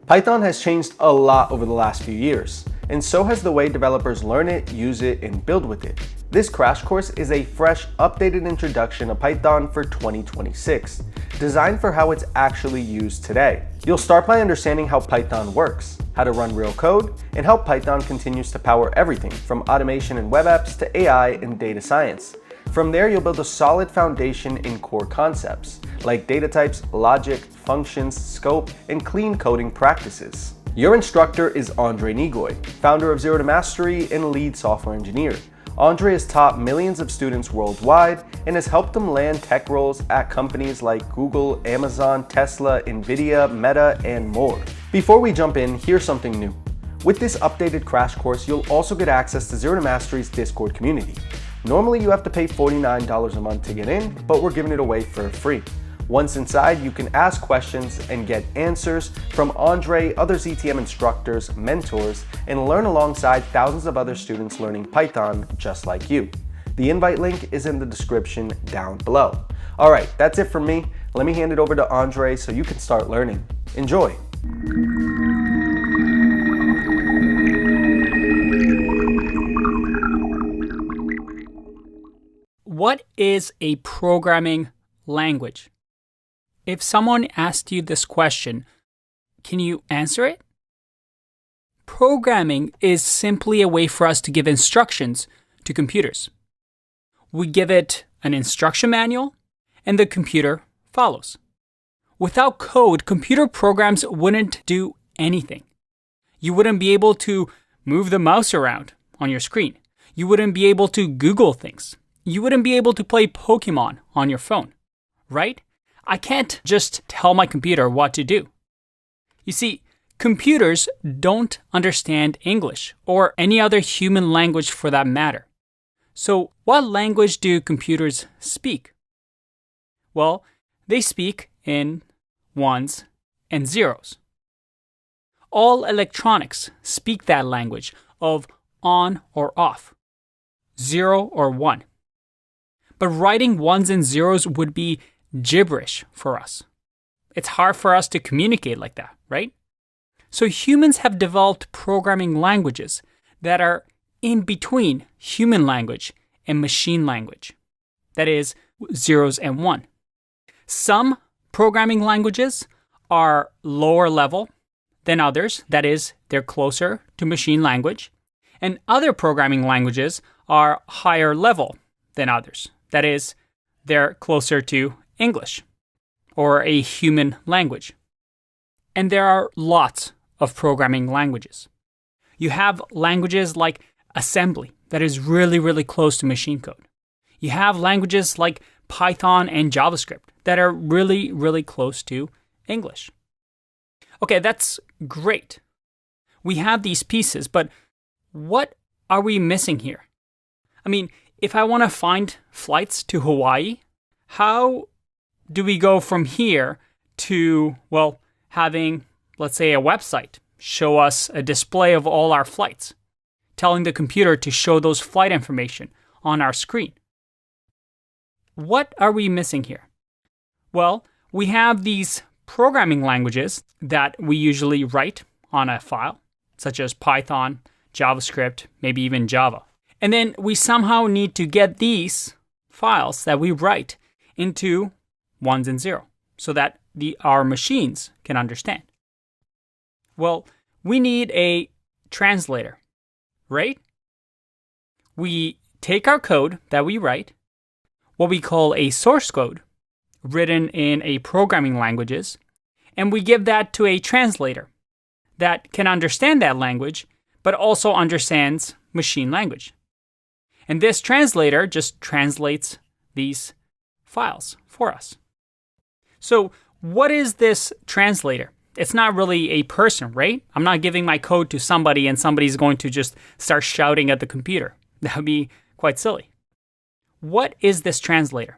Python has changed a lot over the last few years, and so has the way developers learn it, use it, and build with it. This crash course is a fresh, updated introduction to Python for 2026, designed for how it's actually used today. You'll start by understanding how Python works, how to run real code, and how Python continues to power everything from automation and web apps to AI and data science. From there, you'll build a solid foundation in core concepts, like data types, logic, functions, scope, and clean coding practices. Your instructor is Andrei Neagoie, founder of Zero to Mastery and lead software engineer. Andrei has taught millions of students worldwide and has helped them land tech roles at companies like Google, Amazon, Tesla, Nvidia, Meta, and more. Before we jump in, here's something new. With this updated crash course, you'll also get access to Zero to Mastery's Discord community. Normally you have to pay $49 a month to get in, but we're giving it away for free. Once inside, you can ask questions and get answers from Andrei, other ZTM instructors, mentors, and learn alongside thousands of other students learning Python just like you. The invite link is in the description down below. All right, that's it from me. Let me hand it over to Andrei so you can start learning. Enjoy. What is a programming language? If someone asked you this question, can you answer it? Programming is simply a way for us to give instructions to computers. We give it an instruction manual, and the computer follows. Without code, computer programs wouldn't do anything. You wouldn't be able to move the mouse around on your screen. You wouldn't be able to Google things. You wouldn't be able to play Pokemon on your phone, right? I can't just tell my computer what to do. You see, computers don't understand English or any other human language for that matter. So what language do computers speak? Well, they speak in ones and zeros. All electronics speak that language of on or off, 0 or 1. But writing ones and zeros would be gibberish for us. It's hard for us to communicate like that, right? So humans have developed programming languages that are in between human language and machine language. That is, zeros and one. Some programming languages are lower level than others. That is, they're closer to machine language. And other programming languages are higher level than others. That is, they're closer to English or a human language. And there are lots of programming languages. You have languages like assembly that is really, really close to machine code. You have languages like Python and JavaScript that are really, really close to English. Okay, that's great. We have these pieces, but what are we missing here? I mean, if I want to find flights to Hawaii, how do we go from here to, well, having, let's say, a website show us a display of all our flights, telling the computer to show those flight information on our screen? What are we missing here? Well, we have these programming languages that we usually write on a file, such as Python, JavaScript, maybe even Java. And then we somehow need to get these files that we write into ones and zero so that our machines can understand. Well, we need a translator, right? We take our code that we write, what we call a source code, written in a programming languages, and we give that to a translator that can understand that language, but also understands machine language. And this translator just translates these files for us. So what is this translator? It's not really a person, right? I'm not giving my code to somebody and somebody's going to just start shouting at the computer. That would be quite silly. What is this translator?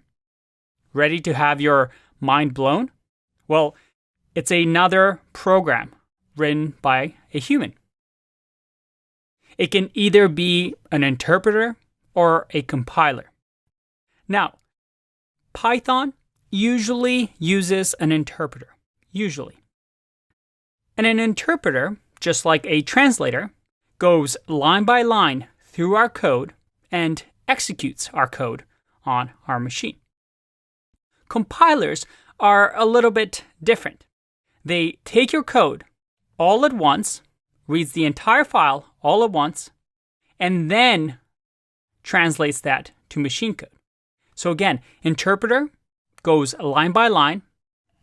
Ready to have your mind blown? Well, it's another program written by a human. It can either be an interpreter or a compiler. Now, Python usually uses an interpreter. Usually. And an interpreter, just like a translator, goes line by line through our code and executes our code on our machine. Compilers are a little bit different. They take your code all at once, reads the entire file all at once, and then translates that to machine code. So again, interpreter goes line by line,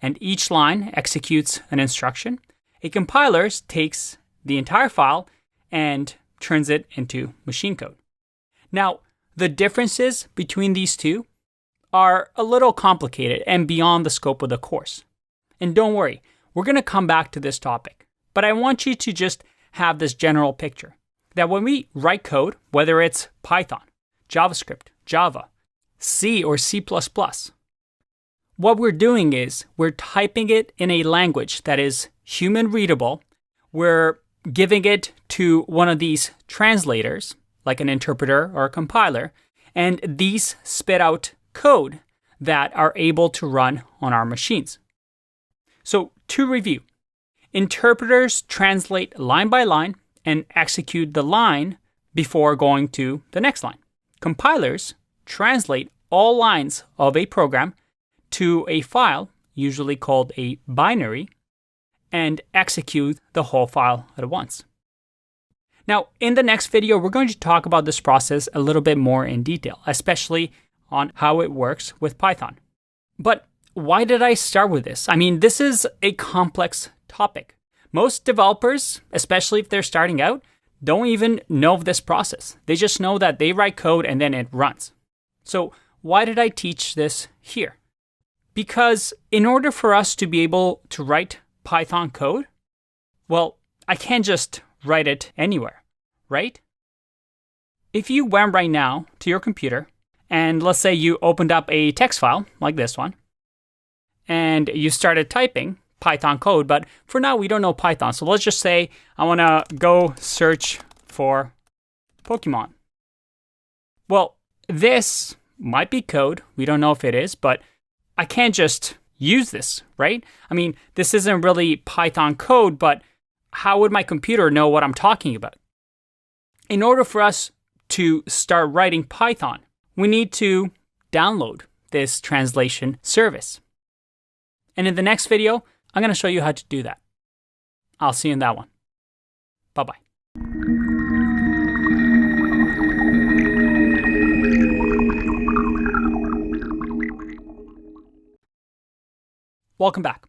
and each line executes an instruction. A compiler takes the entire file and turns it into machine code. Now, the differences between these two are a little complicated and beyond the scope of the course. And don't worry, we're going to come back to this topic. But I want you to just have this general picture that when we write code, whether it's Python, JavaScript, Java, C or C++, what we're doing is we're typing it in a language that is human readable. We're giving it to one of these translators, like an interpreter or a compiler, and these spit out code that are able to run on our machines. So to review, interpreters translate line by line and execute the line before going to the next line. Compilers translate all lines of a program to a file, usually called a binary, and execute the whole file at once. Now, in the next video, we're going to talk about this process a little bit more in detail, especially on how it works with Python. But why did I start with this? I mean, this is a complex topic. Most developers, especially if they're starting out, don't even know of this process. They just know that they write code and then it runs. So why did I teach this here? Because in order for us to be able to write Python code, well, I can't just write it anywhere, right? If you went right now to your computer, and let's say you opened up a text file like this one, and you started typing Python code, but for now we don't know Python. So let's just say I want to go search for Pokemon. Well, this might be code. We don't know if it is, but I can't just use this, right? I mean, this isn't really Python code, but how would my computer know what I'm talking about? In order for us to start writing Python, we need to download this translation service. And in the next video, I'm going to show you how to do that. I'll see you in that one. Bye-bye. Welcome back.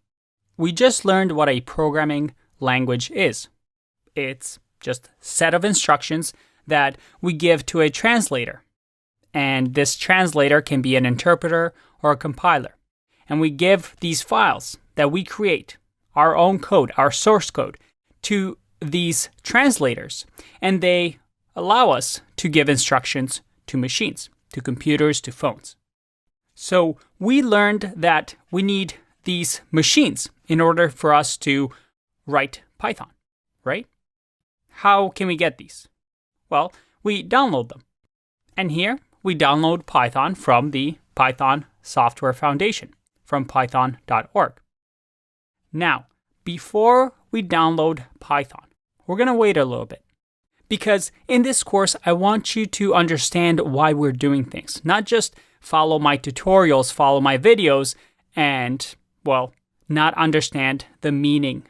We just learned what a programming language is. It's just a set of instructions that we give to a translator. And this translator can be an interpreter or a compiler. And we give these files that we create, our own code, our source code, to these translators. And they allow us to give instructions to machines, to computers, to phones. So we learned that we need these machines in order for us to write Python, right? How can we get these? Well, we download them. And here we download Python from the Python Software Foundation, from python.org. Now, before we download Python, we're going to wait a little bit. Because in this course, I want you to understand why we're doing things. Not just follow my tutorials, follow my videos, and, well, not understand the meaning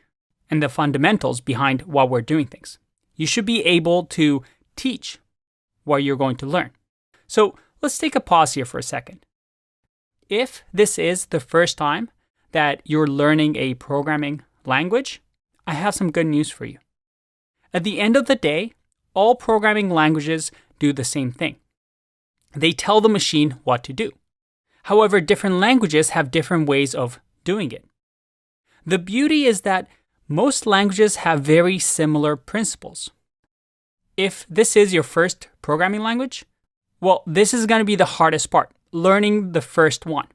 and the fundamentals behind why we're doing things. You should be able to teach what you're going to learn. So let's take a pause here for a second. If this is the first time that you're learning a programming language, I have some good news for you. At the end of the day, all programming languages do the same thing. They tell the machine what to do. However, different languages have different ways of doing it. The beauty is that most languages have very similar principles. If this is your first programming language, well, this is going to be the hardest part, learning the first one.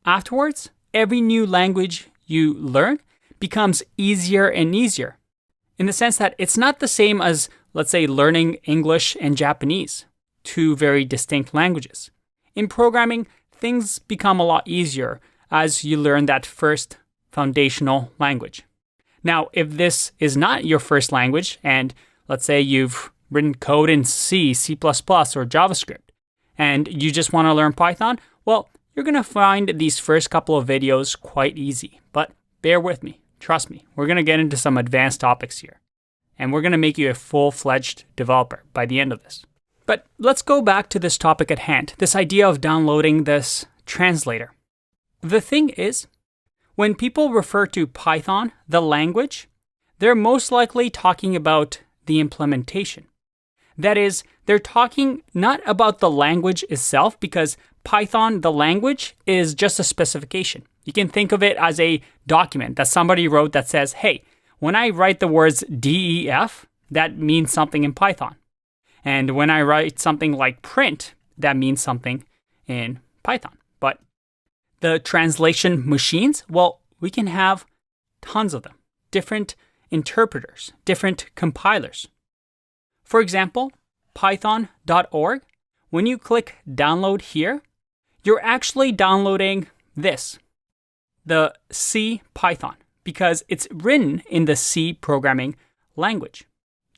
Afterwards, every new language you learn becomes easier and easier, in the sense that it's not the same as, let's say, learning English and Japanese, two very distinct languages. In programming, things become a lot easier as you learn that first foundational language. Now, if this is not your first language, and let's say you've written code in C, C++, or JavaScript, and you just want to learn Python, well, you're going to find these first couple of videos quite easy. But bear with me. Trust me. We're going to get into some advanced topics here. And we're going to make you a full-fledged developer by the end of this. But let's go back to this topic at hand, this idea of downloading this translator. The thing is, when people refer to Python, the language, they're most likely talking about the implementation. That is, they're talking not about the language itself, because Python, the language, is just a specification. You can think of it as a document that somebody wrote that says, hey, when I write the words DEF, that means something in Python. And when I write something like print, that means something in Python. But the translation machines, well, we can have tons of them. Different interpreters, different compilers. For example, python.org, when you click download here, you're actually downloading this, the C Python, because it's written in the C programming language.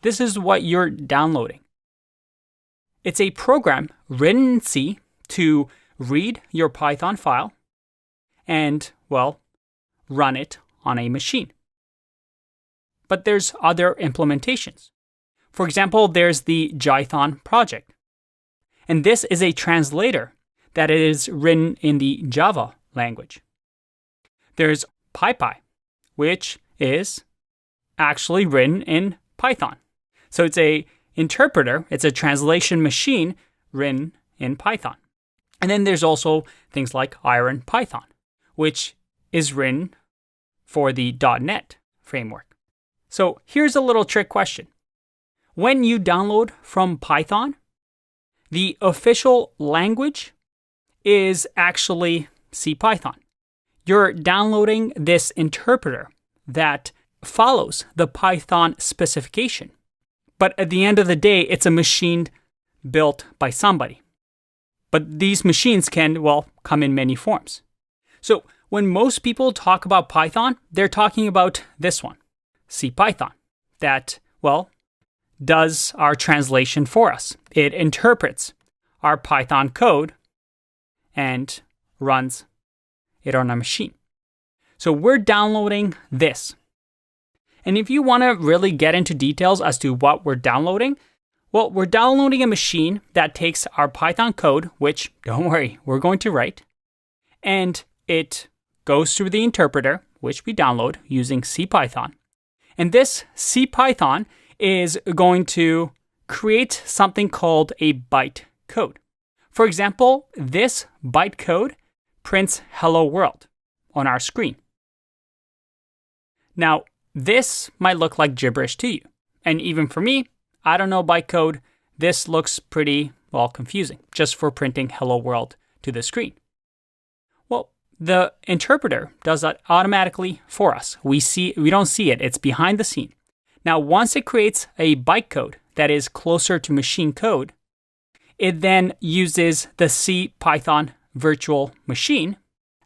This is what you're downloading. It's a program written in C to read your Python file and, well, run it on a machine. But there's other implementations. For example, there's the Jython project. And this is a translator that is written in the Java language. There's PyPy, which is actually written in Python. So it's a interpreter, it's a translation machine written in Python. And then there's also things like IronPython, which is written for the .NET framework. So here's a little trick question. When you download from Python, the official language is actually CPython. You're downloading this interpreter that follows the Python specification. But at the end of the day, it's a machine built by somebody. But these machines can, well, come in many forms. So when most people talk about Python, they're talking about this one, CPython, that, well, does our translation for us. It interprets our Python code and runs it on a machine. So we're downloading this. And if you want to really get into details as to what we're downloading, well, we're downloading a machine that takes our Python code, which, don't worry, we're going to write, and it goes through the interpreter, which we download using CPython. And this CPython is going to create something called a bytecode. For example, this bytecode prints hello world on our screen. Now, this might look like gibberish to you. And even for me, I don't know bytecode. This looks pretty, well, confusing, just for printing hello world to the screen. Well, the interpreter does that automatically for us. We don't see it. It's behind the scene. Now, once it creates a bytecode that is closer to machine code, it then uses the CPython virtual machine.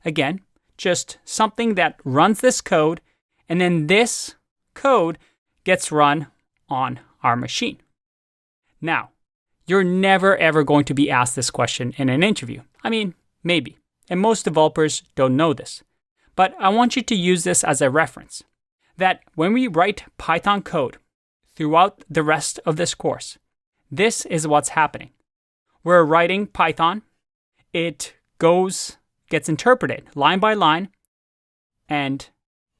Again, just something that runs this code, and then this code gets run on our machine. Now, you're never ever going to be asked this question in an interview. I mean, maybe. And most developers don't know this. But I want you to use this as a reference. That when we write Python code throughout the rest of this course, this is what's happening. We're writing Python. It gets interpreted line by line and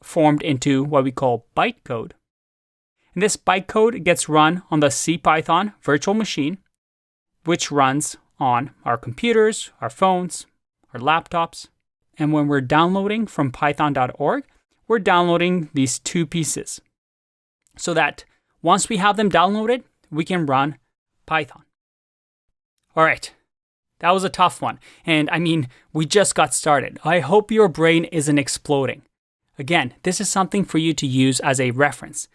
formed into what we call bytecode. And this bytecode gets run on the CPython virtual machine, which runs on our computers, our phones, our laptops. And when we're downloading from python.org, we're downloading these two pieces so that once we have them downloaded, we can run Python. All right, that was a tough one. And I mean, we just got started. I hope your brain isn't exploding. Again, this is something for you to use as a reference.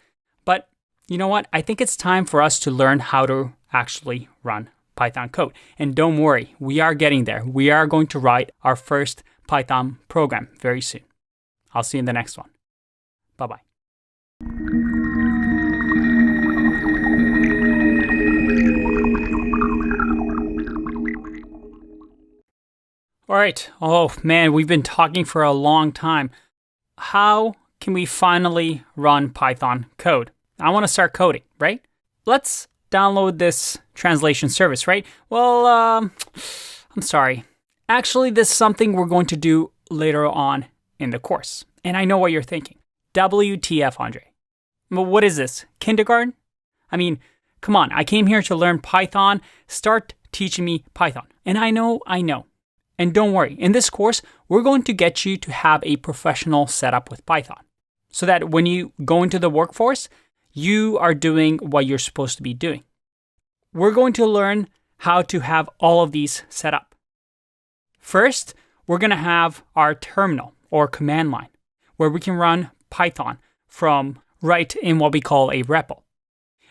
But you know what? I think it's time for us to learn how to actually run Python code. And don't worry, we are getting there. We are going to write our first Python program very soon. I'll see you in the next one. Bye-bye. All right. Oh man, we've been talking for a long time. How can we finally run Python code? I want to start coding, right? Let's download this translation service, right? Well, I'm sorry. Actually, this is something we're going to do later on in the course. And I know what you're thinking. WTF, Andrei. But what is this? Kindergarten? I mean, come on. I came here to learn Python. Start teaching me Python. And I know. And don't worry. In this course, we're going to get you to have a professional setup with Python, so that when you go into the workforce, you are doing what you're supposed to be doing. We're going to learn how to have all of these set up. First, we're going to have our terminal or command line, where we can run Python from right in what we call a REPL.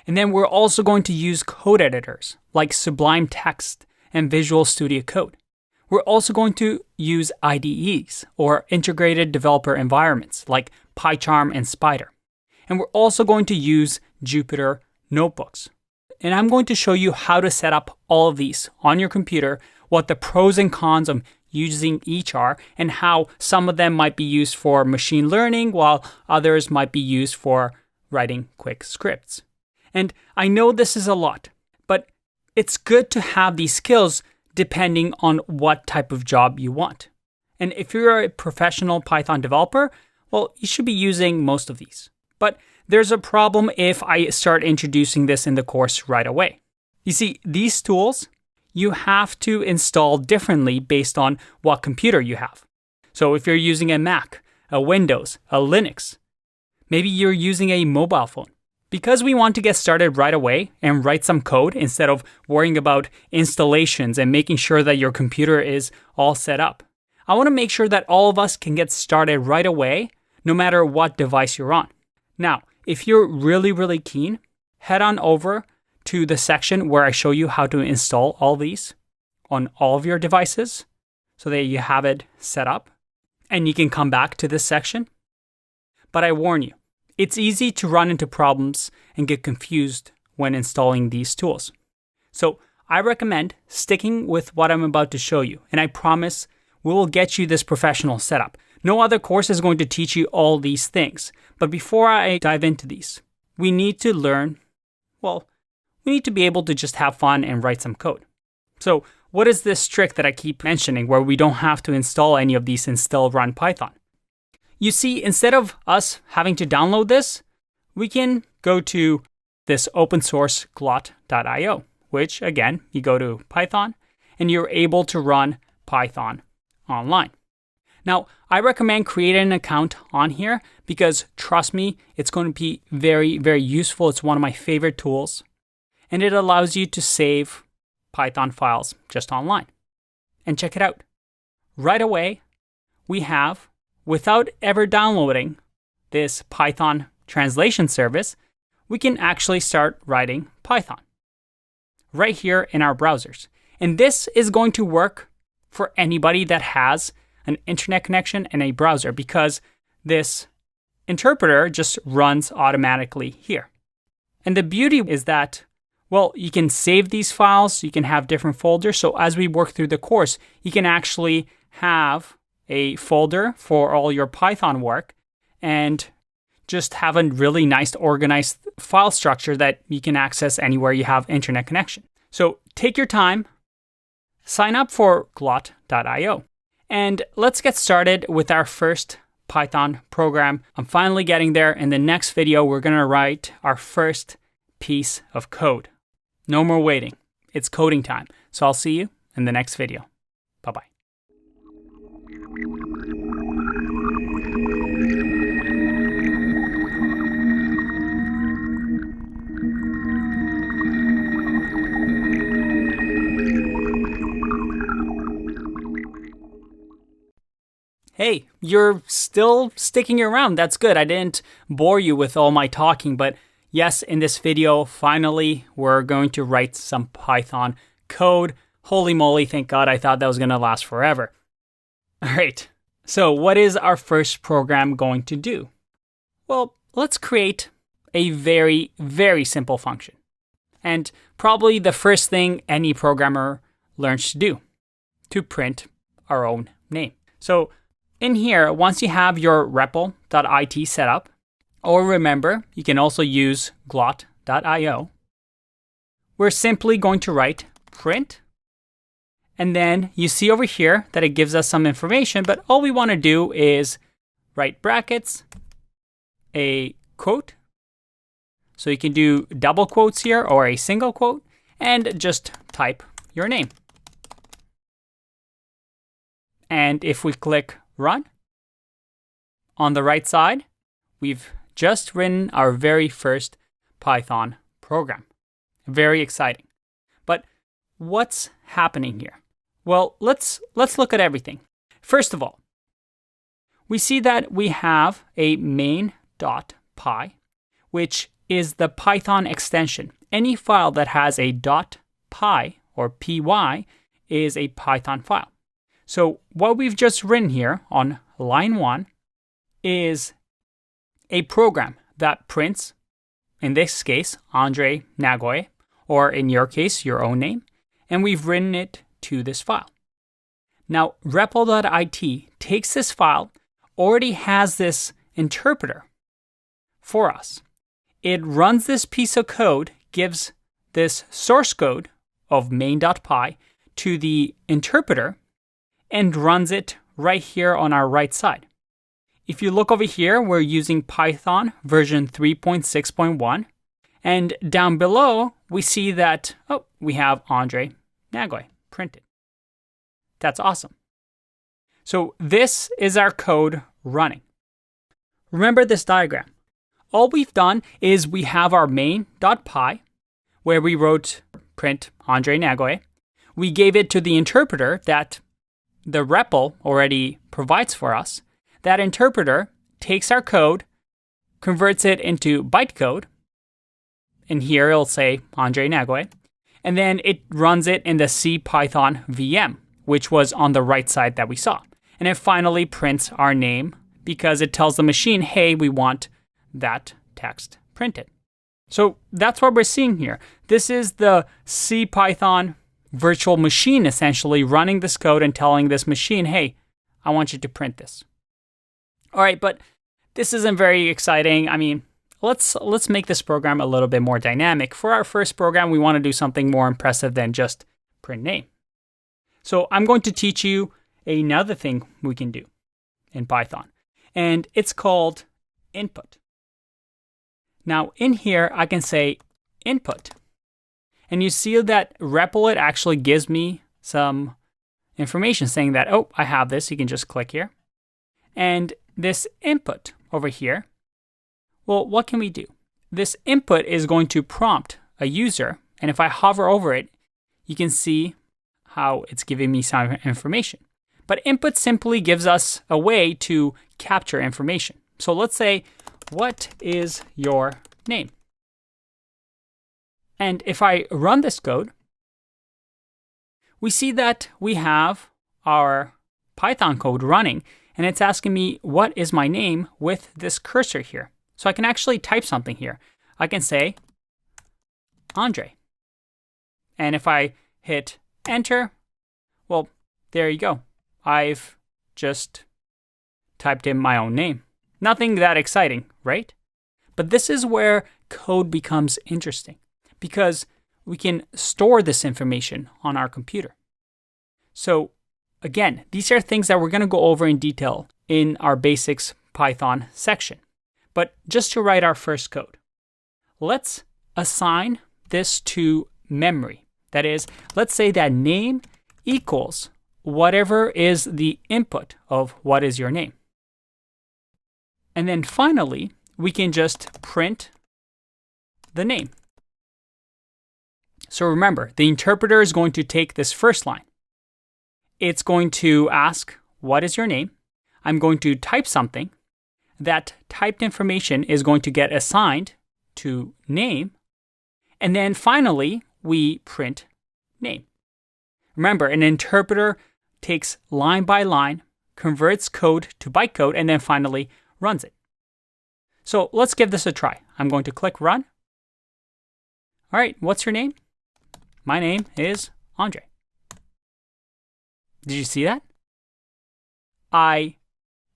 And then we're also going to use code editors like Sublime Text and Visual Studio Code. We're also going to use IDEs or integrated developer environments like PyCharm and Spider. And we're also going to use Jupyter notebooks. And I'm going to show you how to set up all of these on your computer, what the pros and cons of using each are, and how some of them might be used for machine learning while others might be used for writing quick scripts. And I know this is a lot, but it's good to have these skills depending on what type of job you want. And if you're a professional Python developer, well, you should be using most of these. But there's a problem if I start introducing this in the course right away. You see, these tools, you have to install differently based on what computer you have. So if you're using a Mac, a Windows, a Linux, maybe you're using a mobile phone. Because we want to get started right away and write some code instead of worrying about installations and making sure that your computer is all set up, I want to make sure that all of us can get started right away, no matter what device you're on. Now, if you're really keen, head on over to the section where I show you how to install all these on all of your devices so that you have it set up, and you can come back to this section. But I warn you, it's easy to run into problems and get confused when installing these tools. So I recommend sticking with what I'm about to show you, and I promise we will get you this professional setup. No other course is going to teach you all these things. But before I dive into these, we need to learn, well, we need to be able to just have fun and write some code. So what is this trick that I keep mentioning where we don't have to install any of these and still run Python? You see, instead of us having to download this, we can go to this open source glot.io, which again, you go to Python and you're able to run Python online. Now, I recommend creating an account on here because trust me, it's going to be very useful. It's one of my favorite tools, and it allows you to save Python files just online. And check it out. Right away, we have, without ever downloading this Python translation service, we can actually start writing Python right here in our browsers. And this is going to work for anybody that has an internet connection and a browser because this interpreter just runs automatically here. And the beauty is that, well, you can save these files, you can have different folders. So as we work through the course, you can actually have a folder for all your Python work and just have a really nice organized file structure that you can access anywhere you have internet connection. So take your time, sign up for glot.io, and let's get started with our first Python program. I'm finally getting there. In the next video, we're going to write our first piece of code. No more waiting. It's coding time. So I'll see you in the next video. Bye-bye. Hey, you're still sticking around. That's good. I didn't bore you with all my talking, but yes, in this video, finally, we're going to write some Python code. Holy moly, thank God, I thought that was going to last forever. All right, so what is our first program going to do? Well, let's create a very simple function. And probably the first thing any programmer learns to do, to print our own name. So in here, once you have your REPL.it set up, or remember, you can also use glot.io, we're simply going to write print. And then you see over here that it gives us some information, but all we want to do is write brackets, a quote. So you can do double quotes here or a single quote, and just type your name. And if we click run, on the right side, we've just written our very first Python program. Very exciting. But what's happening here? Well, let's look at everything. First of all, we see that we have a main.py, which is the Python extension. Any file that has a .py or py is a Python file. So what we've just written here on line 1 is a program that prints, in this case, Andrei Neagoie, or in your case, your own name, and we've written it to this file. Now, REPL.it takes this file, already has this interpreter for us. It runs this piece of code, gives this source code of main.py to the interpreter, and runs it right here on our right side. If you look over here, we're using Python version 3.6.1. And down below, we see that, we have Andrei Neagoie printed. That's awesome. So this is our code running. Remember this diagram. All we've done is we have our main.py, where we wrote print Andrei Neagoie. We gave it to the interpreter that the REPL already provides for us. That interpreter takes our code, converts it into bytecode, and here it'll say Andrei Neagoie, and then it runs it in the CPython VM, which was on the right side that we saw. And it finally prints our name because it tells the machine, hey, we want that text printed. So that's what we're seeing here. This is the CPython virtual machine essentially running this code and telling this machine, hey, I want you to print this. All right, but this isn't very exciting. I mean, let's make this program a little bit more dynamic. For our first program, we want to do something more impressive than just print name. So I'm going to teach you another thing we can do in Python, and it's called input. Now in here, I can say input, and you see that REPL actually gives me some information saying that, I have this. You can just click here. And this input over here, well, what can we do? This input is going to prompt a user, and if I hover over it, you can see how it's giving me some information. But input simply gives us a way to capture information. So let's say, what is your name? And if I run this code, we see that we have our Python code running, and it's asking me, what is my name with this cursor here? So I can actually type something here. I can say, Andrei. And if I hit enter, well, there you go. I've just typed in my own name. Nothing that exciting, right? But this is where code becomes interesting, because we can store this information on our computer. So again, these are things that we're going to go over in detail in our basics Python section. But just to write our first code, let's assign this to memory. That is, let's say that name equals whatever is the input of what is your name. And then finally, we can just print the name. So remember, the interpreter is going to take this first line. It's going to ask, what is your name? I'm going to type something. That typed information is going to get assigned to name. And then finally, we print name. Remember, an interpreter takes line by line, converts code to bytecode, and then finally runs it. So let's give this a try. I'm going to click run. All right, what's your name? My name is Andrei. Did you see that? I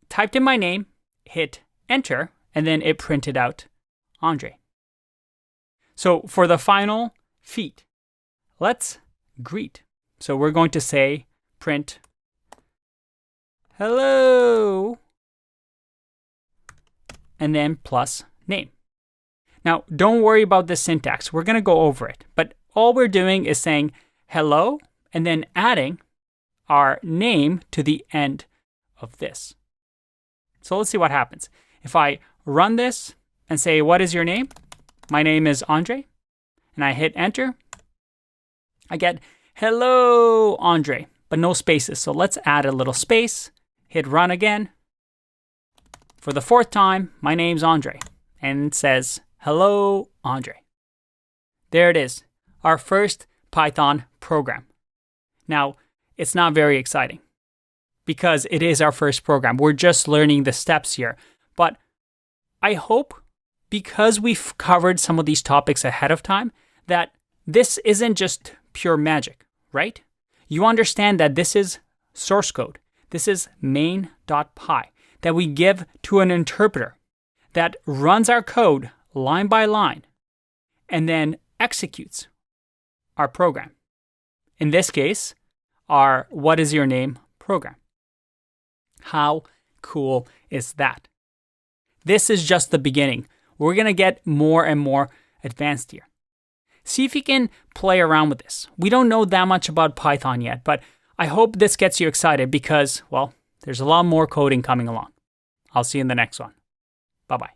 typed in my name, hit enter, and then it printed out Andrei. So for the final feat, let's greet. So we're going to say print hello, and then plus name. Now, don't worry about the syntax. We're going to go over it. But all we're doing is saying hello and then adding our name to the end of this. So let's see what happens. If I run this and say, what is your name? My name is Andrei. And I hit enter. I get hello, Andrei, but no spaces. So let's add a little space. Hit run again. For the fourth time, my name's Andrei. And it says, hello, Andrei. There it is, our first Python program. Now, it's not very exciting because it is our first program. We're just learning the steps here. But I hope, because we've covered some of these topics ahead of time, that this isn't just pure magic, right? You understand that this is source code. This is main.py that we give to an interpreter that runs our code line by line and then executes our program. In this case, our what is your name program. How cool is that? This is just the beginning. We're going to get more and more advanced here. See if you can play around with this. We don't know that much about Python yet, but I hope this gets you excited because, well, there's a lot more coding coming along. I'll see you in the next one. Bye-bye.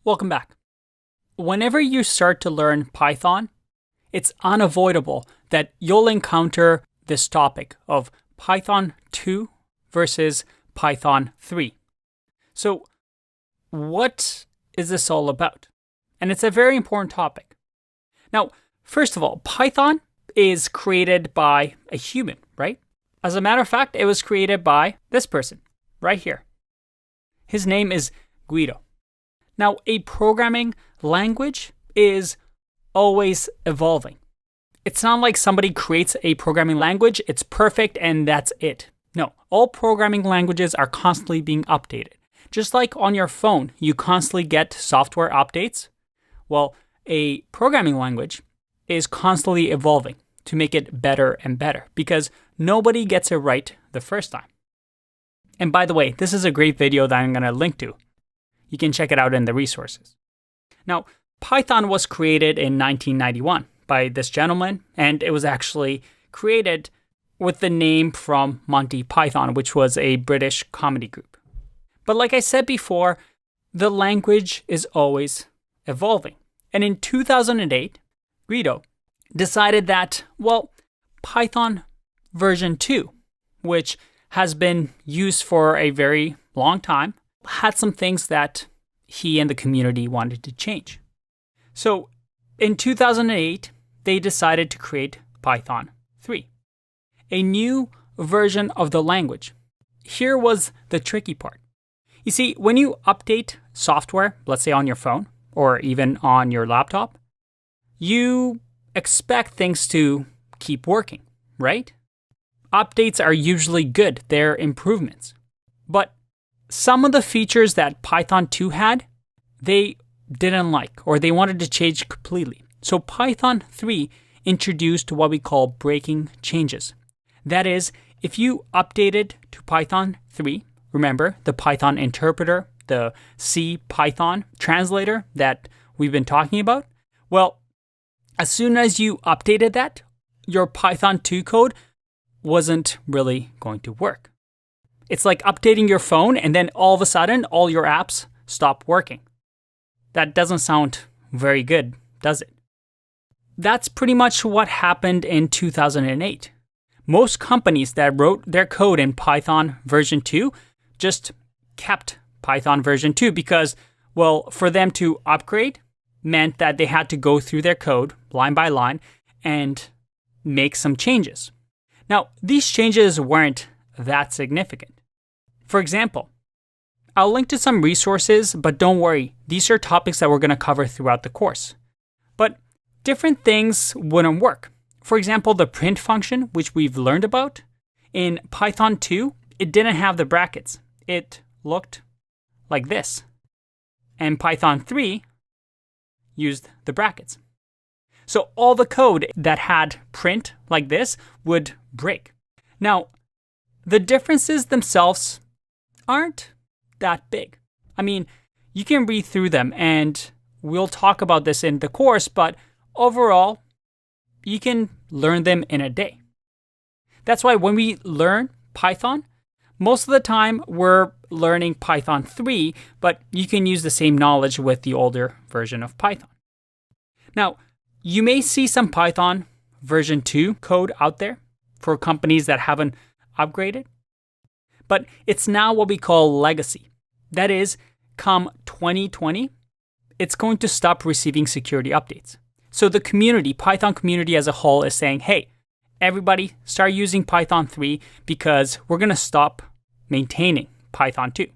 Welcome back. Whenever you start to learn Python, it's unavoidable that you'll encounter this topic of Python 2 versus Python 3. So, what is this all about? And it's a very important topic. Now, first of all, Python is created by a human, right? As a matter of fact, it was created by this person right here. His name is Guido. Now, a programming language is always evolving. It's not like somebody creates a programming language, it's perfect, and that's it. No, all programming languages are constantly being updated. Just like on your phone, you constantly get software updates. Well, a programming language is constantly evolving to make it better and better because nobody gets it right the first time. And by the way, this is a great video that I'm going to link to. You can check it out in the resources. Now, Python was created in 1991 by this gentleman, and it was actually created with the name from Monty Python, which was a British comedy group. But like I said before, the language is always evolving. And in 2008, Guido decided that, well, Python version 2, which has been used for a very long time, had some things that he and the community wanted to change. So in 2008, they decided to create Python 3, a new version of the language. Here was the tricky part. You see, when you update software, let's say on your phone or even on your laptop, you expect things to keep working, right? Updates are usually good, they're improvements. But some of the features that Python 2 had, they didn't like, or they wanted to change completely. So Python 3 introduced what we call breaking changes. That is, if you updated to Python 3, remember the Python interpreter, the C Python translator that we've been talking about? Well, as soon as you updated that, your Python 2 code wasn't really going to work. It's like updating your phone and then all of a sudden all your apps stop working. That doesn't sound very good, does it? That's pretty much what happened in 2008. Most companies that wrote their code in Python version 2 just kept Python version 2 because, well, for them to upgrade meant that they had to go through their code line by line and make some changes. Now, these changes weren't that significant. For example, I'll link to some resources, but don't worry, these are topics that we're going to cover throughout the course. But different things wouldn't work. For example, the print function, which we've learned about, in Python 2, it didn't have the brackets. It looked like this. And Python 3 used the brackets. So all the code that had print like this would break. Now, the differences themselves aren't that big. I mean, you can read through them and we'll talk about this in the course, but overall, you can learn them in a day. That's why when we learn Python, most of the time we're learning Python 3, but you can use the same knowledge with the older version of Python. Now, you may see some Python version 2 code out there for companies that haven't upgraded, but it's now what we call legacy. That is, come 2020, it's going to stop receiving security updates. So the community, Python community as a whole, is saying, hey, everybody start using Python 3 because we're going to stop maintaining Python 2.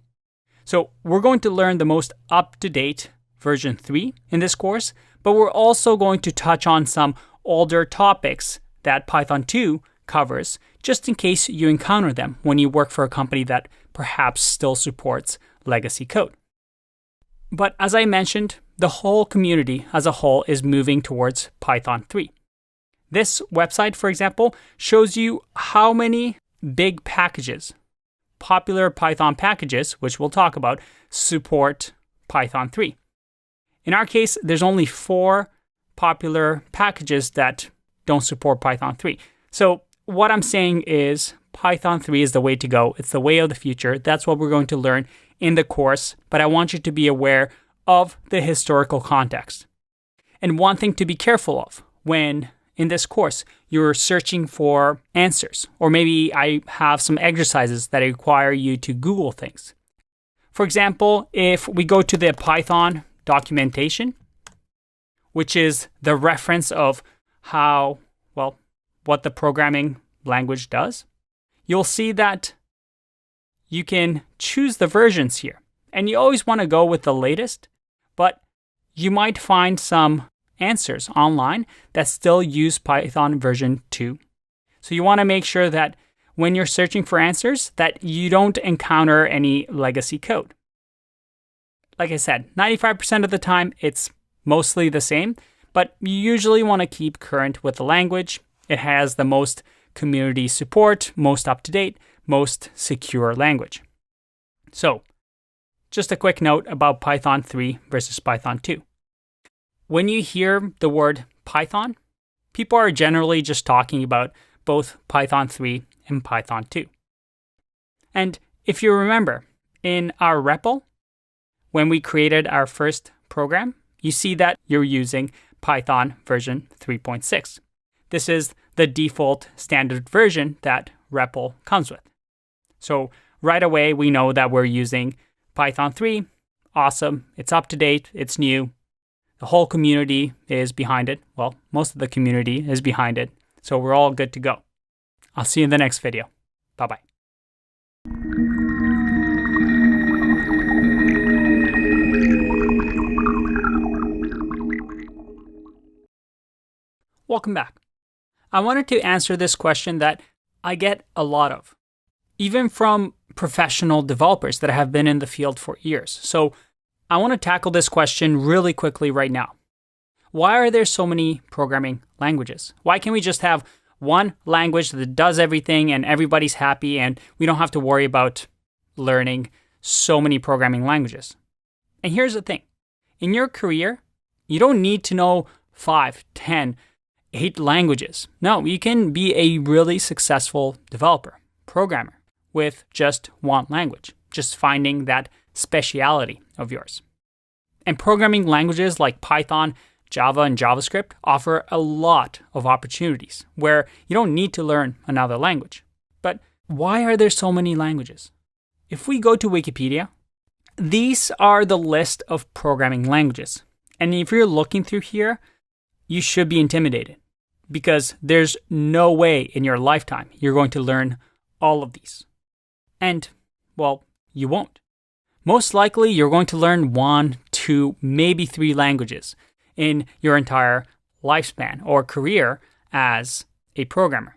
So we're going to learn the most up-to-date version 3 in this course, but we're also going to touch on some older topics that Python 2 covers, just in case you encounter them when you work for a company that perhaps still supports legacy code. But as I mentioned, the whole community as a whole is moving towards Python 3. This website, for example, shows you how many big packages, popular Python packages, which we'll talk about, support Python 3. In our case, there's only 4 popular packages that don't support Python 3. So what I'm saying is Python 3 is the way to go. It's the way of the future. That's what we're going to learn in the course, but I want you to be aware of the historical context. And one thing to be careful of when in this course you're searching for answers, or maybe I have some exercises that require you to Google things. For example, if we go to the Python documentation, which is the reference of what the programming language does, you'll see that you can choose the versions here. And you always want to go with the latest, but you might find some answers online that still use Python version 2. So you want to make sure that when you're searching for answers, that you don't encounter any legacy code. Like I said, 95% of the time, it's mostly the same, but you usually want to keep current with the language. It has the most community support, most up-to-date, most secure language. So, just a quick note about Python 3 versus Python 2. When you hear the word Python, people are generally just talking about both Python 3 and Python 2. And if you remember, in our REPL, when we created our first program, you see that you're using Python version 3.6. This is the default standard version that REPL comes with. So right away, we know that we're using Python 3. Awesome. It's up to date. It's new. The whole community is behind it. Well, most of the community is behind it. So we're all good to go. I'll see you in the next video. Bye-bye. Welcome back. I wanted to answer this question that I get a lot of, even from professional developers that have been in the field for years. So I want to tackle this question really quickly right now. Why are there so many programming languages? Why can't we just have one language that does everything and everybody's happy and we don't have to worry about learning so many programming languages? And here's the thing. In your career, you don't need to know 5, 10, 8 languages. No, you can be a really successful developer, programmer, with just one language, just finding that speciality of yours. And programming languages like Python, Java, and JavaScript offer a lot of opportunities where you don't need to learn another language. But why are there so many languages? If we go to Wikipedia, these are the list of programming languages. And if you're looking through here, you should be intimidated because there's no way in your lifetime you're going to learn all of these. And, well, you won't. Most likely, you're going to learn 1, 2, maybe 3 languages in your entire lifespan or career as a programmer.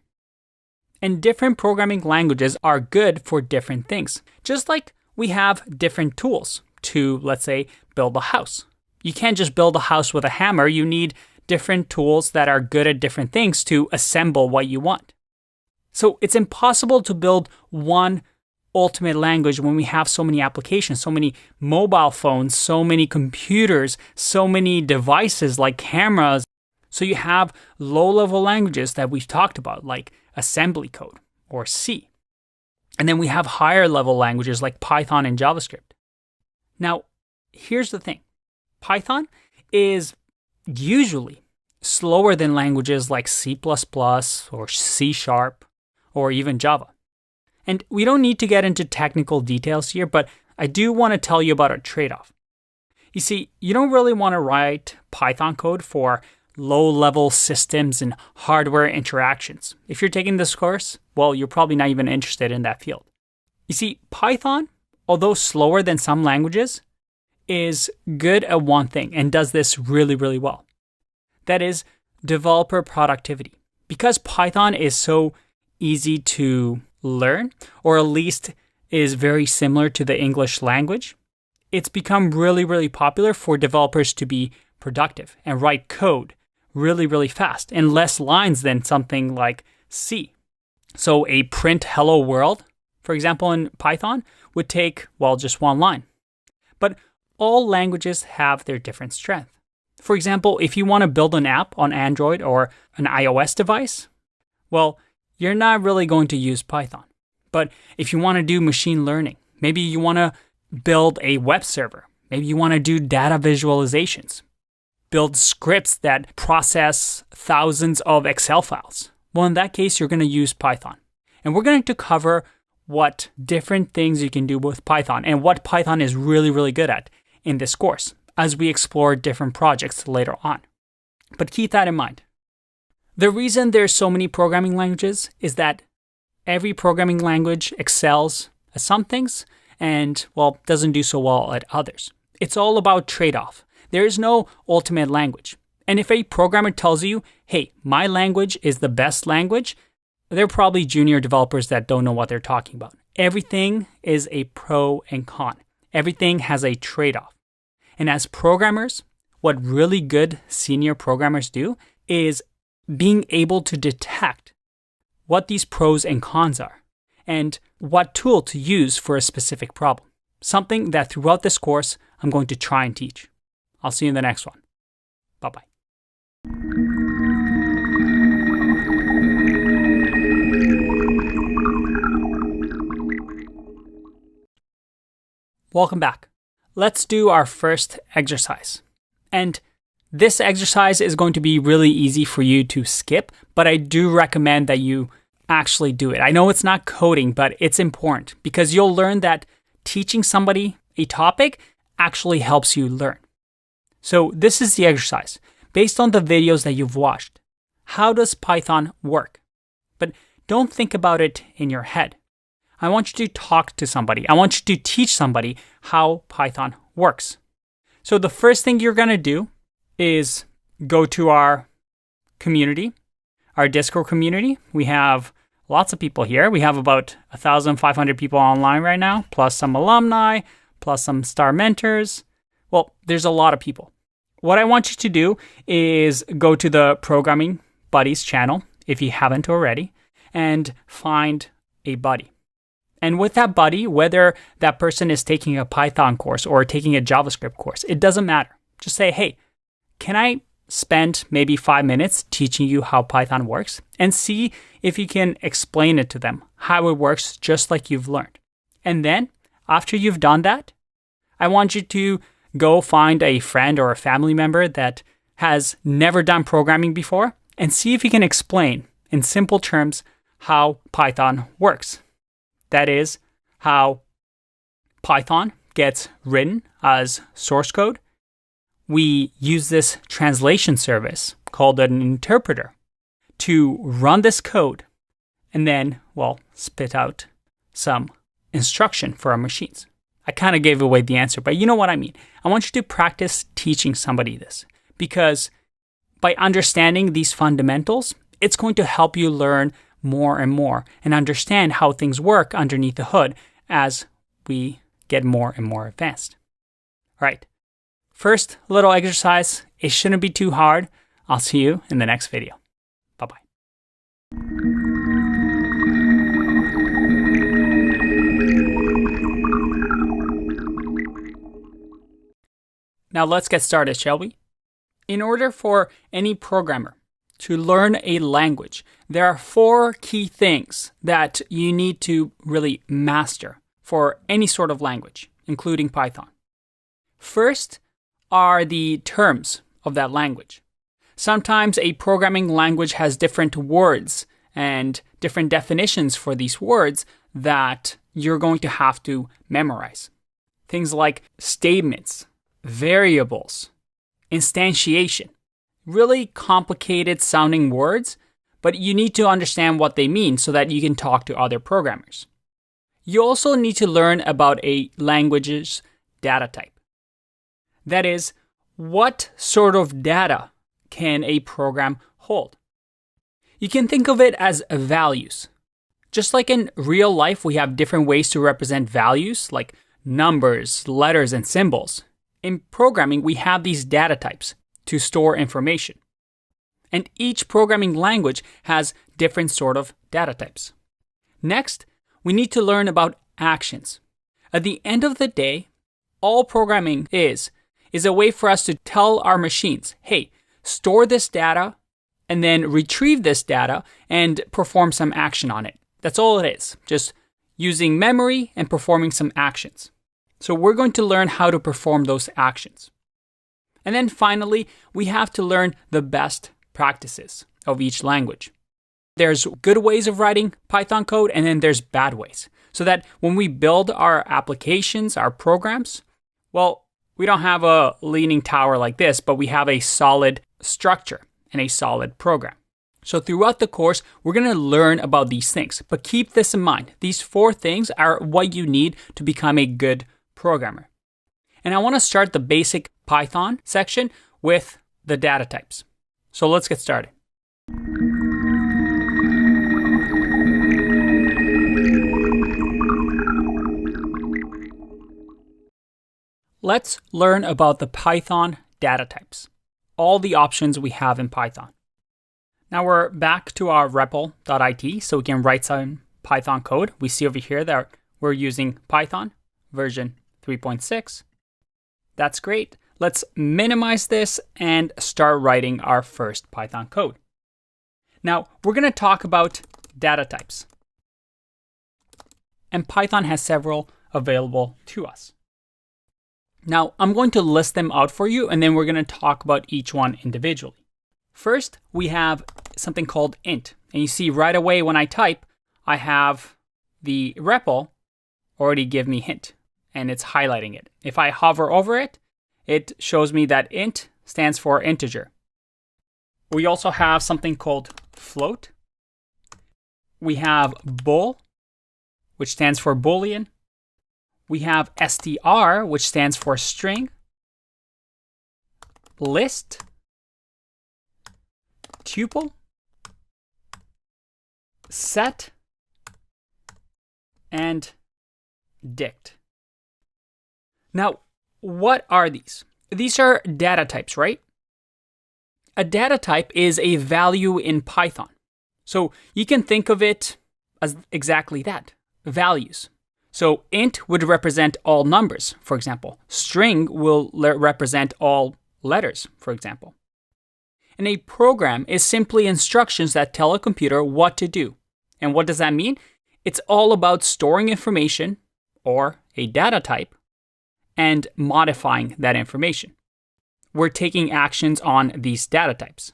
And different programming languages are good for different things. Just like we have different tools to, let's say, build a house. You can't just build a house with a hammer. You need different tools that are good at different things to assemble what you want. So it's impossible to build one ultimate language when we have so many applications, so many mobile phones, so many computers, so many devices like cameras. So you have low-level languages that we've talked about, like assembly code or C. And then we have higher-level languages like Python and JavaScript. Now, here's the thing. Python is usually slower than languages like C++ or C# or even Java. And we don't need to get into technical details here, but I do want to tell you about a trade-off. You see, you don't really want to write Python code for low-level systems and hardware interactions. If you're taking this course, well, you're probably not even interested in that field. You see, Python, although slower than some languages, is good at one thing and does this really, really well. That is developer productivity. Because Python is so easy to learn, or at least is very similar to the English language, it's become really, really popular for developers to be productive and write code really, really fast and less lines than something like C. So a print hello world, for example, in Python would take, well, just one line. But all languages have their different strength. For example, if you want to build an app on Android or an iOS device, well, you're not really going to use Python. But if you want to do machine learning, maybe you want to build a web server, maybe you want to do data visualizations, build scripts that process thousands of Excel files. Well, in that case, you're going to use Python. And we're going to cover what different things you can do with Python and what Python is really, really good at in this course as we explore different projects later on. But keep that in mind. The reason there's so many programming languages is that every programming language excels at some things and, well, doesn't do so well at others. It's all about trade-off. There is no ultimate language. And if a programmer tells you, hey, my language is the best language, they're probably junior developers that don't know what they're talking about. Everything is a pro and con. Everything has a trade-off. And as programmers, what really good senior programmers do is being able to detect what these pros and cons are and what tool to use for a specific problem. Something that throughout this course, I'm going to try and teach. I'll see you in the next one. Bye-bye. Welcome back. Let's do our first exercise. And this exercise is going to be really easy for you to skip, but I do recommend that you actually do it. I know it's not coding, but it's important because you'll learn that teaching somebody a topic actually helps you learn. So this is the exercise. Based on the videos that you've watched, how does Python work? But don't think about it in your head. I want you to talk to somebody. I want you to teach somebody how Python works. So the first thing you're going to do is go to our community, our Discord community. We have lots of people here. We have about 1,500 people online right now, plus some alumni, plus some star mentors. Well, there's a lot of people. What I want you to do is go to the Programming Buddies channel, if you haven't already, and find a buddy. And with that buddy, whether that person is taking a Python course or taking a JavaScript course, it doesn't matter. Just say, hey, can I spend maybe 5 minutes teaching you how Python works? And see if you can explain it to them, how it works just like you've learned. And then, after you've done that, I want you to go find a friend or a family member that has never done programming before and see if you can explain in simple terms how Python works. That is, how Python gets written as source code. We use this translation service called an interpreter to run this code and then, well, spit out some instruction for our machines. I kind of gave away the answer, but you know what I mean. I want you to practice teaching somebody this, because by understanding these fundamentals, it's going to help you learn more and more and understand how things work underneath the hood as we get more and more advanced. All right. First little exercise. It shouldn't be too hard. I'll see you in the next video. Bye-bye. Now let's get started, shall we? In order for any programmer to learn a language, there are 4 key things that you need to really master for any sort of language, including Python. First are the terms of that language. Sometimes a programming language has different words and different definitions for these words that you're going to have to memorize. Things like statements, variables, instantiation. Really complicated sounding words, but you need to understand what they mean so that you can talk to other programmers. You also need to learn about a language's data type. That is, what sort of data can a program hold? You can think of it as values. Just like in real life, we have different ways to represent values, like numbers, letters, and symbols. In programming, we have these data types to store information. And each programming language has different sort of data types. Next, we need to learn about actions. At the end of the day, all programming is a way for us to tell our machines, hey, store this data and then retrieve this data and perform some action on it. That's all it is, just using memory and performing some actions. So we're going to learn how to perform those actions. And then finally, we have to learn the best practices of each language. There's good ways of writing Python code, and then there's bad ways. So that when we build our applications, our programs, well, we don't have a leaning tower like this, but we have a solid structure and a solid program. So throughout the course, we're going to learn about these things. But keep this in mind. These 4 things are what you need to become a good programmer. And I want to start the basic Python section with the data types. So let's get started. Let's learn about the Python data types, all the options we have in Python. Now we're back to our REPL.it, so we can write some Python code. We see over here that we're using Python version 3.6. That's great. Let's minimize this and start writing our first Python code. Now, we're going to talk about data types. And Python has several available to us. Now, I'm going to list them out for you, and then we're going to talk about each one individually. First, we have something called int. And you see right away when I type, I have the REPL already give me hint, and it's highlighting it. If I hover over it, it shows me that int stands for integer. We also have something called float. We have bool, which stands for boolean. We have str, which stands for string. List, tuple, set, and dict. Now, what are these? These are data types, right? A data type is a value in Python. So you can think of it as exactly that, values. So int would represent all numbers, for example. String will represent all letters, for example. And a program is simply instructions that tell a computer what to do. And what does that mean? It's all about storing information, or a data type, and modifying that information. We're taking actions on these data types.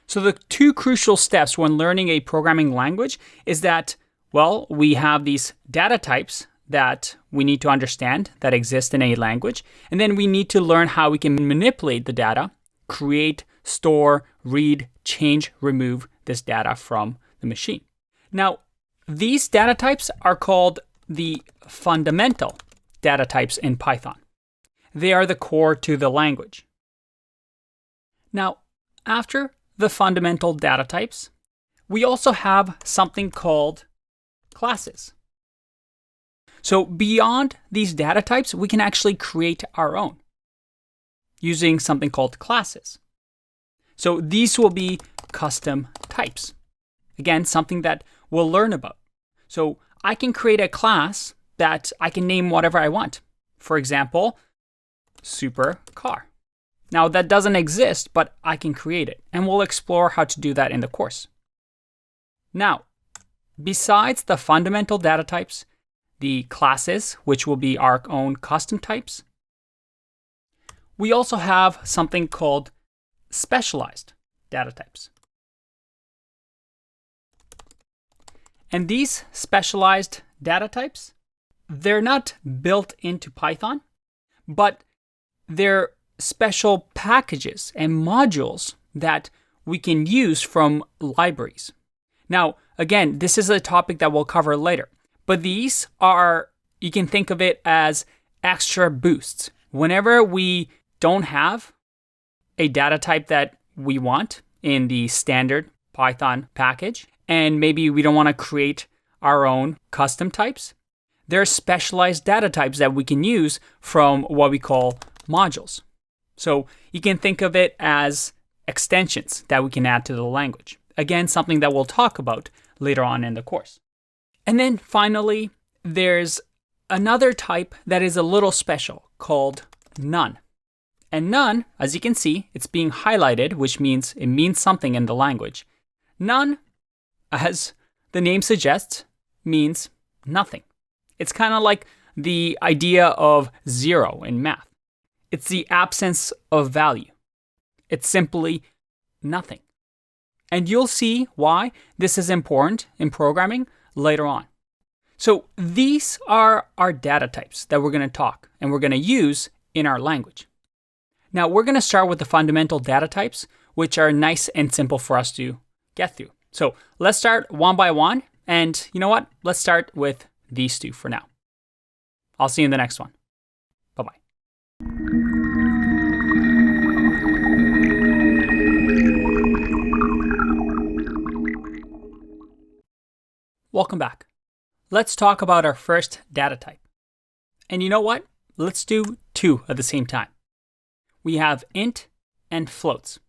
So the 2 crucial steps when learning a programming language is that, well, we have these data types that we need to understand that exist in a language, and then we need to learn how we can manipulate the data, create, store, read, change, remove this data from the machine. Now, these data types are called the fundamental data types in Python. They are the core to the language. Now, after the fundamental data types, we also have something called classes. So beyond these data types, we can actually create our own using something called classes. So these will be custom types. Again, something that we'll learn about. So I can create a class that I can name whatever I want. For example, supercar. Now that doesn't exist, but I can create it, and we'll explore how to do that in the course. Now, besides the fundamental data types, the classes, which will be our own custom types, we also have something called specialized data types. And these specialized data types, they're not built into Python, but they're special packages and modules that we can use from libraries. Now, again, this is a topic that we'll cover later, but these are, you can think of it as extra boosts. Whenever we don't have a data type that we want in the standard Python package, and maybe we don't want to create our own custom types, there are specialized data types that we can use from what we call modules. So you can think of it as extensions that we can add to the language. Again, something that we'll talk about later on in the course. And then finally, there's another type that is a little special called none. And none, as you can see, it's being highlighted, which means it means something in the language. None, as the name suggests, means nothing. It's kind of like the idea of zero in math. It's the absence of value. It's simply nothing. And you'll see why this is important in programming later on. So these are our data types that we're going to talk and we're going to use in our language. Now we're going to start with the fundamental data types, which are nice and simple for us to get through. So let's start one by one. And you know what? Let's start with these two for now. I'll see you in the next one. Bye-bye. Welcome back. Let's talk about our first data type. And you know what? Let's do two at the same time. We have int and floats.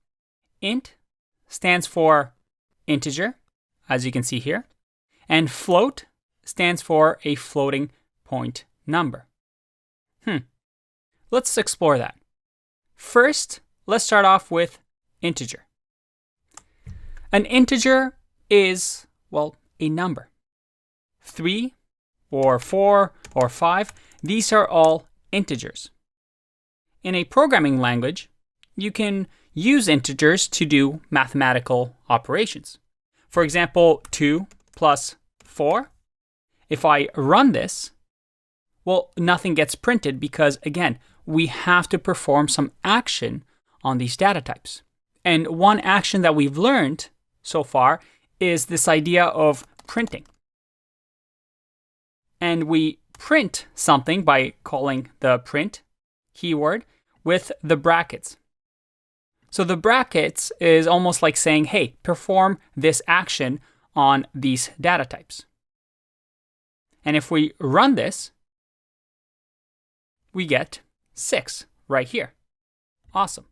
Int stands for integer, as you can see here, and float stands for a floating point number. Let's explore that. First, let's start off with integer. An integer is, well, a number. 3 or 4 or 5, these are all integers. In a programming language, you can use integers to do mathematical operations. For example, 2 plus 4. If I run this, well, nothing gets printed because, again, we have to perform some action on these data types. And one action that we've learned so far is this idea of printing. And we print something by calling the print keyword with the brackets. So the brackets is almost like saying, hey, perform this action on these data types. And if we run this, we get 6 right here. Awesome.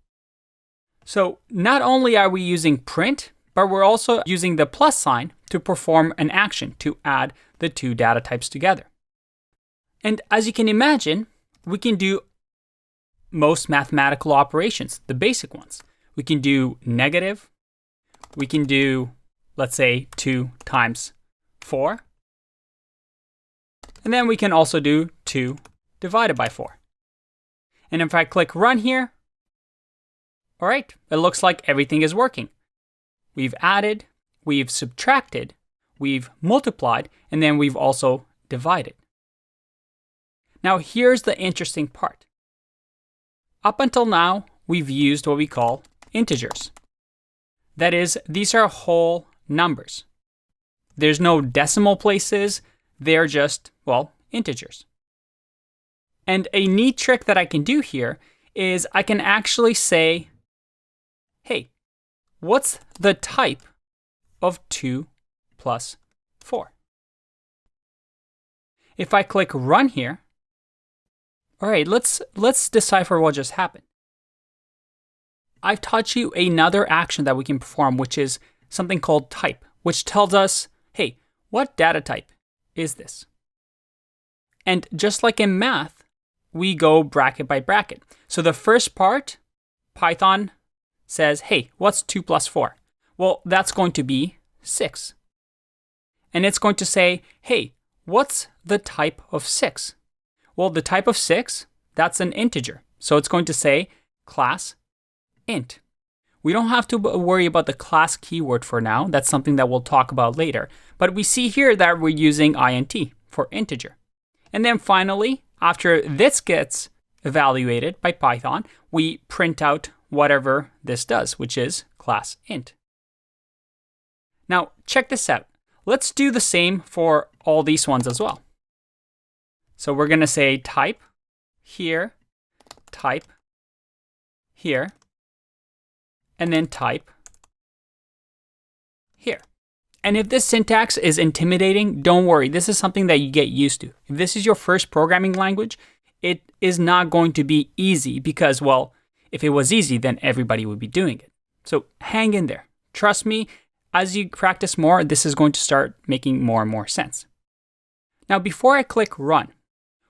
So not only are we using print, but we're also using the plus sign to perform an action to add the two data types together. And as you can imagine, we can do most mathematical operations, the basic ones. We can do negative. We can do, let's say, 2 times 4. And then we can also do 2 divided by 4. And if I click run here, all right, it looks like everything is working. We've added, we've subtracted, we've multiplied, and then we've also divided. Now here's the interesting part. Up until now, we've used what we call integers. That is, these are whole numbers. There's no decimal places, they're just, well, integers. And a neat trick that I can do here is I can actually say, hey, what's the type of 2 plus 4? If I click run here, all right, let's decipher what just happened. I've taught you another action that we can perform, which is something called type, which tells us, hey, what data type is this? And just like in math, we go bracket by bracket. So the first part, Python says, hey, what's 2 plus 4? Well, that's going to be 6. And it's going to say, hey, what's the type of 6? Well, the type of 6, that's an integer. So it's going to say class int. We don't have to worry about the class keyword for now. That's something that we'll talk about later. But we see here that we're using int for integer. And then finally, after this gets evaluated by Python, we print out whatever this does, which is class int. Now, check this out. Let's do the same for all these ones as well. So we're going to say type here, and then type here. And if this syntax is intimidating, don't worry. This is something that you get used to. If this is your first programming language, it is not going to be easy because, well, if it was easy, then everybody would be doing it. So hang in there. Trust me, as you practice more, this is going to start making more and more sense. Now, before I click run,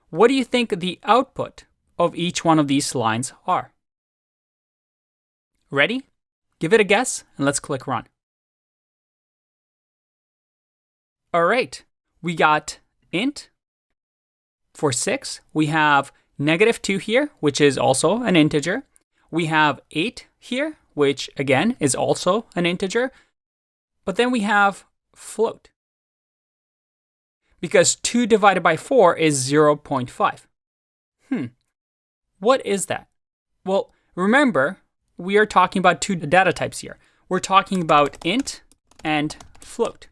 what do you think the output of each one of these lines are? Ready? Give it a guess, and let's click run. All right, we got int for 6. We have -2 here, which is also an integer. We have 8 here, which again is also an integer. But then we have float, because 2 divided by 4 is 0.5. What is that? Well, remember, we are talking about 2 data types here. We're talking about int and float.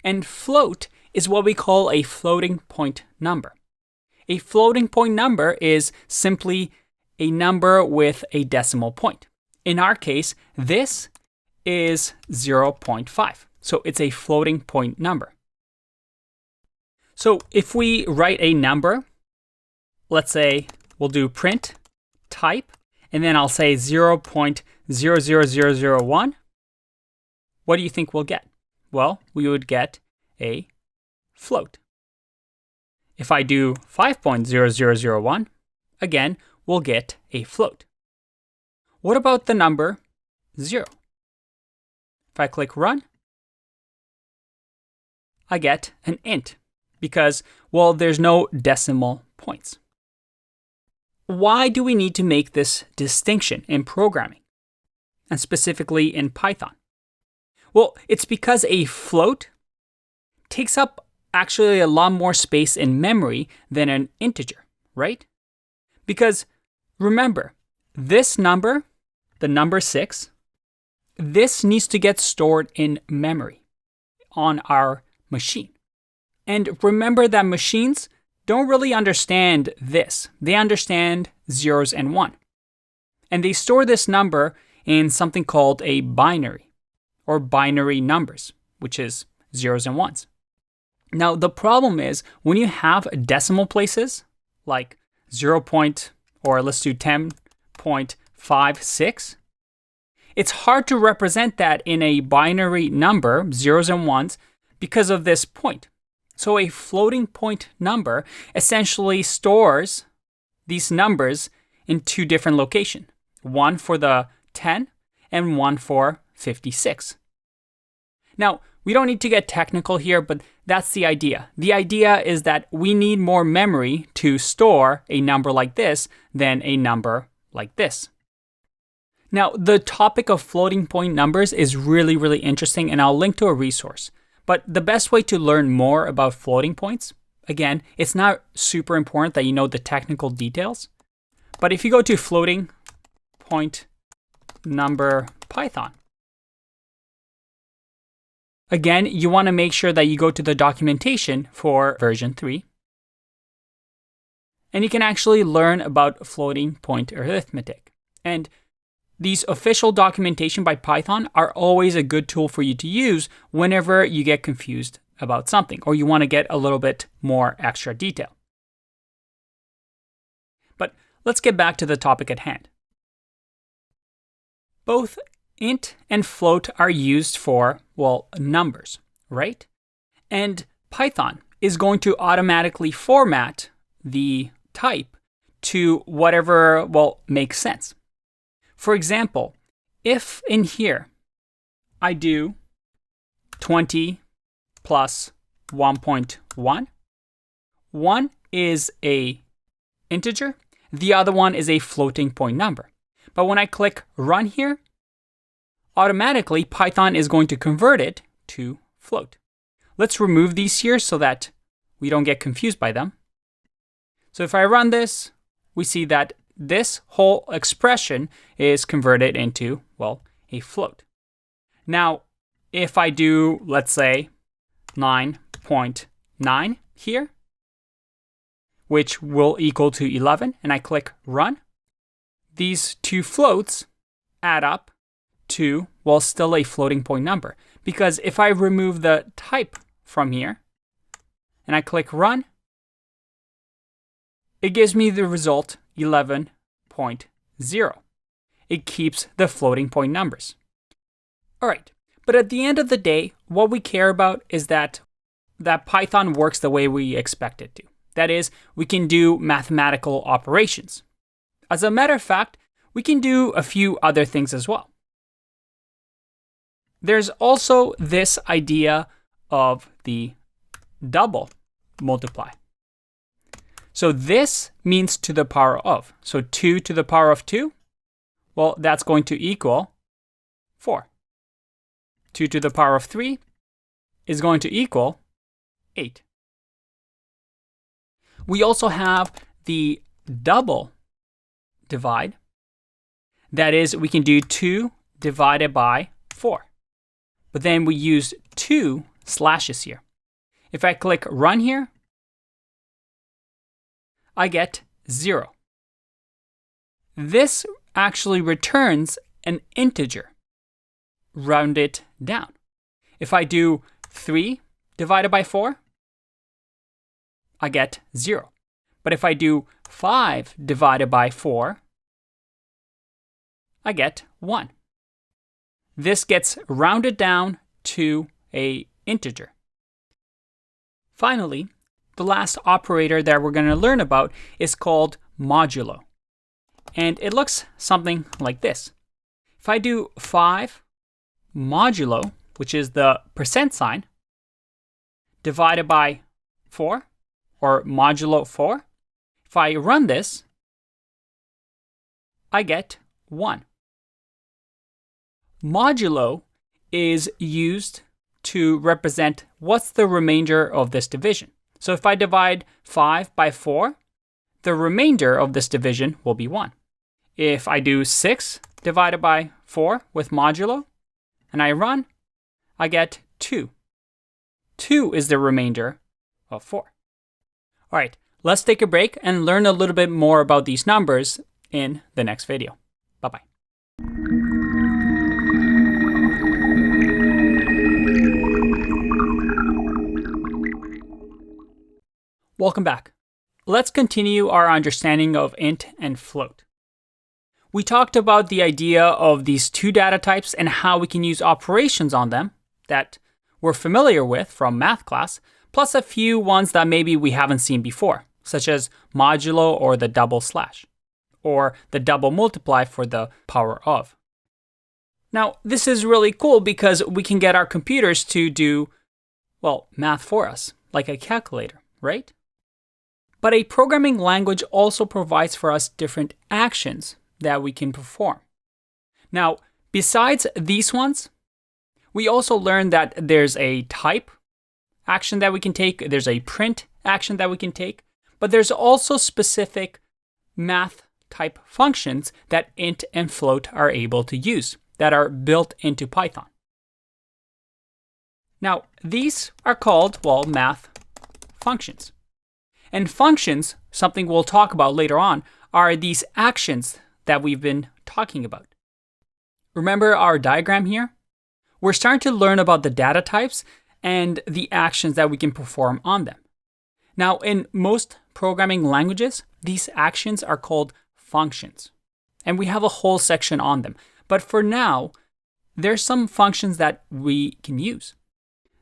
And float is what we call a floating point number. A floating point number is simply a number with a decimal point. In our case, this is 0.5. So it's a floating point number. So if we write a number, let's say we'll do print type, and then I'll say 0.00001. What do you think we'll get? Well, we would get a float. If I do 5.0001, again, we'll get a float. What about the number 0? If I click run, I get an int because, well, there's no decimal points. Why do we need to make this distinction in programming, and specifically in Python? Well, it's because a float takes up actually a lot more space in memory than an integer, right? Because remember, this number, the number 6, this needs to get stored in memory on our machine. And remember that machines don't really understand this. They understand zeros and 1. And they store this number in something called a binary, or binary numbers, which is zeros and 1s. Now, the problem is when you have decimal places like 0. Or let's do 10.56, it's hard to represent that in a binary number, zeros and 1s, because of this point. So a floating point number essentially stores these numbers in 2 different locations, one for the 10 and one for 56. Now, we don't need to get technical here, but that's the idea. The idea is that we need more memory to store a number like this than a number like this. Now, the topic of floating point numbers is really, really interesting, and I'll link to a resource. But the best way to learn more about floating points, again, it's not super important that you know the technical details. But if you go to floating point number Python, again, you want to make sure that you go to the documentation for version 3. and you can actually learn about floating point arithmetic. And these official documentation by Python are always a good tool for you to use whenever you get confused about something or you want to get a little bit more extra detail. But let's get back to the topic at hand. Both int and float are used for, well, numbers, right? And Python is going to automatically format the type to whatever, well, makes sense. For example, if in here I do 20 plus 1.1, one is a integer, the other one is a floating point number. But when I click run here, automatically Python is going to convert it to float. Let's remove these here so that we don't get confused by them. So if I run this, we see that this whole expression is converted into, well, a float. Now, if I do, let's say, 9.9 here, which will equal to 11, and I click run, these two floats add up to, well, still a floating point number. Because if I remove the type from here, and I click run, it gives me the result 11.0. It keeps the floating point numbers. All right, but at the end of the day, what we care about is that Python works the way we expect it to. That is, we can do mathematical operations. As a matter of fact, we can do a few other things as well. There's also this idea of the double multiply. So this means to the power of. So 2 to the power of 2, well, that's going to equal 4. 2 to the power of 3 is going to equal 8. We also have the double divide. That is, we can do 2 divided by 4. But then we use 2 slashes here. If I click run here, I get 0. This actually returns an integer, rounded down. If I do 3 divided by 4, I get 0. But if I do 5 divided by 4, I get 1. This gets rounded down to an integer. Finally, the last operator that we're going to learn about is called modulo. And it looks something like this. If I do 5 modulo, which is the percent sign, divided by 4, or modulo 4, if I run this, I get 1. Modulo is used to represent what's the remainder of this division. So if I divide 5 by 4, the remainder of this division will be 1. If I do 6 divided by 4 with modulo, and I run, I get 2. 2 is the remainder of 4. All right, let's take a break and learn a little bit more about these numbers in the next video. Bye-bye. Welcome back. Let's continue our understanding of int and float. We talked about the idea of these two data types and how we can use operations on them that we're familiar with from math class, plus a few ones that maybe we haven't seen before, such as modulo or the double slash, or the double multiply for the power of. Now, this is really cool because we can get our computers to do, well, math for us, like a calculator, right? But a programming language also provides for us different actions that we can perform. Now, besides these ones, we also learned that there's a type action that we can take, there's a print action that we can take, but there's also specific math type functions that int and float are able to use that are built into Python. Now, these are called, well, math functions. And functions, something we'll talk about later on, are these actions that we've been talking about. Remember our diagram here? We're starting to learn about the data types and the actions that we can perform on them. Now, in most programming languages, these actions are called functions. And we have a whole section on them. But for now, there's some functions that we can use.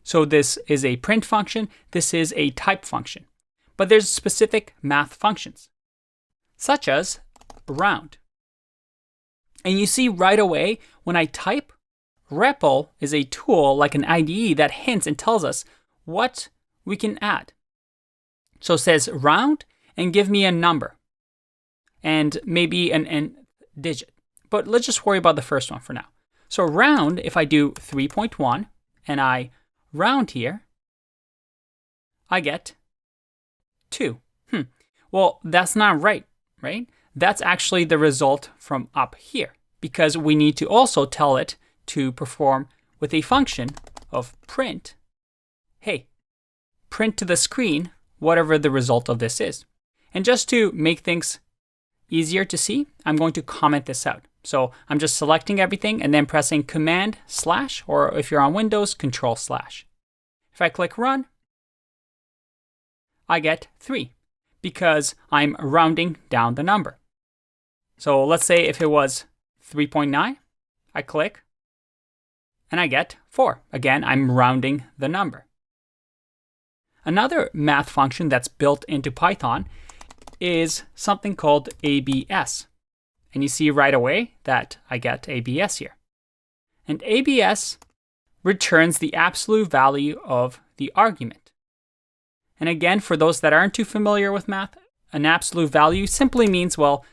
So this is a print function, this is a type function. But there's specific math functions, such as round. And you see right away when I type, REPL is a tool like an IDE that hints and tells us what we can add. So it says round and give me a number and maybe an digit. But let's just worry about the first one for now. So round, if I do 3.1 and I round here, I get 2. Well, that's not right? That's actually the result from up here, because we need to also tell it to perform with a function of print, hey, print to the screen whatever the result of this is. And just to make things easier to see, I'm going to comment this out. So I'm just selecting everything and then pressing Command/, or if you're on Windows, Control/. If I click Run, I get 3 because I'm rounding down the number. So let's say if it was 3.9, I click and I get 4. Again, I'm rounding the number. Another math function that's built into Python is something called ABS. And you see right away that I get ABS here. And ABS returns the absolute value of the argument. And again, for those that aren't too familiar with math, an absolute value simply means, well,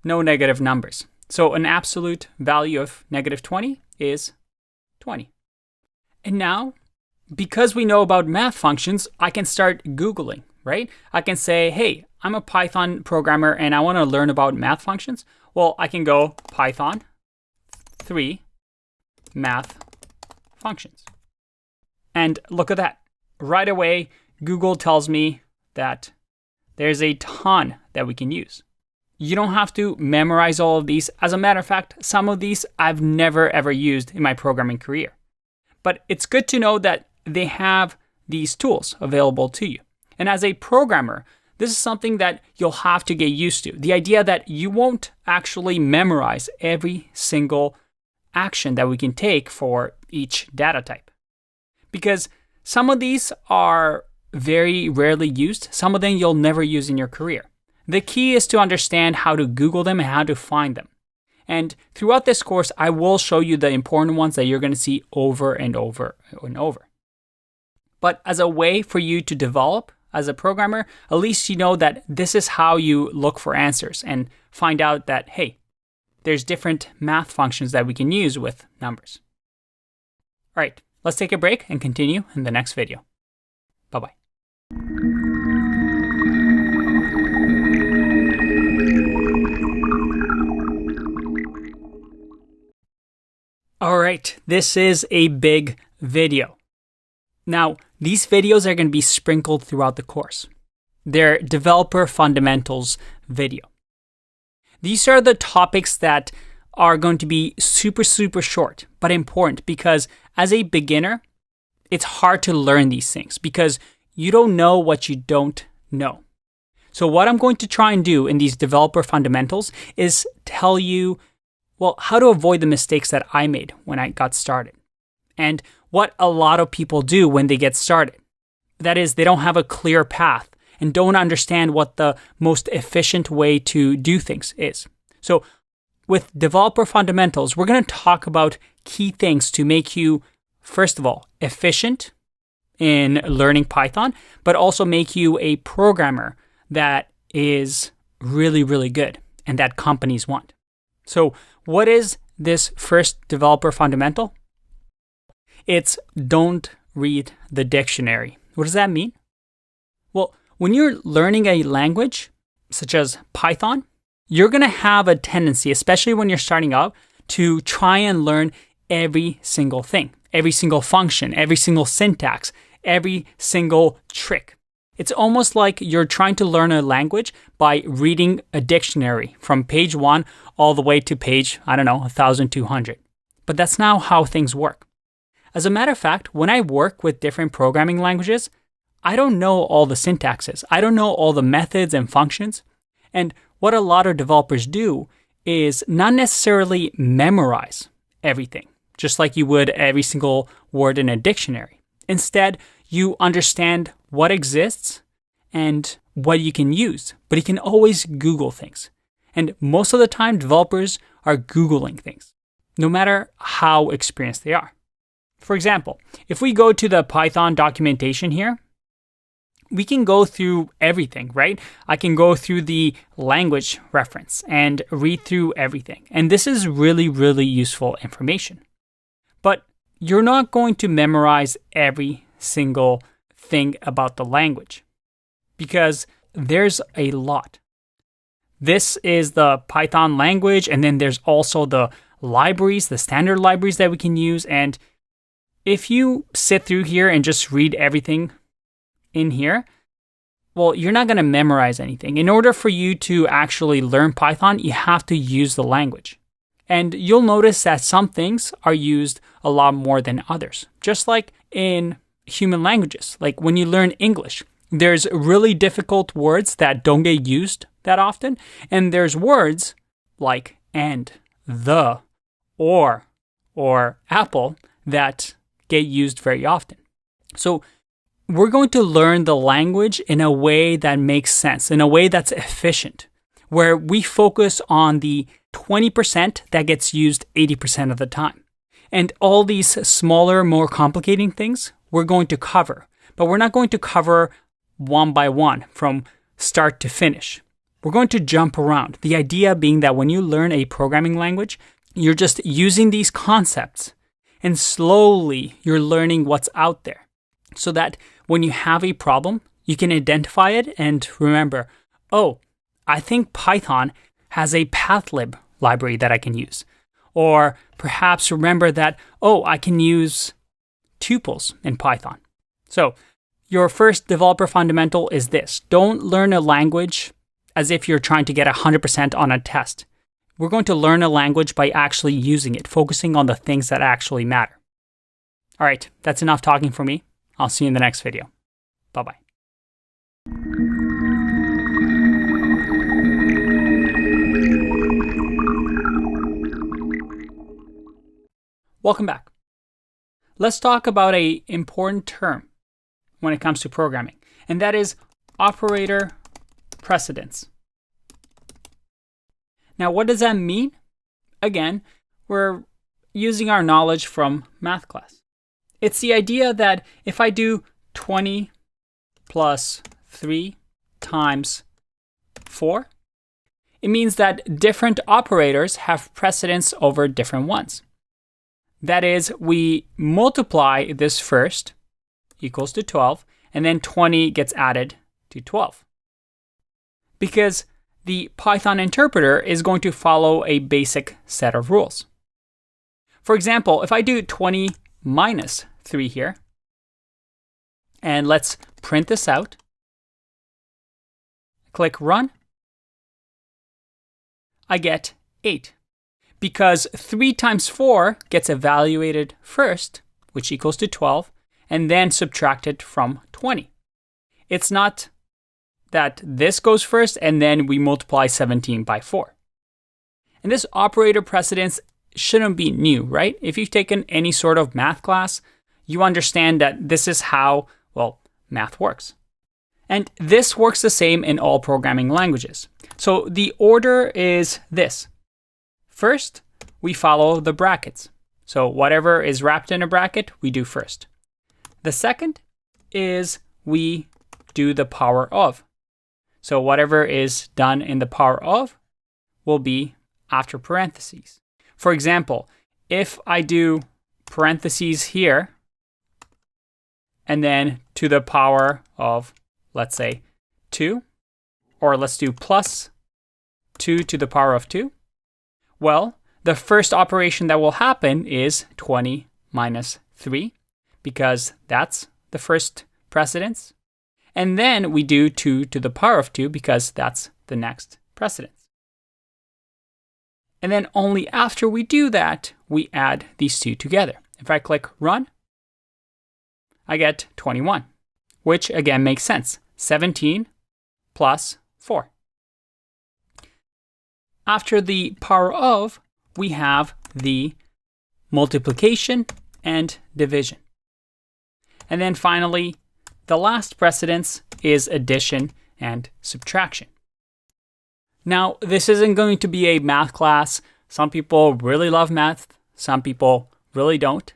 no negative numbers. So an absolute value of -20 is 20. And now, because we know about math functions, I can start Googling, right? I can say, hey, I'm a Python programmer and I want to learn about math functions. Well, I can go Python 3 math functions. And look at that. Right away, Google tells me that there's a ton that we can use. You don't have to memorize all of these. As a matter of fact, some of these I've never ever used in my programming career. But it's good to know that they have these tools available to you. And as a programmer, this is something that you'll have to get used to. The idea that you won't actually memorize every single action that we can take for each data type. Because some of these are very rarely used. Some of them you'll never use in your career. The key is to understand how to Google them and how to find them. And throughout this course, I will show you the important ones that you're going to see over and over and over. But as a way for you to develop as a programmer, at least you know that this is how you look for answers and find out that, hey, there's different math functions that we can use with numbers. All right, let's take a break and continue in the next video. Bye-bye. All right, this is a big video. Now, these videos are going to be sprinkled throughout the course. They're developer fundamentals video. These are the topics that are going to be super short, but important, because as a beginner, it's hard to learn these things because you don't know what you don't know. So what I'm going to try and do in these developer fundamentals is tell you, well, how to avoid the mistakes that I made when I got started. And what a lot of people do when they get started. That is, they don't have a clear path and don't understand what the most efficient way to do things is. So with developer fundamentals, we're going to talk about key things to make you, first of all, efficient in learning Python, but also make you a programmer that is really good and that companies want. So what is this first developer fundamental? It's don't read the dictionary. What does that mean? Well, when you're learning a language, such as Python, you're going to have a tendency, especially when you're starting out, to try and learn every single thing, every single function, every single syntax, every single trick. It's almost like you're trying to learn a language by reading a dictionary from page 1 all the way to page, 1,200. But that's not how things work. As a matter of fact, when I work with different programming languages, I don't know all the syntaxes. I don't know all the methods and functions. And what a lot of developers do is not necessarily memorize everything, just like you would every single word in a dictionary. Instead, you understand what exists and what you can use, but you can always Google things. And most of the time, developers are Googling things, no matter how experienced they are. For example, if we go to the Python documentation here, we can go through everything, right? I can go through the language reference and read through everything. And this is really, really useful information. But you're not going to memorize every single thing about the language because there's a lot. This is the Python language, and then there's also the libraries, the standard libraries that we can use. And if you sit through here and just read everything in here, well, you're not going to memorize anything. In order for you to actually learn Python, you have to use the language. And you'll notice that some things are used a lot more than others. Just like in human languages, like when you learn English, there's really difficult words that don't get used that often. And there's words like and, the, or apple that get used very often. So we're going to learn the language in a way that makes sense, in a way that's efficient, where we focus on the 20% that gets used 80% of the time. And all these smaller, more complicated things we're going to cover, but we're not going to cover one by one from start to finish. We're going to jump around. The idea being that when you learn a programming language, you're just using these concepts and slowly you're learning what's out there so that when you have a problem, you can identify it and remember, oh, I think Python has a pathlib library that I can use. Or perhaps remember that, oh, I can use tuples in Python. So your first developer fundamental is this. Don't learn a language as if you're trying to get 100% on a test. We're going to learn a language by actually using it, focusing on the things that actually matter. All right, that's enough talking for me. I'll see you in the next video. Bye-bye. Welcome back. Let's talk about an important term when it comes to programming, and that is operator precedence. Now, what does that mean? Again, we're using our knowledge from math class. It's the idea that if I do 20 plus 3 times 4, it means that different operators have precedence over different ones. That is, we multiply this first, equals to 12, and then 20 gets added to 12. Because the Python interpreter is going to follow a basic set of rules. For example, if I do 20 minus 3 here, and let's print this out, click run, I get 8. Because 3 times 4 gets evaluated first, which equals to 12, and then subtracted from 20. It's not that this goes first and then we multiply 17 by 4. And this operator precedence shouldn't be new, right? If you've taken any sort of math class, you understand that this is how, math works. And this works the same in all programming languages. So the order is this. First, we follow the brackets. So whatever is wrapped in a bracket, we do first. The second is we do the power of. So whatever is done in the power of will be after parentheses. For example, if I do parentheses here, and then to the power of, let's say, 2, or let's do plus 2 to the power of 2, well, the first operation that will happen is 20 minus 3, because that's the first precedence. And then we do 2 to the power of 2 because that's the next precedence. And then only after we do that, we add these two together. If I click run, I get 21, which again makes sense. 17 plus 4. After the power of, we have the multiplication and division. And then finally, the last precedence is addition and subtraction. Now, this isn't going to be a math class. Some people really love math. Some people really don't.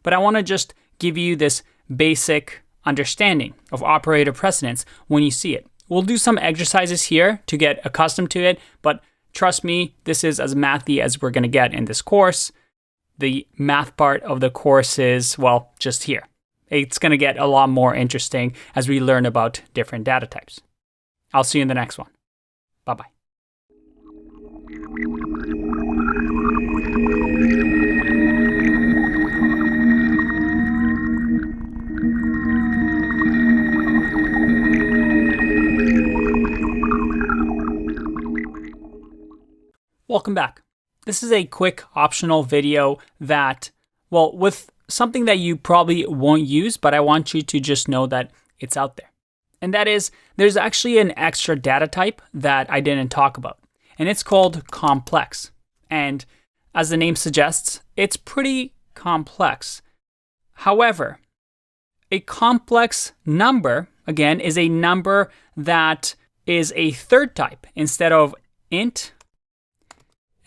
But I want to just give you this basic understanding of operator precedence when you see it. We'll do some exercises here to get accustomed to it, but trust me, this is as mathy as we're going to get in this course. The math part of the course is, well, just here. It's going to get a lot more interesting as we learn about different data types. I'll see you in the next one. Bye-bye. Welcome back. This is a quick optional video that, well, with something that you probably won't use, but I want you to just know that it's out there. And that is, there's actually an extra data type that I didn't talk about, and it's called complex. And as the name suggests, it's pretty complex. However, a complex number, again, is a number that is a third type. Instead of int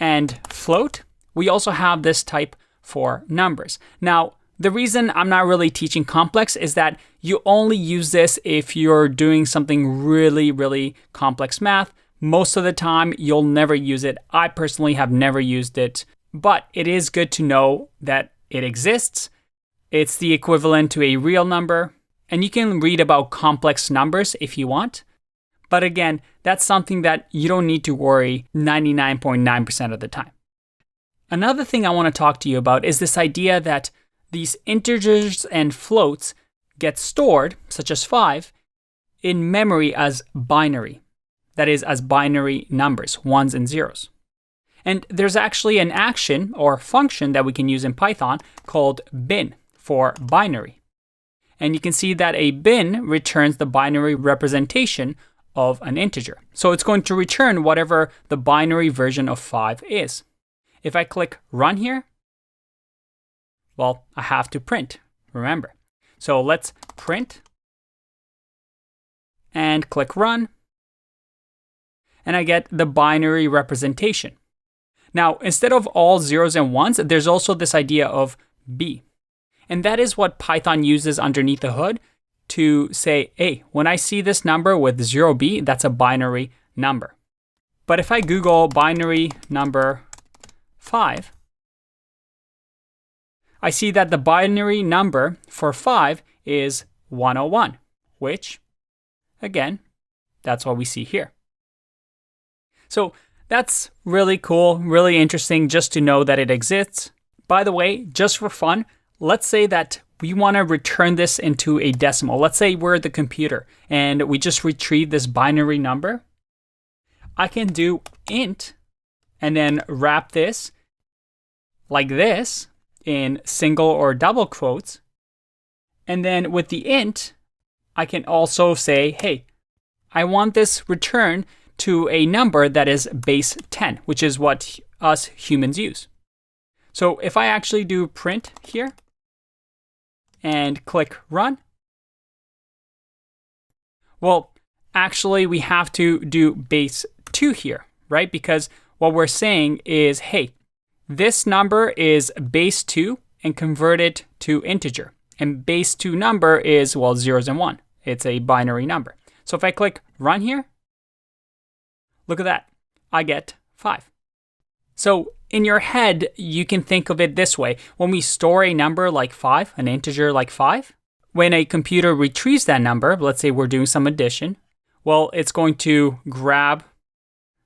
and float, we also have this type for numbers. Now, the reason I'm not really teaching complex is that you only use this if you're doing something really, really complex math. Most of the time, you'll never use it. I personally have never used it, but it is good to know that it exists. It's the equivalent to a real number, and you can read about complex numbers if you want. But again, that's something that you don't need to worry 99.9% of the time. Another thing I want to talk to you about is this idea that these integers and floats get stored, such as 5, in memory as binary. That is, as binary numbers, ones and zeros. And there's actually an action or function that we can use in Python called bin for binary. And you can see that a bin returns the binary representation of an integer. So it's going to return whatever the binary version of 5 is. If I click run here, well, I have to print, remember. So let's print and click run, and I get the binary representation. Now, instead of all zeros and ones, there's also this idea of b. And that is what Python uses underneath the hood to say, hey, when I see this number with 0b, that's a binary number. But if I Google binary number 5, I see that the binary number for 5 is 101, which, again, that's what we see here. So that's really cool, really interesting just to know that it exists. By the way, just for fun, let's say that we want to return this into a decimal. Let's say we're the computer and we just retrieve this binary number. I can do int and then wrap this like this in single or double quotes. And then with the int, I can also say, hey, I want this return to a number that is base 10, which is what us humans use. So if I actually do print here and click run, well, actually we have to do base 2 here, right? Because what we're saying is, hey, this number is base 2 and convert it to integer. And base 2 number is, well, zeros and 1. It's a binary number. So if I click run here, look at that. I get 5. So in your head, you can think of it this way. When we store a number like 5, an integer like 5, when a computer retrieves that number, let's say we're doing some addition, well, it's going to grab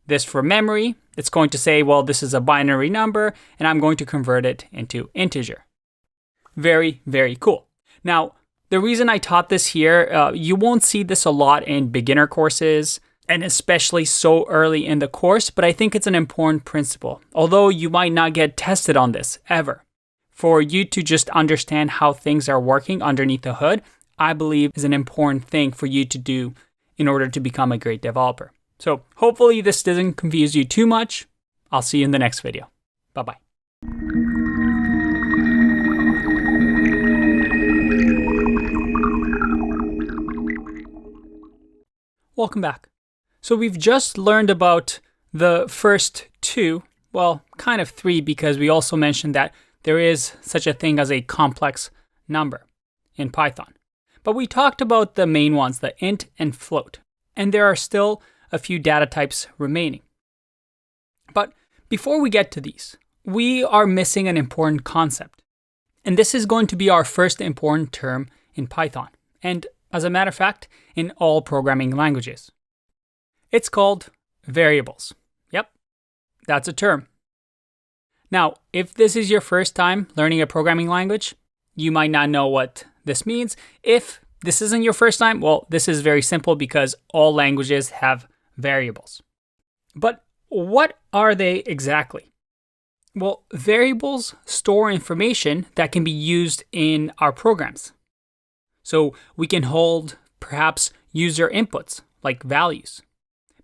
this from memory. It's going to say, well, this is a binary number, and I'm going to convert it into integer. Very, very cool. Now, The reason I taught this here, you won't see this a lot in beginner courses, and especially so early in the course, but I think it's an important principle, although you might not get tested on this ever. For you to just understand how things are working underneath the hood, I believe is an important thing for you to do in order to become a great developer. So hopefully this doesn't confuse you too much. I'll see you in the next video. Bye-bye. Welcome back. So we've just learned about the first two, well, kind of three, because we also mentioned that there is such a thing as a complex number in Python. But we talked about the main ones, the int and float, and there are still a few data types remaining. But before we get to these, we are missing an important concept. And this is going to be our first important term in Python, and as a matter of fact, in all programming languages. It's called variables. Yep, that's a term. Now, if this is your first time learning a programming language, you might not know what this means. If this isn't your first time, well, this is very simple because all languages have variables. But what are they exactly? Well, variables store information that can be used in our programs. So we can hold perhaps user inputs like values.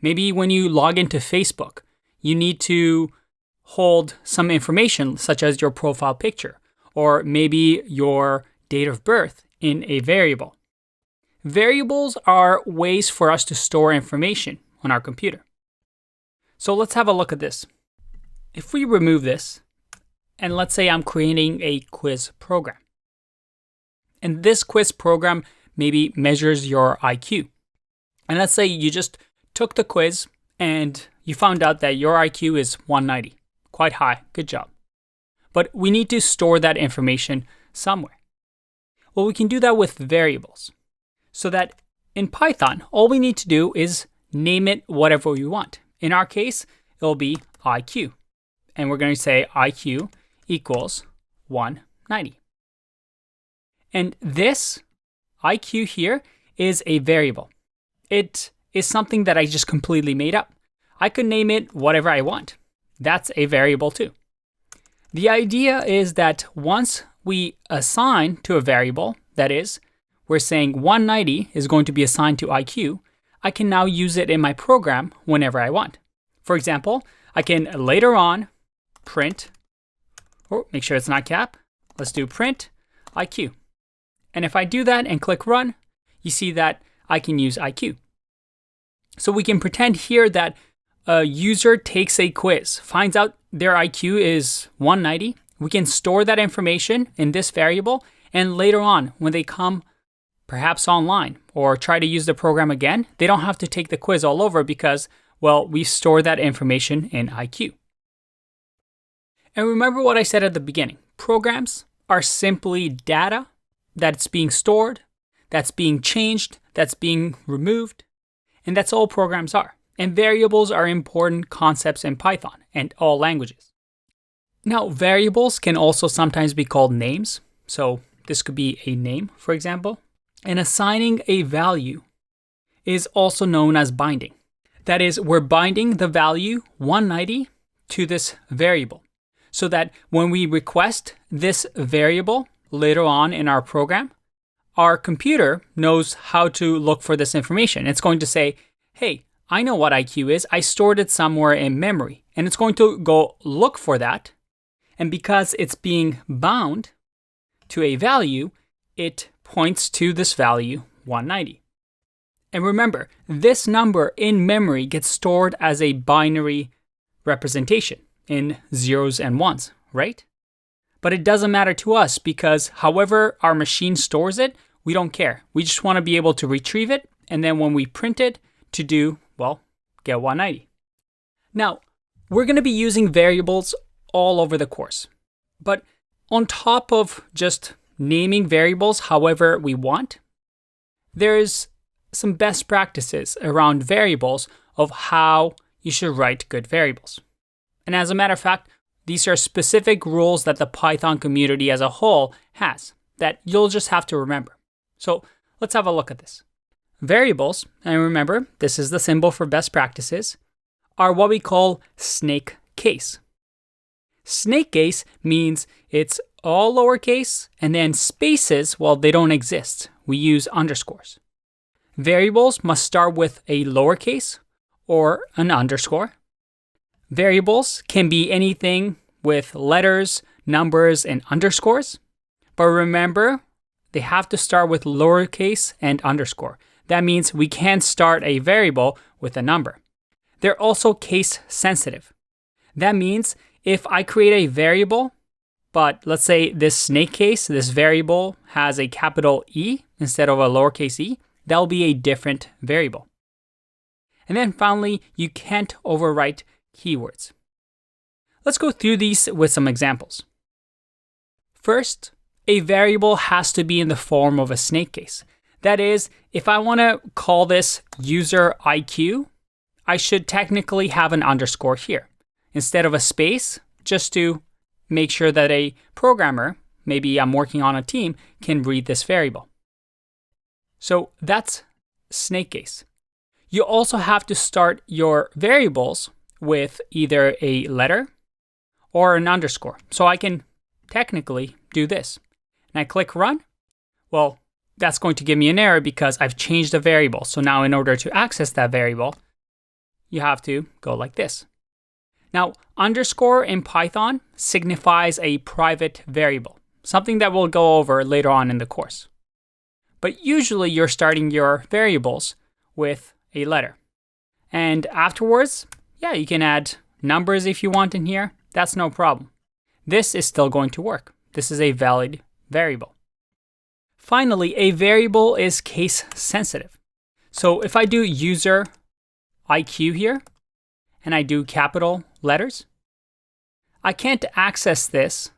Maybe when you log into Facebook, you need to hold some information such as your profile picture, or maybe your date of birth in a variable. Variables are ways for us to store information on our computer. So let's have a look at this. If we remove this, and let's say I'm creating a quiz program. And this quiz program maybe measures your IQ. And let's say you just took the quiz and you found out that your IQ is 190. Quite high, good job. But we need to store that information somewhere. Well, we can do that with variables. So that in Python, all we need to do is name it whatever we want. In our case, it'll be IQ. And we're going to say IQ equals 190. And this IQ here is a variable. It is something that I just completely made up. I could name it whatever I want. That's a variable too. The idea is that once we assign to a variable, that is, we're saying 190 is going to be assigned to IQ, I can now use it in my program whenever I want. For example, I can later on print, or make sure it's not cap, let's do print IQ. And if I do that and click run, you see that I can use IQ. So we can pretend here that a user takes a quiz, finds out their IQ is 190. We can store that information in this variable, and later on, when they come perhaps online or try to use the program again, they don't have to take the quiz all over because, well, we store that information in IQ. And remember what I said at the beginning. Programs are simply data that's being stored, that's being changed, that's being removed, and that's all programs are. And variables are important concepts in Python and all languages. Now, variables can also sometimes be called names. So this could be a name, for example. And assigning a value is also known as binding. That is, we're binding the value 190 to this variable so that when we request this variable later on in our program, our computer knows how to look for this information. It's going to say, hey, I know what IQ is. I stored it somewhere in memory. And it's going to go look for that. And because it's being bound to a value, it points to this value 190. And remember, this number in memory gets stored as a binary representation in zeros and ones, right? But it doesn't matter to us because however our machine stores it, we don't care. We just want to be able to retrieve it. And then when we print it to do, well, get 190. Now, we're going to be using variables all over the course. But on top of just naming variables however we want, there's some best practices around variables of how you should write good variables. And as a matter of fact, these are specific rules that the Python community as a whole has that you'll just have to remember. So let's have a look at this. Variables, and remember, this is the symbol for best practices, are what we call snake case. Snake case means it's all lowercase, and then spaces, well, they don't exist. We use underscores. Variables must start with a lowercase or an underscore. Variables can be anything with letters, numbers, and underscores. But remember, they have to start with lowercase and underscore. That means we can't start a variable with a number. They're also case sensitive. That means if I create a variable, but let's say this snake case, this variable has a capital E instead of a lowercase e, that'll be a different variable. And then finally, you can't overwrite keywords. Let's go through these with some examples. First, a variable has to be in the form of a snake case. That is, if I want to call this user IQ, I should technically have an underscore here instead of a space, just to make sure that a programmer, maybe I'm working on a team, can read this variable. So that's snake case. You also have to start your variables with either a letter or an underscore. So I can technically do this. And I click run. Well, that's going to give me an error because I've changed a variable. So now in order to access that variable, you have to go like this. Now, underscore in Python signifies a private variable, something that we'll go over later on in the course. But usually you're starting your variables with a letter. And afterwards, yeah, you can add numbers if you want in here. That's no problem. This is still going to work. This is a valid variable. Finally, a variable is case sensitive. So if I do user IQ here, and I do capital letters, I can't access this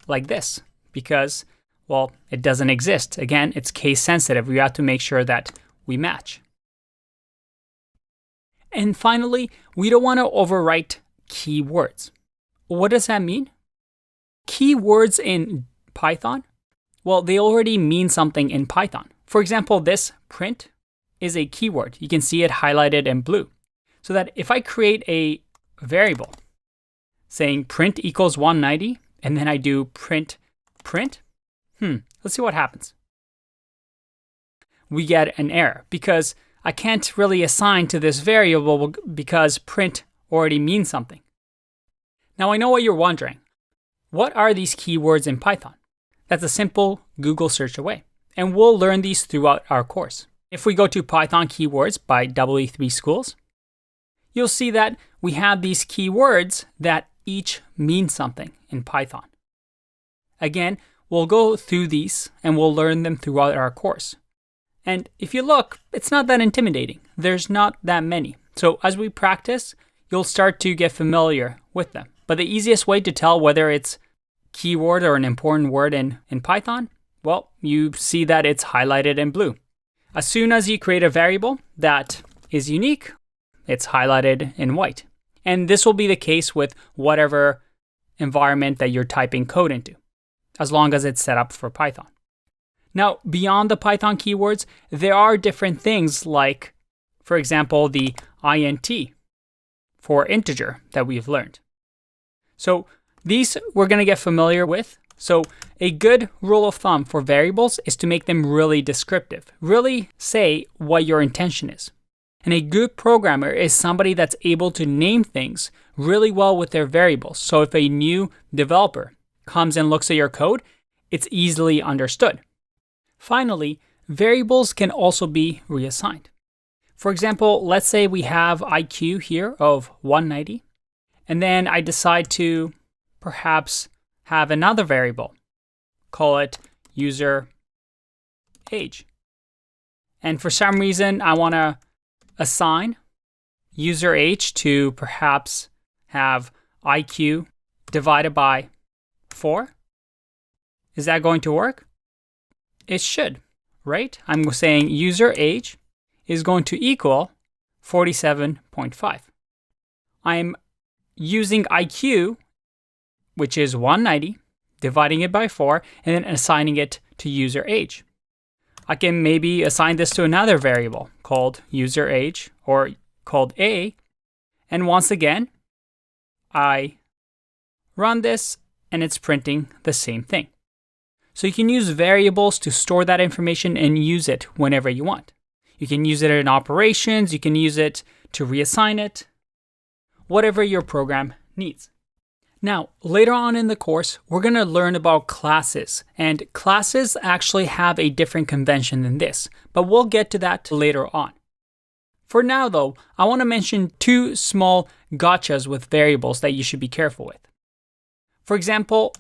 like this because, well, it doesn't exist. Again, it's case sensitive. We have to make sure that we match. And finally, we don't want to overwrite keywords. What does that mean? Keywords in Python, well, they already mean something in Python. For example, this print is a keyword. You can see it highlighted in blue. So that if I create a variable saying print equals 190, and then I do print, let's see what happens. We get an error because I can't really assign to this variable because print already means something. Now I know what you're wondering. What are these keywords in Python? That's a simple Google search away. And we'll learn these throughout our course. If we go to Python keywords by E3 Schools, you'll see that we have these keywords that each mean something in Python. Again, we'll go through these and we'll learn them throughout our course. And if you look, it's not that intimidating. There's not that many. So as we practice, you'll start to get familiar with them. But the easiest way to tell whether it's keyword or an important word in Python, well, you see that it's highlighted in blue. As soon as you create a variable that is unique, it's highlighted in white. And this will be the case with whatever environment that you're typing code into, as long as it's set up for Python. Now, beyond the Python keywords, there are different things like, for example, the int for integer that we've learned. So these we're going to get familiar with. So a good rule of thumb for variables is to make them really descriptive. Really say what your intention is. And a good programmer is somebody that's able to name things really well with their variables. So if a new developer comes and looks at your code, it's easily understood. Finally, variables can also be reassigned. For example, let's say we have IQ here of 190, and then I decide to perhaps have another variable, call it user age. And for some reason, I want to assign user age to perhaps have IQ divided by 4. Is that going to work? It should, right? I'm saying user age is going to equal 47.5. I'm using IQ, which is 190, dividing it by 4, and then assigning it to user age. I can maybe assign this to another variable called user age or called A. And once again, I run this and it's printing the same thing. So you can use variables to store that information and use it whenever you want. You can use it in operations, you can use it to reassign it, whatever your program needs. Now, later on in the course, we're going to learn about classes, and classes actually have a different convention than this, but we'll get to that later on. For now though, I want to mention two small gotchas with variables that you should be careful with. For example,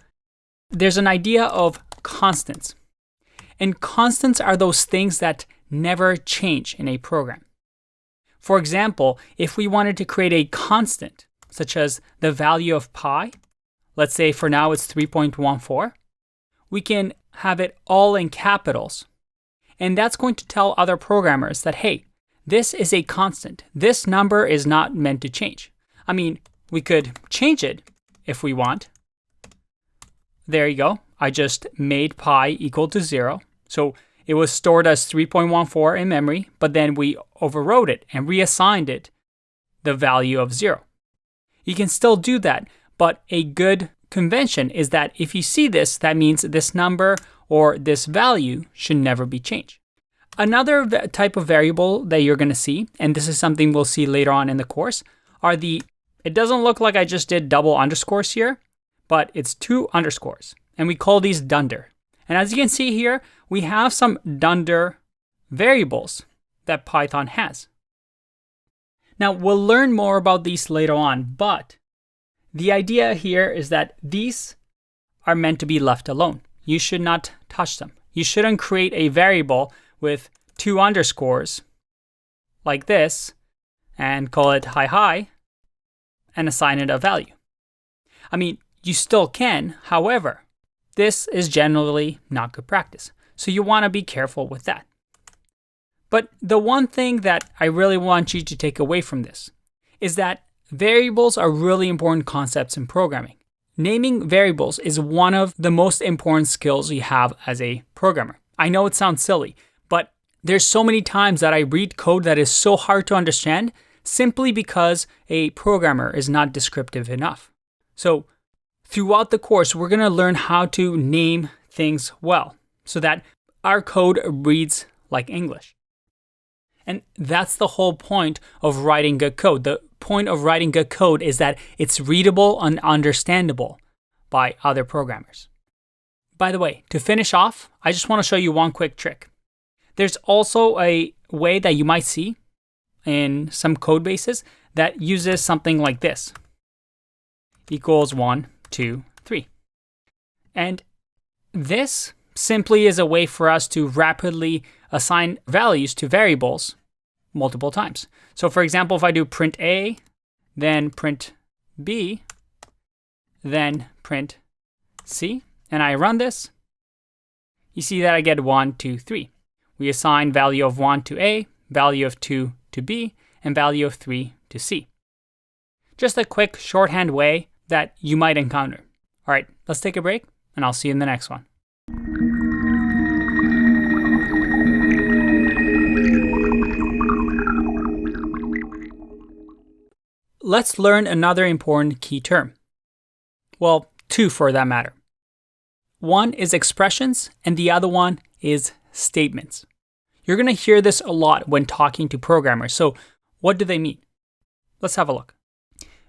there's an idea of constants. And constants are those things that never change in a program. For example, if we wanted to create a constant, such as the value of pi, let's say for now it's 3.14, we can have it all in capitals. And that's going to tell other programmers that, hey, this is a constant. This number is not meant to change. I mean, we could change it if we want. There you go. I just made pi equal to 0. So it was stored as 3.14 in memory, but then we overrode it and reassigned it the value of 0. You can still do that, but a good convention is that if you see this, that means this number or this value should never be changed. Another type of variable that you're going to see, and this is something we'll see later on in the course, are it doesn't look like I just did double underscores here, but it's 2 underscores. And we call these dunder. And as you can see here, we have some dunder variables that Python has. Now, we'll learn more about these later on, but the idea here is that these are meant to be left alone. You should not touch them. You shouldn't create a variable with 2 underscores like this and call it hi and assign it a value. I mean, you still can, however, this is generally not good practice. So you want to be careful with that. But the one thing that I really want you to take away from this is that variables are really important concepts in programming. Naming variables is one of the most important skills you have as a programmer. I know it sounds silly, but there's so many times that I read code that is so hard to understand simply because a programmer is not descriptive enough. So throughout the course, we're going to learn how to name things well so that our code reads like English. And that's the whole point of writing good code. The point of writing good code is that it's readable and understandable by other programmers. By the way, to finish off, I just want to show you one quick trick. There's also a way that you might see in some code bases that uses something like this. Equals 1, 2, 3. And this simply is a way for us to rapidly assign values to variables multiple times. So for example, if I do print A, then print B, then print C, and I run this, you see that I get 1, 2, 3. We assign value of 1 to A, value of 2 to B, and value of 3 to C. Just a quick shorthand way that you might encounter. All right, let's take a break, and I'll see you in the next one. Let's learn another important key term. Well, 2 for that matter. One is expressions, and the other one is statements. You're going to hear this a lot when talking to programmers. So what do they mean? Let's have a look.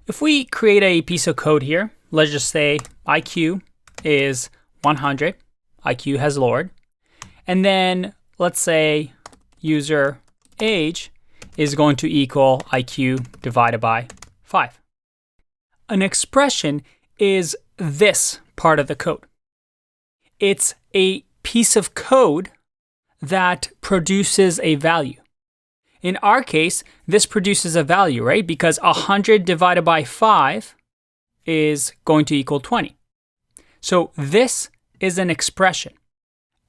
If we create a piece of code here, let's just say IQ is 100. IQ has lowered. And then let's say user age is going to equal IQ divided by 5. An expression is this part of the code. It's a piece of code that produces a value. In our case, this produces a value, right? Because 100 divided by 5 is going to equal 20. So this is an expression.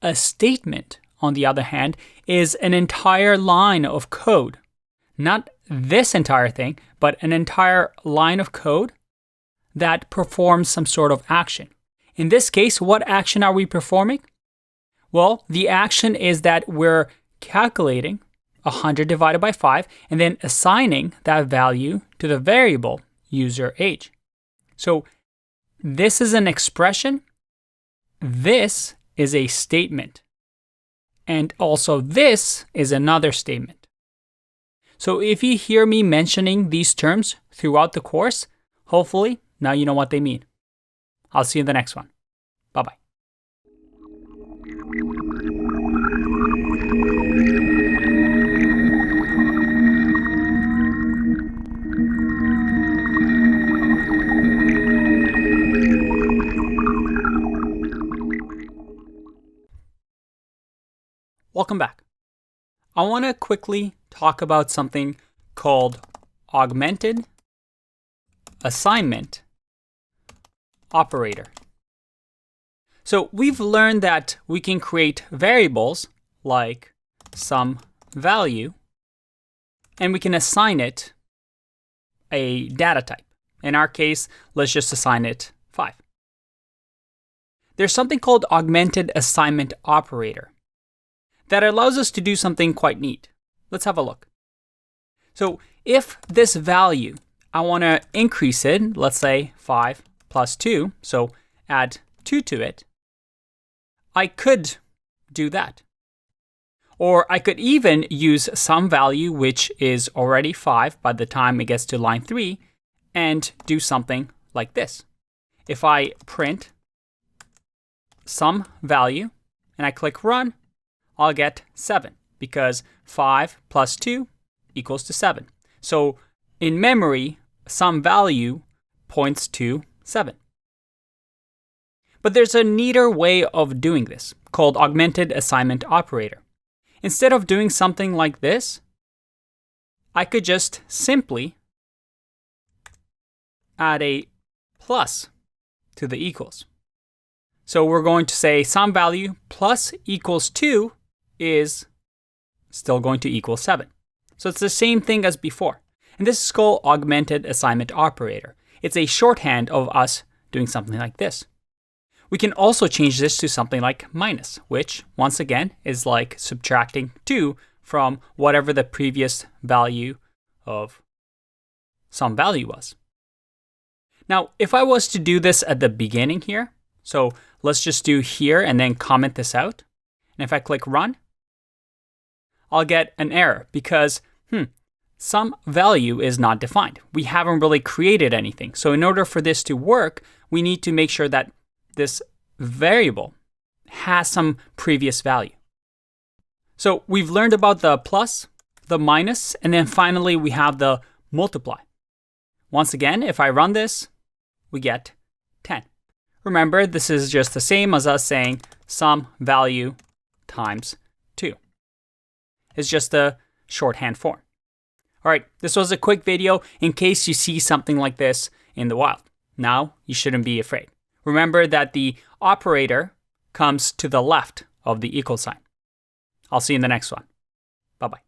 A statement, on the other hand, is an entire line of code. Not this entire thing, but an entire line of code that performs some sort of action. In this case, what action are we performing? Well, the action is that we're calculating 100 divided by 5 and then assigning that value to the variable user age. So this is an expression. This is a statement. And also this is another statement. So if you hear me mentioning these terms throughout the course, hopefully now you know what they mean. I'll see you in the next one. Bye-bye. Welcome back. I want to quickly talk about something called Augmented Assignment Operator. So we've learned that we can create variables like some value, and we can assign it a data type. In our case, let's just assign it 5. There's something called Augmented Assignment Operator that allows us to do something quite neat. Let's have a look. So if this value, I want to increase it, let's say 5 plus 2, so add 2 to it, I could do that. Or I could even use some value which is already 5 by the time it gets to line 3 and do something like this. If I print some value and I click run, I'll get 7 because 5 plus 2 equals to 7. So in memory, some value points to 7. But there's a neater way of doing this called Augmented Assignment Operator. Instead of doing something like this, I could just simply add a plus to the equals. So we're going to say some value plus equals 2 is still going to equal 7. So it's the same thing as before. And this is called Augmented Assignment Operator. It's a shorthand of us doing something like this. We can also change this to something like minus, which once again is like subtracting 2 from whatever the previous value of some value was. Now, if I was to do this at the beginning here, so let's just do here and then comment this out. And if I click run, I'll get an error because some value is not defined. We haven't really created anything. So in order for this to work, we need to make sure that this variable has some previous value. So we've learned about the plus, the minus, and then finally we have the multiply. Once again, if I run this, we get 10. Remember, this is just the same as us saying some value times 2. It's just a shorthand form. All right, this was a quick video in case you see something like this in the wild. Now, you shouldn't be afraid. Remember that the operator comes to the left of the equal sign. I'll see you in the next one. Bye-bye.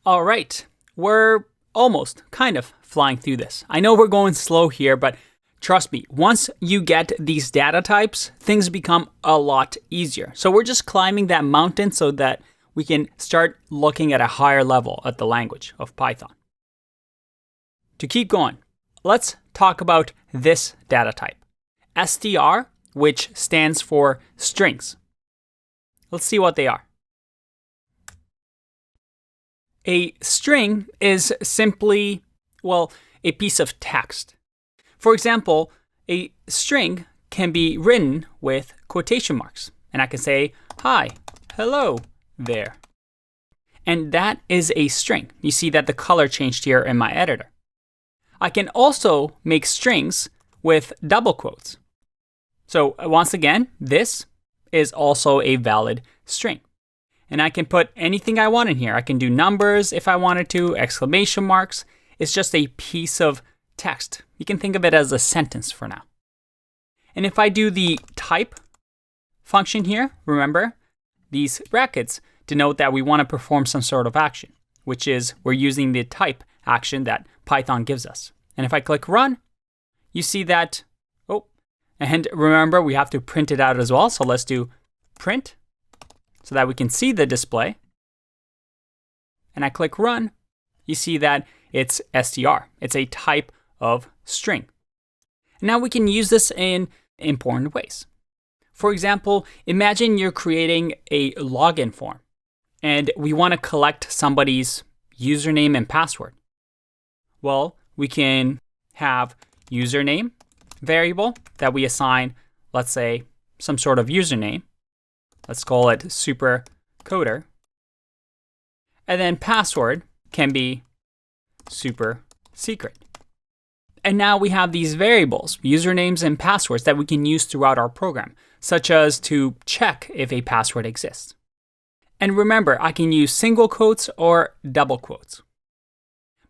All right, we're almost kind of flying through this. I know we're going slow here, but trust me, once you get these data types, things become a lot easier. So we're just climbing that mountain so that we can start looking at a higher level at the language of Python. To keep going, let's talk about this data type, str, which stands for strings. Let's see what they are. A string is simply, well, a piece of text. For example, a string can be written with quotation marks. And I can say, hi, hello there. And that is a string. You see that the color changed here in my editor. I can also make strings with double quotes. So once again, this is also a valid string. And I can put anything I want in here. I can do numbers if I wanted to, exclamation marks. It's just a piece of text. You can think of it as a sentence for now. And if I do the type function here, remember, these brackets denote that we want to perform some sort of action, which is we're using the type action that Python gives us. And if I click run, you see that, oh, and remember we have to print it out as well. So let's do print so that we can see the display. And I click run, you see that it's str. It's a type of string. Now we can use this in important ways. For example, imagine you're creating a login form and we want to collect somebody's username and password. Well, we can have username variable that we assign, let's say, some sort of username. Let's call it supercoder. And then password can be super secret. And now we have these variables, usernames and passwords that we can use throughout our program, such as to check if a password exists. And remember, I can use single quotes or double quotes.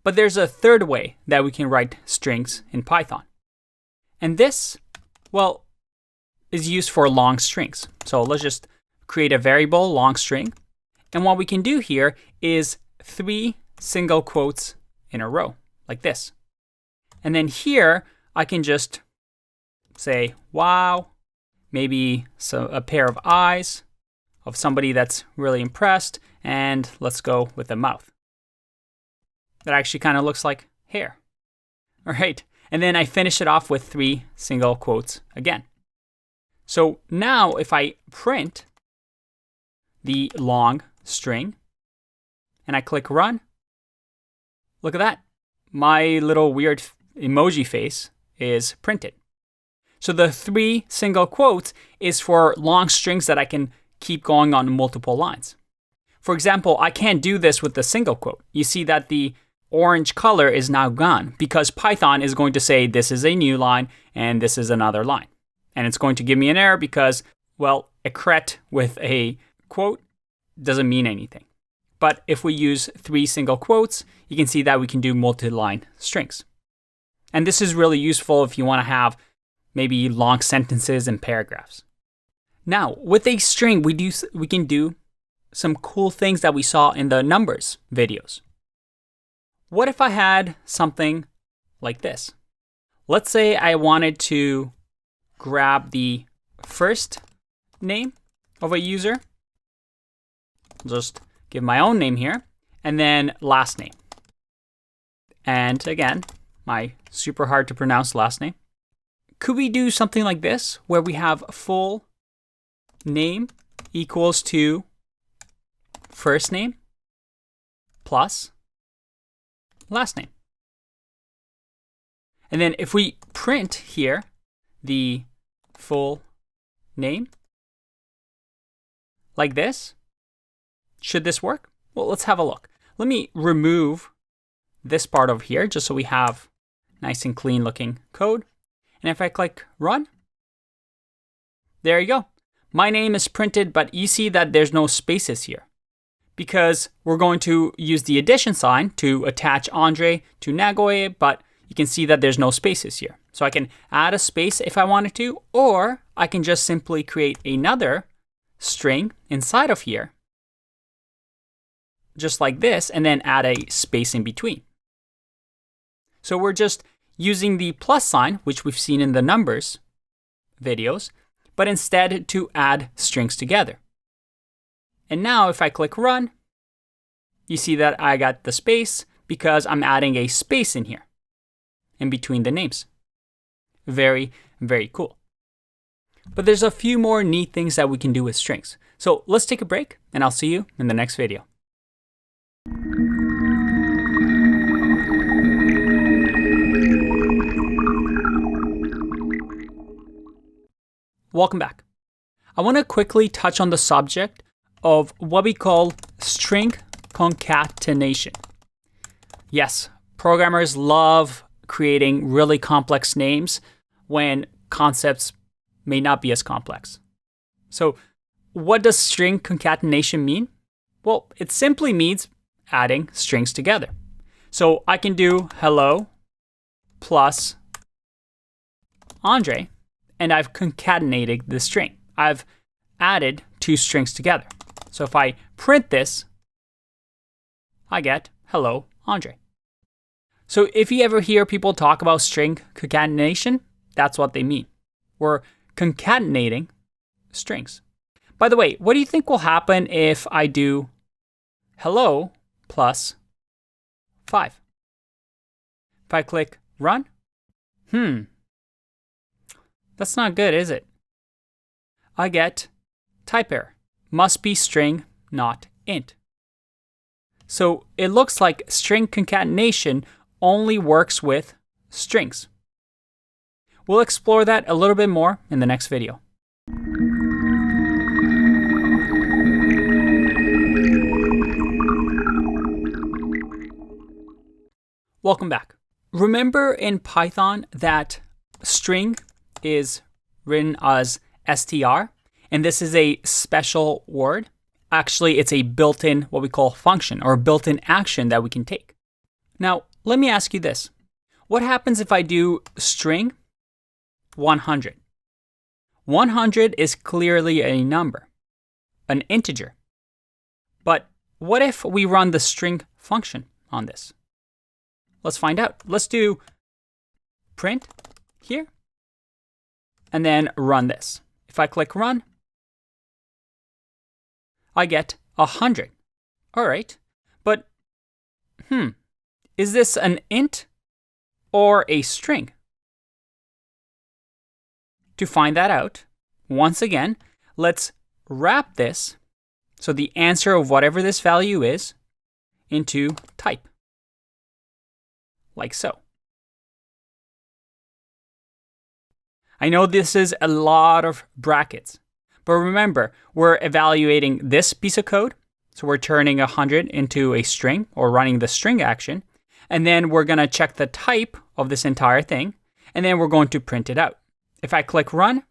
But there's a third way that we can write strings in Python. And this, well, is used for long strings. So let's just create a variable long string. And what we can do here is 3 single quotes in a row, like this. And then here, I can just say, wow, maybe a pair of eyes of somebody that's really impressed, and let's go with a mouth. That actually kind of looks like hair. All right, and then I finish it off with 3 single quotes again. So now if I print the long string and I click run, look at that. My little weird emoji face is printed. So the 3 single quotes is for long strings that I can keep going on multiple lines. For example, I can't do this with the single quote. You see that the orange color is now gone because Python is going to say this is a new line and this is another line. And it's going to give me an error because, well, a cret with a quote doesn't mean anything. But if we use 3 single quotes, you can see that we can do multi-line strings. And this is really useful if you want to have maybe long sentences and paragraphs. Now, with a string, we can do some cool things that we saw in the numbers videos. What if I had something like this? Let's say I wanted to grab the first name of a user. Just give my own name here, and then last name. And again, my super hard to pronounce last name. Could we do something like this, where we have full name equals to first name plus last name? And then if we print here the full name like this, should this work? Well, let's have a look. Let me remove this part over here just so we have nice and clean looking code. And if I click run, there you go. My name is printed, but you see that there's no spaces here because we're going to use the addition sign to attach Andrei to Neagoie, but you can see that there's no spaces here. So I can add a space if I wanted to, or I can just simply create another string inside of here, just like this, and then add a space in between. So we're just using the plus sign, which we've seen in the numbers videos, but instead to add strings together. And now if I click run, you see that I got the space because I'm adding a space in here, in between the names. Very, very cool. But there's a few more neat things that we can do with strings. So let's take a break, and I'll see you in the next video. Welcome back. I want to quickly touch on the subject of what we call string concatenation. Yes, programmers love creating really complex names when concepts may not be as complex. So what does string concatenation mean? Well, it simply means adding strings together. So I can do hello plus Andrei, and I've concatenated the string. I've added 2 strings together. So if I print this, I get hello, Andrei. So if you ever hear people talk about string concatenation, that's what they mean. We're concatenating strings. By the way, what do you think will happen if I do hello plus 5? If I click run, that's not good, is it? I get type error. Must be string, not int. So it looks like string concatenation only works with strings. We'll explore that a little bit more in the next video. Welcome back. Remember in Python that string is written as str, and this is a special word. Actually, it's a built-in, what we call function, or built-in action that we can take. Now, let me ask you this. What happens if I do string 100? 100 is clearly a number, an integer. But what if we run the string function on this? Let's find out. Let's do print here, and then run this. If I click run, I get 100. All right, but is this an int or a string? To find that out, once again, let's wrap this, so the answer of whatever this value is, into type. Like so. I know this is a lot of brackets, but remember, we're evaluating this piece of code. So we're turning 100 into a string, or running the string action. And then we're going to check the type of this entire thing. And then we're going to print it out. If I click run,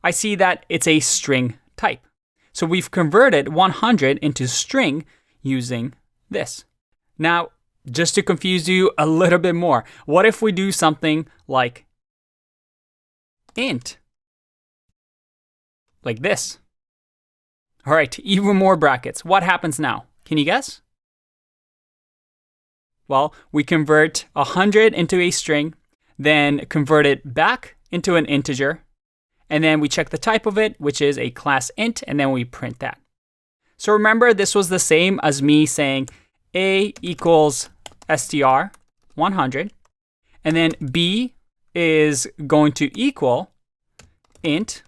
I see that it's a string type. So we've converted 100 into string using this. Now, just to confuse you a little bit more, what if we do something like int? Like this. All right, even more brackets. What happens now? Can you guess? Well, we convert 100 into a string, then convert it back into an integer, and then we check the type of it, which is a class int, and then we print that. So remember, this was the same as me saying a equals str 100, and then b is going to equal int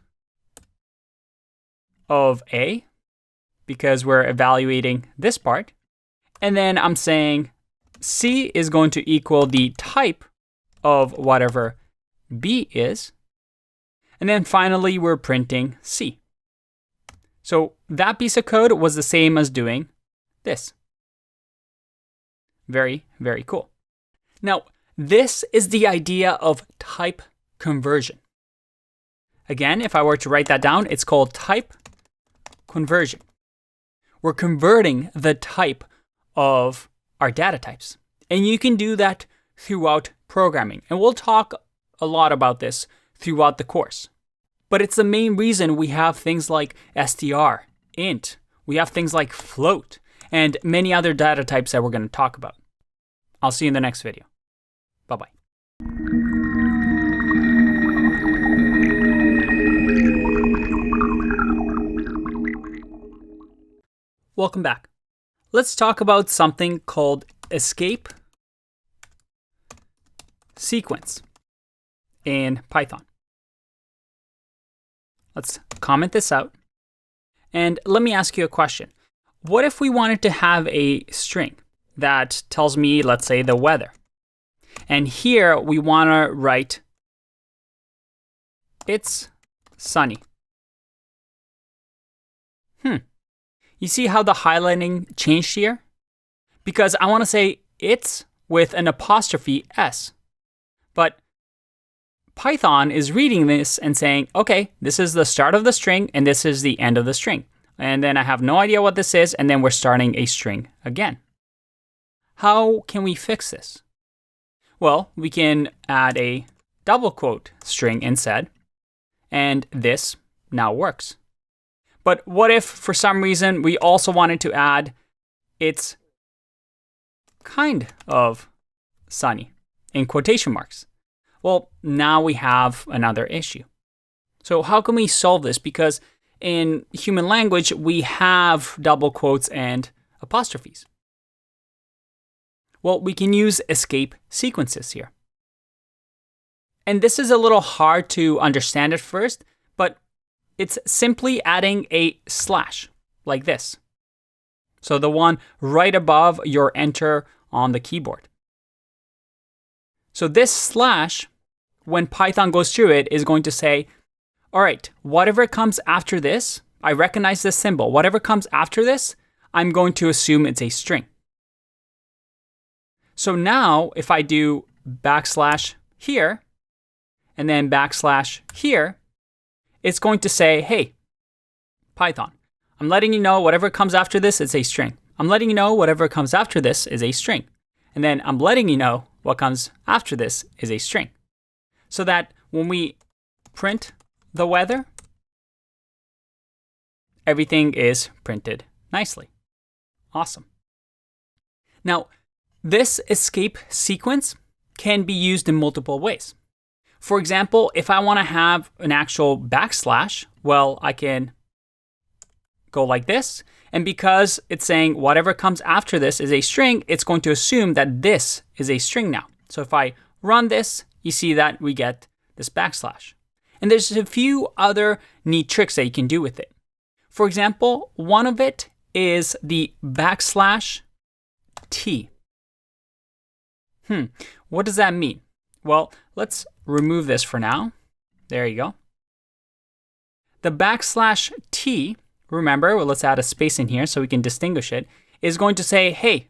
of a, because we're evaluating this part. And then I'm saying c is going to equal the type of whatever b is. And then finally, we're printing c. So that piece of code was the same as doing this. Very, very cool. Now, this is the idea of type conversion. Again, if I were to write that down, it's called type conversion. We're converting the type of our data types. And you can do that throughout programming. And we'll talk a lot about this throughout the course. But it's the main reason we have things like str, int, we have things like float, and many other data types that we're going to talk about. I'll see you in the next video. Bye-bye. Welcome back. Let's talk about something called escape sequence in Python. Let's comment this out. And let me ask you a question. What if we wanted to have a string that tells me, let's say, the weather? And here we want to write, it's sunny. You see how the highlighting changed here? Because I want to say it's with an apostrophe s. But Python is reading this and saying, okay, this is the start of the string and this is the end of the string. And then I have no idea what this is, and then we're starting a string again. How can we fix this? Well, we can add a double quote string instead, and this now works. But what if for some reason we also wanted to add it's kind of sunny in quotation marks? Well, now we have another issue. So how can we solve this? Because in human language, we have double quotes and apostrophes. Well, we can use escape sequences here. And this is a little hard to understand at first, but it's simply adding a slash like this. So the one right above your enter on the keyboard. So this slash, when Python goes through it, is going to say, all right, whatever comes after this, I recognize this symbol. Whatever comes after this, I'm going to assume it's a string. So now if I do backslash here, and then backslash here, it's going to say, hey, Python, I'm letting you know whatever comes after this is a string. I'm letting you know whatever comes after this is a string. And then I'm letting you know what comes after this is a string. So that when we print the weather, everything is printed nicely. Awesome. Now, this escape sequence can be used in multiple ways. For example, if I want to have an actual backslash, well, I can go like this. And because it's saying whatever comes after this is a string, it's going to assume that this is a string now. So if I run this, you see that we get this backslash. And there's a few other neat tricks that you can do with it. For example, one of it is the backslash T. What does that mean? Well, let's remove this for now. There you go. The backslash T, remember, well, let's add a space in here so we can distinguish it, is going to say, hey,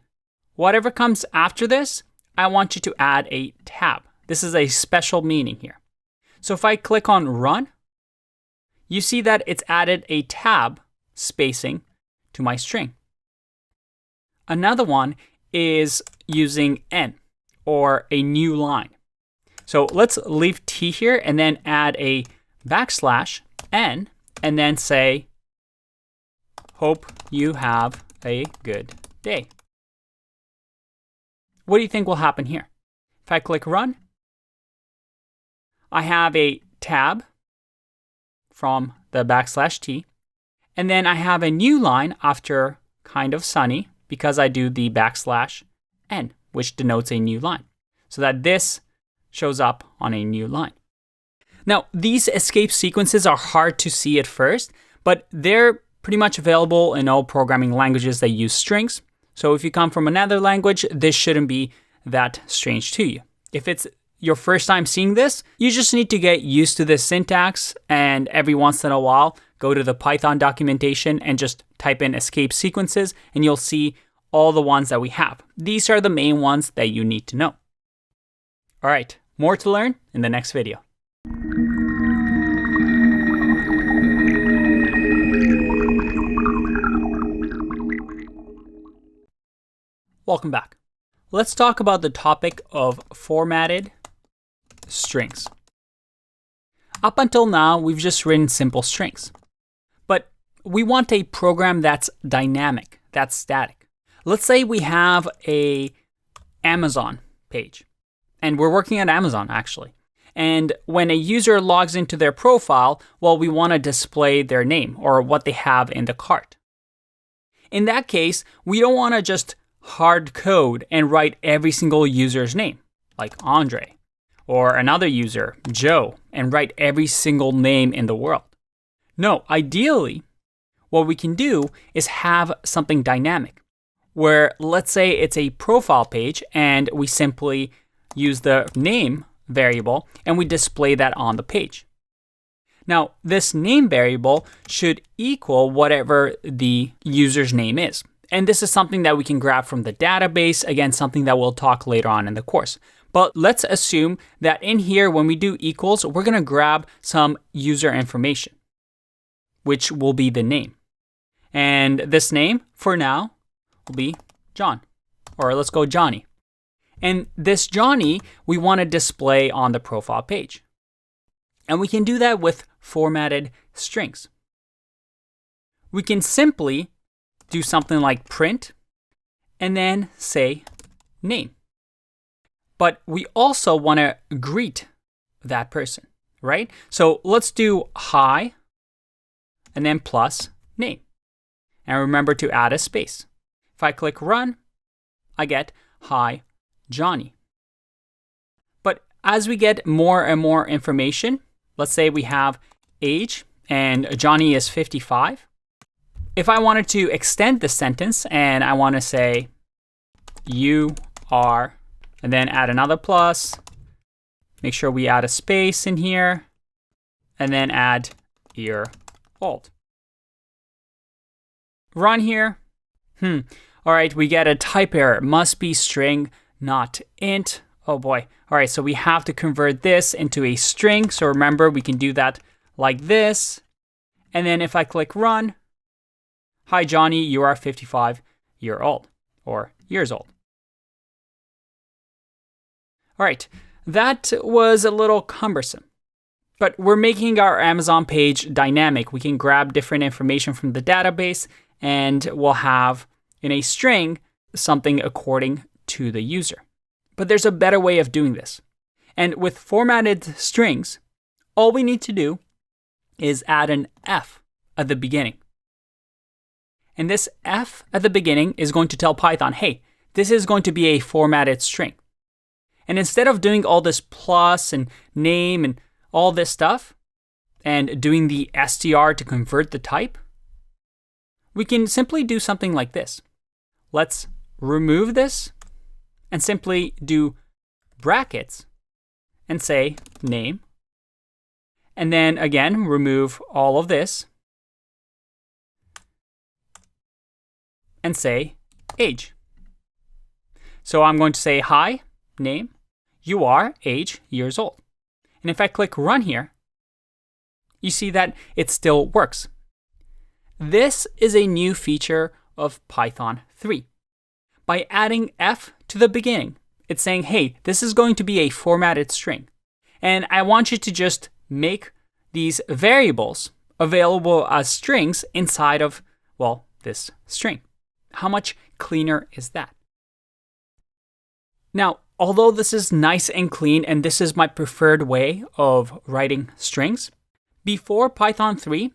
whatever comes after this, I want you to add a tab. This is a special meaning here. So if I click on run, you see that it's added a tab spacing to my string. Another one is using n, or a new line. So let's leave T here and then add a backslash n and then say, hope you have a good day. What do you think will happen here? If I click run, I have a tab from the backslash T, and then I have a new line after kind of sunny because I do the backslash n, which denotes a new line, so that this shows up on a new line. Now, these escape sequences are hard to see at first, but they're pretty much available in all programming languages that use strings. So if you come from another language, this shouldn't be that strange to you. If it's your first time seeing this, you just need to get used to this syntax, and every once in a while, go to the Python documentation and just type in escape sequences, and you'll see all the ones that we have. These are the main ones that you need to know. All right, more to learn in the next video. Welcome back. Let's talk about the topic of formatted strings. Up until now, we've just written simple strings. But we want a program that's dynamic, that's static. Let's say we have a Amazon page, and we're working at Amazon actually. And when a user logs into their profile, well, we want to display their name or what they have in the cart. In that case, we don't want to just hard code and write every single user's name, like Andrei, or another user, Joe, and write every single name in the world. No, ideally, what we can do is have something dynamic, where let's say it's a profile page and we simply use the name variable and we display that on the page. Now, this name variable should equal whatever the user's name is. And this is something that we can grab from the database, again, something that we'll talk later on in the course. But let's assume that in here, when we do equals, we're going to grab some user information, which will be the name. And this name, for now, will be John, or let's go Johnny. And this Johnny, we want to display on the profile page. And we can do that with formatted strings. we can simply do something like print and then say name. But we also want to greet that person, right? So let's do hi and then plus name. And remember to add a space. If I click run, I get hi Johnny. But as we get more and more information, let's say we have age and Johnny is 55. If I wanted to extend the sentence and I want to say you are, and then add another plus, make sure we add a space in here, and then add year old. Run here. All right, we get a type error. Must be string, not int. Oh boy. All right, so we have to convert this into a string. So remember, we can do that like this. And then if I click run, hi Johnny, you are 55-year-old or years old. All right, that was a little cumbersome, but we're making our Amazon page dynamic. We can grab different information from the database and we'll have in a string something according to the user. But there's a better way of doing this. And with formatted strings, all we need to do is add an F at the beginning. And this F at the beginning is going to tell Python, hey, this is going to be a formatted string. And instead of doing all this plus and name and all this stuff, and doing the str to convert the type, we can simply do something like this. Let's remove this and simply do brackets and say name. And then again, remove all of this and say age. So I'm going to say hi, name, you are age years old. And if I click run here, you see that it still works. This is a new feature of Python 3. By adding F to the beginning, it's saying, hey, this is going to be a formatted string. And I want you to just make these variables available as strings inside of, well, this string. How much cleaner is that? Now, although this is nice and clean, and this is my preferred way of writing strings, before Python 3,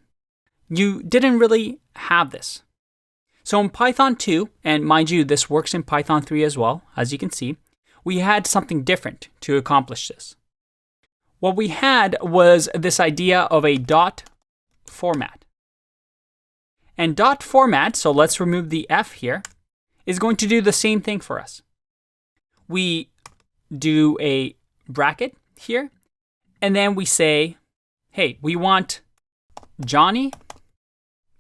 you didn't really have this. So in Python 2, and mind you, this works in Python 3 as well, as you can see, we had something different to accomplish this. What we had was this idea of a dot format. And dot format, so let's remove the F here, is going to do the same thing for us. We do a bracket here, and then we say, hey, we want Johnny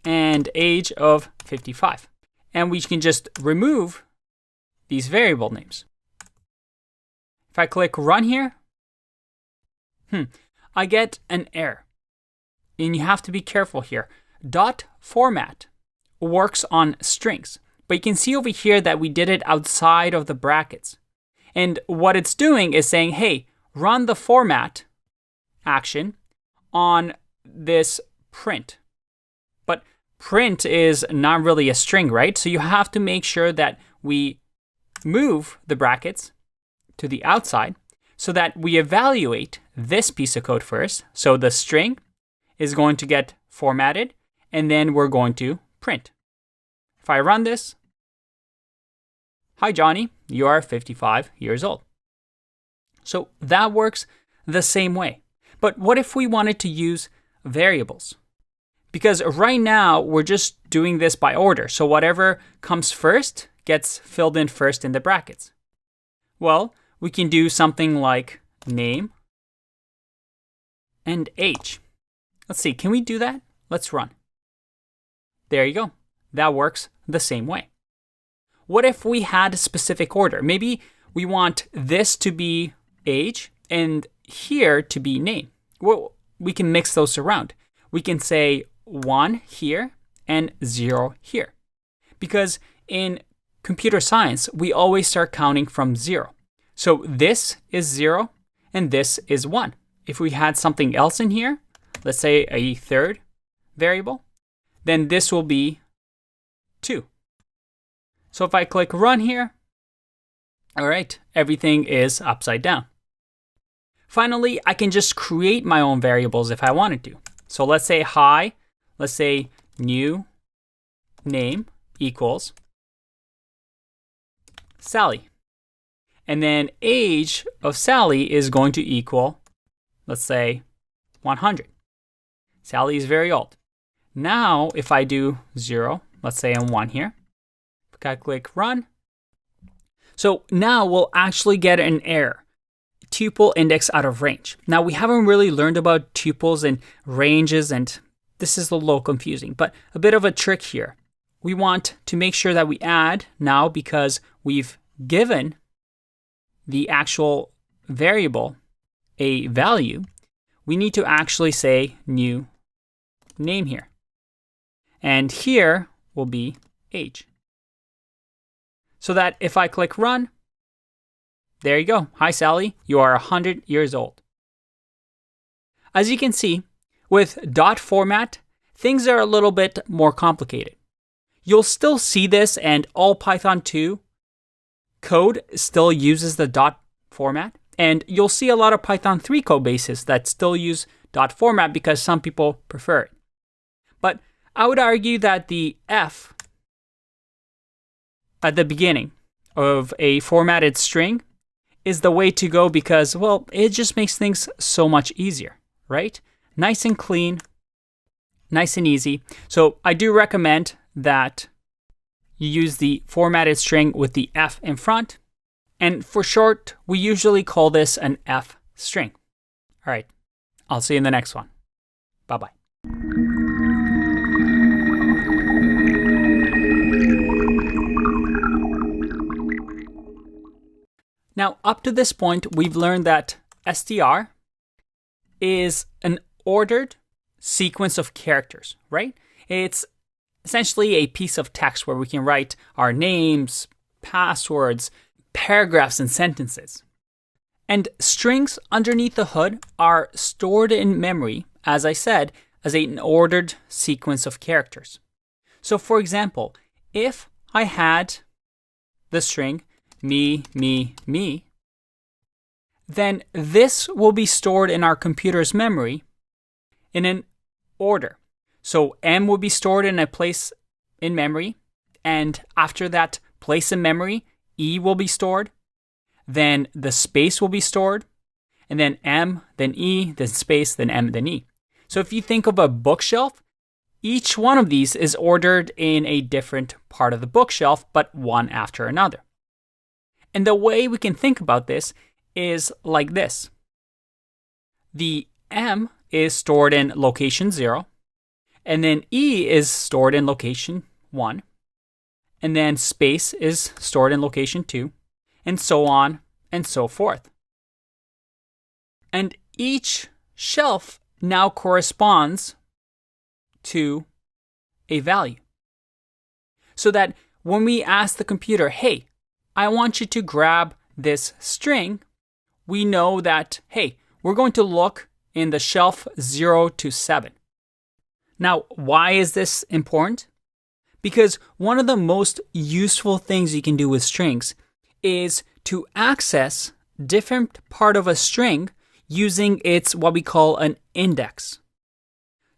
and age of 55. And we can just remove these variable names. If I click run here, I get an error. And you have to be careful here. Dot format works on strings, but you can see over here that we did it outside of the brackets. And what it's doing is saying, hey, run the format action on this print. But print is not really a string, right? So you have to make sure that we move the brackets to the outside so that we evaluate this piece of code first. So the string is going to get formatted, and then we're going to print. If I run this, hi Johnny, you are 55 years old. So that works the same way. But what if we wanted to use variables? Because right now we're just doing this by order. So whatever comes first gets filled in first in the brackets. Well, we can do something like name and age. Let's see, can we do that? Let's run. There you go. That works the same way. What if we had a specific order? Maybe we want this to be age and here to be name. Well, we can mix those around. We can say 1 here and 0 here. Because in computer science, we always start counting from 0. So this is 0 and this is 1. If we had something else in here, let's say a third variable, then this will be 2. So if I click run here, all right, everything is upside down. Finally, I can just create my own variables if I wanted to. So let's say hi, let's say new name equals Sally. And then age of Sally is going to equal, let's say 100. Sally is very old. Now, if I do 0, let's say I'm 1 here, if I click run. So now we'll actually get an error. Tuple index out of range. Now, we haven't really learned about tuples and ranges, and this is a little confusing, but a bit of a trick here. We want to make sure that we add now, because we've given the actual variable a value, we need to actually say new name here. And here will be age. So that if I click run, there you go. Hi, Sally. You are 100 years old. As you can see, with dot format, things are a little bit more complicated. You'll still see this, and all Python 2 code still uses the dot format. And you'll see a lot of Python 3 code bases that still use dot format because some people prefer it. But I would argue that the F at the beginning of a formatted string is the way to go because, well, it just makes things so much easier, right? Nice and clean, nice and easy. So I do recommend that you use the formatted string with the F in front. And for short, we usually call this an F string. All right, I'll see you in the next one. Bye-bye. Now, up to this point, we've learned that str is an ordered sequence of characters, right? It's essentially a piece of text where we can write our names, passwords, paragraphs, and sentences. And strings underneath the hood are stored in memory, as I said, as an ordered sequence of characters. So for example, if I had the string me, then this will be stored in our computer's memory in an order. So M will be stored in a place in memory, and after that place in memory, E will be stored, then the space will be stored, and then M, then E, then space, then M, then E. So if you think of a bookshelf, each one of these is ordered in a different part of the bookshelf, but one after another. And the way we can think about this is like this. The M is stored in location 0, and then E is stored in location 1, and then space is stored in location 2, and so on and so forth. And each shelf now corresponds to a value. So that when we ask the computer, hey, I want you to grab this string, we know that, hey, we're going to look in the shelf 0 to 7. Now, why is this important? Because one of the most useful things you can do with strings is to access different part of a string using its what we call an index.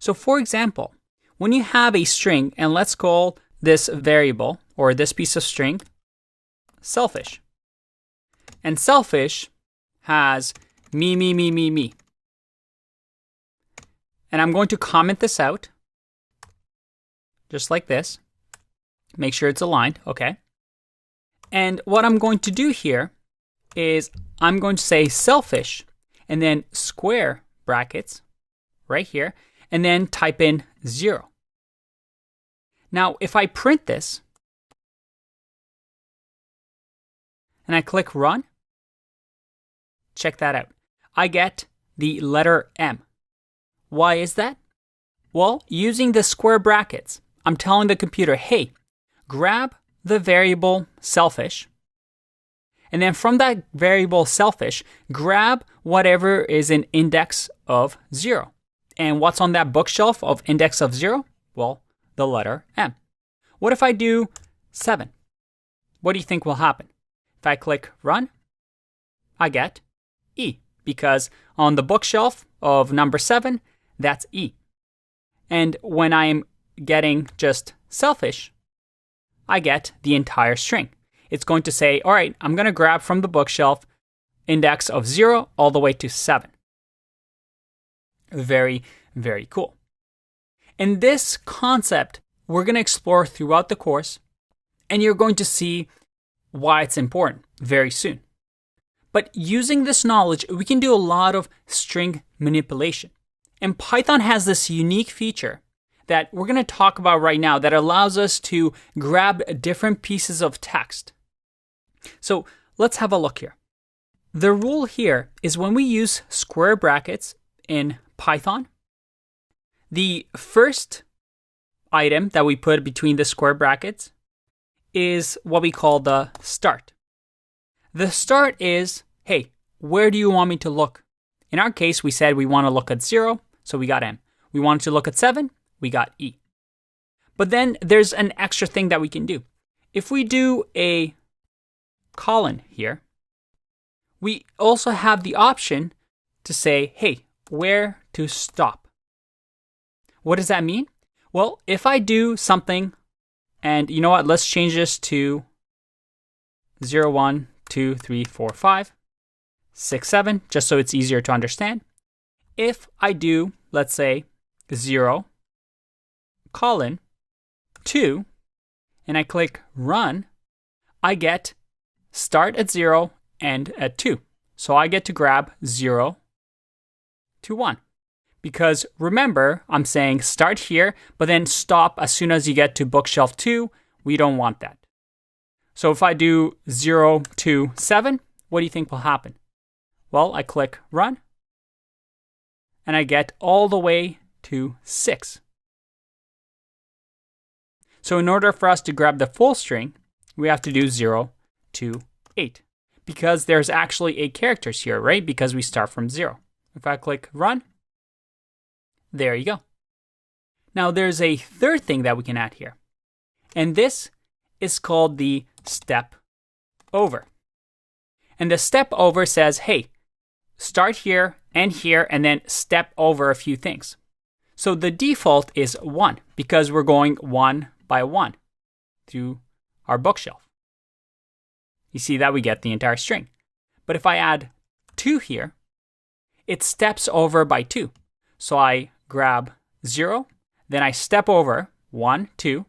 So for example, when you have a string, and let's call this variable or this piece of string selfish. And selfish has me. And I'm going to comment this out just like this. Make sure it's aligned, okay? And what I'm going to do here is I'm going to say selfish and then square brackets right here and then type in 0. Now, if I print this and I click run, check that out. I get the letter M. Why is that? Well, using the square brackets, I'm telling the computer, hey, grab the variable selfish, and then from that variable selfish, grab whatever is an index of 0. And what's on that bookshelf of index of 0? Well, the letter M. What if I do 7? What do you think will happen? If I click run, I get E, because on the bookshelf of number 7, that's E. And when I'm getting just selfish, I get the entire string. It's going to say, all right, I'm going to grab from the bookshelf index of 0 all the way to 7. Very, very cool. And this concept we're going to explore throughout the course, and you're going to see why it's important very soon. But using this knowledge, we can do a lot of string manipulation. And Python has this unique feature that we're going to talk about right now that allows us to grab different pieces of text. So let's have a look here. The rule here is when we use square brackets in Python, the first item that we put between the square brackets is what we call the start. The start is, hey, where do you want me to look? In our case, we said we want to look at 0, so we got M. We wanted to look at 7, we got E. But then there's an extra thing that we can do. If we do a colon here, we also have the option to say, hey, where to stop. What does that mean? Well, if I do something, and you know what, let's change this to 0, 1, 2, 3, 4, 5, 6, 7, just so it's easier to understand. If I do, let's say, 0, colon, 2, and I click run, I get start at 0, end at 2. So I get to grab 0 to 1. Because remember, I'm saying start here, but then stop as soon as you get to bookshelf 2. We don't want that. So if I do 0 to 7, what do you think will happen? Well, I click run, and I get all the way to 6. So in order for us to grab the full string, we have to do 0 to 8. Because there's actually 8 characters here, right? Because we start from 0. If I click run, there you go. Now there's a third thing that we can add here. And this is called the step over. And the step over says, hey, start here, and then step over a few things. So the default is 1 because we're going 1 by 1 through our bookshelf. You see that we get the entire string. But if I add 2 here, it steps over by 2. So I grab 0, then I step over 1, 2,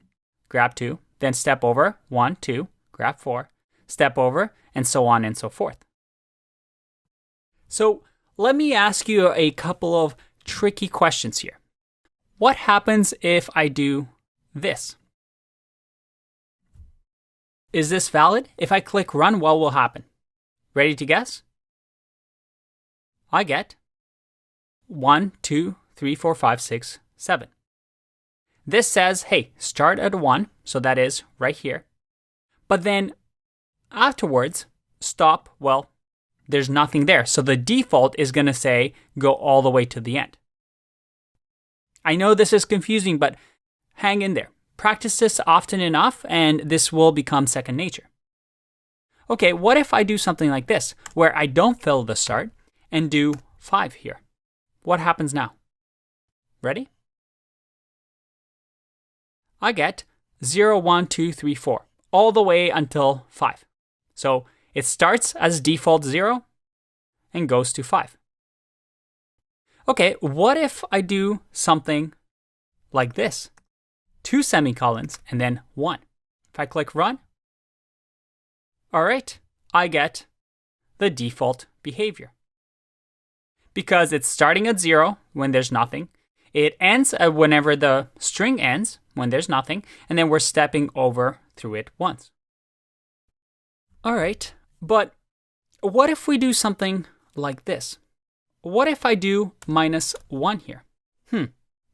grab 2, then step over 1, 2, grab 4, step over, and so on and so forth. So let me ask you a couple of tricky questions here. What happens if I do this? Is this valid? If I click run, what will happen? Ready to guess? I get 1, 2, 3, 4, 5, 6, 7. This says, hey, start at 1, so that is right here. But then afterwards, stop, well, there's nothing there. So the default is going to say, go all the way to the end. I know this is confusing, but hang in there. Practice this often enough, and this will become second nature. Okay, what if I do something like this, where I don't fill the start and do 5 here? What happens now? Ready? I get 0, 1, 2, 3, 4, all the way until 5. So it starts as default 0 and goes to 5. Okay, what if I do something like this? 2 semicolons and then 1. If I click run, all right, I get the default behavior. Because it's starting at 0 when there's nothing. It ends at whenever the string ends, when there's nothing, and then we're stepping over through it once. All right, but what if we do something like this? What if I do -1 here?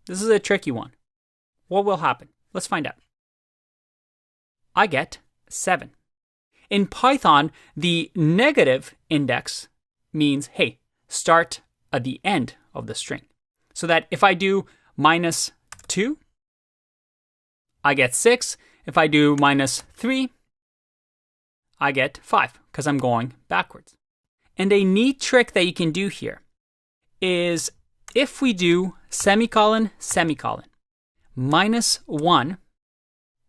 This is a tricky one. What will happen? Let's find out. I get 7. In Python, the negative index means, hey, start at the end of the string. So that if I do -2, I get 6. If I do -3, I get 5 because I'm going backwards. And a neat trick that you can do here is if we do semicolon, semicolon, -1,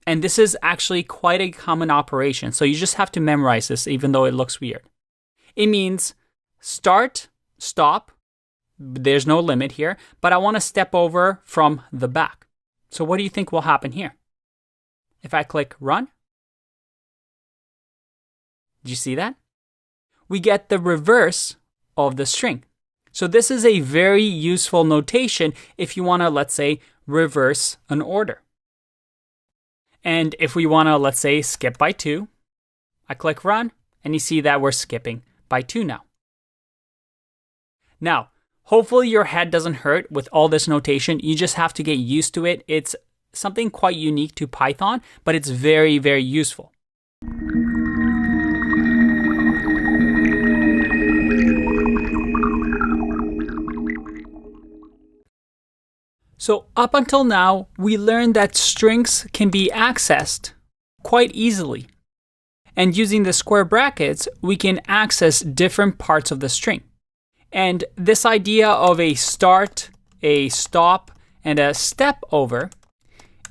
and this is actually quite a common operation, so you just have to memorize this even though it looks weird. It means start, stop, there's no limit here, but I want to step over from the back. So what do you think will happen here? If I click run, do you see that? We get the reverse of the string. So this is a very useful notation if you want to, let's say, reverse an order. And if we want to, let's say, skip by 2, I click run, and you see that we're skipping by 2 now. Now, hopefully your head doesn't hurt with all this notation. You just have to get used to it. It's something quite unique to Python, but it's very, very useful. So up until now, we learned that strings can be accessed quite easily. And using the square brackets, we can access different parts of the string. And this idea of a start, a stop, and a step over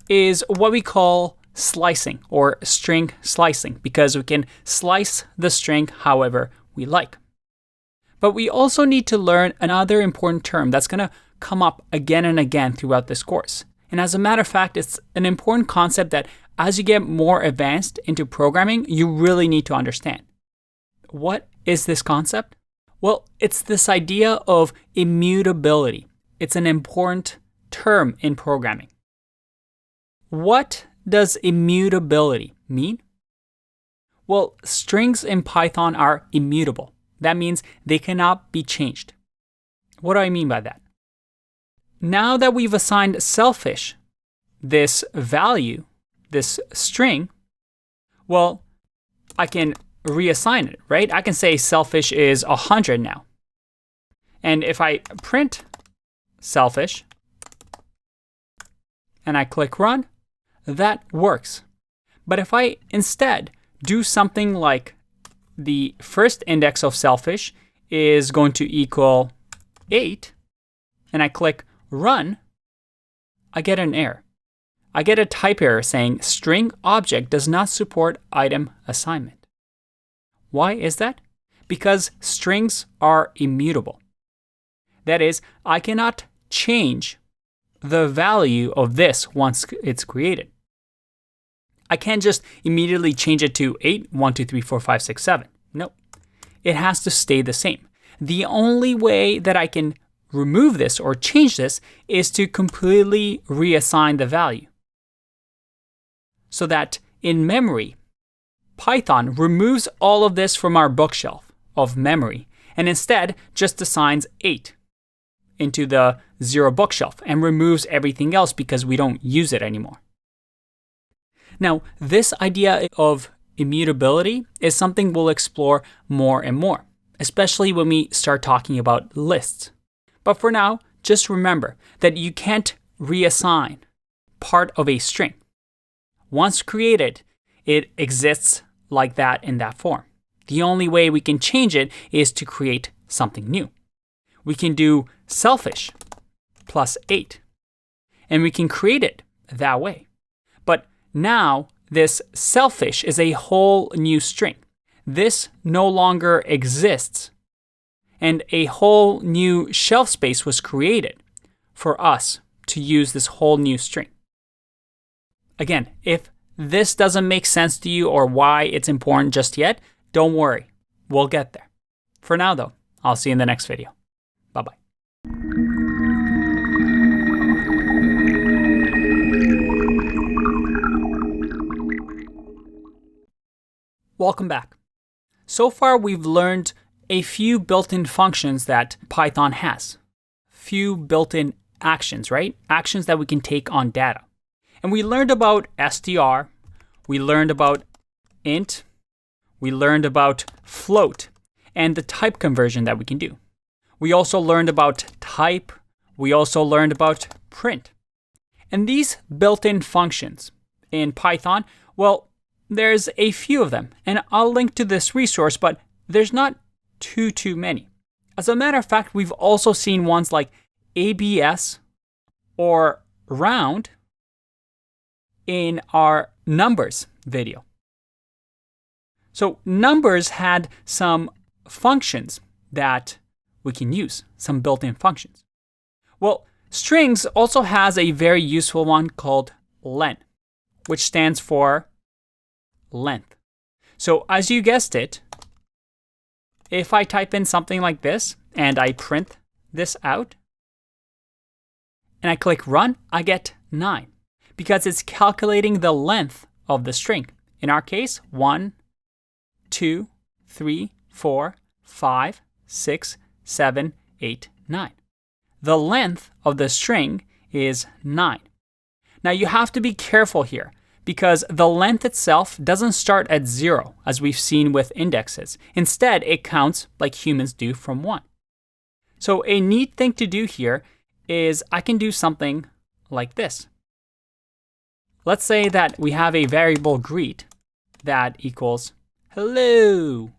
is what we call slicing or string slicing, because we can slice the string however we like. But we also need to learn another important term that's going to come up again and again throughout this course. And as a matter of fact, it's an important concept that as you get more advanced into programming, you really need to understand. What is this concept? Well, it's this idea of immutability. It's an important term in programming. What does immutability mean? Well, strings in Python are immutable. That means they cannot be changed. What do I mean by that? Now that we've assigned selfish this value, this string, well, I can reassign it, right? I can say selfish is 100 now. And if I print selfish and I click run, that works. But if I instead do something like the first index of selfish is going to equal 8, and I click run, I get an error. I get a type error saying string object does not support item assignment. Why is that? Because strings are immutable. That is, I cannot change the value of this once it's created. I can't just immediately change it to 8, 1, 2, 3, 4, 5, 6, 7. No, it has to stay the same. The only way that I can remove this or change this is to completely reassign the value. So that in memory, Python removes all of this from our bookshelf of memory and instead just assigns 8 into the 0 bookshelf and removes everything else because we don't use it anymore. Now, this idea of immutability is something we'll explore more and more, especially when we start talking about lists. But for now, just remember that you can't reassign part of a string. Once created, it exists like that in that form. The only way we can change it is to create something new. We can do selfish plus 8, and we can create it that way. But now, this selfish is a whole new string. This no longer exists. And a whole new shelf space was created for us to use this whole new string. Again, if this doesn't make sense to you or why it's important just yet, don't worry. We'll get there. For now, though, I'll see you in the next video. Bye-bye. Welcome back. So far, we've learned a few built-in functions that Python has. Few built-in actions, right? Actions that we can take on data. And we learned about str, we learned about int, we learned about float, and the type conversion that we can do. We also learned about type, we also learned about print. And these built-in functions, in Python? Well, there's a few of them, and I'll link to this resource, but there's not too many. As a matter of fact, we've also seen ones like ABS or round in our numbers video. So numbers had some functions that we can use, some built-in functions. Well, strings also has a very useful one called len, which stands for length. So as you guessed it, if I type in something like this and I print this out and I click run, I get 9 because it's calculating the length of the string. In our case, 1, 2, 3, 4, 5, 6, 7, 8, 9. The length of the string is 9. Now you have to be careful here because the length itself doesn't start at 0 as we've seen with indexes. Instead, it counts like humans do from 1. So a neat thing to do here is I can do something like this. Let's say that we have a variable greet that equals hello.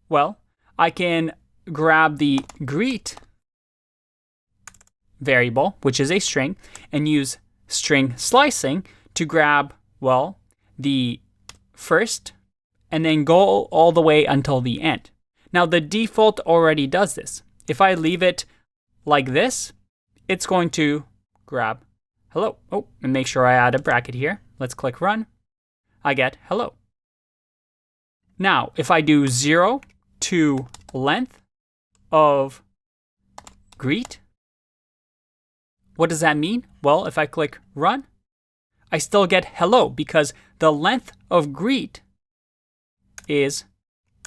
Well, I can grab the greet variable, which is a string, and use string slicing to grab, well, the first and then go all the way until the end. Now, the default already does this. If I leave it like this, it's going to grab hello. Oh, and make sure I add a bracket here. Let's click run. I get hello. Now, if I do 0 to length of greet, what does that mean? Well, if I click run, I still get hello because the length of greet is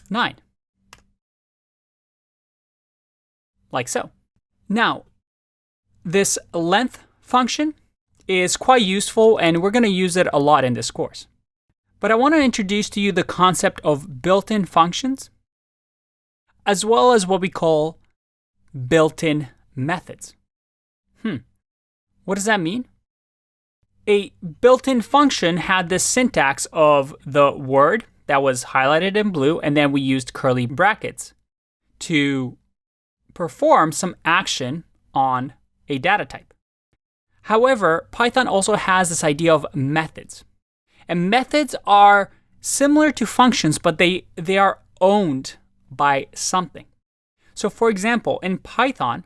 9. Like so. Now, this length function is quite useful and we're going to use it a lot in this course. But I want to introduce to you the concept of built-in functions, as well as what we call built-in methods. What does that mean? A built-in function had this syntax of the word that was highlighted in blue, and then we used curly brackets to perform some action on a data type. However, Python also has this idea of methods. And methods are similar to functions, but they are owned by something. So for example, in Python,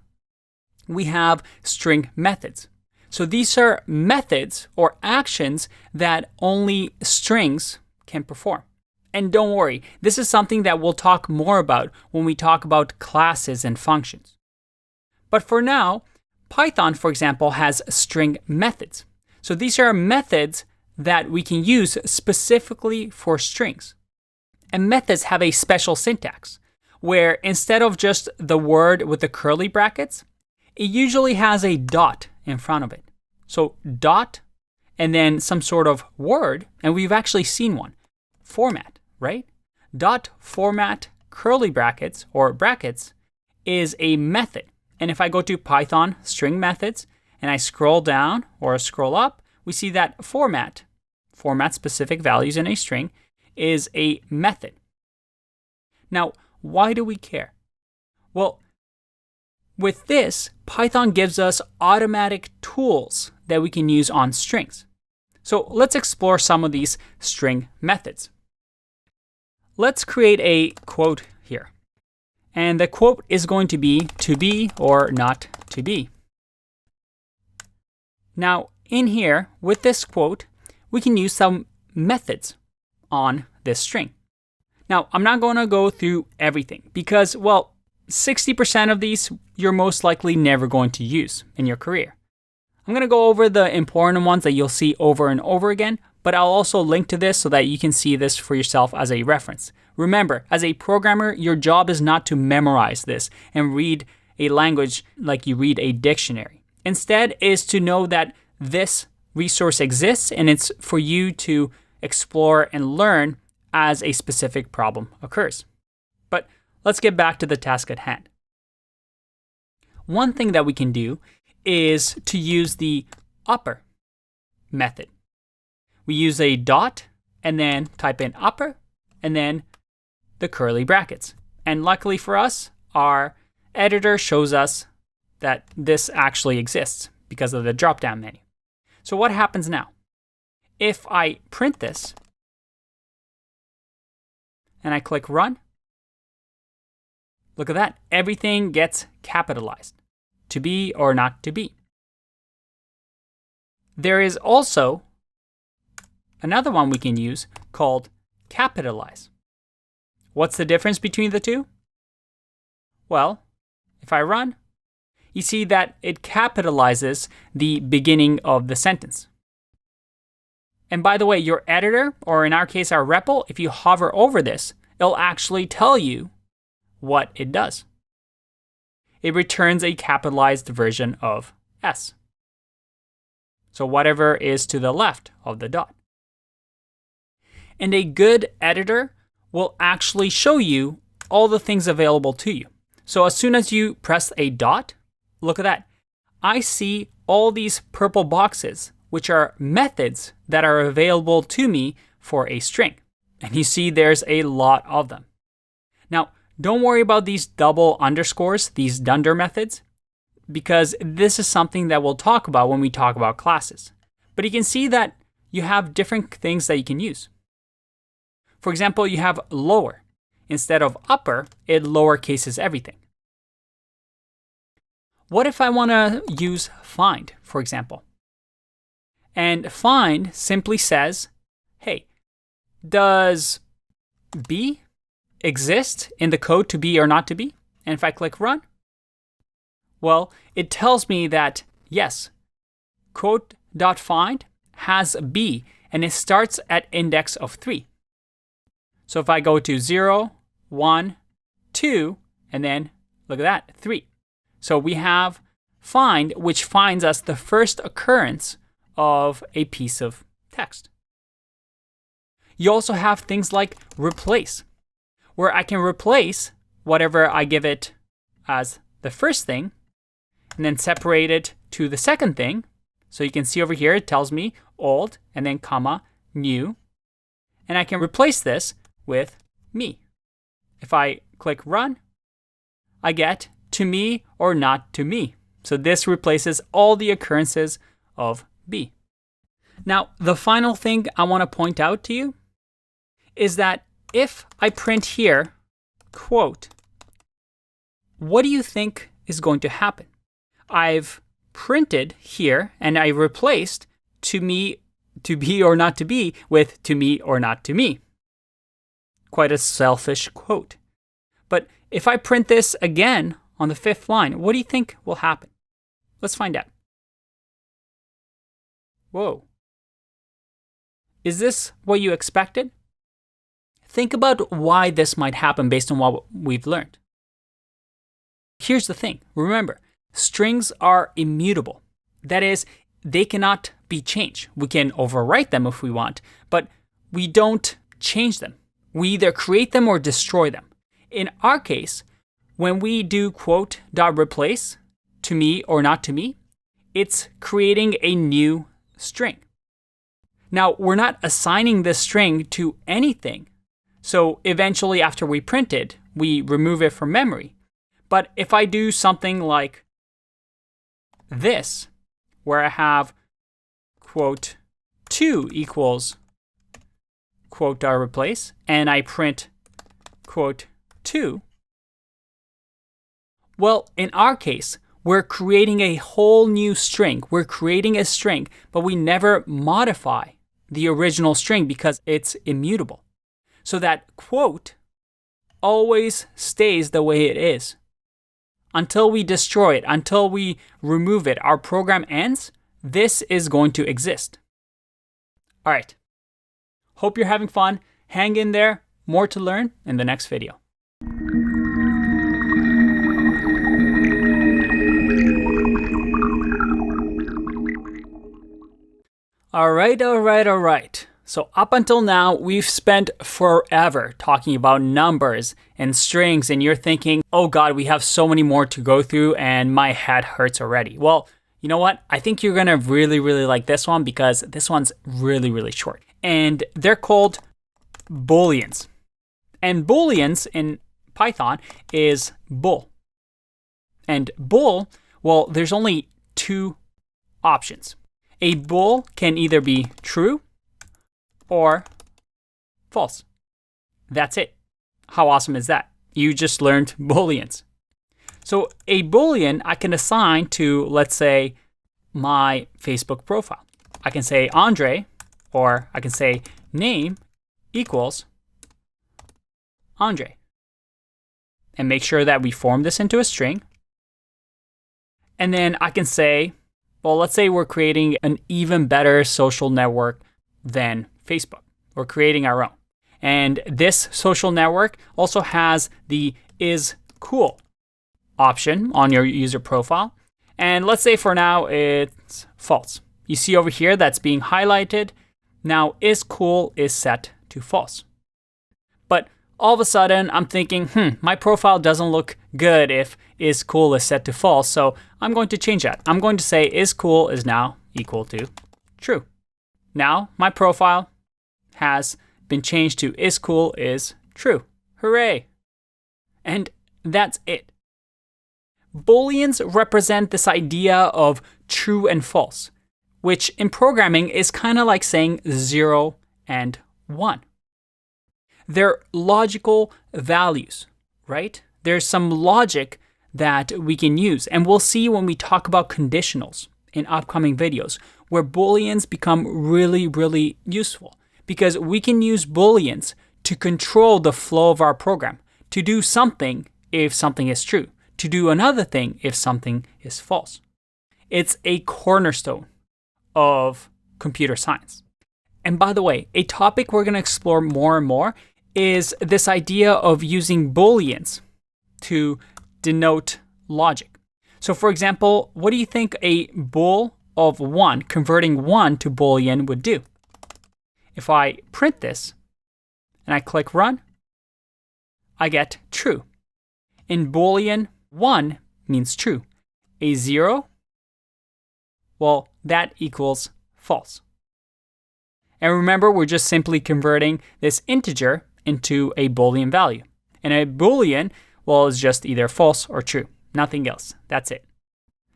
we have string methods. So these are methods or actions that only strings can perform. And don't worry, this is something that we'll talk more about when we talk about classes and functions. But for now, Python, for example, has string methods. So these are methods that we can use specifically for strings. And methods have a special syntax, where instead of just the word with the curly brackets, it usually has a dot in front of it. So dot, and then some sort of word, and we've actually seen one, format, right? Dot format curly brackets or brackets is a method. And if I go to Python string methods and I scroll down or scroll up, we see that format specific values in a string, is a method. Now, why do we care? Well, with this, Python gives us automatic tools that we can use on strings. So let's explore some of these string methods. Let's create a quote here. And the quote is going to be or not to be. Now, in here, with this quote, we can use some methods on this string. Now, I'm not going to go through everything because, well, 60% of these you're most likely never going to use in your career. I'm going to go over the important ones that you'll see over and over again, but I'll also link to this so that you can see this for yourself as a reference. Remember, as a programmer, your job is not to memorize this and read a language like you read a dictionary. Instead, is to know that this resource exists and it's for you to explore and learn as a specific problem occurs. But let's get back to the task at hand. One thing that we can do is to use the upper method. We use a dot and then type in upper and then the curly brackets. And luckily for us, our editor shows us that this actually exists because of the drop-down menu. So what happens now? If I print this and I click run, look at that. Everything gets capitalized. To be or not to be. There is also another one we can use called capitalize. What's the difference between the two? Well, if I run, you see that it capitalizes the beginning of the sentence. And by the way, your editor, or in our case, our REPL, if you hover over this, it'll actually tell you what it does. It returns a capitalized version of S. So whatever is to the left of the dot. And a good editor will actually show you all the things available to you. So as soon as you press a dot, look at that. I see all these purple boxes, which are methods that are available to me for a string. And you see there's a lot of them. Now, don't worry about these double underscores, these Dunder methods, because this is something that we'll talk about when we talk about classes. But you can see that you have different things that you can use. For example, you have lower. Instead of upper, it lowercases everything. What if I want to use find, for example? And find simply says, hey, does B exist in the code to be or not to be? And if I click run, well, it tells me that yes, quote.find has B and it starts at index of 3. So if I go to 0, 1, 2, and then look at that, 3. So we have find, which finds us the first occurrence of a piece of text. You also have things like replace, where I can replace whatever I give it as the first thing, and then separate it to the second thing. So you can see over here, it tells me old, and then comma, new. And I can replace this with me. If I click run, I get to me or not to me. So this replaces all the occurrences of B. Now, the final thing I want to point out to you is that if I print here, quote, what do you think is going to happen? I've printed here and I replaced to me, to be or not to be with to me or not to me. Quite a selfish quote. But if I print this again on the 5th line, what do you think will happen? Let's find out. Whoa. Is this what you expected? Think about why this might happen based on what we've learned. Here's the thing. Remember, strings are immutable. That is, they cannot be changed. We can overwrite them if we want, but we don't change them. We either create them or destroy them. In our case, when we do quote.replace, to me or not to me, it's creating a new string. Now, we're not assigning this string to anything. So eventually after we print it, we remove it from memory. But if I do something like this, where I have quote 2 equals quote.replace, and I print quote 2, well, in our case, we're creating a whole new string. We're creating a string, but we never modify the original string because it's immutable. So that quote always stays the way it is. Until we destroy it, until we remove it, our program ends, this is going to exist. All right. Hope you're having fun. Hang in there. More to learn in the next video. All right. So up until now, we've spent forever talking about numbers and strings, and you're thinking, oh God, we have so many more to go through and my head hurts already. Well, You know what? I think you're going to really, really like this one because this one's really, really short. And they're called booleans. And booleans in Python is bool. And bool, well, there's only two options. A bool can either be true or false. That's it. How awesome is that? You just learned booleans. So a boolean I can assign to, let's say, my Facebook profile. I can say Andrei, or I can say name equals Andrei. And make sure that we form this into a string. And then I can say, well, let's say we're creating an even better social network than Facebook. We're creating our own. And this social network also has the is cool option on your user profile. And let's say for now it's false. You see over here that's being highlighted. Now is cool is set to false. But all of a sudden I'm thinking, my profile doesn't look good if is cool is set to false. So I'm going to change that. I'm going to say is cool is now equal to true. Now my profile has been changed to is cool is true. Hooray! And that's it. Booleans represent this idea of true and false, which in programming is kind of like saying 0 and 1. They're logical values, right? There's some logic that we can use, and we'll see when we talk about conditionals in upcoming videos, where Booleans become really, really useful, because we can use Booleans to control the flow of our program, to do something if something is true, to do another thing if something is false. It's a cornerstone of computer science. And by the way, a topic we're going to explore more and more is this idea of using Booleans to denote logic. So for example, what do you think a bool of 1, converting 1 to Boolean would do? If I print this and I click run, I get true. In Boolean, 1 means true. A 0, well, that equals false. And remember, we're just simply converting this integer into a Boolean value. And a Boolean, well, is just either false or true. Nothing else. That's it.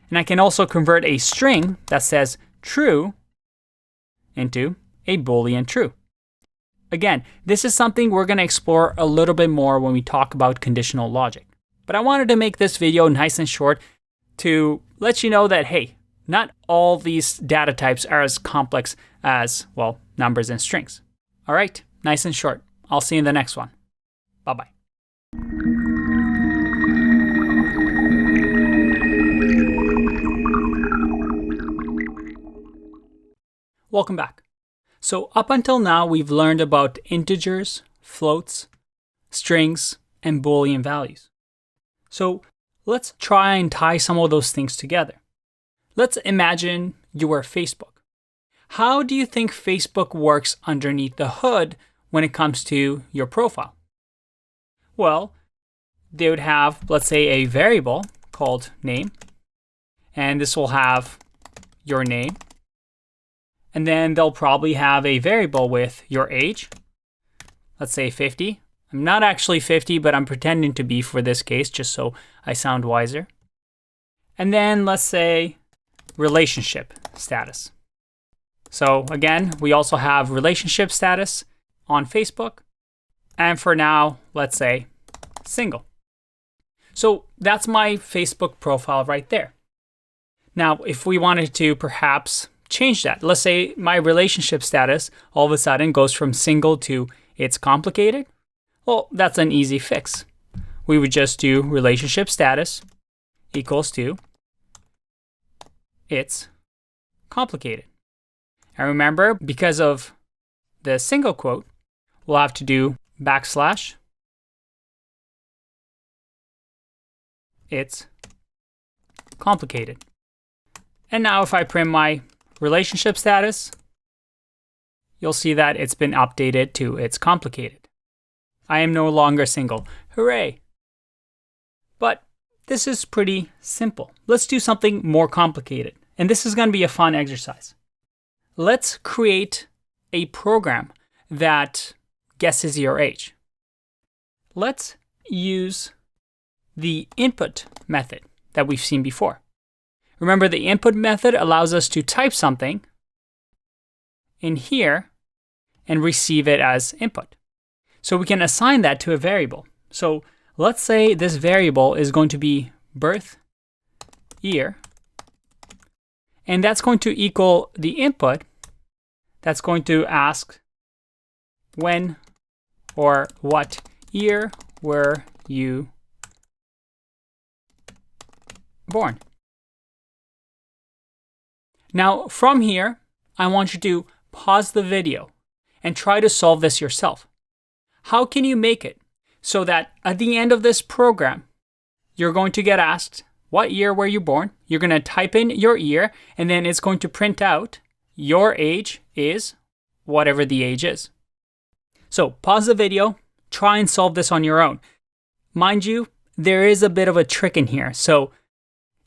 And I can also convert a string that says true into a Boolean true. Again, this is something we're going to explore a little bit more when we talk about conditional logic. But I wanted to make this video nice and short to let you know that, hey, not all these data types are as complex as, well, numbers and strings. All right, nice and short. I'll see you in the next one. Bye-bye. Welcome back. So up until now, we've learned about integers, floats, strings, and Boolean values. So let's try and tie some of those things together. Let's imagine you were Facebook. How do you think Facebook works underneath the hood when it comes to your profile? Well, they would have, let's say, a variable called name, and this will have your name. And then they'll probably have a variable with your age, let's say 50. I'm not actually 50, but I'm pretending to be for this case, just so I sound wiser. And then let's say relationship status. So again, we also have relationship status on Facebook. And for now, let's say single. So that's my Facebook profile right there. Now, if we wanted to perhaps change that, let's say my relationship status all of a sudden goes from single to it's complicated. Well, that's an easy fix. We would just do relationship status equals to it's complicated. And remember, because of the single quote, we'll have to do backslash it's complicated. And now if I print my relationship status, you'll see that it's been updated to it's complicated. I am no longer single. Hooray! But this is pretty simple. Let's do something more complicated. And this is going to be a fun exercise. Let's create a program that guesses your age. Let's use the input method that we've seen before. Remember, the input method allows us to type something in here and receive it as input. So we can assign that to a variable. So let's say this variable is going to be birth year, and that's going to equal the input that's going to ask when or what year were you born. Now from here, I want you to pause the video and try to solve this yourself. How can you make it so that at the end of this program, you're going to get asked, what year were you born? You're going to type in your year, and then it's going to print out your age is whatever the age is. So pause the video, try and solve this on your own. Mind you, there is a bit of a trick in here. So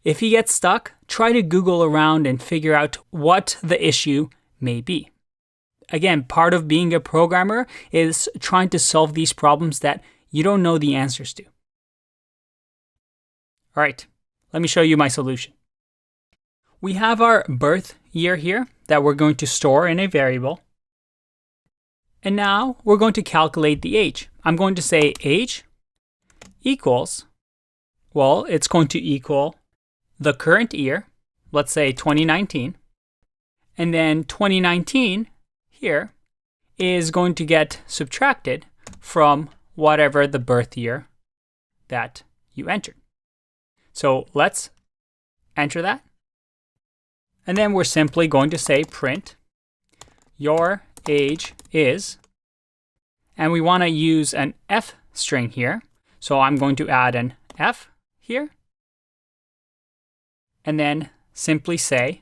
if you get stuck, try to Google around and figure out what the issue may be. Again, part of being a programmer is trying to solve these problems that you don't know the answers to. All right, let me show you my solution. We have our birth year here that we're going to store in a variable. And now we're going to calculate the age. I'm going to say age equals, well, it's going to equal the current year, let's say 2019. And then 2019 here is going to get subtracted from whatever the birth year that you entered. So let's enter that. And then we're simply going to say print your age is, and we want to use an F string here. So I'm going to add an F here, and then simply say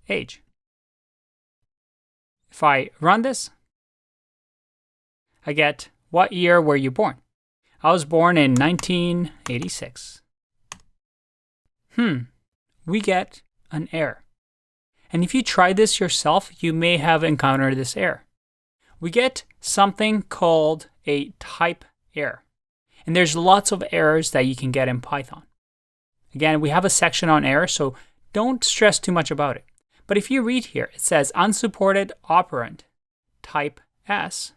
age. If I run this, I get, what year were you born? I was born in 1986. We get an error. And if you try this yourself, you may have encountered this error. We get something called a type error. And there's lots of errors that you can get in Python. Again, we have a section on errors, so don't stress too much about it. But if you read here, it says unsupported operand type S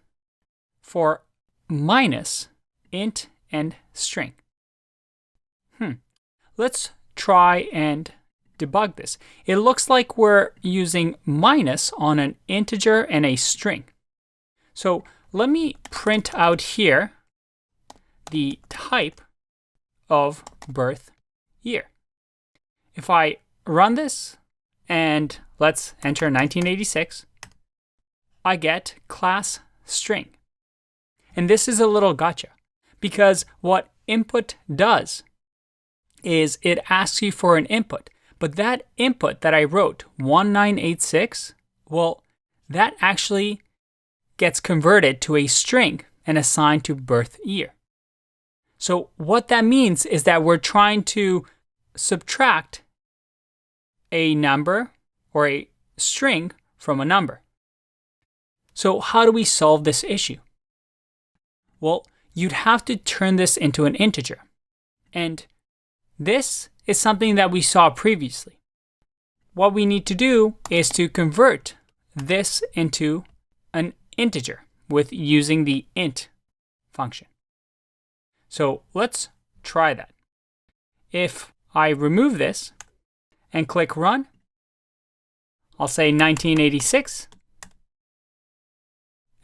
for minus int and string. Let's try and debug this. It looks like we're using minus on an integer and a string. So let me print out here the type of birth year. If I run this and let's enter 1986, I get class string. And this is a little gotcha, because what input does is it asks you for an input. But that input that I wrote, 1986, well, that actually gets converted to a string and assigned to birth year. So what that means is that we're trying to subtract a number or a string from a number. So how do we solve this issue? Well, you'd have to turn this into an integer. And this is something that we saw previously. What we need to do is to convert this into an integer with using the int function. So let's try that. If I remove this and click run, I'll say 1986.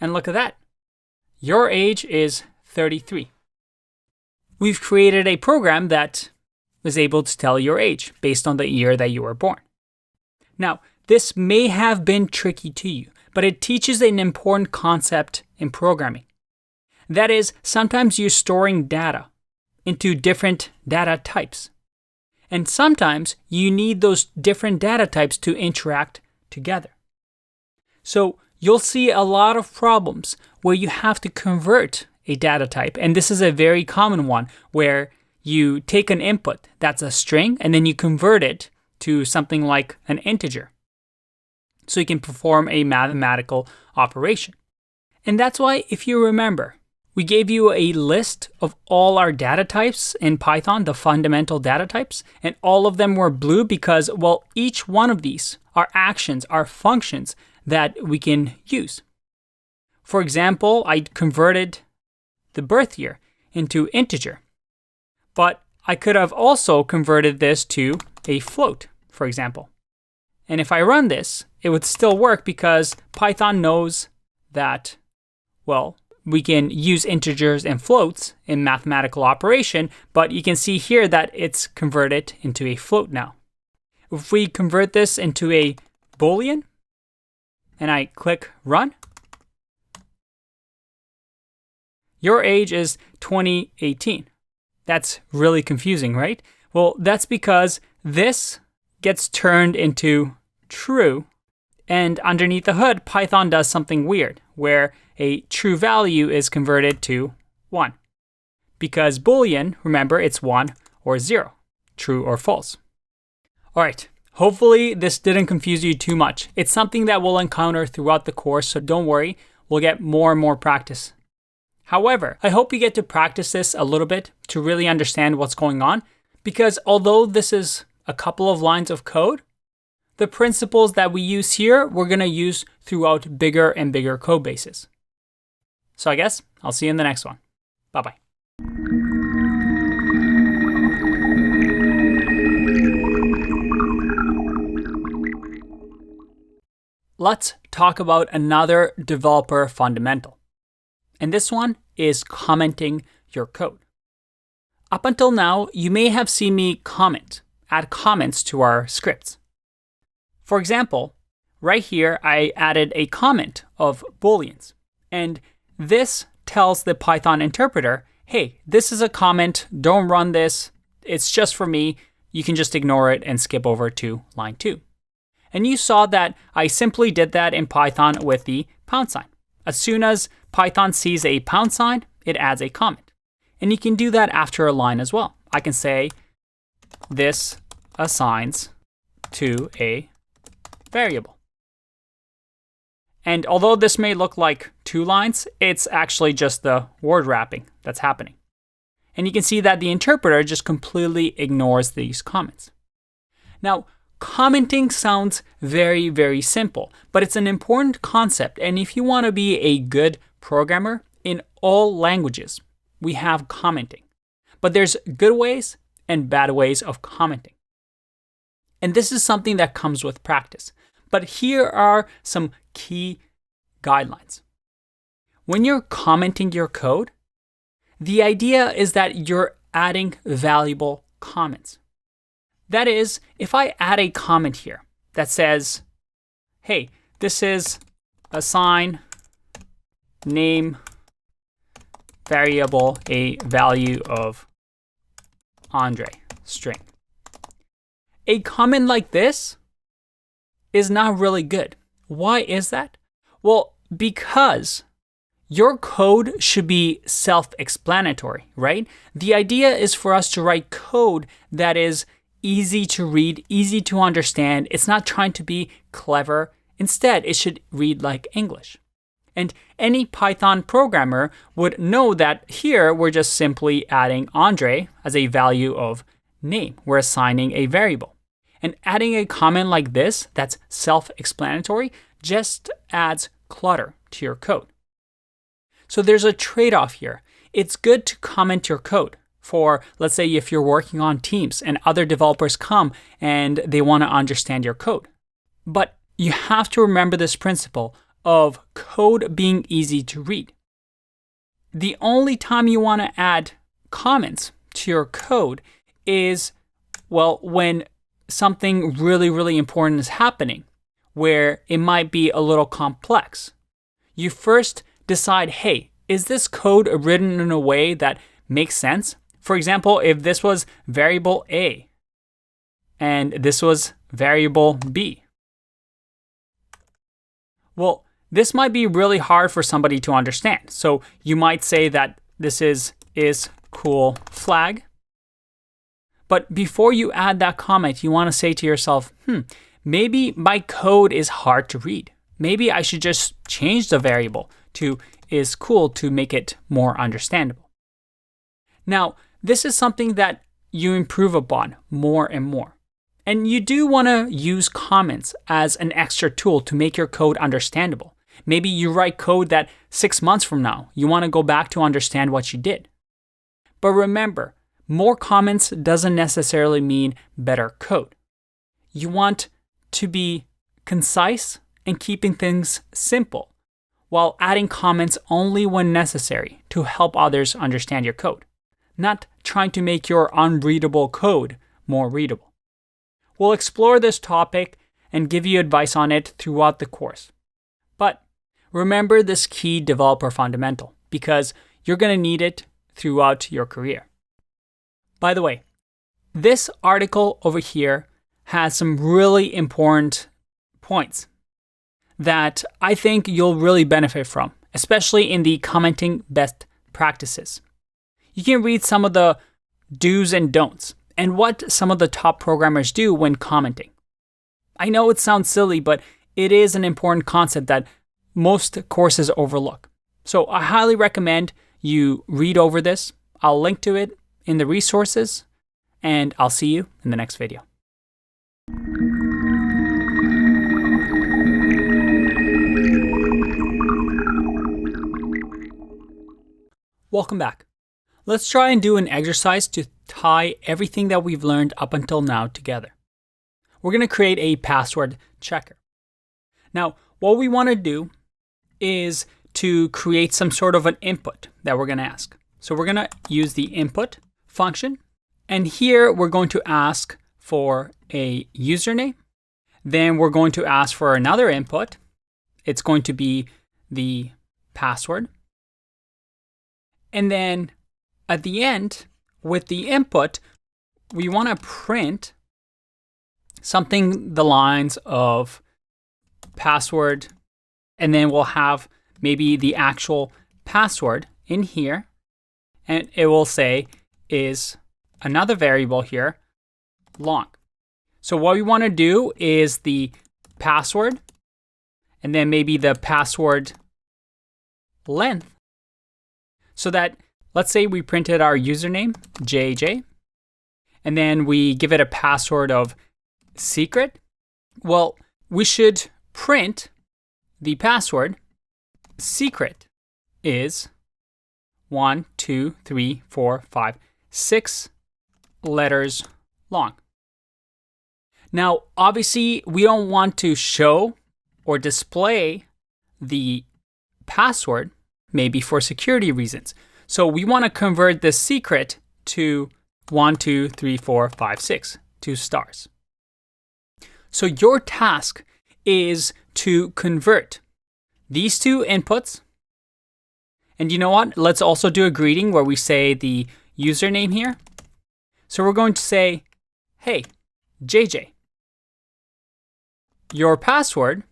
And look at that. Your age is 33. We've created a program that is able to tell your age based on the year that you were born. Now, this may have been tricky to you, but it teaches an important concept in programming. That is, sometimes you're storing data into different data types. And sometimes you need those different data types to interact together. So you'll see a lot of problems where you have to convert a data type. And this is a very common one where you take an input that's a string and then you convert it to something like an integer. So you can perform a mathematical operation. And that's why, if you remember, we gave you a list of all our data types in Python, the fundamental data types, and all of them were blue because, well, each one of these are actions, are functions that we can use. For example, I converted the birth year into integer, but I could have also converted this to a float, for example. And if I run this, it would still work because Python knows that, well, we can use integers and floats in mathematical operation, but you can see here that it's converted into a float now. If we convert this into a Boolean, and I click run, your age is 2018. That's really confusing, right? Well, that's because this gets turned into true, and underneath the hood, Python does something weird, where a true value is converted to 1. Because Boolean, remember, it's 1 or 0, true or false. All right, hopefully this didn't confuse you too much. It's something that we'll encounter throughout the course, so don't worry, we'll get more and more practice. However, I hope you get to practice this a little bit to really understand what's going on, because although this is a couple of lines of code, the principles that we use here, we're going to use throughout bigger and bigger code bases. So I guess I'll see you in the next one. Bye-bye. Let's talk about another developer fundamental. And this one is commenting your code. Up until now, you may have seen me add comments to our scripts. For example, right here, I added a comment of Booleans. And this tells the Python interpreter, hey, this is a comment, don't run this, it's just for me, you can just ignore it and skip over to line 2. And you saw that I simply did that in Python with the pound sign. As soon as Python sees a pound sign, it adds a comment. And you can do that after a line as well. I can say, this assigns to a variable. And although this may look like 2 lines, it's actually just the word wrapping that's happening. And you can see that the interpreter just completely ignores these comments. Now, commenting sounds very, very simple, but it's an important concept. And if you want to be a good programmer, in all languages, we have commenting. But there's good ways and bad ways of commenting. And this is something that comes with practice. But here are some key guidelines. When you're commenting your code, the idea is that you're adding valuable comments. That is, if I add a comment here that says, hey, this is assign name variable a value of Andrei string. A comment like this is not really good. Why is that? Well, because your code should be self-explanatory, right? The idea is for us to write code that is easy to read, easy to understand. It's not trying to be clever. Instead, it should read like English. And any Python programmer would know that here we're just simply adding Andrei as a value of name. We're assigning a variable. And adding a comment like this that's self-explanatory just adds clutter to your code. So there's a trade-off here. It's good to comment your code for, let's say, if you're working on teams and other developers come and they want to understand your code. But you have to remember this principle of code being easy to read. The only time you want to add comments to your code is, well, when something really, really important is happening, where it might be a little complex. You first decide, hey, is this code written in a way that makes sense? For example, if this was variable A and this was variable B, well, this might be really hard for somebody to understand. So you might say that this is cool flag, But before you add that comment, you want to say to yourself, maybe my code is hard to read. Maybe I should just change the variable to is cool to make it more understandable. Now, this is something that you improve upon more and more. And you do want to use comments as an extra tool to make your code understandable. Maybe you write code that 6 months from now, you want to go back to understand what you did. But remember, more comments doesn't necessarily mean better code. You want to be concise and keeping things simple, while adding comments only when necessary to help others understand your code, not trying to make your unreadable code more readable. We'll explore this topic and give you advice on it throughout the course. But remember this key developer fundamental, because you're going to need it throughout your career. By the way, this article over here has some really important points that I think you'll really benefit from, especially in the commenting best practices. You can read some of the do's and don'ts and what some of the top programmers do when commenting. I know it sounds silly, but it is an important concept that most courses overlook. So I highly recommend you read over this. I'll link to it in the resources, and I'll see you in the next video. Welcome back. Let's try and do an exercise to tie everything that we've learned up until now together. We're going to create a password checker. Now, what we want to do is to create some sort of an input that we're going to ask. So we're going to use the input function. And here we're going to ask for a username. Then we're going to ask for another input. It's going to be the password. And then at the end, with the input, we want to print something the lines of password, and then we'll have maybe the actual password in here, and it will say is another variable here, long. So what we want to do is the password, and then maybe the password length, so that let's say we printed our username, JJ, and then we give it a password of secret. Well, we should print the password secret is 1, 2, 3, 4, 5, 6 letters long. Now, obviously, we don't want to show or display the password, maybe for security reasons. So we want to convert this secret to 1, 2, 3, 4, 5, 6, 2 stars. So your task is to convert these two inputs. And you know what? Let's also do a greeting where we say the username here. So we're going to say, hey, JJ, your password,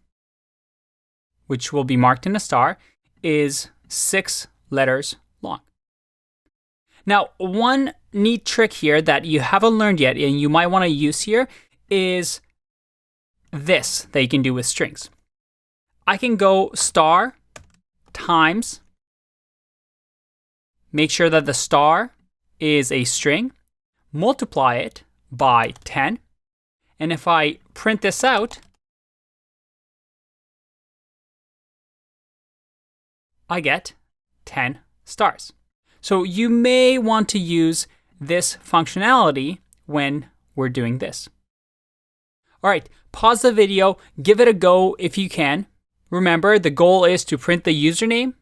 which will be marked in a star, is 6 letters long. Now, one neat trick here that you haven't learned yet and you might want to use here is this that you can do with strings. I can go star times, make sure that the star is a string, multiply it by 10, and if I print this out, I get 10 stars. So you may want to use this functionality when we're doing this. All right, pause the video, give it a go if you can. Remember, the goal is to print the username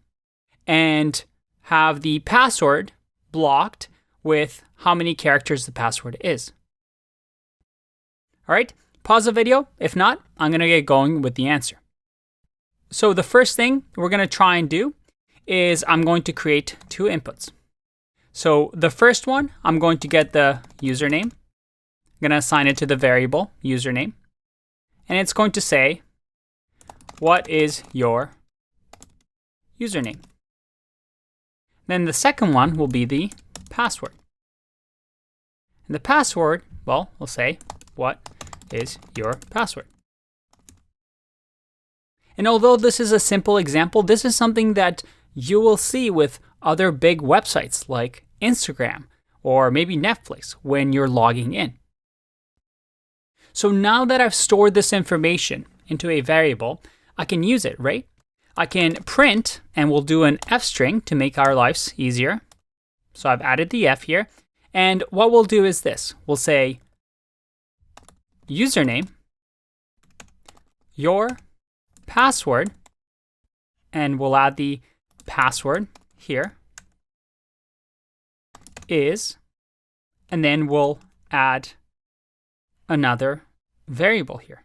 and have the password blocked with how many characters the password is. All right, pause the video. If not, I'm going to get going with the answer. So the first thing we're going to try and do is I'm going to create two inputs. So the first one, I'm going to get the username. I'm going to assign it to the variable username. And it's going to say, what is your username? Then the second one will be the password. And the password, well, we'll say, what is your password? And although this is a simple example, this is something that you will see with other big websites like Instagram or maybe Netflix when you're logging in. So now that I've stored this information into a variable, I can use it, right? I can print, and we'll do an F string to make our lives easier. So I've added the F here. And what we'll do is this. We'll say username, your password, and we'll add the password here is, and then we'll add another variable here,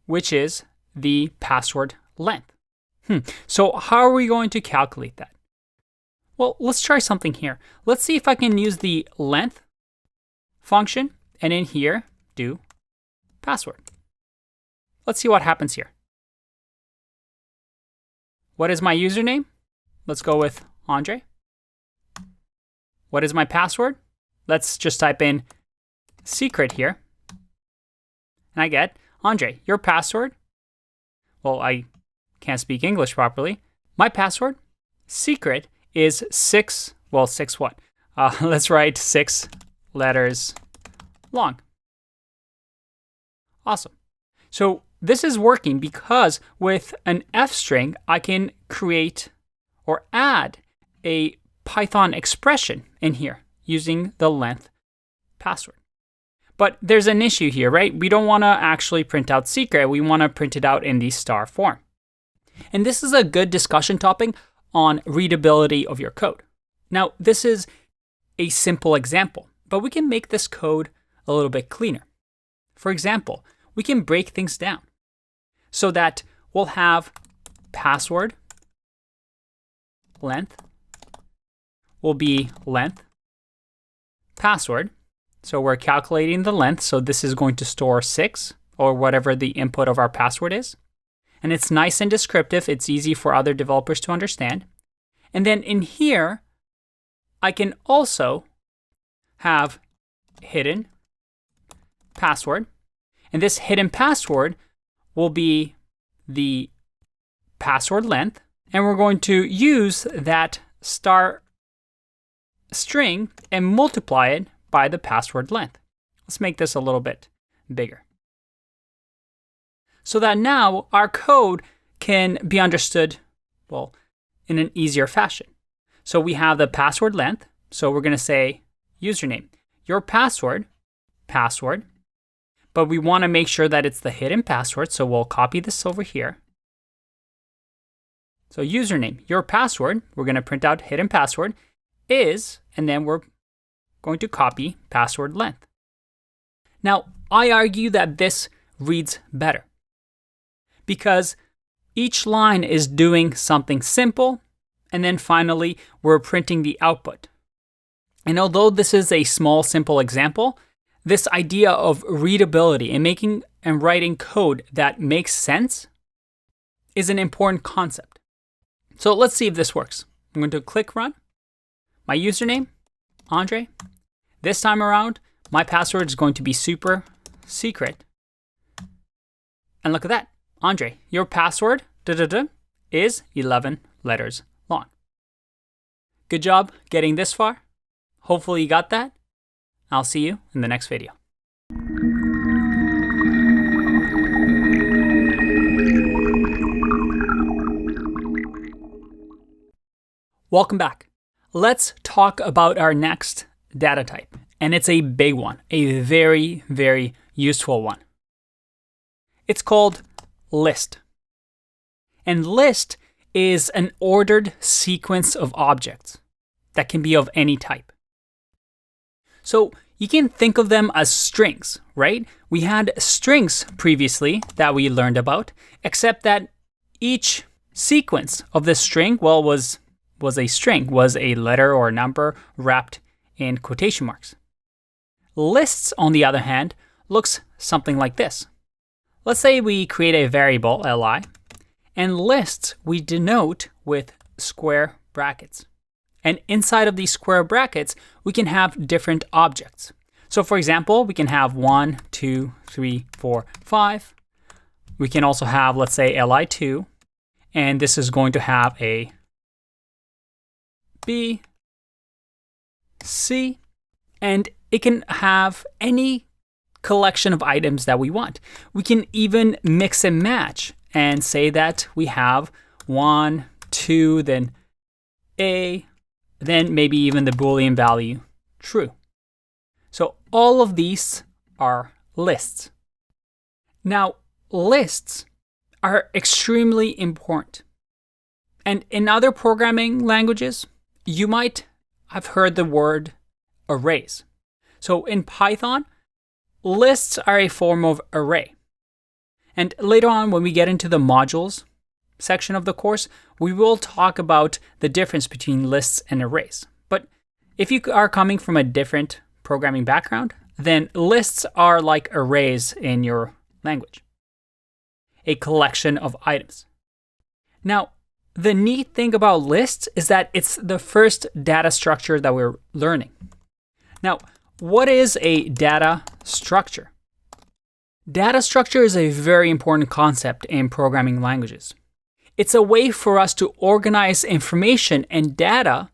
which is the password length. So how are we going to calculate that? Well, let's try something here. Let's see if I can use the length function and in here do password. Let's see what happens here. What is my username? Let's go with Andrei. What is my password? Let's just type in secret here. And I get, Andrei, your password? Well, I can't speak English properly. My password, secret, is six what? Let's write 6 letters long. Awesome. So this is working because with an F string, I can create or add a Python expression in here using the length password. But there's an issue here, right? We don't want to actually print out secret. We want to print it out in the star form. And this is a good discussion topic on readability of your code. Now, this is a simple example, but we can make this code a little bit cleaner. For example, we can break things down so that we'll have password length will be length password. So we're calculating the length. So this is going to store 6 or whatever the input of our password is. And it's nice and descriptive. It's easy for other developers to understand. And then in here, I can also have hidden password. And this hidden password will be the password length. And we're going to use that star string and multiply it by the password length. Let's make this a little bit bigger. So that now our code can be understood, well, in an easier fashion. So we have the password length. So we're going to say username, your password, but we want to make sure that it's the hidden password. So we'll copy this over here. So username, your password, we're going to print out hidden password is, and then we're going to copy password length. Now, I argue that this reads better because each line is doing something simple, and then finally, we're printing the output. And although this is a small, simple example, this idea of readability and making and writing code that makes sense is an important concept. So let's see if this works. I'm going to click run. My username, Andrei. This time around, my password is going to be super secret. And look at that. Andrei, your password is 11 letters long. Good job getting this far. Hopefully you got that. I'll see you in the next video. Welcome back. Let's talk about our next data type. And it's a big one, a very, very useful one. It's called list. And list is an ordered sequence of objects that can be of any type. So you can think of them as strings, right? We had strings previously that we learned about, except that each sequence of this string, well, was a string, was a letter or a number wrapped in quotation marks. Lists, on the other hand, looks something like this. Let's say we create a variable, li, and lists we denote with square brackets. And inside of these square brackets, we can have different objects. So for example, we can have 1, 2, 3, 4, 5. We can also have, let's say, li2. And this is going to have a B, C, and it can have any collection of items that we want. We can even mix and match and say that we have 1, 2, then A, then maybe even the Boolean value true. So all of these are lists. Now, lists are extremely important. And in other programming languages, you might have heard the word arrays. So in Python, lists are a form of array. And later on, when we get into the modules section of the course, we will talk about the difference between lists and arrays. But if you are coming from a different programming background, then lists are like arrays in your language, a collection of items. Now, the neat thing about lists is that it's the first data structure that we're learning. Now, what is a data structure? Data structure is a very important concept in programming languages. It's a way for us to organize information and data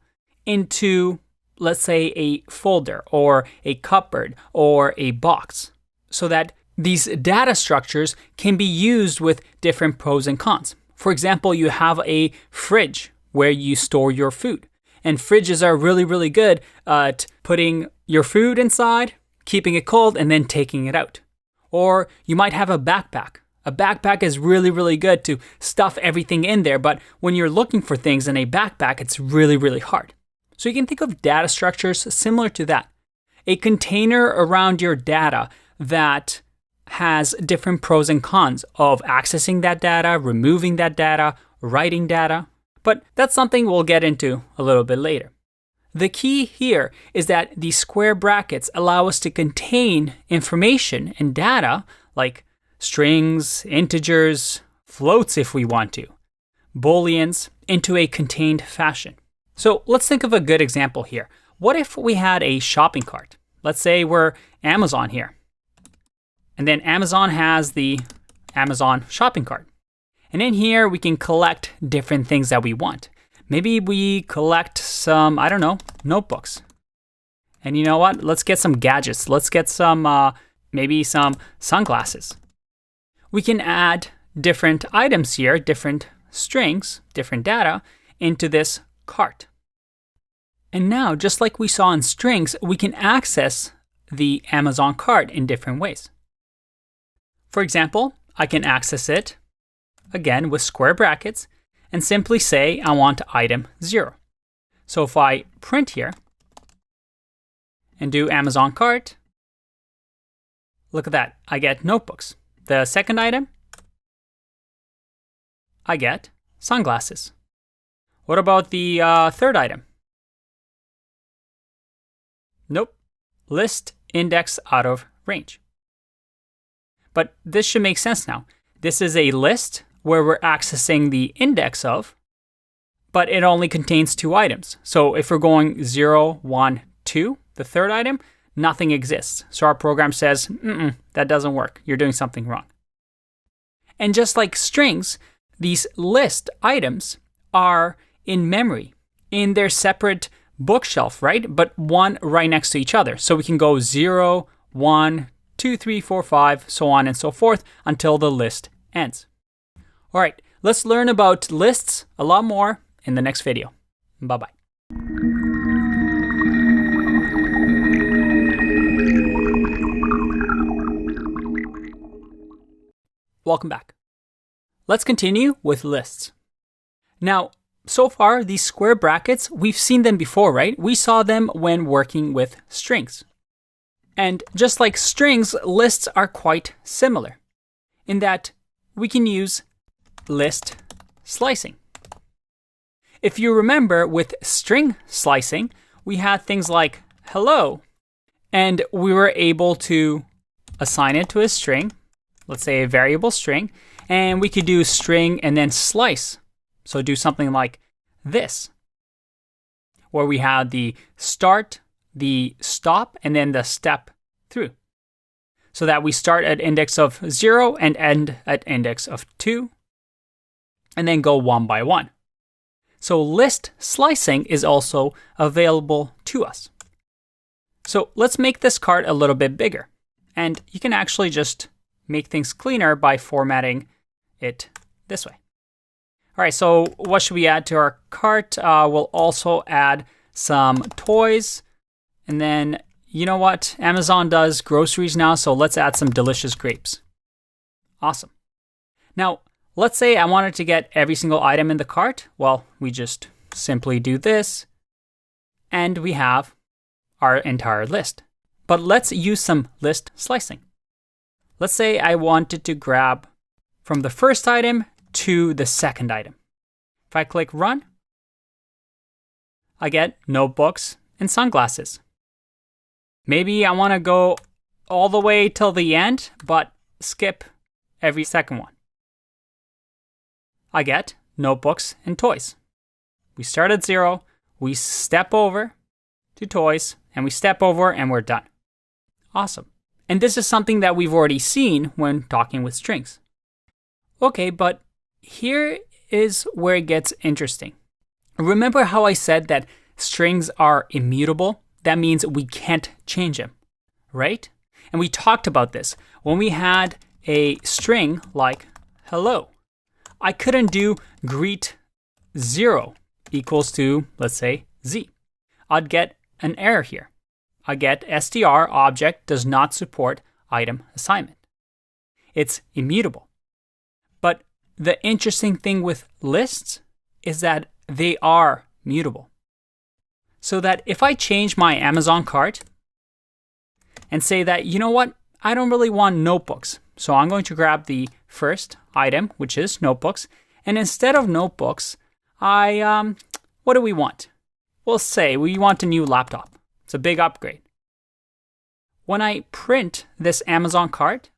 into, let's say, a folder or a cupboard or a box, so that these data structures can be used with different pros and cons. For example, you have a fridge where you store your food. And fridges are really, really good at putting your food inside, keeping it cold, and then taking it out. Or you might have a backpack. A backpack is really, really good to stuff everything in there, but when you're looking for things in a backpack, it's really, really hard. So you can think of data structures similar to that. A container around your data that has different pros and cons of accessing that data, removing that data, writing data. But that's something we'll get into a little bit later. The key here is that these square brackets allow us to contain information and data like strings, integers, floats if we want to, booleans, into a contained fashion. So let's think of a good example here. What if we had a shopping cart? Let's say we're Amazon here. And then Amazon has the Amazon shopping cart. And in here, we can collect different things that we want. Maybe we collect some, I don't know, notebooks. And you know what? Let's get some gadgets. Let's get some, maybe some sunglasses. We can add different items here, different strings, different data into this cart. And now, just like we saw in strings, we can access the Amazon cart in different ways. For example, I can access it, again, with square brackets, and simply say I want item 0. So if I print here and do Amazon cart, look at that, I get notebooks. The second item, I get sunglasses. What about the third item? Nope, list index out of range. But this should make sense now. This is a list where we're accessing the index of, but it only contains 2 items. So if we're going 0, 1, 2, the third item, nothing exists. So our program says, that doesn't work. You're doing something wrong. And just like strings, these list items are in memory, in their separate bookshelf, right? But one right next to each other. So we can go 0, 1, 2, 3, 4, 5, so on and so forth until the list ends. All right, let's learn about lists a lot more in the next video. Bye-bye. Welcome back. Let's continue with lists. Now, so far, these square brackets, we've seen them before, right? We saw them when working with strings. And just like strings, lists are quite similar in that we can use list slicing. If you remember, with string slicing, we had things like hello, and we were able to assign it to a string, let's say a variable string, and we could do string and then slice. So do something like this. where we have the start, the stop, and then the step through. So that we start at index of 0 and end at index of 2, and then go one by one. So list slicing is also available to us. So let's make this cart a little bit bigger. And you can actually just make things cleaner by formatting it this way. All right, so what should we add to our cart? We'll also add some toys. And then, you know what? Amazon does groceries now, so let's add some delicious grapes. Awesome. Now, let's say I wanted to get every single item in the cart. Well, we just simply do this, and we have our entire list. But let's use some list slicing. Let's say I wanted to grab from the first item to the second item. If I click run, I get notebooks and sunglasses. Maybe I want to go all the way till the end, but skip every second one. I get notebooks and toys. We start at 0, we step over to toys, and we step over and we're done. Awesome. And this is something that we've already seen when talking with strings. Okay, but here is where it gets interesting. Remember how I said that strings are immutable? That means we can't change them, right? And we talked about this when we had a string like hello. I couldn't do greet 0 equals to, let's say, z. I'd get an error here. I get str object does not support item assignment. It's immutable. But the interesting thing with lists is that they are mutable. So that if I change my Amazon cart and say that, you know what, I don't really want notebooks. So I'm going to grab the first item, which is notebooks. And instead of notebooks, what do we want? We'll say we want a new laptop. It's a big upgrade. When I print this Amazon cart,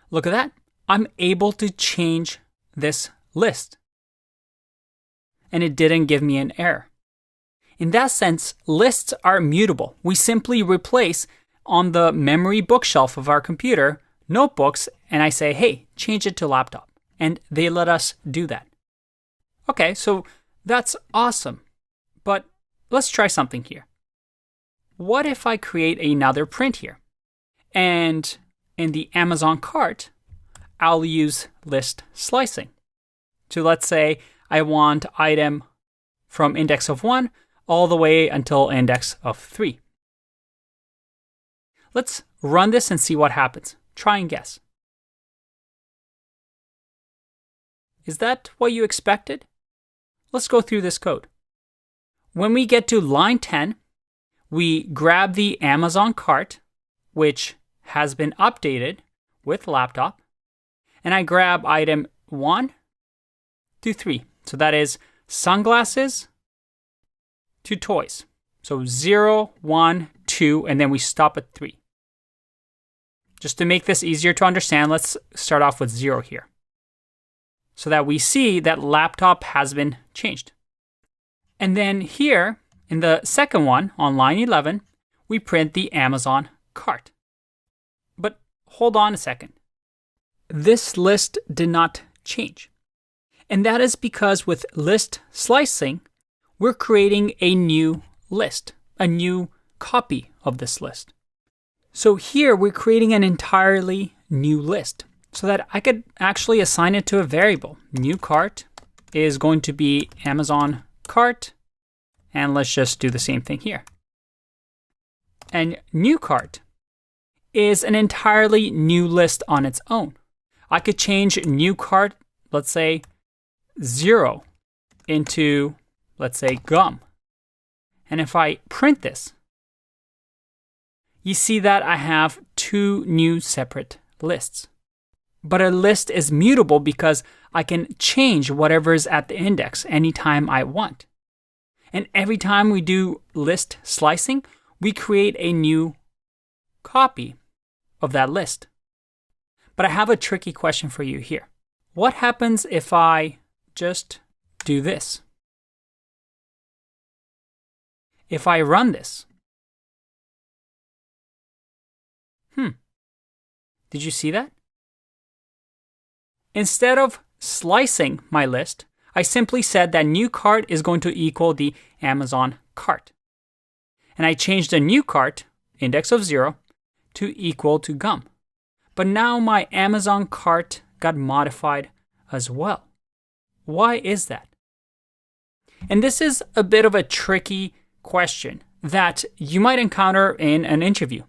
look at that. I'm able to change this list. And it didn't give me an error. In that sense, lists are mutable. We simply replace on the memory bookshelf of our computer notebooks, and I say, hey, change it to laptop. And they let us do that. Okay, so that's awesome. But let's try something here. What if I create another print here? And in the Amazon cart, I'll use list slicing. So let's say I want item from index of 1 all the way until index of 3. Let's run this and see what happens. Try and guess. Is that what you expected? Let's go through this code. When we get to line 10, we grab the Amazon cart, which has been updated with laptop, and I grab item 1 to 3. So that is sunglasses to toys. So 0, 1, 2, and then we stop at 3. Just to make this easier to understand, let's start off with 0 here. So that we see that laptop has been changed. And then here, in the second one, on line 11, we print the Amazon cart. But hold on a second. This list did not change. And that is because with list slicing, we're creating a new list, a new copy of this list. So here we're creating an entirely new list so that I could actually assign it to a variable. New cart is going to be Amazon cart. And let's just do the same thing here. And new cart is an entirely new list on its own. I could change new cart, let's say 0 into, let's say, gum. And if I print this, you see that I have 2 new separate lists. But a list is mutable because I can change whatever is at the index anytime I want. And every time we do list slicing, we create a new copy of that list. But I have a tricky question for you here. What happens if I just do this? if I run this, did you see that? Instead of slicing my list, I simply said that new cart is going to equal the Amazon cart. And I changed the new cart, index of 0, to equal to gum. But now my Amazon cart got modified as well. Why is that? And this is a bit of a tricky question that you might encounter in an interview.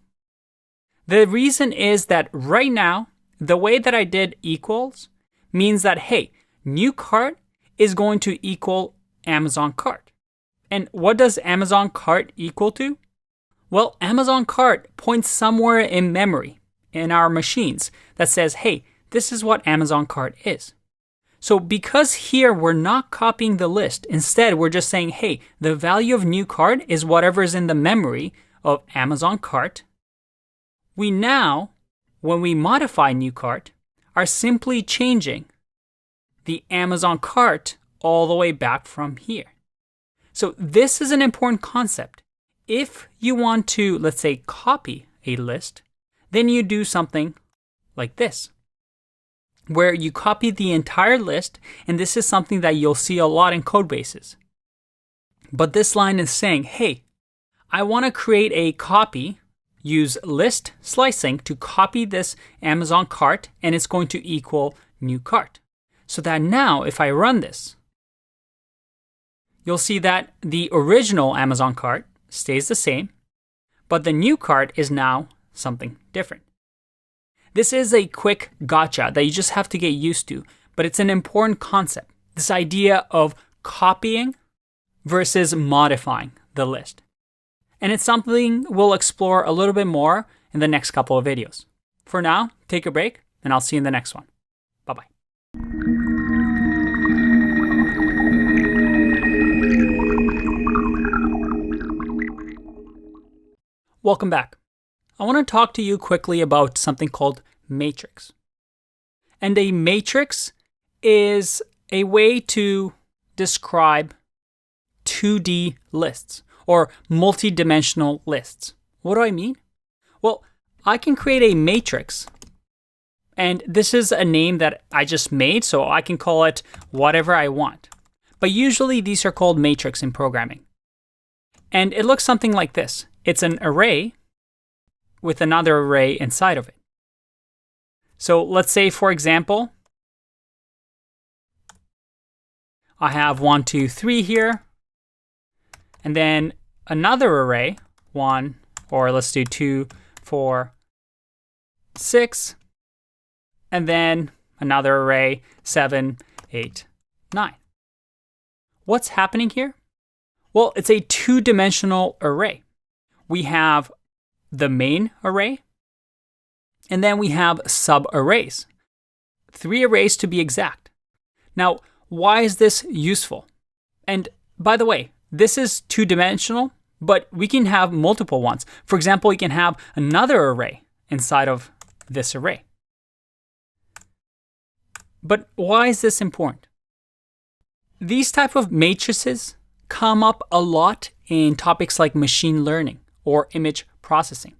The reason is that right now, the way that I did equals means that, hey, new cart is going to equal Amazon cart. And what does Amazon cart equal to? Well, Amazon cart points somewhere in memory in our machines that says, hey, this is what Amazon cart is. So because here we're not copying the list, instead we're just saying, hey, the value of new cart is whatever is in the memory of Amazon cart. We now, when we modify new cart, are simply changing the Amazon cart all the way back from here. So this is an important concept. If you want to, let's say, copy a list, then you do something like this, where you copy the entire list, and this is something that you'll see a lot in code bases. But this line is saying, hey, I want to create a copy, use list slicing to copy this Amazon cart, and it's going to equal new cart. So that now, if I run this, you'll see that the original Amazon cart stays the same, but the new cart is now something different. This is a quick gotcha that you just have to get used to, but it's an important concept. This idea of copying versus modifying the list. And it's something we'll explore a little bit more in the next couple of videos. For now, take a break, and I'll see you in the next one. Bye-bye. Welcome back. I want to talk to you quickly about something called matrix. And a matrix is a way to describe 2D lists or multi-dimensional lists. What do I mean? Well, I can create a matrix, and this is a name that I just made, so I can call it whatever I want. But usually these are called matrix in programming. And it looks something like this. It's an array with another array inside of it. So let's say, for example, I have 1, 2, 3 here, and then another array, 1, or let's do 2, 4, 6, and then another array, 7, 8, 9. What's happening here? Well, it's a two-dimensional array. We have the main array, and then we have sub-arrays. 3 arrays to be exact. Now, why is this useful? And by the way, this is two-dimensional, but we can have multiple ones. For example, we can have another array inside of this array. But why is this important? These type of matrices come up a lot in topics like machine learning or image processing.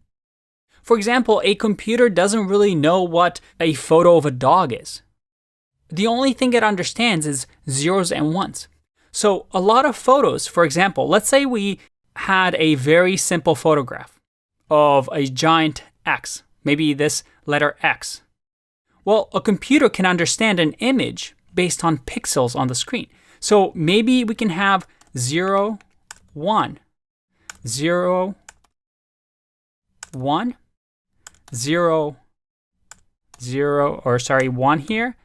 For example, a computer doesn't really know what a photo of a dog is. The only thing it understands is zeros and ones. So a lot of photos, for example, let's say we had a very simple photograph of a giant X, maybe this letter X. Well, a computer can understand an image based on pixels on the screen. So maybe we can have 0, 1, 0, 1, 0, 0, or sorry, 1 here,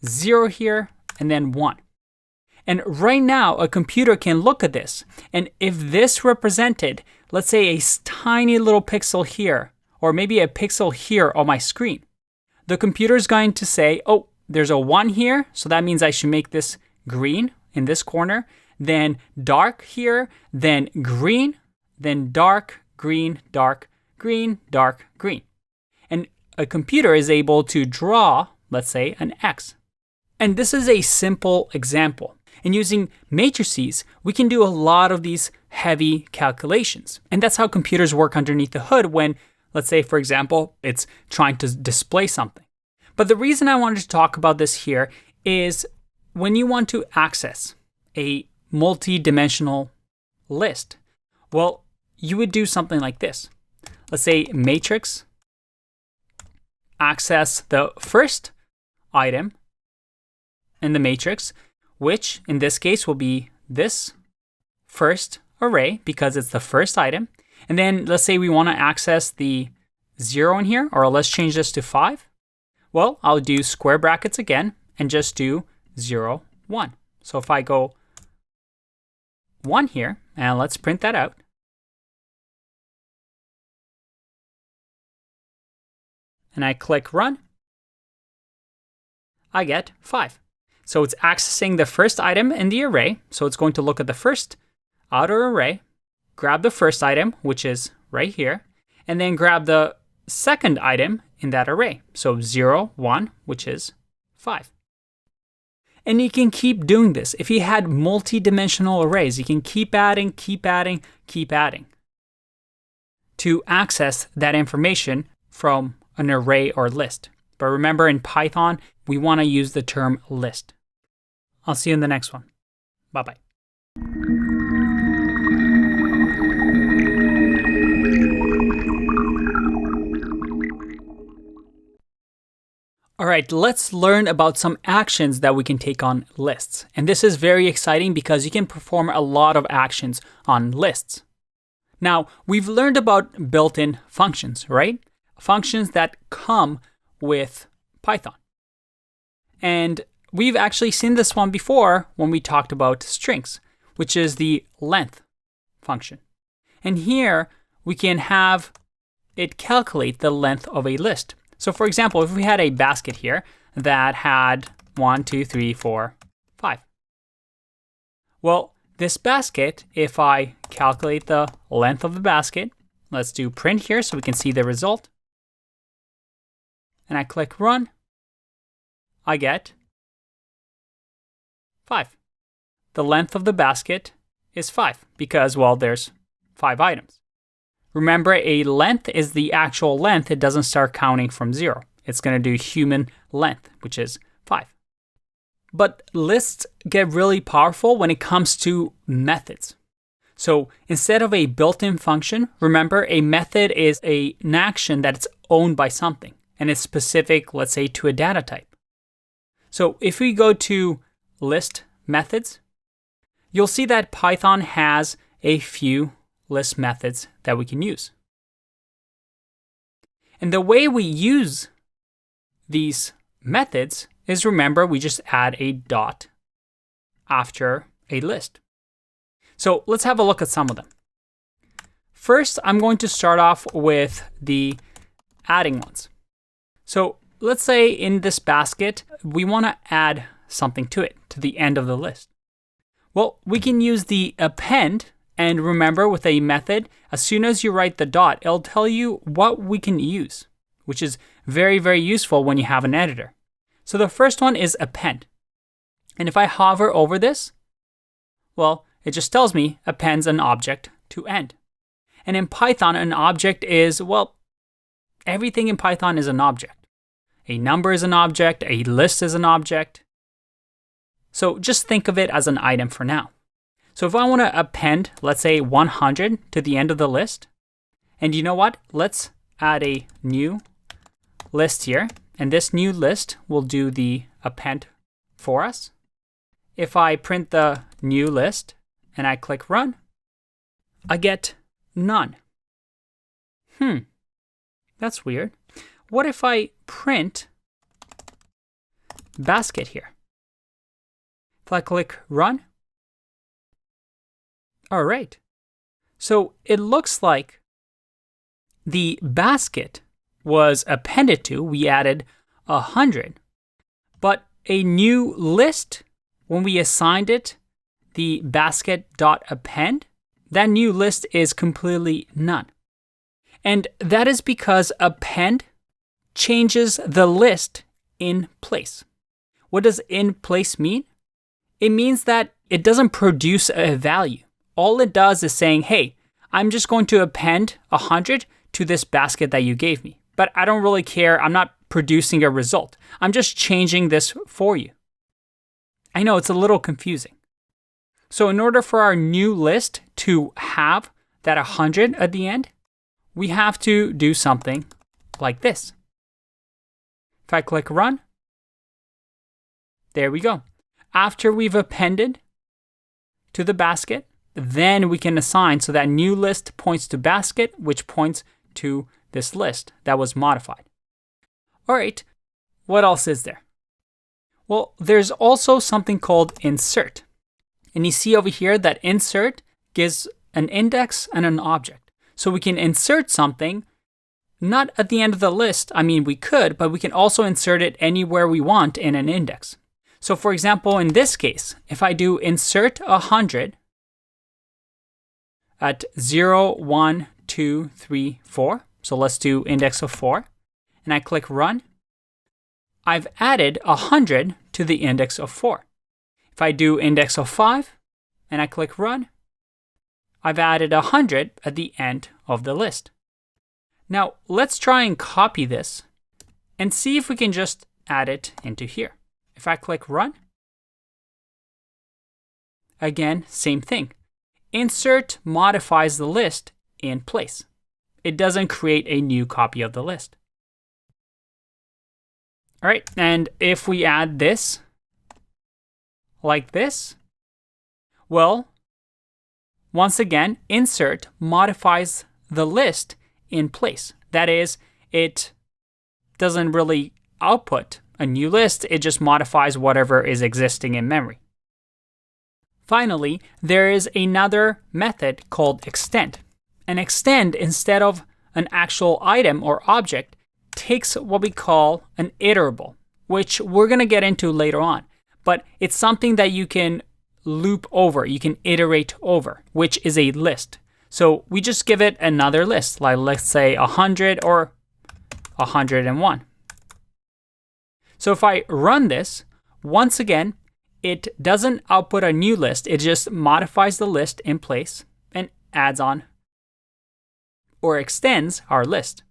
0 here, and then 1. And right now, a computer can look at this. And if this represented, let's say, a tiny little pixel here, or maybe a pixel here on my screen, the computer is going to say, oh, there's a 1 here, so that means I should make this green in this corner, then dark here, then green, then dark, green, dark, green, dark, green. And a computer is able to draw, let's say, an X. And this is a simple example. And using matrices, we can do a lot of these heavy calculations. And that's how computers work underneath the hood when, let's say, for example, it's trying to display something. But the reason I wanted to talk about this here is when you want to access a multi-dimensional list, well, you would do something like this. Let's say matrix access the first item in the matrix, which in this case will be this first array because it's the first item. And then let's say we want to access the 0 in here, or let's change this to 5. Well, I'll do square brackets again and just do 0, 1. So if I go 1 here, and let's print that out. And I click run, I get 5. So it's accessing the first item in the array. So it's going to look at the first outer array, grab the first item, which is right here, and then grab the second item in that array. So 0, 1, which is 5. And you can keep doing this. If you had multi-dimensional arrays, you can keep adding, keep adding, keep adding to access that information from an array or list. But remember, in Python, we want to use the term list. I'll see you in the next one. Bye-bye. All right, let's learn about some actions that we can take on lists. And this is very exciting because you can perform a lot of actions on lists. Now, we've learned about built-in functions, right? Functions that come with Python. And we've actually seen this one before when we talked about strings, which is the length function. And here we can have it calculate the length of a list. So for example, if we had a basket here that had 1, 2, 3, 4, 5. Well, this basket, if I calculate the length of the basket, let's do print here so we can see the result. And I click run, I get 5. The length of the basket is 5 because, well, there's 5 items. Remember, a length is the actual length. It doesn't start counting from 0. It's going to do human length, which is 5. But lists get really powerful when it comes to methods. So instead of a built-in function, remember, a method is an action that's owned by something. And it's specific, let's say, to a data type. So if we go to list methods, you'll see that Python has a few list methods that we can use. And the way we use these methods is, remember, we just add a dot after a list. So let's have a look at some of them. First, I'm going to start off with the adding ones. So let's say in this basket, we want to add something to it, to the end of the list. Well, we can use the append, and remember, with a method, as soon as you write the dot, it'll tell you what we can use, which is very, very useful when you have an editor. So the first one is append. And if I hover over this, well, it just tells me appends an object to end. And in Python, an object is, well, everything in Python is an object. A number is an object, a list is an object. So just think of it as an item for now. So if I want to append, let's say 100 to the end of the list, and you know what? Let's add a new list here, and this new list will do the append for us. If I print the new list and I click run, I get none. That's weird. What if I print basket here? If I click run, all right. So it looks like the basket was appended to, we added 100, but a new list, when we assigned it the basket.append, that new list is completely none. And that is because append changes the list in place. What does in place mean? it means that it doesn't produce a value. All it does is saying, hey, I'm just going to append 100 to this basket that you gave me. But I don't really care. I'm not producing a result. I'm just changing this for you. I know it's a little confusing. So in order for our new list to have that 100 at the end, we have to do something like this. If I click run, there we go. After we've appended to the basket, then we can assign so that new list points to basket, which points to this list that was modified. All right, what else is there? Well, there's also something called insert. And you see over here that insert gives an index and an object. So we can insert something not at the end of the list. I mean, we could, but we can also insert it anywhere we want in an index. So for example, in this case, if I do insert 100 at 0, 1, 2, 3, 4, so let's do index of 4, and I click run, I've added 100 to the index of 4. If I do index of 5 and I click run, I've added 100 at the end of the list. Now let's try and copy this and see if we can just add it into here. If I click run, again, same thing. Insert modifies the list in place. It doesn't create a new copy of the list. All right, and if we add this like this, well, once again, insert modifies the list in place. That is, it doesn't really output a new list, it just modifies whatever is existing in memory. Finally, there is another method called extend. And extend, instead of an actual item or object, takes what we call an iterable, which we're going to get into later on. But it's something that you can loop over, you can iterate over, which is a list. So we just give it another list, like let's say 100 or 101. So if I run this, once again, it doesn't output a new list, it just modifies the list in place and adds on or extends our list.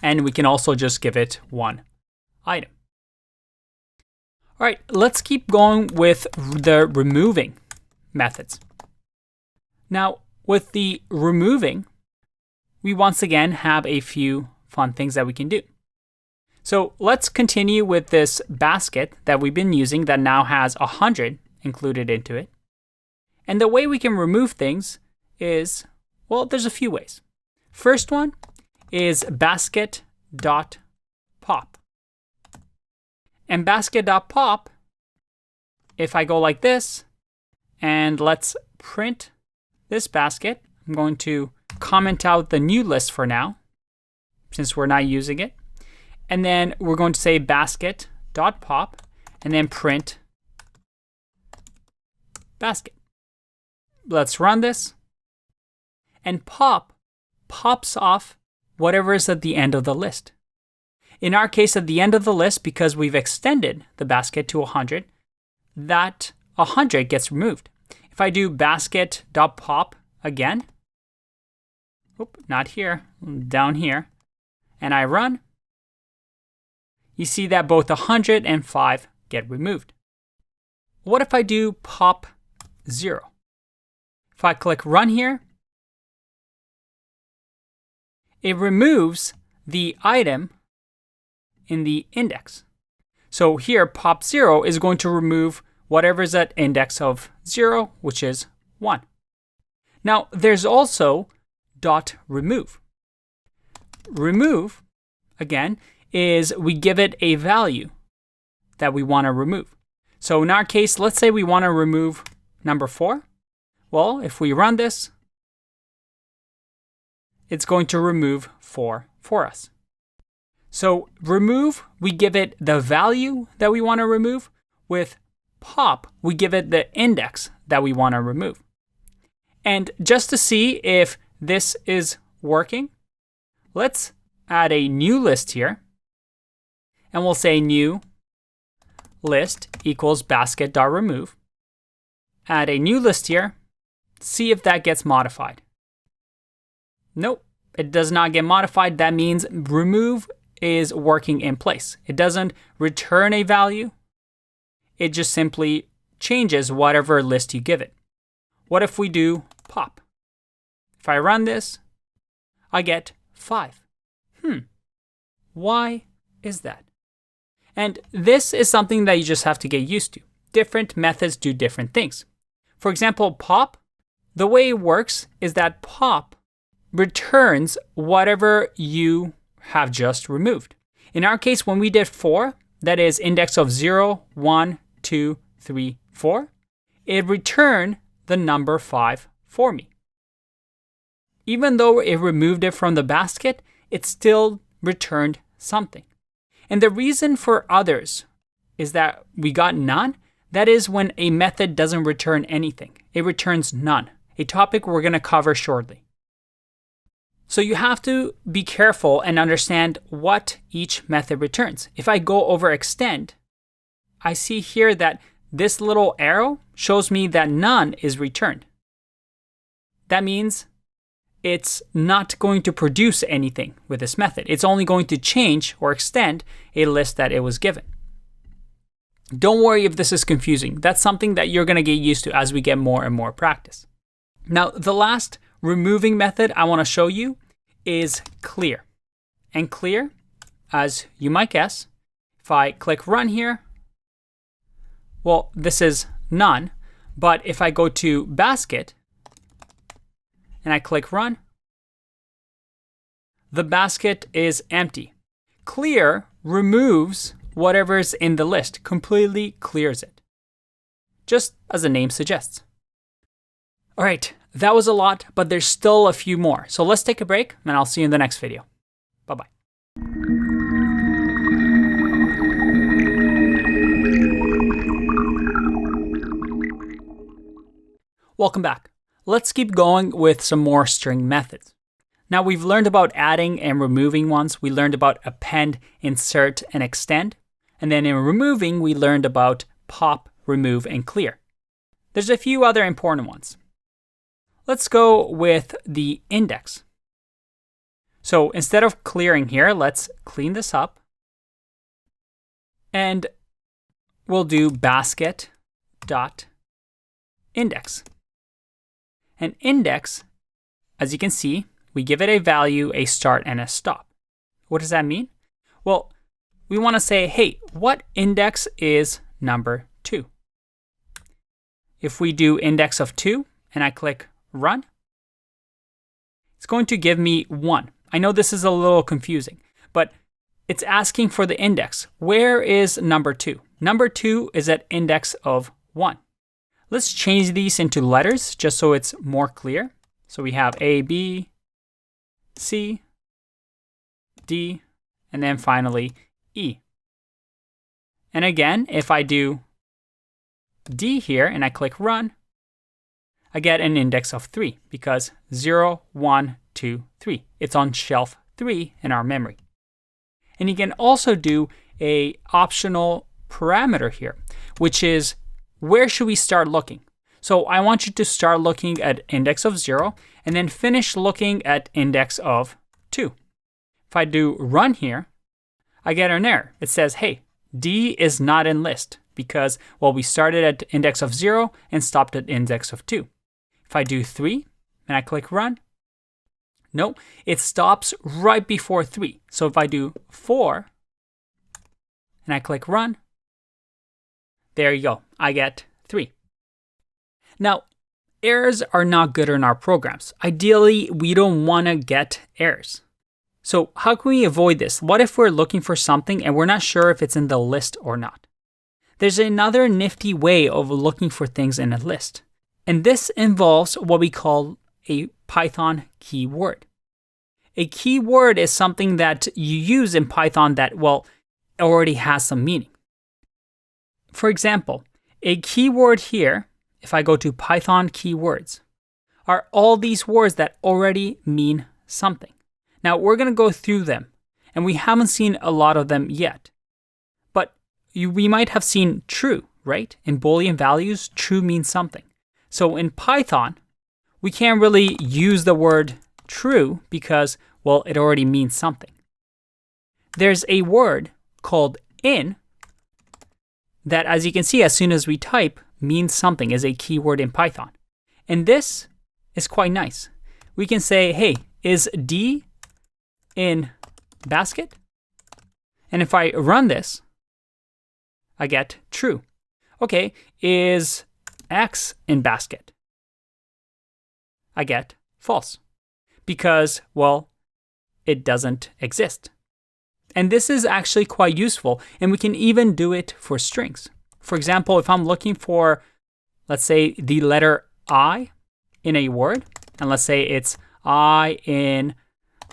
And we can also just give it one item. All right, let's keep going with the removing methods. Now, with the removing, we once again have a few fun things that we can do. So let's continue with this basket that we've been using that now has 100 included into it. And the way we can remove things is, well, there's a few ways. First one is basket.pop. And basket.pop, if I go like this, and let's print this basket, I'm going to comment out the new list for now, since we're not using it. And then we're going to say basket.pop, and then print basket. Let's run this. And pop pops off whatever is at the end of the list. In our case, at the end of the list, because we've extended the basket to 100, that 100 gets removed. If I do basket.pop again, not here, down here, and I run, you see that both 100 and 5 get removed. What if I do pop 0? If I click run here, it removes the item in the index. So here, pop 0 is going to remove whatever is at index of 0, which is 1. Now, there's also .remove. Remove, again, is we give it a value that we want to remove. So in our case, let's say we want to remove number 4. Well, if we run this, it's going to remove 4 for us. So remove, we give it the value that we want to remove. With pop, we give it the index that we want to remove. And just to see if this is working, let's add a new list here. And we'll say new list equals basket.remove. add a new list here, see if that gets modified. Nope, it does not get modified. That means remove is working in place. It doesn't return a value. It just simply changes whatever list you give it. What if we do pop? If I run this, I get 5. Why is that? And this is something that you just have to get used to. Different methods do different things. For example, pop, the way it works is that pop returns whatever you have just removed. In our case, when we did 4, that is index of 0, 1, 2, 3, 4, it returned the number 5 for me. Even though it removed it from the basket, it still returned something. And the reason for others is that we got none. That is when a method doesn't return anything. It returns none, a topic we're going to cover shortly. So you have to be careful and understand what each method returns. If I go over extend, I see here that this little arrow shows me that none is returned. That means it's not going to produce anything with this method. It's only going to change or extend a list that it was given. Don't worry if this is confusing. That's something that you're going to get used to as we get more and more practice. Now, the last removing method I want to show you is clear. And clear, as you might guess, if I click run here, well, this is none. But if I go to basket and I click run, the basket is empty. Clear removes whatever's in the list, completely clears it, just as the name suggests. All right, that was a lot, but there's still a few more. So let's take a break, and I'll see you in the next video. Bye-bye. Welcome back. Let's keep going with some more string methods. Now we've learned about adding and removing ones. We learned about append, insert, and extend. And then in removing, we learned about pop, remove, and clear. There's a few other important ones. Let's go with the index. So instead of clearing here, let's clean this up. And we'll do basket.index. An index, as you can see, we give it a value, a start, and a stop. What does that mean? Well, we want to say, hey, what index is number 2? If we do index of 2 and I click run, it's going to give me 1. I know this is a little confusing, but it's asking for the index. Where is number 2? Number 2 is at index of 1. Let's change these into letters just so it's more clear. So we have A, B, C, D, and then finally E. And again, if I do D here and I click run, I get an index of 3 because 0, 1, 2, 3. It's on shelf 3 in our memory. And you can also do an optional parameter here, which is where should we start looking? So I want you to start looking at index of 0 and then finish looking at index of 2. If I do run here, I get an error. It says, hey, D is not in list because, well, we started at index of 0 and stopped at index of 2. If I do 3 and I click run, no, it stops right before 3. So if I do 4 and I click run, there you go. I get 3. Now, errors are not good in our programs. Ideally, we don't want to get errors. So how can we avoid this? What if we're looking for something and we're not sure if it's in the list or not? There's another nifty way of looking for things in a list. And this involves what we call a Python keyword. A keyword is something that you use in Python that, well, already has some meaning. For example, a keyword here, if I go to Python keywords, are all these words that already mean something. Now, we're going to go through them, and we haven't seen a lot of them yet. But we might have seen true, right? In Boolean values, true means something. So in Python, we can't really use the word true because, well, it already means something. There's a word called in that, as you can see, as soon as we type, means something, is a keyword in Python. And this is quite nice. We can say, hey, is D in basket? And if I run this, I get true. Okay, is X in basket? I get false. Because, well, it doesn't exist. And this is actually quite useful, and we can even do it for strings. For example, if I'm looking for, let's say, the letter I in a word, and let's say it's I in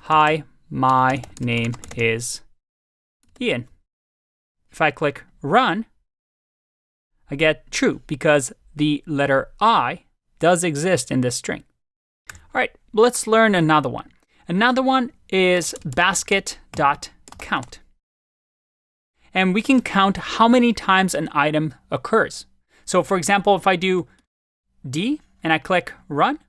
hi, my name is Ian. If I click run, I get true because the letter I does exist in this string. All right, let's learn another one. Another one is basket.count. And we can count how many times an item occurs. So for example, if I do D and I click run,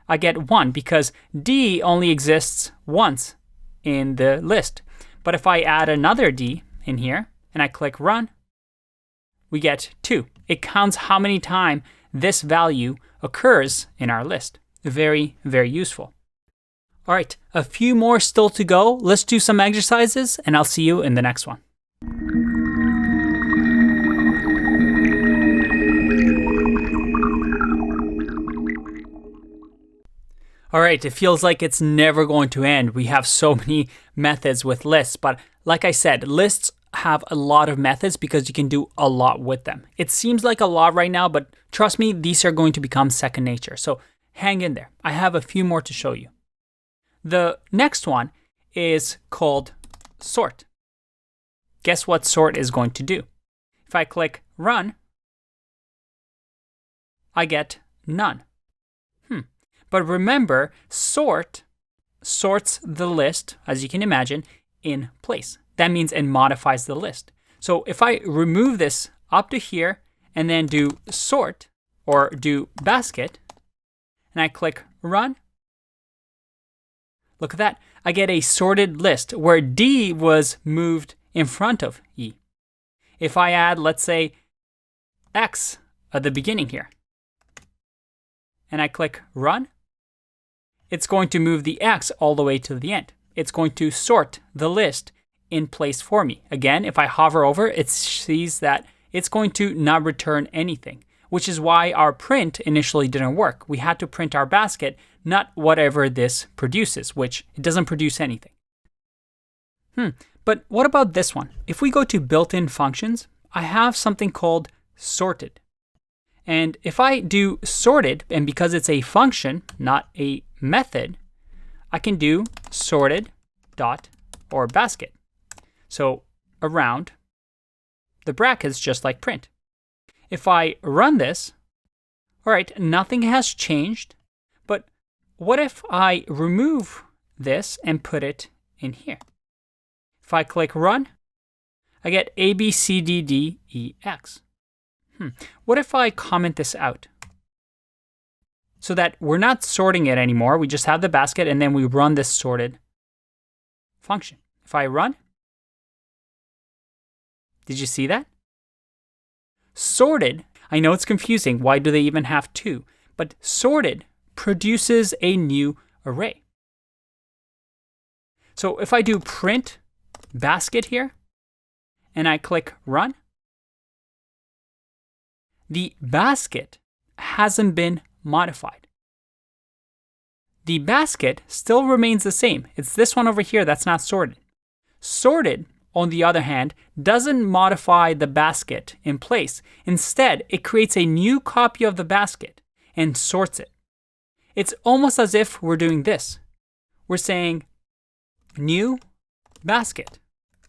I get 1 because D only exists once in the list. But if I add another D in here and I click run, we get 2. It counts how many times this value occurs in our list. Very, very useful. All right, a few more still to go. Let's do some exercises and I'll see you in the next one. All right, it feels like it's never going to end. We have so many methods with lists, but like I said, lists have a lot of methods because you can do a lot with them. It seems like a lot right now, but trust me, these are going to become second nature. So hang in there. I have a few more to show you. The next one is called sort. Guess what sort is going to do? If I click run, I get none. But remember, sort sorts the list, as you can imagine, in place. That means it modifies the list. So if I remove this up to here and then do sort or do basket, and I click run, look at that. I get a sorted list where D was moved in front of E. If I add, let's say, X at the beginning here, and I click run, it's going to move the X all the way to the end. It's going to sort the list in place for me. Again, if I hover over, it sees that it's going to not return anything, which is why our print initially didn't work. We had to print our basket, not whatever this produces, which it doesn't produce anything. But what about this one? If we go to built-in functions, I have something called sorted. And if I do sorted, and because it's a function, not a method, I can do sorted dot or basket. So around the brackets, just like print. If I run this, all right, nothing has changed. But what if I remove this and put it in here? If I click run, I get A, B, C, D, D, E, X. What if I comment this out? So that we're not sorting it anymore. We just have the basket and then we run this sorted function. If I run, did you see that? Sorted, I know it's confusing. Why do they even have two? But sorted produces a new array. So if I do print basket here and I click run, the basket hasn't been modified. The basket still remains the same. It's this one over here that's not sorted. Sorted, on the other hand, doesn't modify the basket in place. Instead, it creates a new copy of the basket and sorts it. It's almost as if we're doing this. We're saying new basket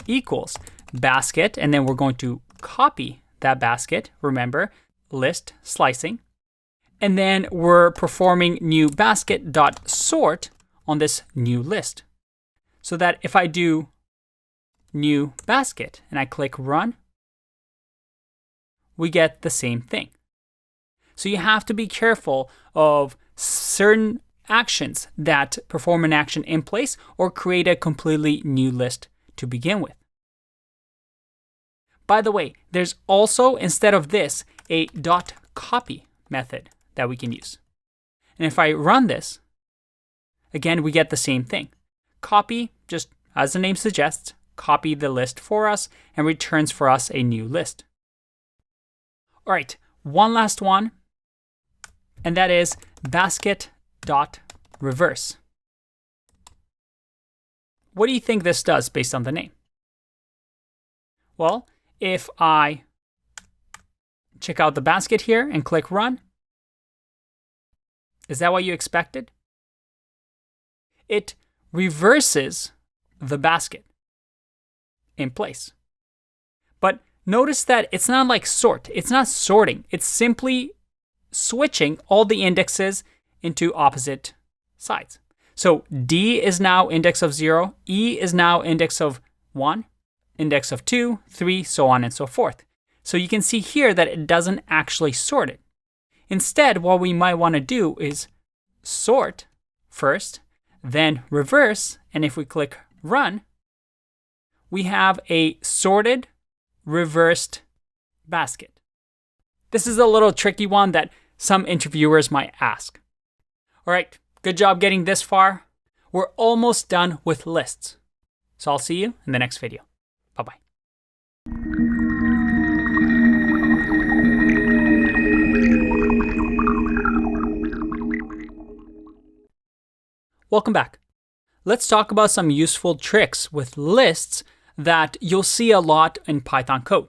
equals basket, and then we're going to copy that basket. Remember, list slicing. And then we're performing new basket dot sort on this new list. So that if I do new basket and I click run, we get the same thing. So you have to be careful of certain actions that perform an action in place or create a completely new list to begin with. By the way, there's also, instead of this, a .copy method that we can use. And if I run this, again, we get the same thing. Copy, just as the name suggests, copy the list for us and returns for us a new list. All right, one last one, and that is basket.reverse. What do you think this does based on the name? Well, if I check out the basket here and click run, is that what you expected? It reverses the basket in place. But notice that it's not like sort. It's not sorting. It's simply switching all the indexes into opposite sides. So D is now index of 0, E is now index of 1, index of 2, 3, so on and so forth. So you can see here that it doesn't actually sort it. Instead, what we might want to do is sort first, then reverse, and if we click run, we have a sorted, reversed basket. This is a little tricky one that some interviewers might ask. All right, good job getting this far. We're almost done with lists. So I'll see you in the next video. Bye-bye. Welcome back. Let's talk about some useful tricks with lists that you'll see a lot in Python code.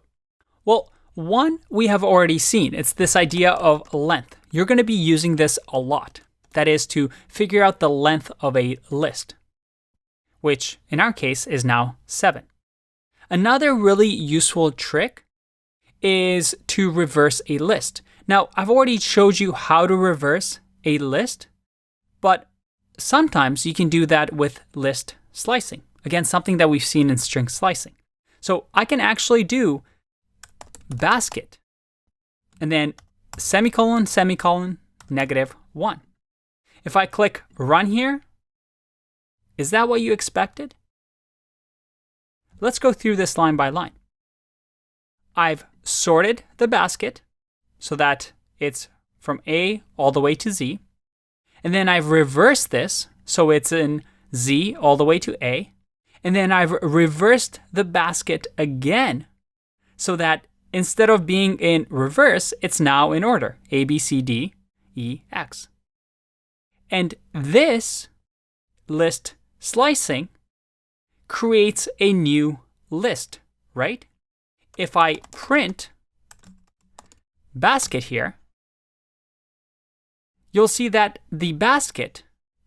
Well, one we have already seen. It's this idea of length. You're going to be using this a lot. That is to figure out the length of a list, which in our case is now 7. Another really useful trick is to reverse a list. Now, I've already showed you how to reverse a list, but sometimes you can do that with list slicing. Again, something that we've seen in string slicing. So I can actually do basket and then semicolon, semicolon, -1. If I click run here, is that what you expected? Let's go through this line by line. I've sorted the basket so that it's from A all the way to Z. And then I've reversed this so it's in Z all the way to A. And then I've reversed the basket again so that instead of being in reverse, it's now in order, A, B, C, D, E, X. And this list slicing creates a new list, right? If I print basket here, you'll see that the basket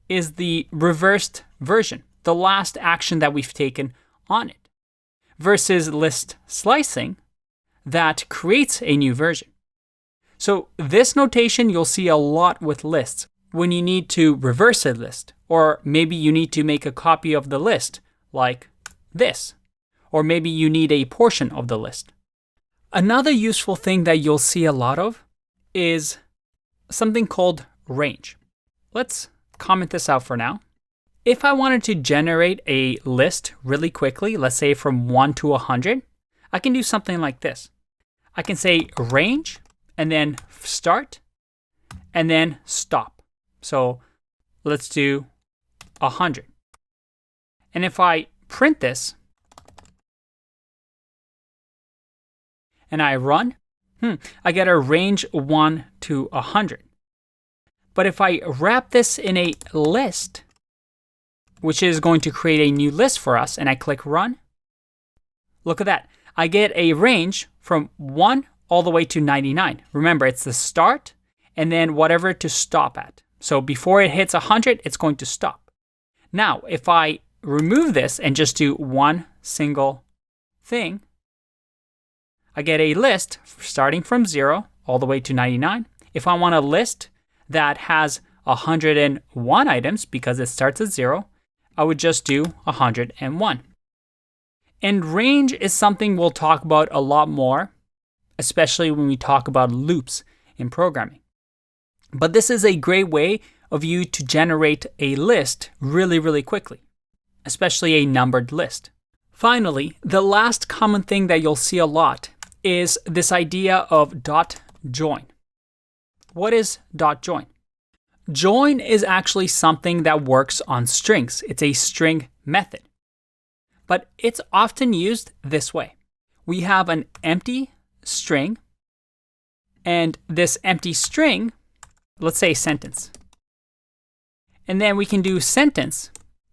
is the reversed version, the last action that we've taken on it, versus list slicing that creates a new version. So this notation you'll see a lot with lists when you need to reverse a list, or maybe you need to make a copy of the list like this, or maybe you need a portion of the list. Another useful thing that you'll see a lot of is something called range. Let's comment this out for now. If I wanted to generate a list really quickly, let's say from 1 to 100, I can do something like this. I can say range and then start and then stop. So let's do 100. And if I print this and I run, I get a range 1 to 100. But if I wrap this in a list, which is going to create a new list for us, and I click run, look at that. I get a range from 1 all the way to 99. Remember, it's the start and then whatever to stop at. So before it hits 100, it's going to stop. Now, if I remove this and just do one single thing, I get a list starting from 0 all the way to 99. If I want a list that has 101 items because it starts at 0, I would just do 101. And range is something we'll talk about a lot more, especially when we talk about loops in programming. But this is a great way of you to generate a list really, really quickly, especially a numbered list. Finally, the last common thing that you'll see a lot is this idea of .join. What is .join? Join is actually something that works on strings. It's a string method. But it's often used this way. We have an empty string, and this empty string, let's say sentence. And then we can do sentence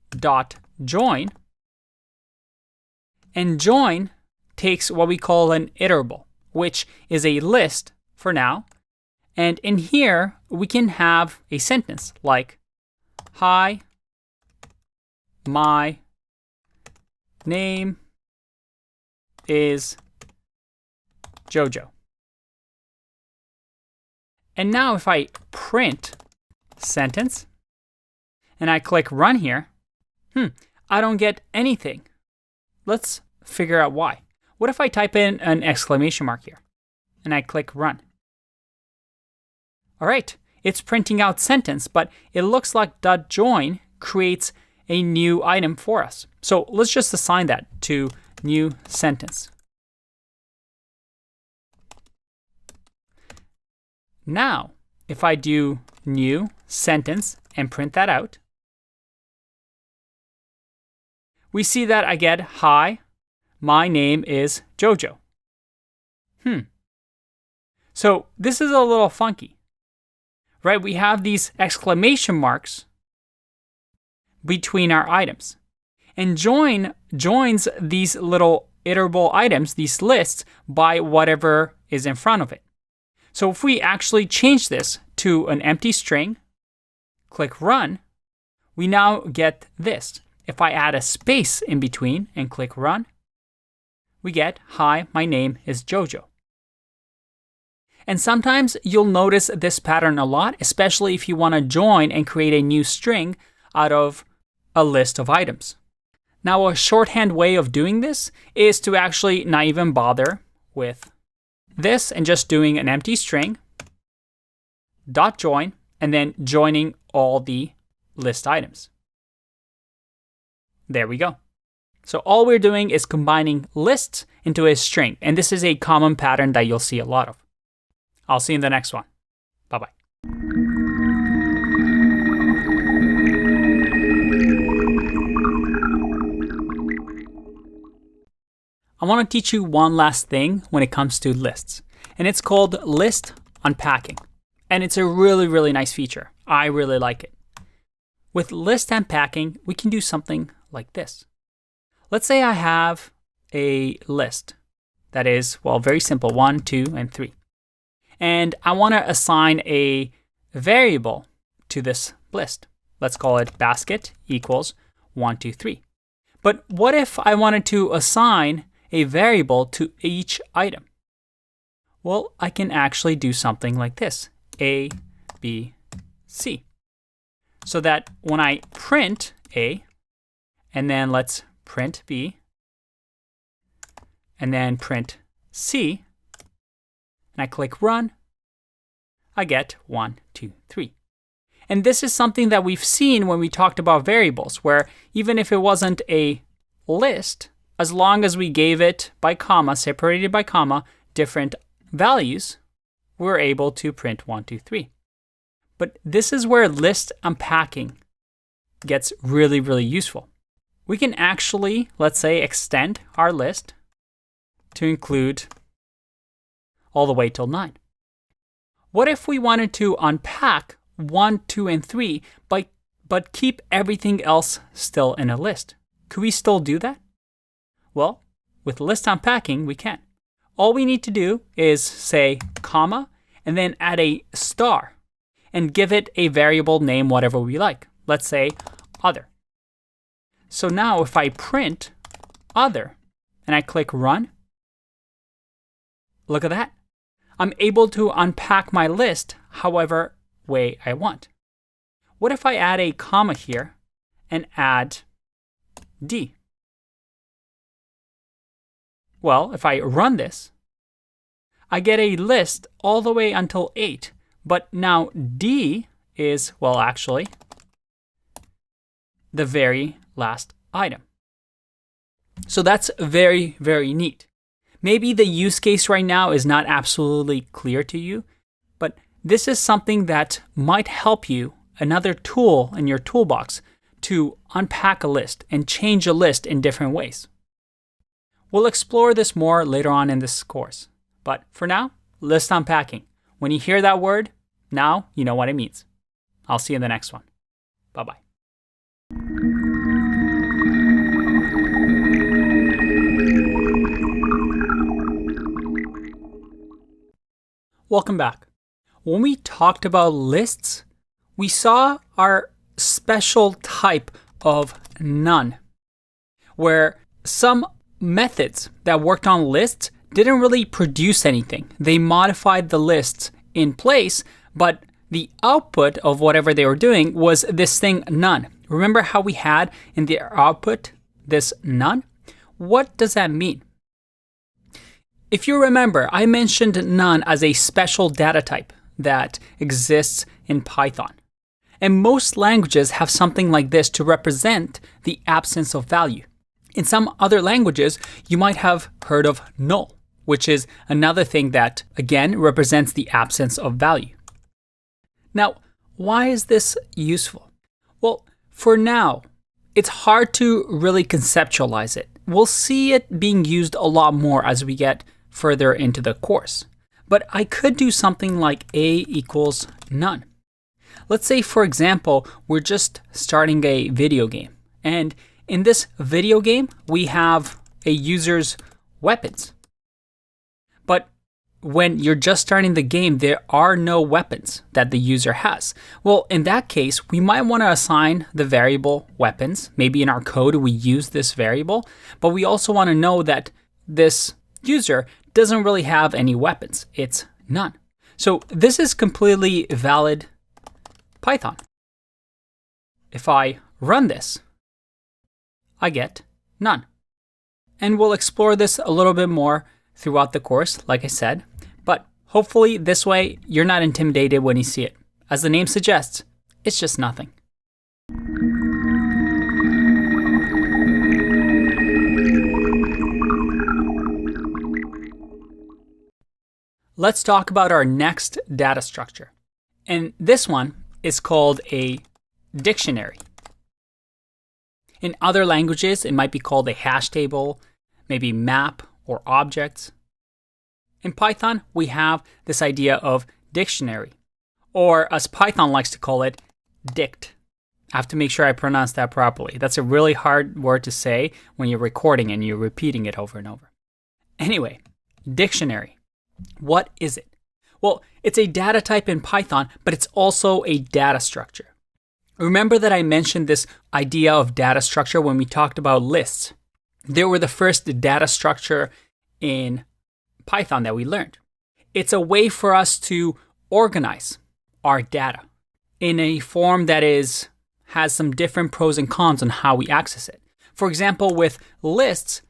dot join. And join takes what we call an iterable, which is a list for now. And in here, we can have a sentence like, hi, my name is Jojo. And now if I print sentence and I click run here, I don't get anything. Let's figure out why. What if I type in an exclamation mark here and I click run? All right, it's printing out sentence, but it looks like .join creates a new item for us. So let's just assign that to new sentence. Now, if I do new sentence and print that out, we see that I get, hi, my name is Jojo. So this is a little funky, right? We have these exclamation marks between our items. And join joins these little iterable items, these lists, by whatever is in front of it. So if we actually change this to an empty string, click run, we now get this. If I add a space in between and click run, we get, hi, my name is Jojo. And sometimes you'll notice this pattern a lot, especially if you want to join and create a new string out of a list of items. Now, a shorthand way of doing this is to actually not even bother with this and just doing an empty string, .join, and then joining all the list items. There we go. So all we're doing is combining lists into a string, and this is a common pattern that you'll see a lot of. I'll see you in the next one. Bye-bye. I want to teach you one last thing when it comes to lists, and it's called list unpacking. And it's a really, really nice feature. I really like it. With list unpacking, we can do something like this. Let's say I have a list that is, well, very simple, 1, 2, and 3. And I want to assign a variable to this list. Let's call it basket equals 1, 2, 3. But what if I wanted to assign a variable to each item? Well, I can actually do something like this, A, B, C. So that when I print A, and then let's print B, and then print C, and I click run, I get 1, 2, 3. And this is something that we've seen when we talked about variables, where even if it wasn't a list, as long as we gave it by comma, separated by comma, different values, we're able to print 1, 2, 3. But this is where list unpacking gets really, really useful. We can actually, let's say, extend our list to include all the way till 9. What if we wanted to unpack 1, 2, and 3, but keep everything else still in a list? Could we still do that? Well, with list unpacking, we can. All we need to do is say comma, and then add a star, and give it a variable name, whatever we like. Let's say other. So now if I print other, and I click run, look at that. I'm able to unpack my list however way I want. What if I add a comma here and add D? Well, if I run this, I get a list all the way until 8 But now D is, well, actually, the very last item. So that's very, very neat. Maybe the use case right now is not absolutely clear to you, but this is something that might help you, another tool in your toolbox, to unpack a list and change a list in different ways. We'll explore this more later on in this course. But for now, list unpacking. When you hear that word, now you know what it means. I'll see you in the next one. Bye-bye. Welcome back. When we talked about lists, we saw our special type of none, where some methods that worked on lists didn't really produce anything. They modified the lists in place, but the output of whatever they were doing was this thing none. Remember how we had in the output this none? What does that mean? If you remember, I mentioned none as a special data type that exists in Python. And most languages have something like this to represent the absence of value. In some other languages, you might have heard of null, which is another thing that, again, represents the absence of value. Now, why is this useful? Well, for now, it's hard to really conceptualize it. We'll see it being used a lot more as we get further into the course. But I could do something like A equals none. Let's say, for example, we're just starting a video game. And in this video game, we have a user's weapons. But when you're just starting the game, there are no weapons that the user has. Well, in that case, we might want to assign the variable weapons. Maybe in our code, we use this variable. But we also want to know that this user doesn't really have any weapons. It's none. So this is completely valid Python. If I run this, I get none. And we'll explore this a little bit more throughout the course, like I said. But hopefully this way, you're not intimidated when you see it. As the name suggests, it's just nothing. Let's talk about our next data structure. And this one is called a dictionary. In other languages, it might be called a hash table, maybe map or objects. In Python, we have this idea of dictionary, or as Python likes to call it, Dict. I have to make sure I pronounce that properly. That's a really hard word to say when you're recording and you're repeating it over and over. Anyway, dictionary. What is it? Well, it's a data type in Python, but it's also a data structure. Remember that I mentioned this idea of data structure when we talked about lists. They were the first data structure in Python that we learned. It's a way for us to organize our data in a form that has some different pros and cons on how we access it. For example, with lists,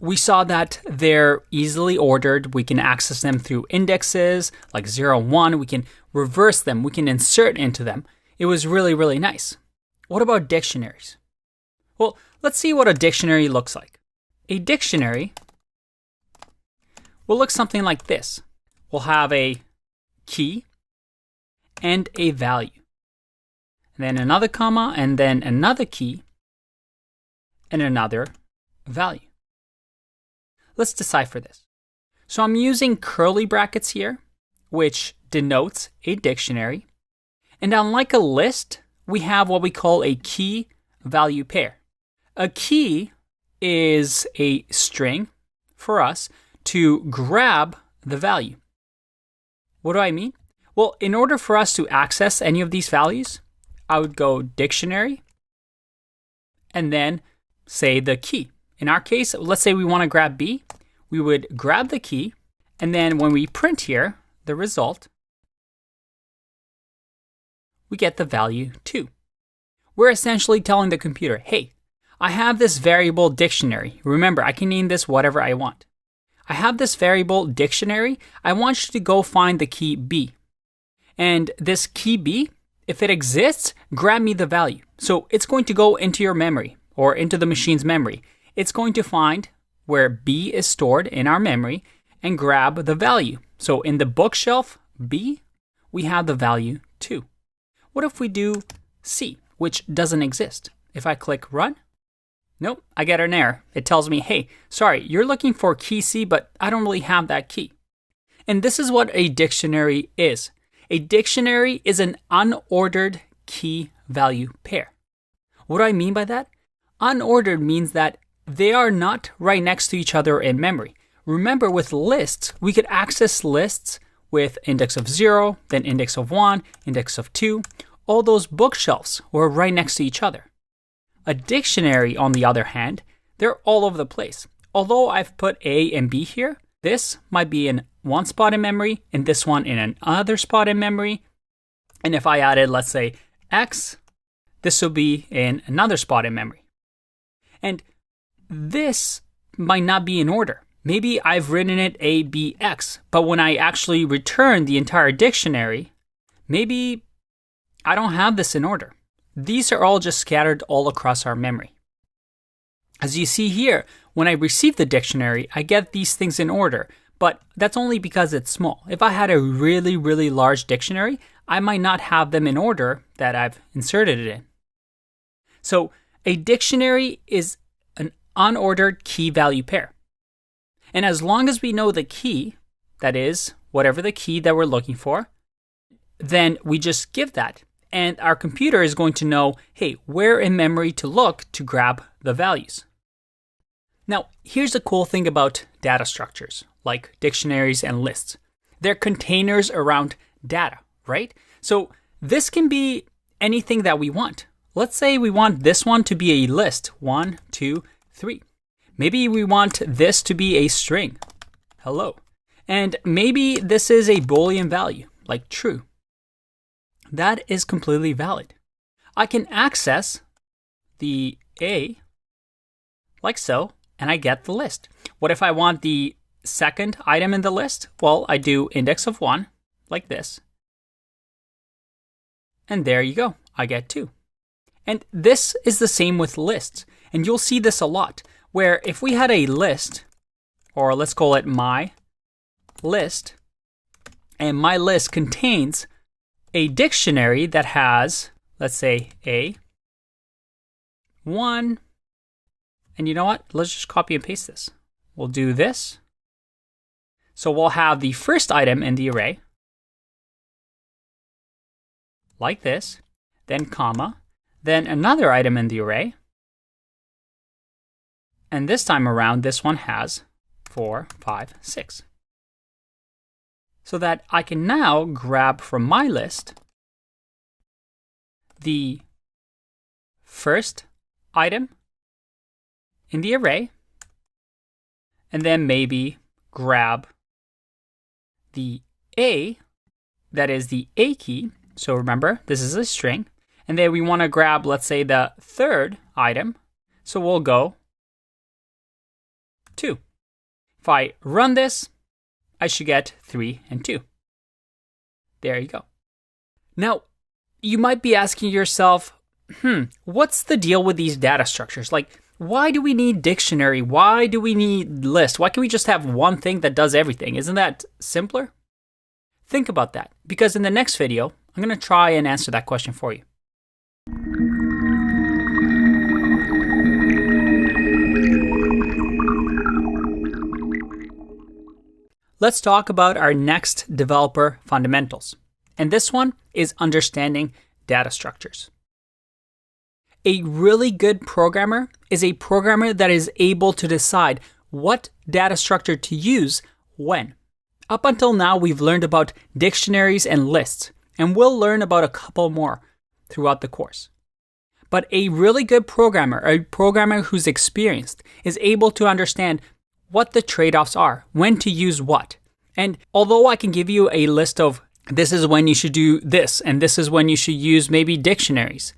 we saw that they're easily ordered. We can access them through indexes like 0, 1. We can reverse them. We can insert into them. It was really, really nice. What about dictionaries? Well, let's see what a dictionary looks like. A dictionary will look something like this. We'll have a key and a value. And then another comma, and then another key and another value. Let's decipher this. So I'm using curly brackets here, which denotes a dictionary. And unlike a list, we have what we call a key-value pair. A key is a string for us to grab the value. What do I mean? Well, in order for us to access any of these values, I would go dictionary and then say the key. In our case, let's say we want to grab B. We would grab the key, and then when we print here the result, we get the value 2. We're essentially telling the computer, hey, I have this variable dictionary. Remember, I can name this whatever I want. I have this variable dictionary. I want you to go find the key B. And this key B, if it exists, grab me the value. So it's going to go into your memory or into the machine's memory. It's going to find where B is stored in our memory and grab the value. So in the bookshelf B, we have the value 2. What if we do C, which doesn't exist? If I click run, nope, I get an error. It tells me, hey, sorry, you're looking for key C, but I don't really have that key. And this is what a dictionary is. A dictionary is an unordered key value pair. What do I mean by that? Unordered means that they are not right next to each other in memory. Remember, with lists, we could access lists with index of 0, then index of 1, index of 2. All those bookshelves were right next to each other. A dictionary, on the other hand, they're all over the place. Although I've put A and B here, this might be in one spot in memory and this one in another spot in memory. And if I added, let's say, X, this will be in another spot in memory. And this might not be in order. Maybe I've written it A, B, X, but when I actually return the entire dictionary, maybe I don't have this in order. These are all just scattered all across our memory. As you see here, when I receive the dictionary, I get these things in order, but that's only because it's small. If I had a really, really large dictionary, I might not have them in order that I've inserted it in. So a dictionary is an unordered key value pair. And as long as we know the key, that is, whatever the key that we're looking for, then we just give that. And our computer is going to know, hey, where in memory to look to grab the values. Now, here's the cool thing about data structures, like dictionaries and lists. They're containers around data, right? So this can be anything that we want. Let's say we want this one to be a list, 1, 2, 3. Maybe we want this to be a string, hello. And maybe this is a Boolean value, like true. That is completely valid. I can access the A like so, and I get the list. What if I want the second item in the list? Well, I do index of 1, like this. And there you go, I get 2. And this is the same with lists. And you'll see this a lot, where if we had a list, or let's call it my list, and my list contains a dictionary that has, let's say, A, 1, and you know what? Let's just copy and paste this. We'll do this. So we'll have the first item in the array, like this, then comma, then another item in the array, and this time around, this one has 4, 5, 6. So that I can now grab from my list the first item in the array, and then maybe grab the A, that is the A key. So remember, this is a string. And then we want to grab, let's say, the third item. So we'll go 2. If I run this, I should get 3 and 2. There you go. Now, you might be asking yourself, what's the deal with these data structures? Like, why do we need dictionary? Why do we need list? Why can't we just have one thing that does everything? Isn't that simpler? Think about that, because in the next video, I'm going to try and answer that question for you. Let's talk about our next developer fundamentals. And this one is understanding data structures. A really good programmer is a programmer that is able to decide what data structure to use when. Up until now, we've learned about dictionaries and lists, and we'll learn about a couple more throughout the course. But a really good programmer, a programmer who's experienced, is able to understand what the trade-offs are, when to use what. And although I can give you a list of this is when you should do this, and this is when you should use maybe dictionaries,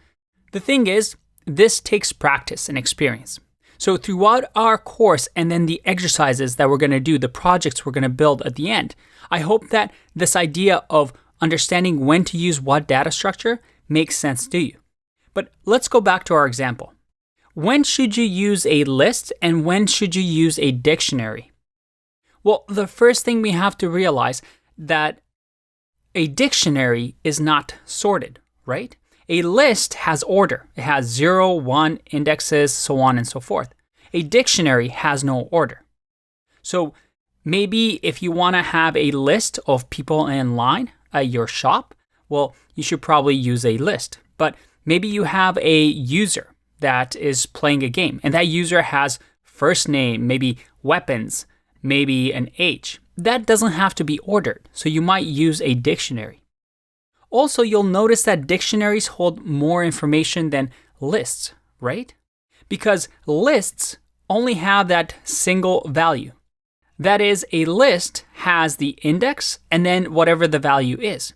the thing is, this takes practice and experience. So throughout our course and then the exercises that we're going to do, the projects we're going to build at the end, I hope that this idea of understanding when to use what data structure makes sense to you. But let's go back to our example. When should you use a list and when should you use a dictionary? Well, the first thing we have to realize that a dictionary is not sorted, right? A list has order. It has 0, 1, indexes, so on and so forth. A dictionary has no order. So maybe if you want to have a list of people in line at your shop, well, you should probably use a list. But maybe you have a user that is playing a game, and that user has first name, maybe weapons, maybe an age. That doesn't have to be ordered, so you might use a dictionary. Also, you'll notice that dictionaries hold more information than lists, right? Because lists only have that single value. That is, a list has the index and then whatever the value is.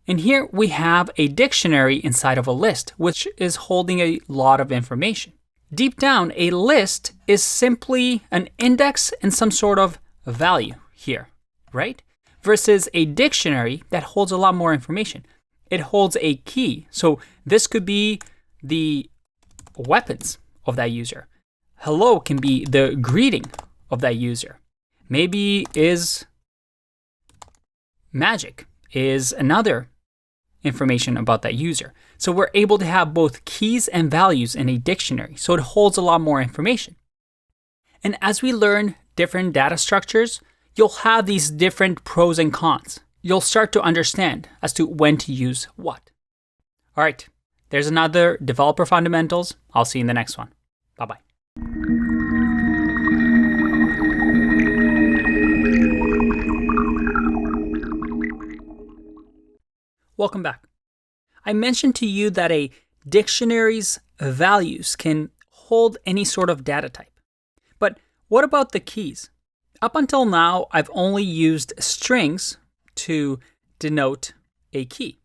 And here we have a dictionary inside of a list, which is holding a lot of information. Deep down, a list is simply an index and some sort of value here, right? Versus a dictionary that holds a lot more information. It holds a key. So this could be the weapons of that user. Hello can be the greeting of that user. Maybe is magic is another information about that user. So we're able to have both keys and values in a dictionary. So it holds a lot more information. And as we learn different data structures, you'll have these different pros and cons. You'll start to understand as to when to use what. All right, there's another Developer Fundamentals. I'll see you in the next one. Bye-bye. Welcome back. I mentioned to you that a dictionary's values can hold any sort of data type. But what about the keys? Up until now, I've only used strings to denote a key.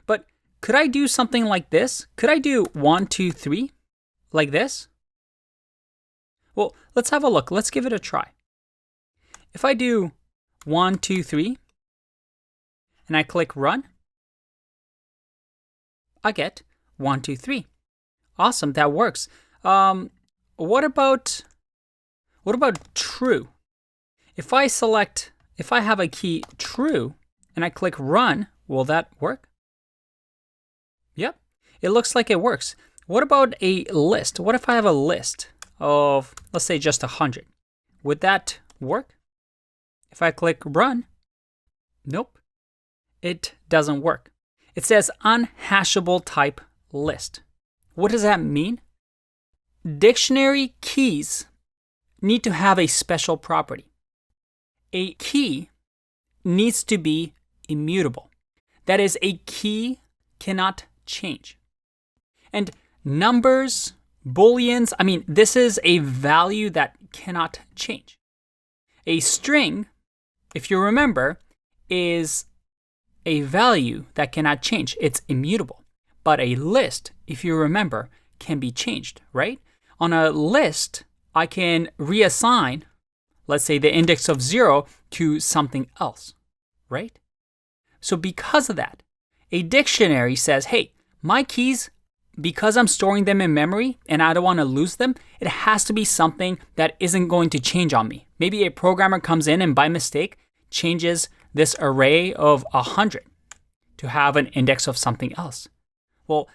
But could I do something like this? Could I do 1, 2, 3 like this? Well, let's have a look. Let's give it a try. If I do 1, 2, 3, and I click run, I get 1, 2, 3. Awesome, that works. What about true? If I have a key true and I click run, will that work? Yep, it looks like it works. What about a list? What if I have a list of, let's say, just 100? Would that work? If I click run, nope, it doesn't work. It says unhashable type list. What does that mean? Dictionary keys need to have a special property. A key needs to be immutable. That is, a key cannot change. And numbers, booleans, this is a value that cannot change. A string, if you remember, is a value that cannot change. It's immutable. But a list, if you remember, can be changed, right? On a list, I can reassign, let's say, the index of 0 to something else, right? So because of that, a dictionary says, hey, my keys, because I'm storing them in memory and I don't want to lose them, it has to be something that isn't going to change on me. Maybe a programmer comes in and by mistake changes this array of 100 to have an index of something else. Well,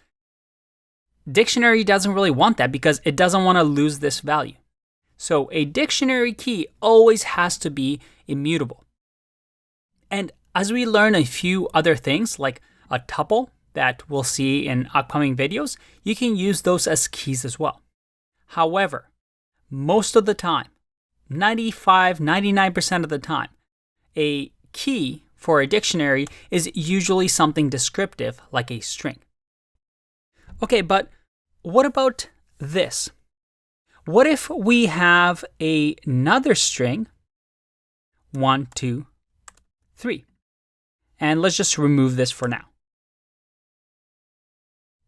dictionary doesn't really want that because it doesn't want to lose this value. So a dictionary key always has to be immutable. And as we learn a few other things like a tuple that we'll see in upcoming videos, you can use those as keys as well. However, most of the time, 99% of the time, a key for a dictionary is usually something descriptive like a string. Okay, but what about this? What if we have another string, 1, 2, 3? And let's just remove this for now.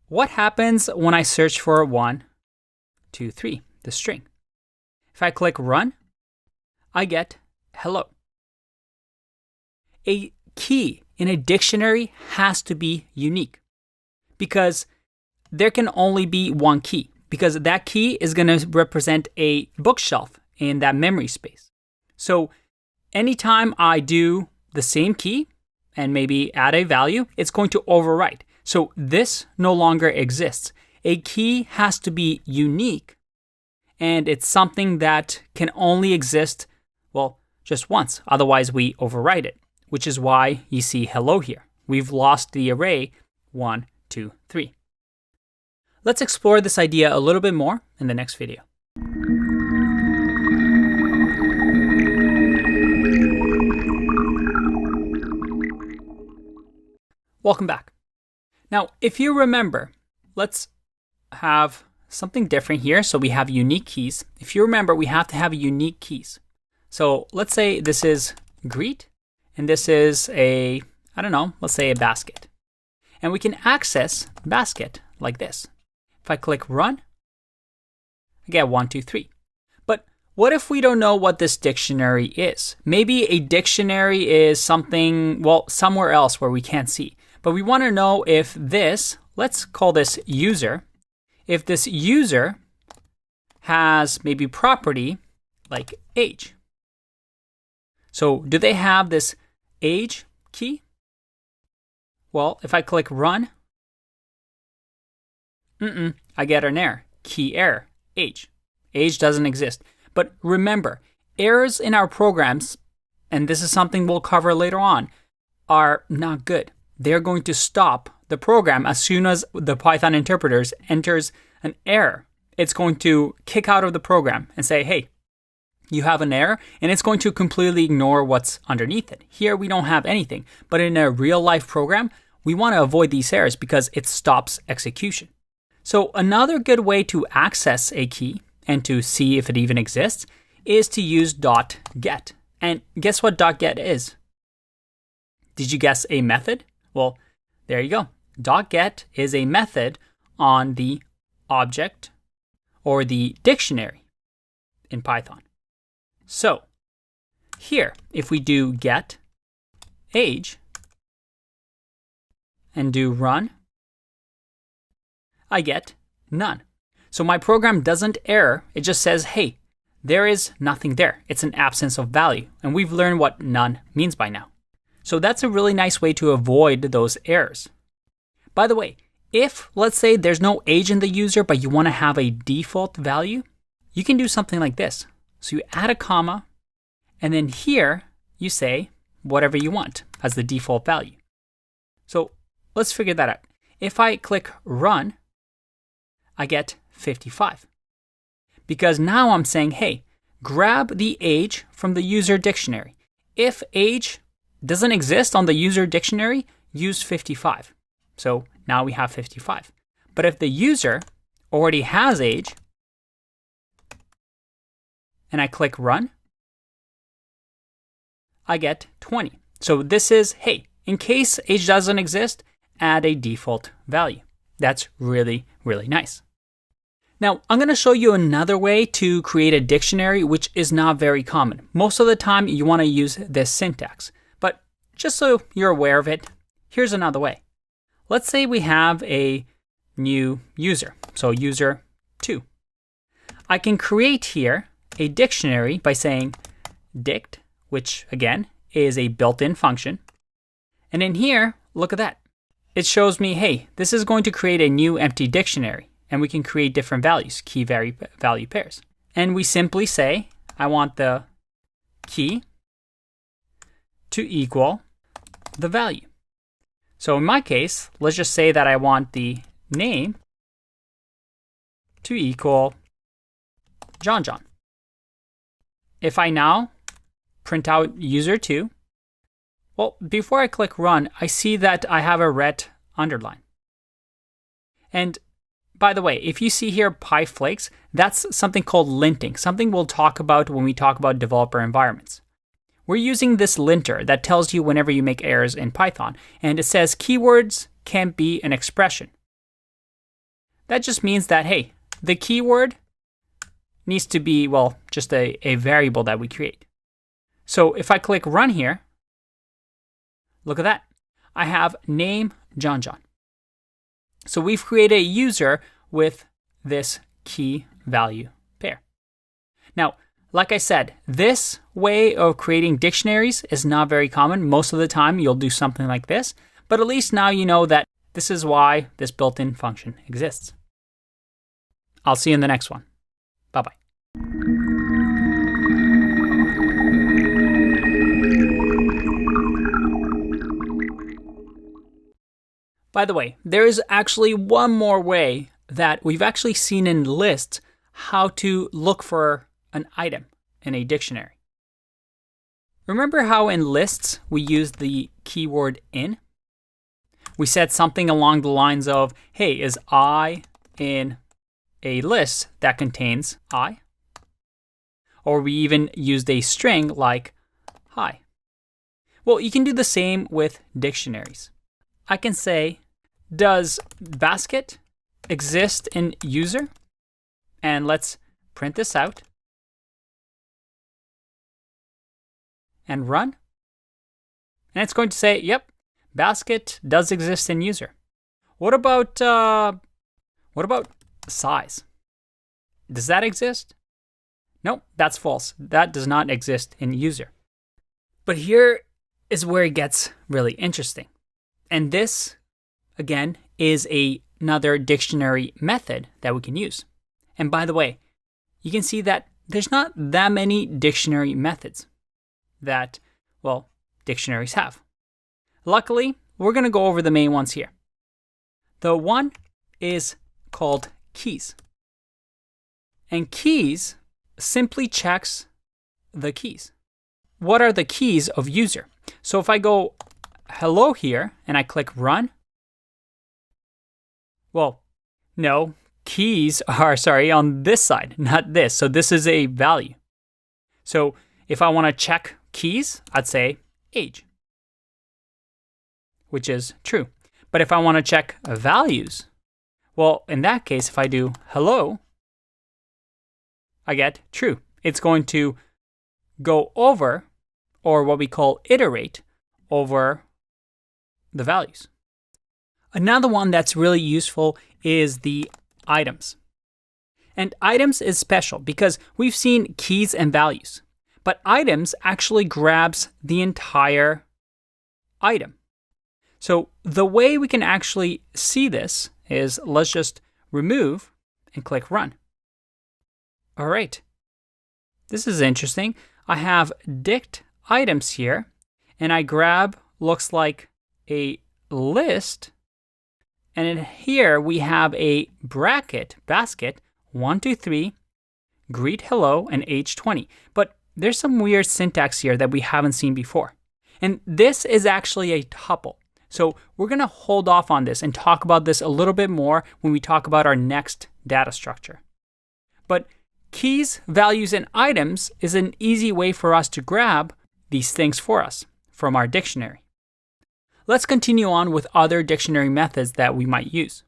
What happens when I search for 1, 2, 3, the string? If I click run, I get hello. A key in a dictionary has to be unique because there can only be one key, because that key is going to represent a bookshelf in that memory space. So anytime I do the same key and maybe add a value, it's going to overwrite. So this no longer exists. A key has to be unique, and it's something that can only exist, well, just once. Otherwise, we overwrite it, which is why you see hello here. We've lost the array 1, 2, 3. Let's explore this idea a little bit more in the next video. Welcome back. Now, if you remember, let's have something different here. So we have unique keys. If you remember, we have to have unique keys. So let's say this is greet, and this is a, I don't know, let's say a basket. And we can access basket like this. If I click run, I get 1, 2, 3. But what if we don't know what this dictionary is? Maybe a dictionary is something, well, somewhere else where we can't see. But we want to know if this, let's call this user, if this user has maybe property like age. So do they have this age key? Well, if I click run, I get an error, key error, age. Age doesn't exist. But remember, errors in our programs, and this is something we'll cover later on, are not good. They're going to stop the program as soon as the Python interpreters enters an error. It's going to kick out of the program and say, hey, you have an error, and it's going to completely ignore what's underneath it. Here we don't have anything, but in a real life program, we want to avoid these errors because it stops execution. So another good way to access a key and to see if it even exists is to use .get. And guess what .get is? Did you guess a method? Well, there you go. .get is a method on the object or the dictionary in Python. So here, if we do get age and do run, I get none. So my program doesn't error. It just says, hey, there is nothing there. It's an absence of value. And we've learned what none means by now. So that's a really nice way to avoid those errors. By the way, if let's say there's no age in the user, but you want to have a default value, you can do something like this. So you add a comma, and then here you say whatever you want as the default value. So let's figure that out. If I click run, I get 55. Because now I'm saying, hey, grab the age from the user dictionary. If age doesn't exist on the user dictionary, use 55. So now we have 55. But if the user already has age, and I click run, I get 20. So this is, hey, in case age doesn't exist, add a default value. That's really, really nice. Now, I'm going to show you another way to create a dictionary, which is not very common. Most of the time, you want to use this syntax. But just so you're aware of it, here's another way. Let's say we have a new user, so user 2. I can create here a dictionary by saying Dict, which again is a built-in function. And in here, look at that. It shows me, hey, this is going to create a new empty dictionary. And we can create different values, key value pairs. And we simply say, I want the key to equal the value. So in my case, let's just say that I want the name to equal John. If I now print out user2, well, before I click run, I see that I have a red underline. And by the way, if you see here PyFlakes, that's something called linting, something we'll talk about when we talk about developer environments. We're using this linter that tells you whenever you make errors in Python, and it says keywords can't be an expression. That just means that, hey, the keyword needs to be, well, just a variable that we create. So if I click run here, look at that. I have name John. So we've created a user with this key value pair. Now, like I said, this way of creating dictionaries is not very common. Most of the time, you'll do something like this, but at least now you know that this is why this built-in function exists. I'll see you in the next one. Bye-bye. By the way, there is actually one more way that we've actually seen in lists how to look for an item in a dictionary. Remember how in lists we used the keyword in? We said something along the lines of, hey, is I in a list that contains I? Or we even used a string like hi. Well, you can do the same with dictionaries. I can say, does basket exist in user? And let's print this out and run. And it's going to say, yep, basket does exist in user. What about size? Does that exist? Nope, that's false. That does not exist in user. But here is where it gets really interesting. And this, again, is another dictionary method that we can use. And by the way, you can see that there's not that many dictionary methods that, well, dictionaries have. Luckily, we're going to go over the main ones here. The one is called keys. And keys simply checks the keys. What are the keys of user? So if I go hello here and I click run, well, no, keys are, on this side, not this. So this is a value. So if I want to check keys, I'd say age, which is true. But if I want to check values, well, in that case, if I do hello, I get true. It's going to go over, or what we call iterate, over the values. Another one that's really useful is the items. And items is special because we've seen keys and values, but items actually grabs the entire item. So the way we can actually see this is, let's just remove and click run. All right. This is interesting. I have Dict items here, and I grab, looks like a list, and in here we have a bracket, basket, 1, 2, 3, greet, hello, and age 20. But there's some weird syntax here that we haven't seen before. And this is actually a tuple. So we're going to hold off on this and talk about this a little bit more when we talk about our next data structure. But keys, values, and items is an easy way for us to grab these things for us from our dictionary. Let's continue on with other dictionary methods that we might use.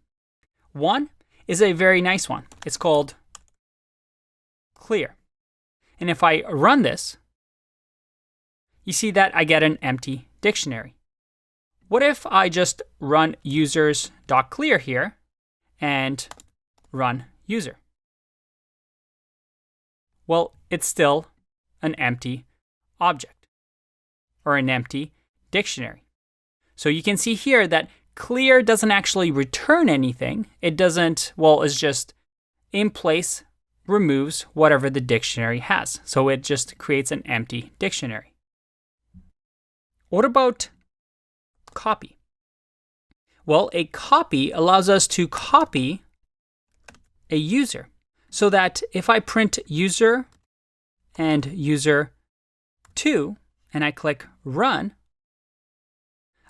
One is a very nice one. It's called clear. And if I run this, you see that I get an empty dictionary. What if I just run users.clear here and run user? Well, it's still an empty object or an empty dictionary. So you can see here that clear doesn't actually return anything. It doesn't, well, it's just in place, removes whatever the dictionary has. So it just creates an empty dictionary. What about copy? Well, a copy allows us to copy a user so that if I print user and user2 and I click run,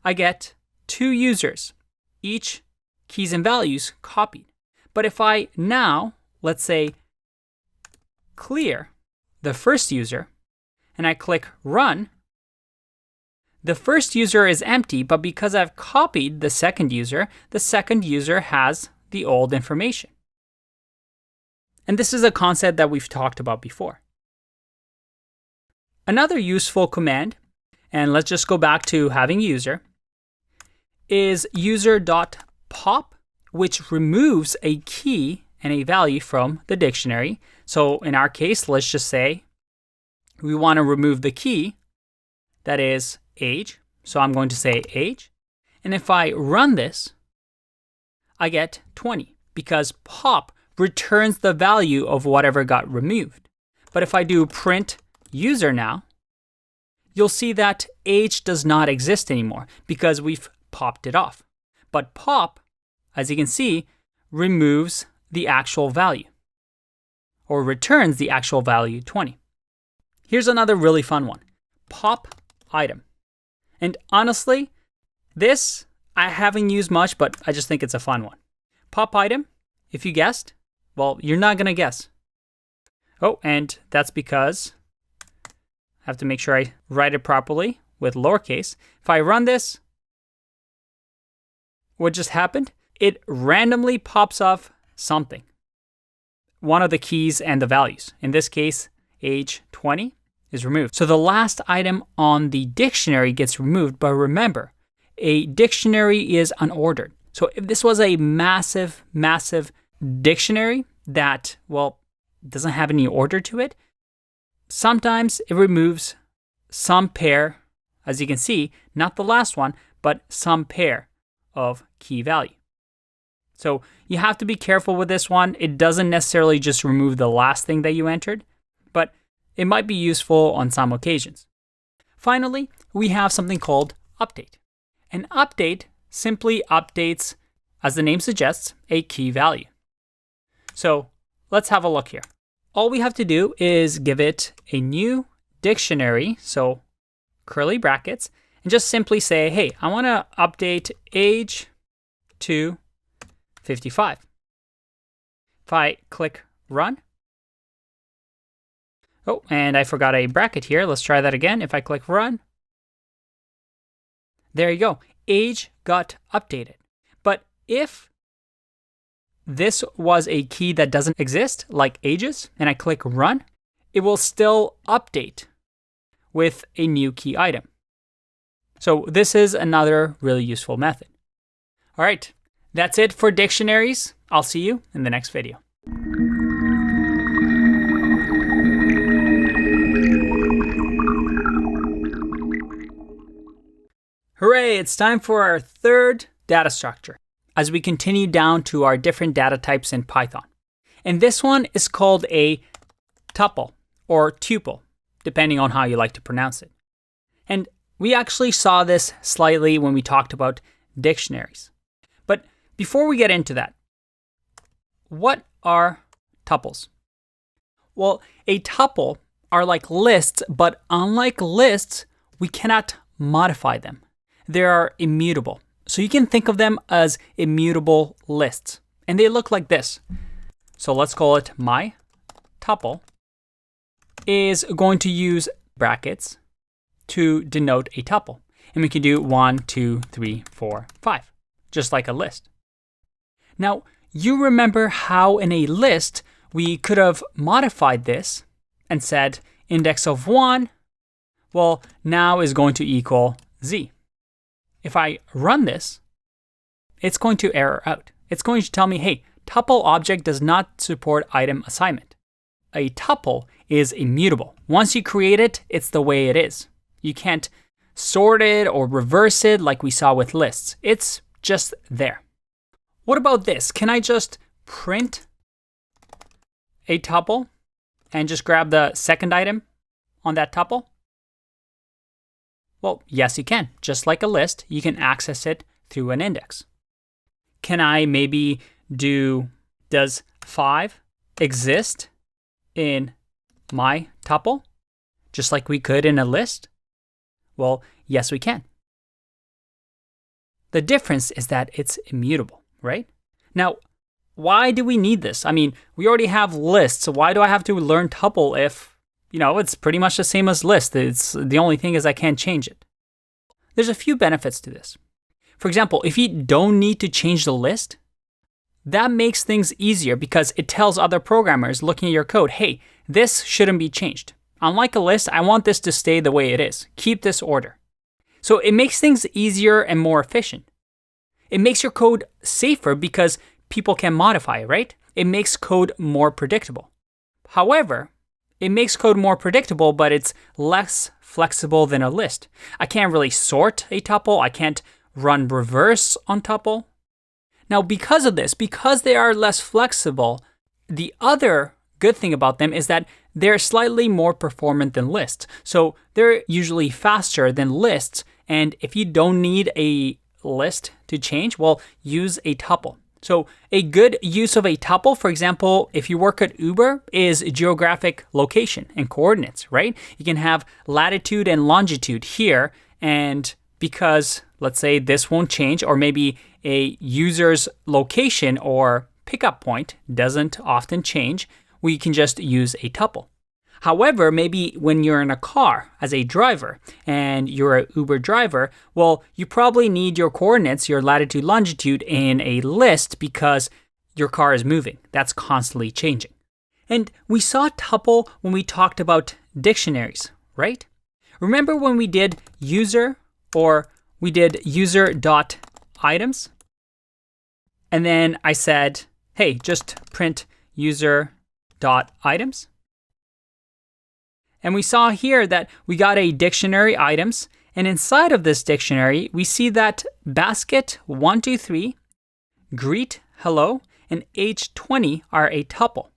I get 2 users, each keys and values copied. But if I now, let's say, clear the first user and I click run, the first user is empty, but because I've copied the second user has the old information. And this is a concept that we've talked about before. Another useful command, and let's just go back to having user, is user.pop, which removes a key and a value from the dictionary. So in our case, let's just say we want to remove the key that is age. So I'm going to say age. And if I run this, I get 20 because pop returns the value of whatever got removed. But if I do print user now, you'll see that age does not exist anymore because we've popped it off. But pop, as you can see, removes the actual value or returns the actual value 20. Here's another really fun one, pop item. And honestly, this I haven't used much, but I just think it's a fun one. Pop item, if you guessed, well, you're not going to guess. Oh, and that's because I have to make sure I write it properly with lowercase. If I run this, what just happened? It randomly pops off something. One of the keys and the values. In this case, age 20 is removed. So the last item on the dictionary gets removed, but remember, a dictionary is unordered. So if this was a massive, massive dictionary that, well, doesn't have any order to it, sometimes it removes some pair, as you can see, not the last one, but some pair of key value. So you have to be careful with this one. It doesn't necessarily just remove the last thing that you entered, but it might be useful on some occasions. Finally, we have something called update. An update simply updates, as the name suggests, a key value. So let's have a look here. All we have to do is give it a new dictionary, so curly brackets, and just simply say, hey, I want to update age to 55. If I click run, oh, and I forgot a bracket here. Let's try that again. If I click run, there you go. Age got updated. But if this was a key that doesn't exist, like ages, and I click run, it will still update with a new key item. So this is another really useful method. All right, that's it for dictionaries. I'll see you in the next video. Hooray, it's time for our third data structure as we continue down to our different data types in Python. And this one is called a tuple or tuple, depending on how you like to pronounce it. And we actually saw this slightly when we talked about dictionaries. But before we get into that, what are tuples? Well, a tuple are like lists, but unlike lists, we cannot modify them. They are immutable. So you can think of them as immutable lists. And they look like this. So let's call it my tuple is going to use brackets to denote a tuple. And we can do 1, 2, 3, 4, 5, just like a list. Now, you remember how in a list, we could have modified this and said index of 1, well, now is going to equal z. If I run this, it's going to error out. It's going to tell me, hey, tuple object does not support item assignment. A tuple is immutable. Once you create it, it's the way it is. You can't sort it or reverse it like we saw with lists. It's just there. What about this? Can I just print a tuple and just grab the second item on that tuple? Well, yes, you can. Just like a list, you can access it through an index. Can I maybe do, does 5 exist in my tuple, just like we could in a list? Well, yes, we can. The difference is that it's immutable, right? Now, why do we need this? I mean, we already have lists, so why do I have to learn tuple if, it's pretty much the same as list? It's the only thing is I can't change it. There's a few benefits to this. For example, if you don't need to change the list, that makes things easier because it tells other programmers looking at your code, hey, this shouldn't be changed. Unlike a list, I want this to stay the way it is. Keep this order. So it makes things easier and more efficient. It makes your code safer because people can modify it, right? It makes code more predictable. However, it makes code more predictable, but it's less flexible than a list. I can't really sort a tuple. I can't run reverse on tuple. Now, because of this, because they are less flexible, the other good thing about them is that they're slightly more performant than lists. So they're usually faster than lists. And if you don't need a list to change, well, use a tuple. So a good use of a tuple, for example, if you work at Uber, is geographic location and coordinates, right? You can have latitude and longitude here. And because, let's say, this won't change, or maybe a user's location or pickup point doesn't often change, we can just use a tuple. However, maybe when you're in a car as a driver and you're an Uber driver, well, you probably need your coordinates, your latitude, longitude in a list because your car is moving. That's constantly changing. And we saw tuple when we talked about dictionaries, right? Remember when we did user, or we did user.items? And then I said, hey, just print user.items. And we saw here that we got a dictionary items. And inside of this dictionary, we see that basket 123, greet, hello, and age 20 are a tuple.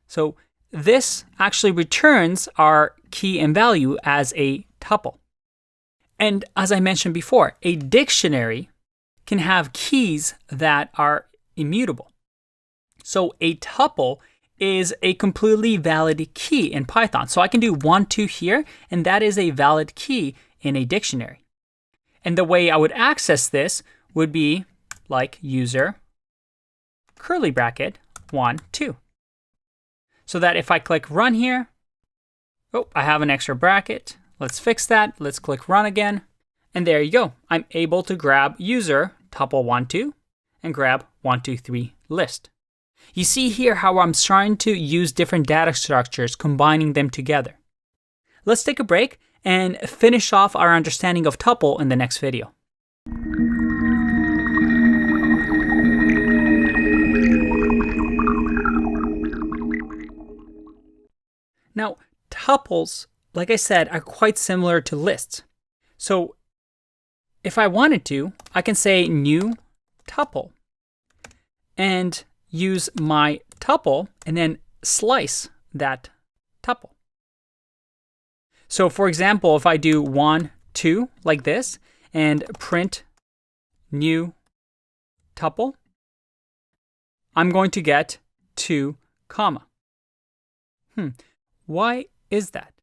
So this actually returns our key and value as a tuple. And as I mentioned before, a dictionary can have keys that are immutable. So a tuple is a completely valid key in Python. So I can do 1, 2 here, and that is a valid key in a dictionary. And the way I would access this would be like user, curly bracket, 1, 2. So that if I click run here, oh, I have an extra bracket. Let's fix that. Let's click run again. And there you go. I'm able to grab user, tuple 1, 2, and grab 1, 2, 3 list. You see here how I'm trying to use different data structures, combining them together. Let's take a break and finish off our understanding of tuple in the next video. Now, tuples, like I said, are quite similar to lists. So if I wanted to, I can say new tuple and use my tuple and then slice that tuple. So for example, if I do 1, 2 like this and print new tuple, I'm going to get 2, comma. Why is that?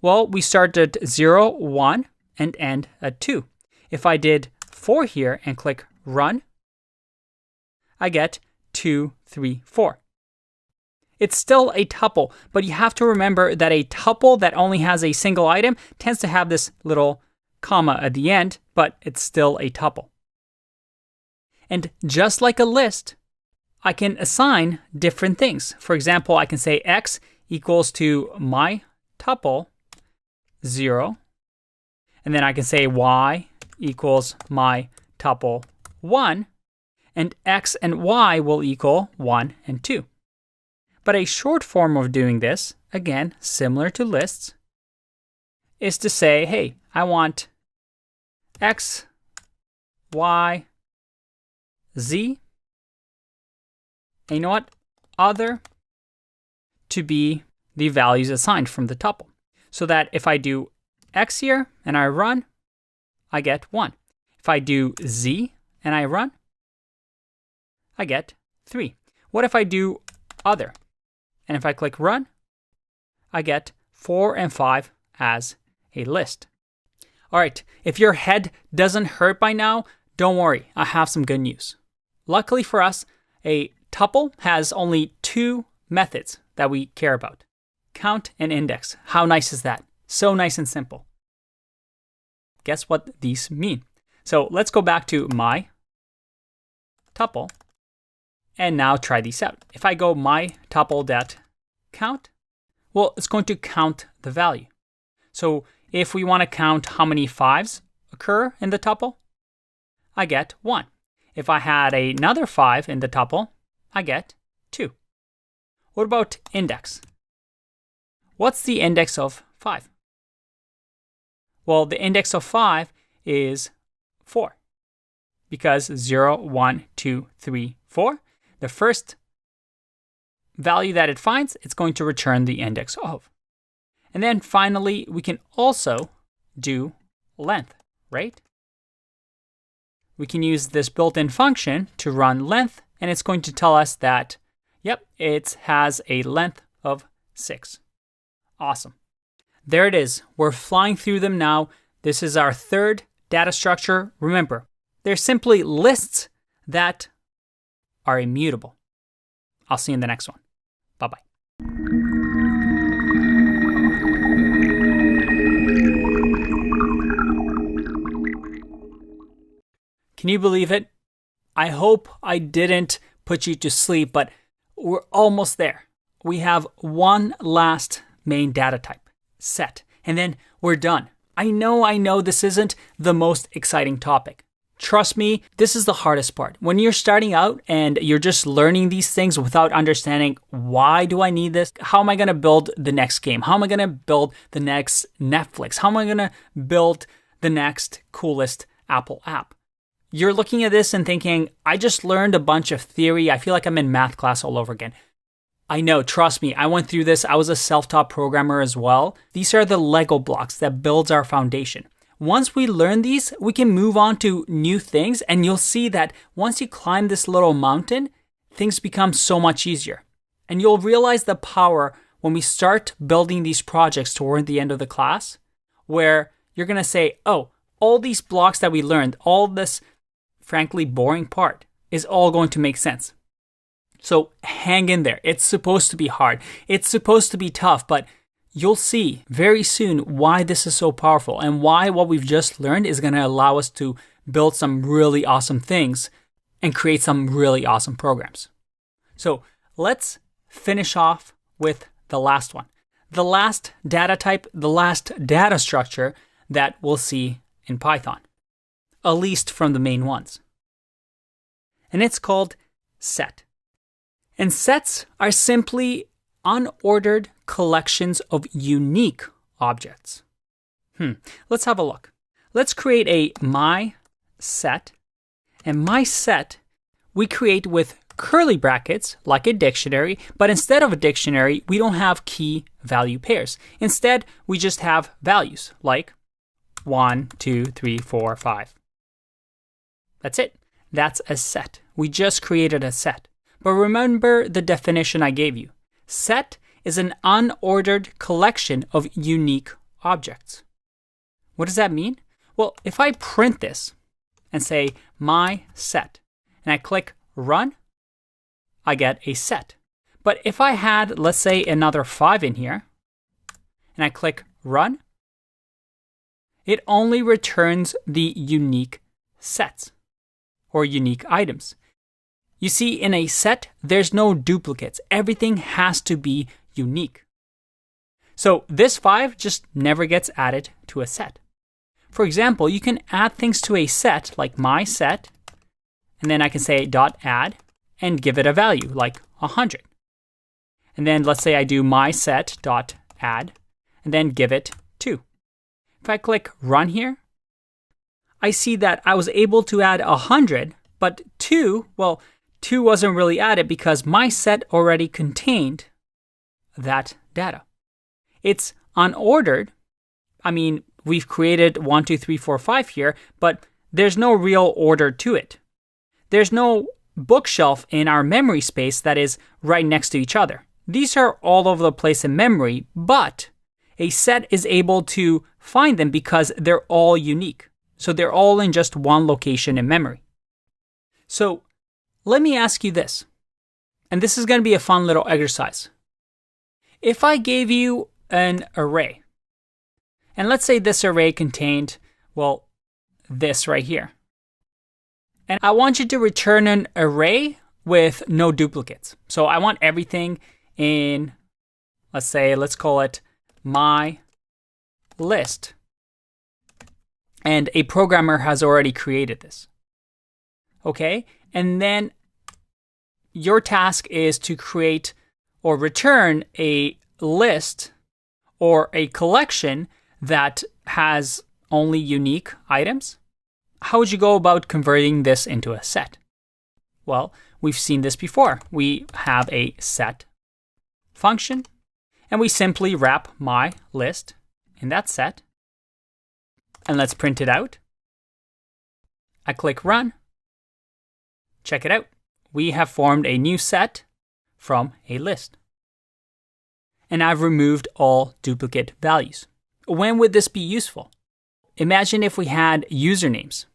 Well, we start at 0, 1 and end at 2. If I did 4 here and click run, I get 2, 3, 4. It's still a tuple, but you have to remember that a tuple that only has a single item tends to have this little comma at the end, but it's still a tuple. And just like a list, I can assign different things. For example, I can say x equals to my tuple 0, and then I can say y equals my tuple 1, and x and y will equal 1 and 2. But a short form of doing this, again, similar to lists, is to say, hey, I want x, y, z, and you know what? Other to be the values assigned from the tuple. So that if I do x here and I run, I get 1. If I do z and I run, I get 3. What if I do other? And if I click run, I get 4 and 5 as a list. All right, if your head doesn't hurt by now, don't worry, I have some good news. Luckily for us, a tuple has only 2 methods that we care about: count and index. How nice is that? So nice and simple. Guess what these mean? So let's go back to my tuple and now try these out. If I go my tuple.count, well, it's going to count the value. So if we want to count how many 5s occur in the tuple, I get 1. If I had another 5 in the tuple, I get 2. What about index? What's the index of 5? Well, the index of 5 is 4. Because 0, 1, 2, 3, 4, the first value that it finds, it's going to return the index of. And then finally, we can also do length, right? We can use this built-in function to run length, and it's going to tell us that, yep, it has a length of 6. Awesome. There it is. We're flying through them now. This is our third data structure. Remember, they're simply lists that are immutable. I'll see you in the next one. Bye-bye. Can you believe it? I hope I didn't put you to sleep, but we're almost there. We have one last main data type, set, and then we're done. I know this isn't the most exciting topic. Trust me, this is the hardest part. When you're starting out and you're just learning these things without understanding, why do I need this? How am I going to build the next game? How am I going to build the next Netflix? How am I going to build the next coolest Apple app? You're looking at this and thinking, I just learned a bunch of theory. I feel like I'm in math class all over again. I know, trust me, I went through this. I was a self-taught programmer as well. These are the Lego blocks that builds our foundation. Once we learn these, we can move on to new things, and you'll see that once you climb this little mountain, things become so much easier. And you'll realize the power when we start building these projects toward the end of the class, where you're going to say, oh, all these blocks that we learned, all this frankly boring part is all going to make sense. So hang in there. It's supposed to be hard. It's supposed to be tough, but you'll see very soon why this is so powerful and why what we've just learned is going to allow us to build some really awesome things and create some really awesome programs. So let's finish off with the last one. The last data type, the last data structure that we'll see in Python, at least from the main ones. And it's called set. And sets are simply unordered collections of unique objects. Let's have a look. Let's create a my set. And my set we create with curly brackets like a dictionary, but instead of a dictionary, we don't have key value pairs. Instead, we just have values like 1, 2, 3, 4, 5. That's it. That's a set. We just created a set. But remember the definition I gave you. Set is an unordered collection of unique objects. What does that mean? Well, if I print this and say my set, and I click run, I get a set. But if I had, let's say, another 5 in here, and I click run, it only returns the unique sets or unique items. You see, in a set, there's no duplicates. Everything has to be unique. So this 5 just never gets added to a set. For example, you can add things to a set like my set, and then I can say .add and give it a value like 100. And then let's say I do my set.add and then give it 2. If I click run here, I see that I was able to add 100, but 2 wasn't really added because my set already contained that data. It's unordered. I mean, we've created 1, 2, 3, 4, 5 here, but there's no real order to it. There's no bookshelf in our memory space that is right next to each other. These are all over the place in memory, but a set is able to find them because they're all unique. So they're all in just one location in memory. So let me ask you this, and this is going to be a fun little exercise. If I gave you an array, and let's say this array contained, this right here. And I want you to return an array with no duplicates. So I want everything in, let's call it my list. And a programmer has already created this. okay? And then your task is to create or return a list or a collection that has only unique items. How would you go about converting this into a set? Well, we've seen this before. We have a set function, and we simply wrap my list in that set. And let's print it out. I click run. Check it out. We have formed a new set from a list. And I've removed all duplicate values. When would this be useful? Imagine if we had usernames,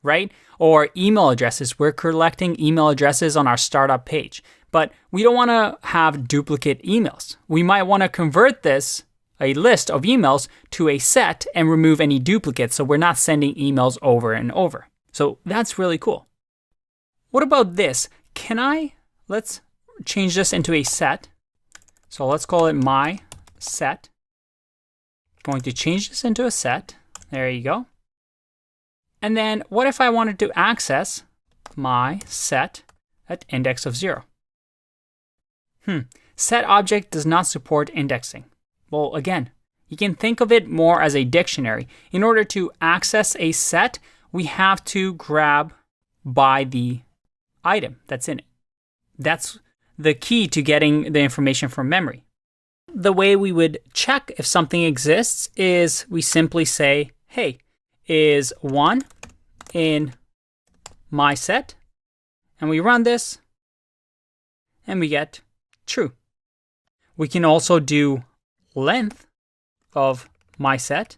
right? Or email addresses. We're collecting email addresses on our startup page, but we don't want to have duplicate emails. We might want to convert this, a list of emails, to a set and remove any duplicates so we're not sending emails over and over. So that's really cool. What about this? Let's change this into a set. So let's call it my set. Going to change this into a set. There you go. And then what if I wanted to access my set at index of 0? Set object does not support indexing. Well, again, you can think of it more as a dictionary. In order to access a set, we have to grab by the item that's in it. That's the key to getting the information from memory. The way we would check if something exists is we simply say, hey, is 1 in my set? And we run this, and we get true. We can also do length of my set,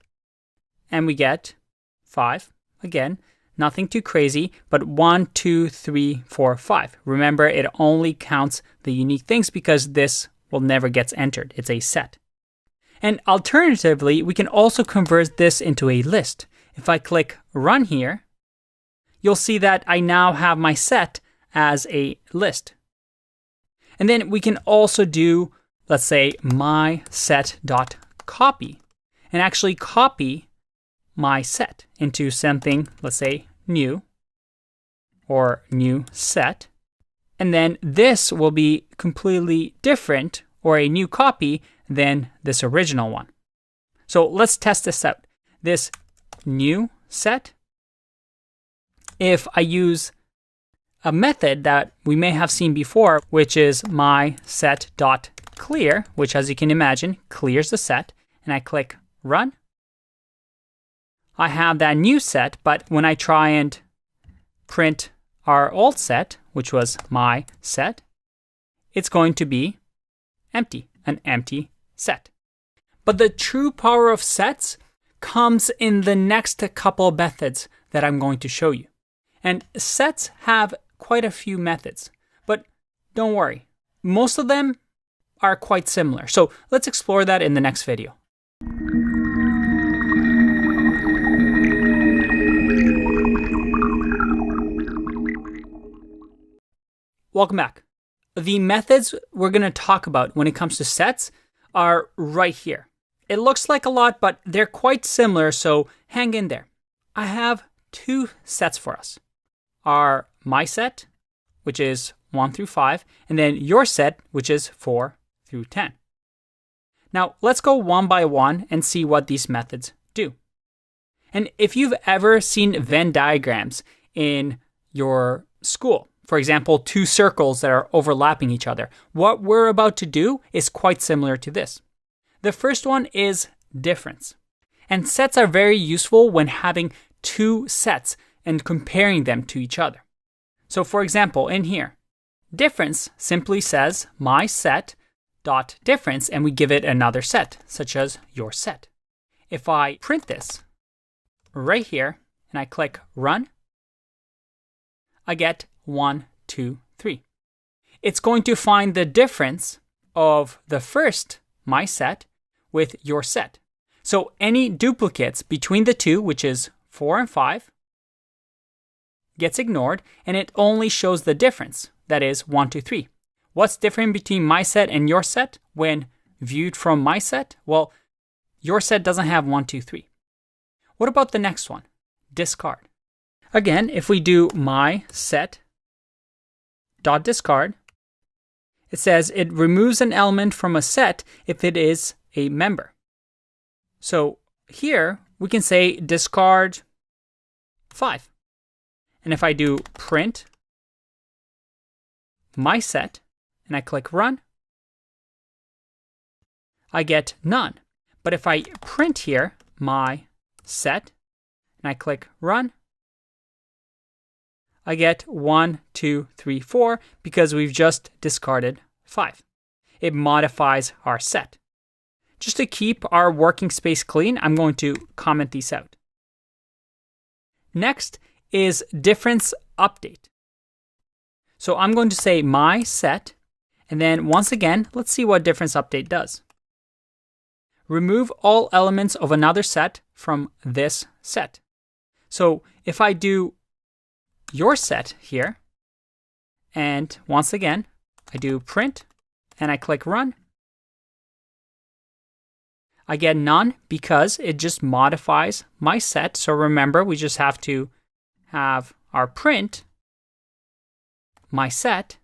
and we get 5. Again, nothing too crazy, but 1, 2, 3, 4, 5. Remember, it only counts the unique things because this will never get entered. It's a set. And alternatively, we can also convert this into a list. If I click run here, you'll see that I now have my set as a list. And then we can also do, let's say, my set.copy, and actually copy my set into something, let's say, new or new set. And then this will be completely different or a new copy than this original one. So let's test this out. This new set, if I use a method that we may have seen before, which is my set.clear, which as you can imagine, clears the set, and I click run, I have that new set, but when I try and print our old set, which was my set, it's going to be empty, an empty set. But the true power of sets comes in the next couple of methods that I'm going to show you. And sets have quite a few methods, but don't worry, most of them are quite similar. So let's explore that in the next video. Welcome back. The methods we're going to talk about when it comes to sets are right here. It looks like a lot, but they're quite similar, so hang in there. I have 2 sets for us. Our my set, which is 1 through 5, and then your set, which is 4 through 10. Now, let's go one by one and see what these methods do. And if you've ever seen Venn diagrams in your school, for example, 2 circles that are overlapping each other, what we're about to do is quite similar to this. The first one is difference. And sets are very useful when having 2 sets and comparing them to each other. So for example, in here, difference simply says my set dot difference, and we give it another set, such as your set. If I print this right here and I click run, I get 1, 2, 3. It's going to find the difference of the first my set with your set. So any duplicates between the 2, which is 4 and 5, gets ignored, and it only shows the difference, that is 1, 2, 3. What's different between my set and your set when viewed from my set? Well, your set doesn't have 1, 2, 3. What about the next one? Discard. Again, if we do my set dot discard, it says it removes an element from a set if it is a member. So here we can say discard 5. And if I do print my set and I click run, I get none. But if I print here my set and I click run, I get 1, 2, 3, 4 because we've just discarded 5. It modifies our set. Just to keep our working space clean, I'm going to comment these out. Next is difference update. So I'm going to say my set, and then once again, let's see what difference update does. Remove all elements of another set from this set. So if I do your set here, and once again, I do print, and I click run, I get none because it just modifies my set. So remember, we just have to have our print, my set,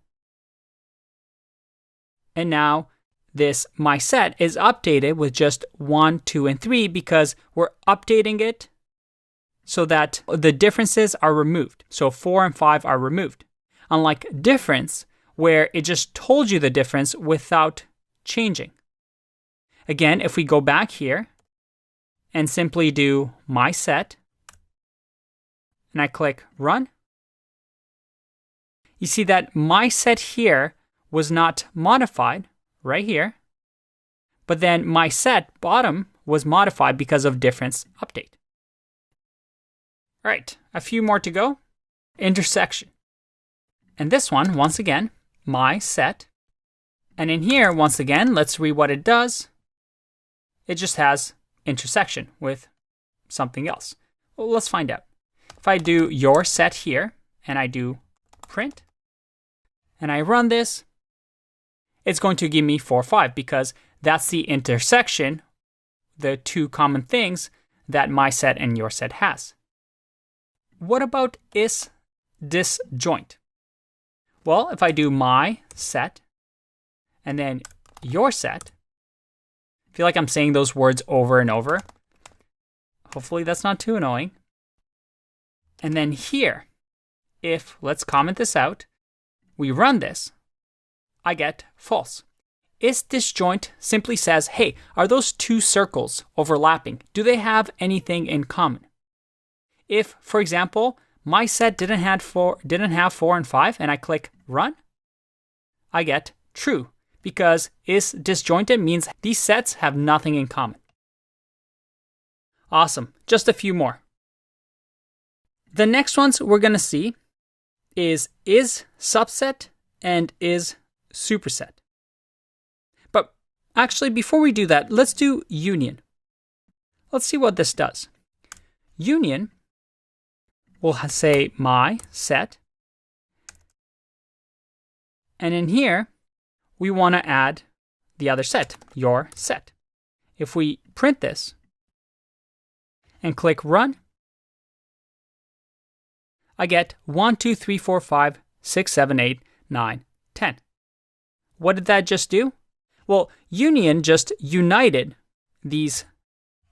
and now this my set is updated with just 1, 2, and 3 because we're updating it so that the differences are removed. So 4 and 5 are removed. Unlike difference, where it just told you the difference without changing. Again, if we go back here and simply do my set, and I click run, you see that my set here was not modified right here, but then my set bottom was modified because of difference update. All right, a few more to go. Intersection. And this one, once again, my set. And in here, once again, let's read what it does. It just has intersection with something else. Well, let's find out. If I do your set here, and I do print, and I run this, it's going to give me 4, 5, because that's the intersection, the two common things that my set and your set has. What about is disjoint? Well, if I do my set, and then your set, I feel like I'm saying those words over and over. Hopefully that's not too annoying. And then here, if, let's comment this out, we run this, I get false. Is disjoint simply says, hey, are those two circles overlapping? Do they have anything in common? If, for example, my set didn't have 4 and 5, and I click run, I get true, because is disjointed means these sets have nothing in common. Awesome. Just a few more. The next ones we're going to see is subset and is superset. But actually, before we do that, let's do union. Let's see what this does. Union will say my set. And in here, we want to add the other set, your set. If we print this and click run, I get 1, 2, 3, 4, 5, 6, 7, 8, 9, 10. What did that just do? Well, union just united these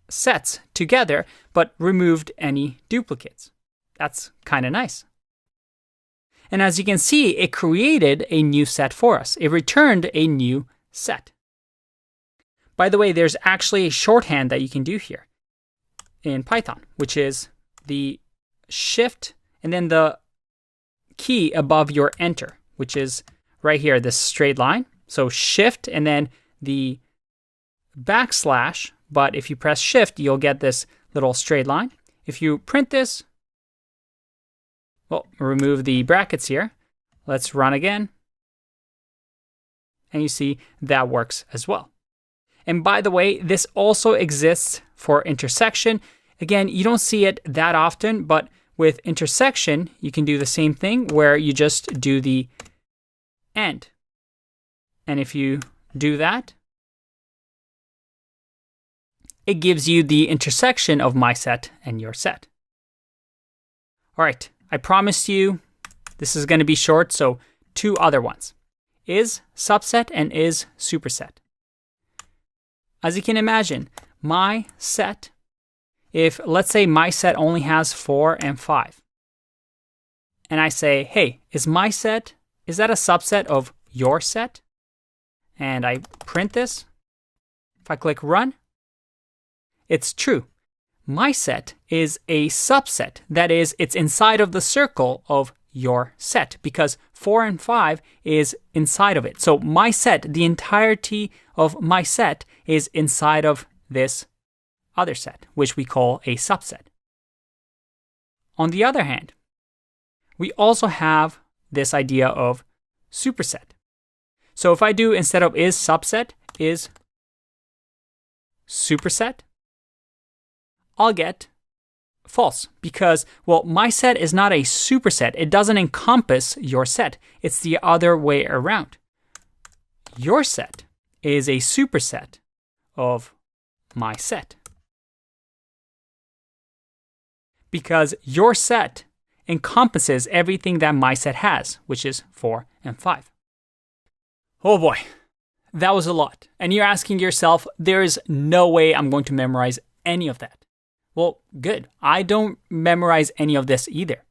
sets together, but removed any duplicates. That's kind of nice. And as you can see, it created a new set for us. It returned a new set. By the way, there's actually a shorthand that you can do here in Python, which is the shift and then the key above your enter, which is right here, this straight line. So shift and then the backslash, but if you press shift, you'll get this little straight line. If you print this, well, remove the brackets here. Let's run again. And you see that works as well. And by the way, this also exists for intersection. Again, you don't see it that often, but with intersection, you can do the same thing where you just do the end. And if you do that, it gives you the intersection of my set and your set. All right, I promised you this is going to be short, so 2 other ones. Is subset and is superset. As you can imagine, my set, if let's say my set only has 4 and 5, and I say, hey, is my set, is that a subset of your set? And I print this. If I click run, it's true. My set is a subset. That is, it's inside of the circle of your set because 4 and 5 is inside of it. So my set, the entirety of my set is inside of this other set, which we call a subset. On the other hand, we also have this idea of superset. So if I do, instead of is subset, is superset, I'll get false because, well, my set is not a superset. It doesn't encompass your set. It's the other way around. Your set is a superset of my set. Because your set encompasses everything that my set has, which is 4 and 5. Oh boy, that was a lot. And you're asking yourself, there is no way I'm going to memorize any of that. Well, good. I don't memorize any of this either.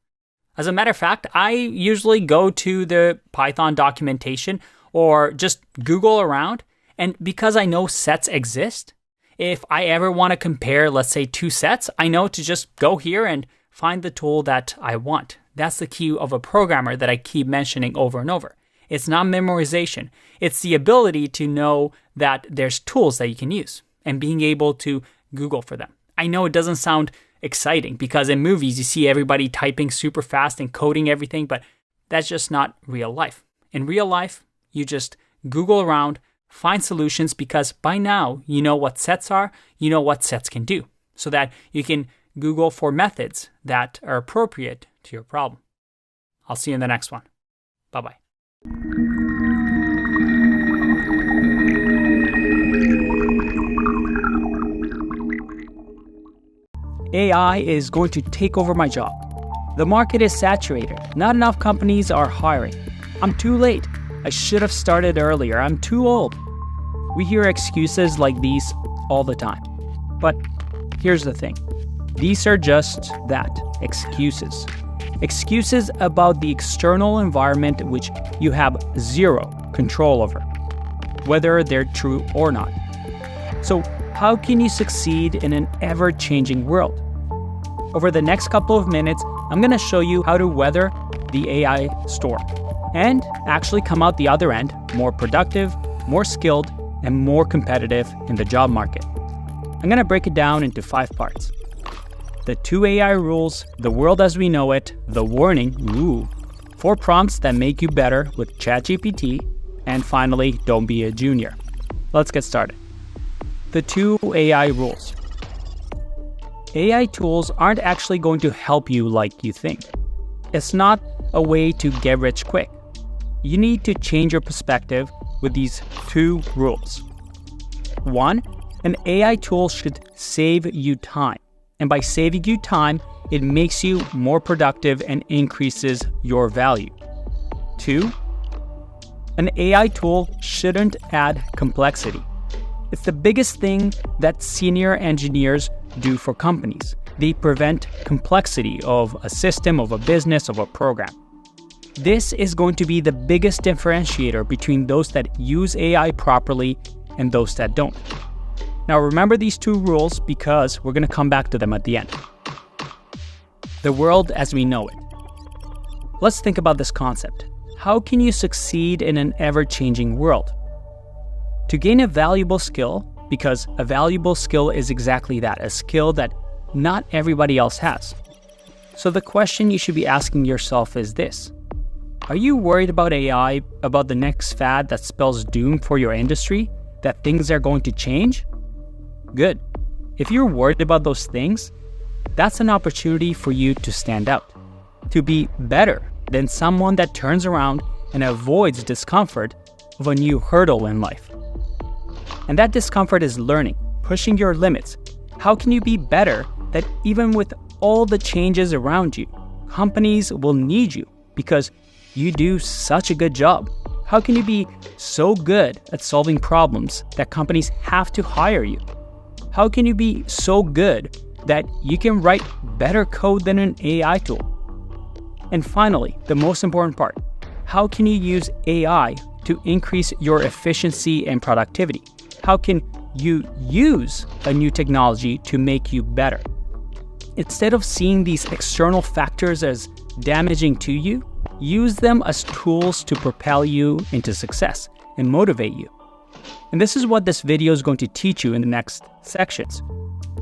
As a matter of fact, I usually go to the Python documentation or just Google around. And because I know sets exist, if I ever want to compare, let's say, 2 sets, I know to just go here and find the tool that I want. That's the key of a programmer that I keep mentioning over and over. It's not memorization. It's the ability to know that there's tools that you can use and being able to Google for them. I know it doesn't sound exciting because in movies you see everybody typing super fast and coding everything, but that's just not real life. In real life, you just Google around, find solutions because by now you know what sets are, you know what sets can do, so that you can Google for methods that are appropriate to your problem. I'll see you in the next one. Bye-bye. AI is going to take over my job. The market is saturated. Not enough companies are hiring. I'm too late. I should have started earlier. I'm too old. We hear excuses like these all the time. But here's the thing. These are just that, excuses. Excuses about the external environment which you have zero control over, whether they're true or not. So how can you succeed in an ever-changing world? Over the next couple of minutes, I'm going to show you how to weather the AI storm and actually come out the other end more productive, more skilled, and more competitive in the job market. I'm going to break it down into 5 parts. The 2 AI rules, the world as we know it, the warning, 4 prompts that make you better with ChatGPT, and finally, don't be a junior. Let's get started. The 2 AI rules. AI tools aren't actually going to help you like you think. It's not a way to get rich quick. You need to change your perspective with these 2 rules. 1, an AI tool should save you time. And by saving you time, it makes you more productive and increases your value. 2, an AI tool shouldn't add complexity. It's the biggest thing that senior engineers do for companies. They prevent complexity of a system, of a business, of a program. This is going to be the biggest differentiator between those that use AI properly and those that don't. Now remember these 2 rules because we're going to come back to them at the end. The world as we know it. Let's think about this concept. How can you succeed in an ever-changing world? To gain a valuable skill, because a valuable skill is exactly that, a skill that not everybody else has. So the question you should be asking yourself is this. Are you worried about AI, about the next fad that spells doom for your industry, that things are going to change? Good. If you're worried about those things, that's an opportunity for you to stand out, to be better than someone that turns around and avoids discomfort of a new hurdle in life. And that discomfort is learning, pushing your limits. How can you be better that even with all the changes around you, companies will need you because you do such a good job. How can you be so good at solving problems that companies have to hire you? How can you be so good that you can write better code than an AI tool? And finally, the most important part, how can you use AI to increase your efficiency and productivity? How can you use a new technology to make you better? Instead of seeing these external factors as damaging to you, use them as tools to propel you into success and motivate you. And this is what this video is going to teach you in the next sections.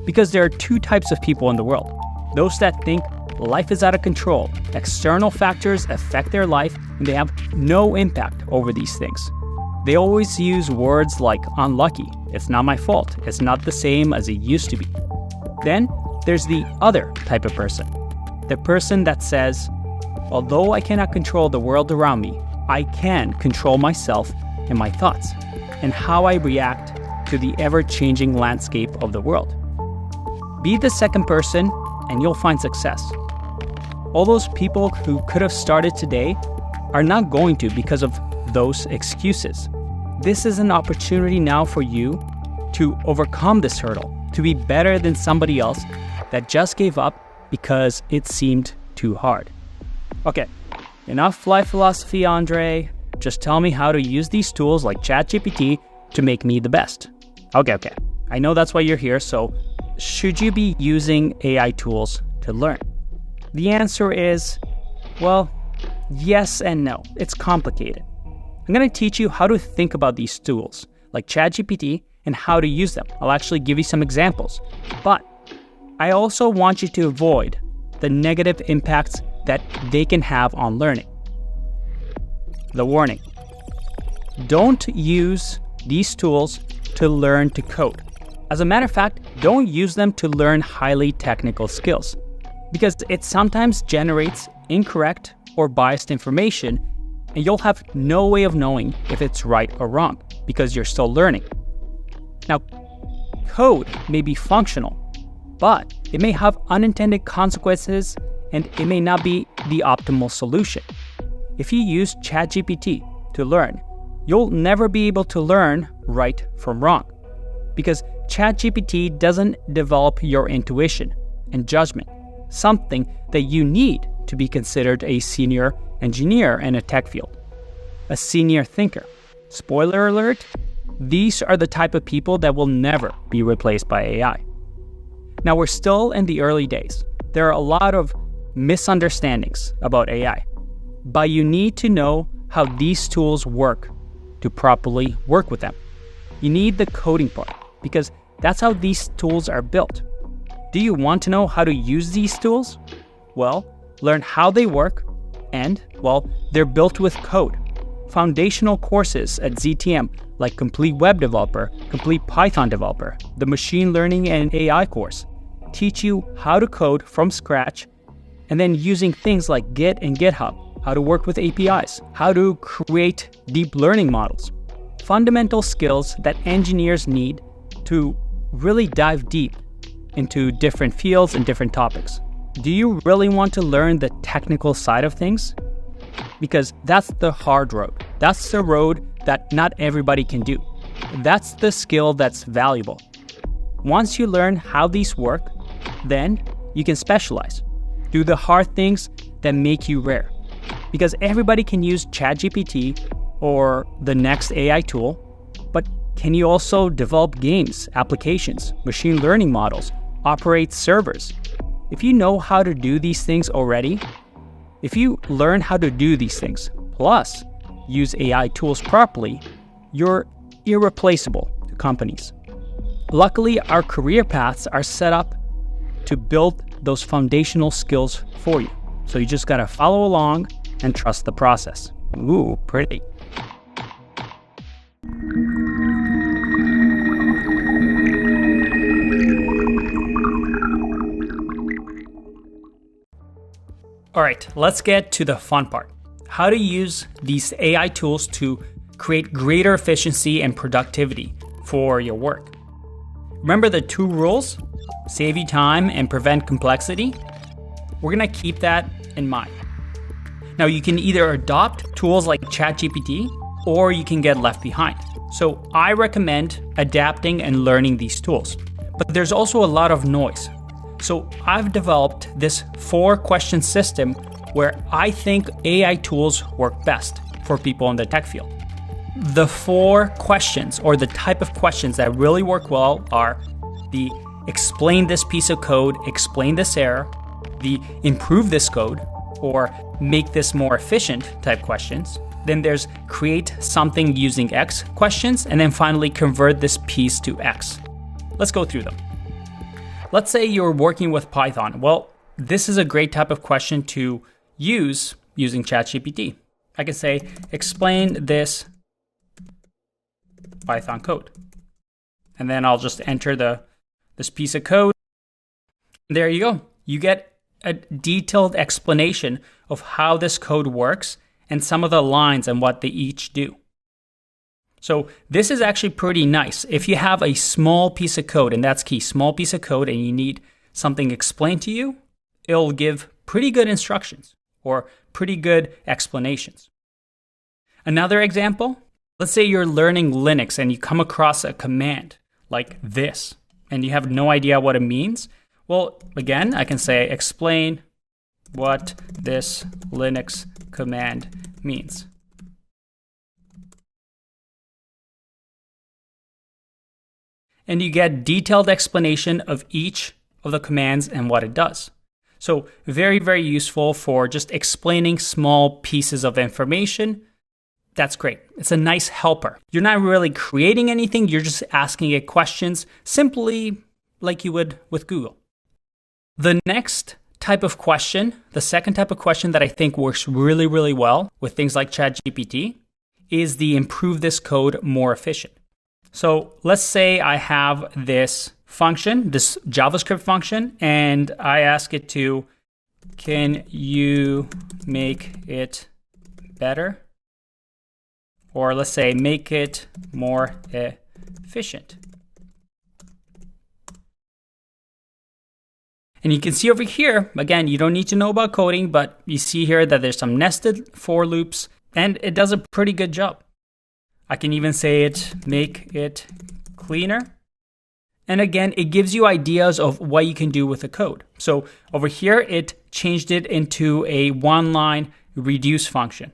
Because there are two types of people in the world. Those that think life is out of control, external factors affect their life, and they have no impact over these things. They always use words like unlucky, it's not my fault, it's not the same as it used to be. Then there's the other type of person. The person that says, although I cannot control the world around me, I can control myself and my thoughts, and how I react to the ever-changing landscape of the world. Be the second person, and you'll find success. All those people who could have started today are not going to because of those excuses. This is an opportunity now for you to overcome this hurdle, to be better than somebody else that just gave up because it seemed too hard. Okay, enough life philosophy, Andrei. Just tell me how to use these tools like ChatGPT to make me the best. Okay. I know that's why you're here, so should you be using AI tools to learn? The answer is, well, yes and no. It's complicated. I'm going to teach you how to think about these tools, like ChatGPT, and how to use them. I'll actually give you some examples. But I also want you to avoid the negative impacts that they can have on learning. The warning: don't use these tools to learn to code. As a matter of fact, don't use them to learn highly technical skills, because it sometimes generates incorrect or biased information, and you'll have no way of knowing if it's right or wrong, because you're still learning. Now, code may be functional, but it may have unintended consequences, and it may not be the optimal solution. If you use ChatGPT to learn, you'll never be able to learn right from wrong, because ChatGPT doesn't develop your intuition and judgment, something that you need to be considered a senior engineer in a tech field, a senior thinker. Spoiler alert, these are the type of people that will never be replaced by AI. Now, we're still in the early days. There are a lot of misunderstandings about AI, but you need to know how these tools work to properly work with them. You need the coding part, because that's how these tools are built. Do you want to know how to use these tools? Well, learn how they work, and, well, they're built with code. Foundational courses at ZTM, like Complete Web Developer, Complete Python Developer, the Machine Learning and AI course, teach you how to code from scratch, and then using things like Git and GitHub, how to work with APIs, how to create deep learning models. Fundamental skills that engineers need to really dive deep into different fields and different topics. Do you really want to learn the technical side of things? Because that's the hard road. That's the road that not everybody can do. That's the skill that's valuable. Once you learn how these work, then you can specialize. Do the hard things that make you rare. Because everybody can use ChatGPT or the next AI tool, but can you also develop games, applications, machine learning models, operate servers? If you know how to do these things already, if you learn how to do these things, plus use AI tools properly, you're irreplaceable to companies. Luckily, our career paths are set up to build those foundational skills for you. So you just gotta follow along and trust the process. Ooh, pretty. All right, let's get to the fun part. How to use these AI tools to create greater efficiency and productivity for your work. Remember the 2 rules? Save you time and prevent complexity? We're gonna keep that in mind. Now, you can either adopt tools like ChatGPT or you can get left behind. So I recommend adapting and learning these tools. But there's also a lot of noise. So I've developed this 4-question system where I think AI tools work best for people in the tech field. The 4 questions, or the type of questions that really work well, are the explain this piece of code, explain this error, the improve this code, or make this more efficient type questions. Then there's create something using X questions, and then finally convert this piece to X. Let's go through them. Let's say you're working with Python. Well, this is a great type of question to use using ChatGPT. I can say, explain this Python code. And then I'll just enter this piece of code. There you go. You get a detailed explanation of how this code works and some of the lines and what they each do. So this is actually pretty nice. If you have a small piece of code, and that's key, small piece of code, and you need something explained to you, it'll give pretty good instructions or pretty good explanations. Another example, let's say you're learning Linux and you come across a command like this, and you have no idea what it means. Well, again, I can say, explain what this Linux command means. And you get detailed explanation of each of the commands and what it does. So very, very useful for just explaining small pieces of information. That's great. It's a nice helper. You're not really creating anything. You're just asking it questions simply like you would with Google. The next type of question, the second type of question that I think works really, really well with things like ChatGPT is the improve this code more efficient. So let's say I have this function, this JavaScript function, and I ask it to, can you make it better? Or let's say, make it more efficient. And you can see over here, again, you don't need to know about coding, but you see here that there's some nested for loops, and it does a pretty good job. I can even say it, make it cleaner. And again, it gives you ideas of what you can do with the code. So over here, it changed it into a 1-line reduce function.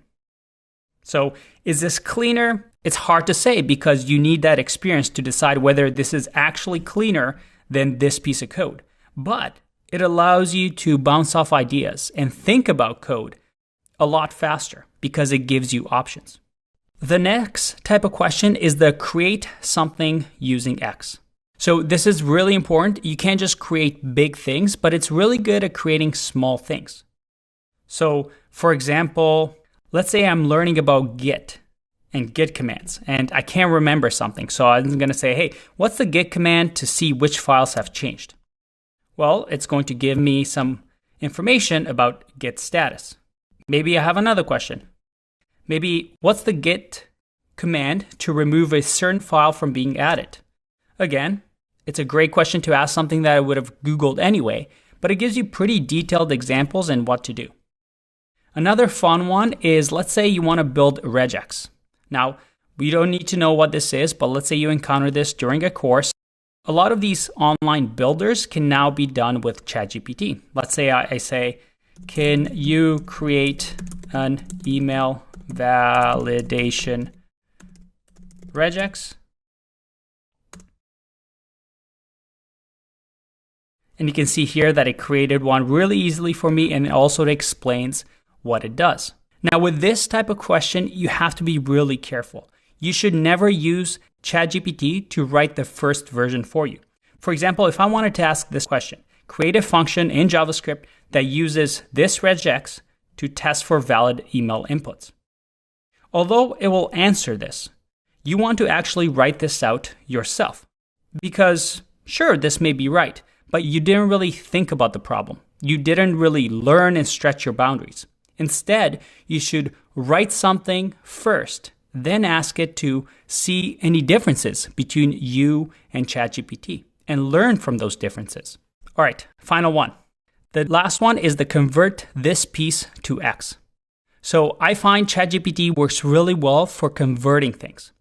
So is this cleaner? It's hard to say because you need that experience to decide whether this is actually cleaner than this piece of code. But it allows you to bounce off ideas and think about code a lot faster because it gives you options. The next type of question is the create something using X. So this is really important. You can't just create big things, but it's really good at creating small things. So for example, let's say I'm learning about Git and Git commands, and I can't remember something. So I'm going to say, hey, what's the Git command to see which files have changed? Well, it's going to give me some information about Git status. Maybe I have another question. Maybe what's the Git command to remove a certain file from being added? Again, it's a great question to ask something that I would have Googled anyway, but it gives you pretty detailed examples and what to do. Another fun one is, let's say you want to build regex. Now, we don't need to know what this is, but let's say you encounter this during a course. A lot of these online builders can now be done with ChatGPT. Let's say I say, can you create an email validation regex? And you can see here that it created one really easily for me, and also it explains what it does. Now with this type of question, you have to be really careful. You should never use ChatGPT to write the first version for you. For example, if I wanted to ask this question, create a function in JavaScript that uses this regex to test for valid email inputs. Although it will answer this, you want to actually write this out yourself. Because sure, this may be right, but you didn't really think about the problem. You didn't really learn and stretch your boundaries. Instead, you should write something first, then ask it to see any differences between you and ChatGPT and learn from those differences. All right, final one. The last one is the convert this piece to X. So I find ChatGPT works really well for converting things.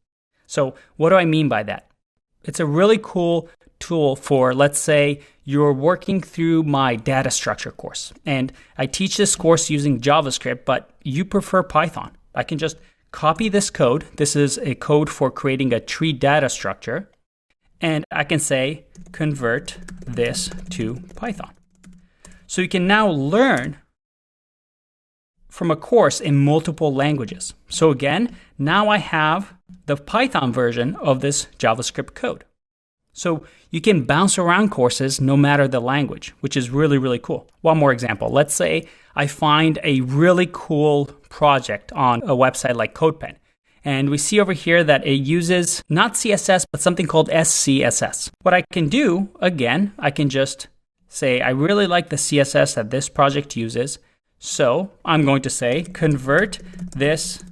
So what do I mean by that? It's a really cool tool for, let's say, you're working through my data structure course. And I teach this course using JavaScript, but you prefer Python. I can just copy this code. This is a code for creating a tree data structure. And I can say, convert this to Python. So you can now learn from a course in multiple languages. So again, now I have the Python version of this JavaScript code. So you can bounce around courses no matter the language, which is really, really cool. One more example. Let's say I find a really cool project on a website like CodePen. And we see over here that it uses not CSS, but something called SCSS. What I can do, again, I can just say, I really like the CSS that this project uses. So I'm going to say, convert this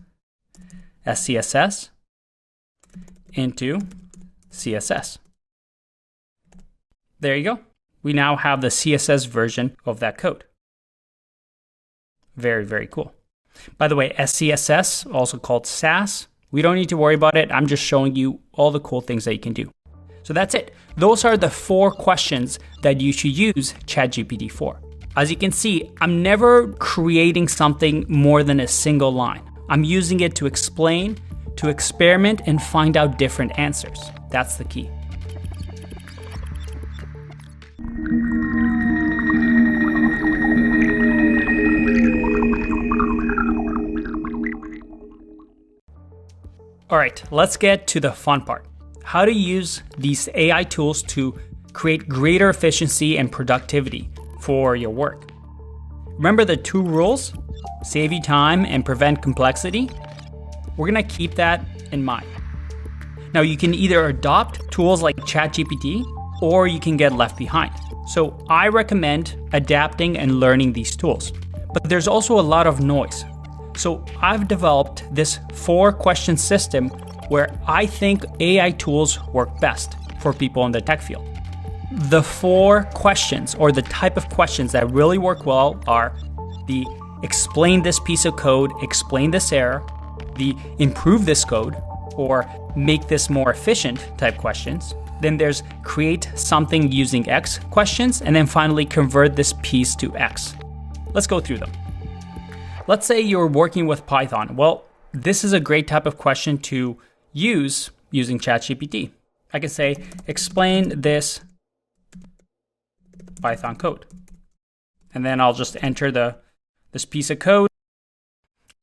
SCSS into CSS. There you go. We now have the CSS version of that code. Very, very cool. By the way, SCSS, also called Sass, we don't need to worry about it. I'm just showing you all the cool things that you can do. So that's it. Those are the 4 questions that you should use ChatGPT for. As you can see, I'm never creating something more than a single line. I'm using it to explain, to experiment, and find out different answers. That's the key. All right, let's get to the fun part. How to use these AI tools to create greater efficiency and productivity for your work. Remember the 2 rules? Save you time and prevent complexity? We're gonna keep that in mind. Now you can either adopt tools like ChatGPT or you can get left behind. So I recommend adapting and learning these tools. But there's also a lot of noise. So I've developed this 4-question system where I think AI tools work best for people in the tech field. The 4 questions, or the type of questions that really work well, are the explain this piece of code, explain this error, the improve this code, or make this more efficient type questions. Then there's create something using X questions, and then finally convert this piece to X. Let's go through them. Let's say you're working with Python. Well, this is a great type of question to use using ChatGPT. I can say, explain this Python code. And then I'll just enter this piece of code.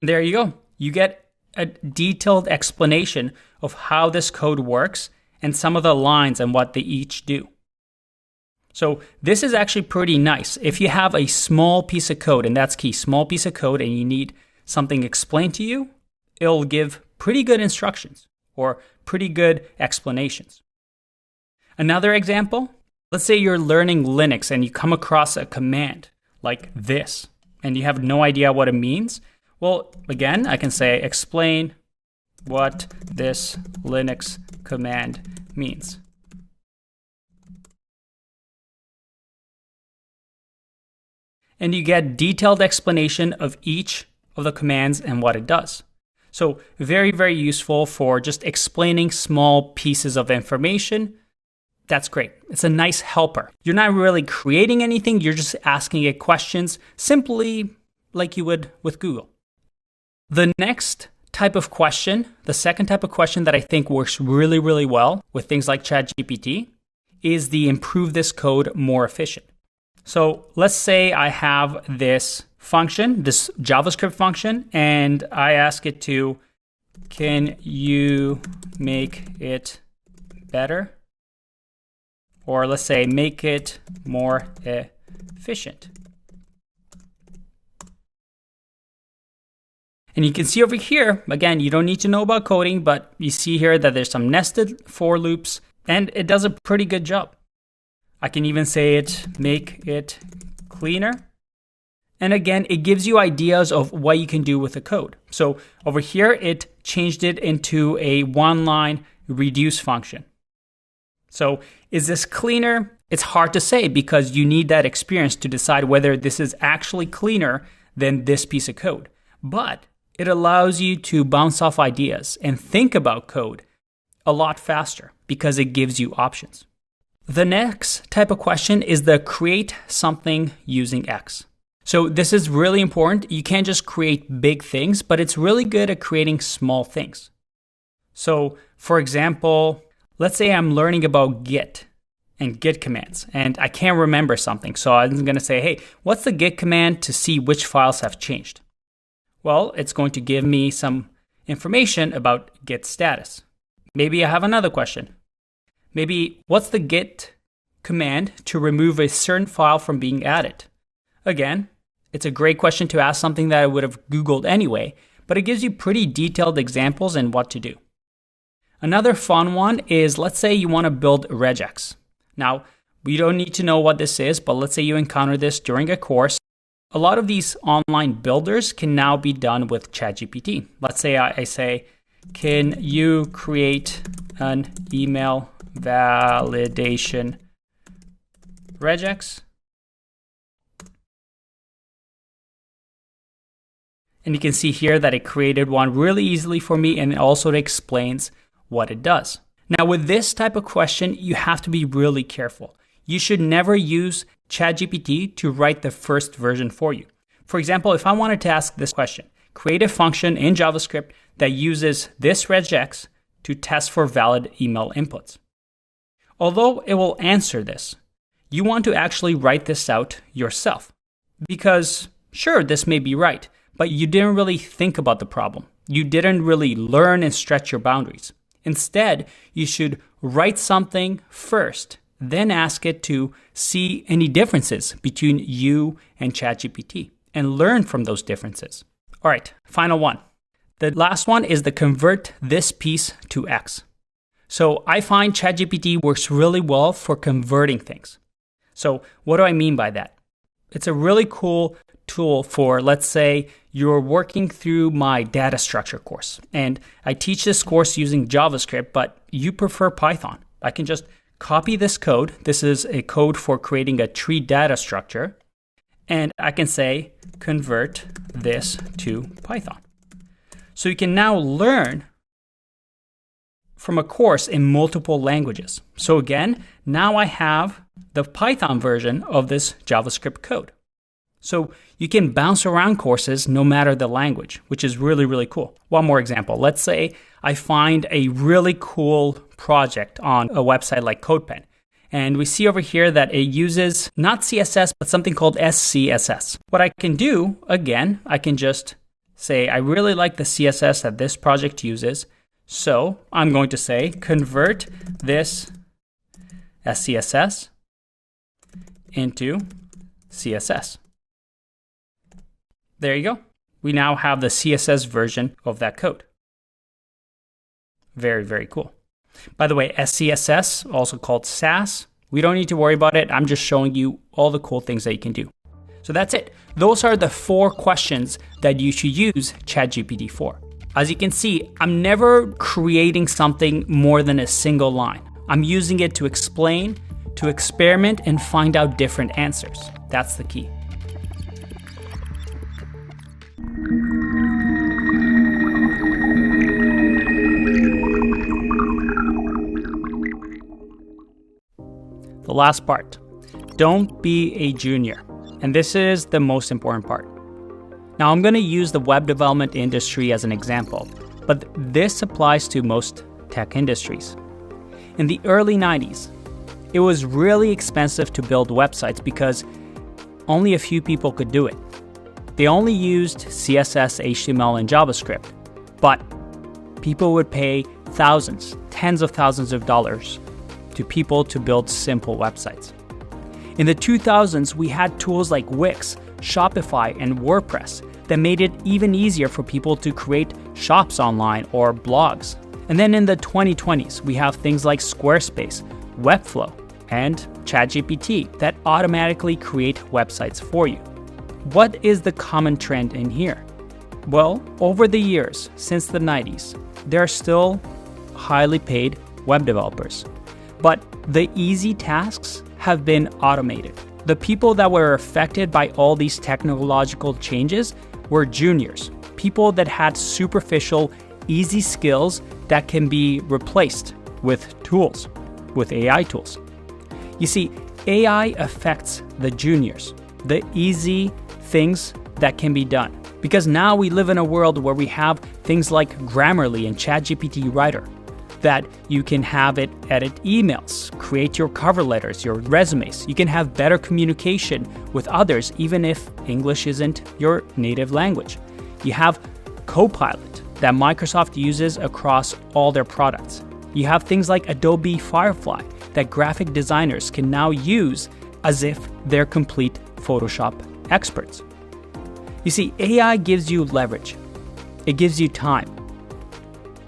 There you go. You get a detailed explanation of how this code works and some of the lines and what they each do. So this is actually pretty nice. If you have a small piece of code, and that's key, small piece of code, and you need something explained to you, it'll give pretty good instructions or pretty good explanations. Another example, let's say you're learning Linux and you come across a command like this, and you have no idea what it means. Well, again, I can say explain what this Linux command means. And you get detailed explanation of each of the commands and what it does. So very, very useful for just explaining small pieces of information. That's great. It's a nice helper. You're not really creating anything. You're just asking it questions simply like you would with Google. The next type of question, the second type of question that I think works really, really well with things like ChatGPT is the improve this code more efficient. So let's say I have this function, this JavaScript function, and I ask it to, can you make it better? Or let's say, make it more efficient. And you can see over here, again, you don't need to know about coding, but you see here that there's some nested for loops, and it does a pretty good job. I can even say it, make it cleaner. And again, it gives you ideas of what you can do with the code. So over here, it changed it into a 1-line reduce function. So is this cleaner? It's hard to say because you need that experience to decide whether this is actually cleaner than this piece of code. But it allows you to bounce off ideas and think about code a lot faster because it gives you options. The next type of question is the create something using X. So this is really important. You can't just create big things, but it's really good at creating small things. So for example, let's say I'm learning about Git and Git commands, and I can't remember something. So I'm going to say, hey, what's the Git command to see which files have changed? Well, it's going to give me some information about Git status. Maybe I have another question. Maybe what's the Git command to remove a certain file from being added? Again, it's a great question to ask something that I would have Googled anyway, but it gives you pretty detailed examples and what to do. Another fun one is, let's say you want to build regex. Now, we don't need to know what this is, but let's say you encounter this during a course. A lot of these online builders can now be done with ChatGPT. Let's say I say, can you create an email validation regex? And you can see here that it created one really easily for me, and also it explains what it does. Now, with this type of question, you have to be really careful. You should never use ChatGPT to write the first version for you. For example, if I wanted to ask this question, create a function in JavaScript that uses this regex to test for valid email inputs. Although it will answer this, you want to actually write this out yourself. Because sure, this may be right, but you didn't really think about the problem. You didn't really learn and stretch your boundaries. Instead, you should write something first, then ask it to see any differences between you and ChatGPT and learn from those differences. All right, final one. The last one is the convert this piece to X. So I find ChatGPT works really well for converting things. So what do I mean by that? It's a really cool tool for, let's say, you're working through my data structure course, and I teach this course using JavaScript, but you prefer Python. I can just copy this code. This is a code for creating a tree data structure, and I can say, convert this to Python. So you can now learn from a course in multiple languages. So again, now I have the Python version of this JavaScript code. So you can bounce around courses no matter the language, which is really, really cool. One more example. Let's say I find a really cool project on a website like CodePen. And we see over here that it uses not CSS, but something called SCSS. What I can do, again, I can just say, I really like the CSS that this project uses. So I'm going to say, convert this SCSS into CSS. There you go. We now have the CSS version of that code. Very, very cool. By the way, SCSS, also called Sass, we don't need to worry about it. I'm just showing you all the cool things that you can do. So that's it. Those are the 4 questions that you should use ChatGPT for. As you can see, I'm never creating something more than a single line. I'm using it to explain, to experiment, and find out different answers. That's the key. The last part, don't be a junior. And this is the most important part. Now I'm going to use the web development industry as an example, but this applies to most tech industries. In the early 90s, it was really expensive to build websites because only a few people could do it. They only used CSS, HTML, and JavaScript, but people would pay thousands, tens of thousands of dollars to people to build simple websites. In the 2000s, we had tools like Wix, Shopify, and WordPress that made it even easier for people to create shops online or blogs. And then in the 2020s, we have things like Squarespace, Webflow, and ChatGPT that automatically create websites for you. What is the common trend in here? Well, over the years, since the 90s, there are still highly paid web developers. But the easy tasks have been automated. The people that were affected by all these technological changes were juniors, people that had superficial, easy skills that can be replaced with tools, with AI tools. You see, AI affects the juniors, the easy things that can be done. Because now we live in a world where we have things like Grammarly and ChatGPT Writer, that you can have it edit emails, create your cover letters, your resumes. You can have better communication with others, even if English isn't your native language. You have Copilot that Microsoft uses across all their products. You have things like Adobe Firefly that graphic designers can now use as if they're complete Photoshop experts. You see, AI gives you leverage. It gives you time.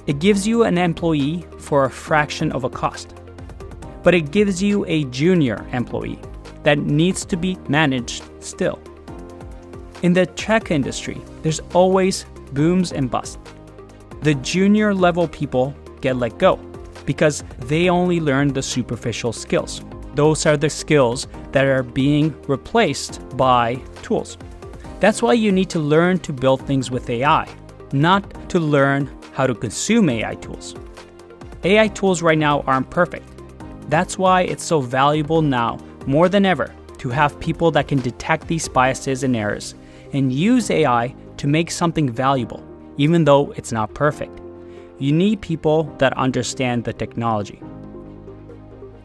It gives you an employee for a fraction of a cost. But it gives you a junior employee that needs to be managed still. In the tech industry, there's always booms and busts. The junior level people get let go because they only learn the superficial skills. Those are the skills that are being replaced by tools. That's why you need to learn to build things with AI, not to learn how to consume AI tools. AI tools right now aren't perfect. That's why it's so valuable now, more than ever, to have people that can detect these biases and errors and use AI to make something valuable, even though it's not perfect. You need people that understand the technology.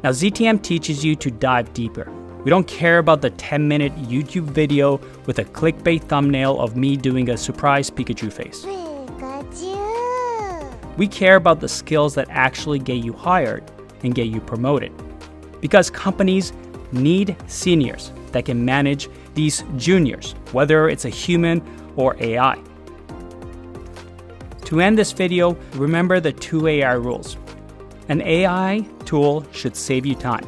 Now, ZTM teaches you to dive deeper. We don't care about the 10-minute YouTube video with a clickbait thumbnail of me doing a surprise Pikachu face. We care about the skills that actually get you hired and get you promoted. Because companies need seniors that can manage these juniors, whether it's a human or AI. To end this video, remember the 2 AI rules. An AI tool should save you time.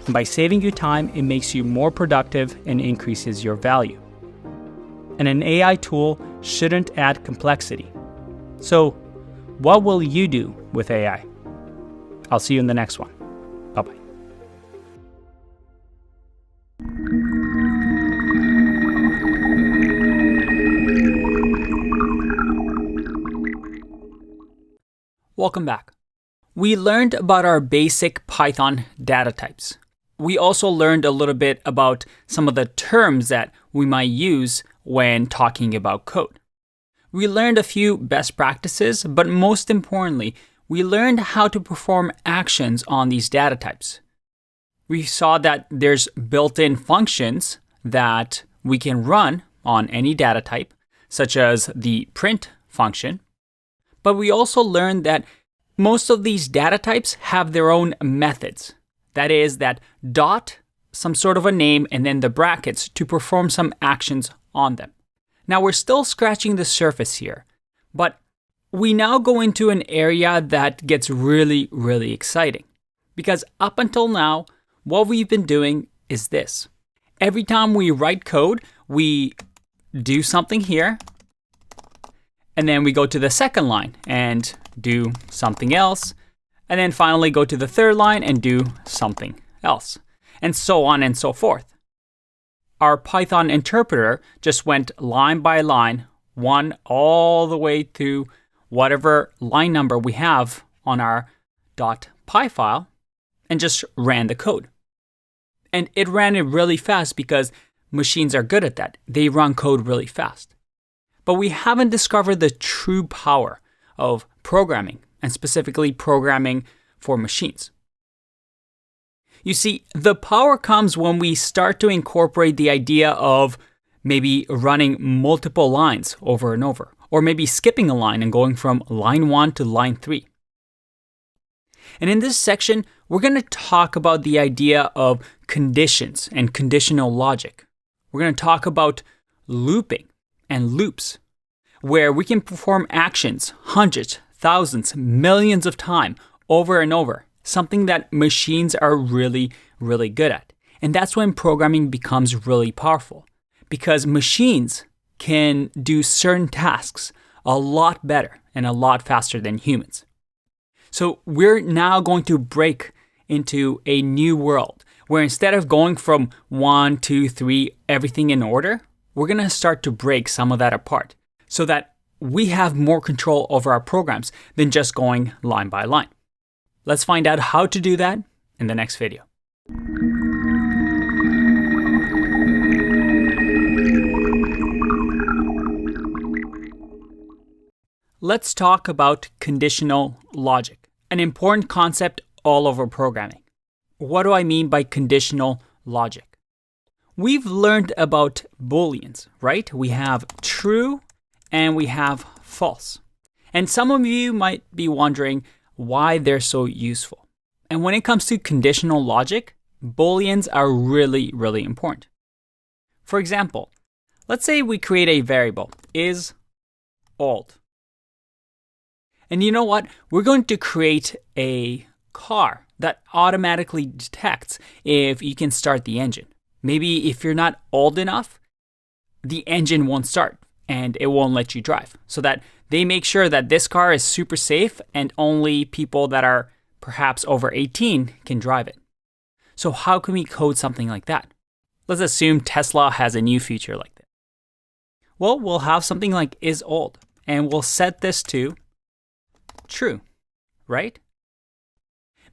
And by saving you time, it makes you more productive and increases your value. And an AI tool shouldn't add complexity. So, what will you do with AI? I'll see you in the next one. Bye-bye. Welcome back. We learned about our basic Python data types. We also learned a little bit about some of the terms that we might use when talking about code. We learned a few best practices, but most importantly, we learned how to perform actions on these data types. We saw that there's built-in functions that we can run on any data type, such as the print function. But we also learned that most of these data types have their own methods. That is, that dot some sort of a name and then the brackets to perform some actions on them. Now, we're still scratching the surface here, but we now go into an area that gets really, really exciting. Because up until now, what we've been doing is this. Every time we write code, we do something here, and then we go to the second line and do something else, and then finally go to the third line and do something else, and so on and so forth. Our Python interpreter just went line by line, one all the way to whatever line number we have on our .py file, and just ran the code. And it ran it really fast because machines are good at that. They run code really fast. But we haven't discovered the true power of programming, and specifically programming for machines. You see, the power comes when we start to incorporate the idea of maybe running multiple lines over and over, or maybe skipping a line and going from line 1 to line 3. And in this section, we're going to talk about the idea of conditions and conditional logic. We're going to talk about looping and loops, where we can perform actions hundreds, thousands, millions of times over and over, something that machines are really, really good at. And that's when programming becomes really powerful, because machines can do certain tasks a lot better and a lot faster than humans. So we're now going to break into a new world where instead of going from 1, 2, 3, everything in order, we're going to start to break some of that apart so that we have more control over our programs than just going line by line. Let's find out how to do that in the next video. Let's talk about conditional logic, an important concept all over programming. What do I mean by conditional logic? We've learned about Booleans, right? We have true and we have false. And some of you might be wondering why they're so useful. And when it comes to conditional logic, Booleans are really, really important. For example, let's say we create a variable, is old. And you know what? We're going to create a car that automatically detects if you can start the engine. Maybe if you're not old enough, the engine won't start and it won't let you drive. So that they make sure that this car is super safe and only people that are perhaps over 18 can drive it. So how can we code something like that? Let's assume Tesla has a new feature like that. Well, we'll have something like is old and we'll set this to true, right?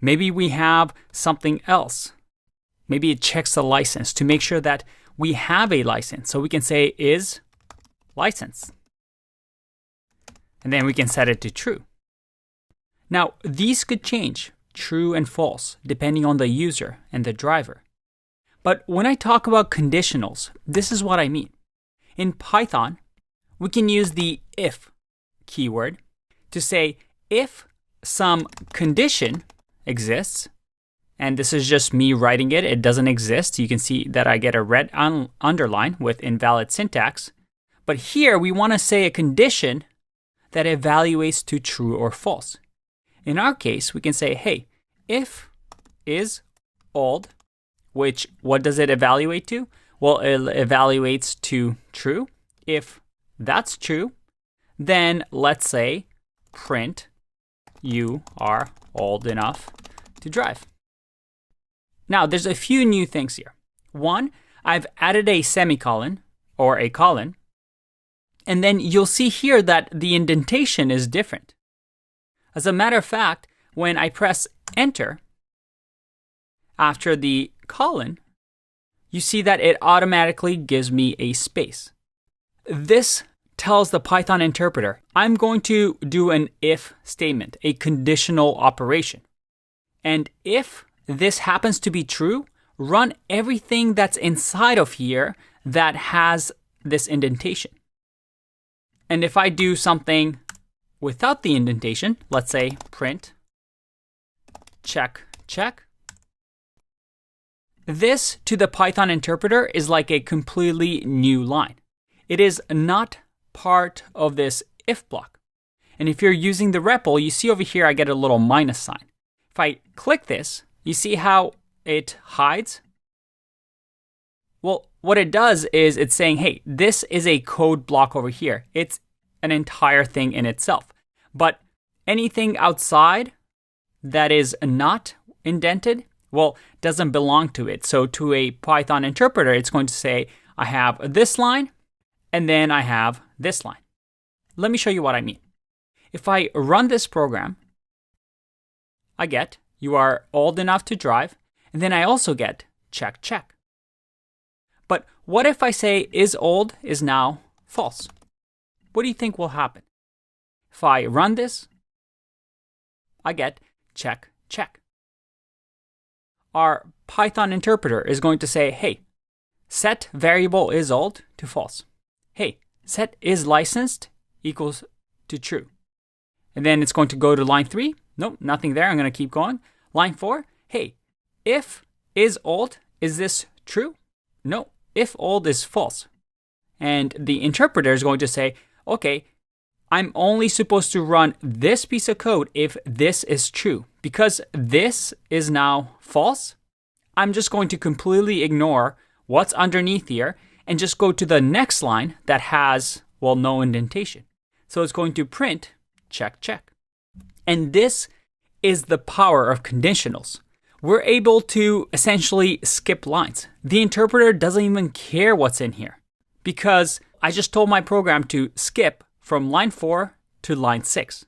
Maybe we have something else. Maybe it checks the license to make sure that we have a license. So we can say is license. And then we can set it to true. Now, these could change, true and false, depending on the user and the driver. But when I talk about conditionals, this is what I mean. In Python, we can use the if keyword to say if some condition exists, and this is just me writing it, it doesn't exist. You can see that I get a red underline with invalid syntax. But here we want to say a condition that evaluates to true or false. In our case, we can say, hey, if is old, which what does it evaluate to? Well, it evaluates to true. If that's true, then let's say print you are old enough to drive. Now, there's a few new things here. One, I've added a semicolon or a colon, and then you'll see here that the indentation is different. As a matter of fact, when I press enter after the colon, you see that it automatically gives me a space. This tells the Python interpreter, I'm going to do an if statement, a conditional operation. And if this happens to be true, run everything that's inside of here that has this indentation. And if I do something without the indentation, let's say print check, check, this to the Python interpreter is like a completely new line. It is not part of this if block. And if you're using the REPL, you see over here I get a little minus sign. If I click this, you see how it hides? Well, what it does is it's saying, hey, this is a code block over here. It's an entire thing in itself. But anything outside that is not indented, well, doesn't belong to it. So to a Python interpreter, it's going to say, I have this line, and then I have this line. Let me show you what I mean. If I run this program, I get, you are old enough to drive, and then I also get check, check. But what if I say is old is now false? What do you think will happen? If I run this, I get check, check. Our Python interpreter is going to say, hey, set variable is old to false. Hey, set is licensed equals to true. And then it's going to go to line 3. Nope, nothing there. I'm going to keep going. Line 4, hey, if is old, is this true? No, if old is false. And the interpreter is going to say, okay, I'm only supposed to run this piece of code if this is true. Because this is now false, I'm just going to completely ignore what's underneath here and just go to the next line that has, well, no indentation. So it's going to print check, check. And this is the power of conditionals. we're able to essentially skip lines. The interpreter doesn't even care what's in here because I just told my program to skip from line 4 to line 6.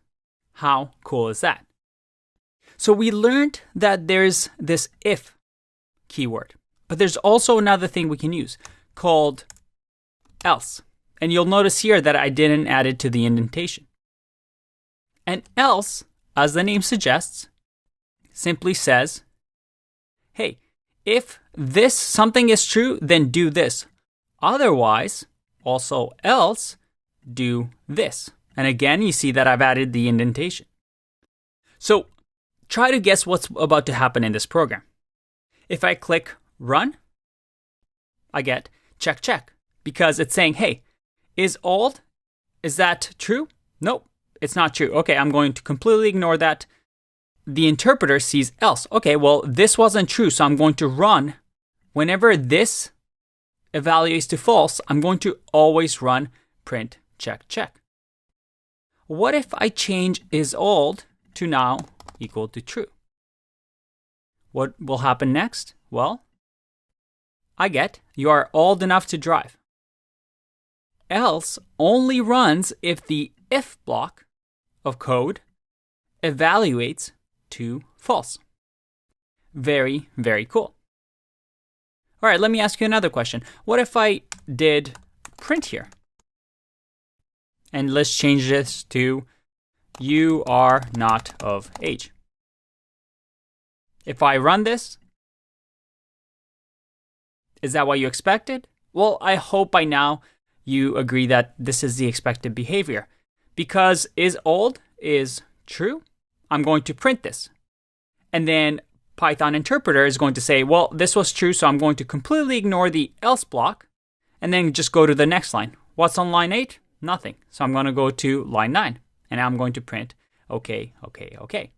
How cool is that? So we learned that there's this if keyword, but there's also another thing we can use called else. And you'll notice here that I didn't add it to the indentation. And else, as the name suggests, simply says, hey, if this something is true, then do this. Otherwise, also else, do this. And again, you see that I've added the indentation. So try to guess what's about to happen in this program. If I click run, I get check, check, because it's saying, hey, is that true? Nope, it's not true. Okay, I'm going to completely ignore that. The interpreter sees else. Okay, well, this wasn't true, so I'm going to run. Whenever this evaluates to false, I'm going to always run print check, check. What if I change is old to now equal to true? What will happen next? Well, I get you are old enough to drive. Else only runs if the if block of code evaluates to false. Very, very cool. All right, let me ask you another question. What if I did print here? And let's change this to you are not of age. If I run this, is that what you expected? Well, I hope by now you agree that this is the expected behavior. Because is old is true, I'm going to print this. And then Python interpreter is going to say, well, this was true, so I'm going to completely ignore the else block and then just go to the next line. What's on line 8? Nothing. So I'm going to go to line 9 and I'm going to print okay, okay, okay.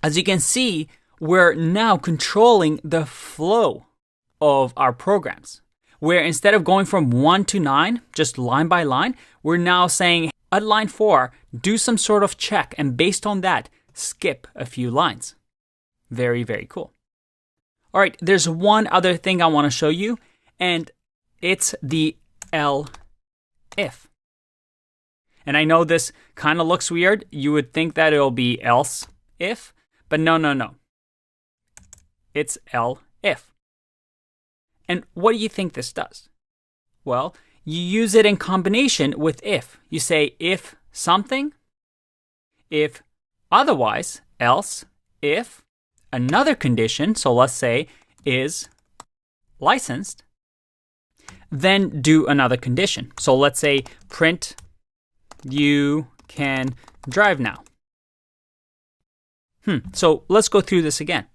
As you can see, we're now controlling the flow of our programs, where instead of going from 1 to 9, just line by line, we're now saying at line 4, do some sort of check, and based on that, skip a few lines. Very, very cool. All right, there's one other thing I want to show you, and it's the if. And I know this kind of looks weird. You would think that it'll be else if, but no. It's if. And what do you think this does? Well, you use it in combination with if. You say if something, if otherwise, else, if another condition, so let's say is licensed, then do another condition. So let's say print you can drive now. So let's go through this again.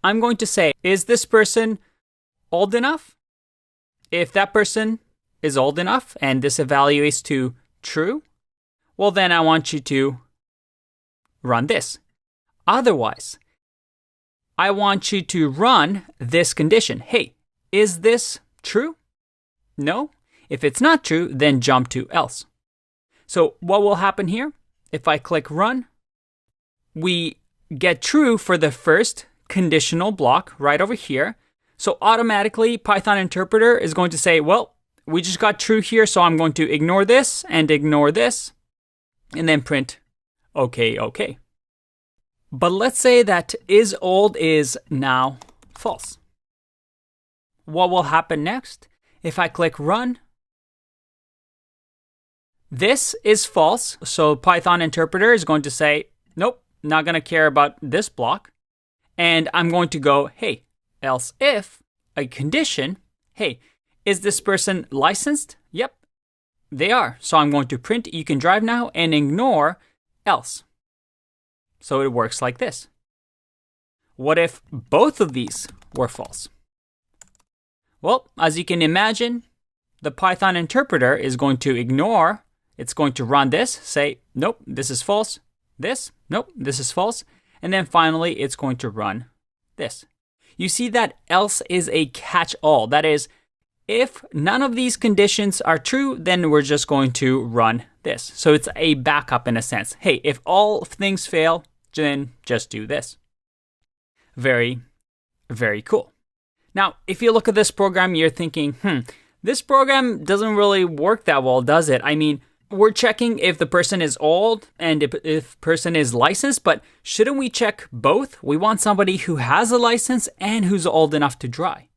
I'm going to say, is this person old enough? If that person is old enough and this evaluates to true, well then I want you to run this. Otherwise, I want you to run this condition. Hey, is this true? No. If it's not true, then jump to else. So what will happen here? If I click run, we get true for the first conditional block right over here. So automatically Python interpreter is going to say, well, we just got true here, so I'm going to ignore this and then print okay, okay. But let's say that is old is now false. What will happen next? If I click run, this is false, so Python interpreter is going to say, nope, not going to care about this block. And I'm going to go, hey, else if a condition, hey, is this person licensed? Yep, they are. So I'm going to print you can drive now and ignore else. So it works like this. What if both of these were false? Well, as you can imagine, the Python interpreter is going to ignore, it's going to run this, say, nope, this is false, this, nope, this is false, and then finally it's going to run this. You see that else is a catch-all. That is, if none of these conditions are true, then we're just going to run this. So it's a backup in a sense. Hey, if all things fail, then just do this. very, very cool. Now, if you look at this program, you're thinking, this program doesn't really work that well, does it? I mean, we're checking if the person is old and if person is licensed, but shouldn't we check both? We want somebody who has a license and who's old enough to drive.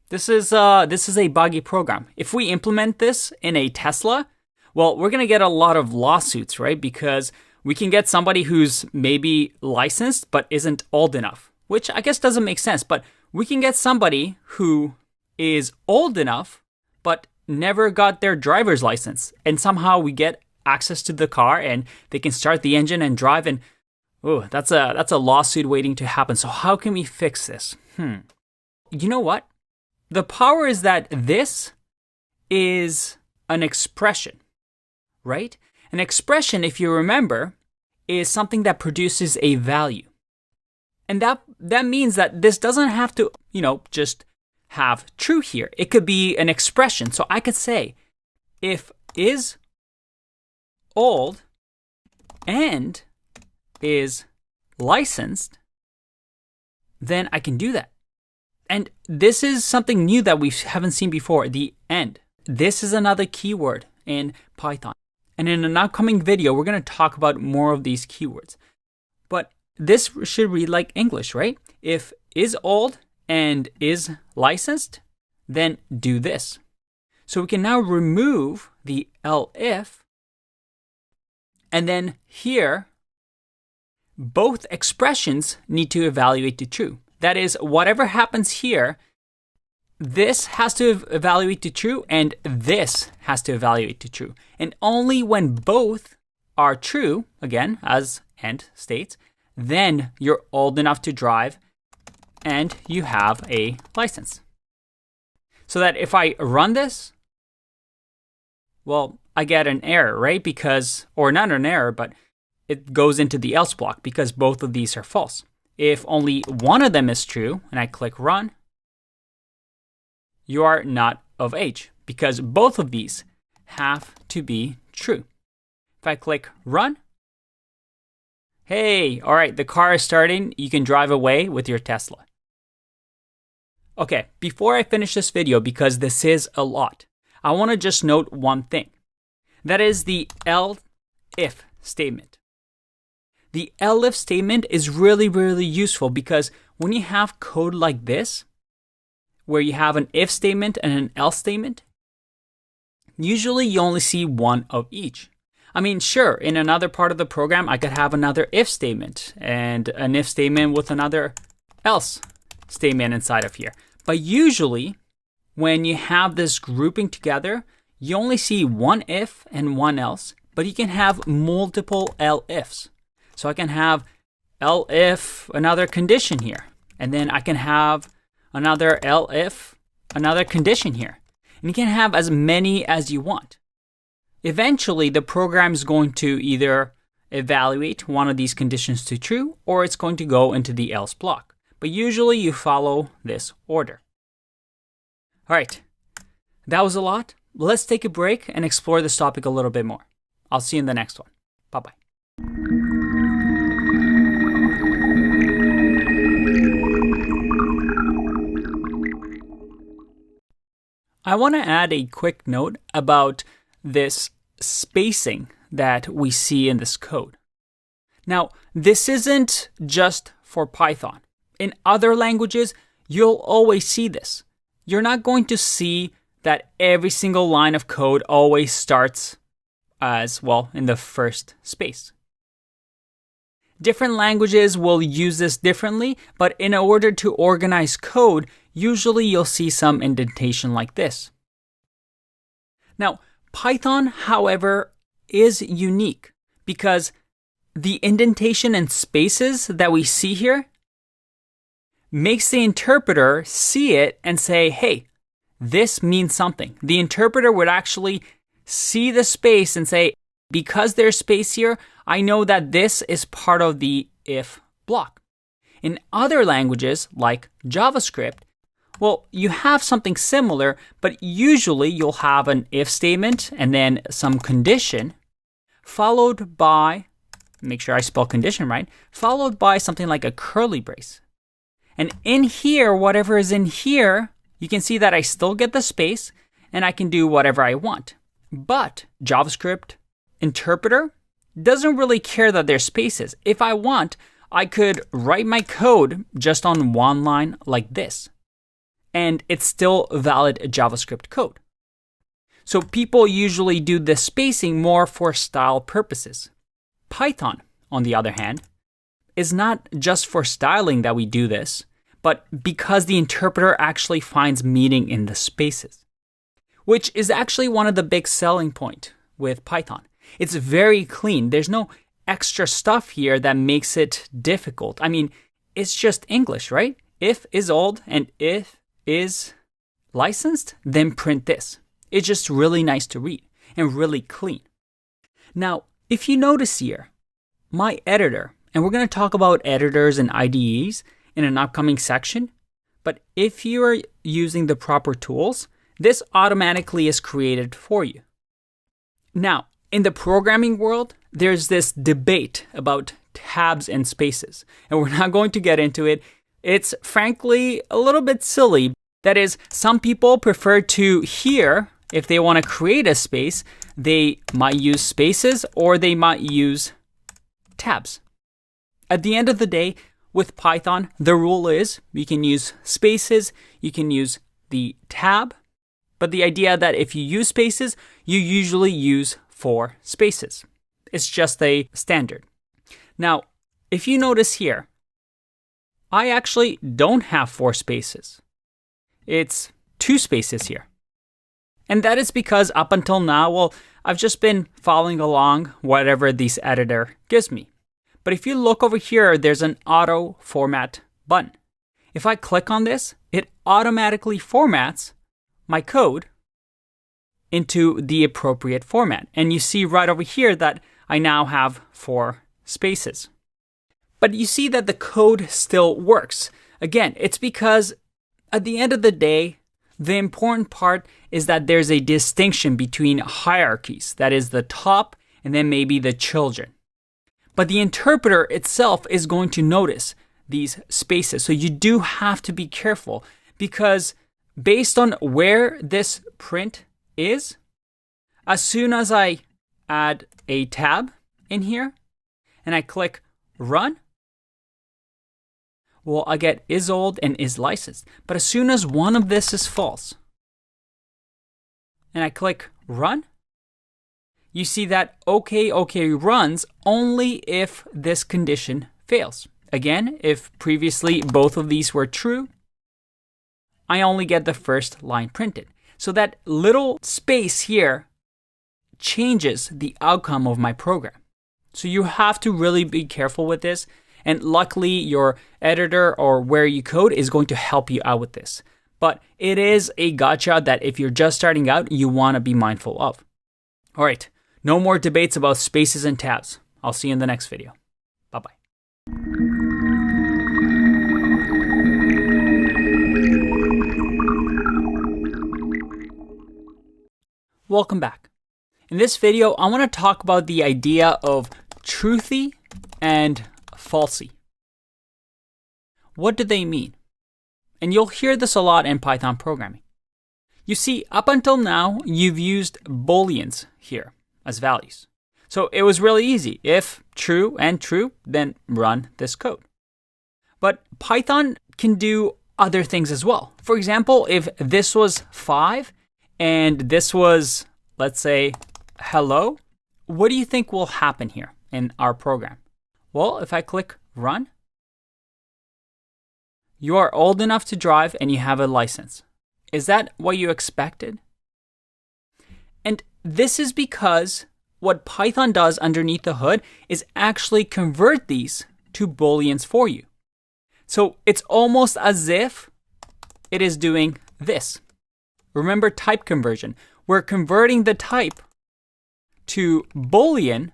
This is a buggy program. If we implement this in a Tesla, well, we're going to get a lot of lawsuits, right? Because we can get somebody who's maybe licensed but isn't old enough, which I guess doesn't make sense. But we can get somebody who is old enough but never got their driver's license, and somehow we get access to the car and they can start the engine and drive, and that's a lawsuit waiting to happen. So how can we fix this? You know what? The power is that this is an expression, right? An expression, if you remember, is something that produces a value. And that means that this doesn't have to, just have true here. It could be an expression. So I could say, if is old and is licensed, then I can do that. And this is something new that we haven't seen before, the and. This is another keyword in Python. And in an upcoming video, we're going to talk about more of these keywords. But this should read like English, right? If is old and is licensed, then do this. So we can now remove the elif, and then here, both expressions need to evaluate to true. That is, whatever happens here, this has to evaluate to true, and this has to evaluate to true. And only when both are true, again, as and states, then you're old enough to drive and you have a license. So that if I run this, well, I get an error, right? Or not an error, but it goes into the else block because both of these are false. If only one of them is true and I click run, you are not of age because both of these have to be true. If I click run, hey, all right, the car is starting. You can drive away with your Tesla. Okay, before I finish this video, because this is a lot, I want to just note one thing. That is the elif statement. The elif statement is really, really useful because when you have code like this, where you have an if statement and an else statement, usually you only see one of each. I mean, sure, in another part of the program, I could have another if statement and an if statement with another else statement inside of here. But usually, when you have this grouping together, you only see one if and one else, but you can have multiple elifs. So I can have elif another condition here, and then I can have another elif another condition here. And you can have as many as you want. Eventually, the program is going to either evaluate one of these conditions to true, or it's going to go into the else block. But usually you follow this order. All right, that was a lot. Let's take a break and explore this topic a little bit more. I'll see you in the next one. Bye-bye. I want to add a quick note about this spacing that we see in this code. Now, this isn't just for Python. In other languages, you'll always see this. You're not going to see that every single line of code always starts as, well, in the first space. Different languages will use this differently, but in order to organize code, usually you'll see some indentation like this. Now, Python, however, is unique because the indentation and spaces that we see here makes the interpreter see it and say, hey, this means something. The interpreter would actually see the space and say, because there's space here, I know that this is part of the if block. In other languages, like JavaScript, well, you have something similar, but usually you'll have an if statement and then some condition, followed by make sure I spell condition right, followed by something like a curly brace. And in here, whatever is in here, you can see that I still get the space and I can do whatever I want. But JavaScript interpreter doesn't really care that there's spaces. If I want, I could write my code just on one line like this, and it's still valid JavaScript code. So people usually do the spacing more for style purposes. Python, on the other hand, is not just for styling that we do this, but because the interpreter actually finds meaning in the spaces, which is actually one of the big selling points with Python. It's very clean. There's no extra stuff here that makes it difficult. I mean, it's just English, right? If is old and if is licensed, then print this. It's just really nice to read and really clean. Now, if you notice here, my editor, and we're going to talk about editors and IDEs in an upcoming section, but if you are using the proper tools, this automatically is created for you. Now, in the programming world, there's this debate about tabs and spaces, and we're not going to get into it. It's frankly a little bit silly. That is, some people prefer to here, if they want to create a space, they might use spaces or they might use tabs. At the end of the day, with Python, the rule is you can use spaces, you can use the tab, but the idea that if you use spaces, you usually use 4 spaces. It's just a standard. Now, if you notice here, I actually don't have 4 spaces. It's 2 spaces here. And that is because up until now, well, I've just been following along whatever this editor gives me. But if you look over here, there's an auto format button. If I click on this, it automatically formats my code into the appropriate format. And you see right over here that I now have 4 spaces. But you see that the code still works. Again, it's because at the end of the day, the important part is that there's a distinction between hierarchies. That is the top and then maybe the children. But the interpreter itself is going to notice these spaces. So you do have to be careful because based on where this print is, as soon as I add a tab in here and I click run, well, I get is old and is licensed. But as soon as one of this is false and I click run, you see that OK runs only if this condition fails. Again, if previously both of these were true, I only get the first line printed. So that little space here changes the outcome of my program. So you have to really be careful with this. And luckily, your editor or where you code is going to help you out with this. But it is a gotcha that if you're just starting out, you want to be mindful of. All right, no more debates about spaces and tabs. I'll see you in the next video. Bye-bye. Welcome back. In this video, I want to talk about the idea of truthy and falsy. What do they mean? And you'll hear this a lot in Python programming. You see, up until now, you've used booleans here as values. So it was really easy. If true and true, then run this code. But Python can do other things as well. For example, if this was 5 and this was, let's say, hello, what do you think will happen here in our program? Well, if I click run, you are old enough to drive and you have a license. Is that what you expected? And this is because what Python does underneath the hood is actually convert these to booleans for you. So it's almost as if it is doing this. Remember type conversion. We're converting the type to boolean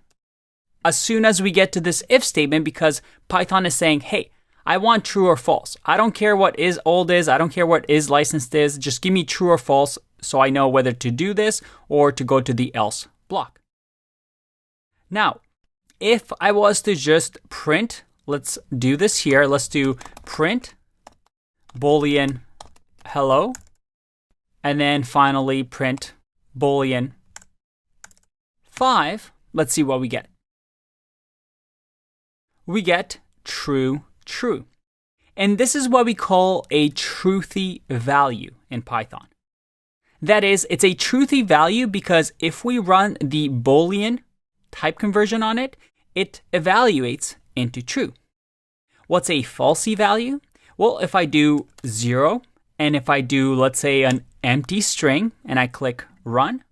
as soon as we get to this if statement because Python is saying, hey, I want true or false. I don't care what is old is. I don't care what is licensed is. Just give me true or false so I know whether to do this or to go to the else block. Now, if I was to just print, let's do this here. Let's do print Boolean hello, and then finally print Boolean 5. Let's see what we get. We get true, true. And this is what we call a truthy value in Python. That is, it's a truthy value because if we run the Boolean type conversion on it, it evaluates into true. What's a falsy value? Well, if I do 0, and if I do, let's say, an empty string, and I click run,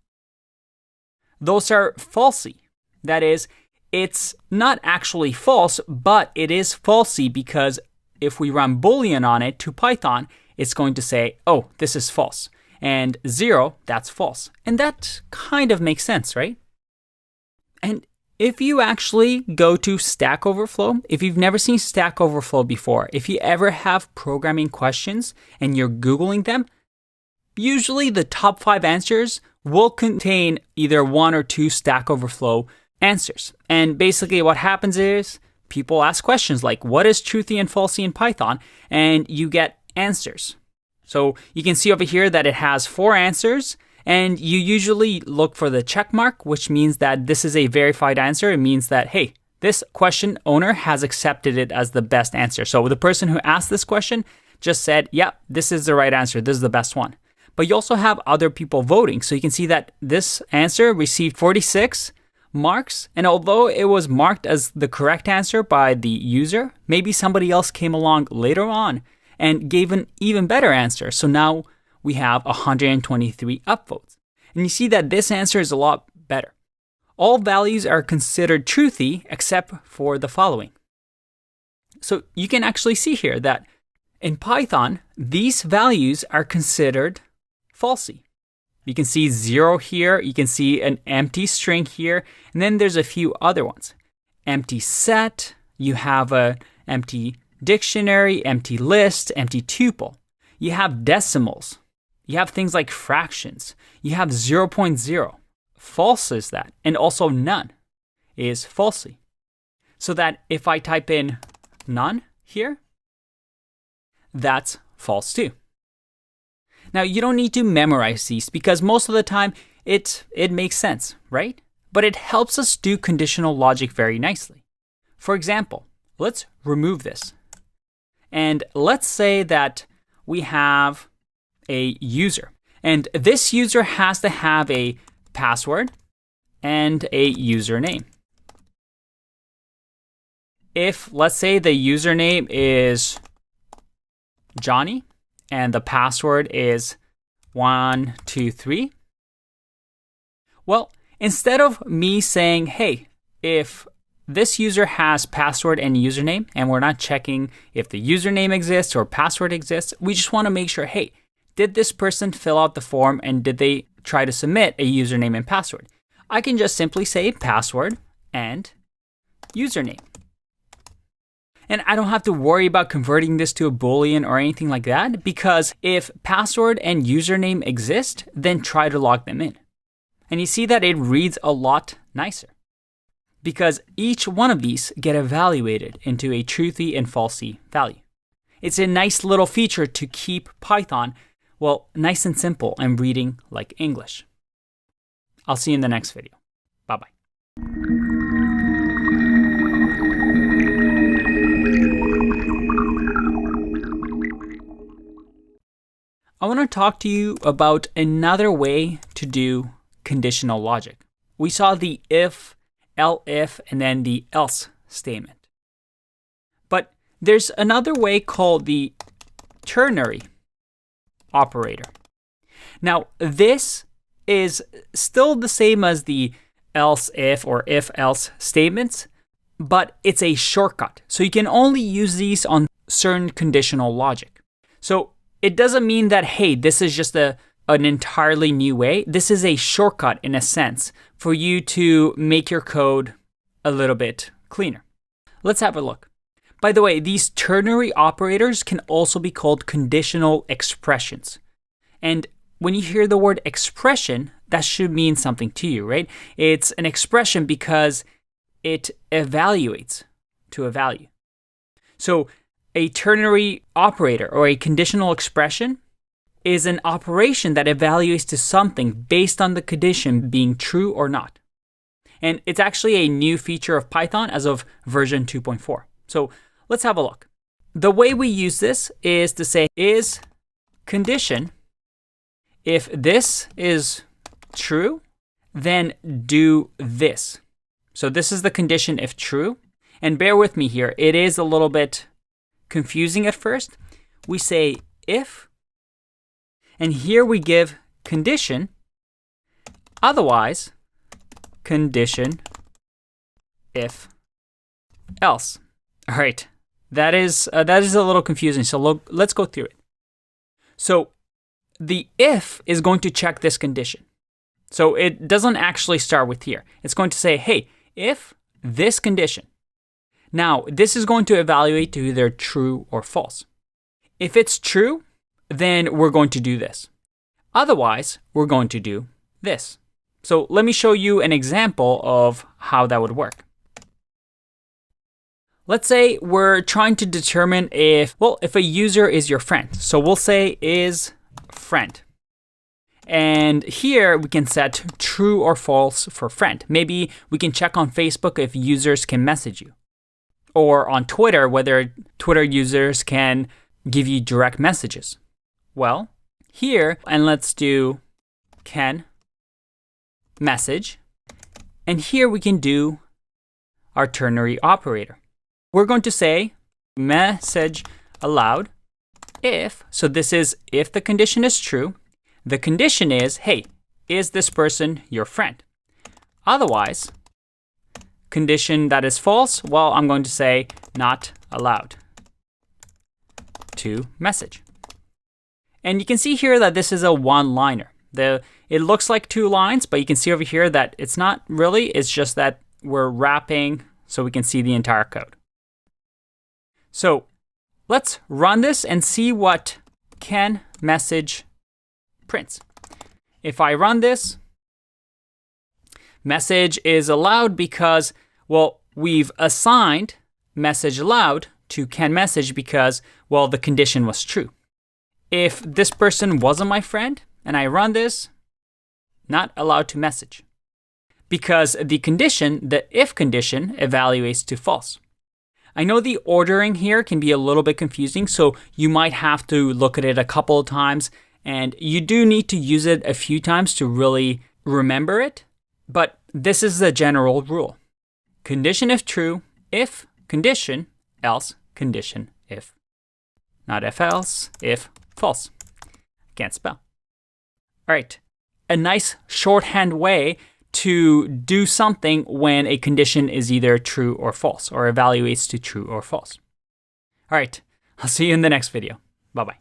those are falsy. That is, it's not actually false, but it is falsy because if we run Boolean on it to Python, it's going to say, oh, this is false. And 0, that's false. And that kind of makes sense, right? And if you actually go to Stack Overflow, if you've never seen Stack Overflow before, if you ever have programming questions and you're Googling them, usually the top 5 answers will contain either 1 or 2 Stack Overflow answers. And basically what happens is people ask questions like, what is truthy and falsy in Python? And you get answers. So you can see over here that it has 4 answers, and you usually look for the check mark, which means that this is a verified answer. It means that, hey, this question owner has accepted it as the best answer. So the person who asked this question just said, yeah, this is the right answer. This is the best one. But you also have other people voting. So you can see that this answer received 46 marks. And although it was marked as the correct answer by the user, maybe somebody else came along later on and gave an even better answer. So now we have 123 upvotes. And you see that this answer is a lot better. All values are considered truthy except for the following. So you can actually see here that in Python, these values are considered falsy. You can see 0 here, you can see an empty string here, and then there's a few other ones. Empty set, you have an empty dictionary, empty list, empty tuple. You have decimals. You have things like fractions. You have 0.0. False is that. And also none is falsy. So that if I type in none here, that's false too. Now you don't need to memorize these because most of the time it makes sense, right? But it helps us do conditional logic very nicely. For example, let's remove this. And let's say that we have a user. And this user has to have a password and a username. If, let's say, the username is Johnny and the password is 123, well, instead of me saying, hey, if this user has password and username, and we're not checking if the username exists or password exists, we just want to make sure, hey, did this person fill out the form and did they try to submit a username and password? I can just simply say password and username. And I don't have to worry about converting this to a Boolean or anything like that, because if password and username exist, then try to log them in. And you see that it reads a lot nicer, because each one of these get evaluated into a truthy and falsy value. It's a nice little feature to keep Python, well, nice and simple and reading like English. I'll see you in the next video. Bye-bye. I want to talk to you about another way to do conditional logic. We saw the if, elif, and then the else statement. But there's another way called the ternary operator. Now, this is still the same as the else if or if else statements, but it's a shortcut. So you can only use these on certain conditional logic. So it doesn't mean that, hey, this is just an entirely new way. This is a shortcut in a sense for you to make your code a little bit cleaner. Let's have a look. By the way, these ternary operators can also be called conditional expressions. And when you hear the word expression, that should mean something to you, right? It's an expression because it evaluates to a value. So a ternary operator or a conditional expression is an operation that evaluates to something based on the condition being true or not. And it's actually a new feature of Python as of version 2.4. So let's have a look. The way we use this is to say is condition, if this is true, then do this. So this is the condition if true. And bear with me here, it is a little bit confusing at first. We say if, and here we give condition, otherwise, condition if else. All right, that is a little confusing. So let's go through it. So the if is going to check this condition. So it doesn't actually start with here. It's going to say, hey, if this condition. Now, this is going to evaluate to either true or false. If it's true, then we're going to do this. Otherwise, we're going to do this. So let me show you an example of how that would work. Let's say we're trying to determine if a user is your friend. So we'll say is friend. And here we can set true or false for friend. Maybe we can check on Facebook if users can message you. Or on Twitter, whether Twitter users can give you direct messages. Well, here, and let's do can message. And here we can do our ternary operator. We're going to say message aloud if, so this is if the condition is true. The condition is, hey, is this person your friend? Otherwise, condition that is false, well, I'm going to say not allowed to message. And you can see here that this is a one-liner. It looks like 2 lines, but you can see over here that it's not really. It's just that we're wrapping so we can see the entire code. So let's run this and see what can message prints. If I run this, message is allowed because, well, we've assigned message allowed to can message because, well, the condition was true. If this person wasn't my friend and I run this, not allowed to message because the condition, the if condition, evaluates to false. I know the ordering here can be a little bit confusing, so you might have to look at it a couple of times, and you do need to use it a few times to really remember it. But this is the general rule. Condition if true, if condition, else condition if. Not if else, if false. Can't spell. All right, a nice shorthand way to do something when a condition is either true or false, or evaluates to true or false. All right, I'll see you in the next video. Bye-bye.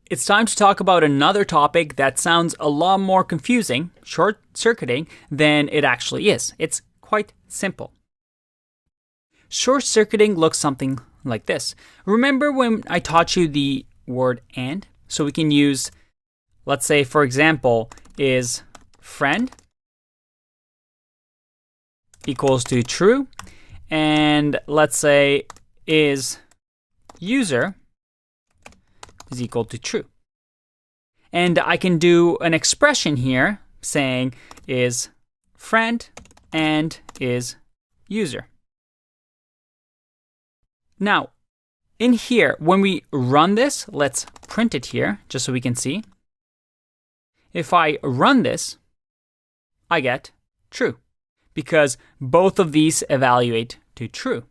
It's time to talk about another topic that sounds a lot more confusing, short-circuiting, than it actually is. It's quite simple. Short-circuiting looks something like this. Remember when I taught you the word and? So we can use, let's say, for example, is friend equals to true, and let's say is user is equal to true. And I can do an expression here saying is friend and is user. Now, in here, when we run this, let's print it here just so we can see. If I run this, I get true because both of these evaluate to true.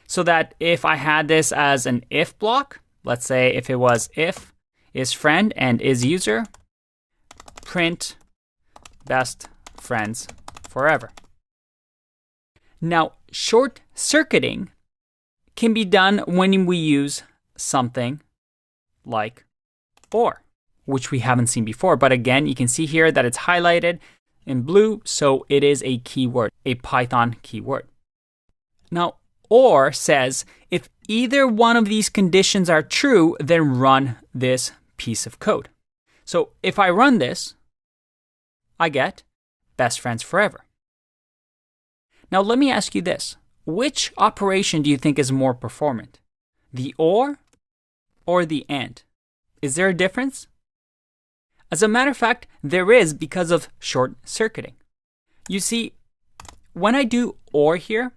So that if I had this as an if block, let's say if it was if is friend and is user, print best friends forever. Now, short circuiting can be done when we use something like or, which we haven't seen before. But again, you can see here that it's highlighted in blue, so it is a keyword, a Python keyword. Now, or says if either one of these conditions are true, then run this piece of code. So if I run this, I get best friends forever. Now let me ask you this. Which operation do you think is more performant? The or the and? Is there a difference? As a matter of fact, there is because of short circuiting. You see, when I do or here,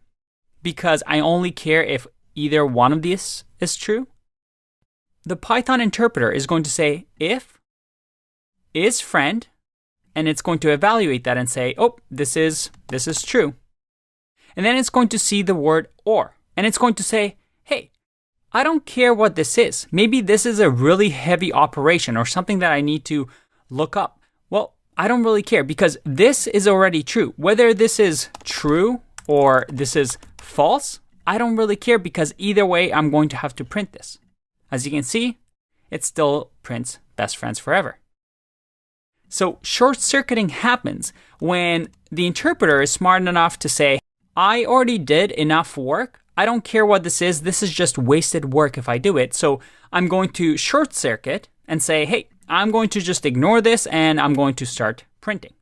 because I only care if either one of these is true, the Python interpreter is going to say if is friend, and it's going to evaluate that and say, oh, this is true. And then it's going to see the word or, and it's going to say, hey, I don't care what this is. Maybe this is a really heavy operation or something that I need to look up. Well, I don't really care because this is already true. Whether this is true or this is false, I don't really care because either way, I'm going to have to print this. As you can see, it still prints best friends forever. So short-circuiting happens when the interpreter is smart enough to say, I already did enough work. I don't care what this is. This is just wasted work if I do it. So I'm going to short circuit and say, hey, I'm going to just ignore this and I'm going to start printing.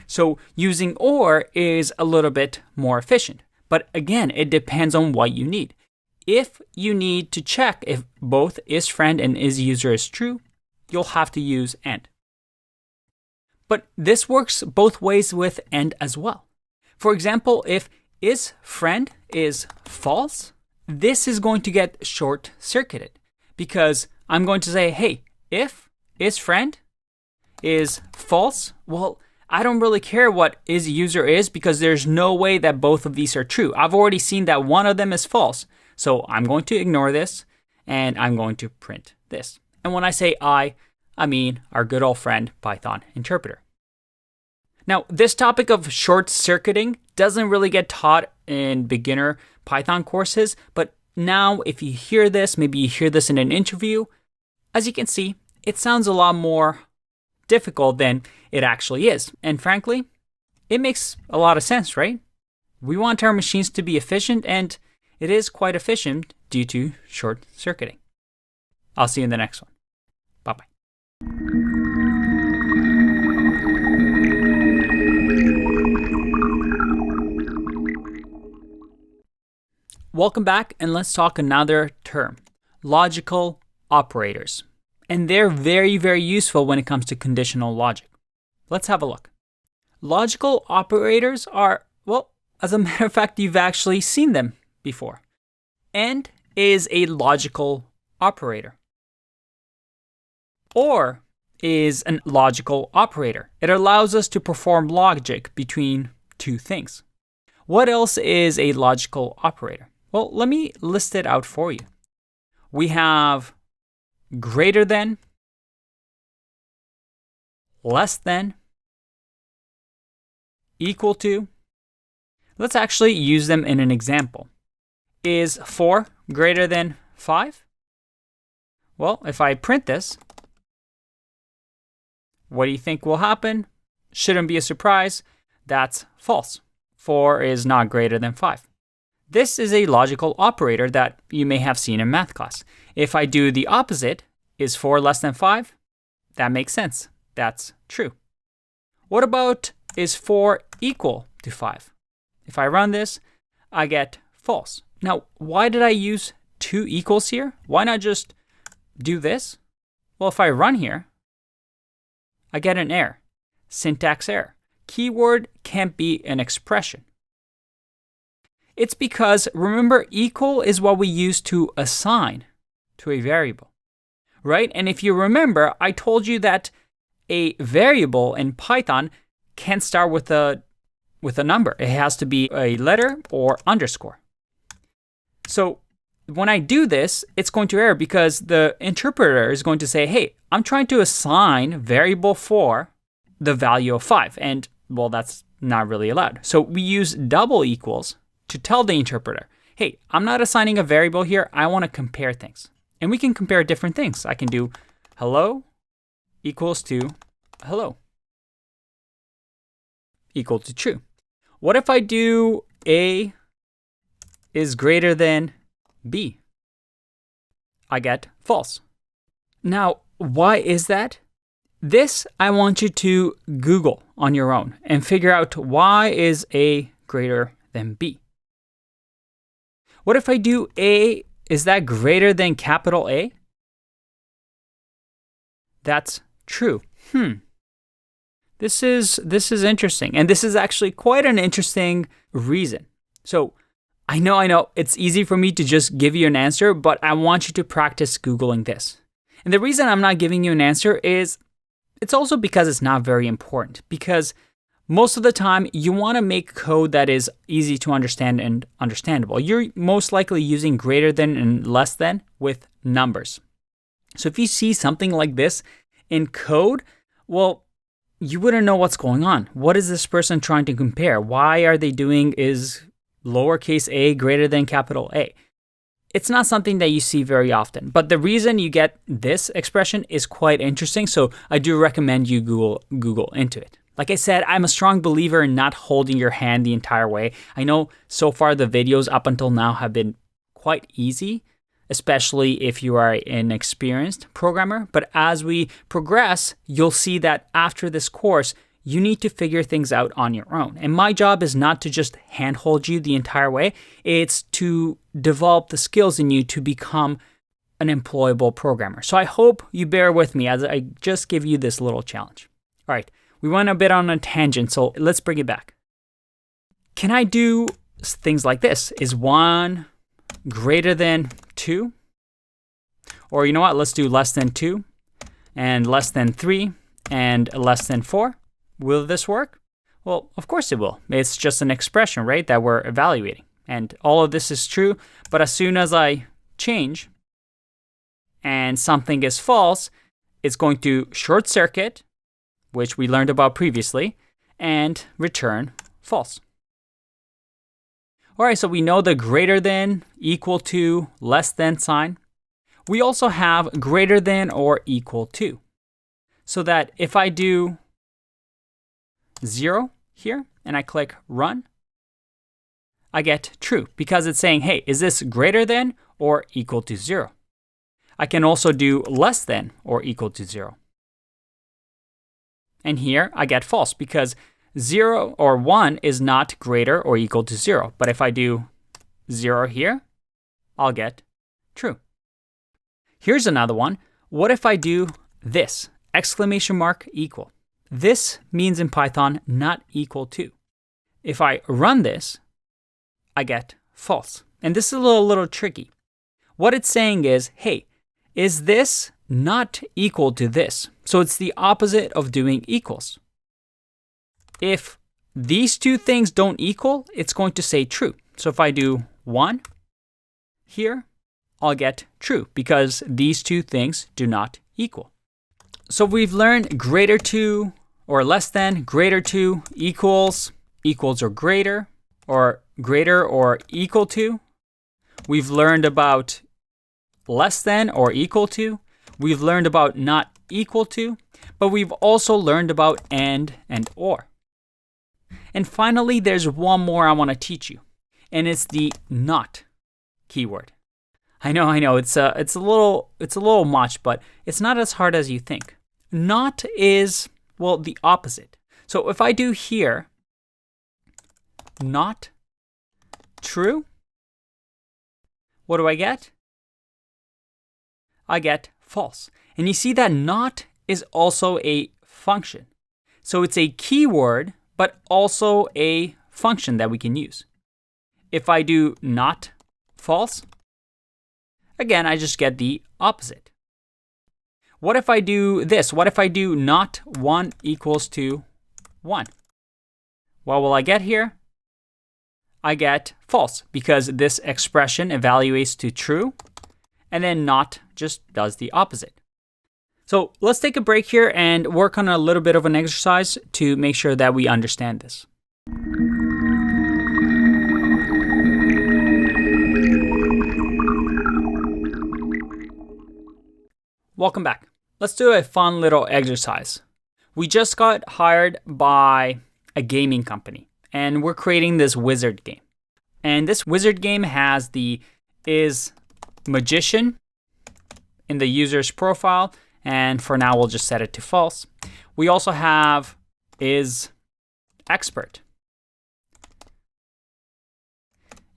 So using or is a little bit more efficient. But again, it depends on what you need. If you need to check if both isFriend and isUser is true, you'll have to use AND. But this works both ways with AND as well. For example, if isFriend is false, this is going to get short-circuited because I'm going to say, hey, if isFriend is false, well, I don't really care what isUser is because there's no way that both of these are true. I've already seen that one of them is false. So I'm going to ignore this and I'm going to print this. And when I say I mean our good old friend Python interpreter. Now, this topic of short-circuiting doesn't really get taught in beginner Python courses, but now if you hear this, maybe you hear this in an interview, as you can see, it sounds a lot more difficult than it actually is. And frankly, it makes a lot of sense, right? We want our machines to be efficient, and it is quite efficient due to short-circuiting. I'll see you in the next one. Bye-bye. Welcome back, and let's talk another term, logical operators. And they're very, very useful when it comes to conditional logic. Let's have a look. Logical operators are, well, as a matter of fact, you've actually seen them before. AND is a logical operator. OR is a logical operator. It allows us to perform logic between two things. What else is a logical operator? Well, let me list it out for you. We have greater than, less than, equal to. Let's actually use them in an example. Is 4 greater than 5? Well, if I print this, what do you think will happen? Shouldn't be a surprise. That's false. 4 is not greater than 5. This is a logical operator that you may have seen in math class. If I do the opposite, is 4 less than 5? That makes sense. That's true. What about is 4 equal to 5? If I run this, I get false. Now, why did I use two equals here? Why not just do this? Well, if I run here, I get an error, syntax error. Keyword can't be an expression. It's because, remember, equal is what we use to assign to a variable, right? And if you remember, I told you that a variable in Python can't start with a number. It has to be a letter or underscore. So when I do this, it's going to error because the interpreter is going to say, hey, I'm trying to assign variable 4 the value of 5. And, well, that's not really allowed. So we use double equals to tell the interpreter, hey, I'm not assigning a variable here. I want to compare things. And we can compare different things. I can do hello equals to hello equal to true. What if I do A is greater than B? I get false. Now, why is that? This I want you to Google on your own and figure out why is A greater than B. What if I do A, is that greater than capital A? That's true. This is interesting. And this is actually quite an interesting reason. So I know, it's easy for me to just give you an answer, but I want you to practice Googling this. And the reason I'm not giving you an answer is it's also because it's not very important. Because most of the time, you want to make code that is easy to understand and understandable. You're most likely using greater than and less than with numbers. So if you see something like this in code, well, you wouldn't know what's going on. What is this person trying to compare? Why are they doing is lowercase a greater than capital A? It's not something that you see very often. But the reason you get this expression is quite interesting. So I do recommend you Google into it. Like I said, I'm a strong believer in not holding your hand the entire way. I know so far the videos up until now have been quite easy, especially if you are an experienced programmer. But as we progress, you'll see that after this course, you need to figure things out on your own. And my job is not to just handhold you the entire way. It's to develop the skills in you to become an employable programmer. So I hope you bear with me as I just give you this little challenge. All right, we went a bit on a tangent, so let's bring it back. Can I do things like this? Is 1 greater than 2? Or you know what, let's do less than 2, and less than 3, and less than 4. Will this work? Well, of course it will. It's just an expression, right, that we're evaluating. And all of this is true, but as soon as I change and something is false, it's going to short circuit, which we learned about previously, and return false. All right, so we know the greater than, equal to, less than sign. We also have greater than or equal to. So that if I do 0 here and I click run, I get true because it's saying, hey, is this greater than or equal to 0? I can also do less than or equal to 0. And here I get false because 0 or 1 is not greater or equal to 0. But if I do 0 here, I'll get true. Here's another one. What if I do this? Exclamation mark equal. This means in Python not equal to. If I run this, I get false. And this is a little tricky. What it's saying is, hey, is this not equal to this? So it's the opposite of doing equals. If these two things don't equal, it's going to say true. So if I do 1 here, I'll get true because these two things do not equal. So we've learned greater to or less than, greater to, equals, equals or greater or equal to. We've learned about less than or equal to. We've learned about not equal to, but we've also learned about and or. And finally, there's one more I want to teach you, and it's the not keyword. I know, it's a little much, but it's not as hard as you think. Not is, well, the opposite. So if I do here, not true, what do I get? I get false. And you see that not is also a function. So it's a keyword, but also a function that we can use. If I do not false, again, I just get the opposite. What if I do this? What if I do not 1 equals to 1? What will I get here? I get false because this expression evaluates to true, and then not just does the opposite. So let's take a break here and work on a little bit of an exercise to make sure that we understand this. Welcome back. Let's do a fun little exercise. We just got hired by a gaming company, and we're creating this wizard game. And this wizard game has the is magician in the user's profile. And for now, we'll just set it to false. We also have is expert.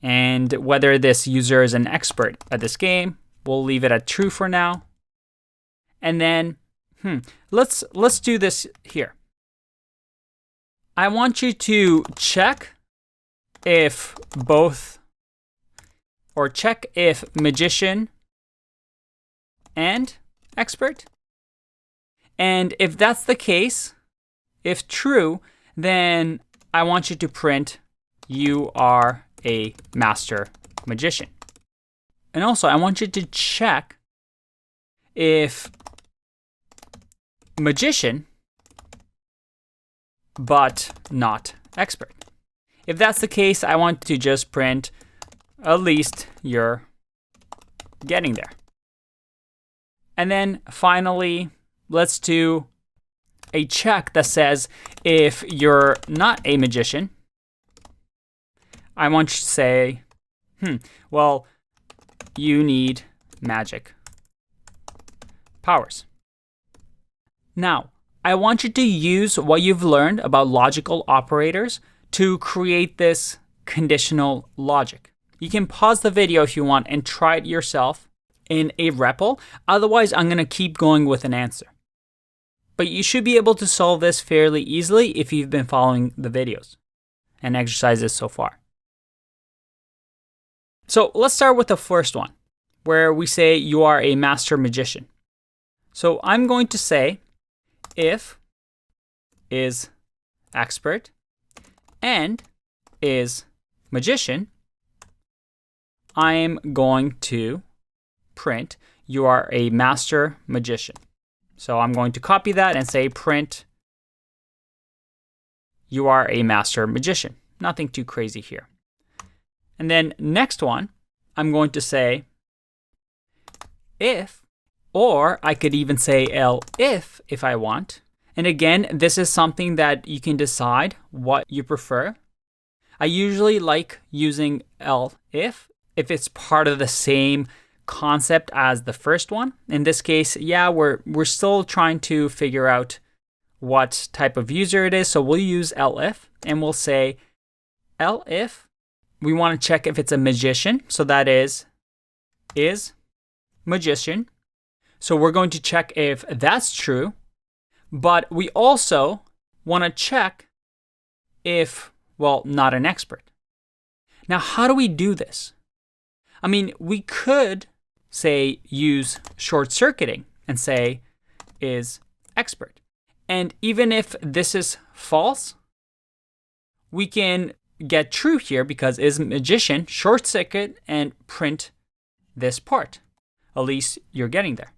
And whether this user is an expert at this game, we'll leave it at true for now. And then, let's do this here. I want you to check if both, or check if magician and expert. And if that's the case, if true, then I want you to print you are a master magician. And also, I want you to check if magician, but not expert. If that's the case, I want to just print at least you're getting there. And then finally, let's do a check that says if you're not a magician, I want you to say, well, you need magic powers. Now, I want you to use what you've learned about logical operators to create this conditional logic. You can pause the video if you want and try it yourself in a REPL. Otherwise, I'm going to keep going with an answer. But you should be able to solve this fairly easily if you've been following the videos and exercises so far. So let's start with the first one, where we say you are a master magician. So I'm going to say if is expert and is magician, I'm going to print you are a master magician. So I'm going to copy that and say print you are a master magician. Nothing too crazy here. And then next one, I'm going to say if, or I could even say elif if I want. And again, this is something that you can decide what you prefer. I usually like using elif if it's part of the same concept as the first one. In this case, yeah, we're still trying to figure out what type of user it is. So we'll use elif and we'll say elif. We want to check if it's a magician. So that is magician. So we're going to check if that's true. But we also want to check if, well, not an expert. Now, how do we do this? I mean, we could say use short circuiting and say is expert. And even if this is false, we can get true here because is magician, short circuit, and print this part. At least you're getting there.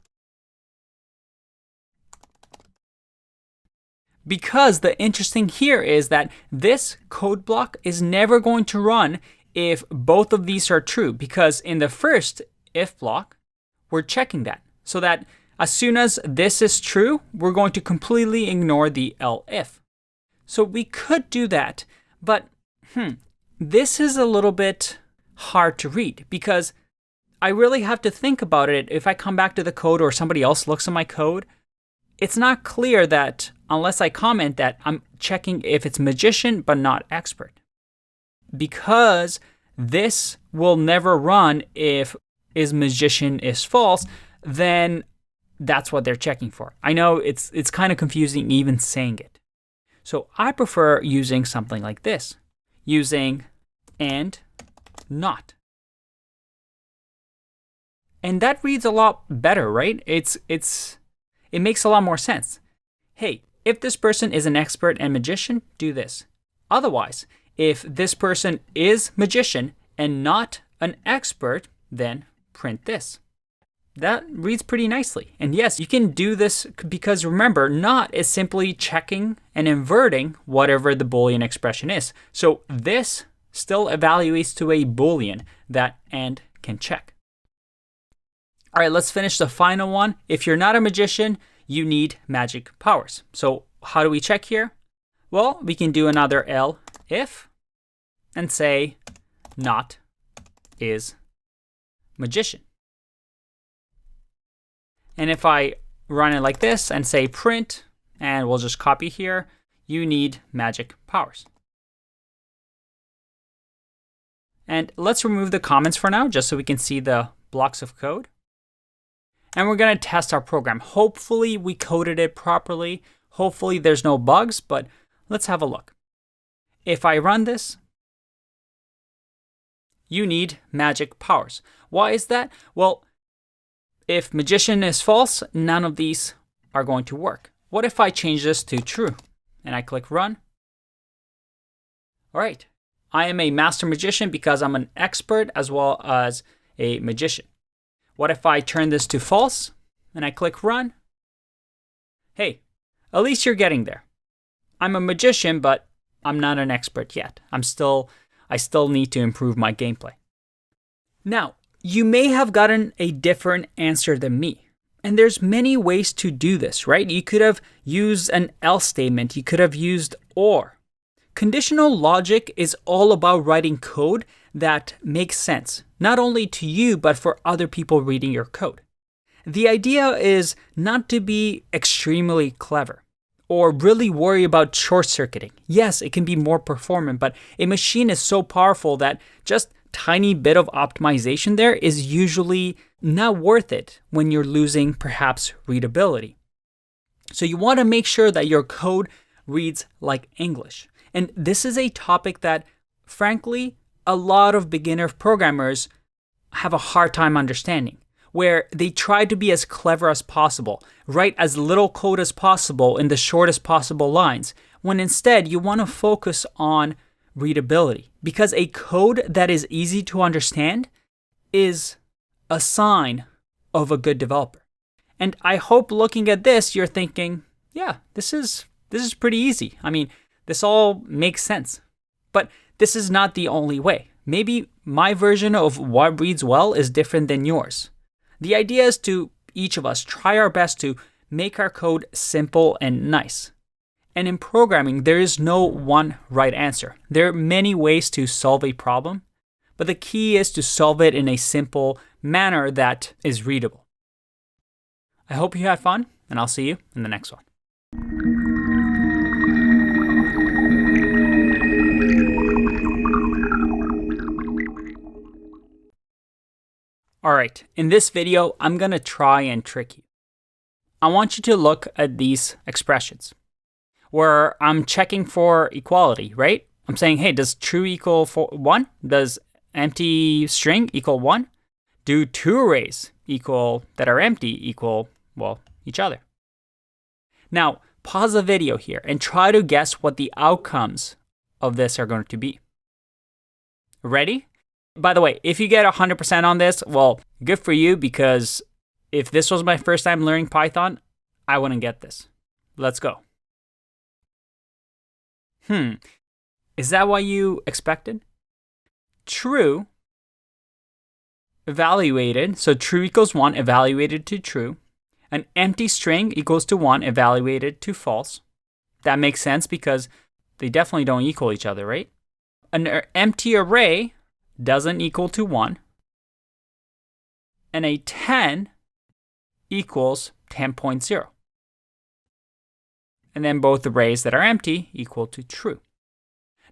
Because the interesting here is that this code block is never going to run if both of these are true, because in the first if block, we're checking that. So that as soon as this is true, we're going to completely ignore the elif. So we could do that, but this is a little bit hard to read because I really have to think about it. If I come back to the code or somebody else looks at my code, it's not clear that unless I comment that I'm checking if it's magician but not expert. Because this will never run if is magician is false, then that's what they're checking for. I know it's kind of confusing even saying it. So I prefer using something like this, using and not. And that reads a lot better, right? It makes a lot more sense. Hey, if this person is an expert and magician, do this. Otherwise, if this person is magician and not an expert, then print this. That reads pretty nicely. And yes, you can do this because remember, not is simply checking and inverting whatever the Boolean expression is. So this still evaluates to a Boolean that and can check. All right, let's finish the final one. If you're not a magician, you need magic powers. So how do we check here? Well, we can do another elif and say not is magician. And if I run it like this and say print, and we'll just copy here, you need magic powers. And let's remove the comments for now, just so we can see the blocks of code. And we're going to test our program. Hopefully we coded it properly. Hopefully there's no bugs, but let's have a look. If I run this, you need magic powers. Why is that? Well, if magician is false, none of these are going to work. What if I change this to true and I click run? All right, I am a master magician because I'm an expert as well as a magician. What if I turn this to false and I click run? Hey, at least you're getting there. I'm a magician, but I'm not an expert yet. I still need to improve my gameplay. Now, you may have gotten a different answer than me. And there's many ways to do this, right? You could have used an else statement. You could have used or. Conditional logic is all about writing code that makes sense, not only to you, but for other people reading your code. The idea is not to be extremely clever or really worry about short-circuiting. Yes, it can be more performant, but a machine is so powerful that just tiny bit of optimization there is usually not worth it when you're losing perhaps readability. So you want to make sure that your code reads like English. And this is a topic that, frankly, a lot of beginner programmers have a hard time understanding, where they try to be as clever as possible, write as little code as possible in the shortest possible lines, when instead you want to focus on readability. Because a code that is easy to understand is a sign of a good developer. And I hope looking at this, you're thinking, yeah, this is pretty easy. I mean, this all makes sense. But this is not the only way. Maybe my version of what reads well is different than yours. The idea is to each of us try our best to make our code simple and nice. And in programming, there is no one right answer. There are many ways to solve a problem, but the key is to solve it in a simple manner that is readable. I hope you had fun, and I'll see you in the next one. All right, in this video, I'm going to try and trick you. I want you to look at these expressions where I'm checking for equality, right? I'm saying, hey, does true equal 1? Does empty string equal 1? Do two arrays that are empty equal, well, each other? Now, pause the video here and try to guess what the outcomes of this are going to be. Ready? By the way, if you get 100% on this, well, good for you, because if this was my first time learning Python, I wouldn't get this. Let's go. Is that what you expected? True evaluated, so true equals 1 evaluated to true. An empty string equals to 1 evaluated to false. That makes sense because they definitely don't equal each other, right? An empty array doesn't equal to 1. And a 10 equals 10.0. And then both arrays that are empty equal to true.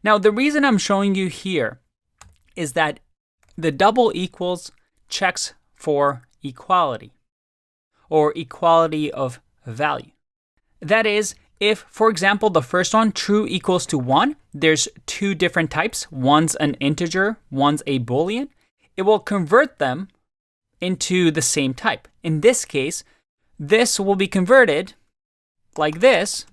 Now, the reason I'm showing you here is that the double equals checks for equality, or equality of value. That is, if, for example, the first one, true equals to 1, there's two different types. One's an integer, one's a Boolean. It will convert them into the same type. In this case, this will be converted like this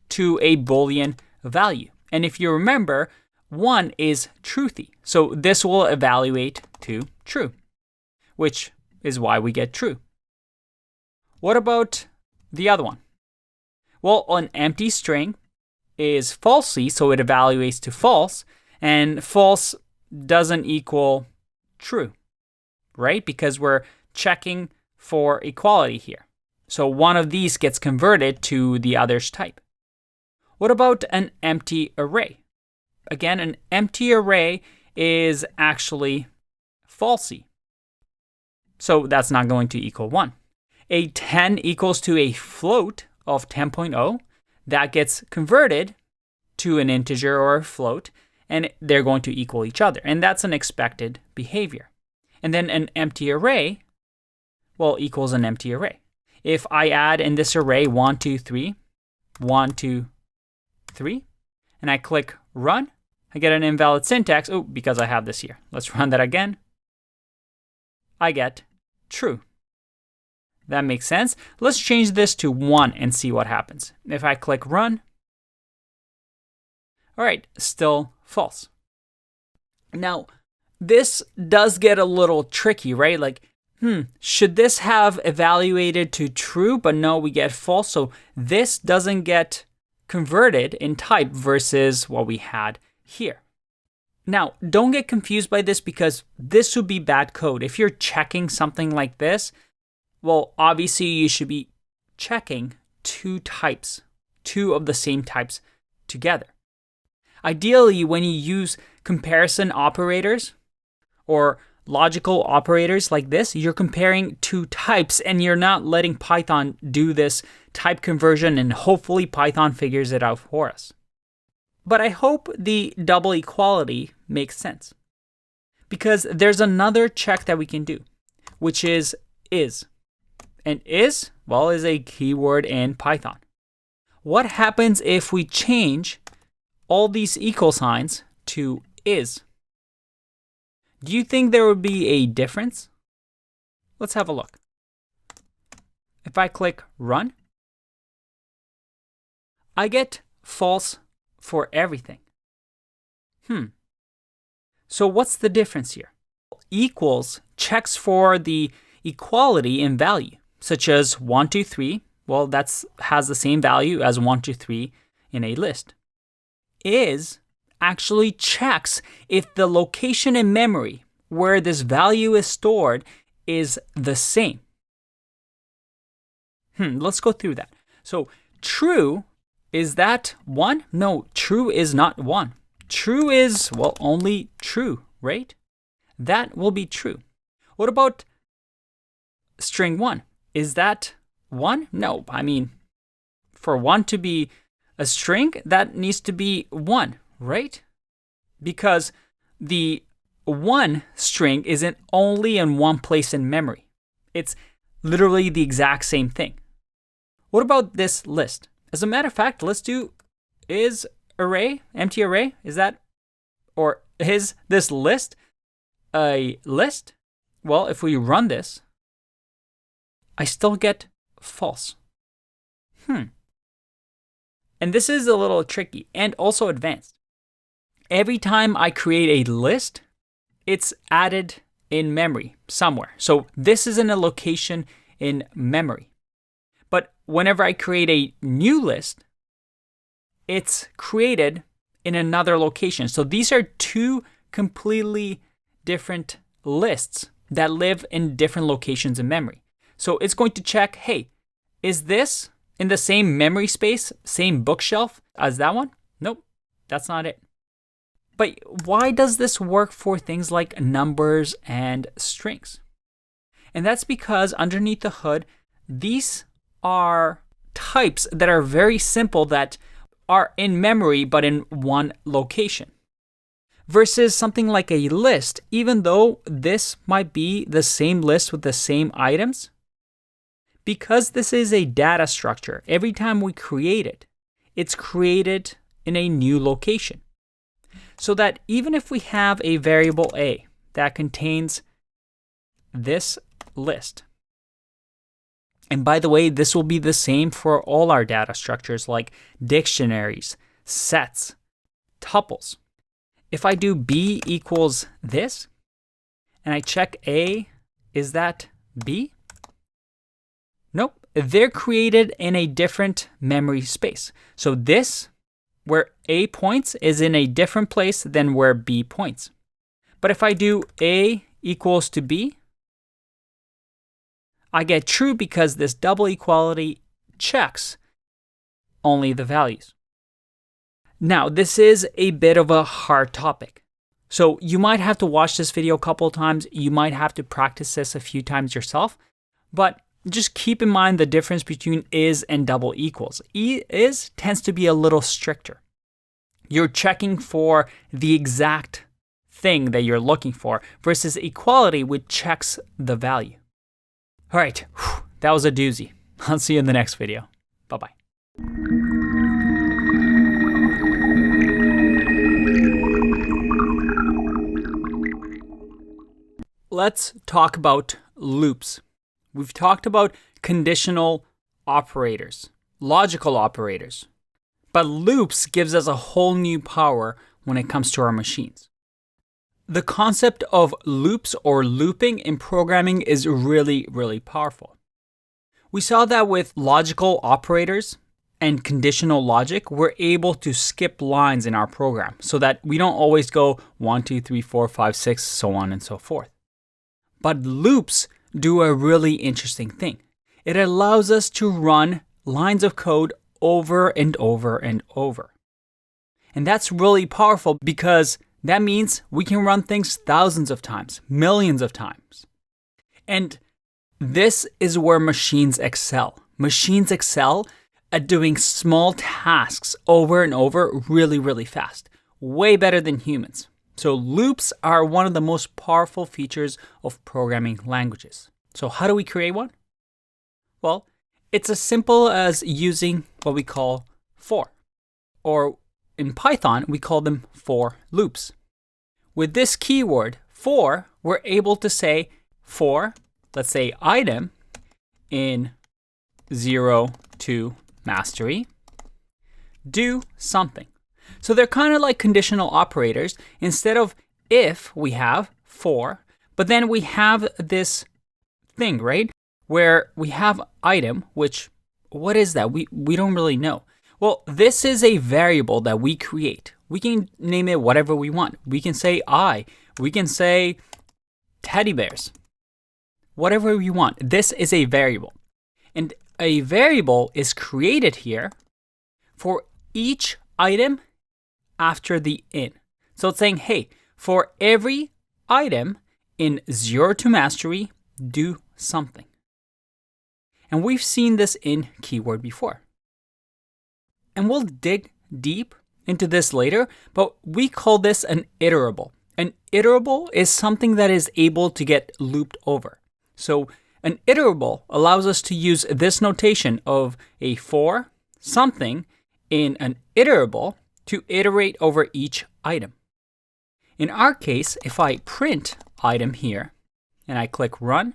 to a Boolean value. And if you remember, 1 is truthy. So this will evaluate to true, which is why we get true. What about the other one? Well, an empty string is falsy, so it evaluates to false, and false doesn't equal true, right? Because we're checking for equality here. So one of these gets converted to the other's type. What about an empty array? Again, an empty array is actually falsy. So that's not going to equal 1. a 10 equals to a float of 10.0, that gets converted to an integer or a float, and they're going to equal each other. And that's an expected behavior. And then an empty array, well, equals an empty array. If I add in this array 1, 2, 3, 1, 2, 3, and I click run, I get an invalid syntax. Oh, because I have this here. Let's run that again. I get true. That makes sense. Let's change this to 1 and see what happens. If I click run, all right, still false. Now, this does get a little tricky, right? Like, should this have evaluated to true, but no, we get false. So this doesn't get converted in type versus what we had here. Now, don't get confused by this because this would be bad code. If you're checking something like this, well, obviously you should be checking two of the same types together. Ideally, when you use comparison operators or logical operators like this, you're comparing two types and you're not letting Python do this type conversion, and hopefully Python figures it out for us. But I hope the double equality makes sense, because there's another check that we can do, which is. And is, well, is a keyword in Python. What happens if we change all these equal signs to is? Do you think there would be a difference? Let's have a look. If I click run, I get false for everything. So what's the difference here? Equals checks for the equality in value, such as 1, 2, 3. Well, that has the same value as 1, 2, 3 in a list. Is actually checks if the location in memory where this value is stored is the same. Let's go through that. So true, is that 1? No, true is not 1. True is, well, only true, right? That will be true. What about string 1? Is that 1? No, I mean, for 1 to be a string, that needs to be 1, right? Because the 1 string isn't only in one place in memory. It's literally the exact same thing. What about this list? As a matter of fact, let's do is array, empty array. Is that, or is this list a list? Well, if we run this, I still get false. And this is a little tricky and also advanced. Every time I create a list, it's added in memory somewhere. So this is in a location in memory. But whenever I create a new list, it's created in another location. So these are two completely different lists that live in different locations in memory. So it's going to check, hey, is this in the same memory space, same bookshelf as that one? Nope, that's not it. But why does this work for things like numbers and strings? And that's because underneath the hood, these are types that are very simple that are in memory but in one location. Versus something like a list, even though this might be the same list with the same items, because this is a data structure, every time we create it, it's created in a new location. So that even if we have a variable A that contains this list, and by the way, this will be the same for all our data structures like dictionaries, sets, tuples. If I do B equals this, and I check A, is that B? Nope, they're created in a different memory space. So this, where A points, is in a different place than where B points. But if I do A equals to B, I get true because this double equality checks only the values. Now, this is a bit of a hard topic. So you might have to watch this video a couple of times. You might have to practice this a few times yourself. But just keep in mind the difference between is and double equals. Is tends to be a little stricter. You're checking for the exact thing that you're looking for versus equality, which checks the value. All right, that was a doozy. I'll see you in the next video. Bye-bye. Let's talk about loops. We've talked about conditional operators, logical operators, but loops gives us a whole new power when it comes to our machines. The concept of loops or looping in programming is really, really powerful. We saw that with logical operators and conditional logic, we're able to skip lines in our program so that we don't always go 1, 2, 3, 4, 5, 6, so on and so forth. But loops do a really interesting thing. It allows us to run lines of code over and over and over. And that's really powerful because that means we can run things thousands of times, millions of times. And this is where machines excel. Machines excel at doing small tasks over and over really, really fast. Way better than humans. So loops are one of the most powerful features of programming languages. So how do we create one? Well, it's as simple as using what we call for. Or in Python, we call them for loops. With this keyword, for, we're able to say for, let's say item in 0 to mastery, do something. So they're kind of like conditional operators. Instead of if, we have for, but then we have this thing, right? Where we have item, which, what is that? We don't really know. Well, this is a variable that we create. We can name it whatever we want. We can say I. We can say teddy bears. Whatever we want. This is a variable. And a variable is created here for each item after the in. So it's saying, hey, for every item in 0 to mastery, do something. And we've seen this in keyword before. And we'll dig deep into this later, but we call this an iterable. An iterable is something that is able to get looped over. So an iterable allows us to use this notation of a for something in an iterable to iterate over each item. In our case, if I print item here and I click run,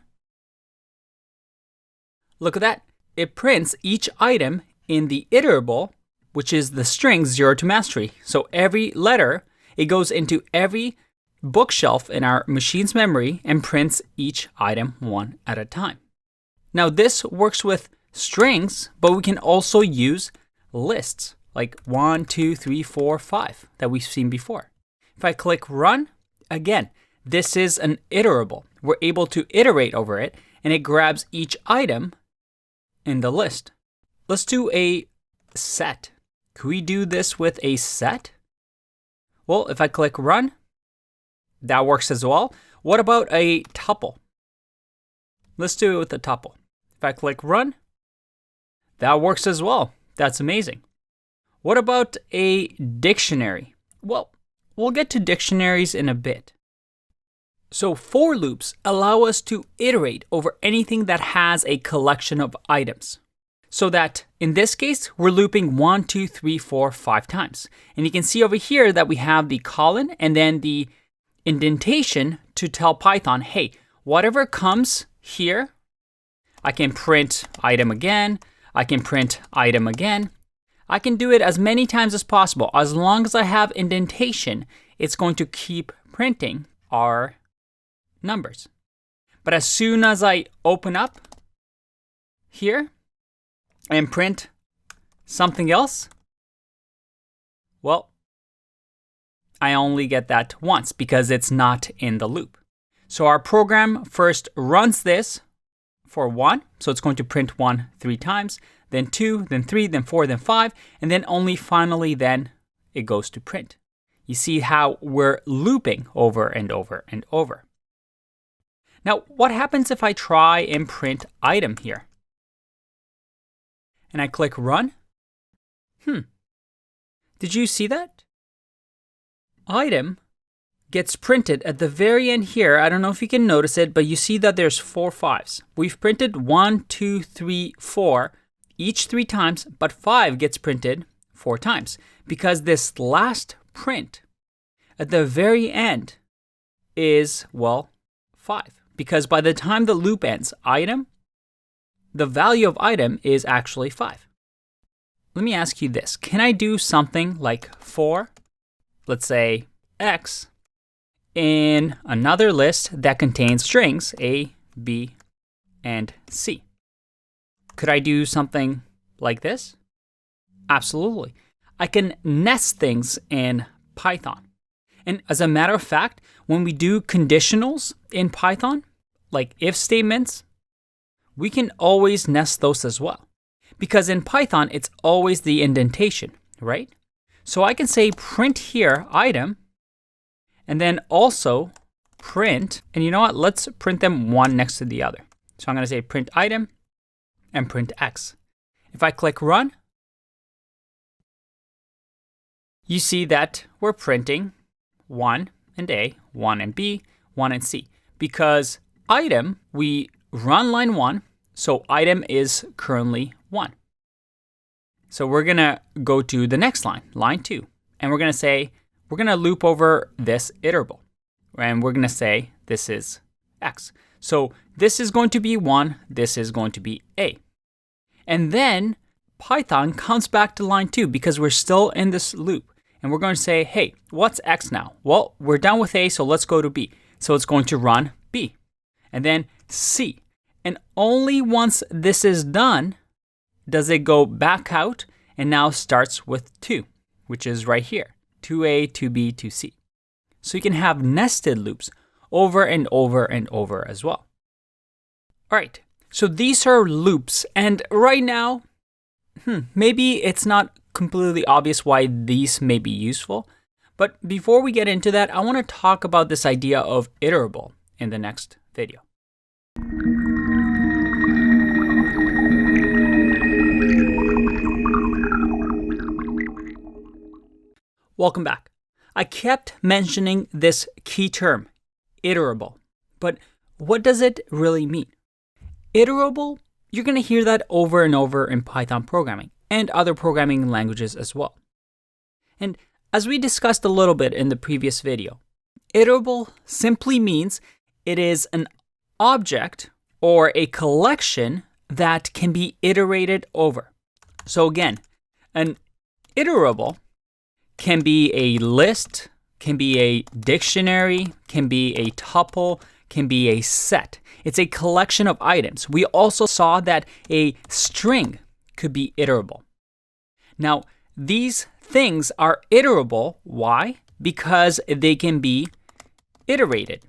look at that. It prints each item in the iterable, which is the string 0 to mastery. So every letter, it goes into every bookshelf in our machine's memory and prints each item one at a time. Now this works with strings, but we can also use lists like 1, 2, 3, 4, 5 that we've seen before. If I click run, again, this is an iterable. We're able to iterate over it and it grabs each item in the list. Let's do a set. Can we do this with a set? Well, if I click run, that works as well. What about a tuple? Let's do it with a tuple. If I click run, that works as well. That's amazing. What about a dictionary? Well, we'll get to dictionaries in a bit. So for loops allow us to iterate over anything that has a collection of items. So that in this case, we're looping 1, 2, 3, 4, 5 times. And you can see over here that we have the colon and then the indentation to tell Python, hey, whatever comes here, I can print item again, I can print item again. I can do it as many times as possible. As long as I have indentation, it's going to keep printing our numbers. But as soon as I open up here and print something else, well, I only get that once because it's not in the loop. So our program first runs this for 1, so it's going to print 1 3 times, then 2, then 3, then 4, then 5, and then only finally then it goes to print. You see how we're looping over and over and over. Now, what happens if I try and print item here? And I click run? Did you see that? Item gets printed at the very end here. I don't know if you can notice it, but you see that there's 4 5s. We've printed 1, 2, 3, 4, each 3 times, but 5 gets printed 4 times because this last print at the very end is, well, 5. Because by the time the loop ends, the value of item is actually 5. Let me ask you this. Can I do something like for, let's say, X in another list that contains strings A, B, and C? Could I do something like this? Absolutely. I can nest things in Python. And as a matter of fact, when we do conditionals in Python, like if statements, we can always nest those as well. Because in Python, it's always the indentation, right? So I can say print here item, and then also print, and you know what? Let's print them one next to the other. So I'm going to say print item and print X. If I click run, you see that we're printing 1 and A, 1 and B, 1 and C. Because item, we run line 1, so item is currently 1. So we're going to go to the next line, line 2. And we're going to say, we're going to loop over this iterable. And we're going to say this is X. So this is going to be 1, this is going to be A. And then Python comes back to line 2 because we're still in this loop. And we're going to say, hey, what's X now? Well, we're done with A, so let's go to B. So it's going to run B. And then C. And only once this is done does it go back out and now starts with 2, which is right here, 2A, 2B, 2C. So you can have nested loops over and over and over as well. All right, so these are loops. And right now, maybe it's not completely obvious why these may be useful. But before we get into that, I want to talk about this idea of iterable in the next video. Welcome back. I kept mentioning this key term, iterable. But what does it really mean? Iterable, you're going to hear that over and over in Python programming and other programming languages as well. And as we discussed a little bit in the previous video, iterable simply means it is an object or a collection that can be iterated over. So again, an iterable can be a list, can be a dictionary, can be a tuple, can be a set. It's a collection of items. We also saw that a string could be iterable. Now, these things are iterable. Why? Because they can be iterated.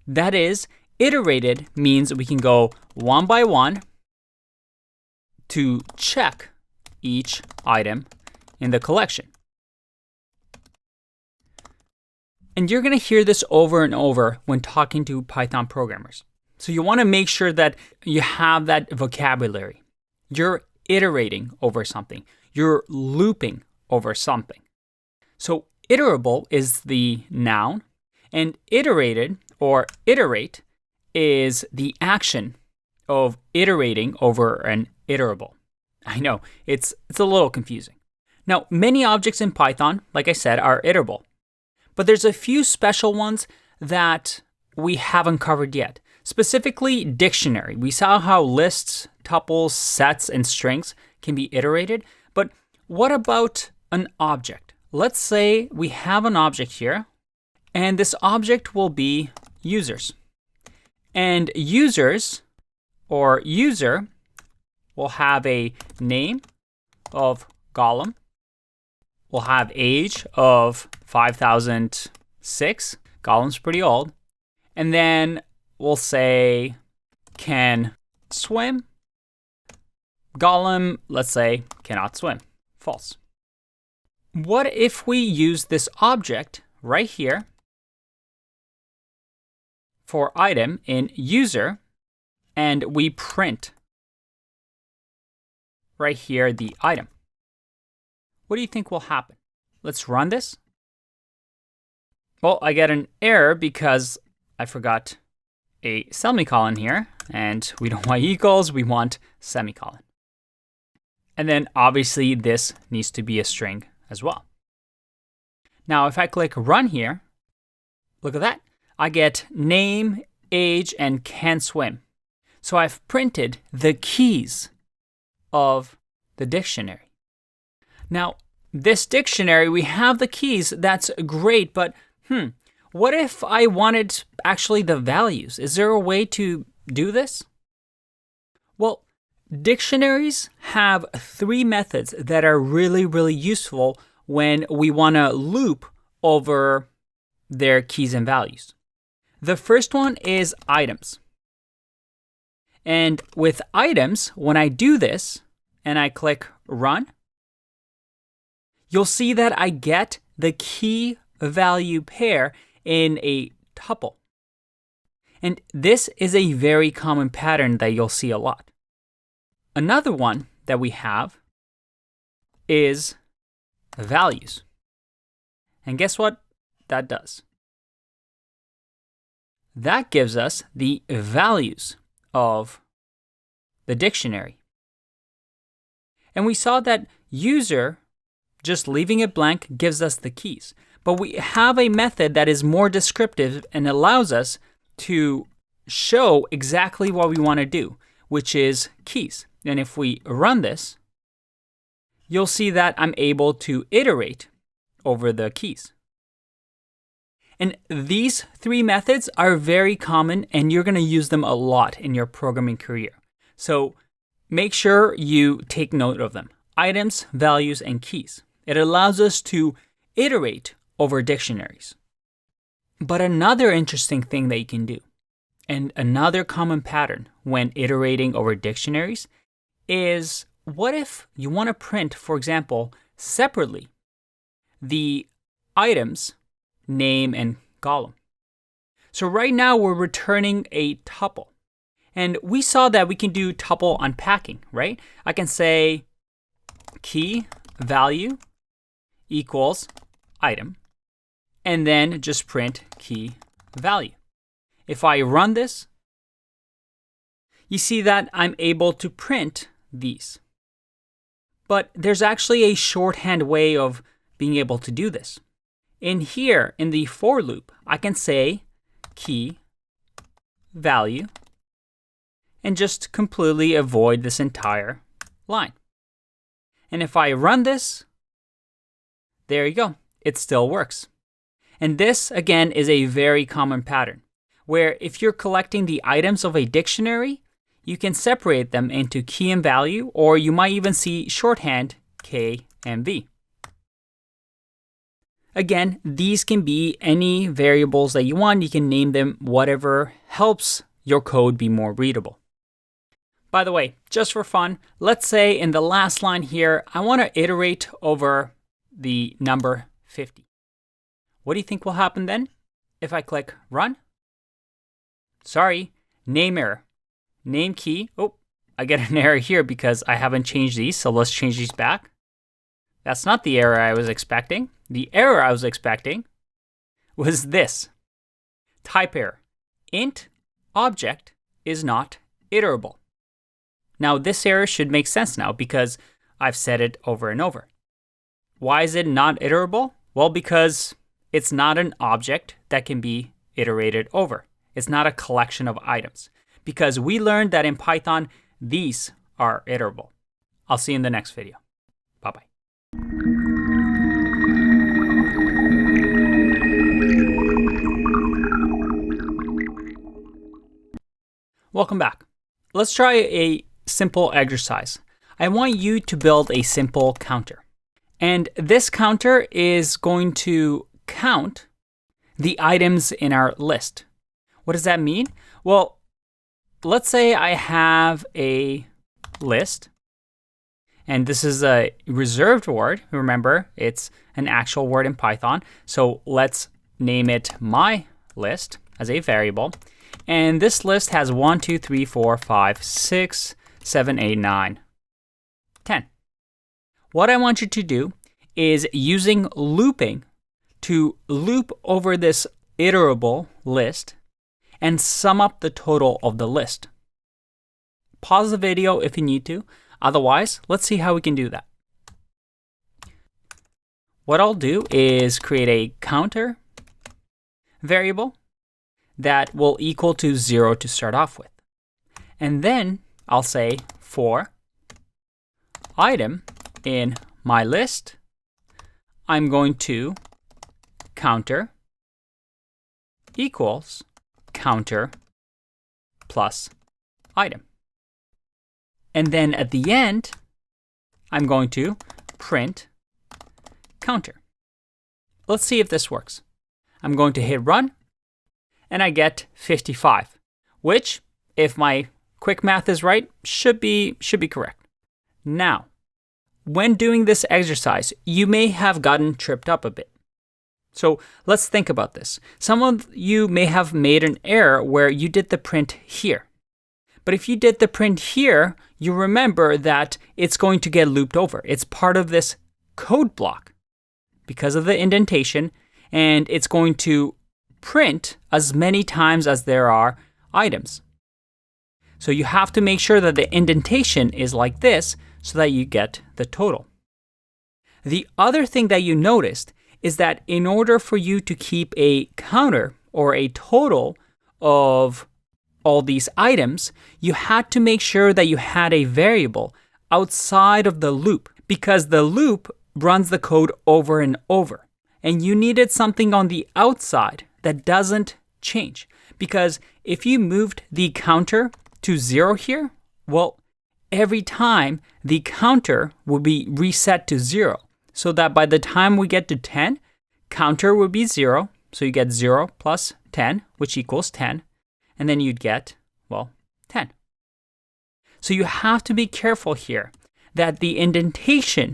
That is, iterated means we can go one by one to check each item in the collection. And you're going to hear this over and over when talking to Python programmers. So you want to make sure that you have that vocabulary. You're iterating over something. You're looping over something. So iterable is the noun, and iterated or iterate is the action of iterating over an iterable. I know, it's a little confusing. Now, many objects in Python, like I said, are iterable. But there's a few special ones that we haven't covered yet. Specifically, dictionary. We saw how lists, tuples, sets, and strings can be iterated. But what about an object? Let's say we have an object here, and this object will be users. And users, or user, will have a name of Gollum. We'll have age of 5006. Gollum's pretty old. And then we'll say can swim. Gollum, let's say, cannot swim. False. What if we use this object right here for item in user, and we print right here the item. What do you think will happen? Let's run this. Well, I get an error because I forgot a semicolon here, and we don't want equals, we want semicolon. And then obviously this needs to be a string as well. Now, if I click run here, look at that. I get name, age, and can swim. So I've printed the keys of the dictionary. Now, this dictionary, we have the keys, that's great, but what if I wanted actually the values? Is there a way to do this? Well, dictionaries have 3 methods that are really, really useful when we want to loop over their keys and values. The first one is items. And with items, when I do this and I click run, you'll see that I get the key value pair in a tuple. And this is a very common pattern that you'll see a lot. Another one that we have is values. And guess what that does? That gives us the values of the dictionary. And we saw that user, just leaving it blank, gives us the keys. But we have a method that is more descriptive and allows us to show exactly what we want to do, which is keys. And if we run this, you'll see that I'm able to iterate over the keys. And these 3 methods are very common, and you're going to use them a lot in your programming career. So make sure you take note of them. Items, values, and keys. It allows us to iterate over dictionaries. But another interesting thing that you can do, and another common pattern when iterating over dictionaries, is what if you want to print, for example, separately the items, name, and column. So right now we're returning a tuple. And we saw that we can do tuple unpacking, right? I can say key value equals item, and then just print key value. If I run this, you see that I'm able to print these. But there's actually a shorthand way of being able to do this. In here, in the for loop, I can say key value and just completely avoid this entire line. And if I run this, there you go. It still works. And this, again, is a very common pattern, where if you're collecting the items of a dictionary, you can separate them into key and value, or you might even see shorthand K and V. Again, these can be any variables that you want. You can name them whatever helps your code be more readable. By the way, just for fun, let's say in the last line here, I want to iterate over the number 50. What do you think will happen then if I click run? Sorry, name error. Name key. Oh, I get an error here because I haven't changed these, so let's change these back. That's not the error I was expecting. The error I was expecting was this. Type error. Int object is not iterable. Now this error should make sense now because I've said it over and over. Why is it not iterable? Well, because it's not an object that can be iterated over. It's not a collection of items. Because we learned that in Python, these are iterable. I'll see you in the next video. Bye-bye. Welcome back. Let's try a simple exercise. I want you to build a simple counter. And this counter is going to count the items in our list. What does that mean? Well, let's say I have a list, and this is a reserved word. Remember, it's an actual word in Python. So let's name it my list as a variable. And this list has 1, 2, 3, 4, 5, 6, 7, 8, 9, 10. What I want you to do is using looping to loop over this iterable list and sum up the total of the list. Pause the video if you need to. Otherwise, let's see how we can do that. What I'll do is create a counter variable that will equal to 0 to start off with. And then I'll say for item in my list, I'm going to counter equals counter plus item. And then at the end, I'm going to print counter. Let's see if this works. I'm going to hit run, and I get 55, which, if my quick math is right, should be correct. Now, when doing this exercise, you may have gotten tripped up a bit. So let's think about this. Some of you may have made an error where you did the print here. But if you did the print here, you remember that it's going to get looped over. It's part of this code block because of the indentation, and it's going to print as many times as there are items. So you have to make sure that the indentation is like this so that you get the total. The other thing that you noticed is that in order for you to keep a counter or a total of all these items, you had to make sure that you had a variable outside of the loop, because the loop runs the code over and over. And you needed something on the outside that doesn't change. Because if you moved the counter to 0 here, well, every time the counter will be reset to 0. So that by the time we get to 10, counter would be 0. So you get 0 plus 10, which equals 10. And then you'd get, well, 10. So you have to be careful here that the indentation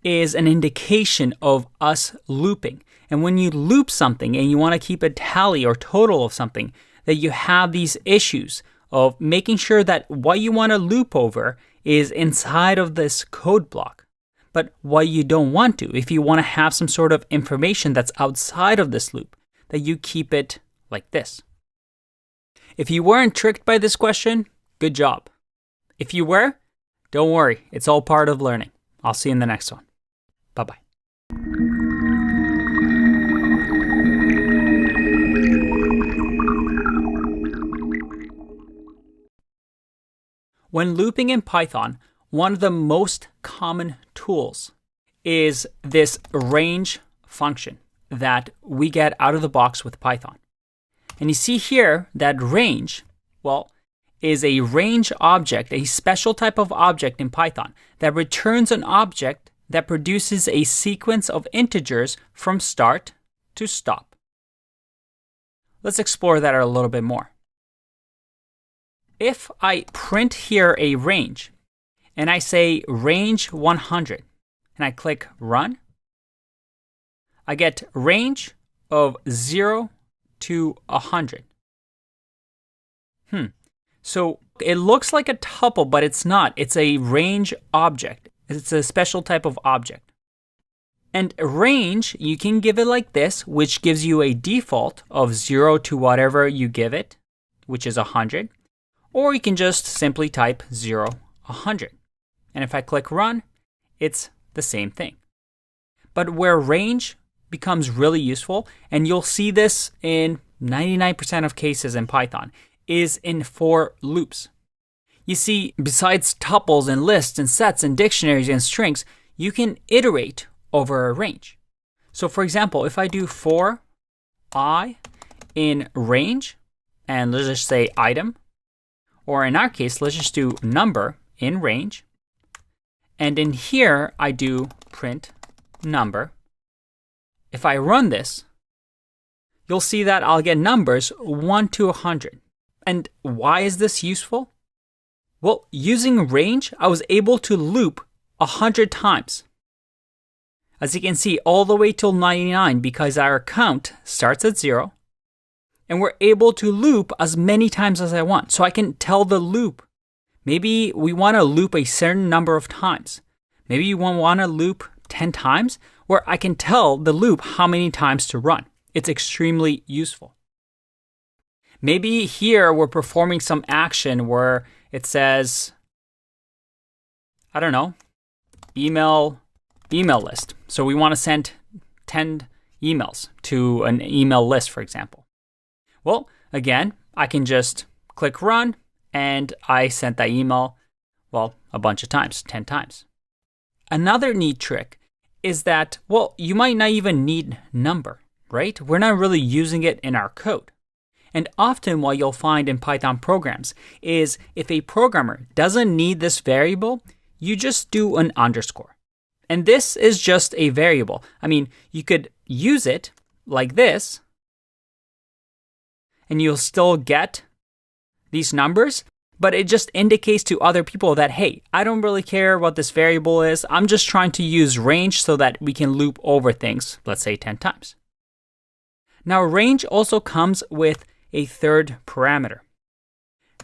is an indication of us looping. And when you loop something and you want to keep a tally or total of something, that you have these issues of making sure that what you want to loop over is inside of this code block. But what you don't want to, if you want to have some sort of information that's outside of this loop, that you keep it like this. If you weren't tricked by this question, good job. If you were, don't worry, it's all part of learning. I'll see you in the next one. Bye-bye. When looping in Python, one of the most common tools is this range function that we get out of the box with Python. And you see here that range, well, is a range object, a special type of object in Python that returns an object that produces a sequence of integers from start to stop. Let's explore that a little bit more. If I print here a range, and I say range 100, and I click run, I get range of 0 to 100. So it looks like a tuple, but it's not. It's a range object. It's a special type of object. And range, you can give it like this, which gives you a default of 0 to whatever you give it, which is 100. Or you can just simply type 0, 100. And if I click run, it's the same thing. But where range becomes really useful, and you'll see this in 99% of cases in Python, is in for loops. You see, besides tuples and lists and sets and dictionaries and strings, you can iterate over a range. So for example, if I do for I in range, and let's just say item, or in our case, let's just do number in range, and in here I do print number. If I run this, you'll see that I'll get numbers 1 to 100. And why is this useful? Well, using range, I was able to loop 100 times. As you can see, all the way till 99, because our count starts at 0, And we're able to loop as many times as I want. So I can tell the loop, maybe we want to loop a certain number of times. Maybe you want to loop 10 times, where I can tell the loop how many times to run. It's extremely useful. Maybe here we're performing some action where it says, I don't know, email list. So we want to send 10 emails to an email list, for example. Well, again, I can just click run and I sent that email, well, a bunch of times, 10 times. Another neat trick is that, well, you might not even need number, right? We're not really using it in our code. And often what you'll find in Python programs is if a programmer doesn't need this variable, you just do an underscore. And this is just a variable. I mean, you could use it like this, and you'll still get these numbers, but it just indicates to other people that, hey, I don't really care what this variable is. I'm just trying to use range so that we can loop over things, let's say 10 times. Now, range also comes with a third parameter.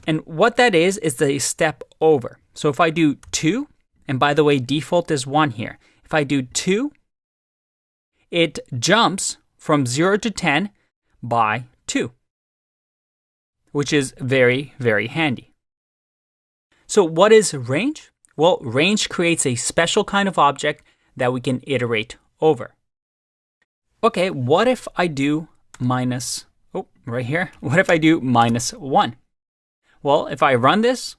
And what that is the step over. So if I do 2, and by the way, default is 1 here. If I do 2, it jumps from 0 to 10 by 2, which is very, very handy. So what is range? Well, range creates a special kind of object that we can iterate over. Okay, what if I do right here. What if I do -1? Well, if I run this,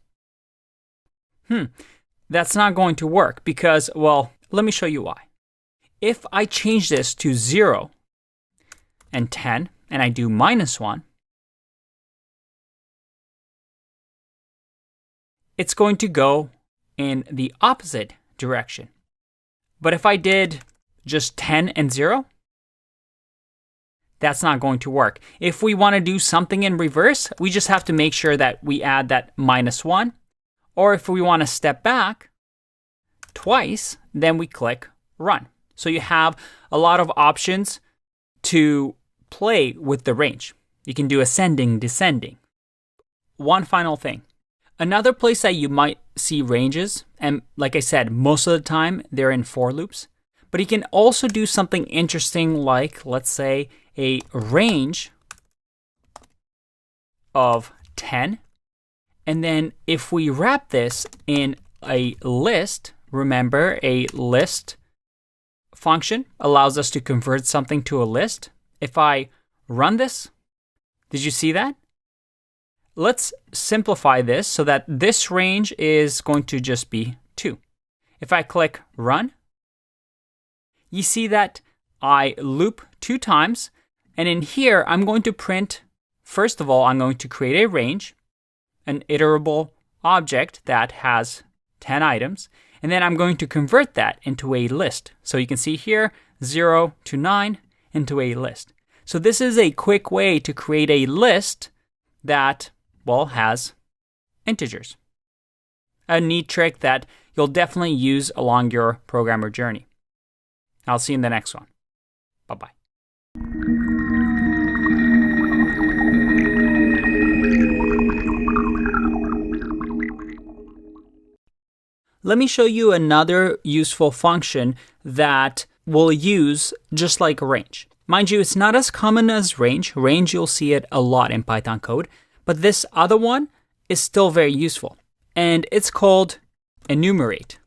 that's not going to work because, well, let me show you why. If I change this to 0 and 10, and I do -1, it's going to go in the opposite direction. But if I did just 10 and 0, that's not going to work. If we want to do something in reverse, we just have to make sure that we add that -1. Or if we want to step back twice, then we click run. So you have a lot of options to play with the range. You can do ascending, descending. One final thing. Another place that you might see ranges, and like I said, most of the time they're in for loops, but you can also do something interesting like, let's say, a range of 10. And then if we wrap this in a list, remember a list function allows us to convert something to a list. If I run this, did you see that? Let's simplify this so that this range is going to just be 2. If I click run, you see that I loop 2 times. And in here, I'm going to print, first of all, I'm going to create a range, an iterable object that has 10 items. And then I'm going to convert that into a list. So you can see here, 0 to 9 into a list. So this is a quick way to create a list that, well, has integers. A neat trick that you'll definitely use along your programmer journey. I'll see you in the next one. Bye-bye. Let me show you another useful function that we'll use just like range. Mind you, it's not as common as range. Range, you'll see it a lot in Python code, but this other one is still very useful, and it's called enumerate.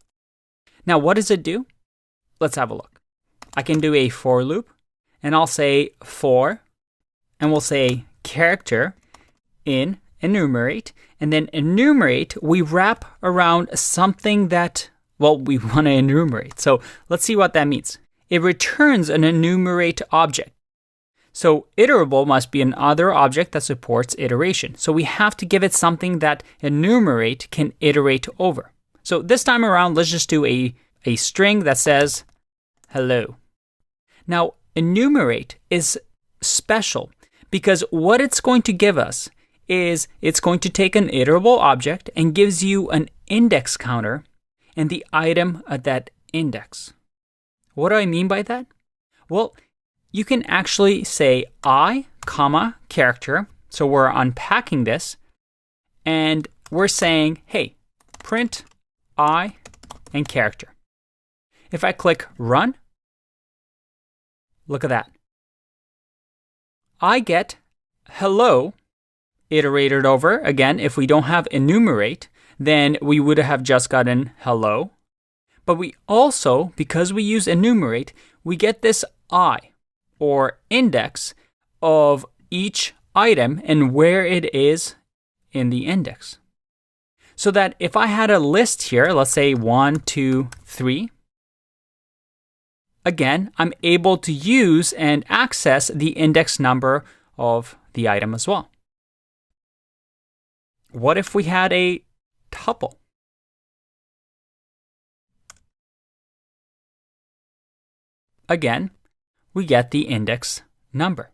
Now, what does it do? Let's have a look. I can do a for loop, and I'll say for, and we'll say character in enumerate, and then enumerate, we wrap around something that, well, we want to enumerate. So let's see what that means. It returns an enumerate object. So iterable must be another object that supports iteration. So we have to give it something that enumerate can iterate over. So this time around, let's just do a string that says hello. Now, enumerate is special because what it's going to give us is it's going to take an iterable object and gives you an index counter and the item at that index. What do I mean by that? Well, you can actually say I comma, character. So we're unpacking this. And we're saying, hey, print I and character. If I click run, look at that. I get hello iterated over. Again, if we don't have enumerate, then we would have just gotten hello. But we also, because we use enumerate, we get this I, or index, of each item and where it is in the index. So that if I had a list here, let's say 1, 2, 3, again, I'm able to use and access the index number of the item as well. What if we had a tuple? Again, we get the index number.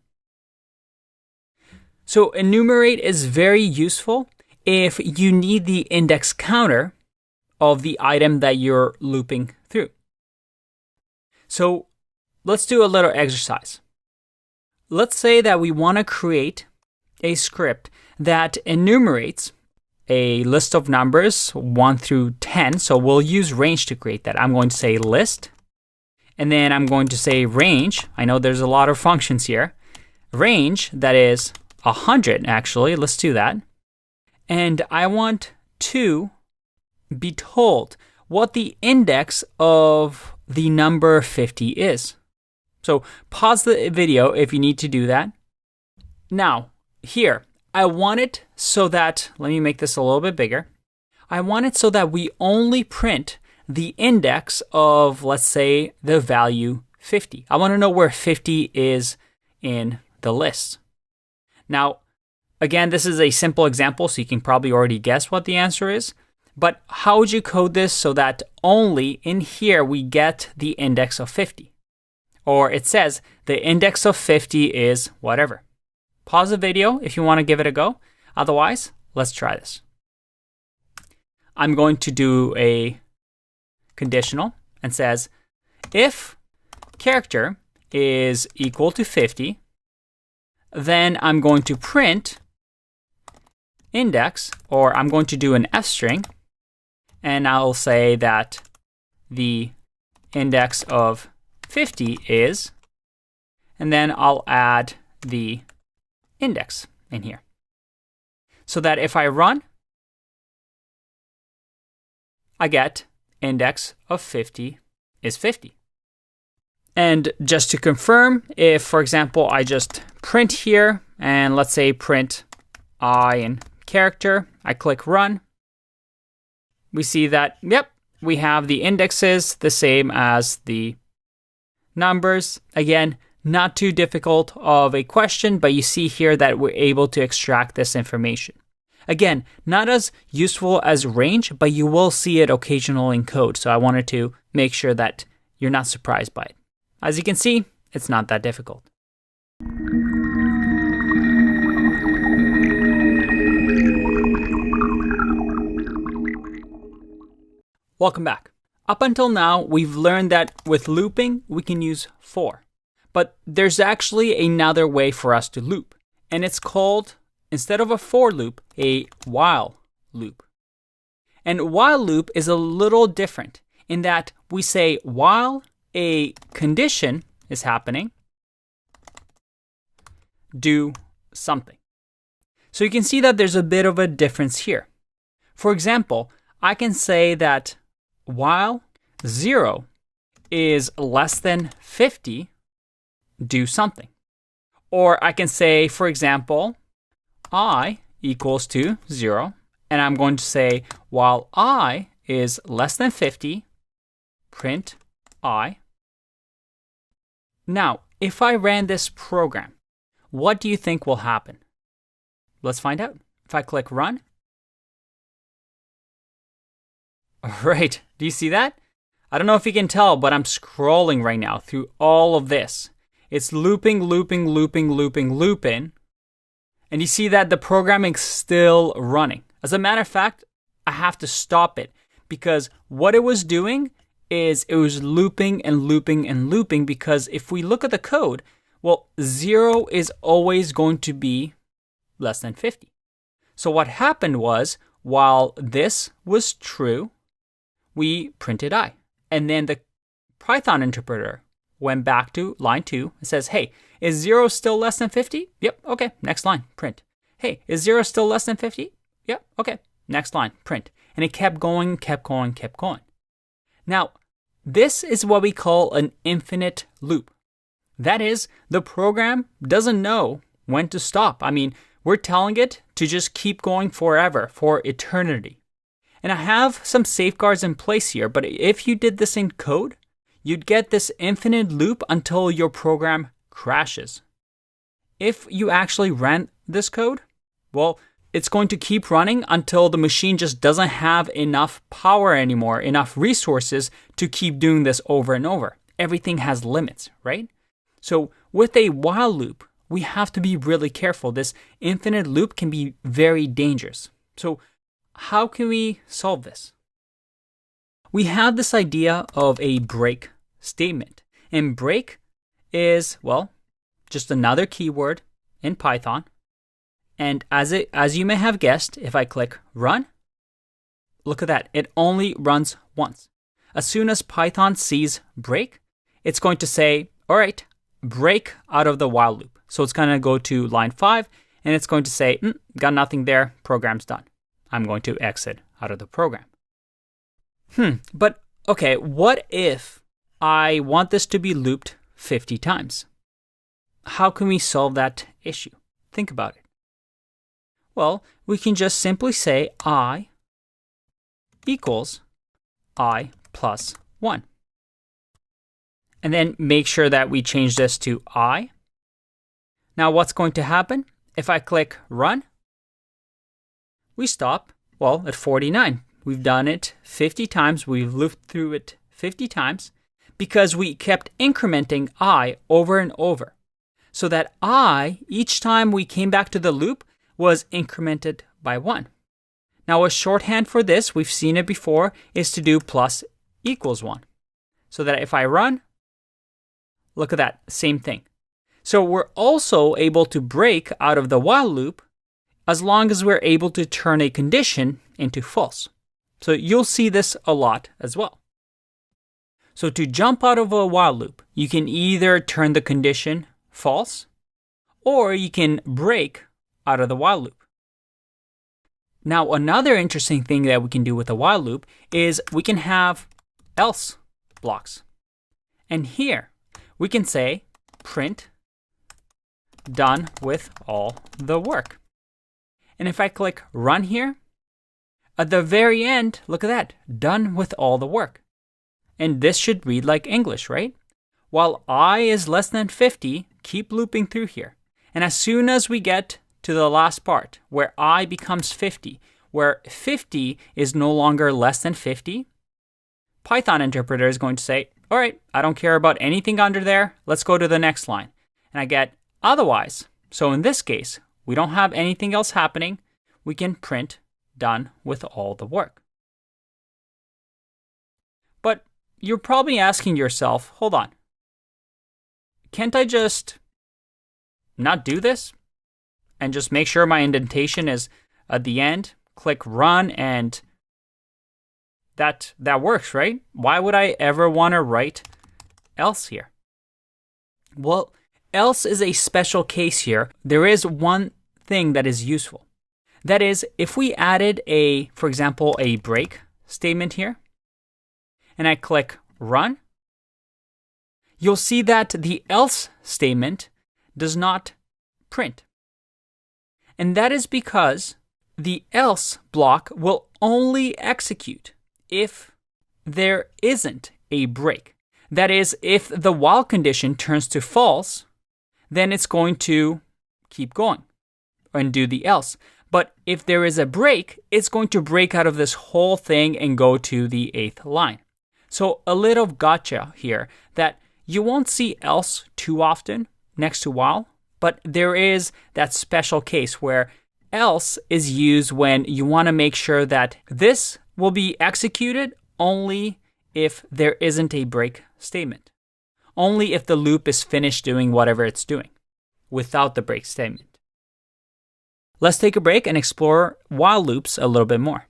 So enumerate is very useful if you need the index counter of the item that you're looping through. So let's do a little exercise. Let's say that we want to create a script that enumerates a list of numbers 1 through 10. So we'll use range to create that. I'm going to say list, and then I'm going to say range. I know there's a lot of functions here. Range, that is 100 actually. Let's do that. And I want to be told what the index of the number 50 is. So pause the video if you need to do that. Now, here, I want it so that, let me make this a little bit bigger. I want it so that we only print the index of, let's say, the value 50. I want to know where 50 is in the list. Now, again, this is a simple example, so you can probably already guess what the answer is. But how would you code this so that only in here we get the index of 50? Or it says the index of 50 is whatever. Pause the video if you want to give it a go. Otherwise, let's try this. I'm going to do a conditional and says if character is equal to 50, then I'm going to print index, or I'm going to do an f string, and I'll say that the index of 50 is, and then I'll add the index in here. So that if I run, I get index of 50 is 50. And just to confirm, if, for example, I just print here, and let's say print I in character, I click run, we see that, yep, we have the indexes the same as the numbers. Again, not too difficult of a question, but you see here that we're able to extract this information. Again, not as useful as range, but you will see it occasionally in code. So I wanted to make sure that you're not surprised by it. As you can see, it's not that difficult. Welcome back. Up until now, we've learned that with looping, we can use for. But there's actually another way for us to loop. And it's called, instead of a for loop, a while loop. And while loop is a little different in that we say while a condition is happening, do something. So you can see that there's a bit of a difference here. For example, I can say that while 0 is less than 50, do something. Or I can say, for example, I equals to 0, and I'm going to say while I is less than 50, print I. Now, if I ran this program, what do you think will happen? Let's find out. If I click run. All right, do you see that? I don't know if you can tell, but I'm scrolling right now through all of this. It's looping, looping, looping, looping, looping. And you see that the programming's still running. As a matter of fact, I have to stop it because what it was doing is it was looping and looping and looping, because if we look at the code, Well, 0 is always going to be less than 50. So what happened was, while this was true, we printed I. And then the Python interpreter went back to line 2 and says, hey, is 0 still less than 50? Yep, okay, next line, print. Hey, is 0 still less than 50? Yep, okay, next line, print. And it kept going, kept going, kept going. Now, this is what we call an infinite loop. That is, the program doesn't know when to stop. I mean, we're telling it to just keep going forever, for eternity. And I have some safeguards in place here, but if you did this in code, you'd get this infinite loop until your program crashes. If you actually ran this code, well, it's going to keep running until the machine just doesn't have enough power anymore, enough resources to keep doing this over and over. Everything has limits, right? So with a while loop, we have to be really careful. This infinite loop can be very dangerous. So how can we solve this? We have this idea of a break statement. And break is, well, just another keyword in Python. And as you may have guessed, if I click run, look at that. It only runs once. As soon as Python sees break, it's going to say, all right, break out of the while loop. So it's going to go to line 5, and it's going to say, got nothing there, program's done. I'm going to exit out of the program. But okay, what if I want this to be looped 50 times? How can we solve that issue? Think about it. Well, we can just simply say I equals I plus 1. And then make sure that we change this to I. Now what's going to happen? If I click run, we stop, well, at 49. We've done it 50 times. We've looped through it 50 times because we kept incrementing I over and over. So that I, each time we came back to the loop, was incremented by 1. Now a shorthand for this, we've seen it before, is to do plus equals 1. So that if I run, look at that, same thing. So we're also able to break out of the while loop as long as we're able to turn a condition into false. So you'll see this a lot as well. So to jump out of a while loop, you can either turn the condition false, or you can break out of the while loop. Now, another interesting thing that we can do with a while loop is we can have else blocks. And here, we can say print done with all the work. And if I click run here, at the very end, look at that, done with all the work. And this should read like English, right? While I is less than 50, keep looping through here. And as soon as we get to the last part, where I becomes 50, where 50 is no longer less than 50, Python interpreter is going to say, all right, I don't care about anything under there. Let's go to the next line. And I get otherwise. So in this case, we don't have anything else happening. We can print done with all the work. But you're probably asking yourself, hold on. Can't I just not do this? And just make sure my indentation is at the end, click run, and that works, right? Why would I ever want to write else here? Well, else is a special case here. There is one thing that is useful. That is, if we added for example, a break statement here, and I click run, you'll see that the else statement does not print. And that is because the else block will only execute if there isn't a break. That is, if the while condition turns to false, then it's going to keep going and do the else. But if there is a break, it's going to break out of this whole thing and go to the 8th line. So a little gotcha here that you won't see else too often next to while, but there is that special case where else is used when you want to make sure that this will be executed only if there isn't a break statement. only if the loop is finished doing whatever it's doing, without the break statement. Let's take a break and explore while loops a little bit more.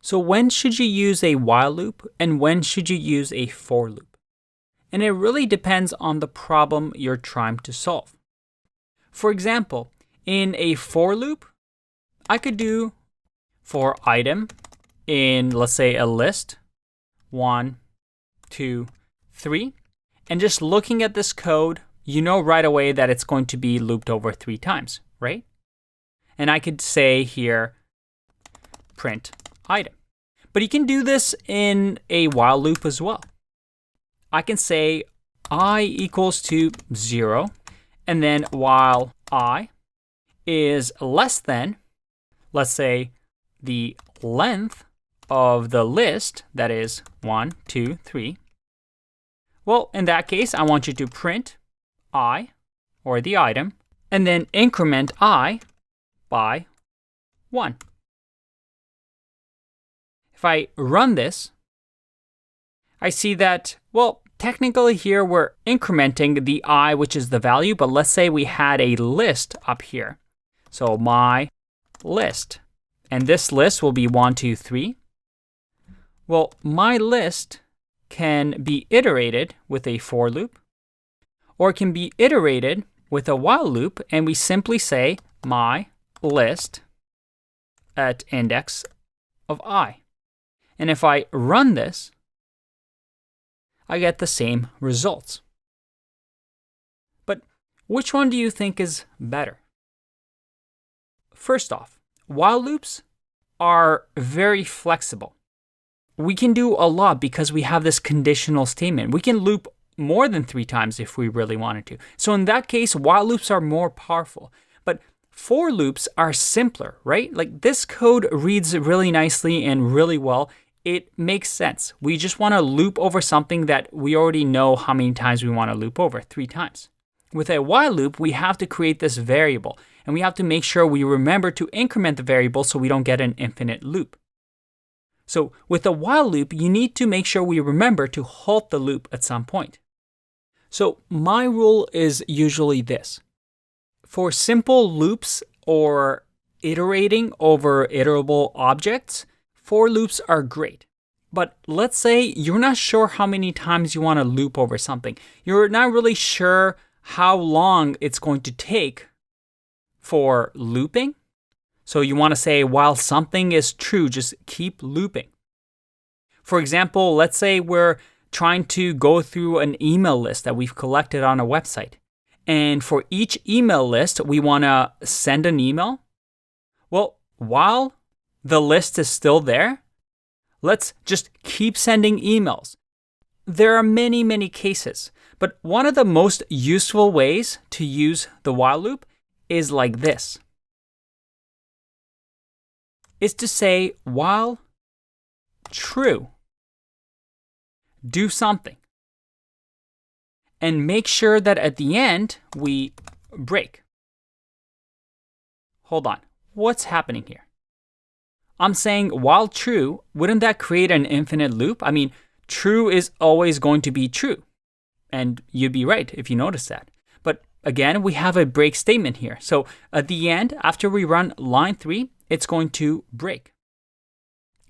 So when should you use a while loop and when should you use a for loop? And it really depends on the problem you're trying to solve. For example, in a for loop, I could do for item in, let's say, a list, 1, 2, 3. And just looking at this code, you know right away that it's going to be looped over 3 times, right? And I could say here, print item. But you can do this in a while loop as well. I can say I equals to 0, and then while I is less than, let's say, the length of the list, that is 1, 2, 3. Well, in that case, I want you to print I, or the item, and then increment I by 1. If I run this, I see that, well, technically here we're incrementing the I, which is the value, but let's say we had a list up here. So my list, and this list will be 1, 2, 3. Well, my list can be iterated with a for loop, or it can be iterated with a while loop, and we simply say my list at index of I. And if I run this, I get the same results. But which one do you think is better? First off, while loops are very flexible. We can do a lot because we have this conditional statement. We can loop more than 3 times if we really wanted to. So in that case, while loops are more powerful. But for loops are simpler, right? Like this code reads really nicely and really well. It makes sense. We just want to loop over something that we already know how many times we want to loop over, 3 times. With a while loop, we have to create this variable, and we have to make sure we remember to increment the variable so we don't get an infinite loop. So with a while loop, you need to make sure we remember to halt the loop at some point. So my rule is usually this. For simple loops or iterating over iterable objects, for loops are great. But let's say you're not sure how many times you want to loop over something. You're not really sure how long it's going to take for looping. So you want to say, while something is true, just keep looping. For example, let's say we're trying to go through an email list that we've collected on a website. And for each email list, we want to send an email. Well, while the list is still there, let's just keep sending emails. There are many, many cases, but one of the most useful ways to use the while loop is like this. Is to say, while true, do something. And make sure that at the end, we break. Hold on, what's happening here? I'm saying while true, wouldn't that create an infinite loop? I mean, true is always going to be true. And you'd be right if you notice that. But again, we have a break statement here. So at the end, after we run line 3, it's going to break.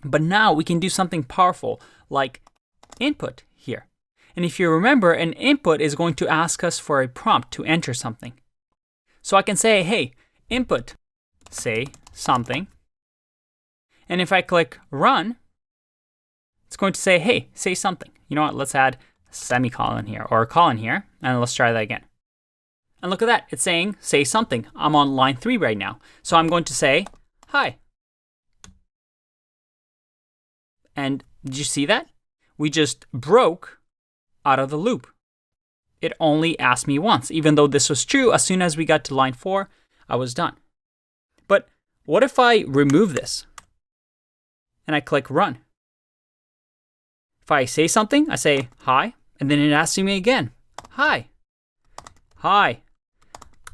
But now we can do something powerful like input here. And if you remember, an input is going to ask us for a prompt to enter something. So I can say, hey, input, say something. And if I click run, it's going to say, hey, say something. You know what? Let's add a semicolon here or a colon here. And let's try that again. And look at that. It's saying, say something. I'm on line 3 right now. So I'm going to say, hi. And did you see that? We just broke out of the loop. It only asked me once. Even though this was true, as soon as we got to line 4, I was done. But what if I remove this? And I click run. If I say something, I say hi, and then it asks me again, hi, hi.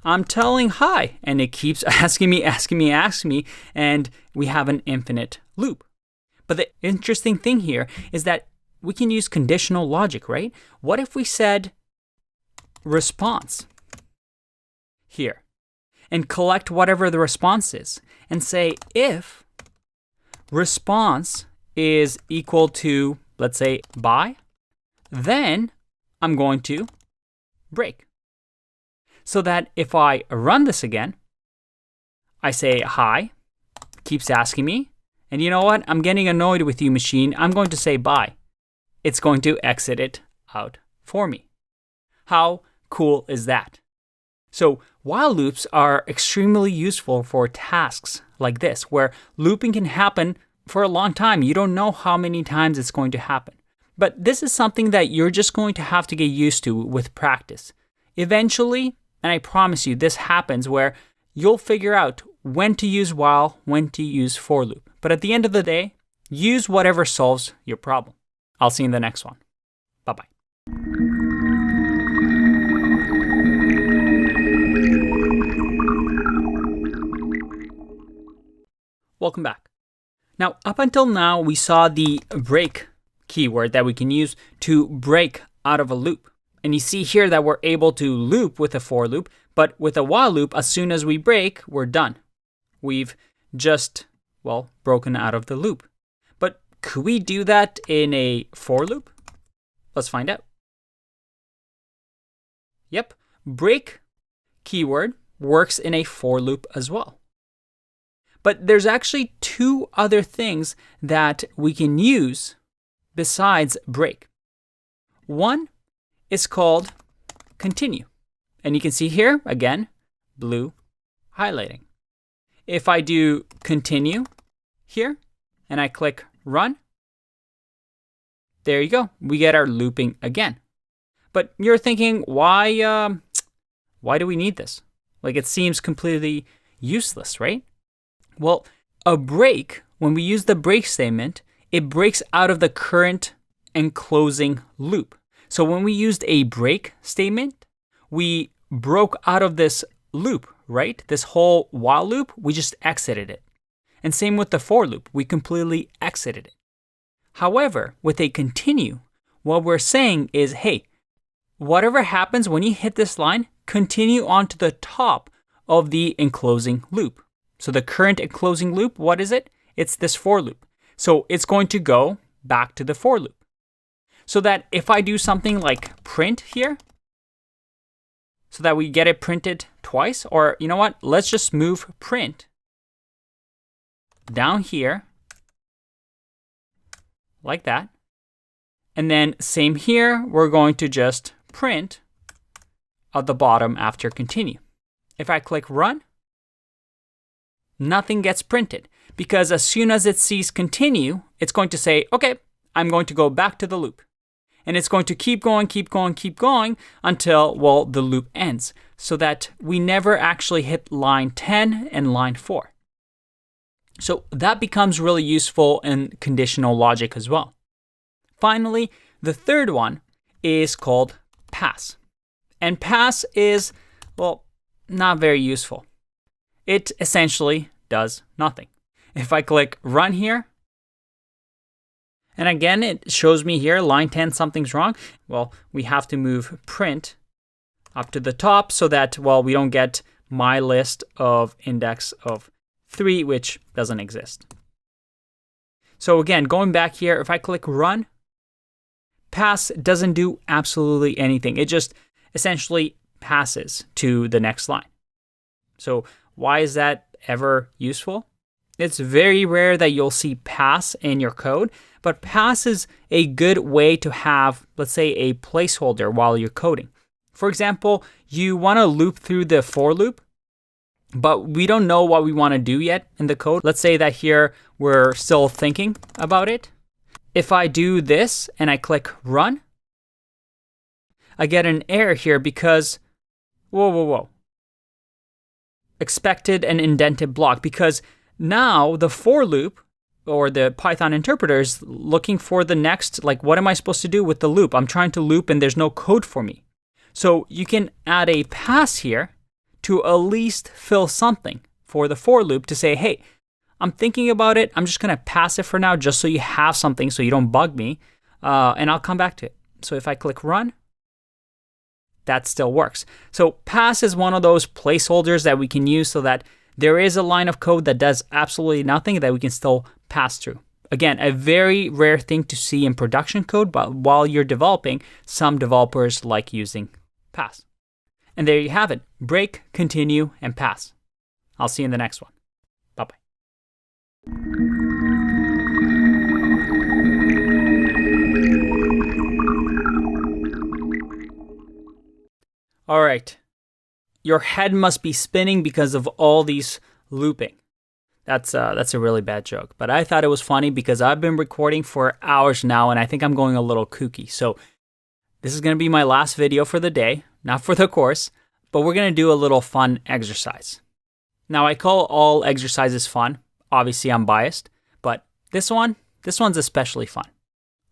I'm telling hi, and it keeps asking me, and we have an infinite loop. But the interesting thing here is that we can use conditional logic, right? What if we said response here and collect whatever the response is and say if response is equal to, let's say, bye, then I'm going to break. So that if I run this again, I say hi, keeps asking me, and you know what? I'm getting annoyed with you, machine. I'm going to say bye. It's going to exit it out for me. How cool is that? So while loops are extremely useful for tasks like this, where looping can happen for a long time. You don't know how many times it's going to happen. But this is something that you're just going to have to get used to with practice. Eventually, and I promise you this happens, where you'll figure out when to use while, when to use for loop. But at the end of the day, use whatever solves your problem. I'll see you in the next one. Bye-bye. Welcome back. Now, up until now, we saw the break keyword that we can use to break out of a loop. And you see here that we're able to loop with a for loop, but with a while loop, as soon as we break, we're done. We've just, broken out of the loop. But could we do that in a for loop? Let's find out. Yep, break keyword works in a for loop as well. But there's actually two other things that we can use besides break. One is called continue. And you can see here, again, blue highlighting. If I do continue here and I click run, there you go. We get our looping again. But you're thinking, why do we need this? Like, it seems completely useless, right? Well, a break, when we use the break statement, it breaks out of the current and closing loop. So when we used a break statement, we broke out of this loop, right? This whole while loop, we just exited it. And same with the for loop, we completely exited it. However, with a continue, what we're saying is, hey, whatever happens when you hit this line, continue on to the top of the enclosing loop. So the current enclosing loop, what is it? It's this for loop. So it's going to go back to the for loop. So that if I do something like print here, so that we get it printed twice, or you know what? Let's just move print down here, like that. And then same here, we're going to just print at the bottom after continue. If I click run, nothing gets printed, because as soon as it sees continue, it's going to say, okay, I'm going to go back to the loop. And it's going to keep going until, the loop ends, so that we never actually hit line 10 and line 4. So that becomes really useful in conditional logic as well. Finally, the third one is called pass. And pass is, not very useful. It essentially does nothing. If I click run here, and again, it shows me here, line 10, something's wrong. Well, we have to move print up to the top so that, we don't get my list of index of 3, which doesn't exist. So again, going back here, if I click run, pass doesn't do absolutely anything. It just essentially passes to the next line. So why is that ever useful? It's very rare that you'll see pass in your code, but pass is a good way to have, let's say, a placeholder while you're coding. For example, you want to loop through the for loop, but we don't know what we want to do yet in the code. Let's say that here we're still thinking about it. If I do this and I click run, I get an error here because, expected an indented block, because now the for loop or the Python interpreter is looking for the next, what am I supposed to do with the loop? I'm trying to loop and there's no code for me. So you can add a pass here to at least fill something for the for loop to say, hey, I'm thinking about it. I'm just going to pass it for now just so you have something so you don't bug me, and I'll come back to it. So if I click run, that still works. So pass is one of those placeholders that we can use so that there is a line of code that does absolutely nothing that we can still pass through. Again, a very rare thing to see in production code, but while you're developing, some developers like using pass. And there you have it. Break, continue, and pass. I'll see you in the next one. Bye-bye. All right. Your head must be spinning because of all these looping. That's a really bad joke. But I thought it was funny because I've been recording for hours now and I think I'm going a little kooky. So this is going to be my last video for the day, not for the course, but we're going to do a little fun exercise. Now I call all exercises fun. Obviously I'm biased, but this one's especially fun.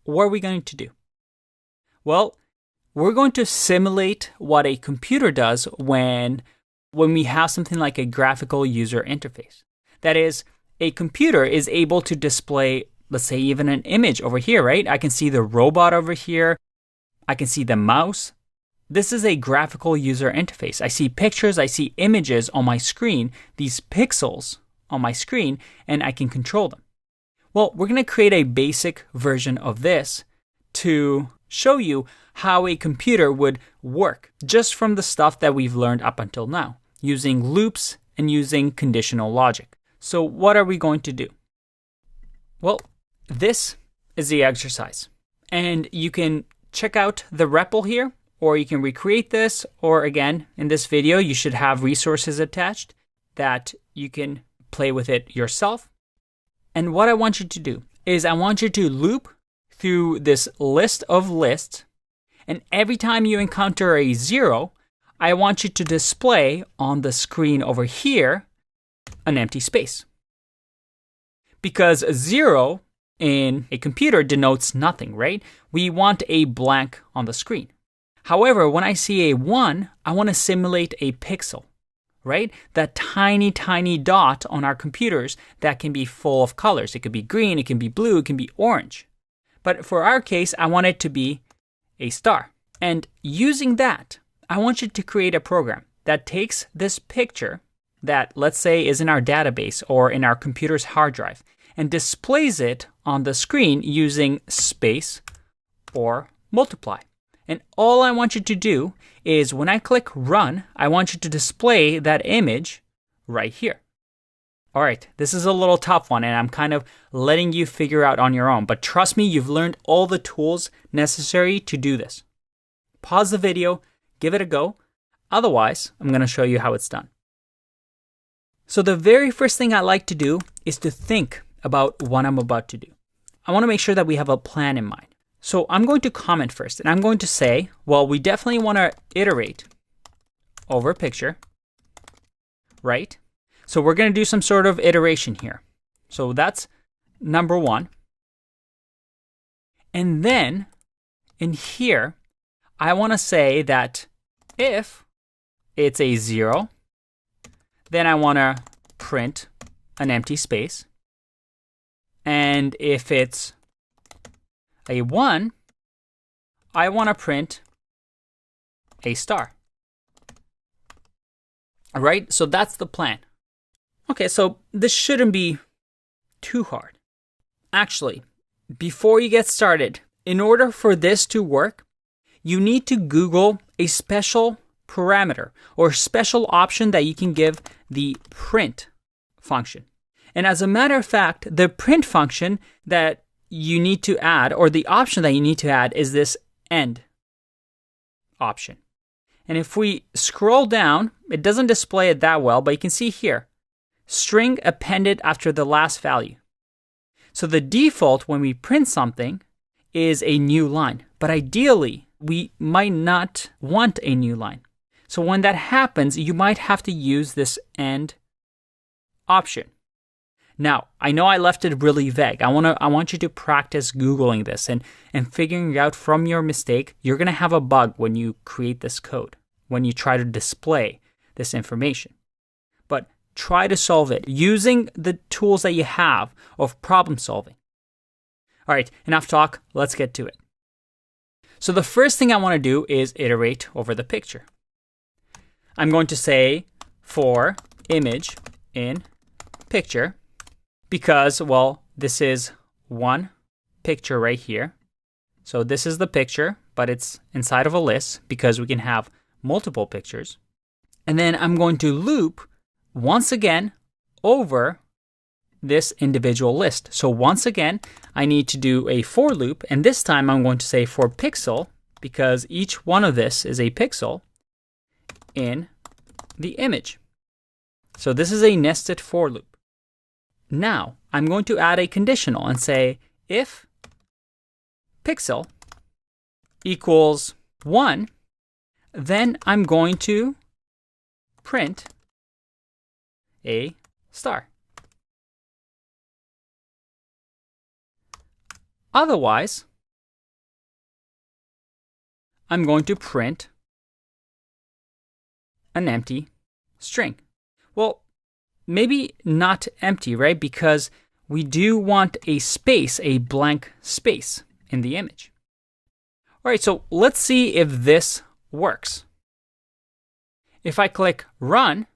What are we going to do? Well, we're going to simulate what a computer does when we have something like a graphical user interface. That is, a computer is able to display, let's say, even an image over here, right? I can see the robot over here. I can see the mouse. This is a graphical user interface. I see pictures, I see images on my screen, these pixels on my screen, and I can control them. Well, we're going to create a basic version of this to show you how a computer would work just from the stuff that we've learned up until now, using loops and using conditional logic. So what are we going to do? Well, this is the exercise. And you can check out the REPL here, or you can recreate this, or again, in this video, you should have resources attached that you can play with it yourself. And what I want you to do is I want you to loop through this list of lists, and every time you encounter a 0, I want you to display on the screen over here an empty space. Because 0 in a computer denotes nothing, right? We want a blank on the screen. However, when I see a 1, I want to simulate a pixel, right? That tiny, tiny dot on our computers that can be full of colors. It could be green, it can be blue, it can be orange. But for our case, I want it to be a star. And using that, I want you to create a program that takes this picture that, let's say, is in our database or in our computer's hard drive and displays it on the screen using space or multiply. And all I want you to do is when I click run, I want you to display that image right here. All right, this is a little tough one and I'm kind of letting you figure out on your own, but trust me, you've learned all the tools necessary to do this. Pause the video, give it a go. Otherwise, I'm going to show you how it's done. So the very first thing I like to do is to think about what I'm about to do. I want to make sure that we have a plan in mind. So I'm going to comment first, and I'm going to say, well, we definitely want to iterate over a picture, right? So we're going to do some sort of iteration here. So that's number 1. And then in here, I want to say that if it's a 0, then I want to print an empty space. And if it's a 1, I want to print a star. All right, so that's the plan. Okay, so this shouldn't be too hard. Actually, before you get started, in order for this to work, you need to Google a special parameter or special option that you can give the print function. And as a matter of fact, the print function that you need to add, or the option that you need to add, is this end option. And if we scroll down, it doesn't display it that well, but you can see here, string appended after the last value. So the default when we print something is a new line, but ideally we might not want a new line. So when that happens, you might have to use this end option. Now, I know I left it really vague. I want you to practice Googling this and figuring out from your mistake. You're going to have a bug when you create this code, when you try to display this information. But try to solve it using the tools that you have of problem solving. All right, enough talk, let's get to it. So the first thing I want to do is iterate over the picture. I'm going to say for image in picture because, well, this is one picture right here. So this is the picture, but it's inside of a list because we can have multiple pictures. And then I'm going to loop once again over this individual list. So once again, I need to do a for loop, and this time I'm going to say for pixel because each one of this is a pixel in the image. So this is a nested for loop. Now I'm going to add a conditional and say if pixel equals 1, then I'm going to print a star. Otherwise, I'm going to print an empty string. Well, maybe not empty, right? Because we do want a space, a blank space in the image. All right, so let's see if this works. If I click run,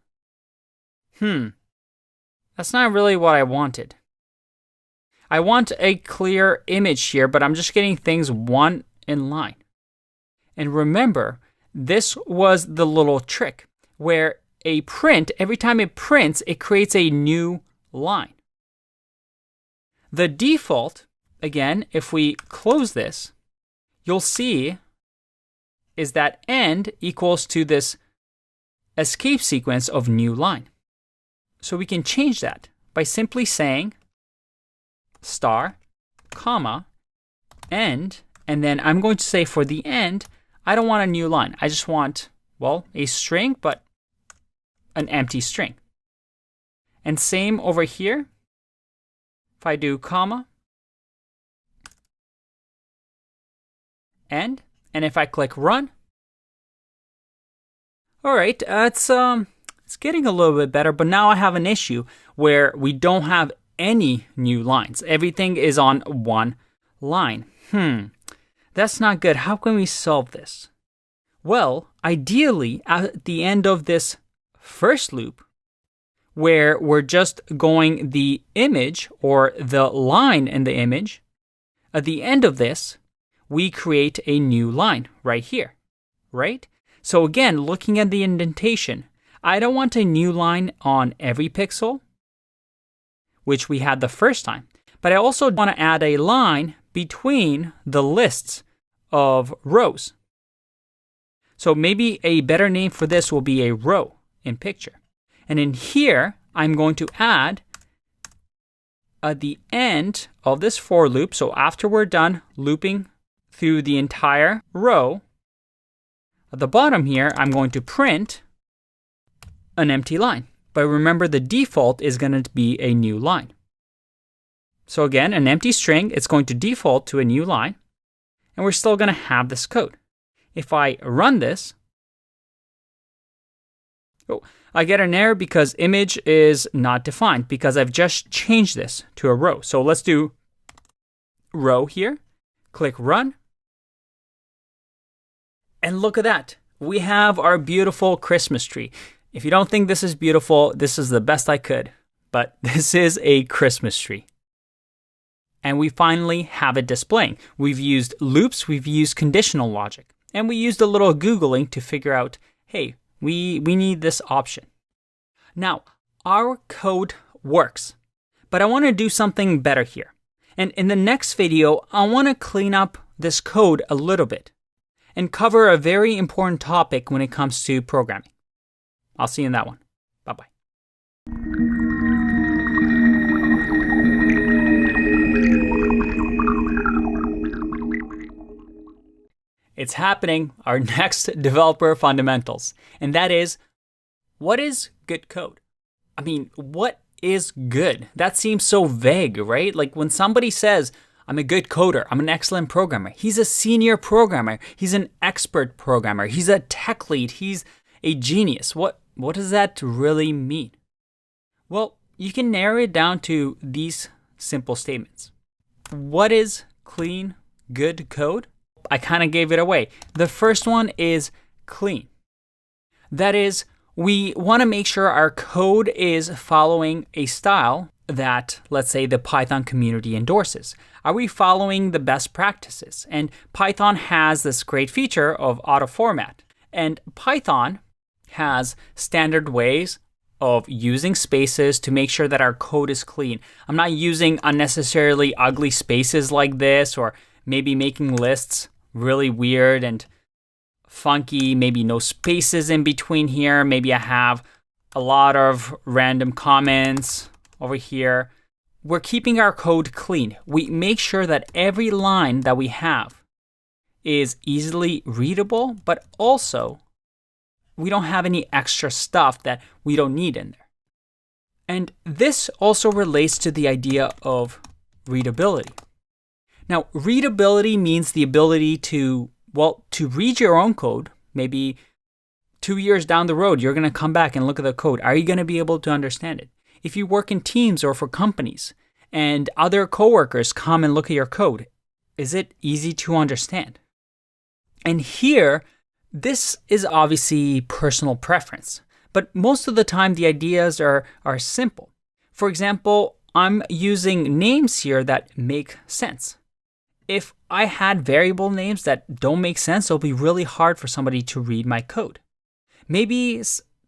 that's not really what I wanted. I want a clear image here, but I'm just getting things one in line. And remember, this was the little trick where a print, every time it prints, it creates a new line. The default, again, if we close this, you'll see is that end equals to this escape sequence of new line. So we can change that by simply saying star, comma, end, and then I'm going to say for the end, I don't want a new line. I just want, well, a string, but an empty string. And same over here. If I do comma, end, and if I click run, all right, it's getting a little bit better, but now I have an issue where we don't have any new lines. Everything is on one line. That's not good. How can we solve this? Well, ideally, at the end of this first loop, where we're just going the image or the line in the image, at the end of this, we create a new line right here, right? So again, looking at the indentation, I don't want a new line on every pixel, which we had the first time, but I also want to add a line between the lists of rows. So maybe a better name for this will be a row in picture. And in here, I'm going to add at the end of this for loop, so after we're done looping through the entire row, at the bottom here, I'm going to print an empty line. But remember, the default is going to be a new line. So again, an empty string, it's going to default to a new line, and we're still going to have this code. If I run this, I get an error because image is not defined because I've just changed this to a row. So let's do row here, click run, and look at that. We have our beautiful Christmas tree. If you don't think this is beautiful, this is the best I could, but this is a Christmas tree. And we finally have it displaying. We've used loops, we've used conditional logic, and we used a little Googling to figure out, hey, we need this option. Now, our code works, but I want to do something better here. And in the next video, I want to clean up this code a little bit and cover a very important topic when it comes to programming. I'll see you in that one. Bye-bye. It's happening, our next developer fundamentals. And that is, what is good code? I mean, what is good? That seems so vague, right? Like when somebody says, I'm a good coder, I'm an excellent programmer. He's a senior programmer. He's an expert programmer. He's a tech lead. He's a genius. What what does that really mean? Well, you can narrow it down to these simple statements. What is clean, good code? I kind of gave it away. The first one is clean. That is, we want to make sure our code is following a style that, let's say, the Python community endorses. Are we following the best practices? And Python has this great feature of auto-format. And Python has standard ways of using spaces to make sure that our code is clean. I'm not using unnecessarily ugly spaces like this, or maybe making lists really weird and funky, maybe no spaces in between here. Maybe I have a lot of random comments over here. We're keeping our code clean. We make sure that every line that we have is easily readable, but also we don't have any extra stuff that we don't need in there. And this also relates to the idea of readability. Now, readability means the ability to read your own code. Maybe 2 years down the road, you're going to come back and look at the code. Are you going to be able to understand it? If you work in teams or for companies and other coworkers come and look at your code, is it easy to understand? And here, this is obviously personal preference, but most of the time the ideas are simple. For example, I'm using names here that make sense. If I had variable names that don't make sense, it'll be really hard for somebody to read my code. Maybe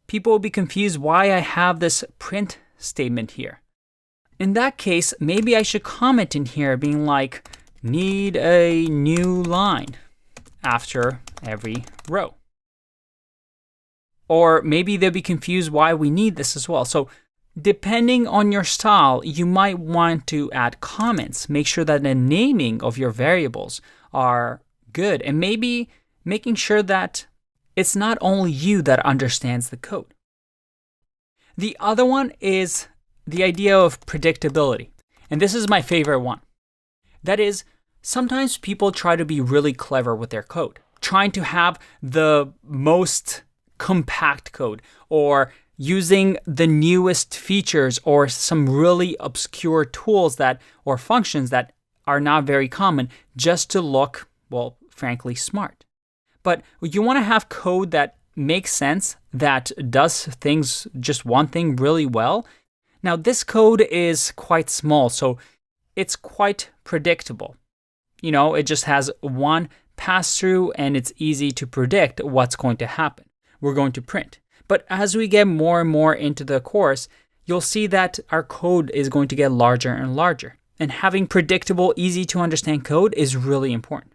people will be confused why I have this print statement here. In that case, maybe I should comment in here being like, need a new line after every row. Or maybe they'll be confused why we need this as well. So depending on your style, you might want to add comments. Make sure that the naming of your variables are good, and maybe making sure that it's not only you that understands the code. The other one is the idea of predictability. And this is my favorite one. That is, sometimes people try to be really clever with their code, trying to have the most compact code, or using the newest features or some really obscure tools or functions that are not very common just to look, well, frankly, smart. But you want to have code that makes sense, that does things, just one thing really well. Now, this code is quite small, so it's quite predictable. It just has one pass-through, and it's easy to predict what's going to happen. We're going to print. But as we get more and more into the course, you'll see that our code is going to get larger and larger. And having predictable, easy to understand code is really important.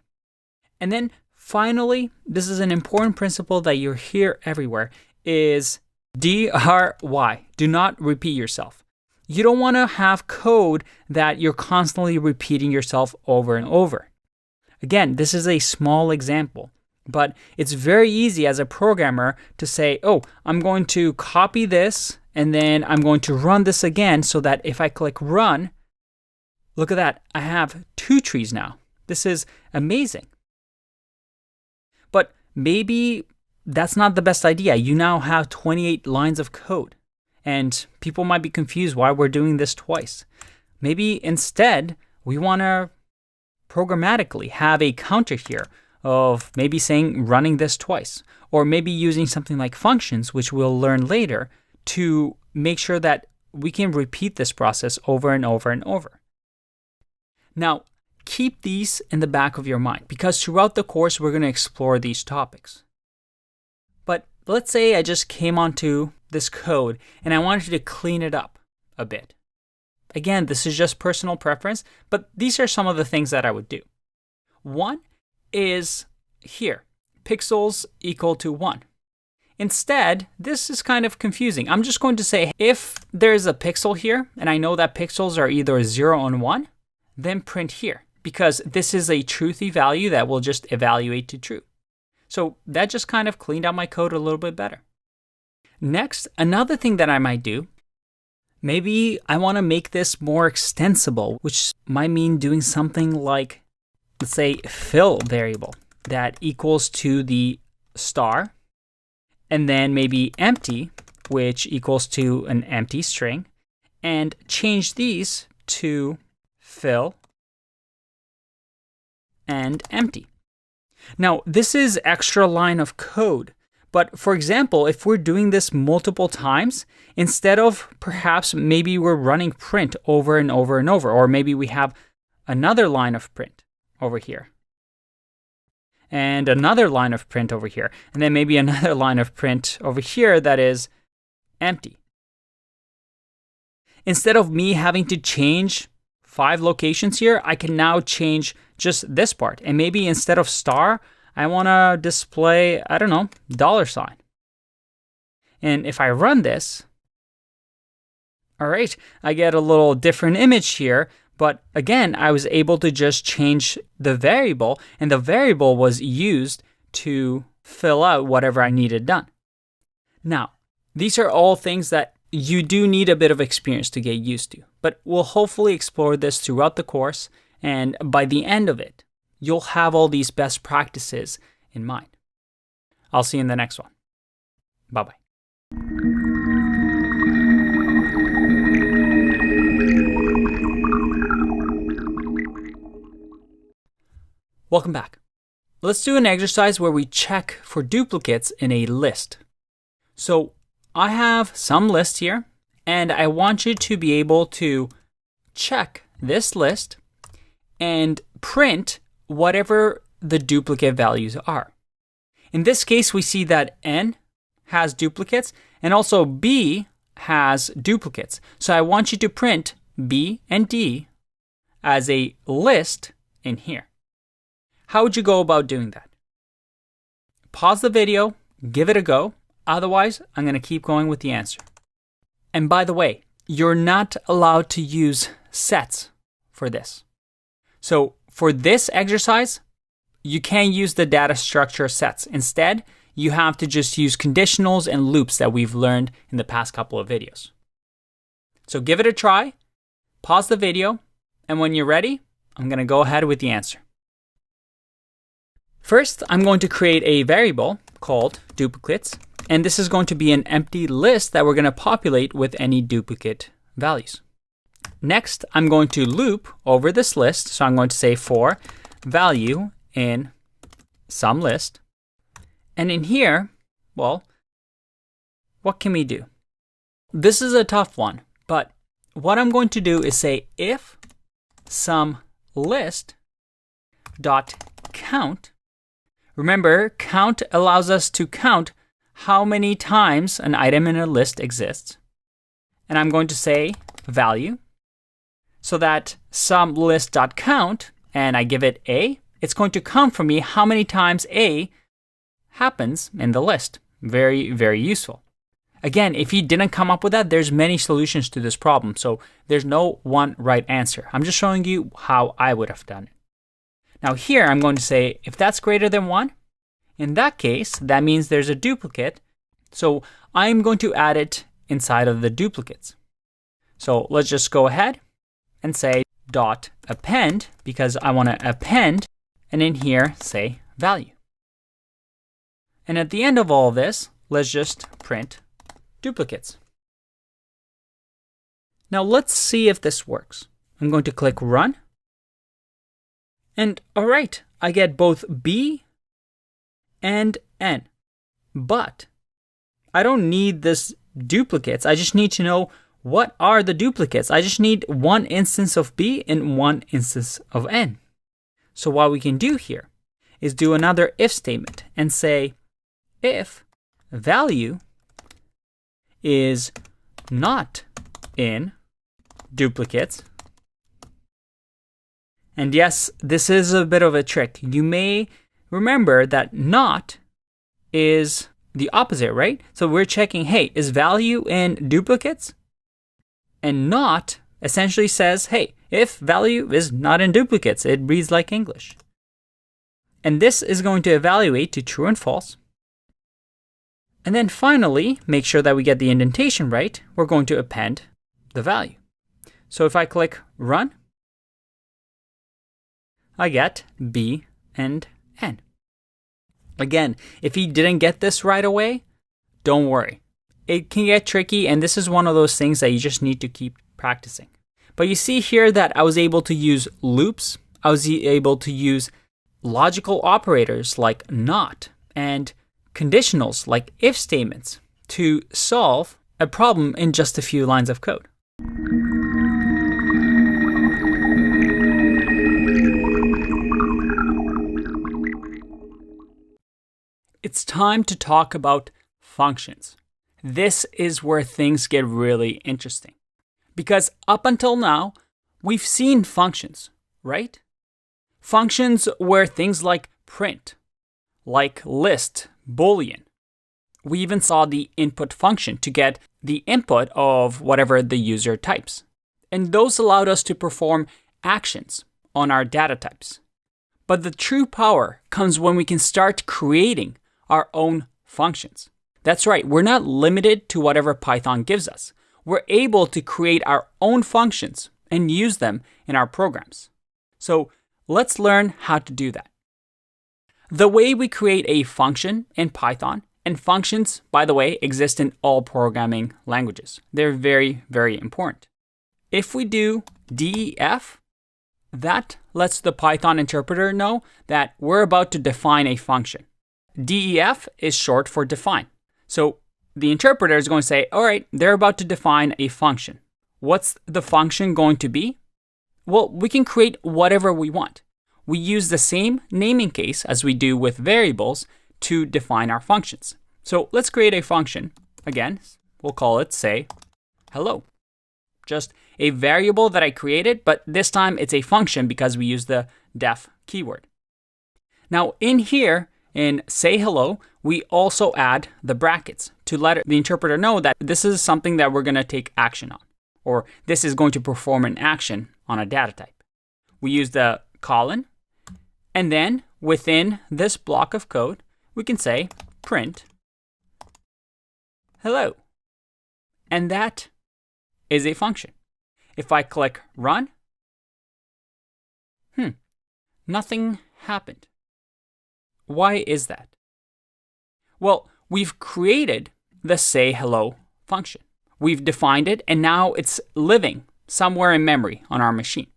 And then finally, this is an important principle that you hear everywhere, is DRY. Do not repeat yourself. You don't want to have code that you're constantly repeating yourself over and over. Again, this is a small example, but it's very easy as a programmer to say, oh, I'm going to copy this and then I'm going to run this again, so that if I click run, look at that, I have 2 trees now. This is amazing. But maybe that's not the best idea. You now have 28 lines of code, and people might be confused why we're doing this twice. Maybe instead, we want to programmatically have a counter here of maybe saying running this twice, or maybe using something like functions, which we'll learn later, to make sure that we can repeat this process over and over and over. Now, keep these in the back of your mind, because throughout the course, we're going to explore these topics. But let's say I just came onto this code and I wanted to clean it up a bit. Again, this is just personal preference, but these are some of the things that I would do. One is here, pixels equal to 1. Instead, this is kind of confusing. I'm just going to say, if there's a pixel here, and I know that pixels are either 0 and 1, then print here, because this is a truthy value that will just evaluate to true. So that just kind of cleaned out my code a little bit better. Next, another thing that I might do, maybe I want to make this more extensible, which might mean doing something like, let's say, fill variable that equals to the star, and then maybe empty which equals to an empty string, and change these to fill and empty. Now, this is extra line of code. But for example, if we're doing this multiple times, instead of perhaps maybe we're running print over and over and over, or maybe we have another line of print over here, and another line of print over here, and then maybe another line of print over here that is empty. Instead of me having to change 5 locations here, I can now change just this part. And maybe instead of star, I want to display, I don't know, $sign. And if I run this, all right, I get a little different image here. But again, I was able to just change the variable, and the variable was used to fill out whatever I needed done. Now, these are all things that you do need a bit of experience to get used to, but we'll hopefully explore this throughout the course, and by the end of it, you'll have all these best practices in mind. I'll see you in the next one. Bye-bye. Welcome back. Let's do an exercise where we check for duplicates in a list. So I have some list here, and I want you to be able to check this list and print whatever the duplicate values are. In this case, we see that N has duplicates and also B has duplicates. So I want you to print B and D as a list in here. How would you go about doing that? Pause the video, give it a go. Otherwise, I'm going to keep going with the answer. And by the way, you're not allowed to use sets for this. So for this exercise, you can't use the data structure sets. Instead, you have to just use conditionals and loops that we've learned in the past couple of videos. So give it a try, pause the video, and when you're ready, I'm going to go ahead with the answer. First, I'm going to create a variable called duplicates, and this is going to be an empty list that we're going to populate with any duplicate values. Next, I'm going to loop over this list, so I'm going to say for value in some list. And in here, well, what can we do? This is a tough one, but what I'm going to do is say if some list dot count. Remember, count allows us to count how many times an item in a list exists. And I'm going to say value so that some list.count, and I give it A, it's going to count for me how many times A happens in the list. Very, very useful. Again, if you didn't come up with that, there's many solutions to this problem. So there's no one right answer. I'm just showing you how I would have done it. Now here, I'm going to say, if that's greater than 1, in that case, that means there's a duplicate. So I'm going to add it inside of the duplicates. So let's just go ahead and say dot append, because I want to append, and in here, say value. And at the end of all this, let's just print duplicates. Now let's see if this works. I'm going to click run. And all right, I get both B and N. But I don't need this duplicates. I just need to know what are the duplicates. I just need one instance of B and one instance of N. So what we can do here is do another if statement and say if value is not in duplicates. And yes, this is a bit of a trick. You may remember that not is the opposite, right? So we're checking, hey, is value in duplicates? And not essentially says, hey, if value is not in duplicates, it reads like English. And this is going to evaluate to true and false. And then finally, make sure that we get the indentation right. We're going to append the value. So if I click run, I get B and N. Again, if you didn't get this right away, don't worry. it can get tricky, and this is one of those things that you just need to keep practicing. But you see here that I was able to use loops. I was able to use logical operators like not and conditionals like if statements to solve a problem in just a few lines of code. It's time to talk about functions. This is where things get really interesting. Because up until now, we've seen functions, right? Functions were things like print, like list, boolean. We even saw the input function to get the input of whatever the user types. And those allowed us to perform actions on our data types. But the true power comes when we can start creating our own functions. That's right, we're not limited to whatever Python gives us. We're able to create our own functions and use them in our programs. So let's learn how to do that. The way we create a function in Python, and functions, by the way, exist in all programming languages. They're very, very important. If we do def, that lets the Python interpreter know that we're about to define a function. Def is short for define. So the interpreter is going to say, all right, they're about to define a function. What's the function going to be? Well, we can create whatever we want. We use the same naming case as we do with variables to define our functions. So let's create a function. Again, we'll call it, say, hello. Just a variable that I created, but this time it's a function because we use the def keyword. Now in here, in say hello, we also add the brackets to let the interpreter know that this is something that we're going to take action on, or this is going to perform an action on a data type. We use the colon, and then within this block of code, we can say print hello. And that is a function. If I click run, nothing happened. Why is that? Well, we've created the say hello function. We've defined it, and now it's living somewhere in memory on our machine.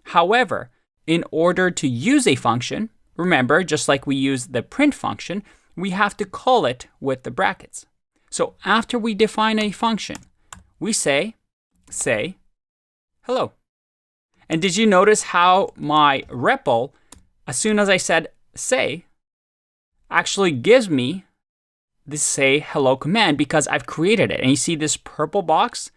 However, in order to use a function, remember, just like we use the print function, we have to call it with the brackets. So after we define a function, we say hello. And did you notice how my REPL, as soon as I said say, actually gives me this say hello command because I've created it. And you see this purple box,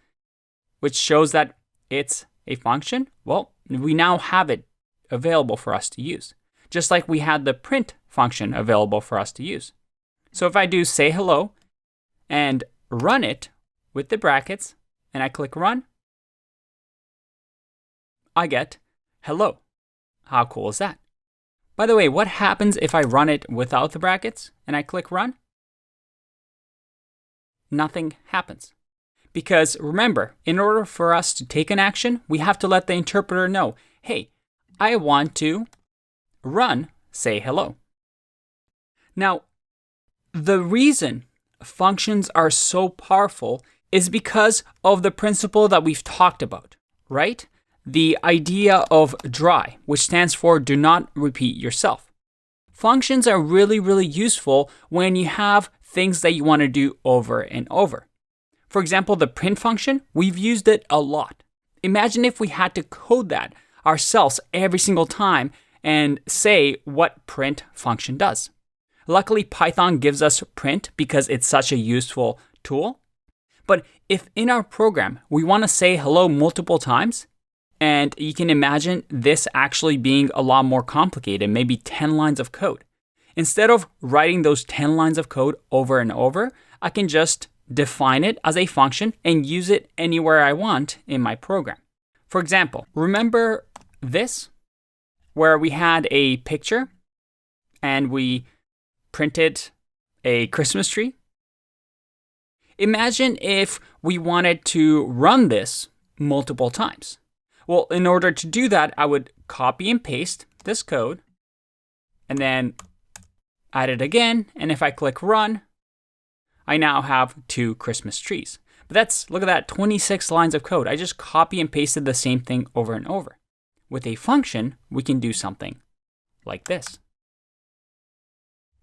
which shows that it's a function. Well, we now have it available for us to use, just like we had the print function available for us to use. So if I do say hello and run it with the brackets, and I click run, I get hello. How cool is that? By the way, what happens if I run it without the brackets and I click run? Nothing happens. Because remember, in order for us to take an action, we have to let the interpreter know, hey, I want to run say hello. Now, the reason functions are so powerful is because of the principle that we've talked about, right? The idea of DRY, which stands for do not repeat yourself. Functions are really, really useful when you have things that you want to do over and over. For example, the print function, we've used it a lot. Imagine if we had to code that ourselves every single time and say what print function does. Luckily, Python gives us print because it's such a useful tool. But if in our program we want to say hello multiple times, and you can imagine this actually being a lot more complicated, maybe 10 lines of code. Instead of writing those 10 lines of code over and over, I can just define it as a function and use it anywhere I want in my program. For example, remember this, where we had a picture and we printed a Christmas tree? Imagine if we wanted to run this multiple times. Well, in order to do that, I would copy and paste this code and then add it again. And if I click run, I now have 2 Christmas trees. But look at that, 26 lines of code. I just copy and pasted the same thing over and over. With a function, we can do something like this.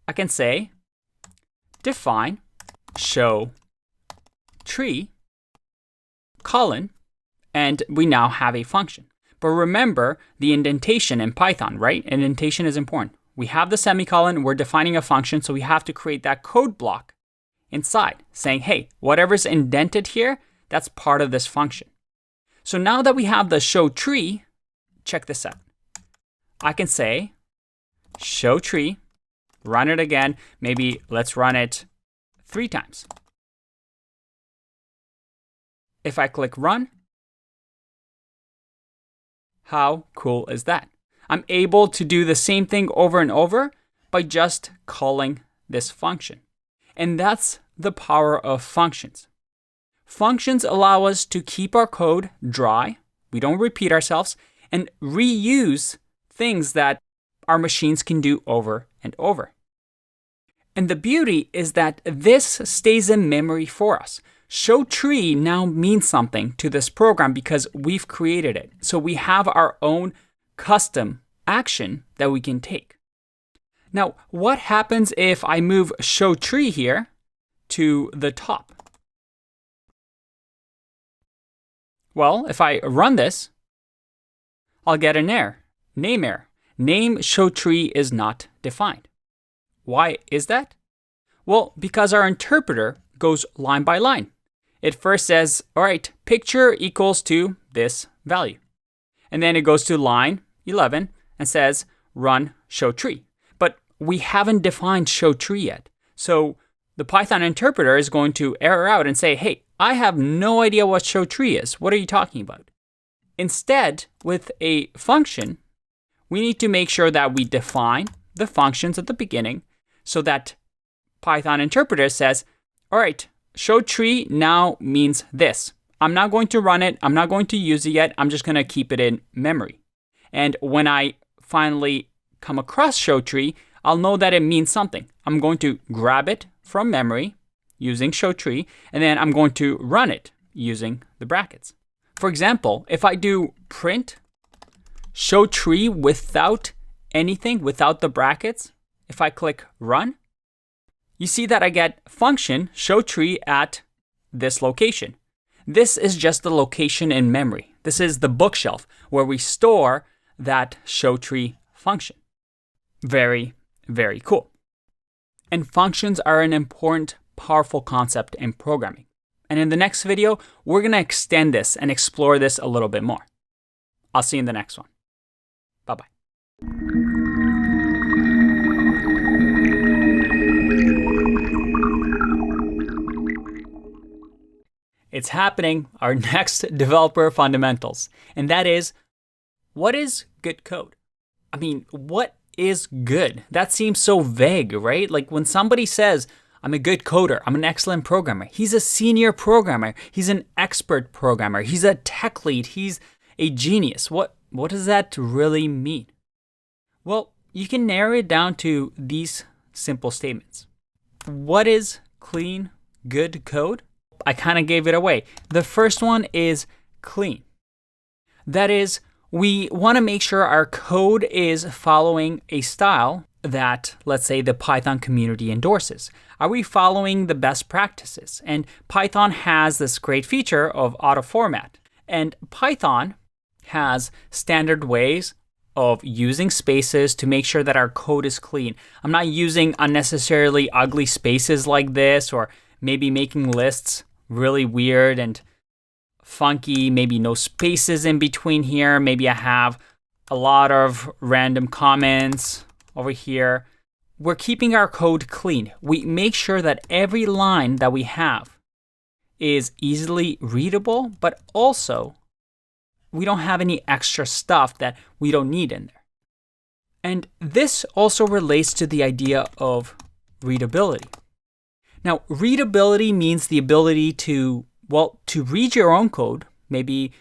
I can say, define show tree, colon, and we now have a function. But remember the indentation in Python, right? Indentation is important. We have the semicolon, we're defining a function, so we have to create that code block inside, saying, hey, whatever's indented here, that's part of this function. So now that we have the show tree, check this out. I can say show tree, run it again. Maybe let's run it 3 times. If I click run, how cool is that? I'm able to do the same thing over and over by just calling this function. And that's the power of functions. Functions allow us to keep our code dry, we don't repeat ourselves, and reuse things that our machines can do over and over. And the beauty is that this stays in memory for us. Show tree now means something to this program because we've created it. So we have our own custom action that we can take. Now, what happens if I move show tree here to the top? Well, if I run this, I'll get an error, name error. Name show tree is not defined. Why is that? Well, because our interpreter goes line by line. It first says, all right, picture equals to this value. And then it goes to line 11 and says, run show tree. But we haven't defined show tree yet. So the Python interpreter is going to error out and say, hey, I have no idea what show tree is. What are you talking about? Instead, with a function, we need to make sure that we define the functions at the beginning so that Python interpreter says, all right, show tree now means this. I'm not going to run it. I'm not going to use it yet. I'm just going to keep it in memory. And when I finally come across show tree, I'll know that it means something. I'm going to grab it from memory using show tree, and then I'm going to run it using the brackets. For example, if I do print show tree without anything, without the brackets, if I click run, you see that I get function show tree at this location. This is just the location in memory. This is the bookshelf where we store that show tree function. Very, very cool. And functions are an important, powerful concept in programming. And in the next video, we're going to extend this and explore this a little bit more. I'll see you in the next one. Bye-bye. It's happening, our next developer fundamentals. And that is, what is good code? I mean, what is good? That seems so vague, right? Like when somebody says, I'm a good coder, I'm an excellent programmer, he's a senior programmer, he's an expert programmer, he's a tech lead, he's a genius. What does that really mean? Well, you can narrow it down to these simple statements. What is clean, good code? I kind of gave it away. The first one is clean. That is, we want to make sure our code is following a style that, let's say, the Python community endorses. Are we following the best practices? And Python has this great feature of auto-format. And Python has standard ways of using spaces to make sure that our code is clean. I'm not using unnecessarily ugly spaces like this, or maybe making lists really weird and funky, maybe no spaces in between here. Maybe I have a lot of random comments over here. We're keeping our code clean. We make sure that every line that we have is easily readable, but also we don't have any extra stuff that we don't need in there. And this also relates to the idea of readability. Now, readability means the ability to read your own code. Maybe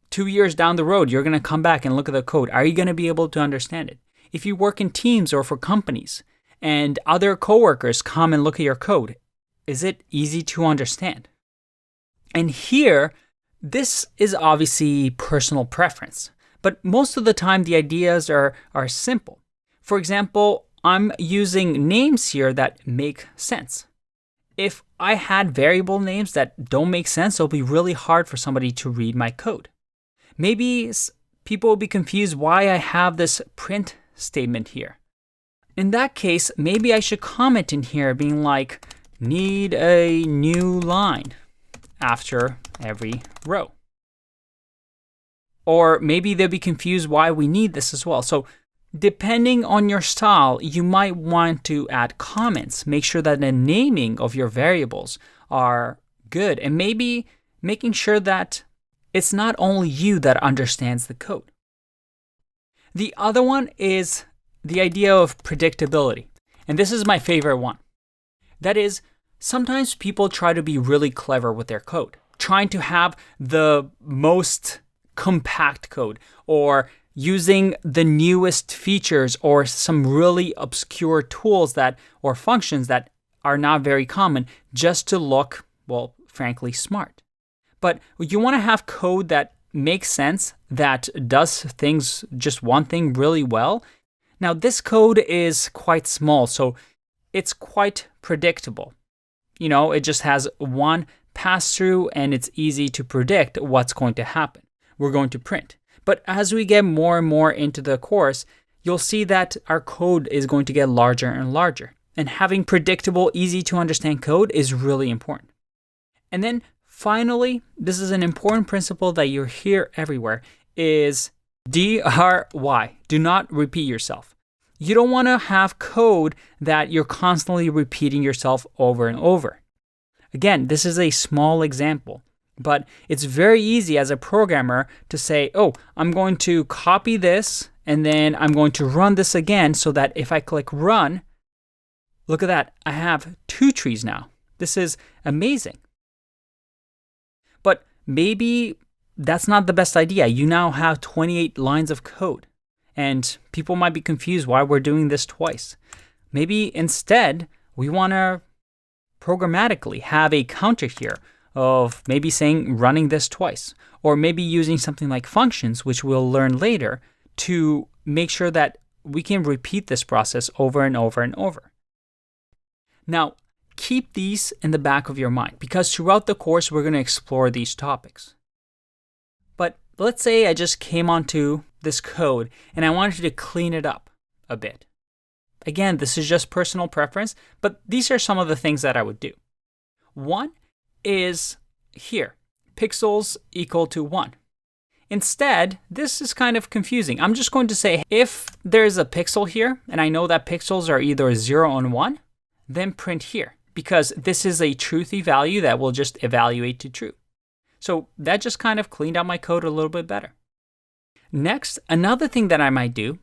2 years down the road, you're going to come back and look at the code. Are you going to be able to understand it? If you work in teams or for companies and other coworkers come and look at your code, is it easy to understand? And here, this is obviously personal preference, but most of the time the ideas are simple. For example, I'm using names here that make sense. If I had variable names that don't make sense, it'll be really hard for somebody to read my code. Maybe people will be confused why I have this print statement here. In that case, maybe I should comment in here being like, need a new line after every row. Or maybe they'll be confused why we need this as well. So depending on your style, you might want to add comments. Make sure that the naming of your variables are good, and maybe making sure that it's not only you that understands the code. The other one is the idea of predictability. And this is my favorite one. That is, sometimes people try to be really clever with their code, trying to have the most compact code, or using the newest features or some really obscure tools or functions that are not very common just to look, well, frankly, smart. But you want to have code that makes sense, that does things, just one thing really well. Now, this code is quite small, so it's quite predictable. It just has one pass-through, and it's easy to predict what's going to happen. We're going to print. But as we get more and more into the course, you'll see that our code is going to get larger and larger. And having predictable, easy to understand code is really important. And then finally, this is an important principle that you hear everywhere, is DRY. Do not repeat yourself. You don't want to have code that you're constantly repeating yourself over and over. Again, this is a small example, but it's very easy as a programmer to say, oh, I'm going to copy this, and then I'm going to run this again so that if I click run, look at that, I have 2 trees now. This is amazing. But maybe that's not the best idea. You now have 28 lines of code, and people might be confused why we're doing this twice. Maybe instead, we want to programmatically have a counter here of maybe saying running this twice, or maybe using something like functions, which we'll learn later, to make sure that we can repeat this process over and over and over. Now, keep these in the back of your mind, because throughout the course, we're going to explore these topics. But let's say I just came onto this code and I wanted to clean it up a bit. Again, this is just personal preference, but these are some of the things that I would do. One is here, pixels equal to 1. Instead, this is kind of confusing. I'm just going to say if there's a pixel here, and I know that pixels are either 0 and 1, then print here, because this is a truthy value that will just evaluate to true. So that just kind of cleaned out my code a little bit better. Next, another thing that I might do,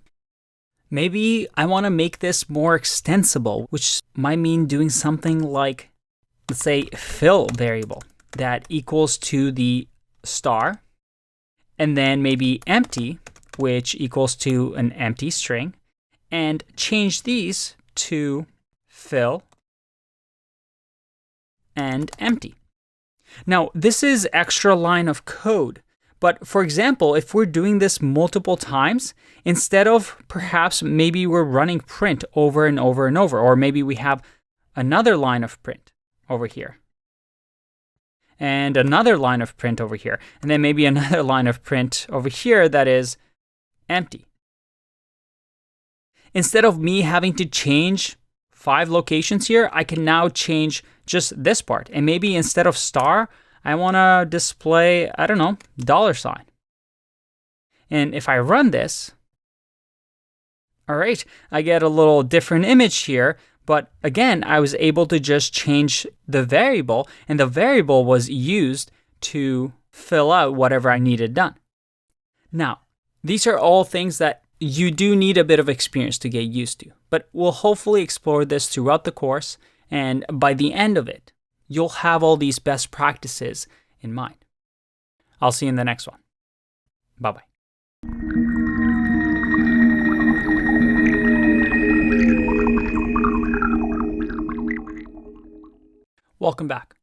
maybe I want to make this more extensible, which might mean doing something like, let's say, fill variable that equals to the star, and then maybe empty, which equals to an empty string, and change these to fill and empty. Now, this is extra line of code, but for example, if we're doing this multiple times, instead of perhaps maybe we're running print over and over and over, or maybe we have another line of print over here, and another line of print over here, and then maybe another line of print over here that is empty. Instead of me having to change 5 locations here, I can now change just this part. And maybe instead of star, I want to display, I don't know, $sign. And if I run this, all right, I get a little different image here. But again, I was able to just change the variable, and the variable was used to fill out whatever I needed done. Now, these are all things that you do need a bit of experience to get used to, but we'll hopefully explore this throughout the course, and by the end of it, you'll have all these best practices in mind. I'll see you in the next one. Bye-bye. Welcome back.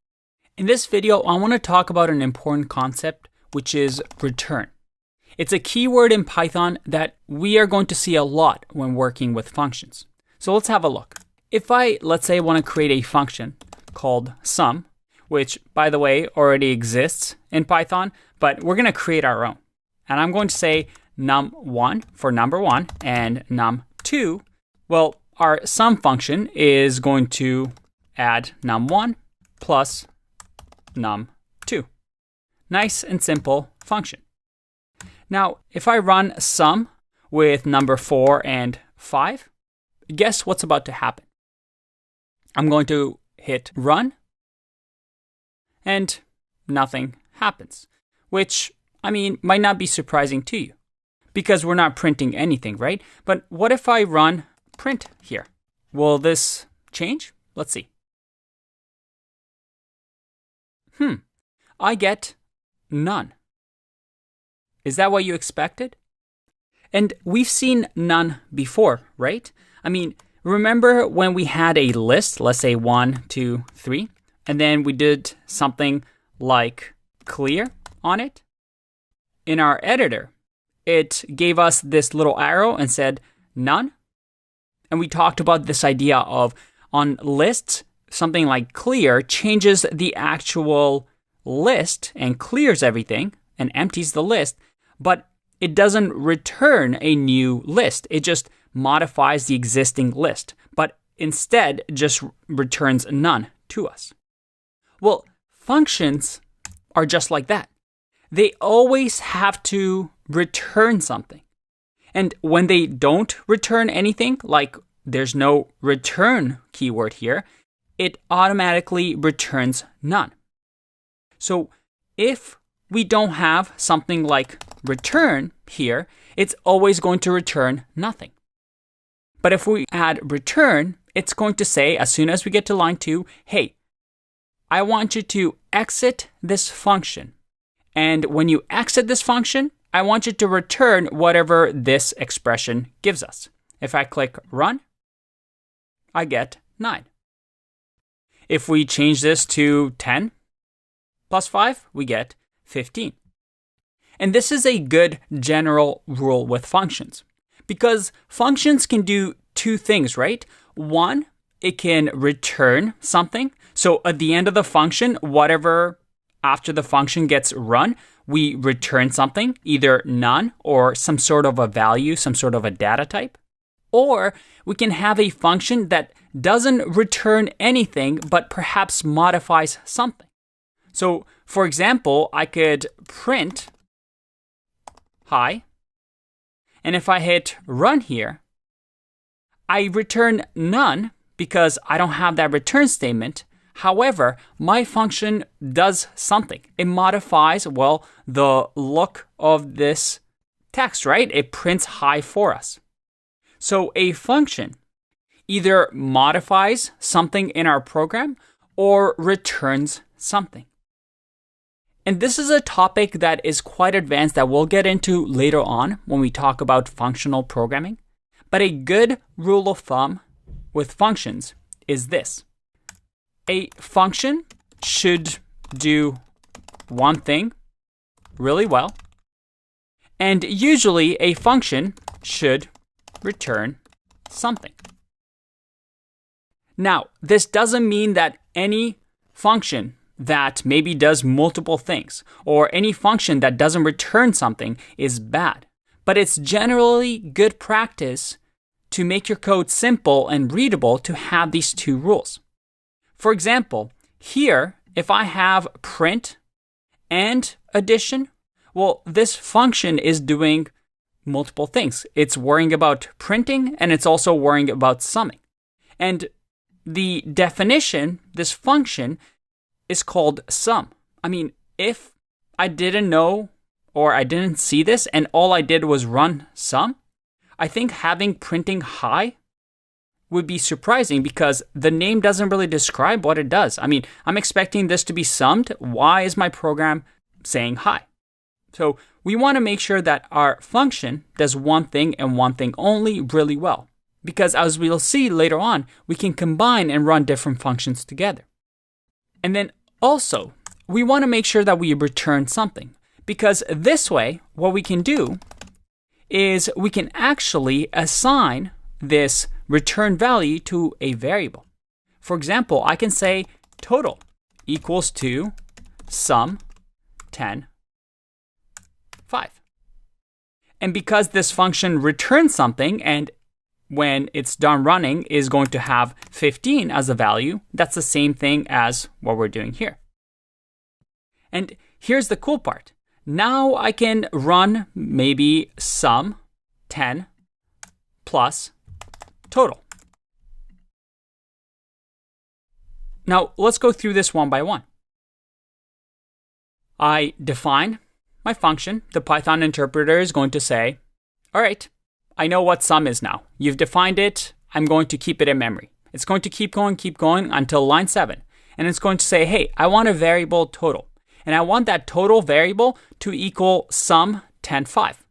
In this video, I want to talk about an important concept, which is return. It's a keyword in Python that we are going to see a lot when working with functions. So let's have a look. If I, let's say, want to create a function called sum, which, by the way, already exists in Python, but we're going to create our own. And I'm going to say num1 for number 1 and num2. Well, our sum function is going to add num1 plus num2. Nice and simple function. Now, if I run sum with number 4 and 5, guess what's about to happen? I'm going to hit run, and nothing happens, which, might not be surprising to you, because we're not printing anything, right? But what if I run print here? Will this change? Let's see. I get none. Is that what you expected? And we've seen none before, right? Remember when we had a list, let's say 1, 2, 3, and then we did something like clear on it? In our editor, it gave us this little arrow and said none. And we talked about this idea of on lists, something like clear changes the actual list and clears everything and empties the list, but it doesn't return a new list. It just modifies the existing list, but instead just returns none to us. Well, functions are just like that. They always have to return something. And when they don't return anything, like there's no return keyword here, it automatically returns none. So if we don't have something like return here, it's always going to return nothing. But if we add return, it's going to say, as soon as we get to line 2, hey, I want you to exit this function. And when you exit this function, I want you to return whatever this expression gives us. If I click run, I get 9. If we change this to 10 plus 5, we get 15. And this is a good general rule with functions, because functions can do two things, right? One, it can return something. So at the end of the function, whatever after the function gets run, we return something, either none or some sort of a value, some sort of a data type. Or we can have a function that doesn't return anything, but perhaps modifies something. So, for example, I could print hi, and if I hit run here, I return none because I don't have that return statement. However, my function does something. It modifies, the look of this text, right? It prints hi for us. So a function either modifies something in our program or returns something. And this is a topic that is quite advanced that we'll get into later on when we talk about functional programming. But a good rule of thumb with functions is this. A function should do one thing really well, and usually a function should return something. Now, this doesn't mean that any function that maybe does multiple things or any function that doesn't return something is bad, but it's generally good practice to make your code simple and readable to have these two rules. For example, here, if I have print and addition, this function is doing multiple things. It's worrying about printing, and it's also worrying about summing. And the definition, this function, is called sum. If I didn't know or I didn't see this and all I did was run sum, I think having printing hi would be surprising because the name doesn't really describe what it does. I'm expecting this to be summed. Why is my program saying hi? So we want to make sure that our function does one thing and one thing only really well. Because as we'll see later on, we can combine and run different functions together. And then also, we want to make sure that we return something, because this way, what we can do is we can actually assign this return value to a variable. For example, I can say total equals to sum 10, 5. And because this function returns something, and when it's done running is going to have 15 as a value, that's the same thing as what we're doing here. And here's the cool part. Now I can run maybe sum 10 plus total. Now let's go through this one by one. I define my function. The Python interpreter is going to say, all right, I know what sum is now. You've defined it. I'm going to keep it in memory. It's going to keep going until line 7. And it's going to say, hey, I want a variable total. And I want that total variable to equal sum 10, 5.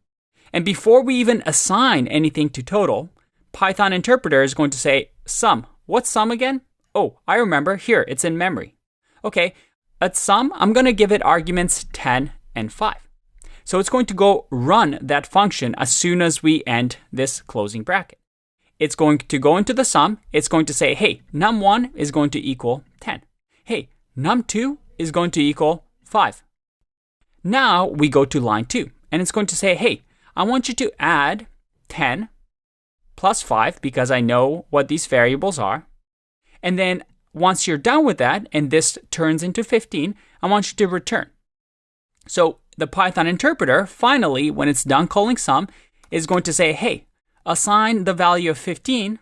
And before we even assign anything to total, Python interpreter is going to say, sum. What's sum again? Oh, I remember. Here, it's in memory. Okay, at sum, I'm going to give it arguments 10 and 5. So it's going to go run that function as soon as we end this closing bracket. It's going to go into the sum. It's going to say, hey, num1 is going to equal 10. Hey, num2 is going to equal 5. Now we go to line 2, and it's going to say, hey, I want you to add 10 plus 5 because I know what these variables are. And then once you're done with that, and this turns into 15, I want you to return. So the Python interpreter, finally, when it's done calling sum, is going to say, hey, assign the value of 15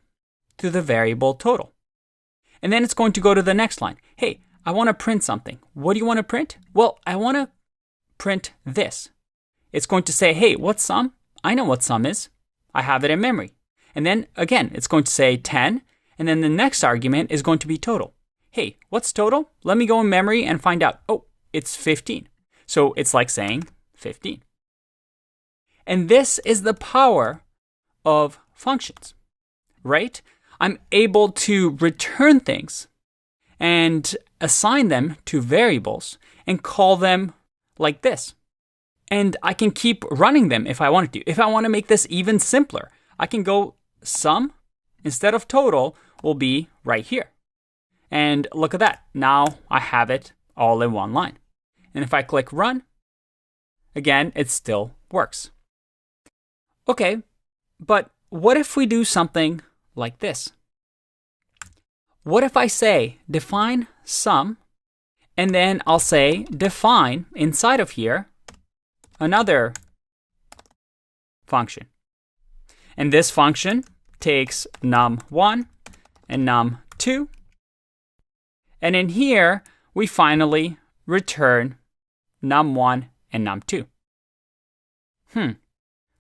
to the variable total. And then it's going to go to the next line. Hey, I want to print something. What do you want to print? Well, I want to print this. It's going to say, hey, what's sum? I know what sum is. I have it in memory. And then again, it's going to say 10. And then the next argument is going to be total. Hey, what's total? Let me go in memory and find out. Oh, it's 15. So it's like saying 15. And this is the power of functions, right? I'm able to return things and assign them to variables and call them like this. And I can keep running them if I wanted to. If I want to make this even simpler, I can go sum instead of total will be right here. And look at that. Now I have it all in one line. And if I click run, again, it still works. Okay, but what if we do something like this? What if I say define sum, and then I'll say define inside of here another function. And this function takes num1 and num2. And in here, we finally return num1 and num2.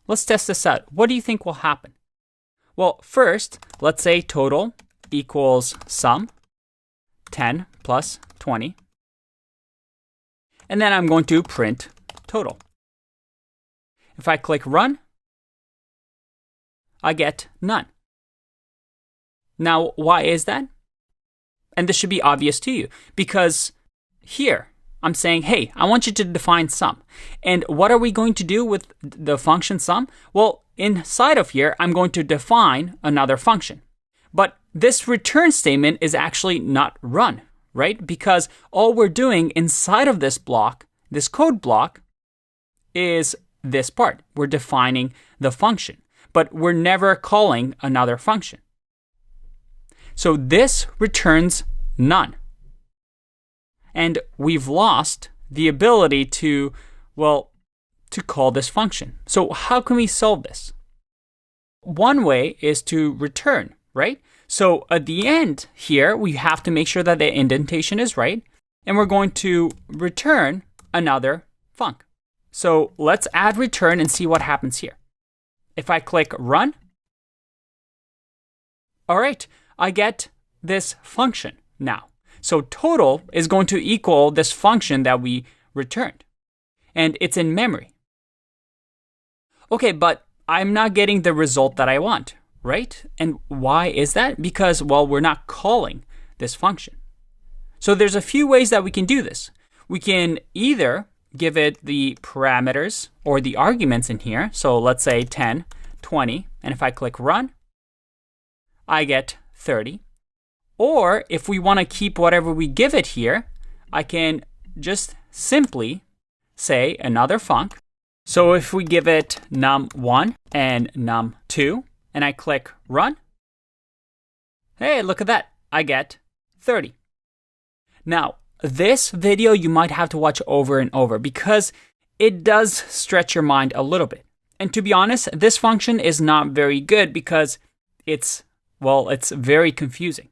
Let's test this out. What do you think will happen? Well, first, let's say total equals sum 10 plus 20. And then I'm going to print total. If I click run, I get none. Now, why is that? And this should be obvious to you, because here I'm saying, hey, I want you to define sum. And what are we going to do with the function sum? Well, inside of here, I'm going to define another function. But this return statement is actually not run, right? Because all we're doing inside of this block, this code block, is this part. We're defining the function, but we're never calling another function. So this returns none. And we've lost the ability to call this function. So how can we solve this? One way is to return, right? So at the end here, we have to make sure that the indentation is right. And we're going to return another func. So let's add return and see what happens here. If I click run, all right, I get this function now. So total is going to equal this function that we returned. And it's in memory. Okay, but I'm not getting the result that I want, right? And why is that? Because, well, we're not calling this function. So there's a few ways that we can do this. We can either give it the parameters or the arguments in here. So let's say 10, 20, and if I click run, I get 30. Or if we want to keep whatever we give it here, I can just simply say another func. So if we give it num1 and num2, and I click run, hey, look at that, I get 30. Now, this video you might have to watch over and over because it does stretch your mind a little bit. And to be honest, this function is not very good because it's very confusing.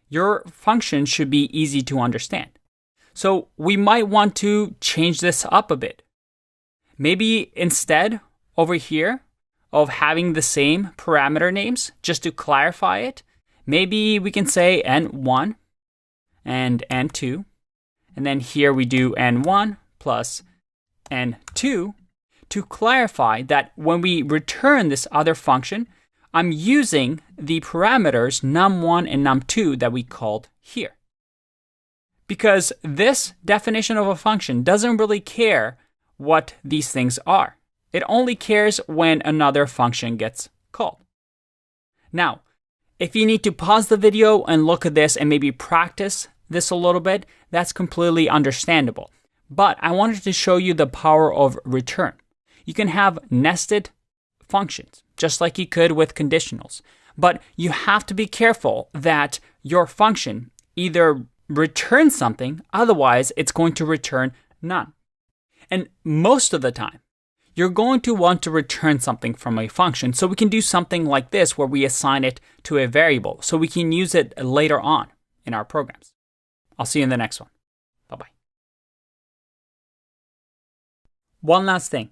Your function should be easy to understand. So we might want to change this up a bit. Maybe instead over here of having the same parameter names, just to clarify it, maybe we can say n1 and n2. And then here we do n1 plus n2 to clarify that when we return this other function, I'm using the parameters num1 and num2 that we called here. Because this definition of a function doesn't really care what these things are. It only cares when another function gets called. Now, if you need to pause the video and look at this and maybe practice this a little bit, that's completely understandable. But I wanted to show you the power of return. You can have nested functions, just like you could with conditionals. But you have to be careful that your function either returns something, otherwise it's going to return none. And most of the time, you're going to want to return something from a function. So we can do something like this where we assign it to a variable so we can use it later on in our programs. I'll see you in the next one. Bye-bye. One last thing.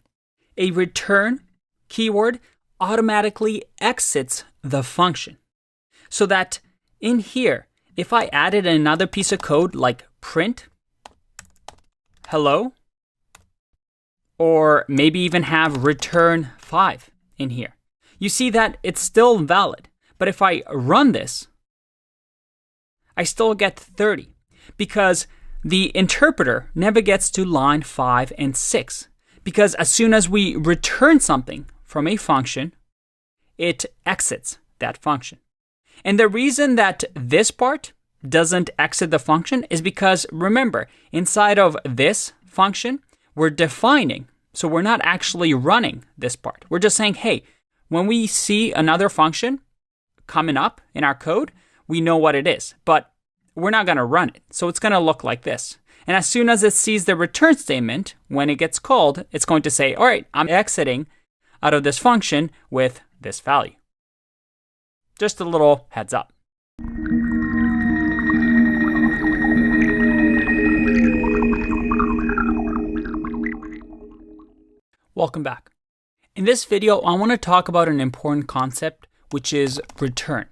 A return keyword automatically exits the function. So that in here, if I added another piece of code like print hello, or maybe even have return 5 in here, you see that it's still valid. But if I run this, I still get 30 because the interpreter never gets to line 5 and 6. Because as soon as we return something from a function, it exits that function. And the reason that this part doesn't exit the function is because, remember, inside of this function, we're defining. So we're not actually running this part. We're just saying, hey, when we see another function coming up in our code, we know what it is. But we're not going to run it. So it's going to look like this. And as soon as it sees the return statement, when it gets called, it's going to say, all right, I'm exiting out of this function with this value. Just a little heads up. Welcome back. In this video, I want to talk about an important concept, which is return.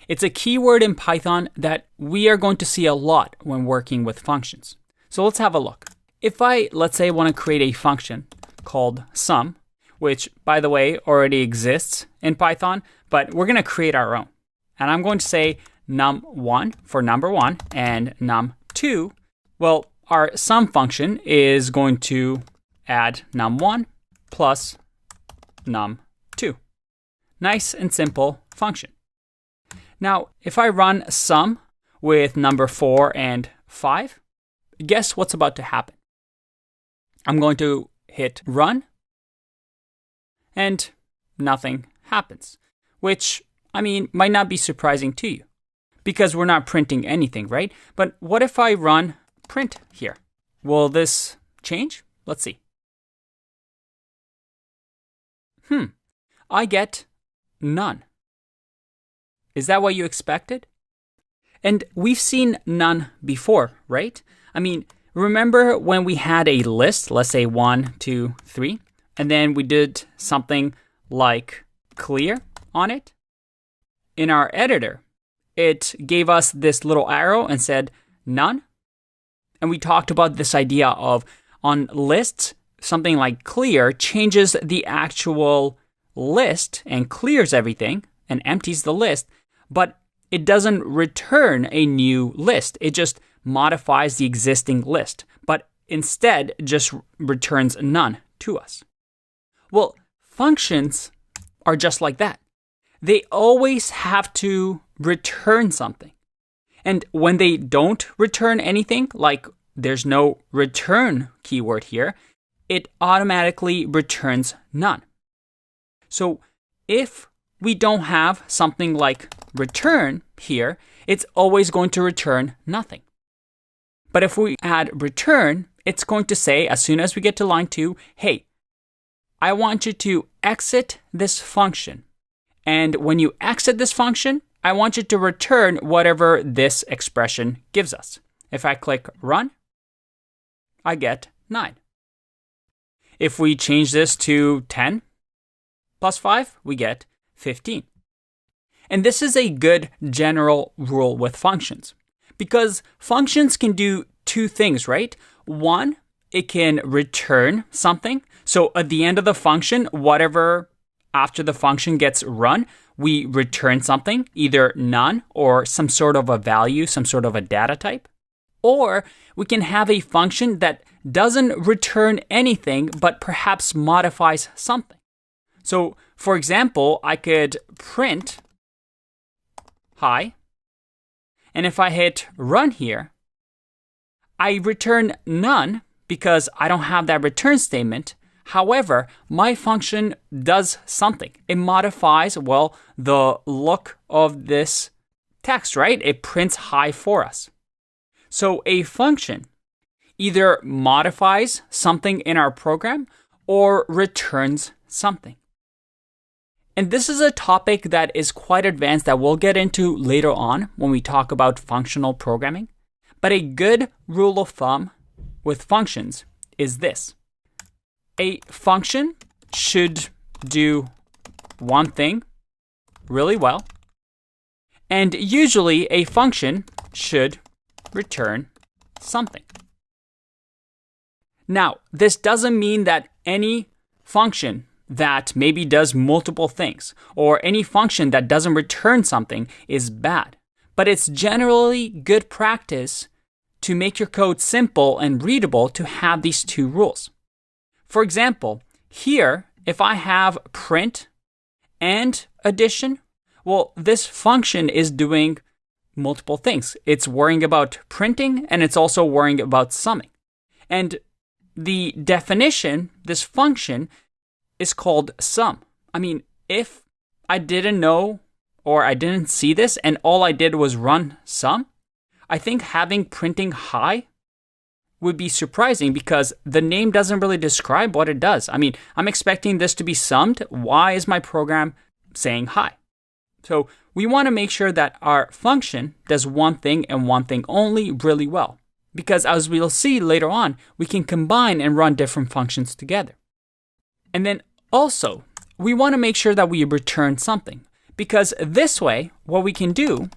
It's a keyword in Python that we are going to see a lot when working with functions. So let's have a look. If I, let's say, want to create a function called sum, which, by the way, already exists in Python, but we're going to create our own. And I'm going to say num1 for number 1 and num2. Well, our sum function is going to add num1 plus num2. Nice and simple function. Now, if I run sum with number 4 and 5, guess what's about to happen? I'm going to hit run, and nothing happens, which, might not be surprising to you, because we're not printing anything, right? But what if I run print here? Will this change? Let's see. I get none. Is that what you expected? And we've seen none before, right? Remember when we had a list, let's say 1, 2, 3, and then we did something like clear on it? In our editor, it gave us this little arrow and said none. And we talked about this idea of on lists, something like clear changes the actual list and clears everything and empties the list, but it doesn't return a new list. It just modifies the existing list, but instead just returns none to us. Well, functions are just like that. They always have to return something. And when they don't return anything, like there's no return keyword here, it automatically returns none. So if we don't have something like return here, it's always going to return nothing. But if we add return, it's going to say, as soon as we get to line 2, hey, I want you to exit this function. And when you exit this function, I want you to return whatever this expression gives us. If I click run, I get 9. If we change this to 10 plus 5, we get 15. And this is a good general rule with functions, because functions can do two things, right? One, it can return something. So at the end of the function, whatever after the function gets run, we return something, either none or some sort of a value, some sort of a data type. Or we can have a function that doesn't return anything, but perhaps modifies something. So for example, I could print hi, and if I hit run here, I return none because I don't have that return statement. However, my function does something. It modifies, well, the look of this text, right? It prints hi for us. So a function either modifies something in our program or returns something. And this is a topic that is quite advanced that we'll get into later on when we talk about functional programming. But a good rule of thumb with functions is this. A function should do one thing really well, and usually a function should return something. Now, this doesn't mean that any function that maybe does multiple things or any function that doesn't return something is bad, but it's generally good practice to make your code simple and readable to have these two rules. For example, here, if I have print and addition, well, this function is doing multiple things. It's worrying about printing and it's also worrying about summing. And the definition, this function, is called sum. I mean, if I didn't know or I didn't see this and all I did was run sum, I think having printing hi would be surprising because the name doesn't really describe what it does. I mean, I'm expecting this to be summed. Why is my program saying hi? So we want to make sure that our function does one thing and one thing only really well. Because as we'll see later on, we can combine and run different functions together. And then also, we want to make sure that we return something. Because this way, what we can do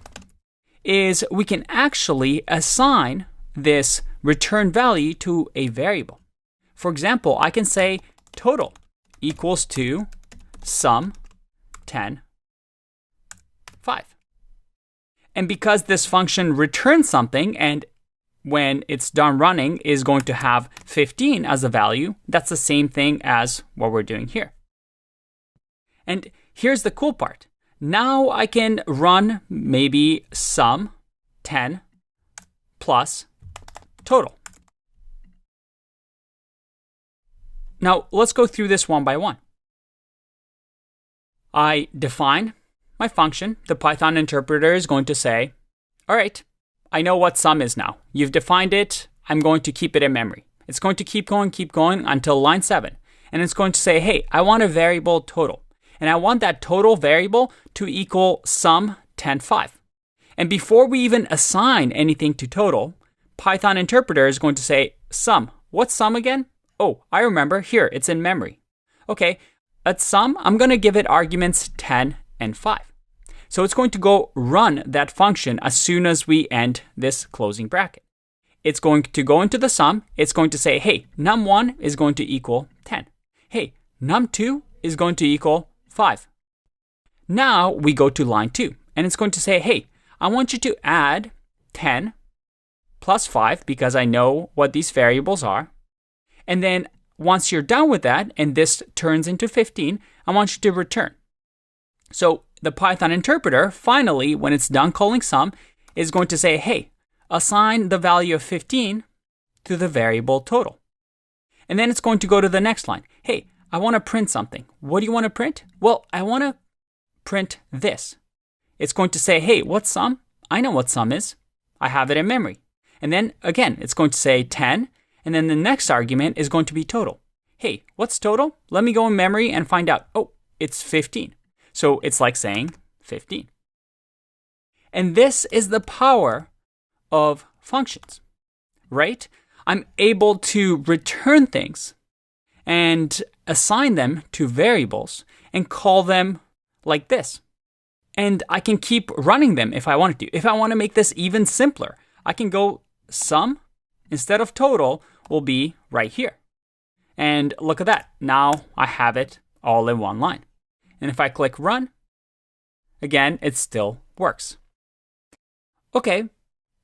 is we can actually assign this return value to a variable. For example, I can say total equals to sum 10, 5. And because this function returns something and when it's done running is going to have 15 as a value, that's the same thing as what we're doing here. And here's the cool part. Now I can run maybe sum 10 plus total. Now let's go through this one by one. I define my function. The Python interpreter is going to say, all right, I know what sum is now. You've defined it. I'm going to keep it in memory. It's going to keep going until line 7. And it's going to say, hey, I want a variable total. And I want that total variable to equal sum 10, 5. And before we even assign anything to total, Python interpreter is going to say, sum. What's sum again? Oh, I remember. Here, it's in memory. Okay, at sum, I'm going to give it arguments 10 and 5. So it's going to go run that function as soon as we end this closing bracket. It's going to go into the sum. It's going to say, hey, num1 is going to equal 10. Hey, num2 is going to equal 5. Now we go to line 2, and it's going to say, hey, I want you to add 10 plus 5 because I know what these variables are. And then once you're done with that and this turns into 15, I want you to return. So the Python interpreter, finally, when it's done calling sum, is going to say, hey, assign the value of 15 to the variable total. And then it's going to go to the next line. Hey, I want to print something. What do you want to print? Well, I want to print this. It's going to say, hey, what's sum? I know what sum is. I have it in memory. And then again, it's going to say 10. And then the next argument is going to be total. Hey, what's total? Let me go in memory and find out. Oh, it's 15. So it's like saying 15. And this is the power of functions, right? I'm able to return things and assign them to variables and call them like this. And I can keep running them if I wanted to. If I want to make this even simpler, I can go sum instead of total will be right here. And look at that. Now I have it all in one line. And if I click run, again, it still works. Okay,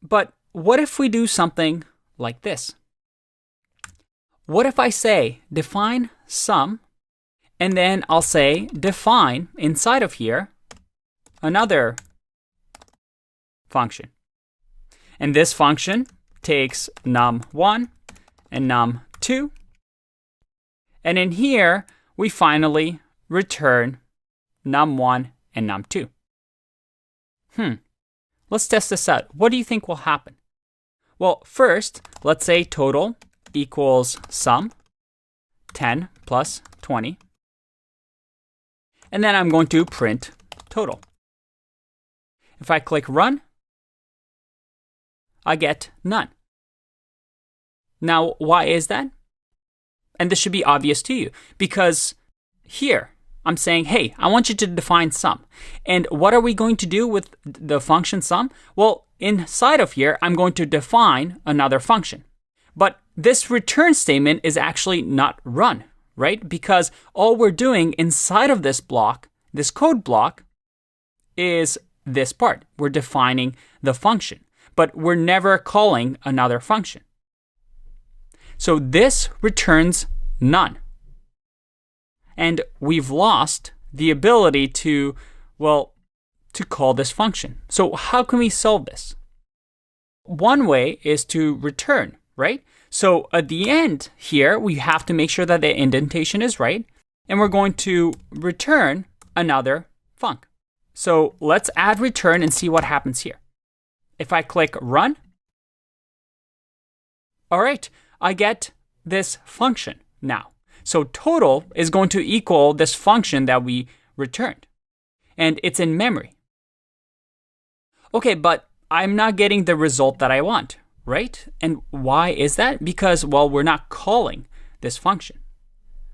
but what if we do something like this? What if I say define sum, and then I'll say define inside of here another function. And this function takes num1 and num2. And in here, we finally return num1 and num2. Let's test this out. What do you think will happen? Well, first, let's say total equals sum, 10 plus 20. And then I'm going to print total. If I click run, I get none. Now, why is that? And this should be obvious to you, because here I'm saying, hey, I want you to define sum. And what are we going to do with the function sum? Well, inside of here, I'm going to define another function. But this return statement is actually not run, right? Because all we're doing inside of this block, this code block, is this part. We're defining the function, but we're never calling another function. So this returns none. And we've lost the ability to call this function. So how can we solve this? One way is to return, right? So at the end here, we have to make sure that the indentation is right. And we're going to return another func. So let's add return and see what happens here. If I click run, all right, I get this function now. So total is going to equal this function that we returned. And it's in memory. Okay, but I'm not getting the result that I want, right? And why is that? Because, well, we're not calling this function.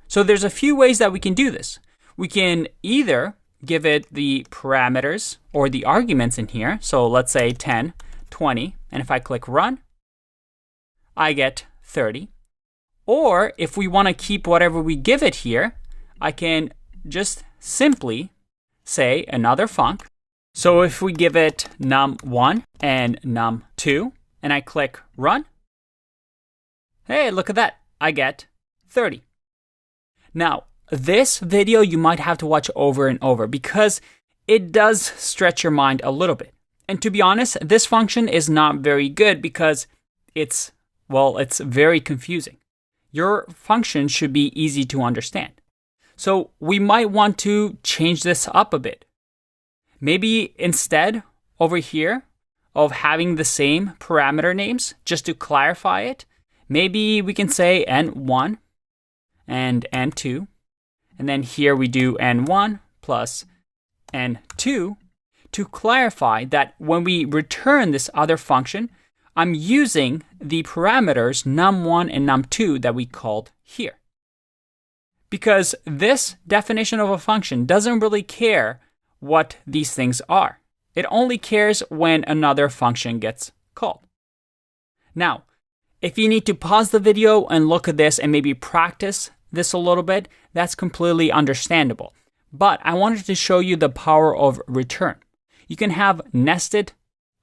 So there's a few ways that we can do this. We can either give it the parameters or the arguments in here. So let's say 10, 20, and if I click run, I get 30. Or if we want to keep whatever we give it here, I can just simply say another func. So if we give it num1 and num2, and I click run, hey, look at that, I get 30. Now, this video you might have to watch over and over because it does stretch your mind a little bit. And to be honest, this function is not very good because it's very confusing. Your function should be easy to understand. So we might want to change this up a bit. Maybe instead over here of having the same parameter names, just to clarify it, maybe we can say n1 and n2. And then here we do n1 plus n2 to clarify that when we return this other function, I'm using the parameters num1 and num2 that we called here. Because this definition of a function doesn't really care what these things are. It only cares when another function gets called. Now, if you need to pause the video and look at this and maybe practice this a little bit, that's completely understandable. But I wanted to show you the power of return. You can have nested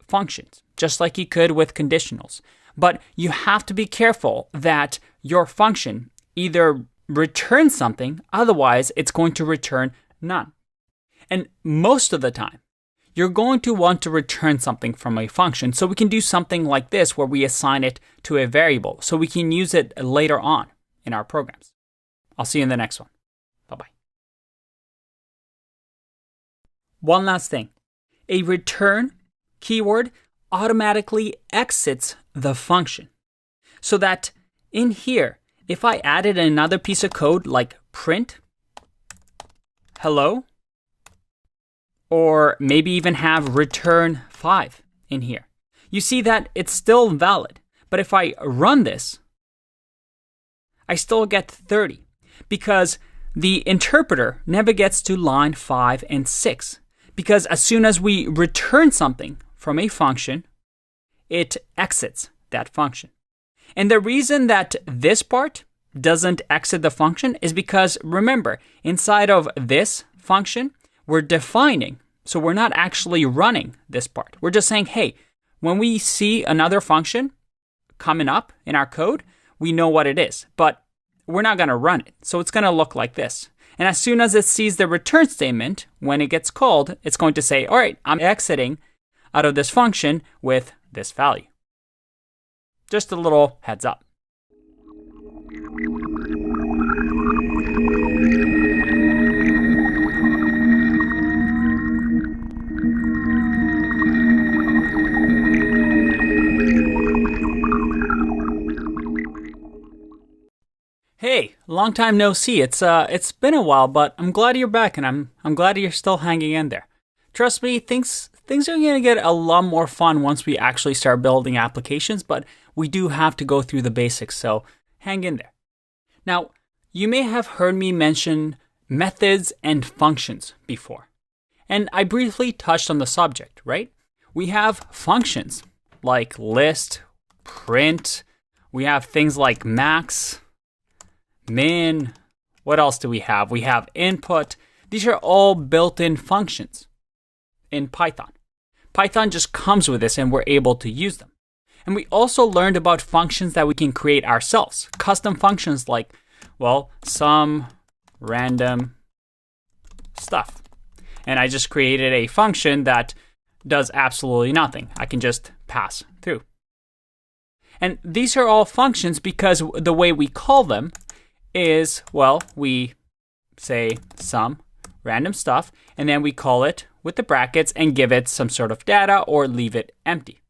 functions, just like you could with conditionals. But you have to be careful that your function either returns something, otherwise it's going to return none. And most of the time, you're going to want to return something from a function. So we can do something like this where we assign it to a variable so we can use it later on in our programs. I'll see you in the next one. Bye-bye. One last thing. A return keyword automatically exits the function. So that in here, if I added another piece of code like print hello, or maybe even have return 5 in here, you see that it's still valid. But if I run this, I still get 30 because the interpreter never gets to line 5 and 6. Because as soon as we return something from a function, it exits that function. And the reason that this part doesn't exit the function is because, remember, inside of this function, we're defining. So we're not actually running this part. We're just saying, hey, when we see another function coming up in our code, we know what it is, but we're not going to run it. So it's going to look like this. And as soon as it sees the return statement, when it gets called, it's going to say, all right, I'm exiting out of this function with this value. Just a little heads up. Hey, long time no see. It's been a while, but I'm glad you're back, and I'm glad you're still hanging in there. Trust me, things are gonna get a lot more fun once we actually start building applications, but we do have to go through the basics, so hang in there. Now, you may have heard me mention methods and functions before, and I briefly touched on the subject, right? We have functions like list, print. We have things like max, min. What else do we have? We have input. These are all built-in functions in Python. Python just comes with this and we're able to use them. And we also learned about functions that we can create ourselves. Custom functions like, well, some random stuff. And I just created a function that does absolutely nothing. I can just pass through. And these are all functions because the way we call them is, well, we say some random stuff, and then we call it with the brackets and give it some sort of data or leave it empty.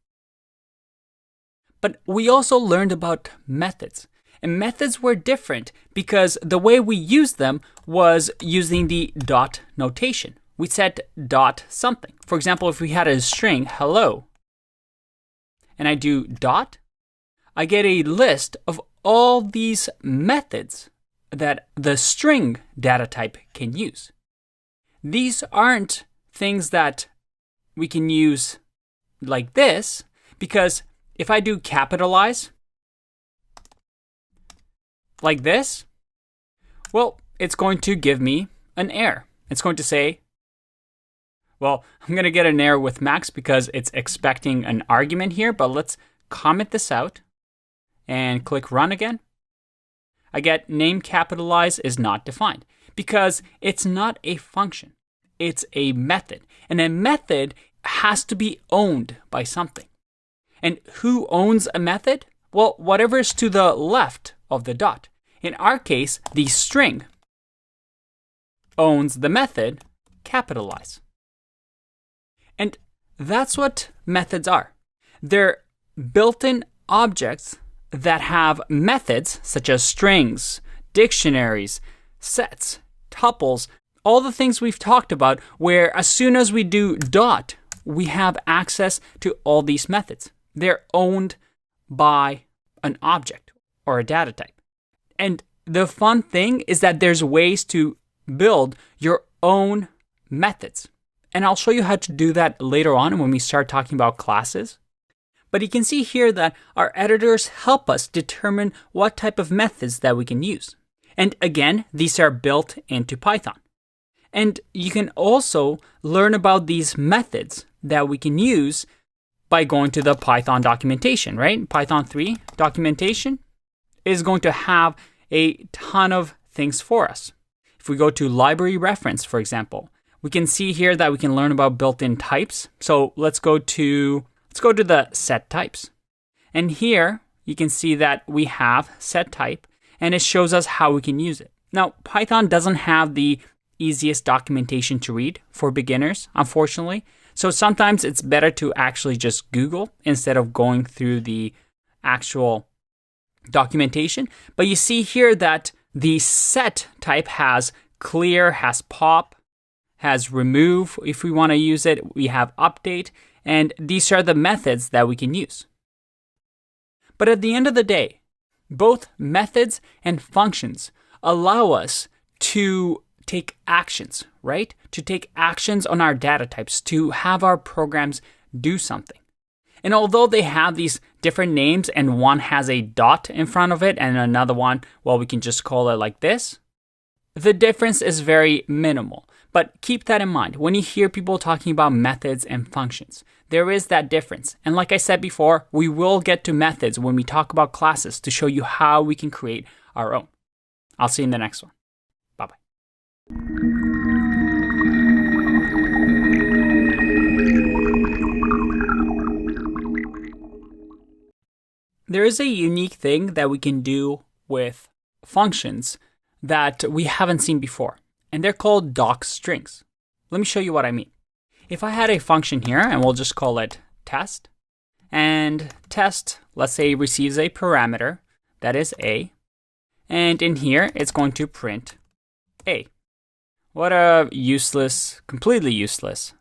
But we also learned about methods. And methods were different because the way we used them was using the dot notation. We said dot something. For example, if we had a string hello, and I do dot, I get a list of all these methods that the string data type can use. These aren't things that we can use like this, because if I do capitalize like this, well, it's going to give me an error. It's going to say, well, I'm going to get an error with max because it's expecting an argument here, but let's comment this out and click run again. I get name capitalize is not defined because it's not a function. It's a method. And a method has to be owned by something. And who owns a method? Well, whatever is to the left of the dot. In our case, the string owns the method capitalize. And that's what methods are. They're built-in objects that have methods such as strings, dictionaries, sets, tuples, all the things we've talked about, where as soon as we do dot, we have access to all these methods. They're owned by an object or a data type. And the fun thing is that there's ways to build your own methods. And I'll show you how to do that later on when we start talking about classes. But you can see here that our editors help us determine what type of methods that we can use. And again, these are built into Python. And you can also learn about these methods that we can use by going to the Python documentation, right? Python 3 documentation is going to have a ton of things for us. If we go to library reference, for example, we can see here that we can learn about built-in types. So let's go to the set types. And here you can see that we have set type, and it shows us how we can use it. Now, Python doesn't have the easiest documentation to read for beginners, unfortunately. So sometimes it's better to actually just Google instead of going through the actual documentation. But you see here that the set type has clear, has pop, has remove if we want to use it. We have update, and these are the methods that we can use. But at the end of the day, both methods and functions allow us to take actions, right? To take actions on our data types, to have our programs do something. And although they have these different names and one has a dot in front of it and another one, well, we can just call it like this, the difference is very minimal. But keep that in mind when you hear people talking about methods and functions. There is that difference. And like I said before, we will get to methods when we talk about classes to show you how we can create our own. I'll see you in the next one. Bye-bye. There is a unique thing that we can do with functions that we haven't seen before, and they're called Docstrings. Let me show you what I mean. If I had a function here, and we'll just call it test, and test, let's say, receives a parameter that is a, and in here, it's going to print a. What a useless, completely useless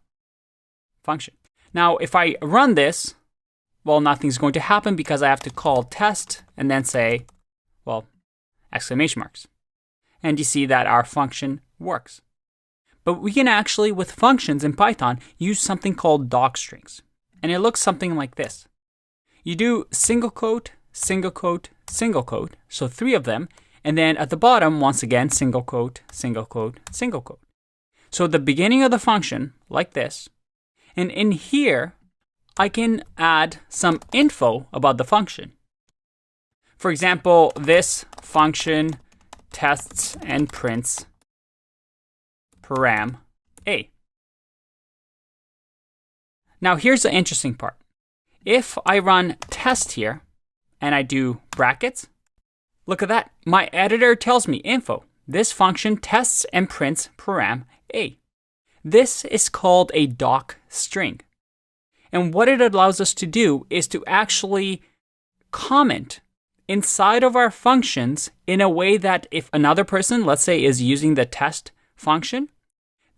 function. Now, if I run this, well, nothing's going to happen because I have to call test and then say, well, exclamation marks. And you see that our function works. But we can actually, with functions in Python, use something called docstrings. And it looks something like this. You do single quote, single quote, single quote, so 3 of them, and then at the bottom, once again, single quote, single quote, single quote. So at the beginning of the function, like this, and in here, I can add some info about the function. For example, this function tests and prints param a. Now here's the interesting part. If I run test here and I do brackets, look at that. My editor tells me info. This function tests and prints param a. This is called a docstring. And what it allows us to do is to actually comment inside of our functions in a way that if another person, let's say, is using the test function,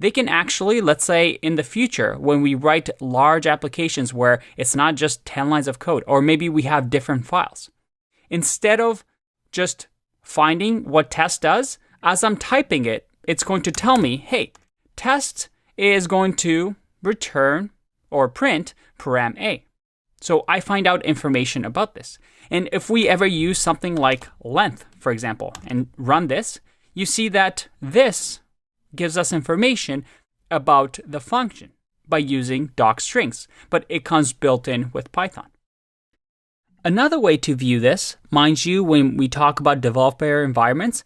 they can actually, let's say in the future, when we write large applications where it's not just 10 lines of code, or maybe we have different files, instead of just finding what test does, as I'm typing it, it's going to tell me, hey, test is going to return or print param a. So I find out information about this. And if we ever use something like length, for example, and run this, you see that this gives us information about the function by using docstrings, but it comes built in with Python. Another way to view this, mind you, when we talk about developer environments,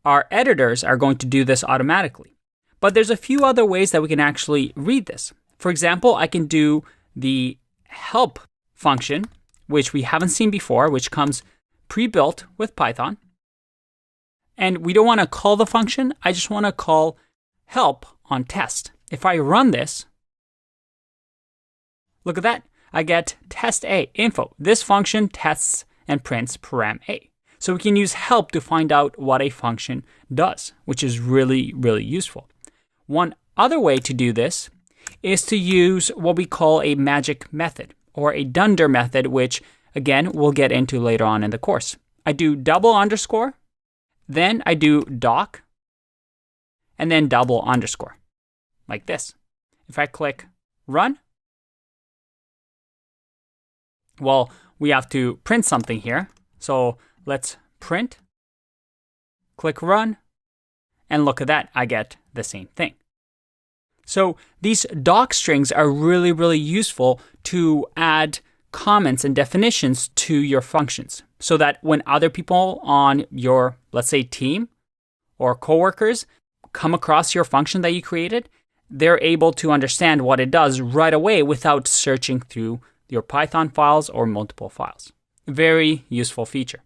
our editors are going to do this automatically. But there's a few other ways that we can actually read this. For example, I can do the help function, which we haven't seen before, which comes pre-built with Python. And we don't want to call the function. I just want to call help on test. If I run this, look at that. I get test a info. This function tests and prints param a. So we can use help to find out what a function does, which is really, really useful. One other way to do this is to use what we call a magic method or a Dunder method, which again, we'll get into later on in the course. I do double underscore, then I do doc, and then double underscore, like this. If I click run, well, we have to print something here. So let's print, click run, and look at that, I get the same thing. So these docstrings are really, really useful to add comments and definitions to your functions so that when other people on your, let's say, team or coworkers come across your function that you created, they're able to understand what it does right away without searching through your Python files or multiple files. Very useful feature.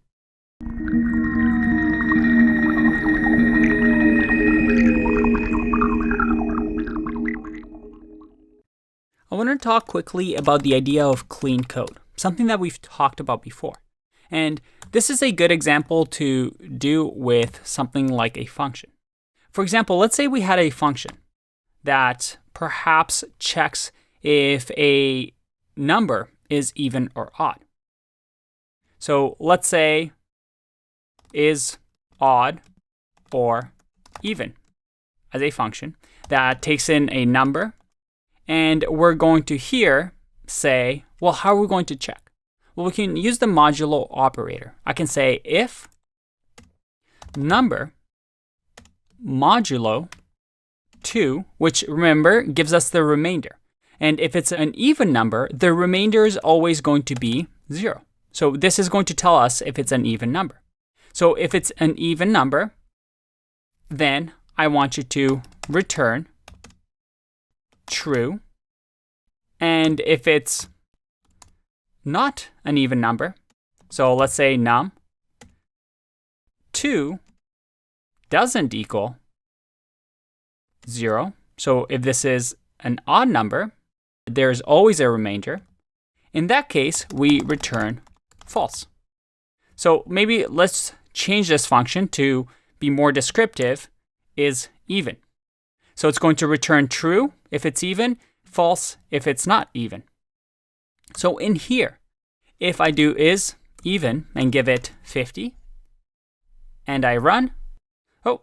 I want to talk quickly about the idea of clean code, something that we've talked about before. And this is a good example to do with something like a function. For example, let's say we had a function that perhaps checks if a number is even or odd. So let's say is odd or even as a function that takes in a number. And we're going to here say, well, how are we going to check? Well, we can use the modulo operator. I can say if number modulo 2, which remember gives us the remainder. And if it's an even number, the remainder is always going to be 0. So this is going to tell us if it's an even number. So if it's an even number, then I want you to return true. And if it's not an even number, so let's say num 2 doesn't equal 0. So if this is an odd number, there's always a remainder. In that case, we return false. So maybe let's change this function to be more descriptive, is even. So it's going to return true if it's even, false if it's not even. So in here, if I do is even and give it 50, and I run,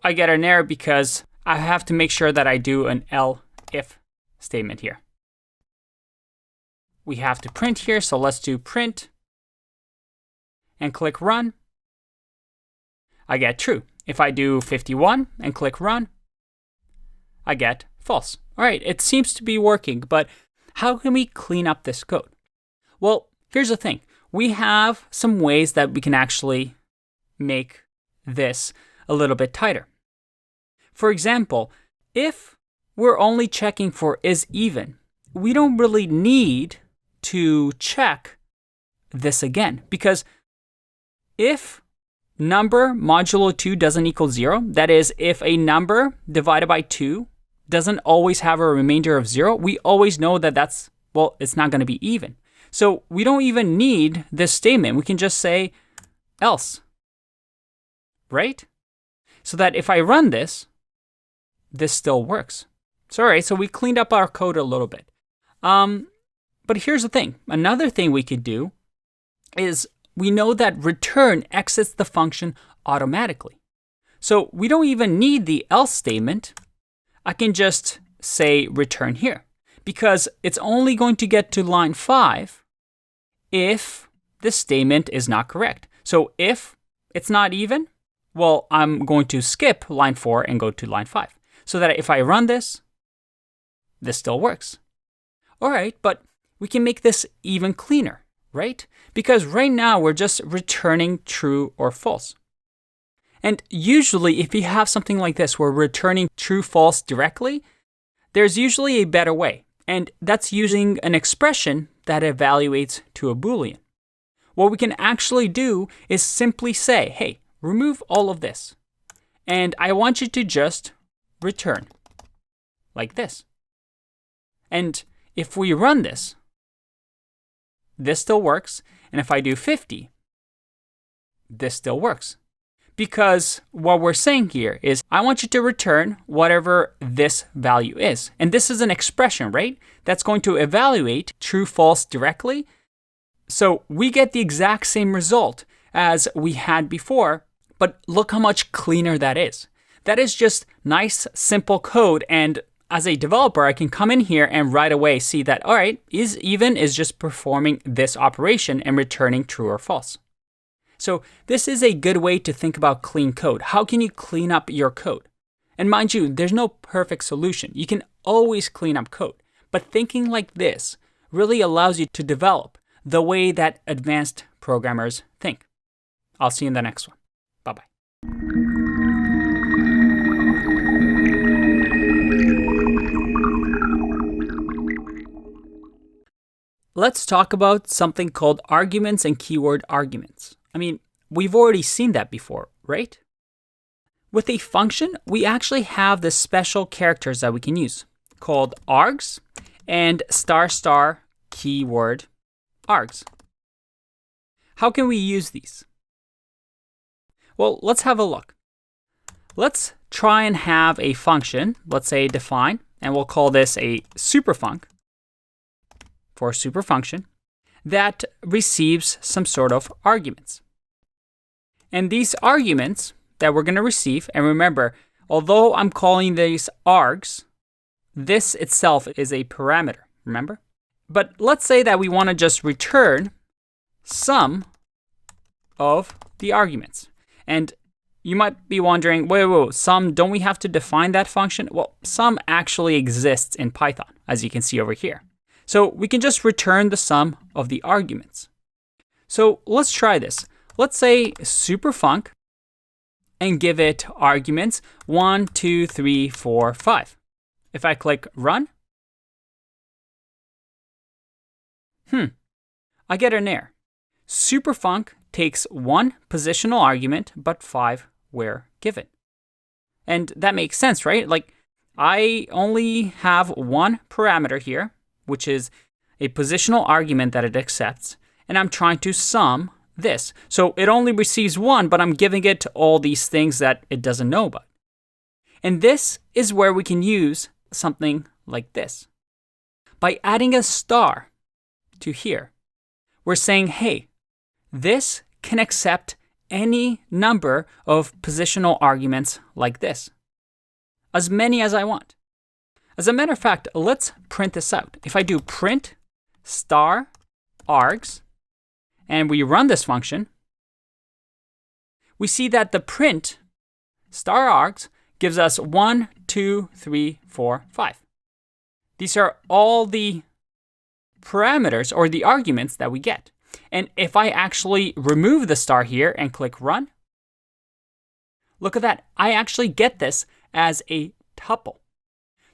I get an error because I have to make sure that I do an if statement here. We have to print here, so let's do print and click run. I get true. If I do 51 and click run, I get false. All right, it seems to be working, but how can we clean up this code? Well, here's the thing. We have some ways that we can actually make this a little bit tighter. For example, if we're only checking for is even, we don't really need to check this again, because if number modulo 2 doesn't equal 0, that is, if a number divided by 2 doesn't always have a remainder of 0, we always know that it's not going to be even. So we don't even need this statement. We can just say else, right? So that if I run this, this still works. So all right, so we cleaned up our code a little bit. But here's the thing. Another thing we could do is we know that return exits the function automatically. So we don't even need the else statement. I can just say return here, because it's only going to get to line 5 if this statement is not correct. So if it's not even, well, I'm going to skip line 4 and go to line 5. So that if I run this, this still works. All right, but we can make this even cleaner, right? Because right now we're just returning true or false. And usually if you have something like this, where we're returning true, false directly, there's usually a better way. And that's using an expression that evaluates to a Boolean. What we can actually do is simply say, hey, remove all of this. And I want you to just return like this. And if we run this, this still works. And if I do 50, this still works. Because what we're saying here is, I want you to return whatever this value is. And this is an expression, right? That's going to evaluate true, false directly. So we get the exact same result as we had before, but look how much cleaner that is. That is just nice, simple code. And as a developer, I can come in here and right away see that, all right, is even is just performing this operation and returning true or false. So this is a good way to think about clean code. How can you clean up your code? And mind you, there's no perfect solution. You can always clean up code. But thinking like this really allows you to develop the way that advanced programmers think. I'll see you in the next one. Bye-bye. Let's talk about something called arguments and keyword arguments. I mean, we've already seen that before, right? With a function, we actually have the special characters that we can use called args and ** keyword args. How can we use these? Well, let's have a look. Let's try and have a function, let's say define, and we'll call this a superfunc for superfunction that receives some sort of arguments. And these arguments that we're going to receive, and remember, although I'm calling these args, this itself is a parameter, remember? But let's say that we want to just return some of the arguments. And you might be wondering, wait, sum, don't we have to define that function? Well, sum actually exists in Python, as you can see over here. So we can just return the sum of the arguments. So let's try this. Let's say superfunc and give it arguments 1, 2, 3, 4, 5. If I click run, I get an error. Superfunc takes 1 positional argument, but 5 were given. And that makes sense, right? Like, I only have 1 parameter here, which is a positional argument that it accepts, and I'm trying to sum this. So it only receives 1, but I'm giving it all these things that it doesn't know about. And this is where we can use something like this. By adding a star to here, we're saying, hey, this can accept any number of positional arguments like this, as many as I want. As a matter of fact, let's print this out. If I do print *args, and we run this function, we see that the print *args gives us 1, 2, 3, 4, 5. These are all the parameters or the arguments that we get. And if I actually remove the star here and click run, look at that. I actually get this as a tuple.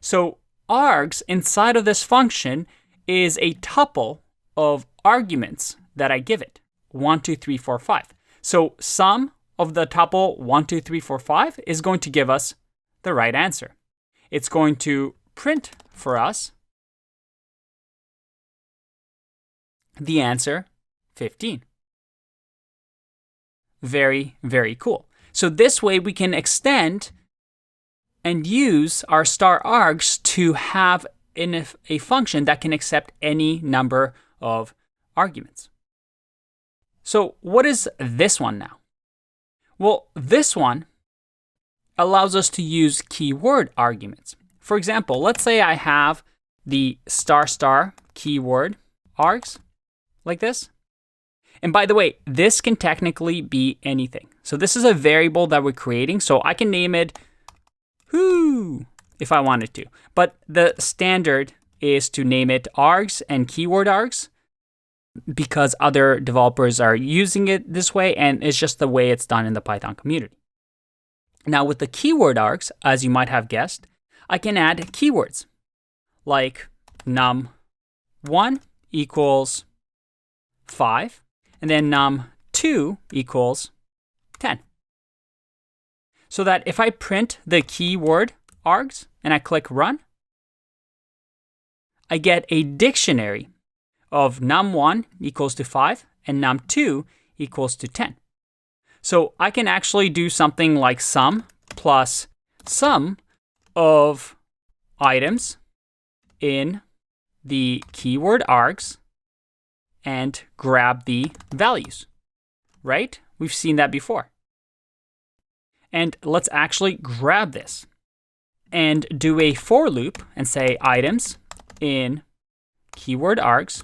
So args inside of this function is a tuple of arguments that I give it, 1, 2, 3, 4, 5. So sum of the tuple 1, 2, 3, 4, 5 is going to give us the right answer. It's going to print for us the answer 15. Very, very cool. So this way we can extend and use our *args to have a function that can accept any number of arguments. So what is this one now? Well, this one allows us to use keyword arguments. For example, let's say I have the ** keyword args like this. And by the way, this can technically be anything. So this is a variable that we're creating. So I can name it whoo if I wanted to. But the standard is to name it args and keyword args because other developers are using it this way, and it's just the way it's done in the Python community. Now with the keyword args, as you might have guessed, I can add keywords like num1 equals 5, and then num2 equals 10. So that if I print the keyword args and I click run, I get a dictionary of num1 equals to 5 and num2 equals to 10. So I can actually do something like sum plus sum of items in the keyword args and grab the values, right? We've seen that before. And let's actually grab this and do a for loop and say items in keyword args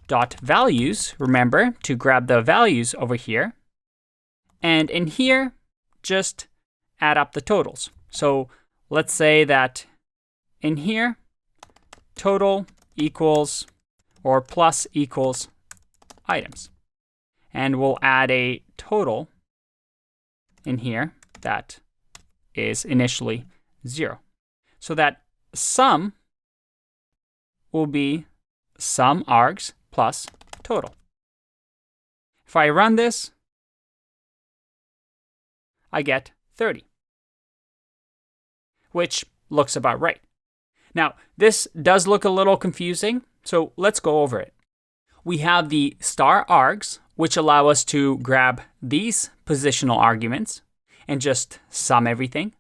dot values. Remember to grab the values over here. And in here, just add up the totals. So let's say that in here, total equals or plus equals items. And we'll add a total in here that is initially 0. So that sum will be sum args plus total. If I run this, I get 30, which looks about right. Now, this does look a little confusing, so let's go over it. We have the star args, which allow us to grab these positional arguments and just sum everything.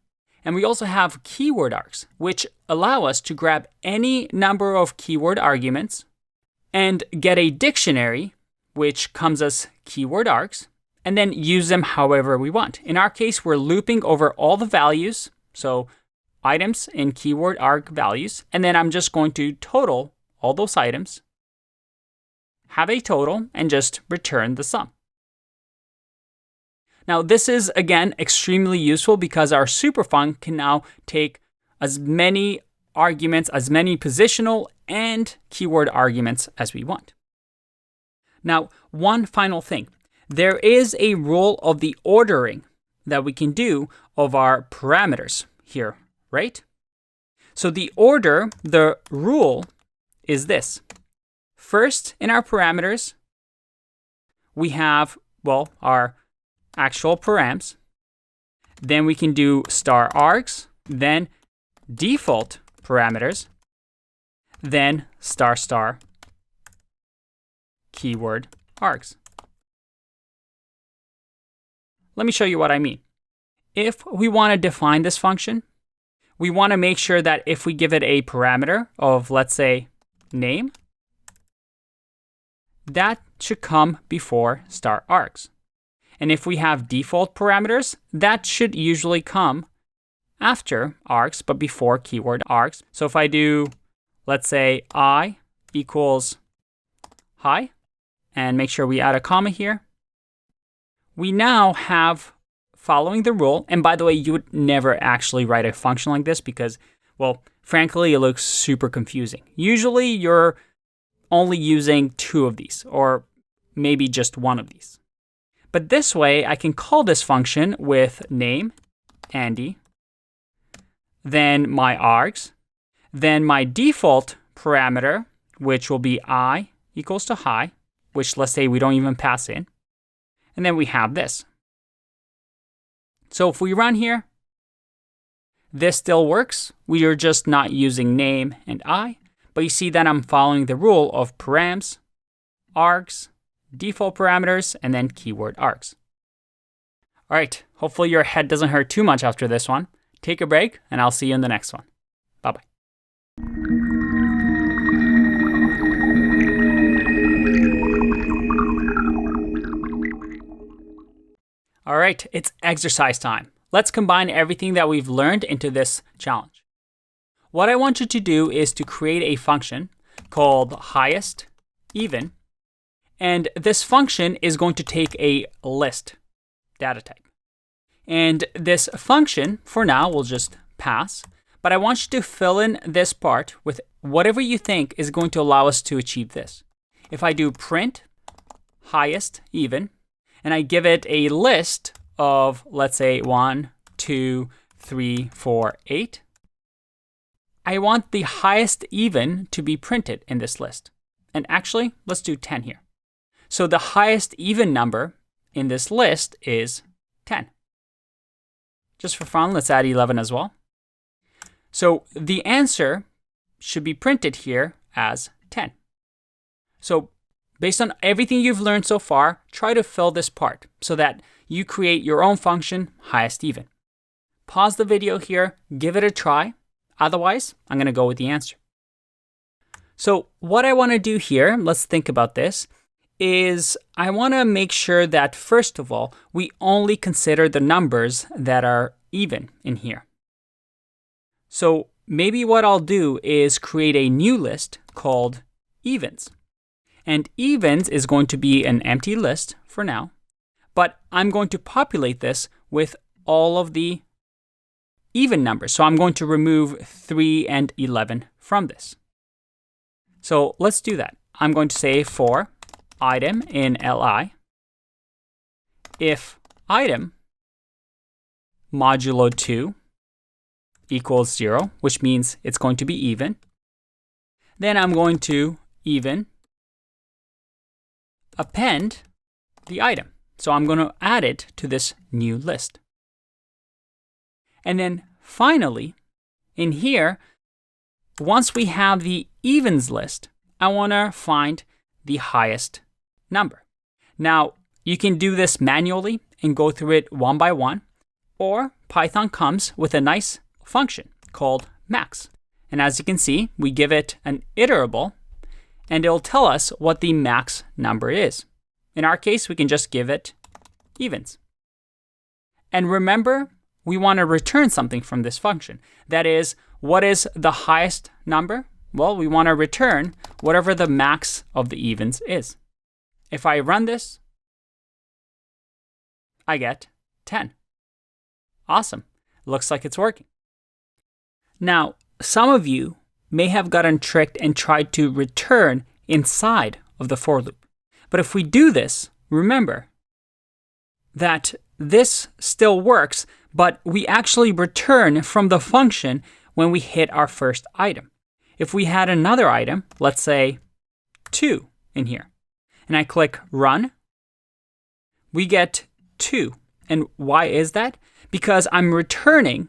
And we also have keyword args, which allow us to grab any number of keyword arguments and get a dictionary, which comes as keyword args, and then use them however we want. In our case, we're looping over all the values, so items in keyword arg values, and then I'm just going to total all those items, have a total, and just return the sum. Now, this is, again, extremely useful because our superfunc can now take as many arguments, as many positional and keyword arguments as we want. Now, one final thing. There is a rule of the ordering that we can do of our parameters here, right? So the order, the rule is this. First, in our parameters, we have, well, our actual params. Then we can do star args, then default parameters, then star star keyword args. Let me show you what I mean. If we want to define this function, we want to make sure that if we give it a parameter of, let's say, name, that should come before star args. And if we have default parameters, that should usually come after args, but before keyword args. So if I do, let's say, I equals hi, and make sure we add a comma here, we now have, following the rule, and by the way, you would never actually write a function like this because, well, frankly, it looks super confusing. Usually you're only using 2 of these, or maybe just 1 of these. But this way, I can call this function with name, Andy, then my args, then my default parameter, which will be I equals to hi, which let's say we don't even pass in. And then we have this. So if we run here, this still works. We are just not using name and I, but you see that I'm following the rule of params, args, default parameters, and then keyword args. All right, hopefully your head doesn't hurt too much after this one. Take a break, and I'll see you in the next one. Bye-bye. All right, it's exercise time. Let's combine everything that we've learned into this challenge. What I want you to do is to create a function called highest even. And this function is going to take a list data type. And this function, for now, will just pass. But I want you to fill in this part with whatever you think is going to allow us to achieve this. If I do print highest even, and I give it a list of, let's say, 1, 2, 3, 4, 8, I want the highest even to be printed in this list. And actually, let's do 10 here. So the highest even number in this list is 10. Just for fun, let's add 11 as well. So the answer should be printed here as 10. So based on everything you've learned so far, try to fill this part so that you create your own function, highest even. Pause the video here, give it a try. Otherwise, I'm going to go with the answer. So what I want to do here, let's think about this, is I want to make sure that, first of all, we only consider the numbers that are even in here. So maybe what I'll do is create a new list called evens. And evens is going to be an empty list for now, but I'm going to populate this with all of the even numbers. So I'm going to remove 3 and 11 from this. So let's do that. I'm going to say for item in li, if item modulo 2 equals 0, which means it's going to be even, then I'm going to even append the item. So I'm going to add it to this new list. And then finally, in here, once we have the evens list, I want to find the highest number. Now, you can do this manually and go through it one by one, or Python comes with a nice function called max. And as you can see, we give it an iterable, and it'll tell us what the max number is. In our case, we can just give it evens. And remember, we want to return something from this function. That is, what is the highest number? Well, we want to return whatever the max of the evens is. If I run this, I get 10. Awesome. Looks like it's working. Now, some of you may have gotten tricked and tried to return inside of the for loop. But if we do this, remember that this still works, but we actually return from the function when we hit our first item. If we had another item, let's say 2 in here, and I click run, we get 2. And why is that? Because I'm returning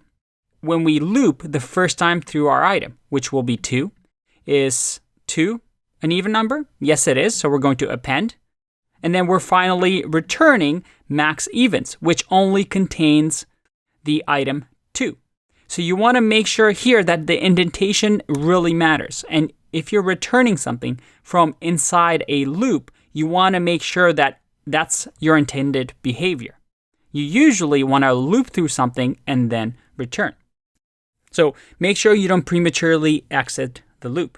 when we loop the first time through our item, which will be 2. Is 2 an even number? Yes, it is. So we're going to append. And then we're finally returning max evens, which only contains the item 2. So you want to make sure here that the indentation really matters. And if you're returning something from inside a loop, you want to make sure that that's your intended behavior. You usually want to loop through something and then return. So make sure you don't prematurely exit the loop.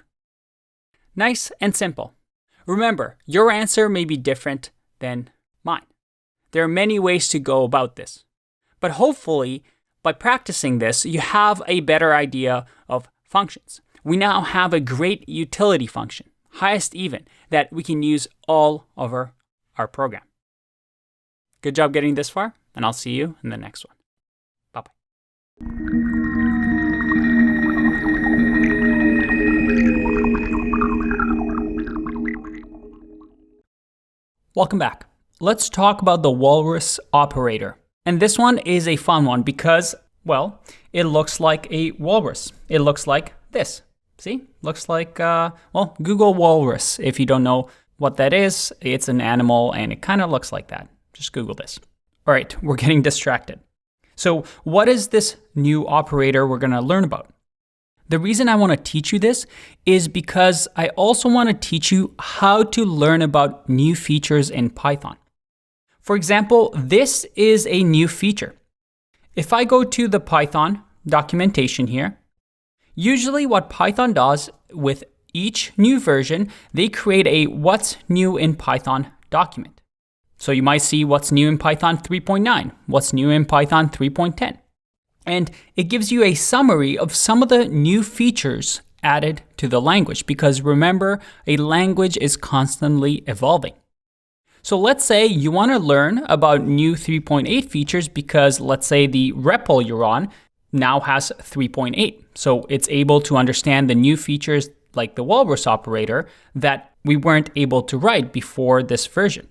Nice and simple. Remember, your answer may be different than mine. There are many ways to go about this. But hopefully, by practicing this, you have a better idea of functions. We now have a great utility function, highest even, that we can use all over our program. Good job getting this far, and I'll see you in the next one. Bye-bye. Welcome back. Let's talk about the walrus operator. And this one is a fun one because, well, it looks like a walrus. It looks like this. See? Looks like, Google walrus. If you don't know what that is, it's an animal and it kind of looks like that. Just Google this. All right, we're getting distracted. So what is this new operator we're going to learn about? The reason I want to teach you this is because I also want to teach you how to learn about new features in Python. For example, this is a new feature. If I go to the Python documentation here, usually what Python does with each new version, they create a what's new in Python document. So you might see what's new in Python 3.9, what's new in Python 3.10. And it gives you a summary of some of the new features added to the language, because remember, a language is constantly evolving. So let's say you want to learn about new 3.8 features because let's say the REPL you're on now has 3.8. So it's able to understand the new features like the walrus operator that we weren't able to write before this version.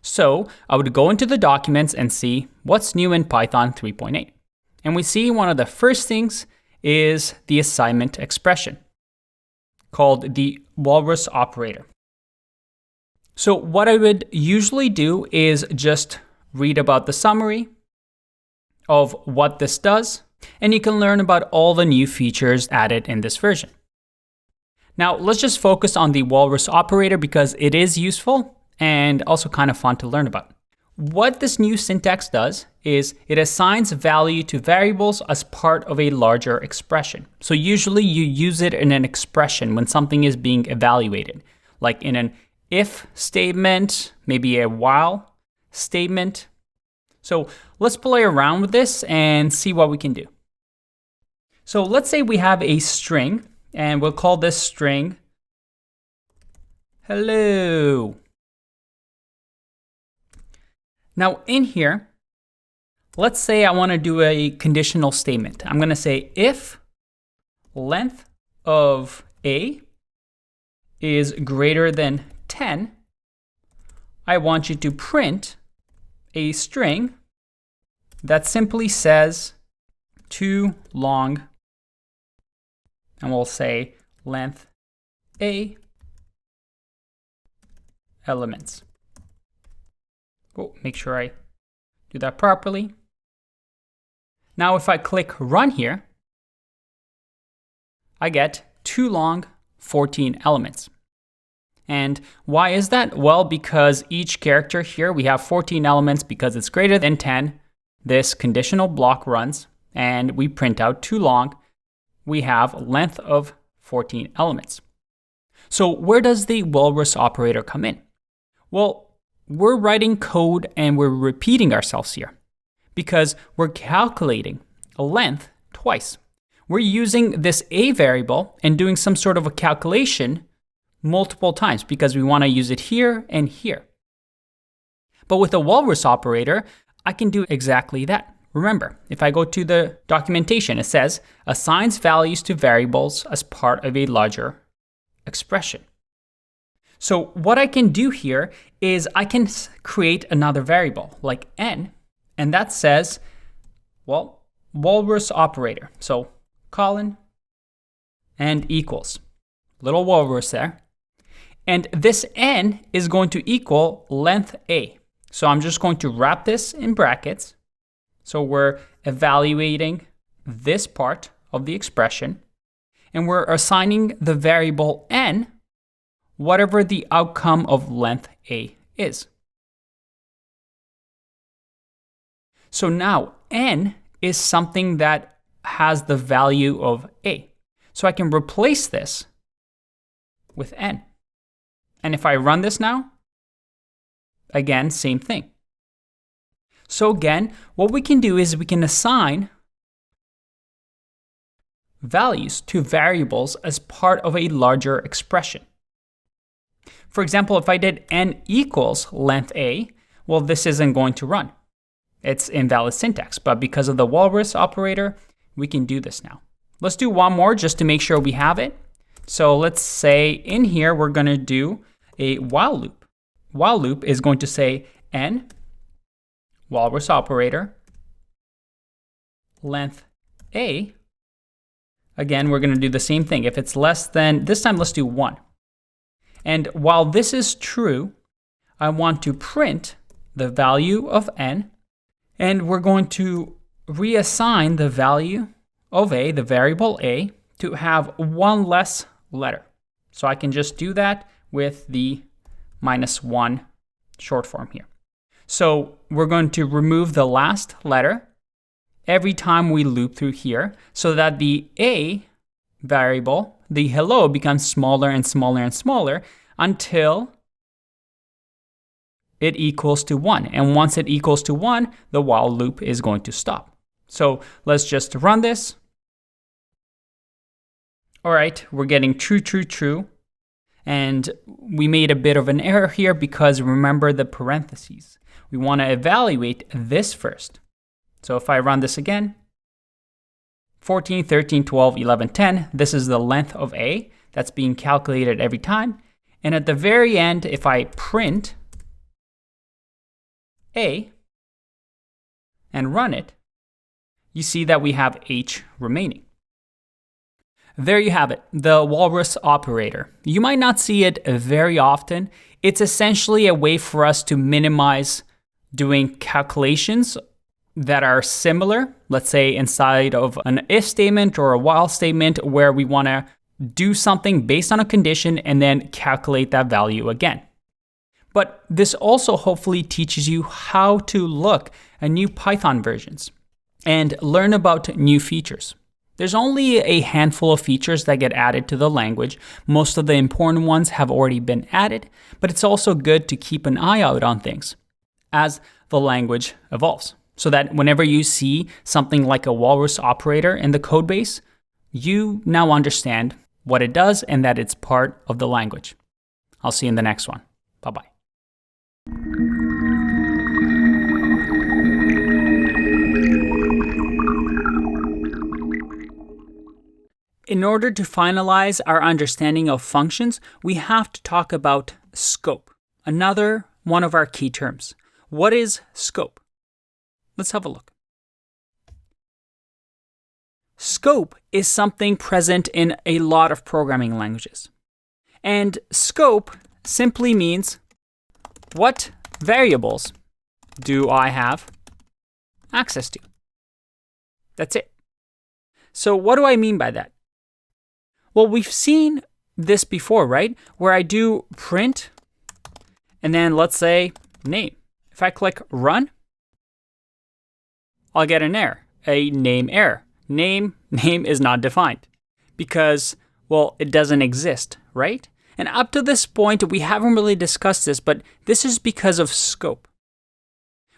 So I would go into the documents and see what's new in Python 3.8. And we see one of the first things is the assignment expression called the walrus operator. So what I would usually do is just read about the summary of what this does, and you can learn about all the new features added in this version. Now let's just focus on the walrus operator because it is useful and also kind of fun to learn about. What this new syntax does is it assigns value to variables as part of a larger expression. So usually you use it in an expression when something is being evaluated, like in an if statement, maybe a while statement. So let's play around with this and see what we can do. So let's say we have a string, and we'll call this string hello. Now in here, let's say I want to do a conditional statement. I'm going to say if length of A is greater than 10, I want you to print a string that simply says too long, and we'll say length A elements. Oh, make sure I do that properly. Now if I click run here, I get too long 14 elements. And why is that? Well, because each character here, we have 14 elements. Because it's greater than 10, this conditional block runs and we print out too long. We have length of 14 elements. So where does the walrus operator come in? Well, we're writing code and we're repeating ourselves here because we're calculating a length twice. We're using this A variable and doing some sort of a calculation multiple times because we want to use it here and here. But with a walrus operator, I can do exactly that. Remember, if I go to the documentation, it says assigns values to variables as part of a larger expression. So what I can do here is I can create another variable like n, and that says, well, walrus operator. So colon and equals, little walrus there. And this n is going to equal length A. So I'm just going to wrap this in brackets. So we're evaluating this part of the expression, and we're assigning the variable n whatever the outcome of length A is. So now n is something that has the value of A. So I can replace this with n. And if I run this now, again, same thing. So again, what we can do is we can assign values to variables as part of a larger expression. For example, if I did n equals length A, well, this isn't going to run. It's invalid syntax, but because of the walrus operator, we can do this now. Let's do one more just to make sure we have it. So let's say in here, we're going to do a while loop. While loop is going to say n, walrus operator, length A. Again, we're going to do the same thing. If it's less than, this time let's do 1. And while this is true, I want to print the value of n, and we're going to reassign the value of A, the variable A, to have one less letter. So I can just do that with the -1 short form here. So we're going to remove the last letter every time we loop through here so that the A variable, the hello, becomes smaller and smaller and smaller until it equals to 1. And once it equals to 1, the while loop is going to stop. So let's just run this. All right, we're getting true, true, true. And we made a bit of an error here because remember the parentheses. We want to evaluate this first. So if I run this again, 14, 13, 12, 11, 10, this is the length of A that's being calculated every time. And at the very end, if I print A and run it, you see that we have H remaining. There you have it, the walrus operator. You might not see it very often. It's essentially a way for us to minimize doing calculations that are similar, let's say inside of an if statement or a while statement where we want to do something based on a condition and then calculate that value again. But this also hopefully teaches you how to look at new Python versions and learn about new features. There's only a handful of features that get added to the language. Most of the important ones have already been added, but it's also good to keep an eye out on things as the language evolves, so that whenever you see something like a walrus operator in the code base, you now understand what it does and that it's part of the language. I'll see you in the next one. Bye-bye. In order to finalize our understanding of functions, we have to talk about scope, another one of our key terms. What is scope? Let's have a look. Scope is something present in a lot of programming languages. And scope simply means what variables do I have access to? That's it. So what do I mean by that? Well, we've seen this before, right? Where I do print and then let's say name. If I click run, I'll get an error, a name error. Name is not defined because, well, it doesn't exist, right? And up to this point, we haven't really discussed this, but this is because of scope.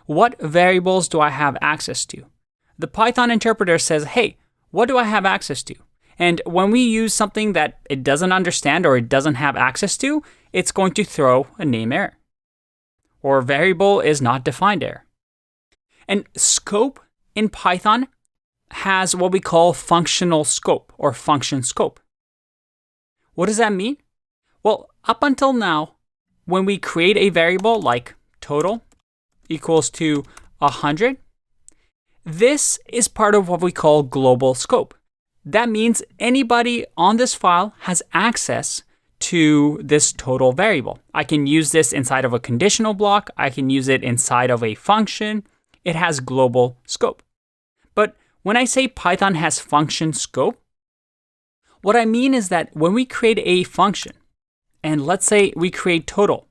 What variables do I have access to? The Python interpreter says, hey, what do I have access to? And when we use something that it doesn't understand or it doesn't have access to, it's going to throw a name error or variable is not defined error. And scope in Python has what we call functional scope or function scope. What does that mean? Well, up until now, when we create a variable like total equals to 100, this is part of what we call global scope. That means anybody on this file has access to this total variable. I can use this inside of a conditional block. I can use it inside of a function. It has global scope. But when I say Python has function scope, what I mean is that when we create a function, and let's say we create total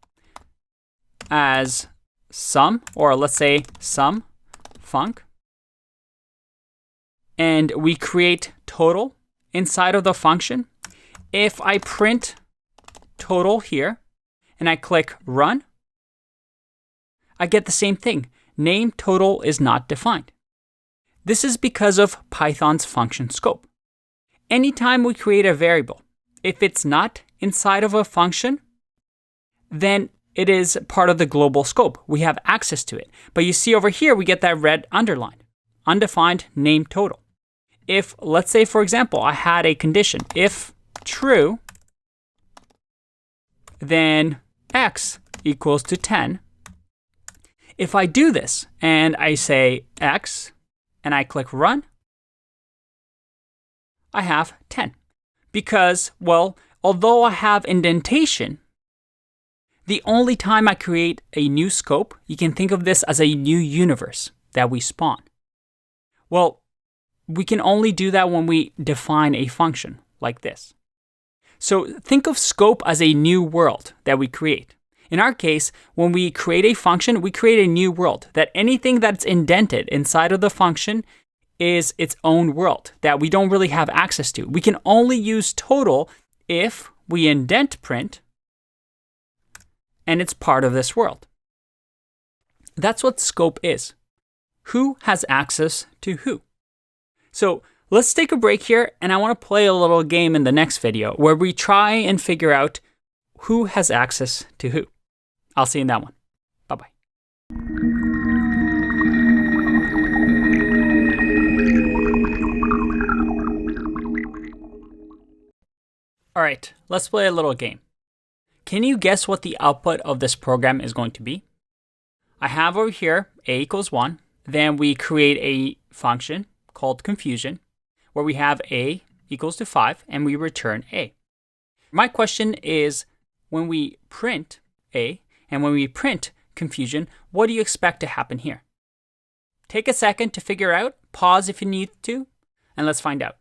as sum, or let's say sum func, and we create total inside of the function, if I print total here and I click run, I get the same thing. Name total is not defined. This is because of Python's function scope. Anytime we create a variable, if it's not inside of a function, then it is part of the global scope. We have access to it. But you see over here, we get that red underline, undefined name total. If, let's say, for example, I had a condition, if true, then x equals to 10. If I do this and I say x and I click run, I have 10. Because, well, although I have indentation, the only time I create a new scope, you can think of this as a new universe that we spawn. Well, we can only do that when we define a function like this. So think of scope as a new world that we create. In our case, when we create a function, we create a new world, that anything that's indented inside of the function is its own world that we don't really have access to. We can only use total if we indent print and it's part of this world. That's what scope is. Who has access to who? So let's take a break here, and I want to play a little game in the next video where we try and figure out who has access to who. I'll see you in that one. Bye-bye. All right, let's play a little game. Can you guess what the output of this program is going to be? I have over here a equals 1. Then we create a function called confusion, where we have a equals to 5, and we return a. My question is, when we print a, and when we print confusion, what do you expect to happen here? Take a second to figure out, pause if you need to, and let's find out.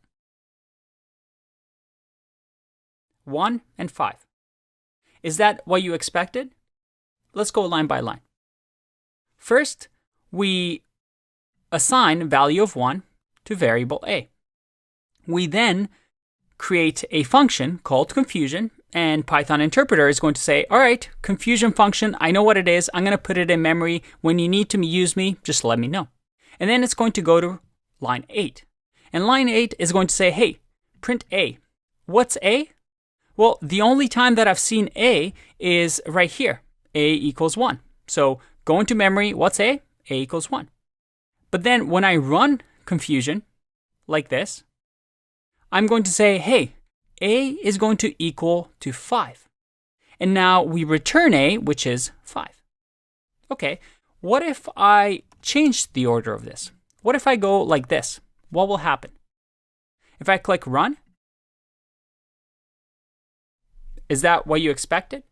1 and 5. Is that what you expected? Let's go line by line. First, we assign value of 1 to variable a. We then create a function called confusion, and Python interpreter is going to say, all right, confusion function, I know what it is. I'm going to put it in memory. When you need to use me, just let me know. And then it's going to go to line 8. And line 8 is going to say, hey, print A. What's A? Well, the only time that I've seen A is right here, A equals 1. So go into memory, what's A? A equals 1. But then when I run confusion, like this, I'm going to say, hey, A is going to equal to 5. And now we return A, which is 5. Okay, what if I change the order of this? What if I go like this? What will happen? If I click run, is that what you expected?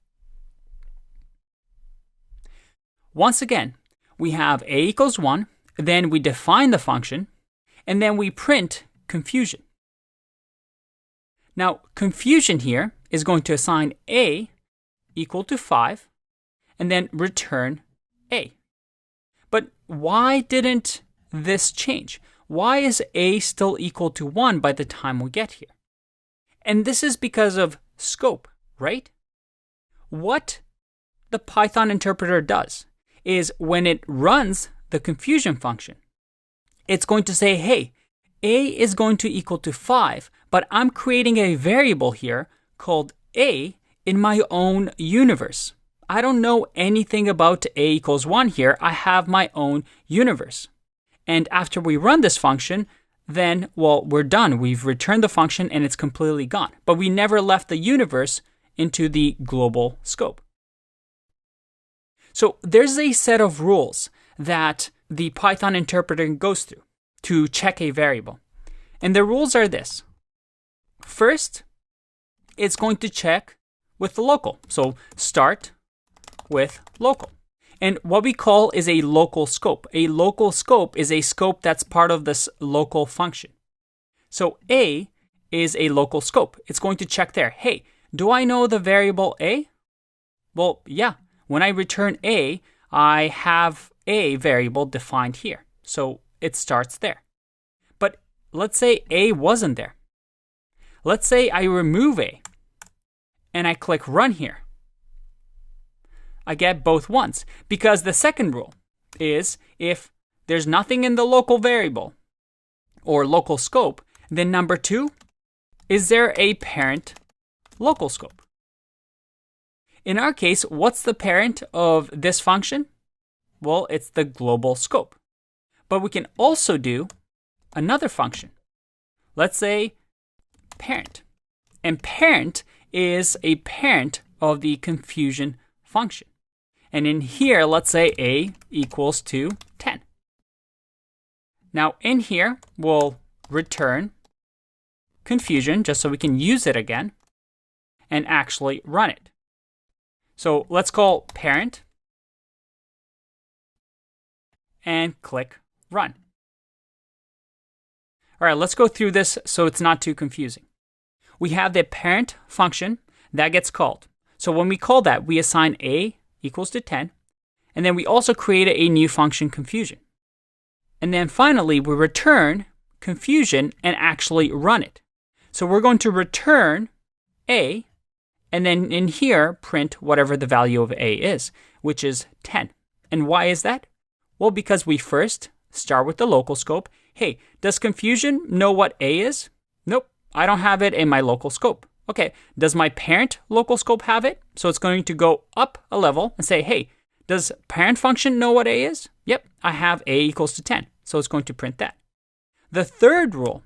Once again, we have A equals 1, then we define the function, and then we print confusion. Now, confusion here is going to assign A equal to 5, and then return A. But why didn't this change? Why is A still equal to 1 by the time we get here? And this is because of scope, right? What the Python interpreter does is when it runs the confusion function, it's going to say, hey, A is going to equal to 5, but I'm creating a variable here called A in my own universe. I don't know anything about A equals 1 here. I have my own universe. And after we run this function, then, well, we're done. We've returned the function and it's completely gone. But we never left the universe into the global scope. So there's a set of rules that the Python interpreter goes through to check a variable. And the rules are this. First, it's going to check with the local. So start with local. And what we call is a local scope. A local scope is a scope that's part of this local function. So A is a local scope. It's going to check there. Hey, do I know the variable A? Well, yeah. When I return A, I have a variable defined here. So it starts there. But let's say A wasn't there. Let's say I remove A and I click run here. I get both ones because the second rule is if there's nothing in the local variable or local scope, then number 2, is there a parent local scope? In our case, what's the parent of this function? Well, it's the global scope. But we can also do another function. Let's say parent. And parent is a parent of the confusion function. And in here, let's say A equals to 10. Now in here, we'll return confusion just so we can use it again and actually run it. So let's call parent and click run. All right, let's go through this so it's not too confusing. We have the parent function that gets called. So when we call that, we assign A equals to 10, and then we also create a new function confusion. And then finally, we return confusion and actually run it. So we're going to return A, and then in here, print whatever the value of A is, which is 10. And why is that? Well, because we first start with the local scope. Hey, does confusion know what A is? Nope, I don't have it in my local scope. Okay, does my parent local scope have it? So it's going to go up a level and say, hey, does parent function know what A is? Yep, I have A equals to 10. So it's going to print that. The third rule,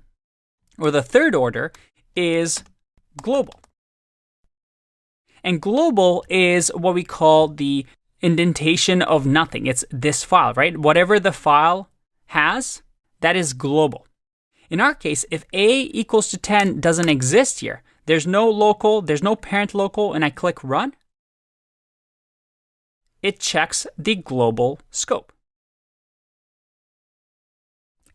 or the third order, is global. And global is what we call the indentation of nothing. It's this file, right? Whatever the file has, that is global. In our case, if A equals to 10 doesn't exist here, there's no local, there's no parent local, and I click run, it checks the global scope.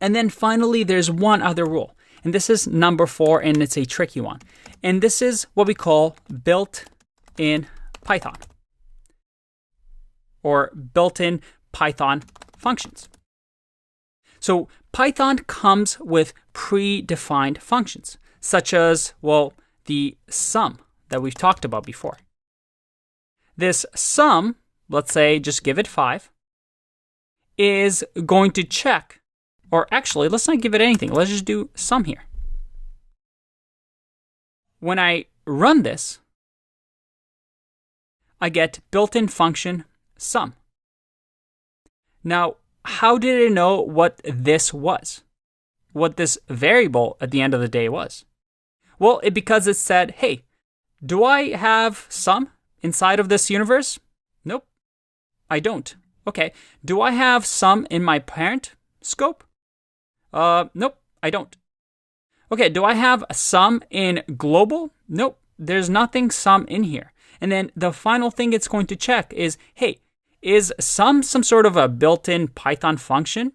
And then finally, there's one other rule. And this is number 4, and it's a tricky one. And this is what we call built-in Python, or built-in Python functions. So Python comes with predefined functions, such as, well, the sum that we've talked about before. This sum, let's say just give it 5, is going to check, or actually, let's not give it anything. Let's just do sum here. when I run this, I get built-in function sum. Now, how did it know what this was? What this variable at the end of the day was? Well, because it said, hey, do I have sum inside of this universe? Nope, I don't. Okay, do I have sum in my parent scope? Nope, I don't. Okay, do I have sum in global? Nope, there's nothing sum in here. And then the final thing it's going to check is, hey, is sum some sort of a built-in Python function?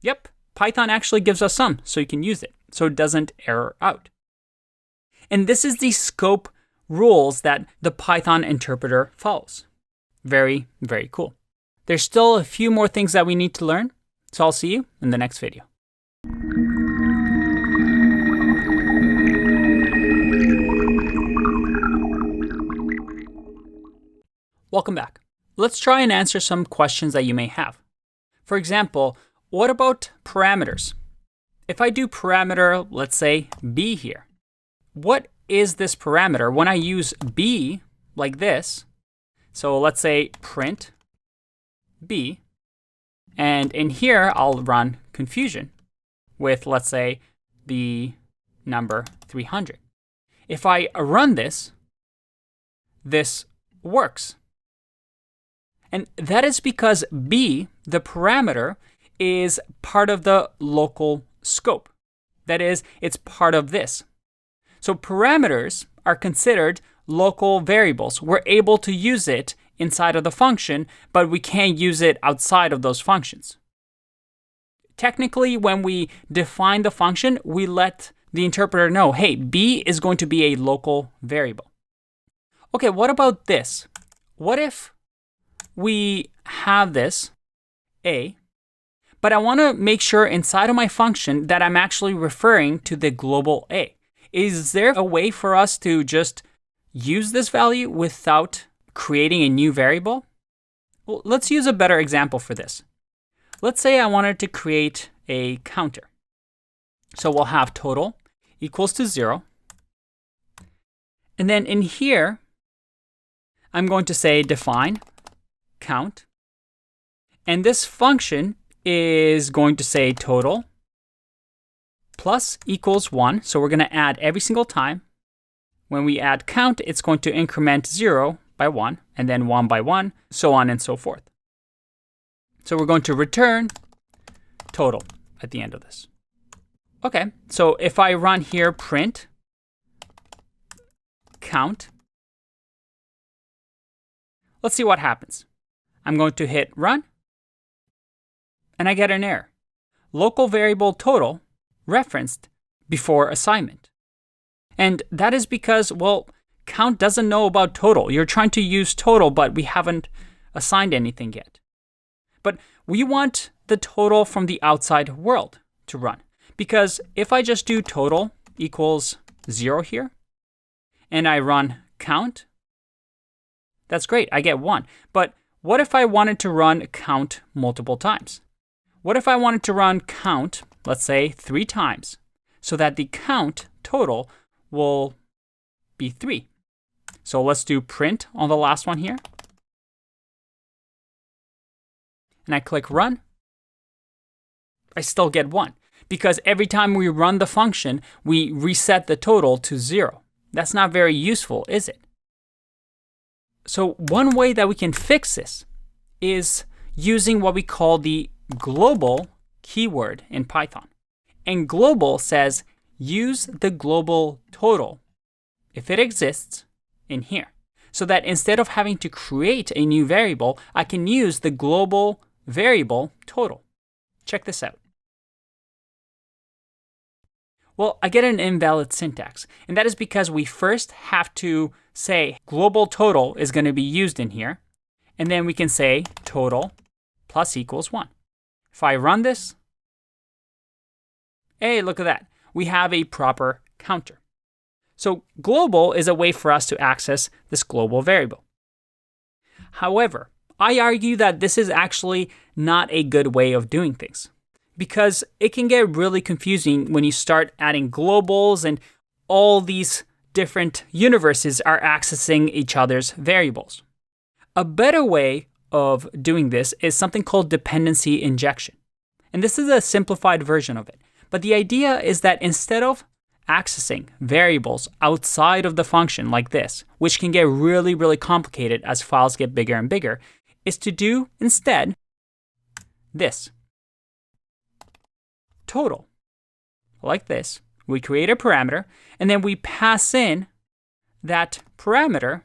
Yep, Python actually gives us sum, so you can use it, so it doesn't error out. And this is the scope rules that the Python interpreter follows. Very, very cool. There's still a few more things that we need to learn, so I'll see you in the next video. Welcome back. Let's try and answer some questions that you may have. For example, what about parameters? If I do parameter, let's say b here, what is this parameter when I use b like this? So let's say print b, and in here I'll run confusion with, let's say, the number 300. If I run this, this works. And that is because b, the parameter, is part of the local scope. That is, it's part of this. So parameters are considered local variables. We're able to use it inside of the function, but we can't use it outside of those functions. Technically, when we define the function, we let the interpreter know, hey, b is going to be a local variable. Okay, what about this? What if we have this a, but I want to make sure inside of my function that I'm actually referring to the global a. Is there a way for us to just use this value without creating a new variable? Well, let's use a better example for this. Let's say I wanted to create a counter. So we'll have total equals to 0. And then in here, I'm going to say define count. And this function is going to say total plus equals 1. So we're going to add every single time. When we add count, it's going to increment 0 by 1, and then 1 by 1, so on and so forth. So we're going to return total at the end of this. Okay, so if I run here print count, let's see what happens. I'm going to hit run, and I get an error. Local variable total referenced before assignment. And that is because, well, count doesn't know about total. You're trying to use total, but we haven't assigned anything yet. But we want the total from the outside world to run. Because if I just do total equals 0 here, and I run count, that's great, I get 1. But what if I wanted to run count multiple times? What if I wanted to run count, let's say 3 times, so that the count total will be 3? So let's do print on the last one here. And I click run. I still get 1. Because every time we run the function, we reset the total to 0. That's not very useful, is it? So one way that we can fix this is using what we call the global keyword in Python. And global says use the global total, if it exists, in here. So that instead of having to create a new variable, I can use the global variable total. Check this out. Well, I get an invalid syntax, and that is because we first have to say global total is going to be used in here, and then we can say total plus equals 1. If I run this, hey, look at that. We have a proper counter. So global is a way for us to access this global variable. However, I argue that this is actually not a good way of doing things, because it can get really confusing when you start adding globals and all these different universes are accessing each other's variables. A better way of doing this is something called dependency injection. And this is a simplified version of it. But the idea is that instead of accessing variables outside of the function like this, which can get really, really complicated as files get bigger and bigger, is to do instead this. Total. Like this. We create a parameter, and then we pass in that parameter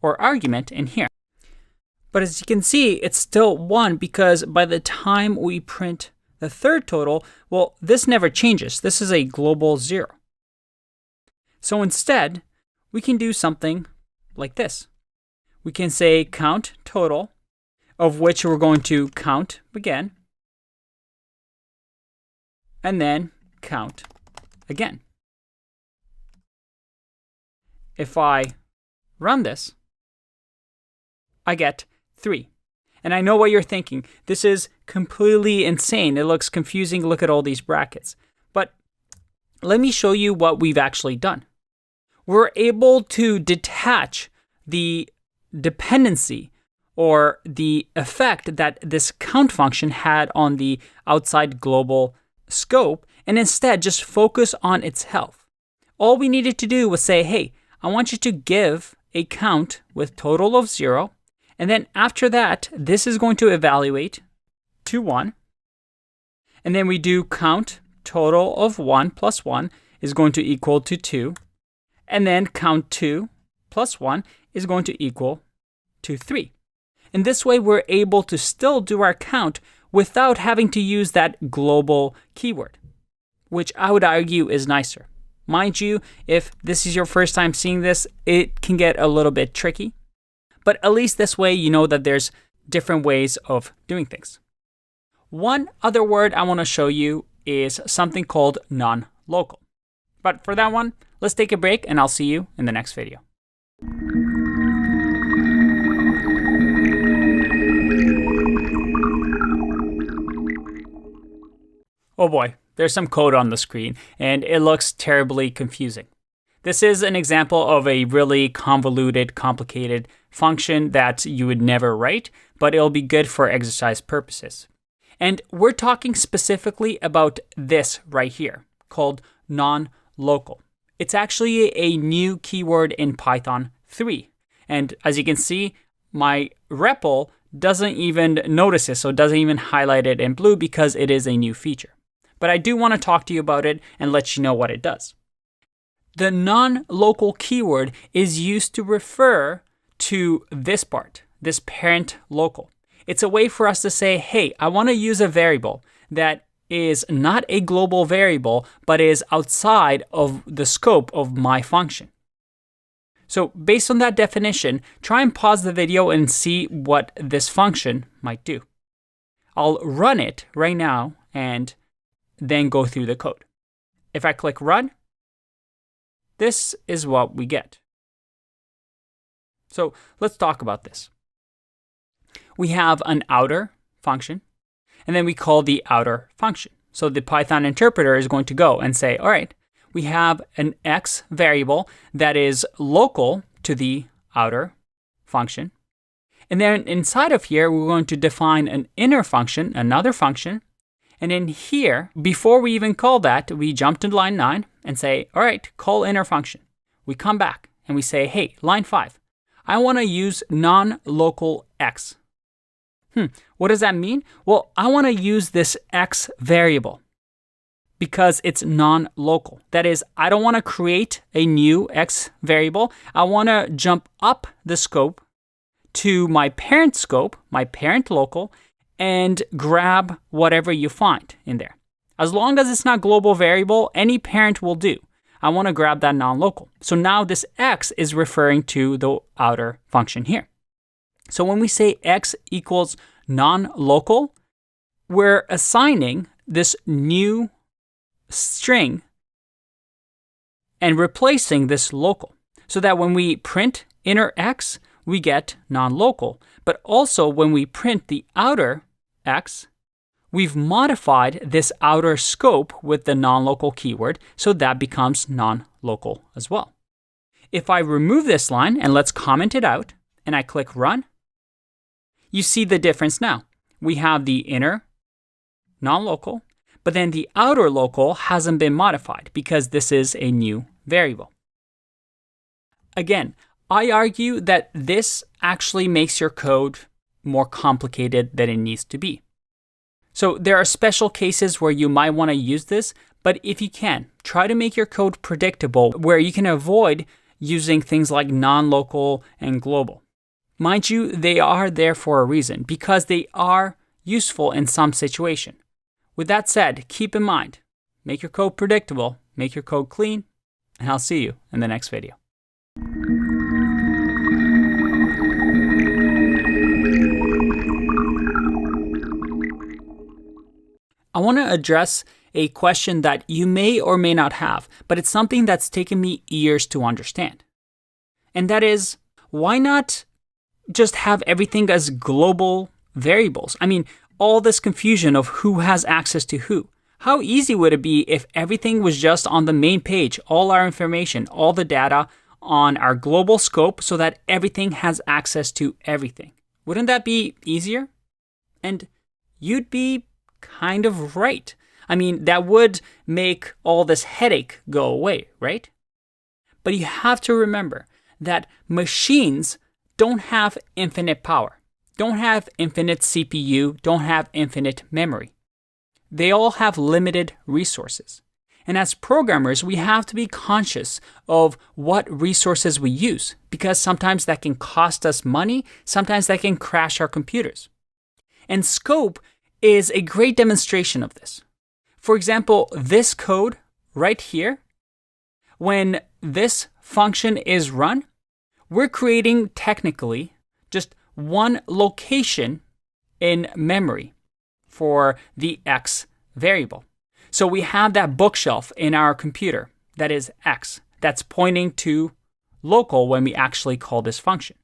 or argument in here. But as you can see, it's still 1 because by the time we print the third total, well, this never changes. This is a global 0. So instead, we can do something like this. We can say count total, of which we're going to count again, and then count again. If I run this, I get 3. And I know what you're thinking. This is completely insane. It looks confusing. Look at all these brackets. But let me show you what we've actually done. We're able to detach the dependency or the effect that this count function had on the outside global scope and instead just focus on its health. All we needed to do was say, hey, I want you to give a count with total of 0. And then after that, this is going to evaluate to 1. And then we do count total of 1 plus 1 is going to equal to 2. And then count 2 plus 1 is going to equal to 3. And this way, we're able to still do our count without having to use that global keyword, which I would argue is nicer. Mind you, if this is your first time seeing this, it can get a little bit tricky. But at least this way, you know that there's different ways of doing things. One other word I want to show you is something called non-local. But for that one, let's take a break and I'll see you in the next video. Oh boy, there's some code on the screen and it looks terribly confusing. This is an example of a really convoluted, complicated function that you would never write, but it'll be good for exercise purposes. And we're talking specifically about this right here, called non-local. It's actually a new keyword in Python 3. And as you can see, my REPL doesn't even notice this, so it doesn't even highlight it in blue because it is a new feature. But I do want to talk to you about it and let you know what it does. The non-local keyword is used to refer to this part, this parent local. It's a way for us to say, hey, I want to use a variable that is not a global variable, but is outside of the scope of my function. So based on that definition, try and pause the video and see what this function might do. I'll run it right now and then go through the code. If I click run, this is what we get. So let's talk about this. We have an outer function, and then we call the outer function. So the Python interpreter is going to go and say, all right, we have an x variable that is local to the outer function. And then inside of here, we're going to define an inner function, another function. And in here, before we even call that, we jump to line 9 and say, all right, call inner function. We come back and we say, hey, line 5, I want to use non-local x. What does that mean? Well, I want to use this x variable because it's non-local. That is, I don't want to create a new x variable. I want to jump up the scope to my parent scope, my parent local, and grab whatever you find in there. As long as it's not global variable, any parent will do. I want to grab that non-local. So now this x is referring to the outer function here. So when we say x equals non-local, we're assigning this new string and replacing this local so that when we print inner x, we get non-local. But also when we print the outer x, we've modified this outer scope with the non-local keyword, so that becomes non-local as well. If I remove this line, and let's comment it out, and I click Run, you see the difference now. We have the inner non-local, but then the outer local hasn't been modified because this is a new variable. Again, I argue that this actually makes your code more complicated than it needs to be. So there are special cases where you might want to use this, but if you can, try to make your code predictable where you can avoid using things like non-local and global. Mind you, they are there for a reason because they are useful in some situation. With that said, keep in mind, make your code predictable, make your code clean, and I'll see you in the next video. I want to address a question that you may or may not have, but it's something that's taken me years to understand. And that is, why not just have everything as global variables? I mean, all this confusion of who has access to who. How easy would it be if everything was just on the main page, all our information, all the data on our global scope so that everything has access to everything? Wouldn't that be easier? And you'd be kind of right. I mean, that would make all this headache go away, right? But you have to remember that machines don't have infinite power, don't have infinite CPU, don't have infinite memory. They all have limited resources. And as programmers, we have to be conscious of what resources we use, because sometimes that can cost us money, sometimes that can crash our computers. And scope is a great demonstration of this. For example, this code right here, when this function is run, we're creating technically just one location in memory for the X variable. So we have that bookshelf in our computer that is X, that's pointing to local when we actually call this function.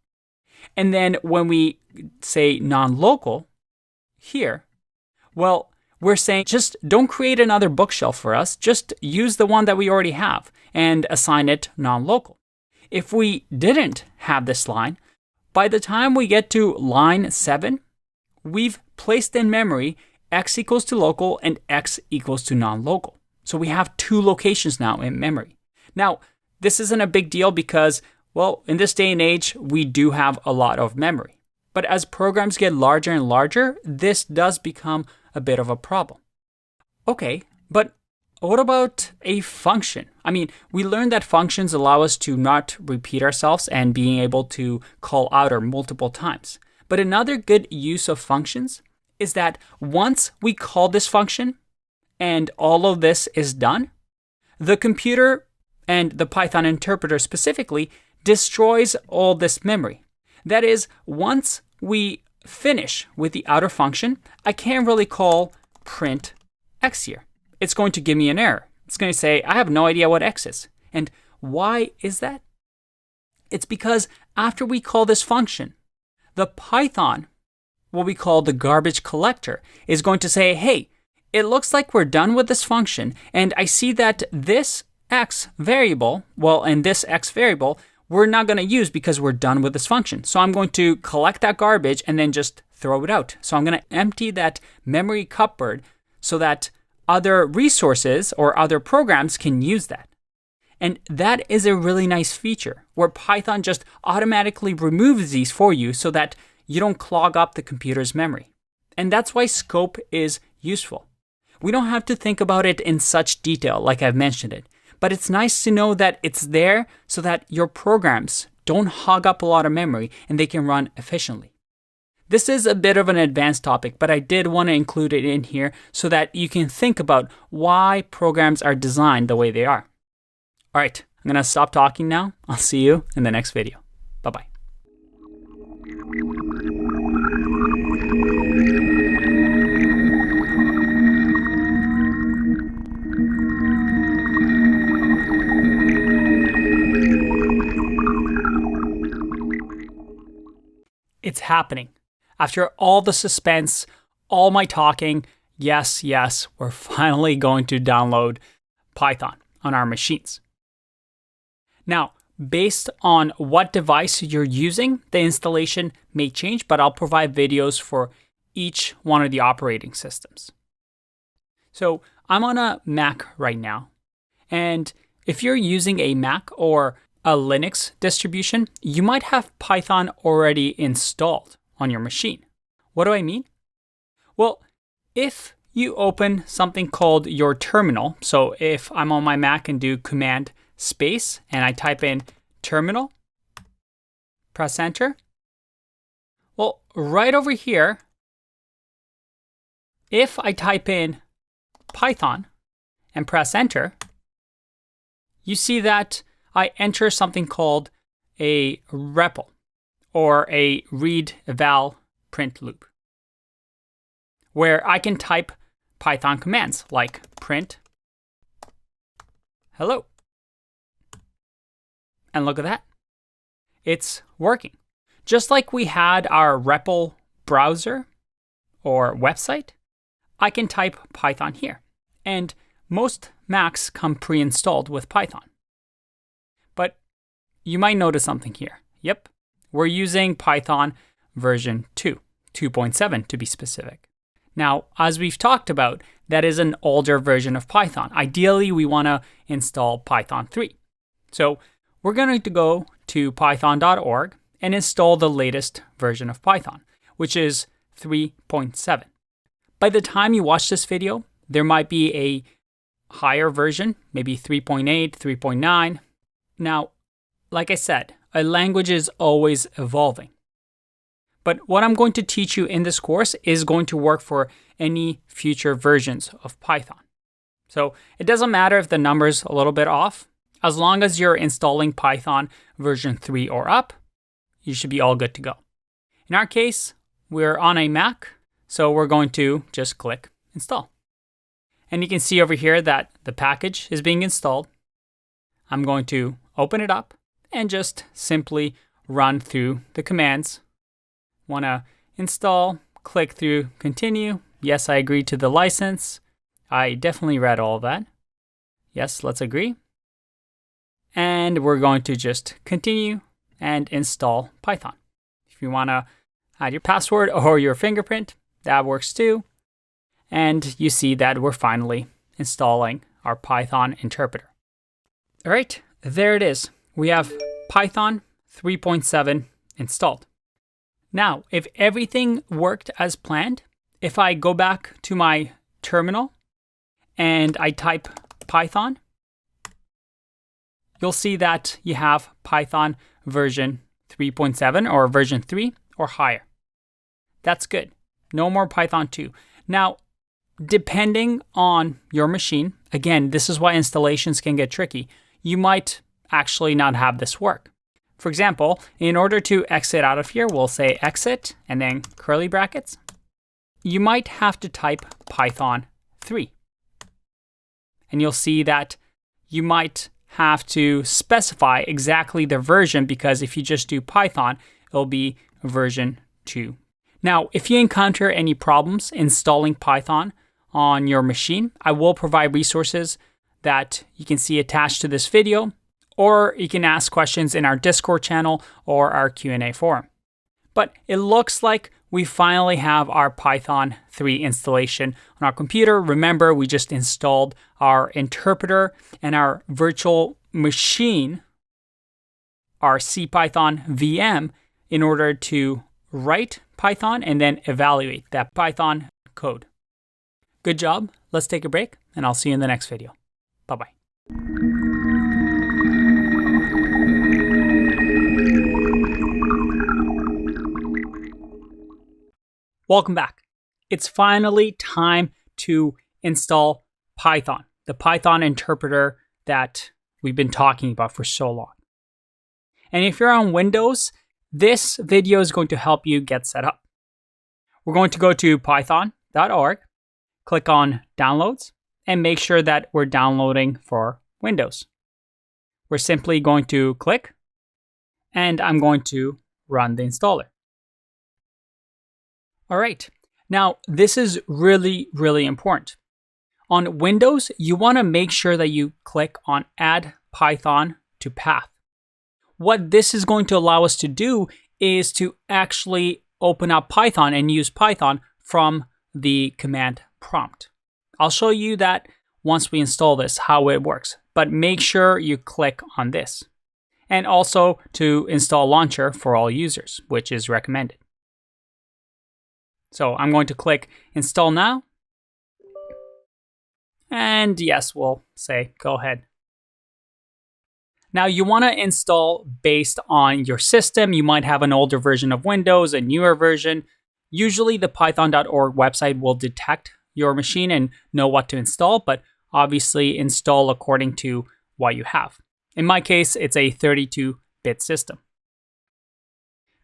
And then when we say non-local here, well, we're saying just don't create another bookshelf for us, just use the one that we already have and assign it non-local. If we didn't have this line, by the time we get to line 7, we've placed in memory X equals to local and X equals to non-local. So we have 2 locations now in memory. Now, this isn't a big deal because, well, in this day and age, we do have a lot of memory. But as programs get larger and larger, this does become a bit of a problem. Okay, but what about a function? I mean, we learned that functions allow us to not repeat ourselves and being able to call outer multiple times. But another good use of functions is that once we call this function and all of this is done, the computer and the Python interpreter specifically destroys all this memory. That is, once we finish with the outer function, I can't really call print X here. It's going to give me an error. It's going to say, I have no idea what X is. And why is that? It's because after we call this function, the Python, what we call the garbage collector, is going to say, hey, it looks like we're done with this function, and I see that this X variable, and this X variable, we're not going to use because we're done with this function. So I'm going to collect that garbage and then just throw it out. So I'm going to empty that memory cupboard so that other resources or other programs can use that. And that is a really nice feature where Python just automatically removes these for you so that you don't clog up the computer's memory. And that's why scope is useful. We don't have to think about it in such detail like I've mentioned it. But it's nice to know that it's there so that your programs don't hog up a lot of memory and they can run efficiently. This is a bit of an advanced topic, but I did want to include it in here so that you can think about why programs are designed the way they are. All right, I'm going to stop talking now. I'll see you in the next video. Bye-bye. It's happening. After all the suspense, all my talking, Yes, we're finally going to download Python on our machines. Now, based on what device you're using, the installation may change, but I'll provide videos for each one of the operating systems. So I'm on a Mac right now, and if you're using a Mac or a Linux distribution, you might have Python already installed on your machine. What do I mean? Well, if you open something called your terminal, so if I'm on my Mac and do Command space and I type in terminal, press enter. Well, right over here, if I type in Python and press enter, you see that I enter something called a REPL or a read eval print loop, where I can type Python commands like print hello. And look at that. It's working. Just like we had our REPL browser or website, I can type Python here. And most Macs come pre-installed with Python. But you might notice something here. Yep, we're using Python version 2.7 to be specific. Now, as we've talked about, that is an older version of Python. Ideally, we want to install Python 3. So we're going to go to python.org and install the latest version of Python, which is 3.7. By the time you watch this video, there might be a higher version, maybe 3.8, 3.9. Now, like I said, a language is always evolving. But what I'm going to teach you in this course is going to work for any future versions of Python. So it doesn't matter if the number's a little bit off. As long as you're installing Python version 3 or up, you should be all good to go. In our case, we're on a Mac, so we're going to just click install. And you can see over here that the package is being installed. I'm going to open it up and just simply run through the commands. Want to install, click through continue. Yes, I agree to the license. I definitely read all of that. Yes, let's agree. And we're going to just continue and install Python. If you want to add your password or your fingerprint, that works too. And you see that we're finally installing our Python interpreter. All right, there it is. We have Python 3.7 installed. Now, if everything worked as planned, if I go back to my terminal and I type Python, you'll see that you have Python version 3.7 or version 3 or higher. That's good. No more Python 2. Now, depending on your machine, again, this is why installations can get tricky. You might actually not have this work. For example, in order to exit out of here, we'll say exit and then curly brackets. You might have to type Python 3. And you'll see that you might have to specify exactly the version, because if you just do Python, it'll be version 2. Now, if you encounter any problems installing Python on your machine, I will provide resources that you can see attached to this video, or you can ask questions in our Discord channel or our Q&A forum. But it looks like we finally have our Python 3 installation on our computer. Remember, we just installed our interpreter and our virtual machine, our CPython VM, in order to write Python and then evaluate that Python code. Good job. Let's take a break, and I'll see you in the next video. Bye-bye. Welcome back. It's finally time to install Python, the Python interpreter that we've been talking about for so long. And if you're on Windows, this video is going to help you get set up. We're going to go to python.org, click on Downloads, and make sure that we're downloading for Windows. We're simply going to click, and I'm going to run the installer. All right, Now, this is really, really important. On Windows, you want to make sure that you click on Add Python to Path. What this is going to allow us to do is to actually open up Python and use Python from the command prompt. I'll show you that once we install this, how it works. But make sure you click on this. And also to install Launcher for all users, which is recommended. So I'm going to click Install Now. And yes, we'll say go ahead. Now you want to install based on your system. You might have an older version of Windows, a newer version. Usually the python.org website will detect your machine and know what to install, but obviously install according to what you have. In my case, it's a 32-bit system.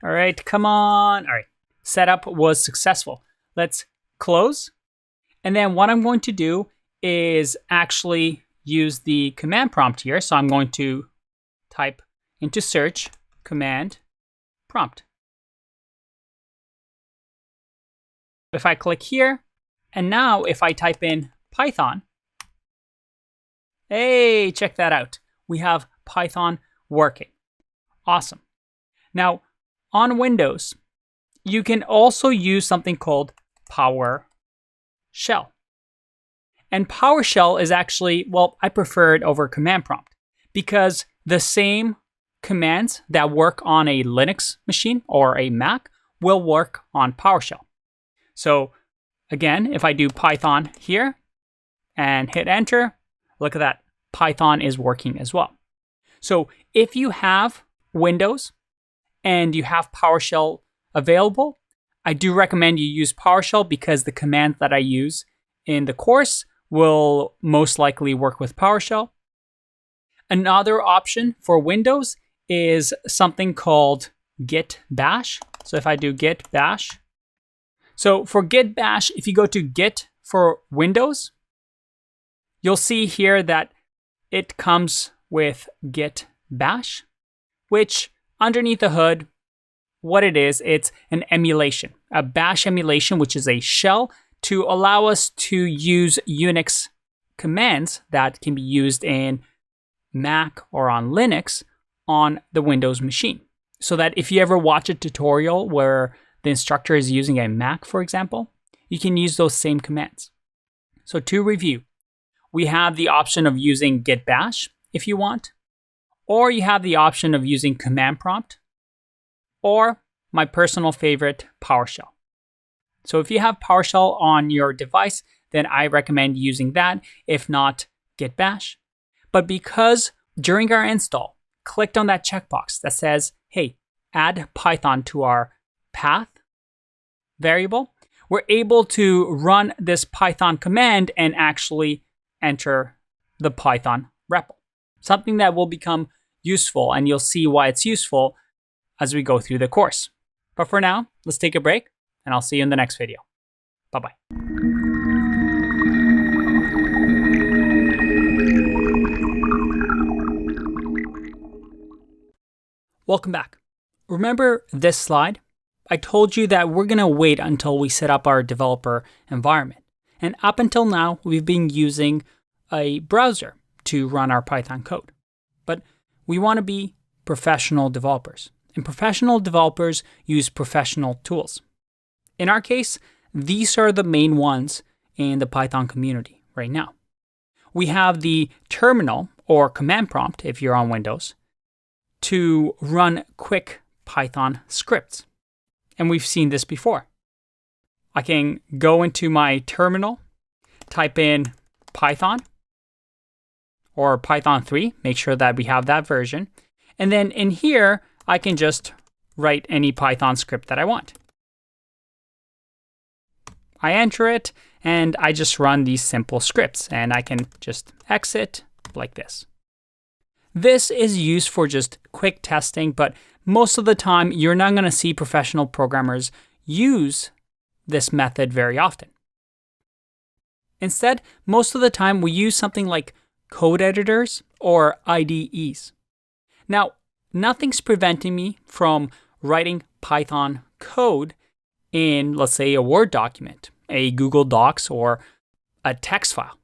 All right, come on. All right, setup was successful. Let's close. And then what I'm going to do is actually use the command prompt here. So I'm going to type into search command prompt. If I click here, and now if I type in Python, hey, check that out. We have Python working. Awesome. Now, on Windows, you can also use something called PowerShell. And PowerShell is actually, well, I prefer it over command prompt because the same commands that work on a Linux machine or a Mac will work on PowerShell. So again, if I do Python here and hit enter, look at that. Python is working as well. So if you have Windows and you have PowerShell available, I do recommend you use PowerShell because the commands that I use in the course will most likely work with PowerShell. Another option for Windows is something called git bash. So if I do git bash, so for git bash, if you go to git for Windows, you'll see here that it comes with git bash, which underneath the hood, what it is, it's an emulation, a bash emulation, which is a shell to allow us to use Unix commands that can be used in Mac or on Linux on the Windows machine. So that if you ever watch a tutorial where the instructor is using a Mac, for example, you can use those same commands. So to review, we have the option of using git bash if you want, or you have the option of using command prompt, or my personal favorite, PowerShell. So if you have PowerShell on your device, then I recommend using that, if not git bash. But because during our install, clicked on that checkbox that says, hey, add Python to our path variable, we're able to run this Python command and actually enter the Python REPL. Something that will become useful, and you'll see why it's useful as we go through the course. But for now, let's take a break, and I'll see you in the next video. Bye-bye. Welcome back. Remember this slide? I told you that we're going to wait until we set up our developer environment. And up until now, we've been using a browser to run our Python code. But we want to be professional developers. And professional developers use professional tools. In our case, these are the main ones in the Python community right now. We have the terminal or command prompt, if you're on Windows, to run quick Python scripts. And we've seen this before. I can go into my terminal, type in Python or Python 3, make sure that we have that version. And then in here, I can just write any Python script that I want. I enter it, and I just run these simple scripts, and I can just exit like this. This is used for just quick testing, but most of the time, you're not going to see professional programmers use this method very often. Instead, most of the time, we use something like code editors or IDEs. Now, nothing's preventing me from writing Python code in, let's say, a Word document, a Google Docs, or a text file.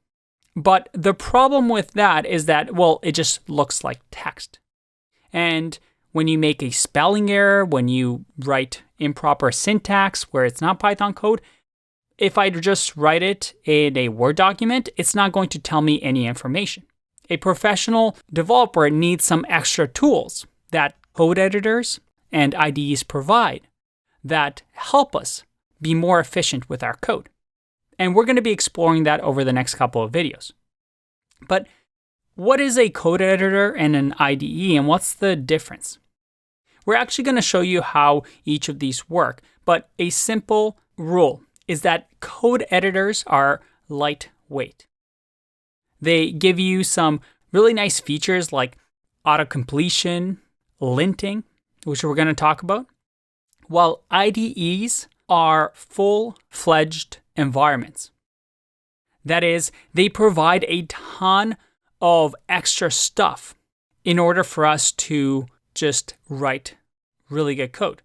But the problem with that is that, well, it just looks like text. And when you make a spelling error, when you write improper syntax where it's not Python code, if I just write it in a Word document, it's not going to tell me any information. A professional developer needs some extra tools that code editors and IDEs provide that help us be more efficient with our code. And we're going to be exploring that over the next couple of videos. But what is a code editor and an IDE, and what's the difference? We're actually going to show you how each of these work, but a simple rule is that code editors are lightweight. They give you some really nice features like auto-completion, linting, which we're going to talk about, while IDEs are full-fledged environments. That is, they provide a ton of extra stuff in order for us to just write really good code.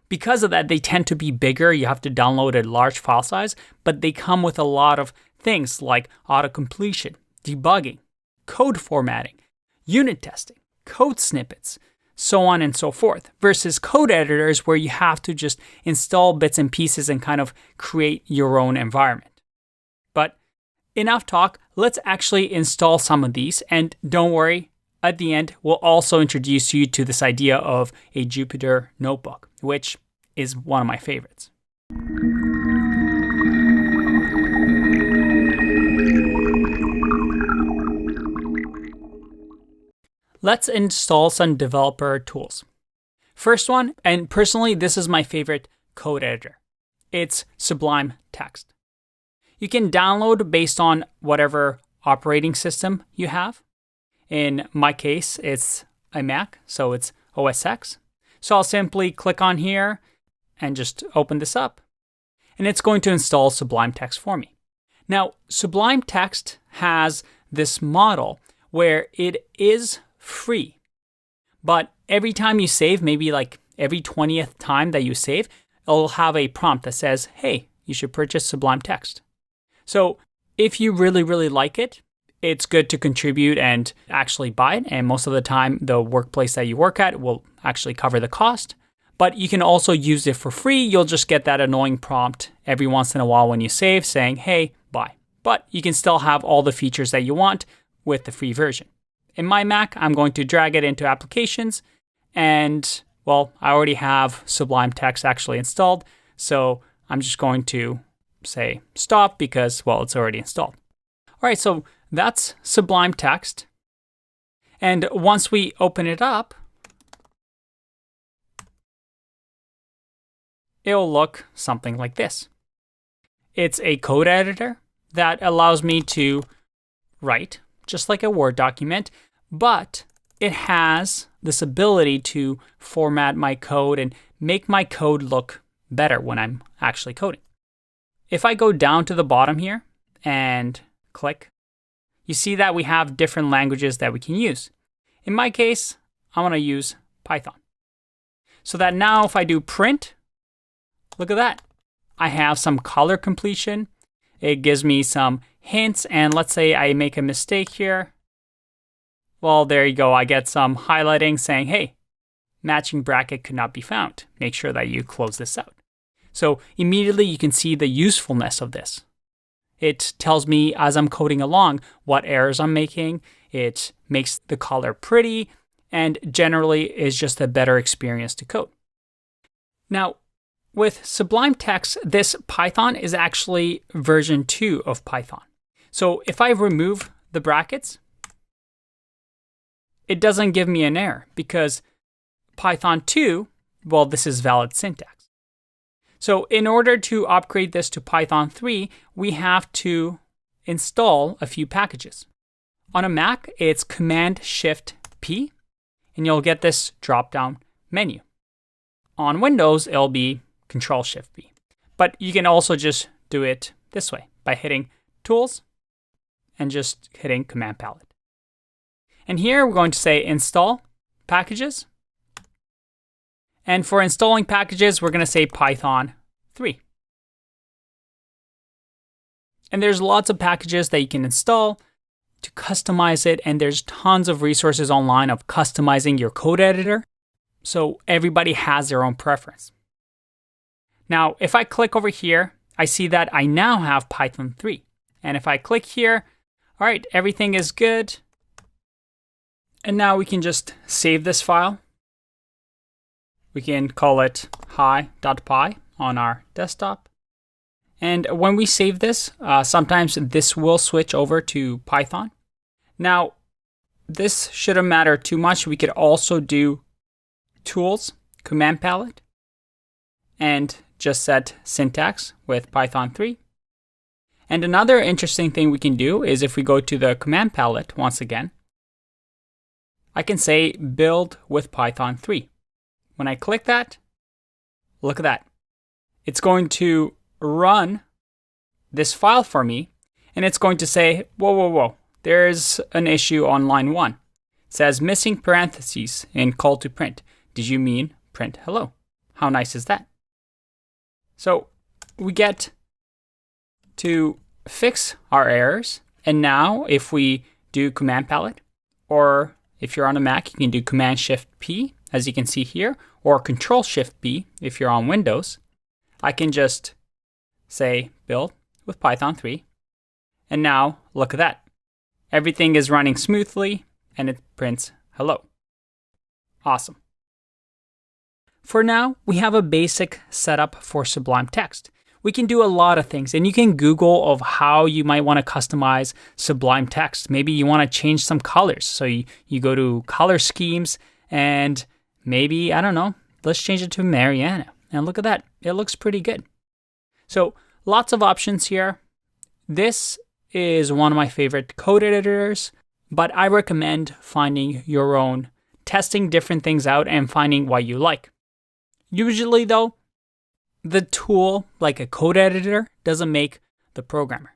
Because of that, they tend to be bigger. You have to download a large file size, but they come with a lot of things like auto-completion, debugging, code formatting, unit testing, code snippets, so on and so forth, versus code editors where you have to just install bits and pieces and kind of create your own environment. But enough talk, let's actually install some of these, and don't worry, at the end, we'll also introduce you to this idea of a Jupyter notebook, which is one of my favorites. Let's install some developer tools. First one, and personally, this is my favorite code editor. It's Sublime Text. You can download based on whatever operating system you have. In my case, it's a Mac, so it's OS X. So I'll simply click on here and just open this up. And it's going to install Sublime Text for me. Now, Sublime Text has this model where it is free. But every time you save, maybe like every 20th time that you save, it'll have a prompt that says, hey, you should purchase Sublime Text. So if you really, really like it, it's good to contribute and actually buy it. And most of the time, the workplace that you work at will actually cover the cost. But you can also use it for free. You'll just get that annoying prompt every once in a while when you save saying, hey, buy. But you can still have all the features that you want with the free version. In my Mac, I'm going to drag it into applications. And, well, I already have Sublime Text actually installed. So I'm just going to say stop because, well, it's already installed. All right, so that's Sublime Text. And once we open it up, it'll look something like this. It's a code editor that allows me to write just like a Word document, but it has this ability to format my code and make my code look better when I'm actually coding. If I go down to the bottom here and click, you see that we have different languages that we can use. In my case, I want to use Python. So that now if I do print, look at that. I have some color completion. It gives me some hints, and let's say I make a mistake here. Well, there you go. I get some highlighting saying, hey, matching bracket could not be found. Make sure that you close this out. So immediately you can see the usefulness of this. It tells me as I'm coding along what errors I'm making. It makes the color pretty and generally is just a better experience to code. Now, with Sublime Text, this Python is actually version 2 of Python. So if I remove the brackets, it doesn't give me an error because Python 2, well, this is valid syntax. So in order to upgrade this to Python 3, we have to install a few packages. On a Mac, it's Command-Shift-P, and you'll get this drop-down menu. On Windows, it'll be Control-Shift-P. But you can also just do it this way by hitting Tools and just hitting Command Palette. And here we're going to say Install Packages. And for installing packages, we're going to say Python 3. And there's lots of packages that you can install to customize it, and there's tons of resources online of customizing your code editor. So everybody has their own preference. Now, if I click over here, I see that I now have Python 3. And if I click here, all right, everything is good. And now we can just save this file. We can call it hi.py on our desktop. And when we save this, sometimes this will switch over to Python. Now, this shouldn't matter too much. We could also do tools, command palette, and just set syntax with Python 3. And another interesting thing we can do is if we go to the command palette once again, I can say build with Python 3. When I click that, look at that. It's going to run this file for me, and it's going to say, whoa, there's an issue on line 1. It says missing parentheses in call to print. Did you mean print hello? How nice is that? So we get to fix our errors, and now if we do command palette, or if you're on a Mac, you can do Command Shift P, as you can see here, or Control Shift P if you're on Windows. I can just say build with Python 3. And now look at that. Everything is running smoothly and it prints hello. Awesome. For now, we have a basic setup for Sublime Text. We can do a lot of things, and you can Google of how you might want to customize Sublime Text. Maybe you want to change some colors. So you go to color schemes and maybe, I don't know, let's change it to Mariana. And look at that. It looks pretty good. So lots of options here. This is one of my favorite code editors, but I recommend finding your own, testing different things out and finding what you like. Usually though, the tool, like a code editor, doesn't make the programmer.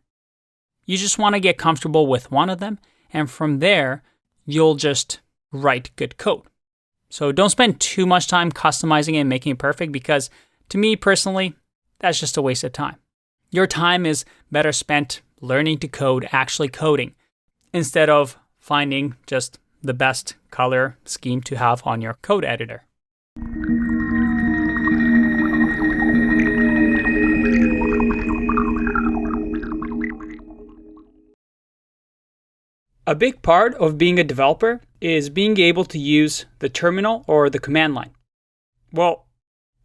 You just want to get comfortable with one of them, and from there, you'll just write good code. So don't spend too much time customizing it and making it perfect, because to me personally, that's just a waste of time. Your time is better spent learning to code, actually coding, instead of finding just the best color scheme to have on your code editor. A big part of being a developer is being able to use the terminal or the command line. Well,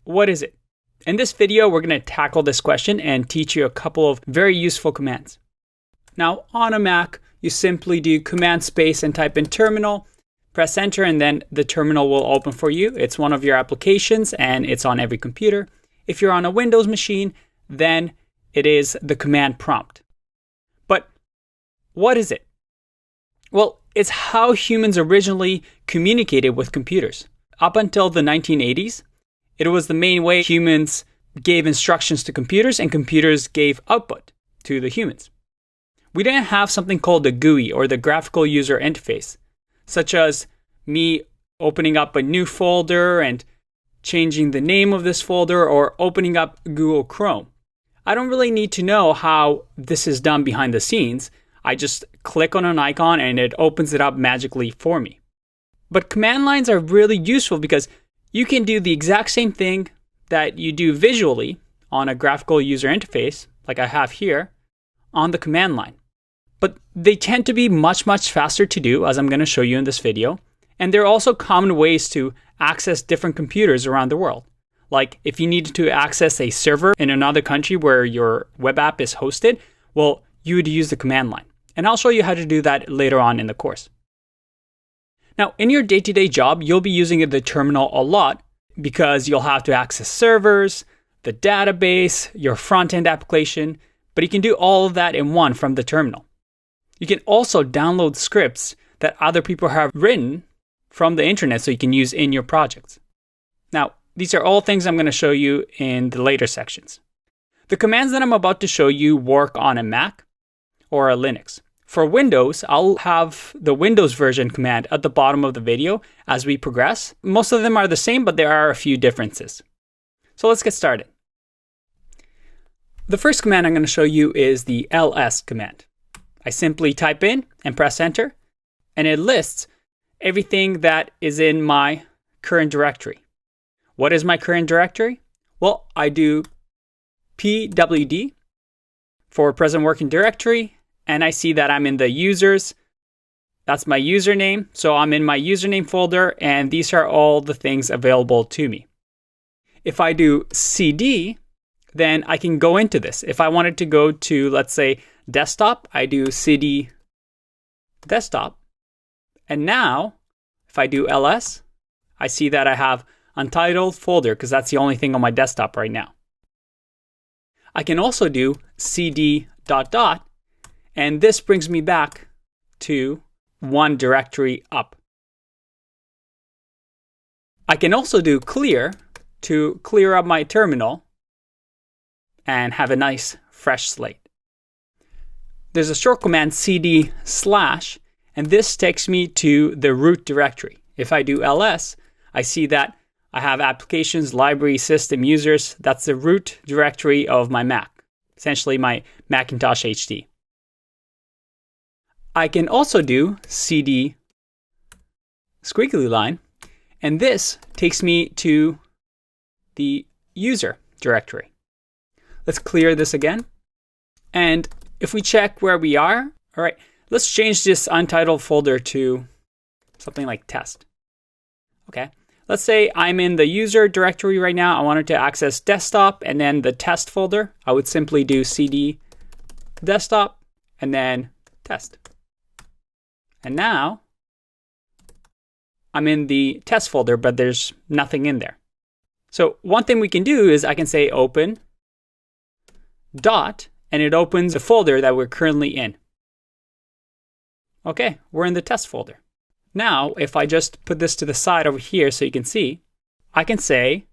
what is it? In this video, we're going to tackle this question and teach you a couple of very useful commands. Now, on a Mac, you simply do command space and type in terminal, press enter, and then the terminal will open for you. It's one of your applications and it's on every computer. If you're on a Windows machine, then it is the command prompt. But what is it? Well, it's how humans originally communicated with computers. Up until the 1980s, it was the main way humans gave instructions to computers and computers gave output to the humans. We didn't have something called the GUI, or the graphical user interface, such as me opening up a new folder and changing the name of this folder or opening up Google Chrome. I don't really need to know how this is done behind the scenes. I just click on an icon and it opens it up magically for me. But command lines are really useful because you can do the exact same thing that you do visually on a graphical user interface, like I have here, on the command line. But they tend to be much faster to do, as I'm going to show you in this video. And there are also common ways to access different computers around the world. Like if you needed to access a server in another country where your web app is hosted, well, you would use the command line. And I'll show you how to do that later on in the course. Now, in your day-to-day job, you'll be using the terminal a lot because you'll have to access servers, the database, your front-end application, but you can do all of that in one from the terminal. You can also download scripts that other people have written from the internet so you can use in your projects. Now, these are all things I'm going to show you in the later sections. The commands that I'm about to show you work on a Mac or a Linux. For Windows, I'll have the Windows version command at the bottom of the video as we progress. Most of them are the same, but there are a few differences. So let's get started. The first command I'm going to show you is the ls command. I simply type in and press enter, and it lists everything that is in my current directory. What is my current directory? Well, I do pwd for present working directory, and I see that I'm in the users. That's my username. So I'm in my username folder, and these are all the things available to me. If I do cd, then I can go into this. If I wanted to go to, let's say, desktop, I do cd desktop. And now, if I do ls, I see that I have untitled folder because that's the only thing on my desktop right now. I can also do cd ... and this brings me back to one directory up. I can also do clear to clear up my terminal and have a nice fresh slate. There's a short command cd/, and this takes me to the root directory. If I do ls, I see that I have applications, library, system, users. That's the root directory of my Mac, essentially my Macintosh HD. I can also do cd squiggly line, and this takes me to the user directory. Let's clear this again. And if we check where we are, all right, let's change this untitled folder to something like test. Okay, let's say I'm in the user directory right now. I wanted to access desktop and then the test folder. I would simply do cd desktop and then test. And now I'm in the test folder, but there's nothing in there. So one thing we can do is I can say open dot, and it opens the folder that we're currently in. Okay, we're in the test folder. Now, if I just put this to the side over here so you can see, I can say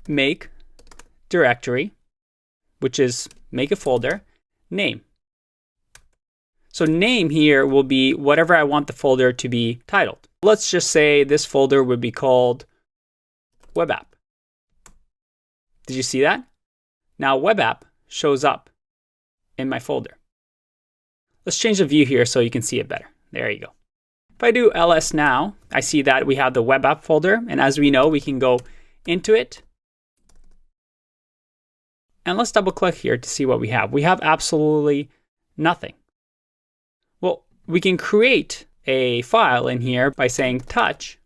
make directory, which is make a folder, name. So name here will be whatever I want the folder to be titled. Let's just say this folder would be called web app. Did you see that? Now web app shows up in my folder. Let's change the view here so you can see it better. There you go. If I do ls now, I see that we have the web app folder, and as we know, we can go into it. And let's double click here to see what we have. We have absolutely nothing. Well, we can create a file in here by saying touch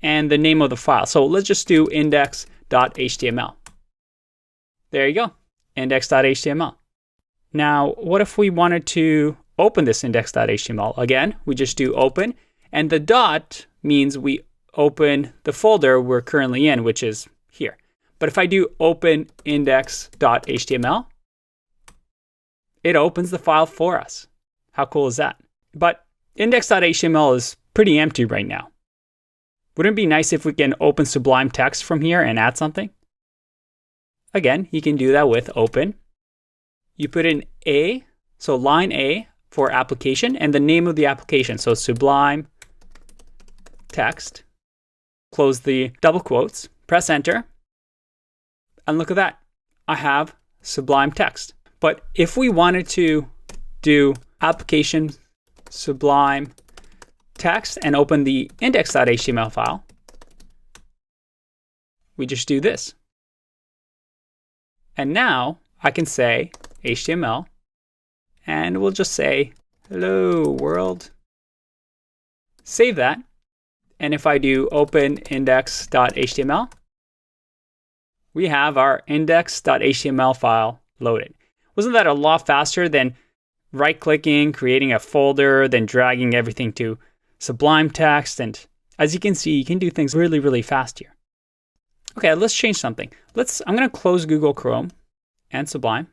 and the name of the file. So let's just do index.html. There you go, index.html. Now, what if we wanted to open this index.html? Again, we just do open, and the dot means we open the folder we're currently in, which is here. But if I do open index.html, it opens the file for us. How cool is that? But index.html is pretty empty right now. Wouldn't it be nice if we can open Sublime Text from here and add something? Again, you can do that with open. You put in A, so line A for application, and the name of the application. So Sublime Text. Close the double quotes, press enter, and look at that. I have Sublime Text. But if we wanted to do application Sublime Text and open the index.html file, we just do this. And now I can say HTML, and we'll just say, hello world. Save that. And if I do open index.html, we have our index.html file loaded. Wasn't that a lot faster than right-clicking, creating a folder, then dragging everything to Sublime Text? And as you can see, you can do things really, really fast here. Okay, let's change something. I'm going to close Google Chrome and Sublime.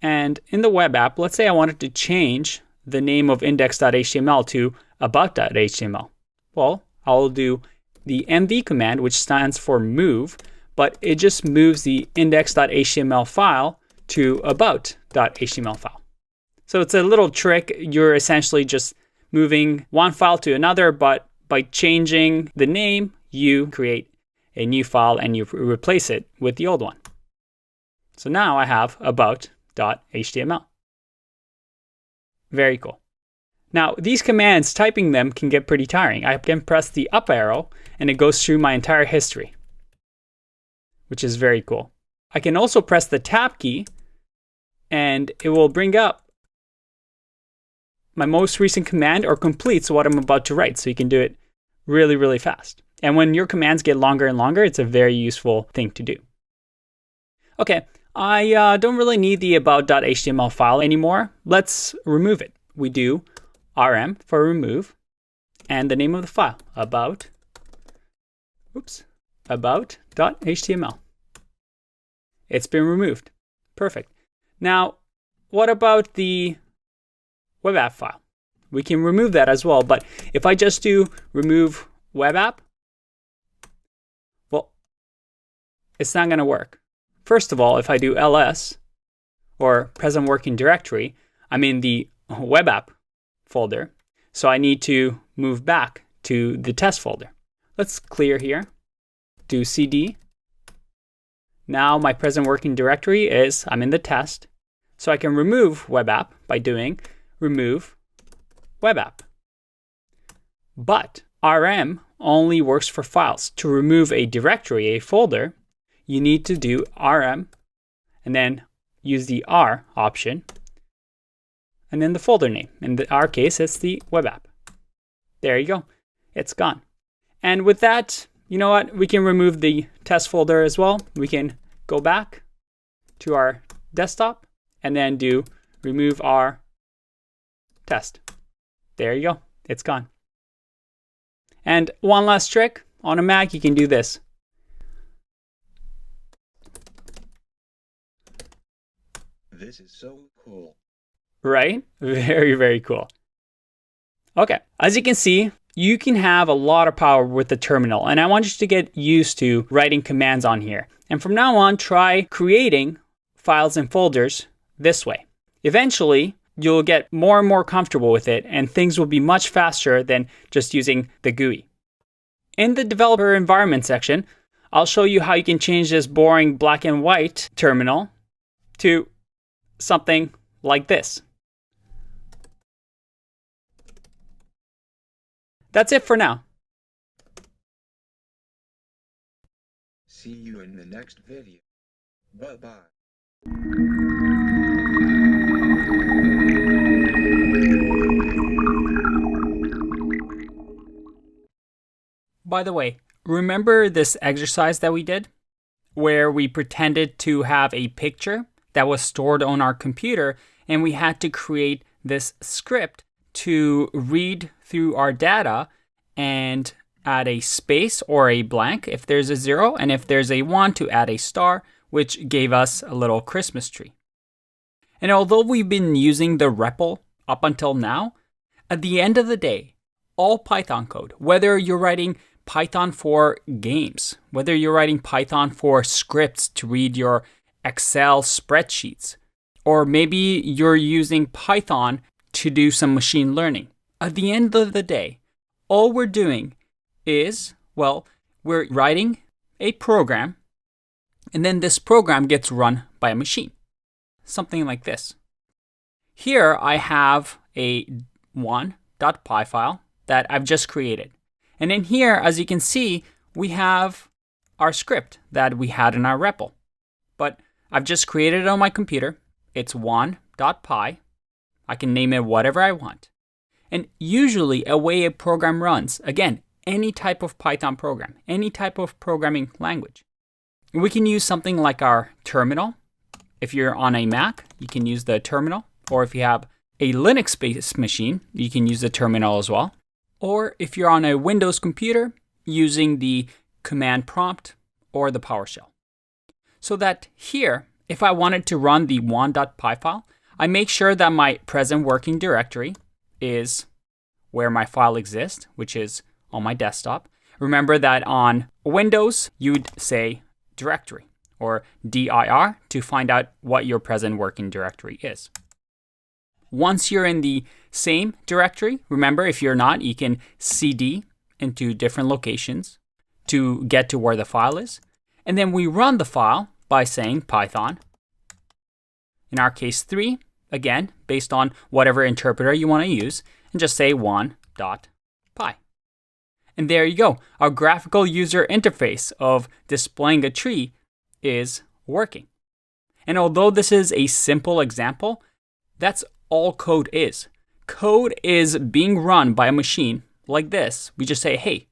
And in the web app, let's say I wanted to change the name of index.html to about.html. Well, I'll do the mv command, which stands for move, but it just moves the index.html file to about.html file. So it's a little trick. You're essentially just moving one file to another, but by changing the name, you create a new file and you replace it with the old one. So now I have about.html. Very cool. Now, these commands, typing them can get pretty tiring. I can press the up arrow and it goes through my entire history, which is very cool. I can also press the tab key and it will bring up my most recent command or completes what I'm about to write. So you can do it really, really fast. And when your commands get longer and longer, it's a very useful thing to do. Okay, I don't really need the about.html file anymore. Let's remove it. We do rm for remove and the name of the file, about.html. It's been removed. Perfect. Now, what about the web app file? We can remove that as well, but if I just do remove web app, well, it's not going to work. First of all, if I do ls or present working directory, I'm in the web app folder, so I need to move back to the test folder. Let's clear here, do cd. Now my present working directory is, I'm in the test, so I can remove web app by doing remove web app. But rm only works for files. To remove a directory, a folder, you need to do rm and then use the r option and then the folder name. In our case, it's the web app. There you go. It's gone. And with that, you know what? We can remove the test folder as well. We can go back to our desktop and then do remove our test. There you go. It's gone. And one last trick. On a Mac, you can do this. This is so cool. Right? Very, very cool. Okay, as you can see, you can have a lot of power with the terminal, and I want you to get used to writing commands on here. And from now on, try creating files and folders this way. Eventually, you'll get more and more comfortable with it, and things will be much faster than just using the GUI. In the developer environment section, I'll show you how you can change this boring black and white terminal to something like this. That's it for now. See you in the next video. Bye-bye. By the way, remember this exercise that we did where we pretended to have a picture that was stored on our computer and we had to create this script to read through our data and add a space or a blank if there's a 0, and if there's a 1 to add a star, which gave us a little Christmas tree. And although we've been using the REPL up until now, at the end of the day, all Python code, whether you're writing Python for games, whether you're writing Python for scripts to read your Excel spreadsheets, or maybe you're using Python to do some machine learning. At the end of the day, all we're doing is, well, we're writing a program, and then this program gets run by a machine. Something like this. Here I have a 1.py file that I've just created. And in here, as you can see, we have our script that we had in our REPL. But I've just created it on my computer. It's 1.py. I can name it whatever I want. And usually a way a program runs, again, any type of Python program, any type of programming language. We can use something like our terminal. If you're on a Mac, you can use the terminal. Or if you have a Linux-based machine, you can use the terminal as well. Or if you're on a Windows computer, using the command prompt or the PowerShell. So that here, if I wanted to run the 1.py file, I make sure that my present working directory is where my file exists, which is on my desktop. Remember that on Windows, you'd say directory or dir to find out what your present working directory is. Once you're in the same directory, remember if you're not, you can cd into different locations to get to where the file is. And then we run the file by saying python in our case 3, again, based on whatever interpreter you want to use, and just say 1.py. And there you go. Our graphical user interface of displaying a tree is working. And although this is a simple example, that's all code is. Code is being run by a machine like this. We just say, hey,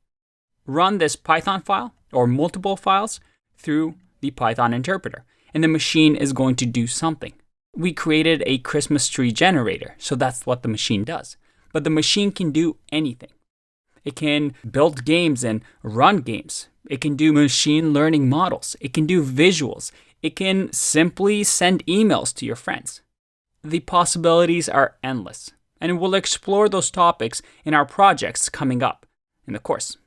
run this Python file or multiple files through the Python interpreter. And the machine is going to do something. We created a Christmas tree generator, so that's what the machine does. But the machine can do anything. It can build games and run games. It can do machine learning models. It can do visuals. It can simply send emails to your friends. The possibilities are endless, and we'll explore those topics in our projects coming up in the course.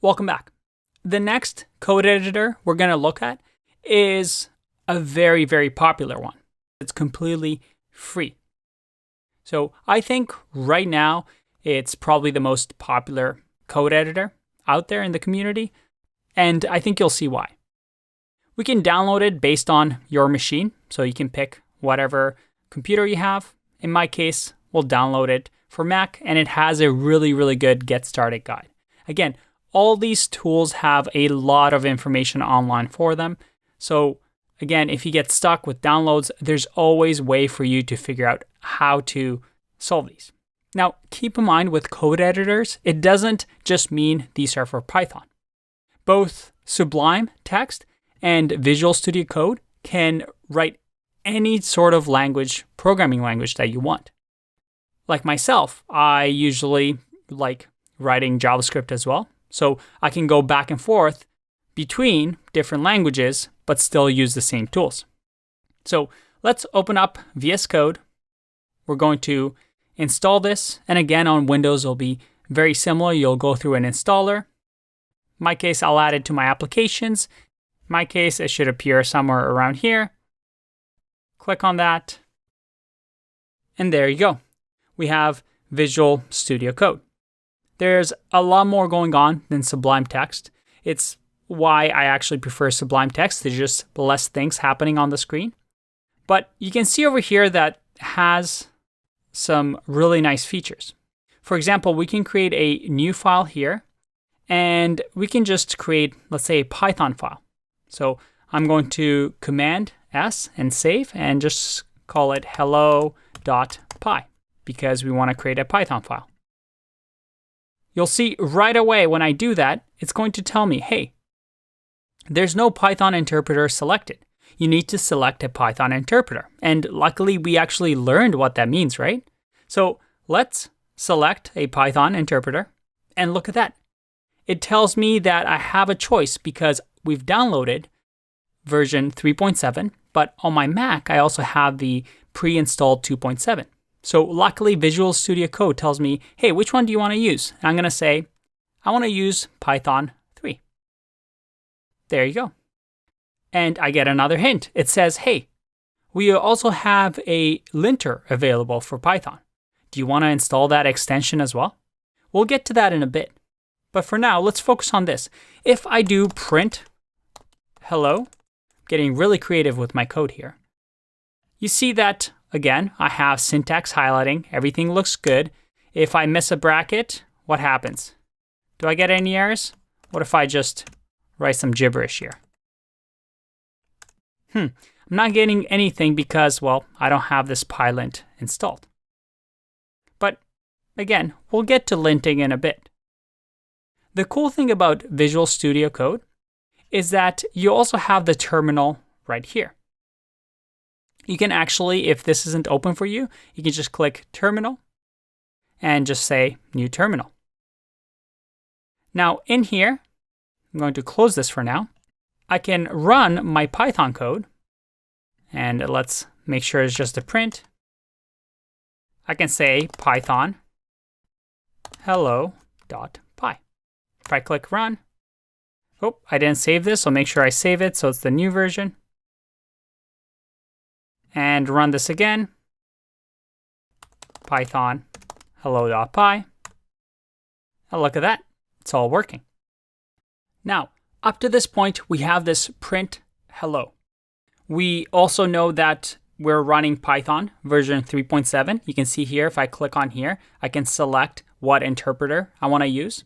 Welcome back. The next code editor we're going to look at is a very, very popular one. It's completely free. So I think right now it's probably the most popular code editor out there in the community, and I think you'll see why. We can download it based on your machine, so you can pick whatever computer you have. In my case, we'll download it for Mac, and it has a really, really good get started guide. Again, all these tools have a lot of information online for them. So again, if you get stuck with downloads, there's always a way for you to figure out how to solve these. Now, keep in mind with code editors, it doesn't just mean these are for Python. Both Sublime Text and Visual Studio Code can write any sort of language, programming language that you want. Like myself, I usually like writing JavaScript as well. So I can go back and forth between different languages, but still use the same tools. So let's open up VS Code. We're going to install this. And again, on Windows, it'll be very similar. You'll go through an installer. In my case, I'll add it to my applications. In my case, it should appear somewhere around here. Click on that. And there you go. We have Visual Studio Code. There's a lot more going on than Sublime Text. It's why I actually prefer Sublime Text. There's just less things happening on the screen. But you can see over here that has some really nice features. For example, we can create a new file here, and we can just create, let's say, a Python file. So I'm going to Command S and save, and just call it hello.py because we want to create a Python file. You'll see right away when I do that, it's going to tell me, hey, there's no Python interpreter selected. You need to select a Python interpreter. And luckily, we actually learned what that means, right? So let's select a Python interpreter, and look at that. It tells me that I have a choice because we've downloaded version 3.7, but on my Mac, I also have the pre-installed 2.7. So luckily, Visual Studio Code tells me, hey, which one do you want to use? And I'm going to say, I want to use Python 3. There you go. And I get another hint. It says, hey, we also have a linter available for Python. Do you want to install that extension as well? We'll get to that in a bit. But for now, let's focus on this. If I do print hello, getting really creative with my code here, you see that, again, I have syntax highlighting. Everything looks good. If I miss a bracket, what happens? Do I get any errors? What if I just write some gibberish here? I'm not getting anything because, well, I don't have this pylint installed. But again, we'll get to linting in a bit. The cool thing about Visual Studio Code is that you also have the terminal right here. You can actually, if this isn't open for you, you can just click Terminal and just say New Terminal. Now in here, I'm going to close this for now. I can run my Python code, and let's make sure it's just a print. I can say Python hello.py. If I click Run, oh, I didn't save this, so make sure I save it so it's the new version. And run this again, Python hello.py. And look at that. It's all working. Now, up to this point, we have this print hello. We also know that we're running Python version 3.7. You can see here, if I click on here, I can select what interpreter I want to use.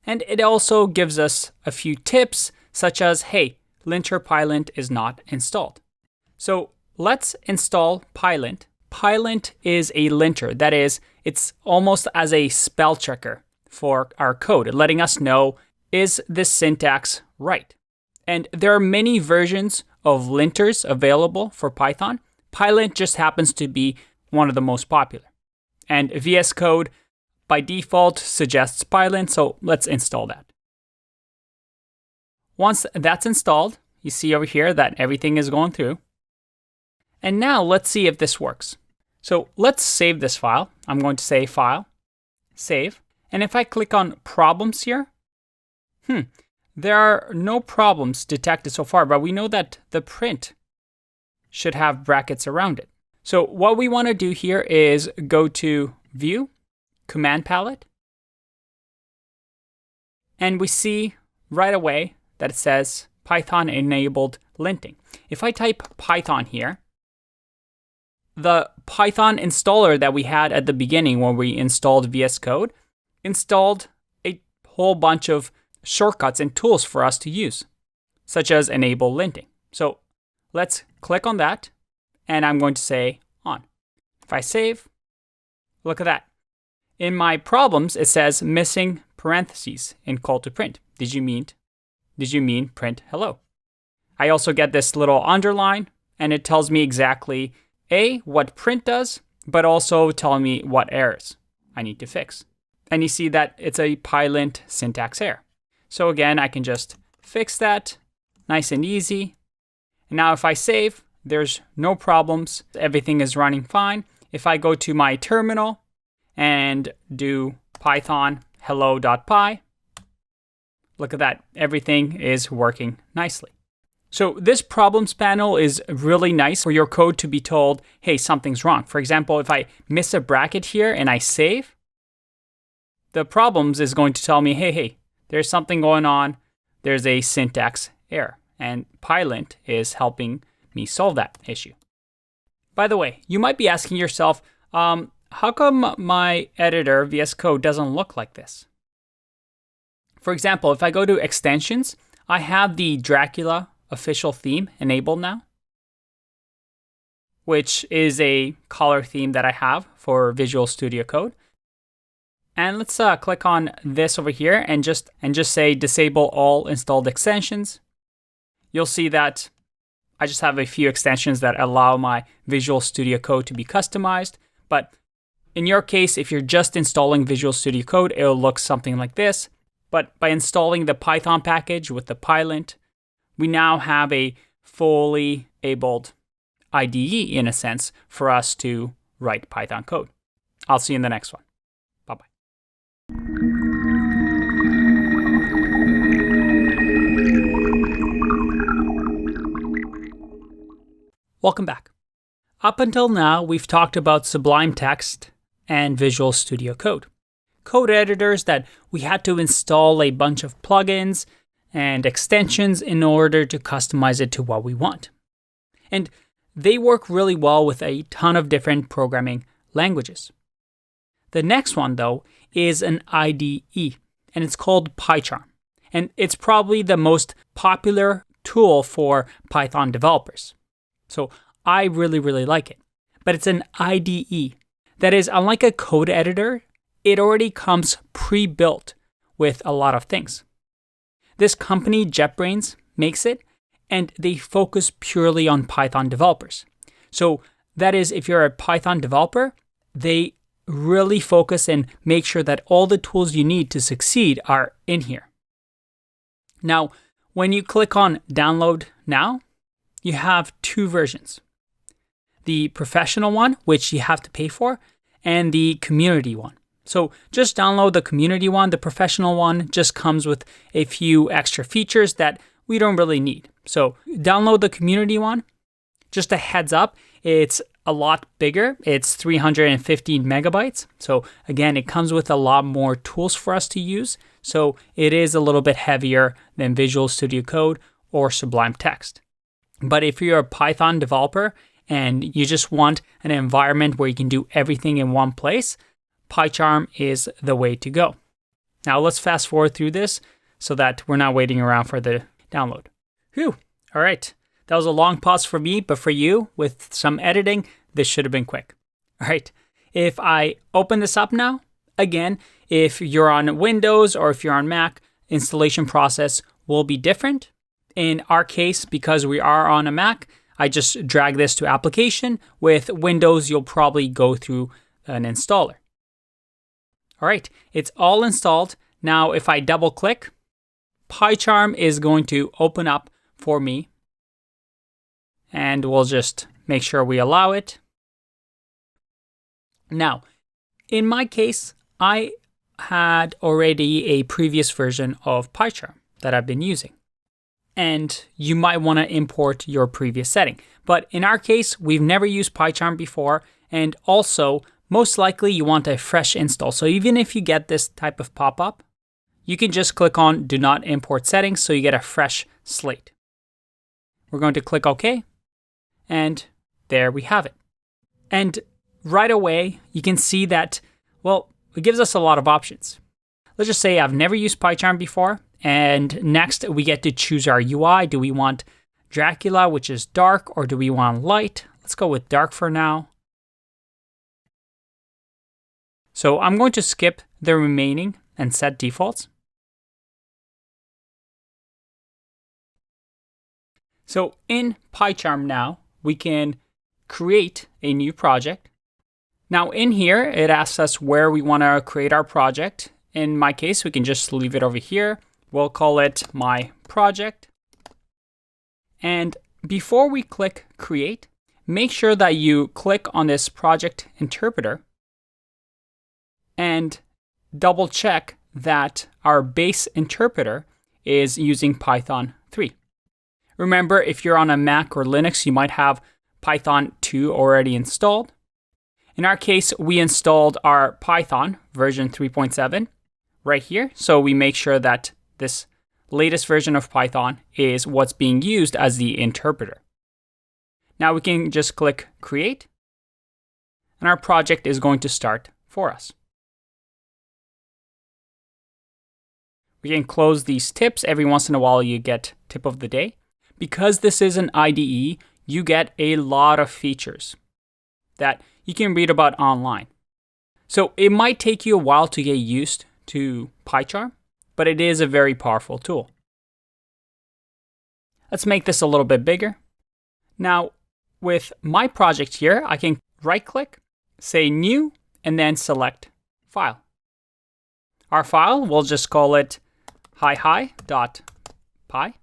And it also gives us a few tips, such as, hey, linter pylint is not installed. So let's install pylint. Pylint is a linter. That is, it's almost as a spell checker for our code, letting us know, is this syntax right? And there are many versions of linters available for Python. Pylint just happens to be one of the most popular. And VS Code by default suggests Pylint, so let's install that. Once that's installed, you see over here that everything is going through. And now let's see if this works. So let's save this file. I'm going to say File, Save. And if I click on Problems here, there are no problems detected so far, but we know that the print should have brackets around it. So what we want to do here is go to View, Command Palette, and we see right away that it says Python enabled linting. If I type Python here, the Python installer that we had at the beginning when we installed VS Code installed a whole bunch of shortcuts and tools for us to use, such as enable linting. So let's click on that, and I'm going to say on. If I save, look at that. In my problems, it says missing parentheses in call to print. Did you mean print hello? I also get this little underline, and it tells me exactly what print does, but also telling me what errors I need to fix. And you see that it's a pylint syntax error. So again, I can just fix that, nice and easy. And now if I save, there's no problems. Everything is running fine. If I go to my terminal and do python hello.py, look at that. Everything is working nicely. So this problems panel is really nice for your code to be told, hey, something's wrong. For example, if I miss a bracket here and I save, the problems is going to tell me, hey, there's something going on. There's a syntax error. And Pylint is helping me solve that issue. By the way, you might be asking yourself, how come my editor, VS Code, doesn't look like this? For example, if I go to extensions, I have the Dracula official theme enabled now, which is a color theme that I have for Visual Studio Code. And let's click on this over here and just say disable all installed extensions. You'll see that I just have a few extensions that allow my Visual Studio Code to be customized. But in your case, if you're just installing Visual Studio Code, it'll look something like this. But by installing the Python package with the Pylint, we now have a fully enabled IDE, in a sense, for us to write Python code. I'll see you in the next one. Bye-bye. Welcome back. Up until now, we've talked about Sublime Text and Visual Studio Code. Code editors that we had to install a bunch of plugins and extensions in order to customize it to what we want. And they work really well with a ton of different programming languages. The next one, though, is an IDE, and it's called PyCharm. And it's probably the most popular tool for Python developers. So I really, really like it. But it's an IDE. That is, unlike a code editor, it already comes pre-built with a lot of things. This company, JetBrains, makes it, and they focus purely on Python developers. So that is, if you're a Python developer, they really focus and make sure that all the tools you need to succeed are in here. Now, when you click on Download Now, you have two versions. The professional one, which you have to pay for, and the community one. So just download the community one. The professional one just comes with a few extra features that we don't really need. So download the community one. Just a heads up, It's a lot bigger. It's 315 megabytes. So again, it comes with a lot more tools for us to use. So it is a little bit heavier than Visual Studio Code or Sublime Text. But if you're a Python developer and you just want an environment where you can do everything in one place, PyCharm is the way to go. Now let's fast forward through this so that we're not waiting around for the download. Whew. All right. That was a long pause for me, but for you, with some editing, this should have been quick. All right. If I open this up now, again, if you're on Windows or if you're on Mac, installation process will be different. In our case, because we are on a Mac, I just drag this to application. With Windows, you'll probably go through an installer. All right, it's all installed. Now, if I double click, PyCharm is going to open up for me. And we'll just make sure we allow it. Now, in my case, I had already a previous version of PyCharm that I've been using. And you might want to import your previous setting. But in our case, we've never used PyCharm before. And also, most likely you want a fresh install. So even if you get this type of pop-up, you can just click on Do Not Import Settings so you get a fresh slate. We're going to click OK. And there we have it. And right away, you can see that, well, it gives us a lot of options. Let's just say I've never used PyCharm before. And next, we get to choose our UI. Do we want Dracula, which is dark, or do we want light? Let's go with dark for now. So I'm going to skip the remaining and set defaults. So in PyCharm now, we can create a new project. Now in here, it asks us where we want to create our project. In my case, we can just leave it over here. We'll call it my project. And before we click create, make sure that you click on this project interpreter and double check that our base interpreter is using Python 3. Remember, if you're on a Mac or Linux, you might have Python 2 already installed. In our case, we installed our Python version 3.7 right here. So we make sure that this latest version of Python is what's being used as the interpreter. Now we can just click create, and our project is going to start for us. We can close these tips. Every once in a while you get tip of the day. Because this is an IDE, you get a lot of features that you can read about online. So it might take you a while to get used to PyCharm, but it is a very powerful tool. Let's make this a little bit bigger. Now, with my project here, I can right-click, say New, and then select File. Our file, we'll just call it hi.py.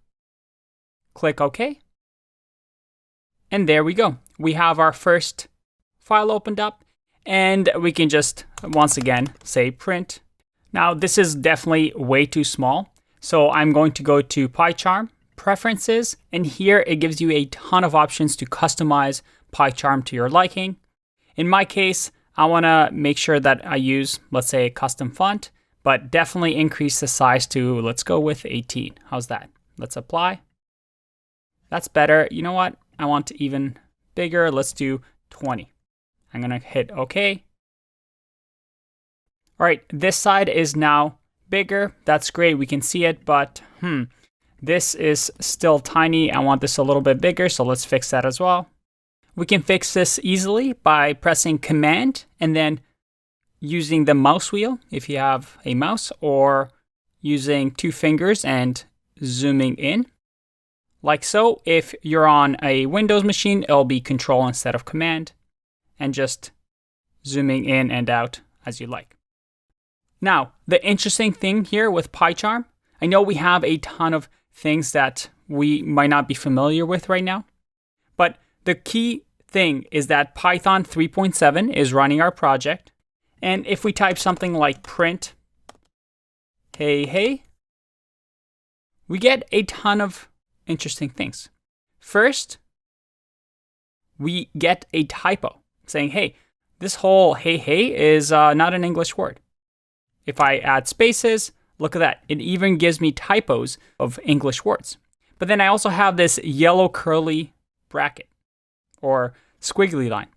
Click OK. And there we go. We have our first file opened up, and we can just, once again, say print. Now, this is definitely way too small, so I'm going to go to PyCharm, Preferences, and here it gives you a ton of options to customize PyCharm to your liking. In my case, I want to make sure that I use, let's say, a custom font, but definitely increase the size to, let's go with 18. How's that? Let's apply. That's better. You know what? I want even bigger. Let's do 20. I'm going to hit OK. All right, this side is now bigger. That's great. We can see it, but this is still tiny. I want this a little bit bigger, so let's fix that as well. We can fix this easily by pressing Command and then using the mouse wheel if you have a mouse, or using 2 fingers and zooming in. Like so. If you're on a Windows machine, it'll be Control instead of Command, and just zooming in and out as you like. Now, the interesting thing here with PyCharm, I know we have a ton of things that we might not be familiar with right now, but the key thing is that Python 3.7 is running our project. And if we type something like print, hey, we get a ton of interesting things. First, we get a typo saying, hey, this whole hey is not an English word. If I add spaces, look at that. It even gives me typos of English words. But then I also have this yellow curly bracket or squiggly line.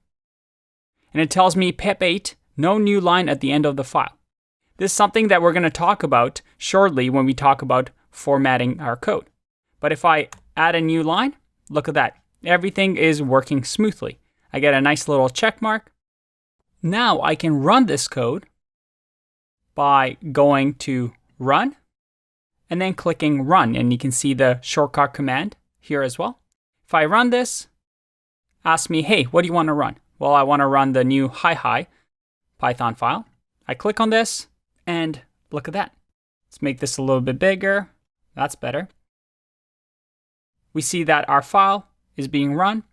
And it tells me pep8, no new line at the end of the file. This is something that we're going to talk about shortly when we talk about formatting our code. But if I add a new line, look at that. Everything is working smoothly. I get a nice little check mark. Now I can run this code by going to run and then clicking run. And you can see the shortcut command here as well. If I run this, ask me, hey, what do you want to run? Well, I want to run the new hi Python file. I click on this and look at that. Let's make this a little bit bigger. That's better. We see that our file is being run.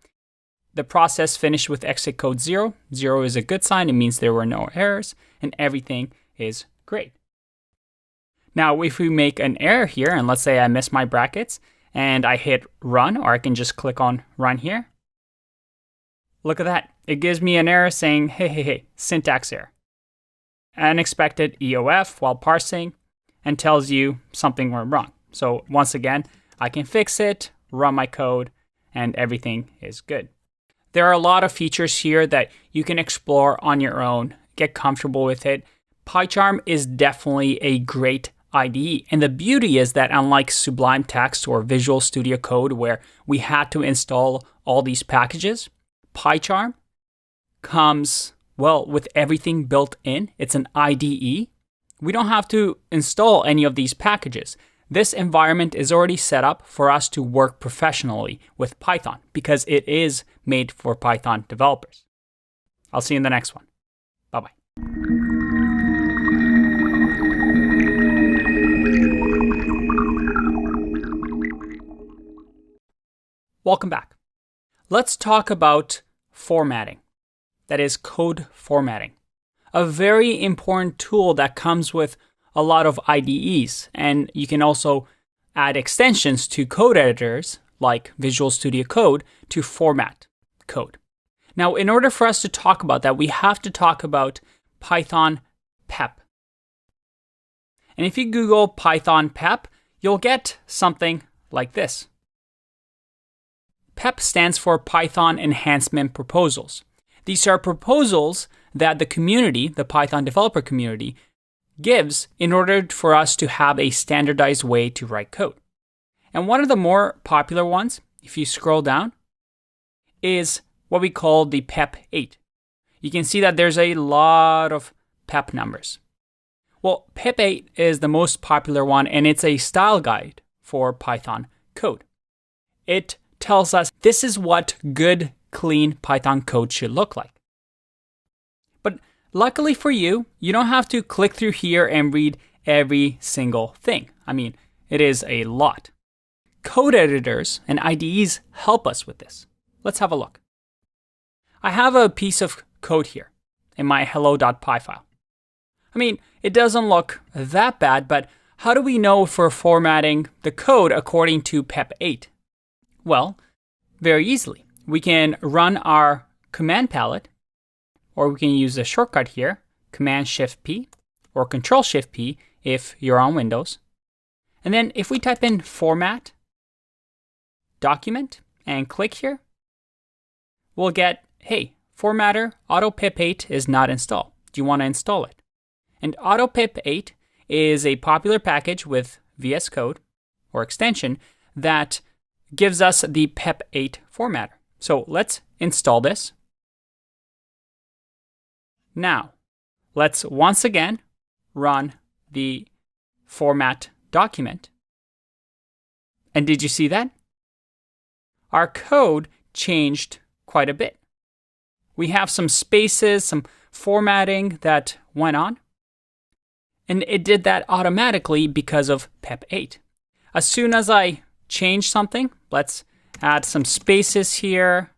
The process finished with exit code 0. 0 is a good sign. It means there were no errors and everything is great. Now, if we make an error here, and let's say I miss my brackets and I hit run, or I can just click on run here. Look at that. It gives me an error saying, hey, syntax error. Unexpected EOF while parsing, and tells you something went wrong. So once again, I can fix it, run my code, and everything is good. There are a lot of features here that you can explore on your own, get comfortable with it. PyCharm is definitely a great IDE. And the beauty is that unlike Sublime Text or Visual Studio Code, where we had to install all these packages, PyCharm comes, well, with everything built in. It's an IDE. We don't have to install any of these packages. This environment is already set up for us to work professionally with Python because it is made for Python developers. I'll see you in the next one. Bye-bye. Welcome back. Let's talk about formatting. That is code formatting. A very important tool that comes with a lot of IDEs, and you can also add extensions to code editors like Visual Studio Code to format code. Now, in order for us to talk about that, we have to talk about Python pep. And if you Google Python pep, you'll get something like this. PEP stands for Python Enhancement Proposals. These are proposals that the community, the Python developer community, gives in order for us to have a standardized way to write code. And one of the more popular ones, if you scroll down, is what we call the PEP8. You can see that there's a lot of PEP numbers. Well, PEP8 is the most popular one, and it's a style guide for Python code. It tells us this is what good, clean Python code should look like. But luckily for you, you don't have to click through here and read every single thing. I mean, it is a lot. Code editors and IDEs help us with this. Let's have a look. I have a piece of code here in my hello.py file. I mean, it doesn't look that bad, but how do we know if we're formatting the code according to PEP8? Well, very easily. We can run our command palette, or we can use the shortcut here, Command-Shift-P, or Control-Shift-P if you're on Windows. And then if we type in format, document, and click here, we'll get, hey, formatter AutoPip8 is not installed. Do you want to install it? And AutoPip8 is a popular package with VS Code, or extension, that gives us the PEP8 formatter. So let's install this. Now, let's once again run the format document. And did you see that? Our code changed quite a bit. We have some spaces, some formatting that went on. And it did that automatically because of PEP8. As soon as I change something, let's add some spaces here,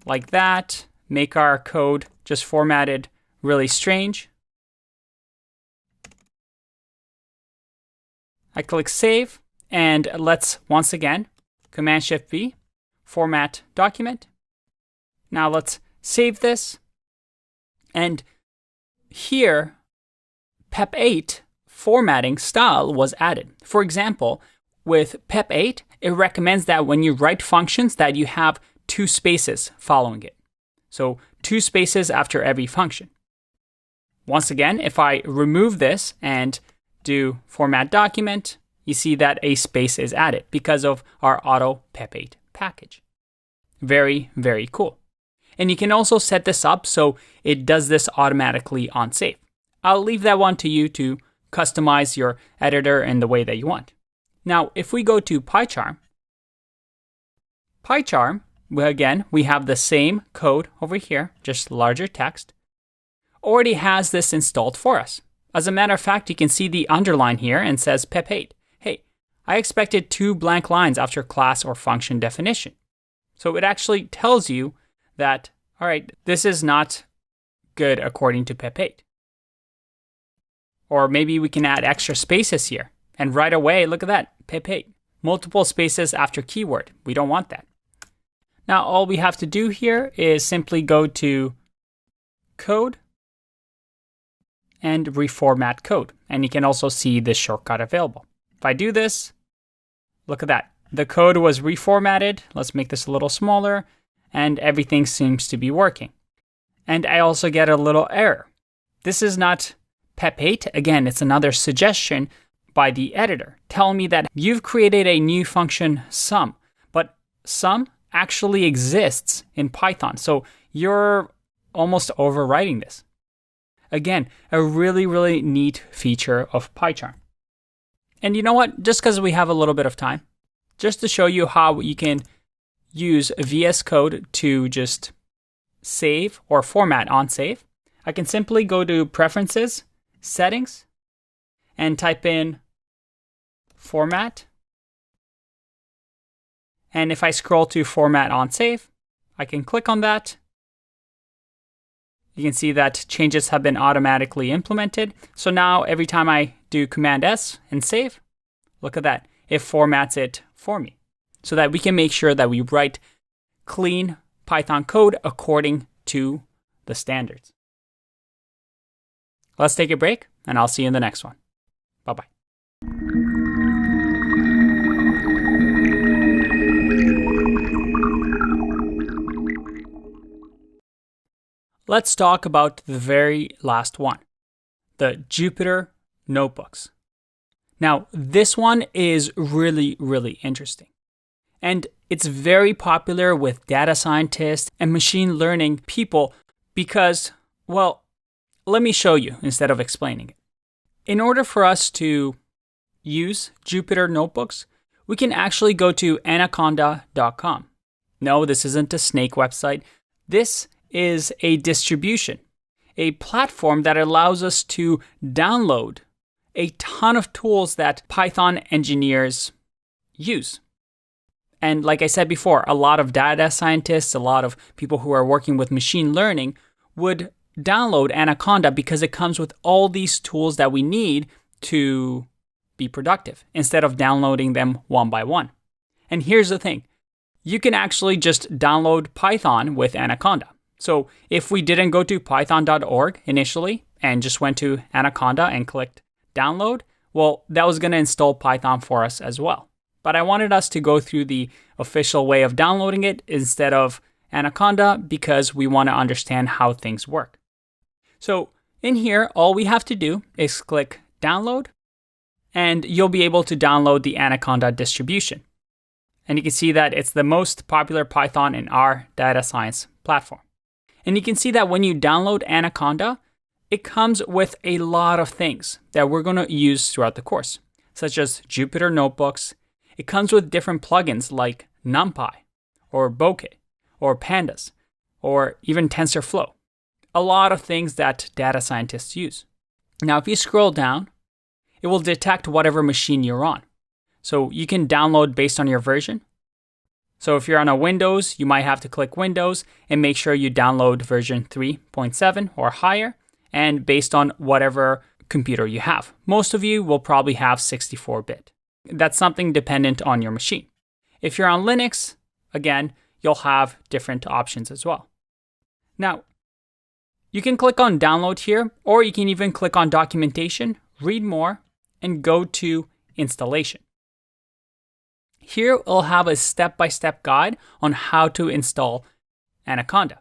like that, make our code just formatted really strange. I click save, and let's once again, Command-Shift-V, format document, Now let's save this. And here, PEP8 formatting style was added. For example, with PEP8, it recommends that when you write functions that you have 2 spaces following it. So 2 spaces after every function. Once again, if I remove this and do format document, you see that a space is added because of our auto PEP8 package. Very, very cool. And you can also set this up so it does this automatically on save. I'll leave that one to you to customize your editor in the way that you want. Now, if we go to PyCharm, again, we have the same code over here, just larger text, already has this installed for us. As a matter of fact, you can see the underline here and says PEP8. Hey, I expected 2 blank lines after class or function definition. So it actually tells you that, all right, this is not good according to PEP8. Or maybe we can add extra spaces here. And right away, look at that, PEP8. Multiple spaces after keyword. We don't want that. Now, all we have to do here is simply go to Code and reformat code. And you can also see this shortcut available. If I do this, look at that. The code was reformatted. Let's make this a little smaller. And everything seems to be working. And I also get a little error. This is not PEP8. Again, it's another suggestion by the editor telling me that you've created a new function sum. But sum actually exists in Python. So you're almost overwriting this. Again, a really, really neat feature of PyCharm. And you know what? Just because we have a little bit of time, just to show you how you can use VS Code to just save or format on save, I can simply go to Preferences, Settings, and type in Format. And if I scroll to Format on Save, I can click on that. You can see that changes have been automatically implemented. So now every time I do Command S and save, look at that. It formats it for me so that we can make sure that we write clean Python code according to the standards. Let's take a break and I'll see you in the next one. Bye-bye. Let's talk about the very last one, the Jupyter Notebooks. Now, this one is really, really interesting. And it's very popular with data scientists and machine learning people because, well, let me show you instead of explaining it. In order for us to use Jupyter Notebooks, we can actually go to anaconda.com. No, this isn't a snake website. This is a distribution, a platform that allows us to download a ton of tools that Python engineers use. And like I said before, a lot of data scientists, a lot of people who are working with machine learning would download Anaconda because it comes with all these tools that we need to be productive instead of downloading them one by one. And here's the thing. You can actually just download Python with Anaconda. So if we didn't go to python.org initially and just went to Anaconda and clicked download, well, that was going to install Python for us as well. But I wanted us to go through the official way of downloading it instead of Anaconda because we want to understand how things work. So in here, all we have to do is click download and you'll be able to download the Anaconda distribution. And you can see that it's the most popular Python in our data science platform. And you can see that when you download Anaconda, it comes with a lot of things that we're going to use throughout the course, such as Jupyter Notebooks. It comes with different plugins like NumPy, or Bokeh, or Pandas, or even TensorFlow. A lot of things that data scientists use. Now, if you scroll down, it will detect whatever machine you're on. So you can download based on your version. So if you're on a Windows, you might have to click Windows and make sure you download version 3.7 or higher, and based on whatever computer you have. Most of you will probably have 64-bit. That's something dependent on your machine. If you're on Linux, again, you'll have different options as well. Now, you can click on download here, or you can even click on documentation, read more, and go to installation. Here, we'll have a step-by-step guide on how to install Anaconda.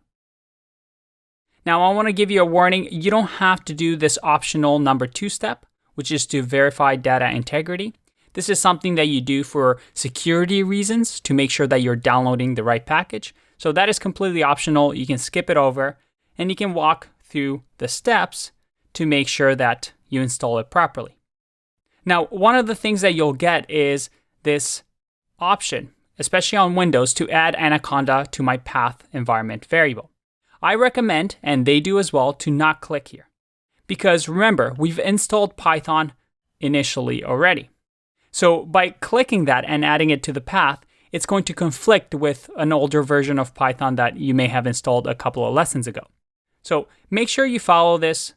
Now, I want to give you a warning. You don't have to do this optional number 2 step, which is to verify data integrity. This is something that you do for security reasons to make sure that you're downloading the right package. So that is completely optional. You can skip it over and you can walk through the steps to make sure that you install it properly. Now, one of the things that you'll get is this option, especially on Windows, to add Anaconda to my path environment variable. I recommend, and they do as well, to not click here. Because remember, we've installed Python initially already. So by clicking that and adding it to the path, it's going to conflict with an older version of Python that you may have installed a couple of lessons ago. So make sure you follow this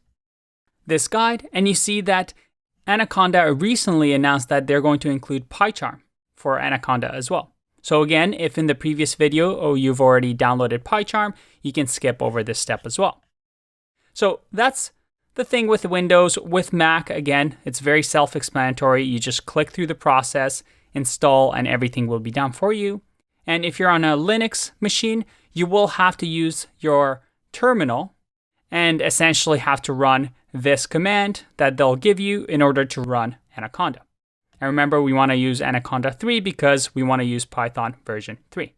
guide, and you see that Anaconda recently announced that they're going to include PyCharm for Anaconda as well. So again, if in the previous video you've already downloaded PyCharm, you can skip over this step as well. So that's the thing with Windows. With Mac, again, it's very self-explanatory. You just click through the process, install, and everything will be done for you. And if you're on a Linux machine, you will have to use your terminal and essentially have to run this command that they'll give you in order to run Anaconda. And remember, we want to use Anaconda 3 because we want to use Python version 3.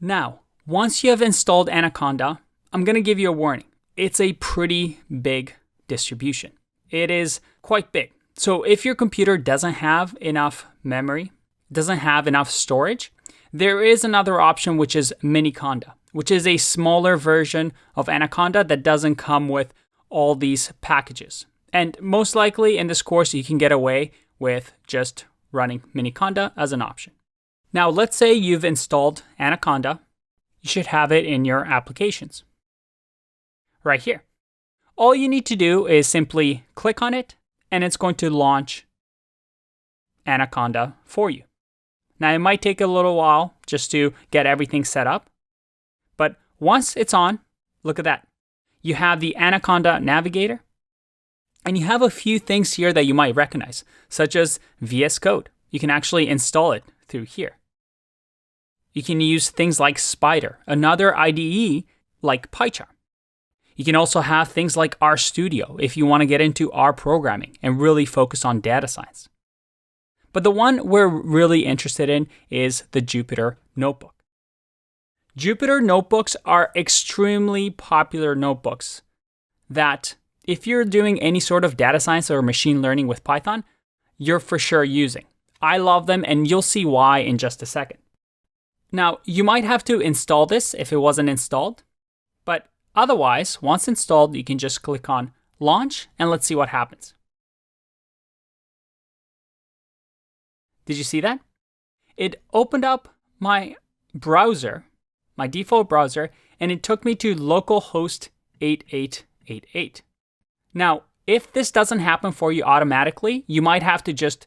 Now, once you have installed Anaconda, I'm going to give you a warning. It's a pretty big distribution. It is quite big. So if your computer doesn't have enough memory, doesn't have enough storage, there is another option, which is Miniconda, which is a smaller version of Anaconda that doesn't come with all these packages. And most likely in this course, you can get away with just running Miniconda as an option. Now, let's say you've installed Anaconda. You should have it in your applications right here. All you need to do is simply click on it, and it's going to launch Anaconda for you. Now, it might take a little while just to get everything set up, but once it's on, look at that. You have the Anaconda Navigator, and you have a few things here that you might recognize, such as VS Code. You can actually install it through here. You can use things like Spider, another IDE like PyCharm. You can also have things like RStudio if you want to get into R programming and really focus on data science. But the one we're really interested in is the Jupyter Notebook. Jupyter Notebooks are extremely popular notebooks that if you're doing any sort of data science or machine learning with Python, you're for sure using. I love them, and you'll see why in just a second. Now, you might have to install this if it wasn't installed, but otherwise, once installed, you can just click on Launch, and let's see what happens. Did you see that? It opened up my browser, my default browser, and it took me to localhost 8888. Now, if this doesn't happen for you automatically, you might have to just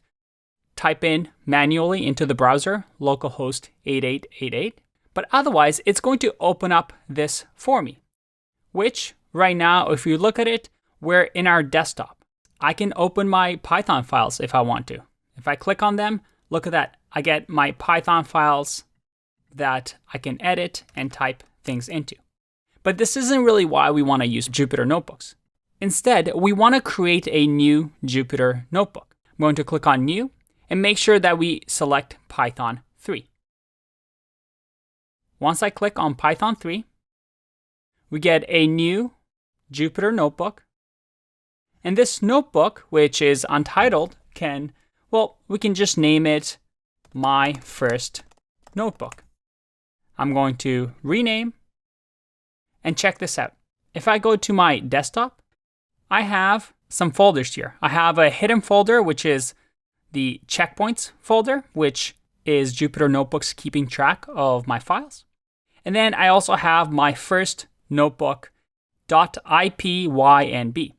type in manually into the browser localhost 8888. But otherwise, it's going to open up this for me, which right now, if you look at it, we're in our desktop. I can open my Python files if I want to. If I click on them, look at that. I get my Python files that I can edit and type things into. But this isn't really why we want to use Jupyter Notebooks. Instead, we want to create a new Jupyter Notebook. I'm going to click on New and make sure that we select Python 3. Once I click on Python 3, we get a new Jupyter Notebook. And this notebook, which is untitled, we can just name it My First Notebook. I'm going to rename and check this out. If I go to my desktop, I have some folders here. I have a hidden folder, which is the checkpoints folder, which is Jupyter Notebooks keeping track of my files. And then I also have my first notebook.ipynb.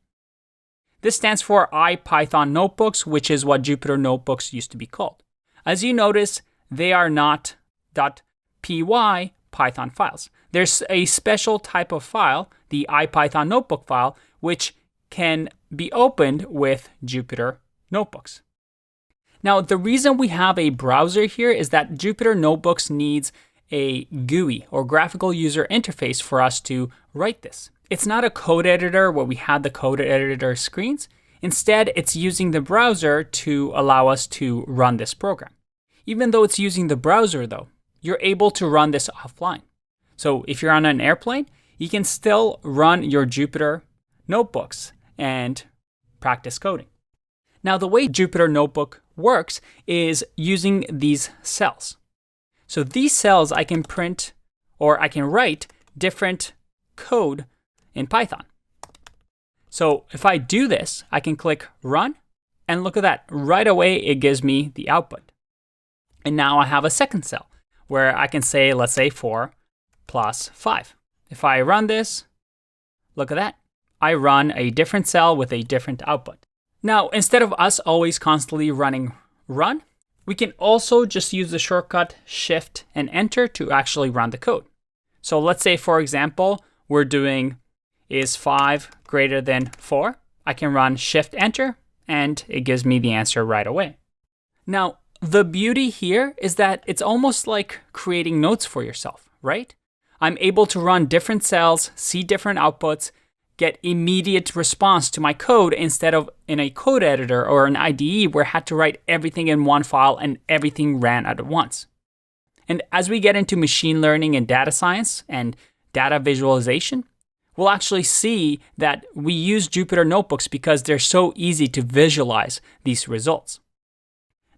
This stands for IPython Notebooks, which is what Jupyter Notebooks used to be called. As you notice, they are not .py Python files. there's a special type of file, the IPython notebook file, which can be opened with Jupyter Notebooks. Now, the reason we have a browser here is that Jupyter Notebooks needs a GUI, or graphical user interface, for us to write this. It's not a code editor where we have the code editor screens. Instead, it's using the browser to allow us to run this program. Even though it's using the browser, though, you're able to run this offline. So if you're on an airplane, you can still run your Jupyter Notebooks and practice coding. Now, the way Jupyter Notebook works is using these cells. So these cells I can print, or I can write different code in Python. So if I do this, I can click run, and look at that. Right away, it gives me the output. And now I have a second cell where I can say, let's say 4 plus 5. If I run this, look at that. I run a different cell with a different output. Now, instead of us always constantly running run, we can also just use the shortcut Shift and Enter to actually run the code. So let's say, for example, we're doing is 5 greater than 4. I can run Shift Enter, and it gives me the answer right away. Now, the beauty here is that it's almost like creating notes for yourself, right? I'm able to run different cells, see different outputs, get immediate response to my code instead of in a code editor or an IDE where I had to write everything in one file and everything ran at once. And as we get into machine learning and data science and data visualization, we'll actually see that we use Jupyter Notebooks because they're so easy to visualize these results.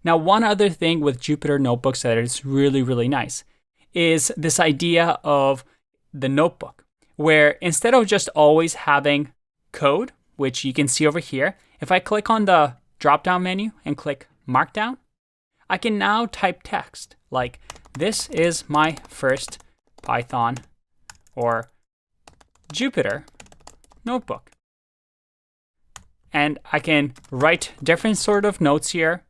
Now, one other thing with Jupyter Notebooks that is really, really nice is this idea of the notebook, where instead of just always having code, which you can see over here, if I click on the drop-down menu and click Markdown, I can now type text like, this is my first Python or Jupyter notebook. And I can write different sort of notes here.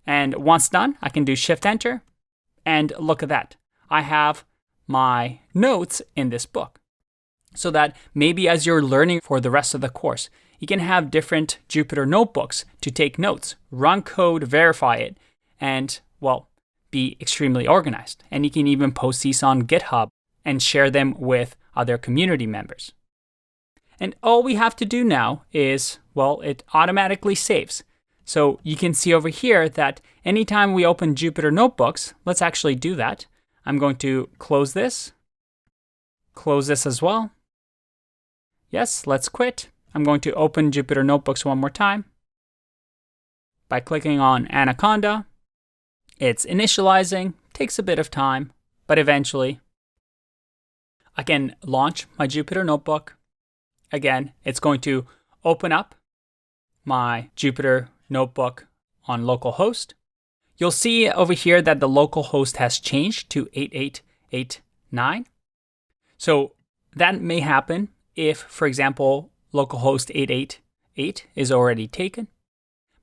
And once done, I can do Shift Enter. And look at that. I have my notes in this book. So that maybe as you're learning for the rest of the course, you can have different Jupyter notebooks to take notes, run code, verify it, and, well, be extremely organized. And you can even post these on GitHub and share them with other community members. And all we have to do now is, well, it automatically saves. So you can see over here that anytime we open Jupyter Notebooks, let's actually do that. I'm going to close this as well. Yes, let's quit. I'm going to open Jupyter Notebooks one more time by clicking on Anaconda. It's initializing, takes a bit of time, but eventually I can launch my Jupyter Notebook. Again, it's going to open up my Jupyter Notebook on localhost. You'll see over here that the localhost has changed to 8889. So that may happen if, for example, localhost 888 is already taken.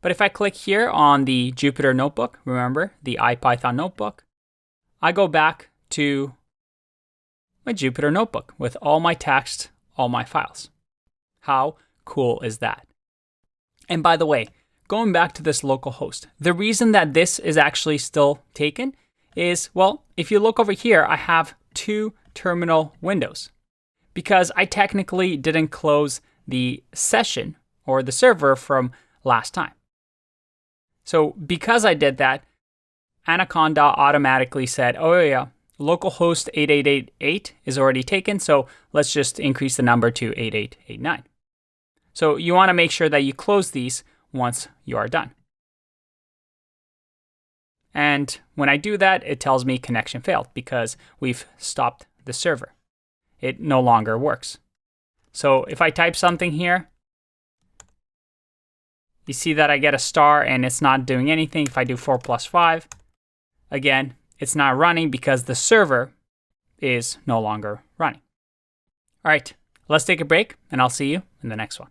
But if I click here on the Jupyter Notebook, remember the IPython notebook, I go back to my Jupyter Notebook with all my text, all my files. How cool is that? And by the way, going back to this localhost, the reason that this is actually still taken is, well, if you look over here, I have 2 terminal windows because I technically didn't close the session or the server from last time. So because I did that, Anaconda automatically said, oh yeah, localhost 8888 is already taken, so let's just increase the number to 8889. So you want to make sure that you close these once you are done. And when I do that, it tells me connection failed because we've stopped the server. It no longer works. So if I type something here, you see that I get a star and it's not doing anything. If I do 4 plus 5, again, it's not running because the server is no longer running. All right, let's take a break and I'll see you in the next one.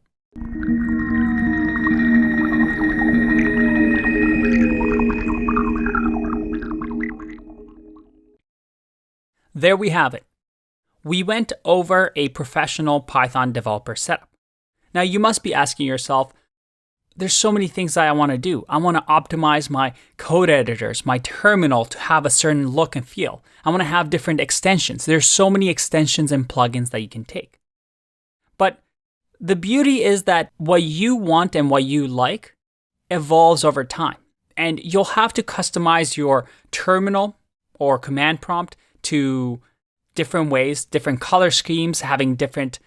There we have it. we went over a professional Python developer setup. Now, you must be asking yourself, there's so many things that I want to do. I want to optimize my code editors, my terminal to have a certain look and feel. I want to have different extensions. There's so many extensions and plugins that you can take. But the beauty is that what you want and what you like evolves over time. And you'll have to customize your terminal or command prompt to different ways, different color schemes, having different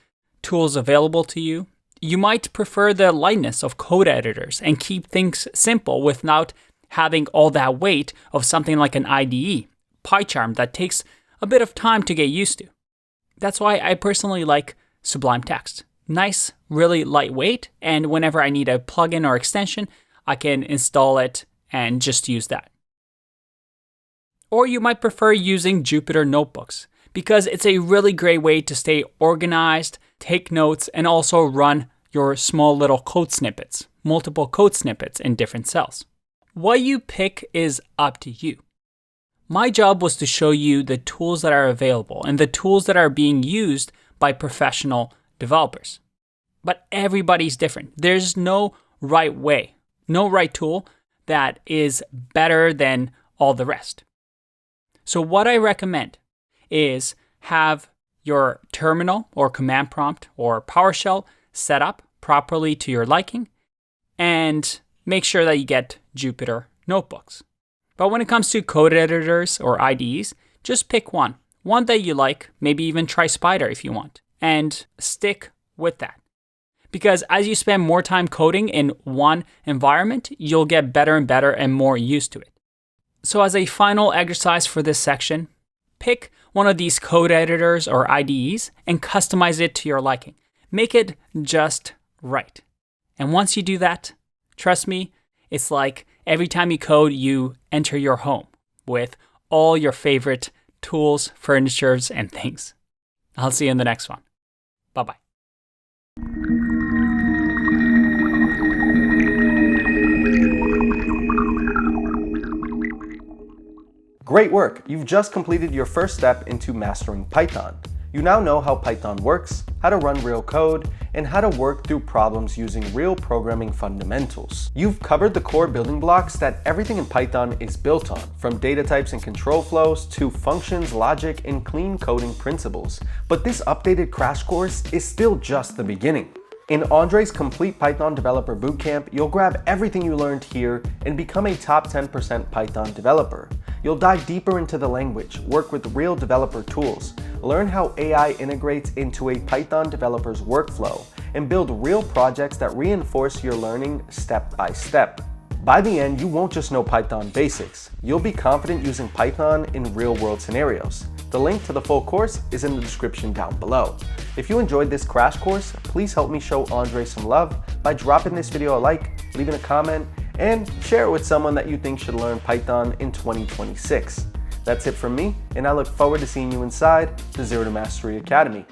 tools available to you. You might prefer the lightness of code editors and keep things simple without having all that weight of something like an IDE, PyCharm, that takes a bit of time to get used to. That's why I personally like Sublime Text. Nice, really lightweight, and whenever I need a plugin or extension, I can install it and just use that. Or you might prefer using Jupyter Notebooks because it's a really great way to stay organized, take notes, and also run your small little code snippets, multiple code snippets in different cells. What you pick is up to you. My job was to show you the tools that are available and the tools that are being used by professional developers. But everybody's different. There's no right way, no right tool that is better than all the rest. So what I recommend is have your terminal or command prompt or PowerShell set up properly to your liking, and make sure that you get Jupyter Notebooks. But when it comes to code editors or IDEs, just pick one that you like, maybe even try Spider if you want, and stick with that. Because as you spend more time coding in one environment, you'll get better and better and more used to it. So as a final exercise for this section, pick one of these code editors or IDEs and customize it to your liking. Make it just right. And once you do that, trust me, it's like every time you code, you enter your home with all your favorite tools, furnitures, and things. I'll see you in the next one. Bye-bye. Great work! You've just completed your first step into mastering Python. You now know how Python works, how to run real code, and how to work through problems using real programming fundamentals. You've covered the core building blocks that everything in Python is built on, from data types and control flows to functions, logic, and clean coding principles. But this updated crash course is still just the beginning. In Andrei's complete Python developer bootcamp, you'll grab everything you learned here and become a top 10% Python developer. You'll dive deeper into the language, work with real developer tools, learn how AI integrates into a Python developer's workflow, and build real projects that reinforce your learning step by step. By the end, you won't just know Python basics. You'll be confident using Python in real-world scenarios. The link to the full course is in the description down below. If you enjoyed this crash course, please help me show Andrei some love by dropping this video a like, leaving a comment, and share it with someone that you think should learn Python in 2026. That's it from me, and I look forward to seeing you inside the Zero to Mastery Academy.